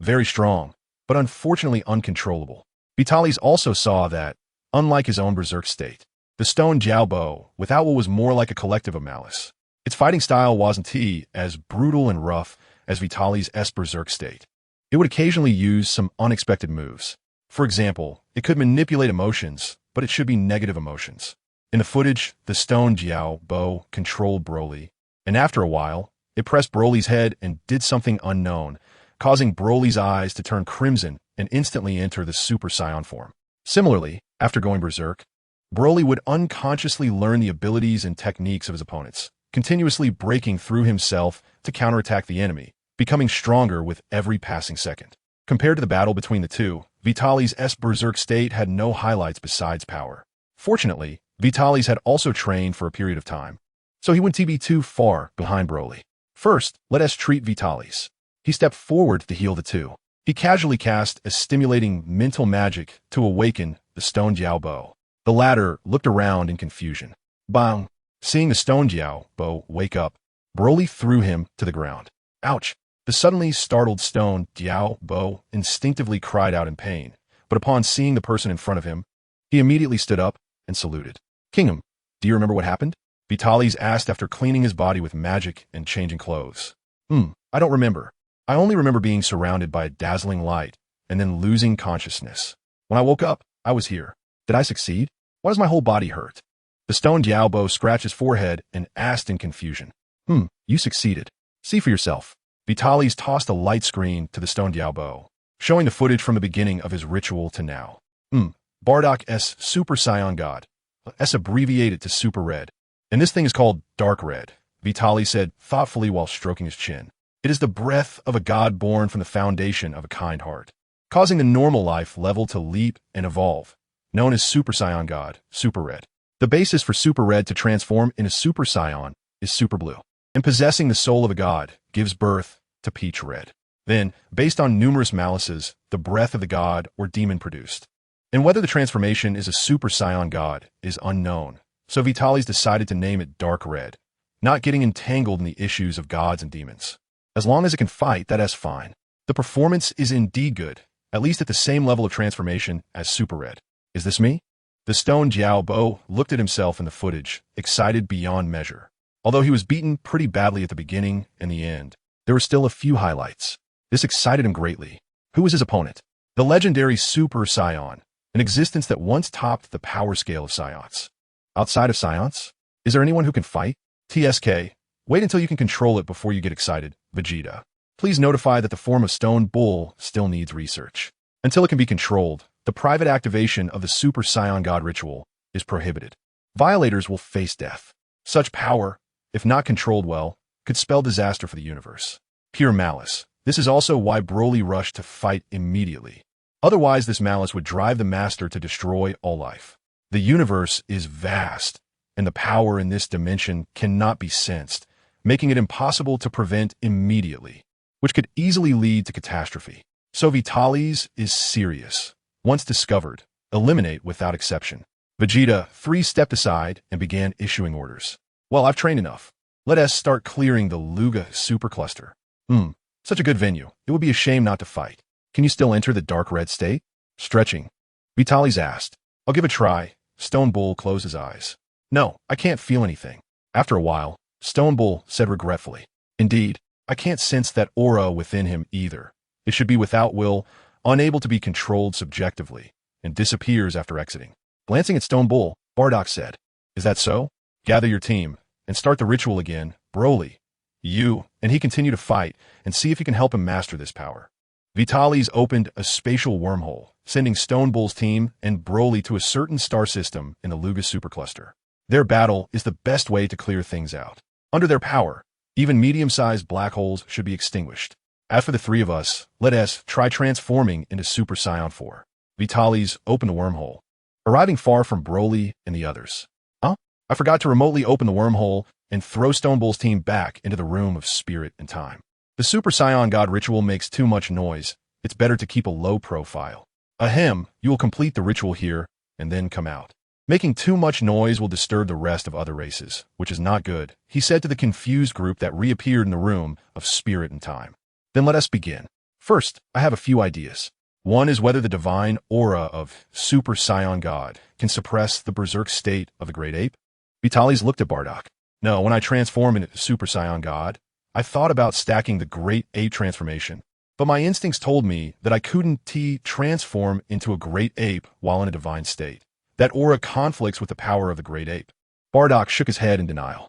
Very strong, but unfortunately uncontrollable. Vitalis also saw that, unlike his own berserk state, the Stone Jiao Bow, without what was more like a collective of malice, its fighting style wasn't as brutal and rough as Vitalis' berserk state. It would occasionally use some unexpected moves. For example, it could manipulate emotions, but it should be negative emotions. In the footage, the stone Jiao Bo controlled Broly, and after a while, it pressed Broly's head and did something unknown, causing Broly's eyes to turn crimson and instantly enter the Super Saiyan form. Similarly, after going berserk, Broly would unconsciously learn the abilities and techniques of his opponents, continuously breaking through himself to counterattack the enemy, becoming stronger with every passing second. Compared to the battle between the two, Vitaly's berserk state had no highlights besides power. Fortunately, Vitaly's had also trained for a period of time, so he wouldn't be too far behind Broly. First, let us treat Vitaly's. He stepped forward to heal the two. He casually cast a stimulating mental magic to awaken the stone Jiao Bo. The latter looked around in confusion. Bang! Seeing the stone Jiao Bo wake up, Broly threw him to the ground. Ouch! The suddenly startled stone Jiao Bo instinctively cried out in pain, but upon seeing the person in front of him, he immediately stood up and saluted. Kingdom, do you remember what happened? Vitaly's asked after cleaning his body with magic and changing clothes. I don't remember. I only remember being surrounded by a dazzling light and then losing consciousness. When I woke up, I was here. Did I succeed? Why does my whole body hurt? The stone Jiao Bo scratched his forehead and asked in confusion. You succeeded. See for yourself. Vitaly's tossed a light screen to the stone Jiao Bo, showing the footage from the beginning of his ritual to now. Bardock's Super Saiyan God. S abbreviated to Super Red. And this thing is called Dark Red, Vitaly said thoughtfully while stroking his chin. It is the breath of a god born from the foundation of a kind heart, causing the normal life level to leap and evolve, known as Super Saiyan God, Super Red. The basis for Super Red to transform into Super Saiyan is Super Blue, and possessing the soul of a god gives birth to Peach Red. Then, based on numerous malices, the breath of the god or demon produced. And whether the transformation is a Super Saiyan God is unknown, so Vitaly's decided to name it Dark Red, not getting entangled in the issues of gods and demons. As long as it can fight, that's fine. The performance is indeed good, at least at the same level of transformation as Super Red. Is this me? The stone Jiao Bo looked at himself in the footage, excited beyond measure. Although he was beaten pretty badly at the beginning and the end, there were still a few highlights. This excited him greatly. Who was his opponent? The legendary Super Saiyan, an existence that once topped the power scale of Saiyans. Outside of Saiyans? Is there anyone who can fight? TSK, wait until you can control it before you get excited, Vegeta. Please notify that the form of Stone Bull still needs research. Until it can be controlled, the private activation of the Super Saiyan God ritual is prohibited. Violators will face death. Such power, if not controlled well, could spell disaster for the universe. Pure malice. This is also why Broly rushed to fight immediately. Otherwise, this malice would drive the Master to destroy all life. The universe is vast, and the power in this dimension cannot be sensed, making it impossible to prevent immediately, which could easily lead to catastrophe. So Vitaly's is serious. Once discovered, eliminate without exception. Vegeta 3 stepped aside and began issuing orders. Well, I've trained enough. Let us start clearing the Luga supercluster. Such a good venue. It would be a shame not to fight. Can you still enter the Dark Red state? Stretching. Vitaly's asked. I'll give it a try. Stone Bull closed his eyes. No, I can't feel anything. After a while, Stone Bull said regretfully. Indeed, I can't sense that aura within him either. It should be without will, unable to be controlled subjectively, and disappears after exiting. Glancing at Stone Bull, Bardock said, Is that so? Gather your team, and start the ritual again, Broly. You, and he continue to fight, and see if you can help him master this power. Vitaly's opened a spatial wormhole, sending Stone Bull's team and Broly to a certain star system in the Luga supercluster. Their battle is the best way to clear things out. Under their power, even medium-sized black holes should be extinguished. As for the three of us, let us try transforming into Super Saiyan 4. Vitaly's opened the wormhole, arriving far from Broly and the others. I forgot to remotely open the wormhole and throw Stone Bull's team back into the room of spirit and time. The Super Saiyan God ritual makes too much noise. It's better to keep a low profile. Ahem, you will complete the ritual here and then come out. Making too much noise will disturb the rest of other races, which is not good, he said to the confused group that reappeared in the room of spirit and time. Then let us begin. First, I have a few ideas. One is whether the divine aura of Super Saiyan God can suppress the berserk state of the Great Ape. Vitaly's looked at Bardock. No, when I transform into Super Saiyan God, I thought about stacking the Great Ape transformation, but my instincts told me that I couldn't transform into a great ape while in a divine state. That aura conflicts with the power of the great ape. Bardock shook his head in denial.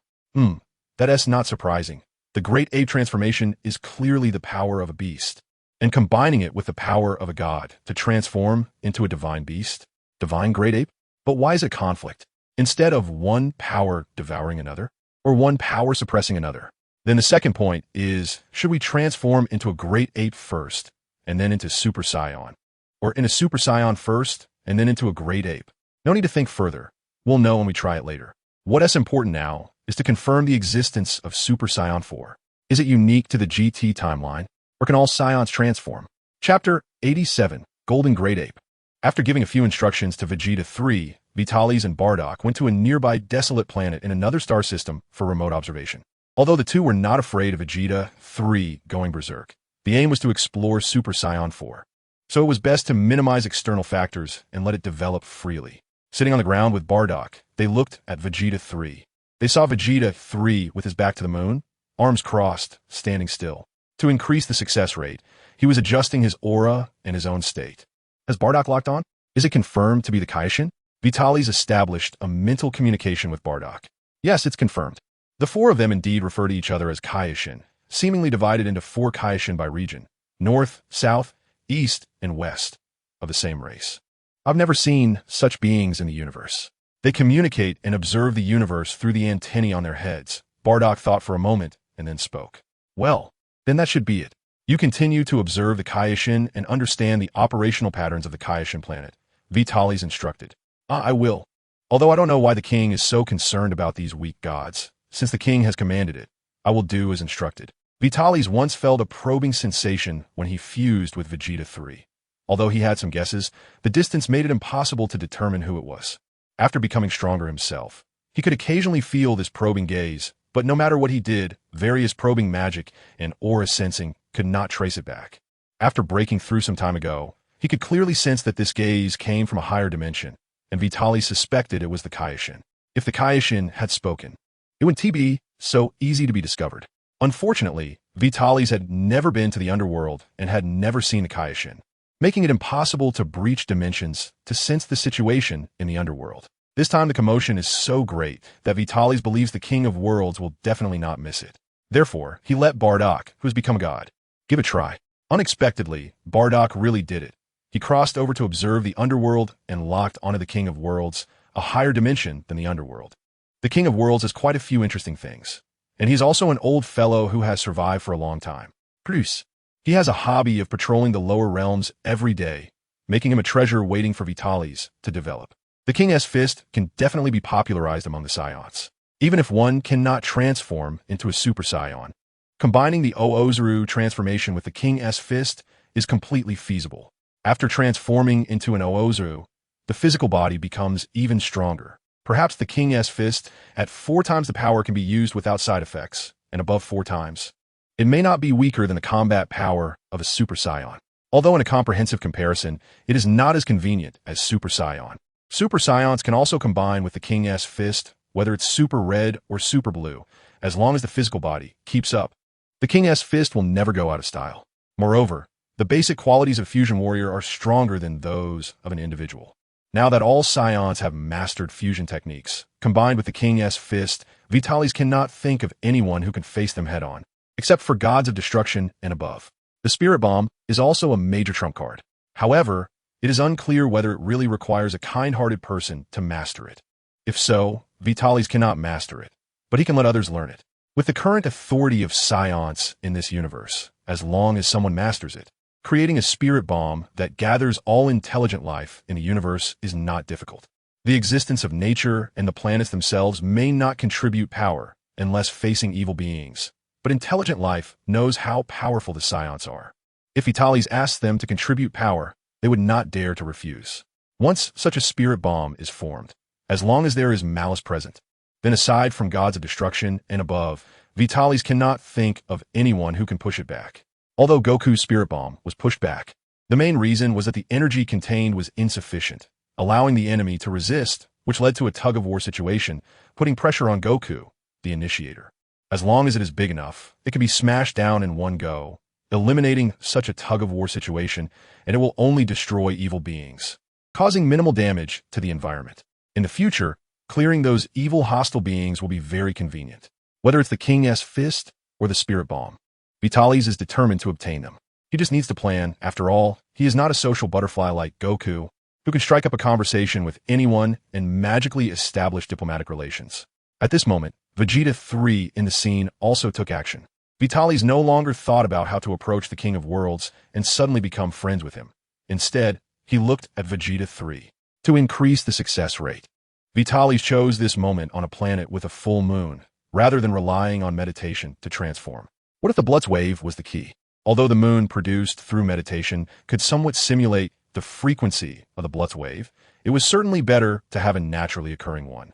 That's not surprising. The great ape transformation is clearly the power of a beast, and combining it with the power of a god to transform into a divine beast, divine great ape? But why is it conflict? Instead of one power devouring another, or one power suppressing another? Then the second point is, should we transform into a great ape first, and then into Super Saiyan? Or in a Super Saiyan first, and then into a great ape? No need to think further. We'll know when we try it later. What's important now is to confirm the existence of Super Saiyan 4. Is it unique to the GT timeline, or can all Saiyans transform? Chapter 87, Golden Great Ape. After giving a few instructions to Vegeta 3, Vitalis and Bardock went to a nearby desolate planet in another star system for remote observation. Although the two were not afraid of Vegeta 3 going berserk, the aim was to explore Super Saiyan 4. So it was best to minimize external factors and let it develop freely. Sitting on the ground with Bardock, they looked at Vegeta 3. They saw Vegeta 3 with his back to the moon, arms crossed, standing still. To increase the success rate, he was adjusting his aura and his own state. Has Bardock locked on? Is it confirmed to be the Kaishin? Vitalis established a mental communication with Bardock. Yes, it's confirmed. The four of them indeed refer to each other as Kaishin, seemingly divided into 4 Kaishin by region, north, south, east, and west, of the same race. I've never seen such beings in the universe. They communicate and observe the universe through the antennae on their heads. Bardock thought for a moment and then spoke. Well, then that should be it. You continue to observe the Kaishin and understand the operational patterns of the Kaishin planet. Vitalis instructed. I will. Although I don't know why the king is so concerned about these weak gods. Since the king has commanded it, I will do as instructed. Vitalis once felt a probing sensation when he fused with Vegeta 3. Although he had some guesses, the distance made it impossible to determine who it was. After becoming stronger himself, he could occasionally feel this probing gaze, but no matter what he did, various probing magic and aura sensing could not trace it back. After breaking through some time ago, he could clearly sense that this gaze came from a higher dimension, and Vitalis suspected it was the Kaishin. If the Kaishin had spoken, it wouldn't be so easy to be discovered. Unfortunately, Vitalis had never been to the underworld and had never seen the Kaishin, making it impossible to breach dimensions to sense the situation in the underworld. This time the commotion is so great that Vitalis believes the King of Worlds will definitely not miss it. Therefore, he let Bardock, who has become a god, give a try. Unexpectedly, Bardock really did it. He crossed over to observe the underworld and locked onto the King of Worlds, a higher dimension than the underworld. The King of Worlds has quite a few interesting things, and he's also an old fellow who has survived for a long time. Plus, he has a hobby of patrolling the lower realms every day, making him a treasure waiting for Vitalis to develop. The King's Fist can definitely be popularized among the Saiyans, even if one cannot transform into a Super Saiyan. Combining the Oozuru transformation with the King's Fist is completely feasible. After transforming into an Oozuru, the physical body becomes even stronger. Perhaps the King's Fist at 4 times the power can be used without side effects, and above 4 times. It may not be weaker than the combat power of a Super Saiyan. Although in a comprehensive comparison, it is not as convenient as Super Saiyan. Super Saiyans can also combine with the King's Fist, whether it's Super Red or Super Blue, as long as the physical body keeps up. The King's Fist will never go out of style. Moreover, the basic qualities of Fusion Warrior are stronger than those of an individual. Now that all Saiyans have mastered fusion techniques, combined with the King's Fist, Vitalis cannot think of anyone who can face them head-on, except for gods of destruction and above. The Spirit Bomb is also a major trump card. However, it is unclear whether it really requires a kind-hearted person to master it. If so, Vitalis cannot master it, but he can let others learn it. With the current authority of science in this universe, as long as someone masters it, creating a spirit bomb that gathers all intelligent life in the universe is not difficult. The existence of nature and the planets themselves may not contribute power unless facing evil beings, but intelligent life knows how powerful the Saiyans are. If Vitalis asks them to contribute power, they would not dare to refuse. Once such a spirit bomb is formed, as long as there is malice present, then aside from gods of destruction and above, Vitalis cannot think of anyone who can push it back. Although Goku's spirit bomb was pushed back, the main reason was that the energy contained was insufficient, allowing the enemy to resist, which led to a tug-of-war situation, putting pressure on Goku, the initiator. As long as it is big enough, it can be smashed down in one go, eliminating such a tug-of-war situation, and it will only destroy evil beings, causing minimal damage to the environment. In the future, clearing those evil hostile beings will be very convenient. Whether it's the King's Fist or the Spirit Bomb, Vitalis is determined to obtain them. He just needs to plan. After all, he is not a social butterfly like Goku, who can strike up a conversation with anyone and magically establish diplomatic relations. At this moment, Vegeta 3 in the scene also took action. Vitalis no longer thought about how to approach the King of Worlds and suddenly become friends with him. Instead, he looked at Vegeta 3 to increase the success rate. Vitalis chose this moment on a planet with a full moon, rather than relying on meditation to transform. What if the Blutz wave was the key? Although the moon produced through meditation could somewhat simulate the frequency of the Blutz wave, it was certainly better to have a naturally occurring one.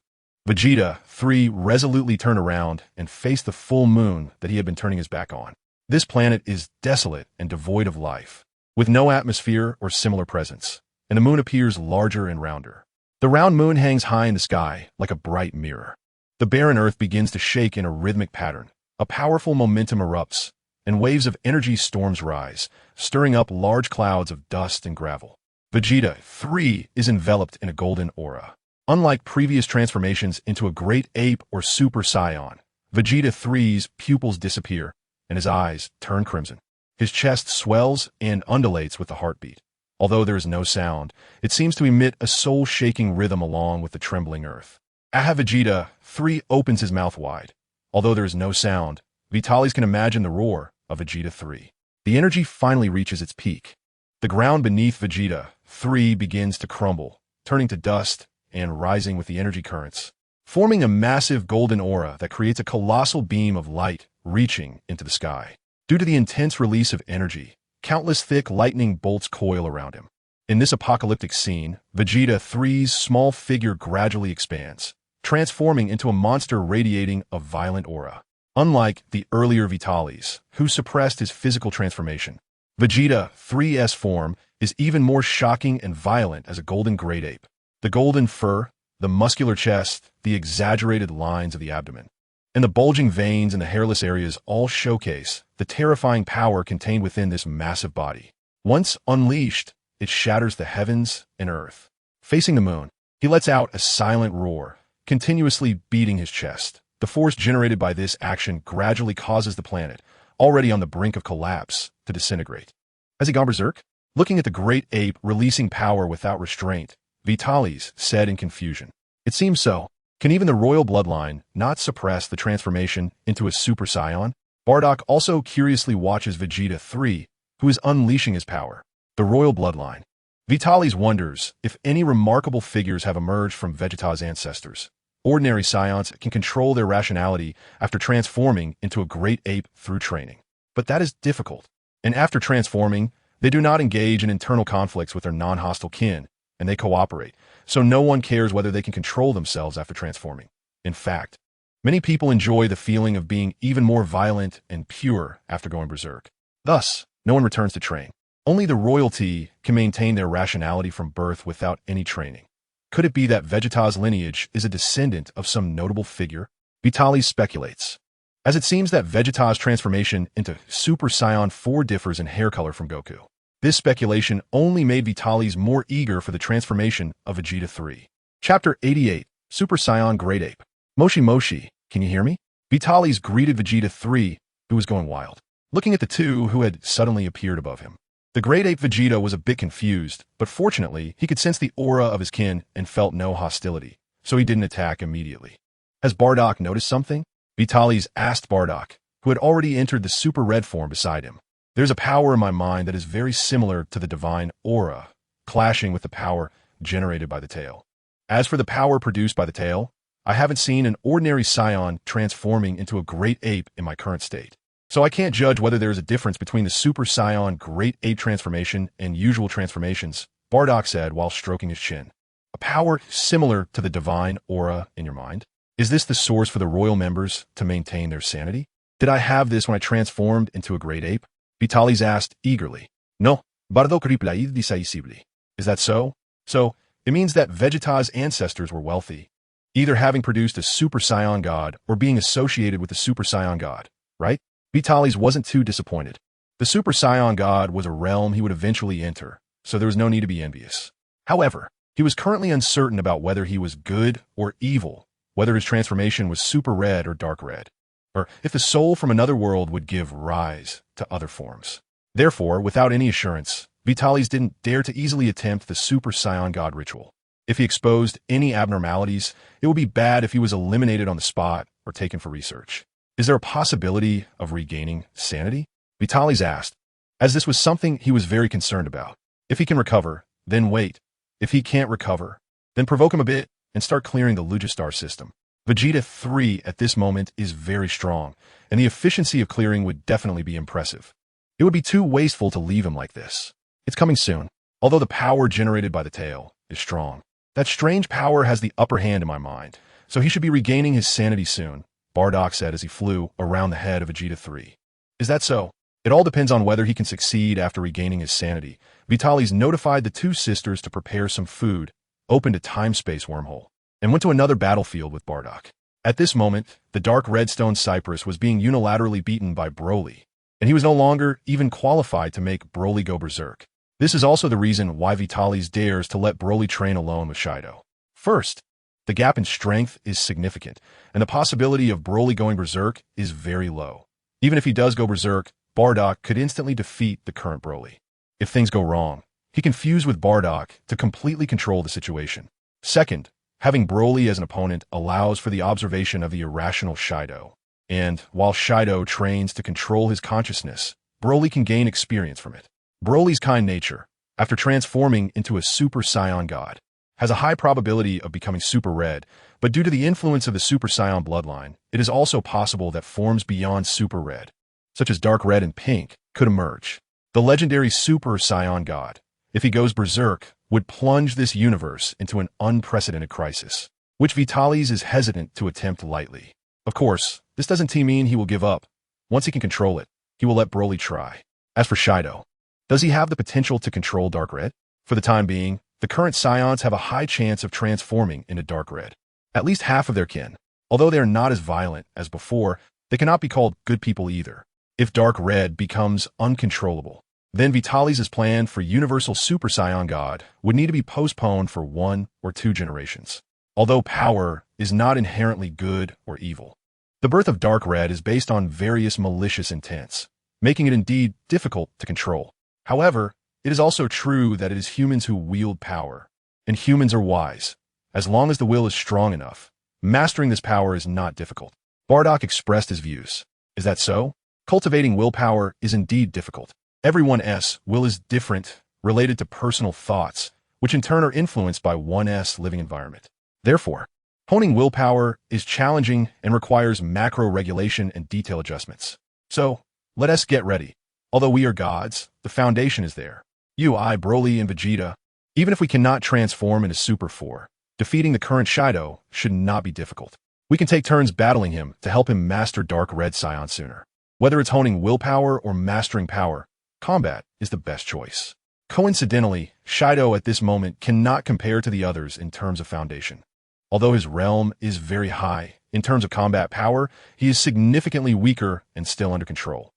Vegeta 3 resolutely turned around and faced the full moon that he had been turning his back on. This planet is desolate and devoid of life, with no atmosphere or similar presence, and the moon appears larger and rounder. The round moon hangs high in the sky like a bright mirror. The barren earth begins to shake in a rhythmic pattern. A powerful momentum erupts, and waves of energy storms rise, stirring up large clouds of dust and gravel. Vegeta 3 is enveloped in a golden aura. Unlike previous transformations into a great ape or Super Saiyan, Vegeta 3's pupils disappear, and his eyes turn crimson. His chest swells and undulates with the heartbeat. Although there is no sound, it seems to emit a soul-shaking rhythm along with the trembling earth. Vegeta 3 opens his mouth wide. Although there is no sound, Vitalis can imagine the roar of Vegeta 3. The energy finally reaches its peak. The ground beneath Vegeta 3 begins to crumble, turning to dust and rising with the energy currents, forming a massive golden aura that creates a colossal beam of light reaching into the sky. Due to the intense release of energy, countless thick lightning bolts coil around him. In this apocalyptic scene, Vegeta 3's small figure gradually expands, transforming into a monster radiating a violent aura. Unlike the earlier Vitalis, who suppressed his physical transformation, Vegeta 3's form is even more shocking and violent as a golden great ape. The golden fur, the muscular chest, the exaggerated lines of the abdomen, and the bulging veins in the hairless areas all showcase the terrifying power contained within this massive body. Once unleashed, it shatters the heavens and earth. Facing the moon, he lets out a silent roar, continuously beating his chest. The force generated by this action gradually causes the planet, already on the brink of collapse, to disintegrate. Has he gone berserk? Looking at the great ape releasing power without restraint, Vitalis said in confusion. It seems so. Can even the royal bloodline not suppress the transformation into a Super Saiyan? Bardock also curiously watches Vegeta 3, who is unleashing his power. The royal bloodline. Vitalis wonders if any remarkable figures have emerged from Vegeta's ancestors. Ordinary Saiyans can control their rationality after transforming into a great ape through training. But that is difficult. And after transforming, they do not engage in internal conflicts with their non-hostile kin, and they cooperate, so no one cares whether they can control themselves after transforming. In fact, many people enjoy the feeling of being even more violent and pure after going berserk. Thus, no one returns to train. Only the royalty can maintain their rationality from birth without any training. Could it be that Vegeta's lineage is a descendant of some notable figure? Vitalis speculates, as it seems that Vegeta's transformation into Super Saiyan 4 differs in hair color from Goku. This speculation only made Vitalis more eager for the transformation of Vegeta 3. Chapter 88, Super Saiyan Great Ape. Moshi Moshi, can you hear me? Vitalis greeted Vegeta 3, who was going wild, looking at the two who had suddenly appeared above him. The great ape Vegeta was a bit confused, but fortunately, he could sense the aura of his kin and felt no hostility, so he didn't attack immediately. Has Bardock noticed something? Vitalis asked Bardock, who had already entered the super red form beside him. There's a power in my mind that is very similar to the divine aura, clashing with the power generated by the tail. As for the power produced by the tail, I haven't seen an ordinary Saiyan transforming into a great ape in my current state. So I can't judge whether there is a difference between the Super Saiyan Great Ape transformation and usual transformations, Bardock said while stroking his chin. A power similar to the divine aura in your mind? Is this the source for the royal members to maintain their sanity? Did I have this when I transformed into a great ape? Vitalis asked eagerly. No, Bardock replied decisively. Is that so? So, it means that Vegeta's ancestors were wealthy, either having produced a Super Saiyan god or being associated with the Super Saiyan god, right? Vitalis wasn't too disappointed. The Super Saiyan God was a realm he would eventually enter, so there was no need to be envious. However, he was currently uncertain about whether he was good or evil, whether his transformation was super red or dark red, or if the soul from another world would give rise to other forms. Therefore, without any assurance, Vitalis didn't dare to easily attempt the Super Saiyan God ritual. If he exposed any abnormalities, it would be bad if he was eliminated on the spot or taken for research. Is there a possibility of regaining sanity? Vitalis asked, as this was something he was very concerned about. If he can recover, then wait. If he can't recover, then provoke him a bit and start clearing the Lugistar system. Vegeta 3 at this moment is very strong, and the efficiency of clearing would definitely be impressive. It would be too wasteful to leave him like this. It's coming soon, although the power generated by the tail is strong. That strange power has the upper hand in my mind, so he should be regaining his sanity soon, Bardock said as he flew around the head of Vegeta 3. Is that so? It all depends on whether he can succeed after regaining his sanity. Vitalis notified the two sisters to prepare some food, opened a time-space wormhole, and went to another battlefield with Bardock. At this moment, the dark redstone Cypress was being unilaterally beaten by Broly, and he was no longer even qualified to make Broly go berserk. This is also the reason why Vitalis dares to let Broly train alone with Shido. First, the gap in strength is significant, and the possibility of Broly going berserk is very low. Even if he does go berserk, Bardock could instantly defeat the current Broly. If things go wrong, he can fuse with Bardock to completely control the situation. Second, having Broly as an opponent allows for the observation of the irrational Shido. And while Shido trains to control his consciousness, Broly can gain experience from it. Broly's kind nature, after transforming into a Super Saiyan God, has a high probability of becoming Super Red, but due to the influence of the Super Saiyan bloodline, it is also possible that forms beyond Super Red, such as Dark Red and Pink, could emerge. The legendary Super Saiyan God, if he goes berserk, would plunge this universe into an unprecedented crisis, which Vitalis is hesitant to attempt lightly. Of course, this doesn't mean he will give up. Once he can control it, he will let Broly try. As for Shido, does he have the potential to control Dark Red? For the time being, the current Saiyans have a high chance of transforming into Dark Red. At least half of their kin. Although they are not as violent as before, they cannot be called good people either. If Dark Red becomes uncontrollable, then Vitalis' plan for Universal Super Saiyan God would need to be postponed for 1 or 2 generations. Although power is not inherently good or evil, the birth of Dark Red is based on various malicious intents, making it indeed difficult to control. However, it is also true that it is humans who wield power, and humans are wise. As long as the will is strong enough, mastering this power is not difficult. Bardock expressed his views. Is that so? Cultivating willpower is indeed difficult. Everyone's will is different, related to personal thoughts, which in turn are influenced by one's living environment. Therefore, honing willpower is challenging and requires macro regulation and detail adjustments. So, let us get ready. Although we are gods, the foundation is there. You, I, Broly, and Vegeta. Even if we cannot transform into Super 4, defeating the current Shido should not be difficult. We can take turns battling him to help him master Dark Red Saiyan sooner. Whether it's honing willpower or mastering power, combat is the best choice. Coincidentally, Shido at this moment cannot compare to the others in terms of foundation. Although his realm is very high, in terms of combat power, he is significantly weaker and still under control.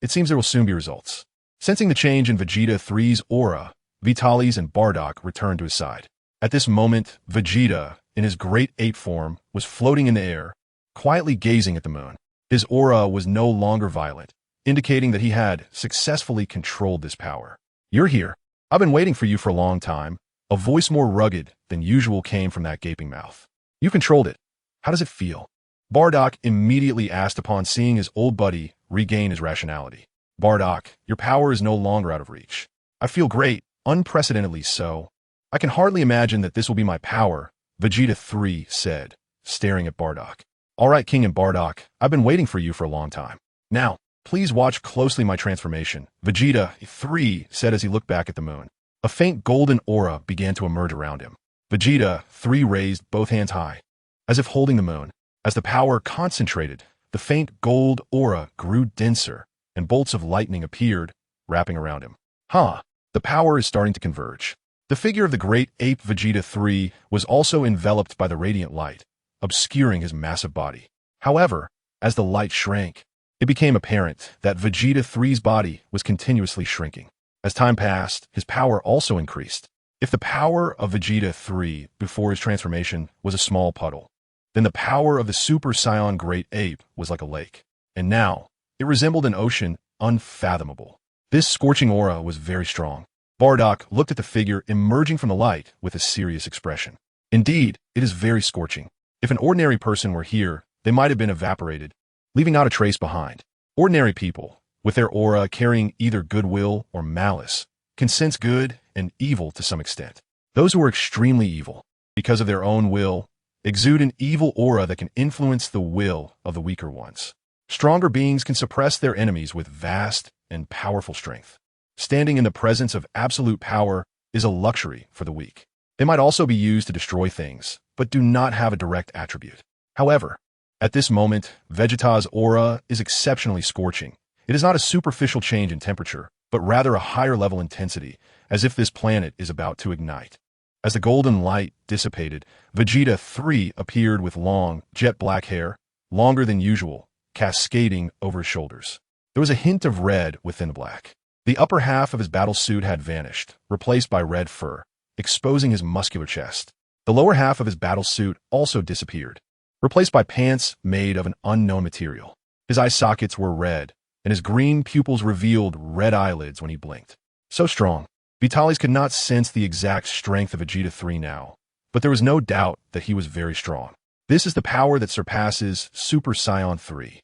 It seems there will soon be results. Sensing the change in Vegeta 3's aura, Vitalis and Bardock returned to his side. At this moment, Vegeta, in his great ape form, was floating in the air, quietly gazing at the moon. His aura was no longer violent, indicating that he had successfully controlled this power. You're here. I've been waiting for you for a long time. A voice more rugged than usual came from that gaping mouth. You controlled it. How does it feel? Bardock immediately asked upon seeing his old buddy regain his rationality. Bardock, your power is no longer out of reach. I feel great, unprecedentedly so. I can hardly imagine that this will be my power, Vegeta 3 said, staring at Bardock. All right, King and Bardock, I've been waiting for you for a long time. Now, please watch closely my transformation, Vegeta 3 said as he looked back at the moon. A faint golden aura began to emerge around him. Vegeta 3 raised both hands high, as if holding the moon. As the power concentrated, the faint gold aura grew denser, and bolts of lightning appeared, wrapping around him. The power is starting to converge. The figure of the great ape Vegeta 3 was also enveloped by the radiant light, obscuring his massive body. However, as the light shrank, It became apparent that Vegeta 3's body was continuously shrinking. As time passed, his power also increased. If the power of Vegeta 3 before his transformation was a small puddle, then the power of the Super Saiyan Great Ape was like a lake. And now, it resembled an ocean unfathomable. This scorching aura was very strong. Bardock looked at the figure emerging from the light with a serious expression. Indeed, it is very scorching. If an ordinary person were here, they might have been evaporated, leaving not a trace behind. Ordinary people, with their aura carrying either goodwill or malice, can sense good and evil to some extent. Those who are extremely evil, because of their own will, exude an evil aura that can influence the will of the weaker ones. Stronger beings can suppress their enemies with vast and powerful strength. Standing in the presence of absolute power is a luxury for the weak. They might also be used to destroy things, but do not have a direct attribute. However, at this moment, Vegeta's aura is exceptionally scorching. It is not a superficial change in temperature, but rather a higher level intensity, as if this planet is about to ignite. As the golden light dissipated, Vegeta 3 appeared with long, jet black hair, longer than usual, cascading over his shoulders. There was a hint of red within the black. The upper half of his battle suit had vanished, replaced by red fur, exposing his muscular chest. The lower half of his battle suit also disappeared, replaced by pants made of an unknown material. His eye sockets were red, and his green pupils revealed red eyelids when he blinked. So strong, Vitalis could not sense the exact strength of Vegeta 3 now, but there was no doubt that he was very strong. This is the power that surpasses Super Saiyan 3.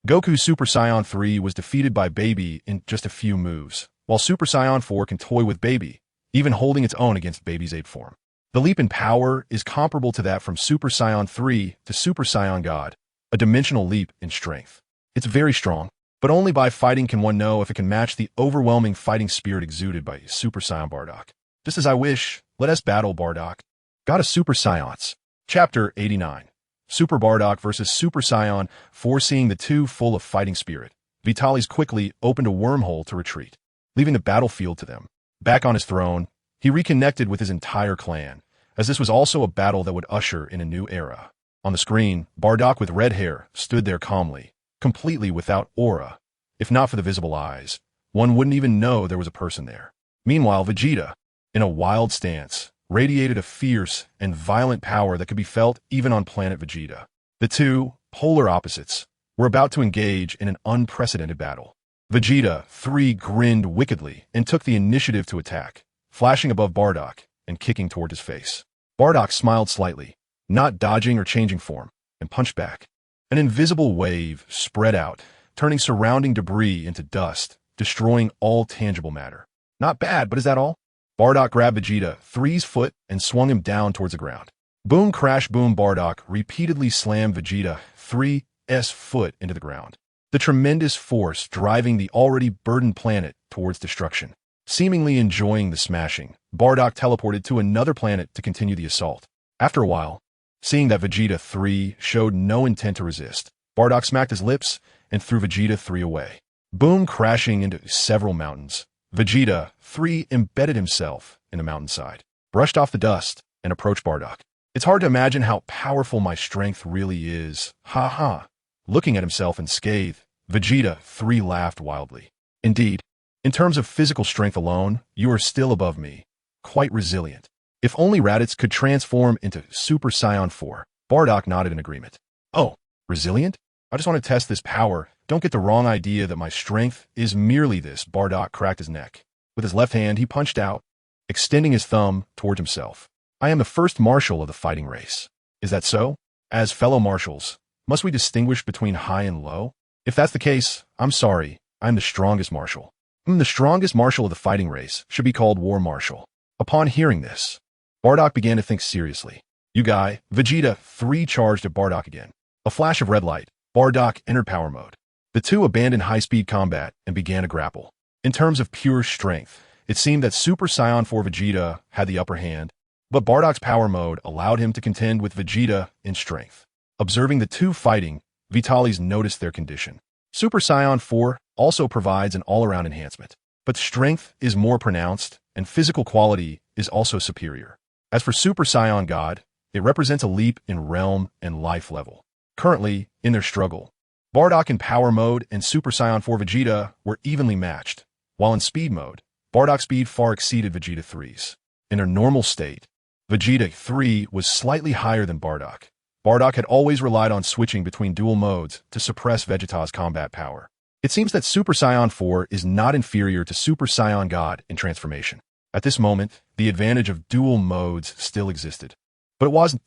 Goku's Super Saiyan 3 was defeated by Baby in just a few moves, while Super Saiyan 4 can toy with Baby, even holding its own against Baby's ape form. The leap in power is comparable to that from Super Saiyan 3 to Super Saiyan God, a dimensional leap in strength. It's very strong, but only by fighting can one know if it can match the overwhelming fighting spirit exuded by Super Saiyan Bardock. Just as I wish, let us battle Bardock. God of Super Saiyans. Chapter 89. Super Bardock versus Super Saiyan. Foreseeing the two full of fighting spirit, Vitalis quickly opened a wormhole to retreat, leaving the battlefield to them. Back on his throne, he reconnected with his entire clan, as this was also a battle that would usher in a new era. On the screen, Bardock with red hair stood there calmly, completely without aura. If not for the visible eyes, one wouldn't even know there was a person there. Meanwhile, Vegeta, in a wild stance, radiated a fierce and violent power that could be felt even on planet Vegeta. The two, polar opposites, were about to engage in an unprecedented battle. Vegeta 3 grinned wickedly and took the initiative to attack, flashing above Bardock and kicking toward his face. Bardock smiled slightly, not dodging or changing form, and punched back. An invisible wave spread out, turning surrounding debris into dust, destroying all tangible matter. Not bad, but is that all? Bardock grabbed Vegeta 3's foot and swung him down towards the ground. Boom, crash, boom. Bardock repeatedly slammed Vegeta 3's foot into the ground, the tremendous force driving the already burdened planet towards destruction. Seemingly enjoying the smashing, Bardock teleported to another planet to continue the assault. After a while, seeing that Vegeta 3 showed no intent to resist, Bardock smacked his lips and threw Vegeta 3 away. Boom, crashing into several mountains. Vegeta 3 embedded himself in the mountainside, brushed off the dust, and approached Bardock. It's hard to imagine how powerful my strength really is. Ha ha. Looking at himself in scathe, Vegeta 3 laughed wildly. Indeed, in terms of physical strength alone, you are still above me. Quite resilient. If only Raditz could transform into Super Saiyan 4. Bardock nodded in agreement. Oh, resilient? I just want to test this power. Don't get the wrong idea that my strength is merely this. Bardock cracked his neck. With his left hand, he punched out, extending his thumb toward himself. I am the first marshal of the fighting race. Is that so? As fellow marshals, must we distinguish between high and low? If that's the case, I'm sorry. I'm the strongest marshal. The strongest marshal of the fighting race should be called War Marshal. Upon hearing this, Bardock began to think seriously. You guy, Vegeta 3 charged at Bardock again. A flash of red light, Bardock entered power mode. The two abandoned high-speed combat and began to grapple. In terms of pure strength, it seemed that Super Saiyan 4 Vegeta had the upper hand, but Bardock's power mode allowed him to contend with Vegeta in strength. Observing the two fighting, Vitalis noticed their condition. Super Saiyan 4 also provides an all-around enhancement, but strength is more pronounced and physical quality is also superior. As for Super Saiyan God, it represents a leap in realm and life level. Currently, in their struggle, Bardock in power mode and Super Saiyan 4 Vegeta were evenly matched, while in speed mode, Bardock's speed far exceeded Vegeta 3's. In her normal state, Vegeta 3 was slightly higher than Bardock. Bardock had always relied on switching between dual modes to suppress Vegeta's combat power. It seems that Super Saiyan 4 is not inferior to Super Saiyan God in transformation. At this moment, the advantage of dual modes still existed, but it wasn't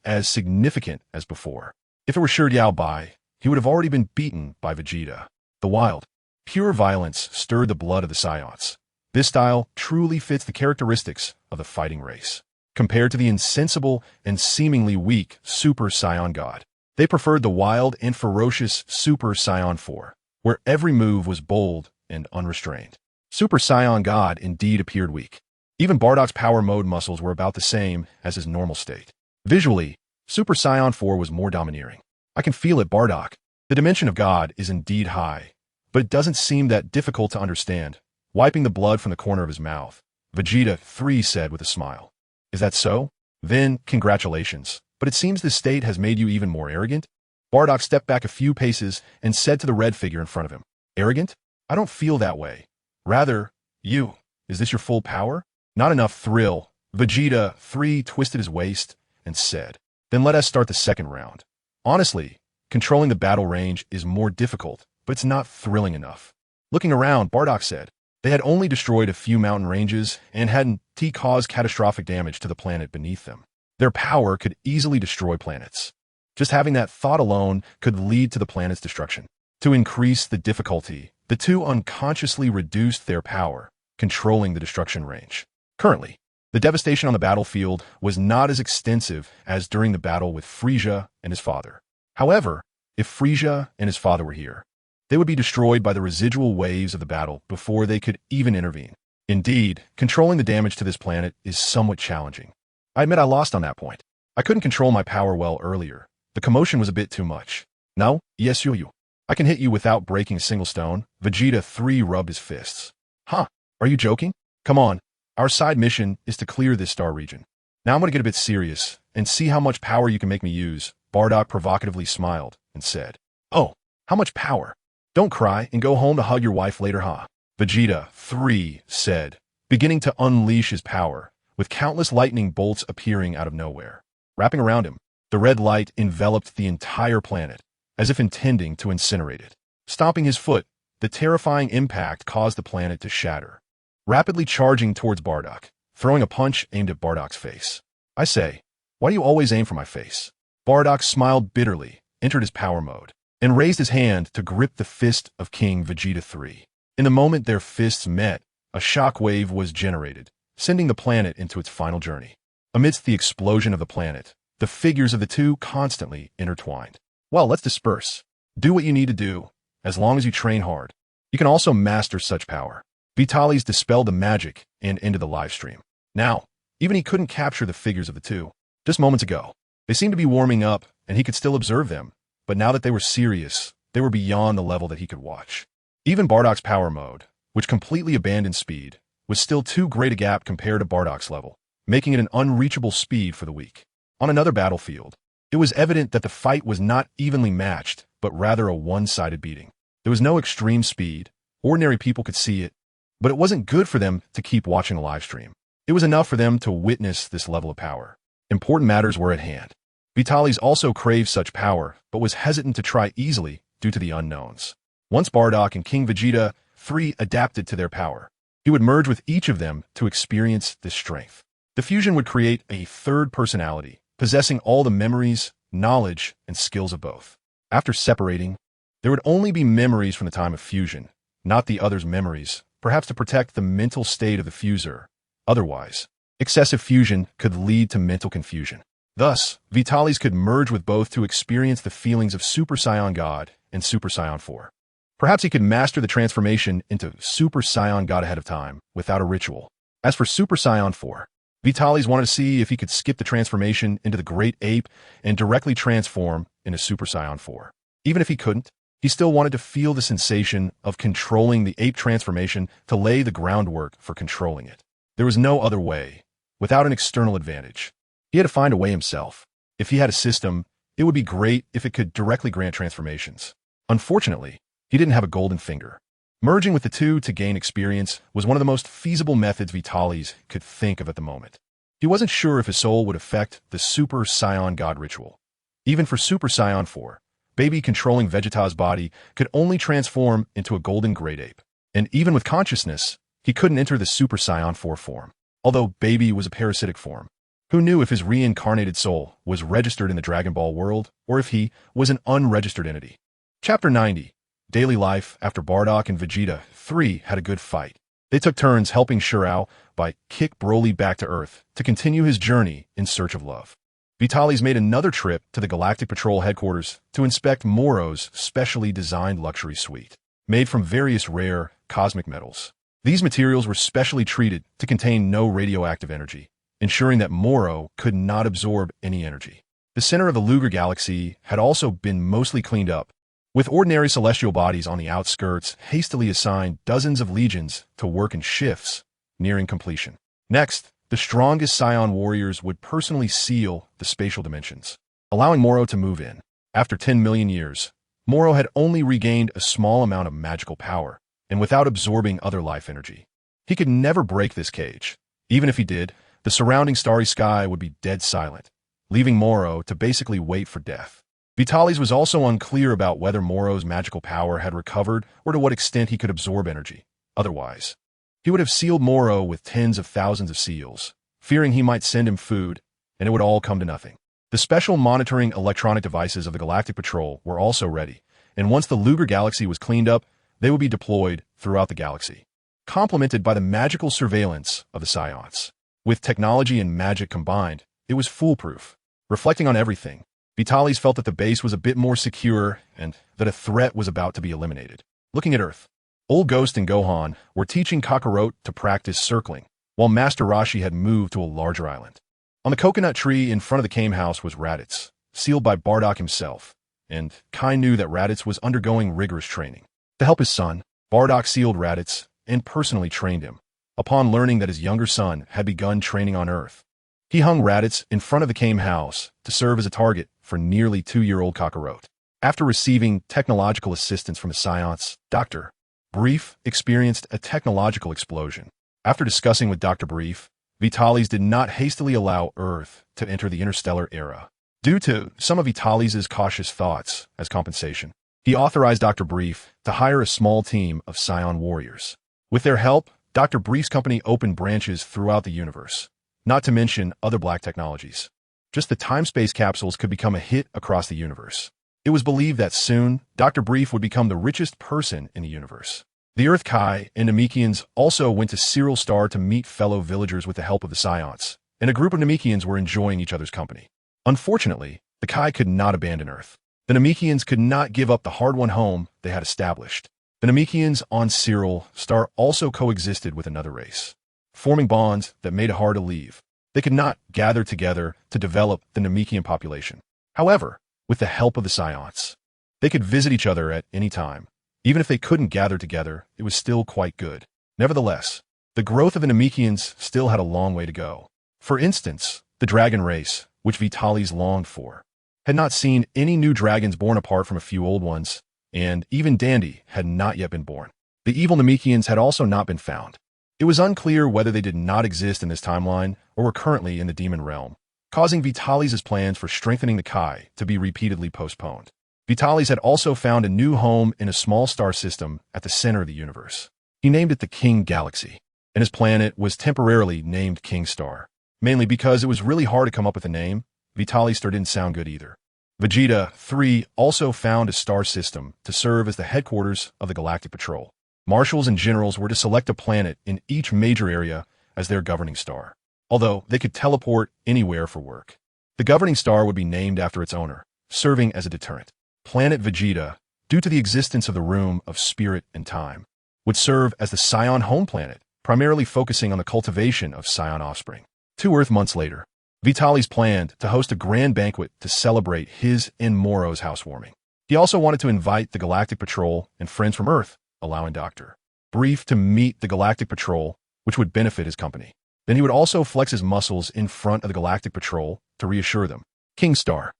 as significant as before. If it were Shi Yao Bai, he would have already been beaten by Vegeta. The wild, pure violence stirred the blood of the Saiyans. This style truly fits the characteristics of the fighting race. Compared to the insensible and seemingly weak Super Saiyan God, they preferred the wild and ferocious Super Saiyan 4, where every move was bold and unrestrained. Super Saiyan God indeed appeared weak. Even Bardock's power mode muscles were about the same as his normal state. Visually, Super Saiyan 4 was more domineering. I can feel it, Bardock. The dimension of God is indeed high, but it doesn't seem that difficult to understand. Wiping the blood from the corner of his mouth, Vegeta 3 said with a smile. Is that so? Then, congratulations. But it seems this state has made you even more arrogant? Bardock stepped back a few paces and said to the red figure in front of him, Arrogant? I don't feel that way. Rather, you. Is this your full power? Not enough thrill. Vegeta 3 twisted his waist and said, Then let us start the second round. Honestly, controlling the battle range is more difficult, but it's not thrilling enough. Looking around, Bardock said, they had only destroyed a few mountain ranges and hadn't caused catastrophic damage to the planet beneath them. Their power could easily destroy planets. Just having that thought alone could lead to the planet's destruction. To increase the difficulty, the two unconsciously reduced their power, controlling the destruction range. Currently, the devastation on the battlefield was not as extensive as during the battle with Frieza and his father. However, if Frieza and his father were here, they would be destroyed by the residual waves of the battle before they could even intervene. Indeed, controlling the damage to this planet is somewhat challenging. I admit I lost on that point. I couldn't control my power well earlier. The commotion was a bit too much. No, yes you. I can hit you without breaking a single stone. Vegeta 3 rubbed his fists. Huh, are you joking? Come on, our side mission is to clear this star region. Now I'm going to get a bit serious and see how much power you can make me use. Bardock provocatively smiled and said, Oh, how much power? Don't cry and go home to hug your wife later, huh? Vegeta 3 said, beginning to unleash his power, with countless lightning bolts appearing out of nowhere. Wrapping around him, the red light enveloped the entire planet, as if intending to incinerate it. Stomping his foot, the terrifying impact caused the planet to shatter. Rapidly charging towards Bardock, throwing a punch aimed at Bardock's face. I say, why do you always aim for my face? Bardock smiled bitterly, entered his power mode, and raised his hand to grip the fist of King Vegeta 3. In the moment their fists met, a shockwave was generated, sending the planet into its final journey. Amidst the explosion of the planet, the figures of the two constantly intertwined. Well, let's disperse. Do what you need to do, as long as you train hard. You can also master such power. Vitalis dispelled the magic and ended the live stream. Now, even he couldn't capture the figures of the two. Just moments ago, they seemed to be warming up, and he could still observe them. But now that they were serious, they were beyond the level that he could watch. Even Bardock's power mode, which completely abandoned speed, was still too great a gap compared to Bardock's level, making it an unreachable speed for the weak. On another battlefield, it was evident that the fight was not evenly matched, but rather a one-sided beating. There was no extreme speed. Ordinary people could see it, but it wasn't good for them to keep watching a live stream. It was enough for them to witness this level of power. Important matters were at hand. Vitalis also craved such power, but was hesitant to try easily due to the unknowns. Once Bardock and King Vegeta 3 adapted to their power, he would merge with each of them to experience this strength. The fusion would create a third personality, possessing all the memories, knowledge, and skills of both. After separating, there would only be memories from the time of fusion, not the other's memories, perhaps to protect the mental state of the fuser. Otherwise, excessive fusion could lead to mental confusion. Thus, Vitalis could merge with both to experience the feelings of Super Saiyan God and Super Saiyan 4. Perhaps he could master the transformation into Super Saiyan God ahead of time, without a ritual. As for Super Saiyan 4, Vitalis wanted to see if he could skip the transformation into the Great Ape and directly transform into Super Saiyan 4. Even if he couldn't, he still wanted to feel the sensation of controlling the ape transformation to lay the groundwork for controlling it. There was no other way, without an external advantage. He had to find a way himself. If he had a system, it would be great if it could directly grant transformations. Unfortunately, he didn't have a golden finger. Merging with the two to gain experience was one of the most feasible methods Vitalis could think of at the moment. He wasn't sure if his soul would affect the Super Saiyan God ritual. Even for Super Saiyan 4, Baby controlling Vegeta's body could only transform into a golden great ape. And even with consciousness, he couldn't enter the Super Saiyan 4 form, although Baby was a parasitic form. Who knew if his reincarnated soul was registered in the Dragon Ball world, or if he was an unregistered entity? Chapter 90. Daily Life after Bardock and Vegeta 3 had a good fight. They took turns helping Shirao by kick Broly back to Earth to continue his journey in search of love. Vitalis made another trip to the Galactic Patrol headquarters to inspect Moro's specially designed luxury suite, made from various rare cosmic metals. These materials were specially treated to contain no radioactive energy, ensuring that Moro could not absorb any energy. The center of the Luger Galaxy had also been mostly cleaned up, with ordinary celestial bodies on the outskirts hastily assigned dozens of legions to work in shifts, nearing completion. Next, the strongest Saiyan warriors would personally seal the spatial dimensions, allowing Moro to move in. After 10 million years, Moro had only regained a small amount of magical power, and without absorbing other life energy. He could never break this cage. Even if he did, the surrounding starry sky would be dead silent, leaving Moro to basically wait for death. Vitalis was also unclear about whether Moro's magical power had recovered or to what extent he could absorb energy. Otherwise, he would have sealed Moro with tens of thousands of seals, fearing he might send him food, and it would all come to nothing. The special monitoring electronic devices of the Galactic Patrol were also ready, and once the Luger Galaxy was cleaned up, they would be deployed throughout the galaxy, complemented by the magical surveillance of the Saiyans. With technology and magic combined, it was foolproof. Reflecting on everything, Vitalis felt that the base was a bit more secure and that a threat was about to be eliminated. Looking at Earth, Old Ghost and Gohan were teaching Kakarot to practice circling, while Master Roshi had moved to a larger island. On the coconut tree in front of the Kame house was Raditz, sealed by Bardock himself, and Kai knew that Raditz was undergoing rigorous training. To help his son, Bardock sealed Raditz and personally trained him. Upon learning that his younger son had begun training on Earth, he hung Raditz in front of the Kame house to serve as a target for nearly 2-year-old Kakarot. After receiving technological assistance from the Saiyans, Dr. Brief experienced a technological explosion. After discussing with Dr. Brief, Vitalis did not hastily allow Earth to enter the interstellar era. Due to some of Vitalis' cautious thoughts as compensation, he authorized Dr. Brief to hire a small team of Saiyan warriors. With their help, Dr. Brief's company opened branches throughout the universe, not to mention other black technologies. Just the time-space capsules could become a hit across the universe. It was believed that soon, Dr. Brief would become the richest person in the universe. The Earth Kai and Namekians also went to Cyril Star to meet fellow villagers with the help of the Saiyans, and a group of Namekians were enjoying each other's company. Unfortunately, the Kai could not abandon Earth. The Namekians could not give up the hard-won home they had established. The Namekians on Cyril Star also coexisted with another race, forming bonds that made it hard to leave. They could not gather together to develop the Namekian population. However, with the help of the Saiyans, they could visit each other at any time. Even if they couldn't gather together, it was still quite good. Nevertheless, the growth of the Namekians still had a long way to go. For instance, the dragon race, which Vitalis longed for, had not seen any new dragons born apart from a few old ones, and even Dandy had not yet been born. The evil Namekians had also not been found. It was unclear whether they did not exist in this timeline or were currently in the demon realm, causing Vitalis' plans for strengthening the Kai to be repeatedly postponed. Vitalis had also found a new home in a small star system at the center of the universe. He named it the King Galaxy, and his planet was temporarily named King Star, mainly because it was really hard to come up with a name. Vitalis Star didn't sound good either. Vegeta 3 also found a star system to serve as the headquarters of the Galactic Patrol. Marshals and generals were to select a planet in each major area as their governing star, although they could teleport anywhere for work. The governing star would be named after its owner, serving as a deterrent. Planet Vegeta, due to the existence of the Room of Spirit and Time, would serve as the Saiyan home planet, primarily focusing on the cultivation of Saiyan offspring. 2 Earth months later, Vitalis planned to host a grand banquet to celebrate his and Moro's housewarming. He also wanted to invite the Galactic Patrol and friends from Earth, allowing Dr. Brief to meet the Galactic Patrol, which would benefit his company. Then he would also flex his muscles in front of the Galactic Patrol to reassure them. King Star.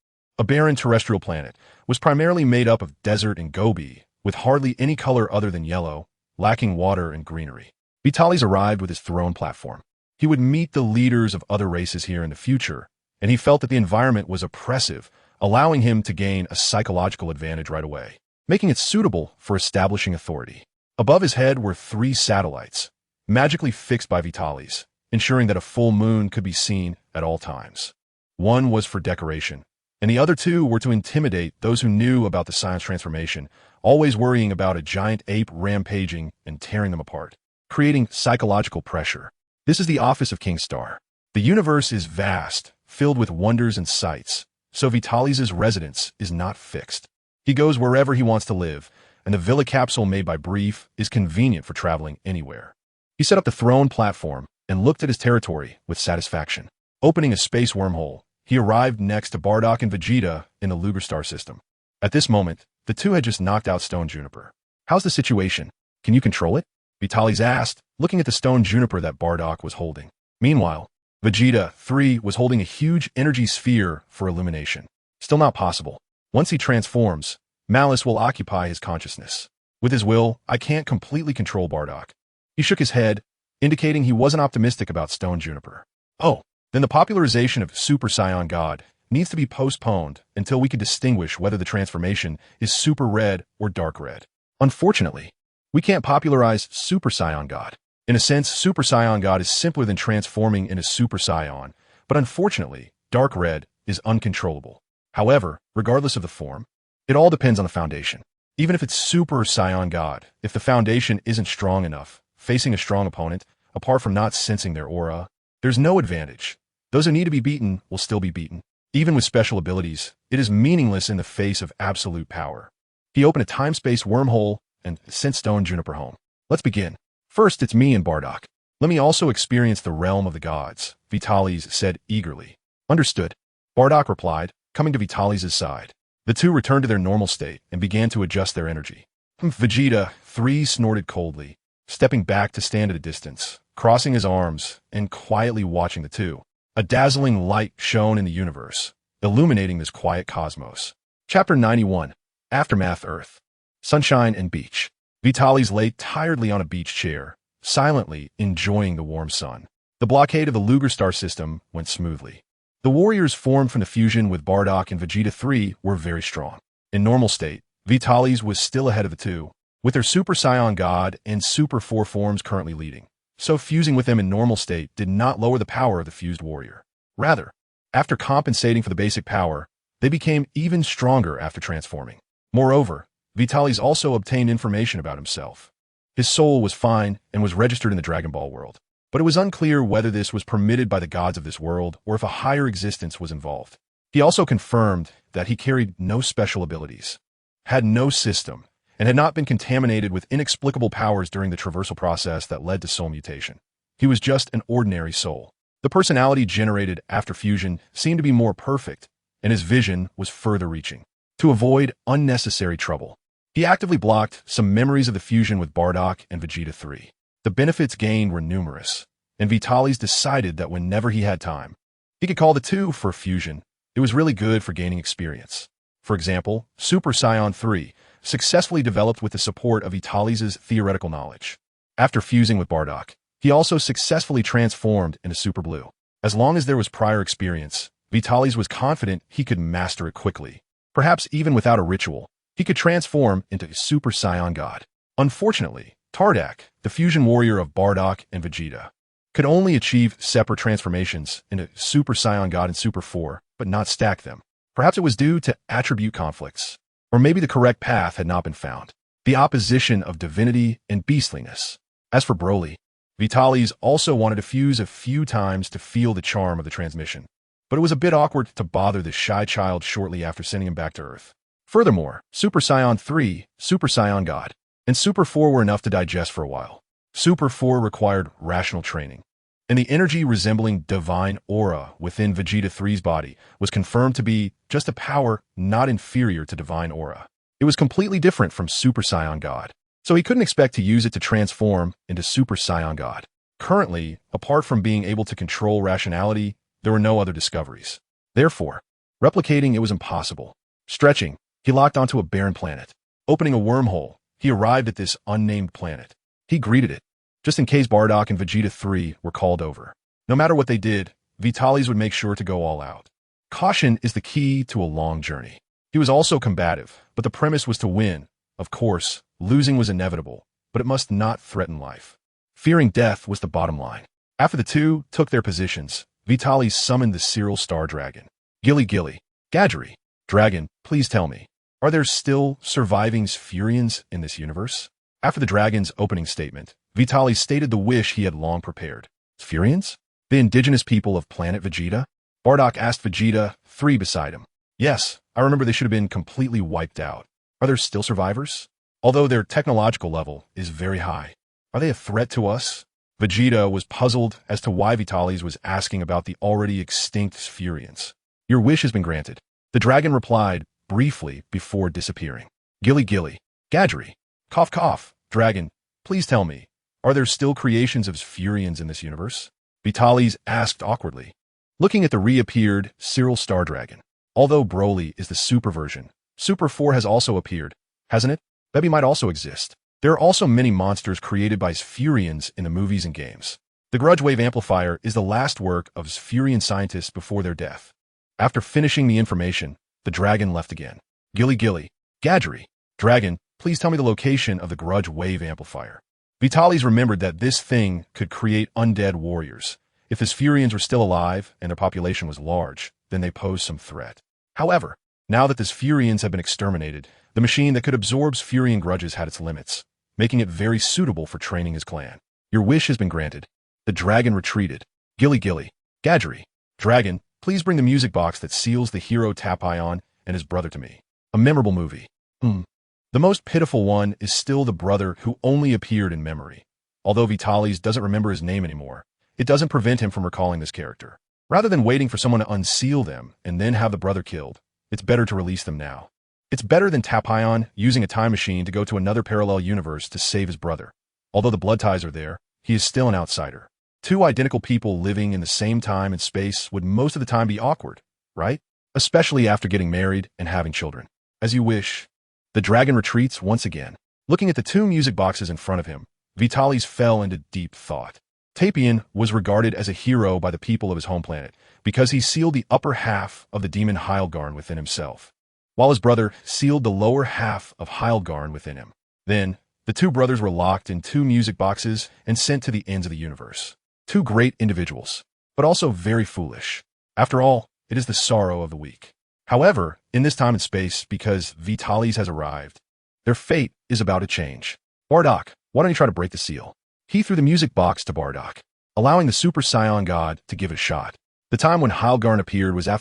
a barren terrestrial planet, was primarily made up of desert and gobi, with hardly any color other than yellow, lacking water and greenery. Vitalis arrived with his throne platform. He would meet the leaders of other races here in the future, and he felt that the environment was oppressive, allowing him to gain a psychological advantage right away, making it suitable for establishing authority. Above his head were 3 satellites, magically fixed by Vitalis, ensuring that a full moon could be seen at all times. One was for decoration, and the other 2 were to intimidate those who knew about the Saiyan's transformation, always worrying about a giant ape rampaging and tearing them apart, creating psychological pressure. This is the office of King Star. The universe is vast, filled with wonders and sights, so Vitalis' residence is not fixed. He goes wherever he wants to live, and the villa capsule made by Brief is convenient for traveling anywhere. He set up the throne platform and looked at his territory with satisfaction. Opening a space wormhole, he arrived next to Bardock and Vegeta in the Luger star system. At this moment, the 2 had just knocked out Stone Juniper. "How's the situation? Can you control it?" Vitalis asked, looking at the Stone Juniper that Bardock was holding. Meanwhile, Vegeta 3 was holding a huge energy sphere for illumination. Still not possible. Once he transforms, malice will occupy his consciousness. With his will, I can't completely control Bardock. He shook his head, indicating he wasn't optimistic about Stone Juniper. "Oh, then the popularization of Super Saiyan God needs to be postponed until we can distinguish whether the transformation is Super Red or Dark Red. Unfortunately, we can't popularize Super Saiyan God. In a sense, Super Saiyan God is simpler than transforming into Super Saiyan, but unfortunately, Dark Red is uncontrollable. However, regardless of the form, it all depends on the foundation. Even if it's Super Saiyan God, if the foundation isn't strong enough, facing a strong opponent, apart from not sensing their aura, there's no advantage. Those who need to be beaten will still be beaten. Even with special abilities, it is meaningless in the face of absolute power." He opened a time-space wormhole and sent Stone Juniper home. "Let's begin. First, it's me and Bardock. Let me also experience the realm of the gods," Vitalis said eagerly. "Understood," Bardock replied, coming to Vitalis' side. The 2 returned to their normal state and began to adjust their energy. Vegeta 3 snorted coldly, stepping back to stand at a distance, crossing his arms and quietly watching the 2. A dazzling light shone in the universe, illuminating this quiet cosmos. Chapter 91, Aftermath Earth. Sunshine and Beach. Vitalis lay tiredly on a beach chair, silently enjoying the warm sun. The blockade of the Luger star system went smoothly. The warriors formed from the fusion with Bardock and Vegeta 3 were very strong. In normal state, Vitalis was still ahead of the 2, with their Super Saiyan God and Super 4 forms currently leading. So fusing with them in normal state did not lower the power of the fused warrior. Rather, after compensating for the basic power, they became even stronger after transforming. Moreover, Vitalis also obtained information about himself. His soul was fine and was registered in the Dragon Ball world, but it was unclear whether this was permitted by the gods of this world or if a higher existence was involved. He also confirmed that he carried no special abilities, had no system, and had not been contaminated with inexplicable powers during the traversal process that led to soul mutation. He was just an ordinary soul. The personality generated after fusion seemed to be more perfect, and his vision was further reaching. To avoid unnecessary trouble, he actively blocked some memories of the fusion with Bardock and Vegeta 3. The benefits gained were numerous, and Vitalis decided that whenever he had time, he could call the 2 for a fusion. It was really good for gaining experience. For example, Super Saiyan 3 successfully developed with the support of Vitalis' theoretical knowledge. After fusing with Bardock, he also successfully transformed into Super Blue. As long as there was prior experience, Vitalis was confident he could master it quickly. Perhaps even without a ritual, he could transform into Super Saiyan God. Unfortunately, Tardak, the fusion warrior of Bardock and Vegeta, could only achieve separate transformations into Super Saiyan God and Super 4, but not stack them. Perhaps it was due to attribute conflicts, or maybe the correct path had not been found. The opposition of divinity and beastliness. As for Broly, Vitalis also wanted to fuse a few times to feel the charm of the transmission, but it was a bit awkward to bother this shy child shortly after sending him back to Earth. Furthermore, Super Saiyan 3, Super Saiyan God, and Super 4 were enough to digest for a while. Super 4 required rational training, and the energy resembling divine aura within Vegeta 3's body was confirmed to be just a power not inferior to divine aura. It was completely different from Super Saiyan God, so he couldn't expect to use it to transform into Super Saiyan God. Currently, apart from being able to control rationality, there were no other discoveries. Therefore, Replicating it was impossible. Stretching, he locked onto a barren planet. Opening a wormhole, he arrived at this unnamed planet. He greeted it, just in case Bardock and Vegeta 3 were called over. No matter what they did, Vitalis would make sure to go all out. Caution is the key to a long journey. He was also combative, but the premise was to win. Of course, losing was inevitable, but it must not threaten life. Fearing death was the bottom line. After the two took their positions, Vitalis summoned the Cyril Star Dragon. Gilly Gilly, Gadgery, Dragon, please tell me, are there still surviving Sphurians in this universe? After the dragon's opening statement, Vitalis stated the wish he had long prepared. Sphurians? The indigenous people of planet Vegeta? Bardock asked Vegeta 3 beside him. Yes, I remember they should have been completely wiped out. Are there still survivors? Although their technological level is very high. Are they a threat to us? Vegeta was puzzled as to why Vitalis was asking about the already extinct Sphurians. Your wish has been granted. The dragon replied briefly before disappearing. Gilly Gilly, Gadgery, cough cough, Dragon, please tell me, are there still creations of Sphurians in this universe? Vitalis asked awkwardly, looking at the reappeared Cyril Star Dragon. Although Broly is the super version, Super 4 has also appeared, hasn't it? Baby might also exist. There are also many monsters created by Sphurians in the movies and games. The Grudge Wave Amplifier is the last work of Sphurian scientists before their death. After finishing the information, the dragon left again. Gilly Gilly, Gadgery, Dragon, please tell me the location of the Grudge Wave Amplifier. Vitalis remembered that this thing could create undead warriors. If the Sphurians were still alive and their population was large, then they posed some threat. However, now that the Sphurians have been exterminated, the machine that could absorb Sphurian grudges had its limits, making it very suitable for training his clan. Your wish has been granted. The dragon retreated. Gilly Gilly, Gadgery, Dragon, please bring the music box that seals the hero Tapion and his brother to me. A memorable movie. The most pitiful one is still the brother who only appeared in memory. Although Vitalis doesn't remember his name anymore, it doesn't prevent him from recalling this character. Rather than waiting for someone to unseal them and then have the brother killed, it's better to release them now. It's better than Tapion using a time machine to go to another parallel universe to save his brother. Although the blood ties are there, he is still an outsider. Two identical people living in the same time and space would most of the time be awkward, right? Especially after getting married and having children. As you wish. The dragon retreats once again. Looking at the two music boxes in front of him, Vitalis fell into deep thought. Tapion was regarded as a hero by the people of his home planet because he sealed the upper half of the demon Heilgarn within himself, while his brother sealed the lower half of Heilgarn within him. Then, the two brothers were locked in two music boxes and sent to the ends of the universe. Two great individuals, but also very foolish. After all, it is the sorrow of the weak. However, in this time and space, because Vitalis has arrived, their fate is about to change. Bardock, why don't you try to break the seal? He threw the music box to Bardock, allowing the Super Saiyan God to give it a shot. The time when Heilgarn appeared was after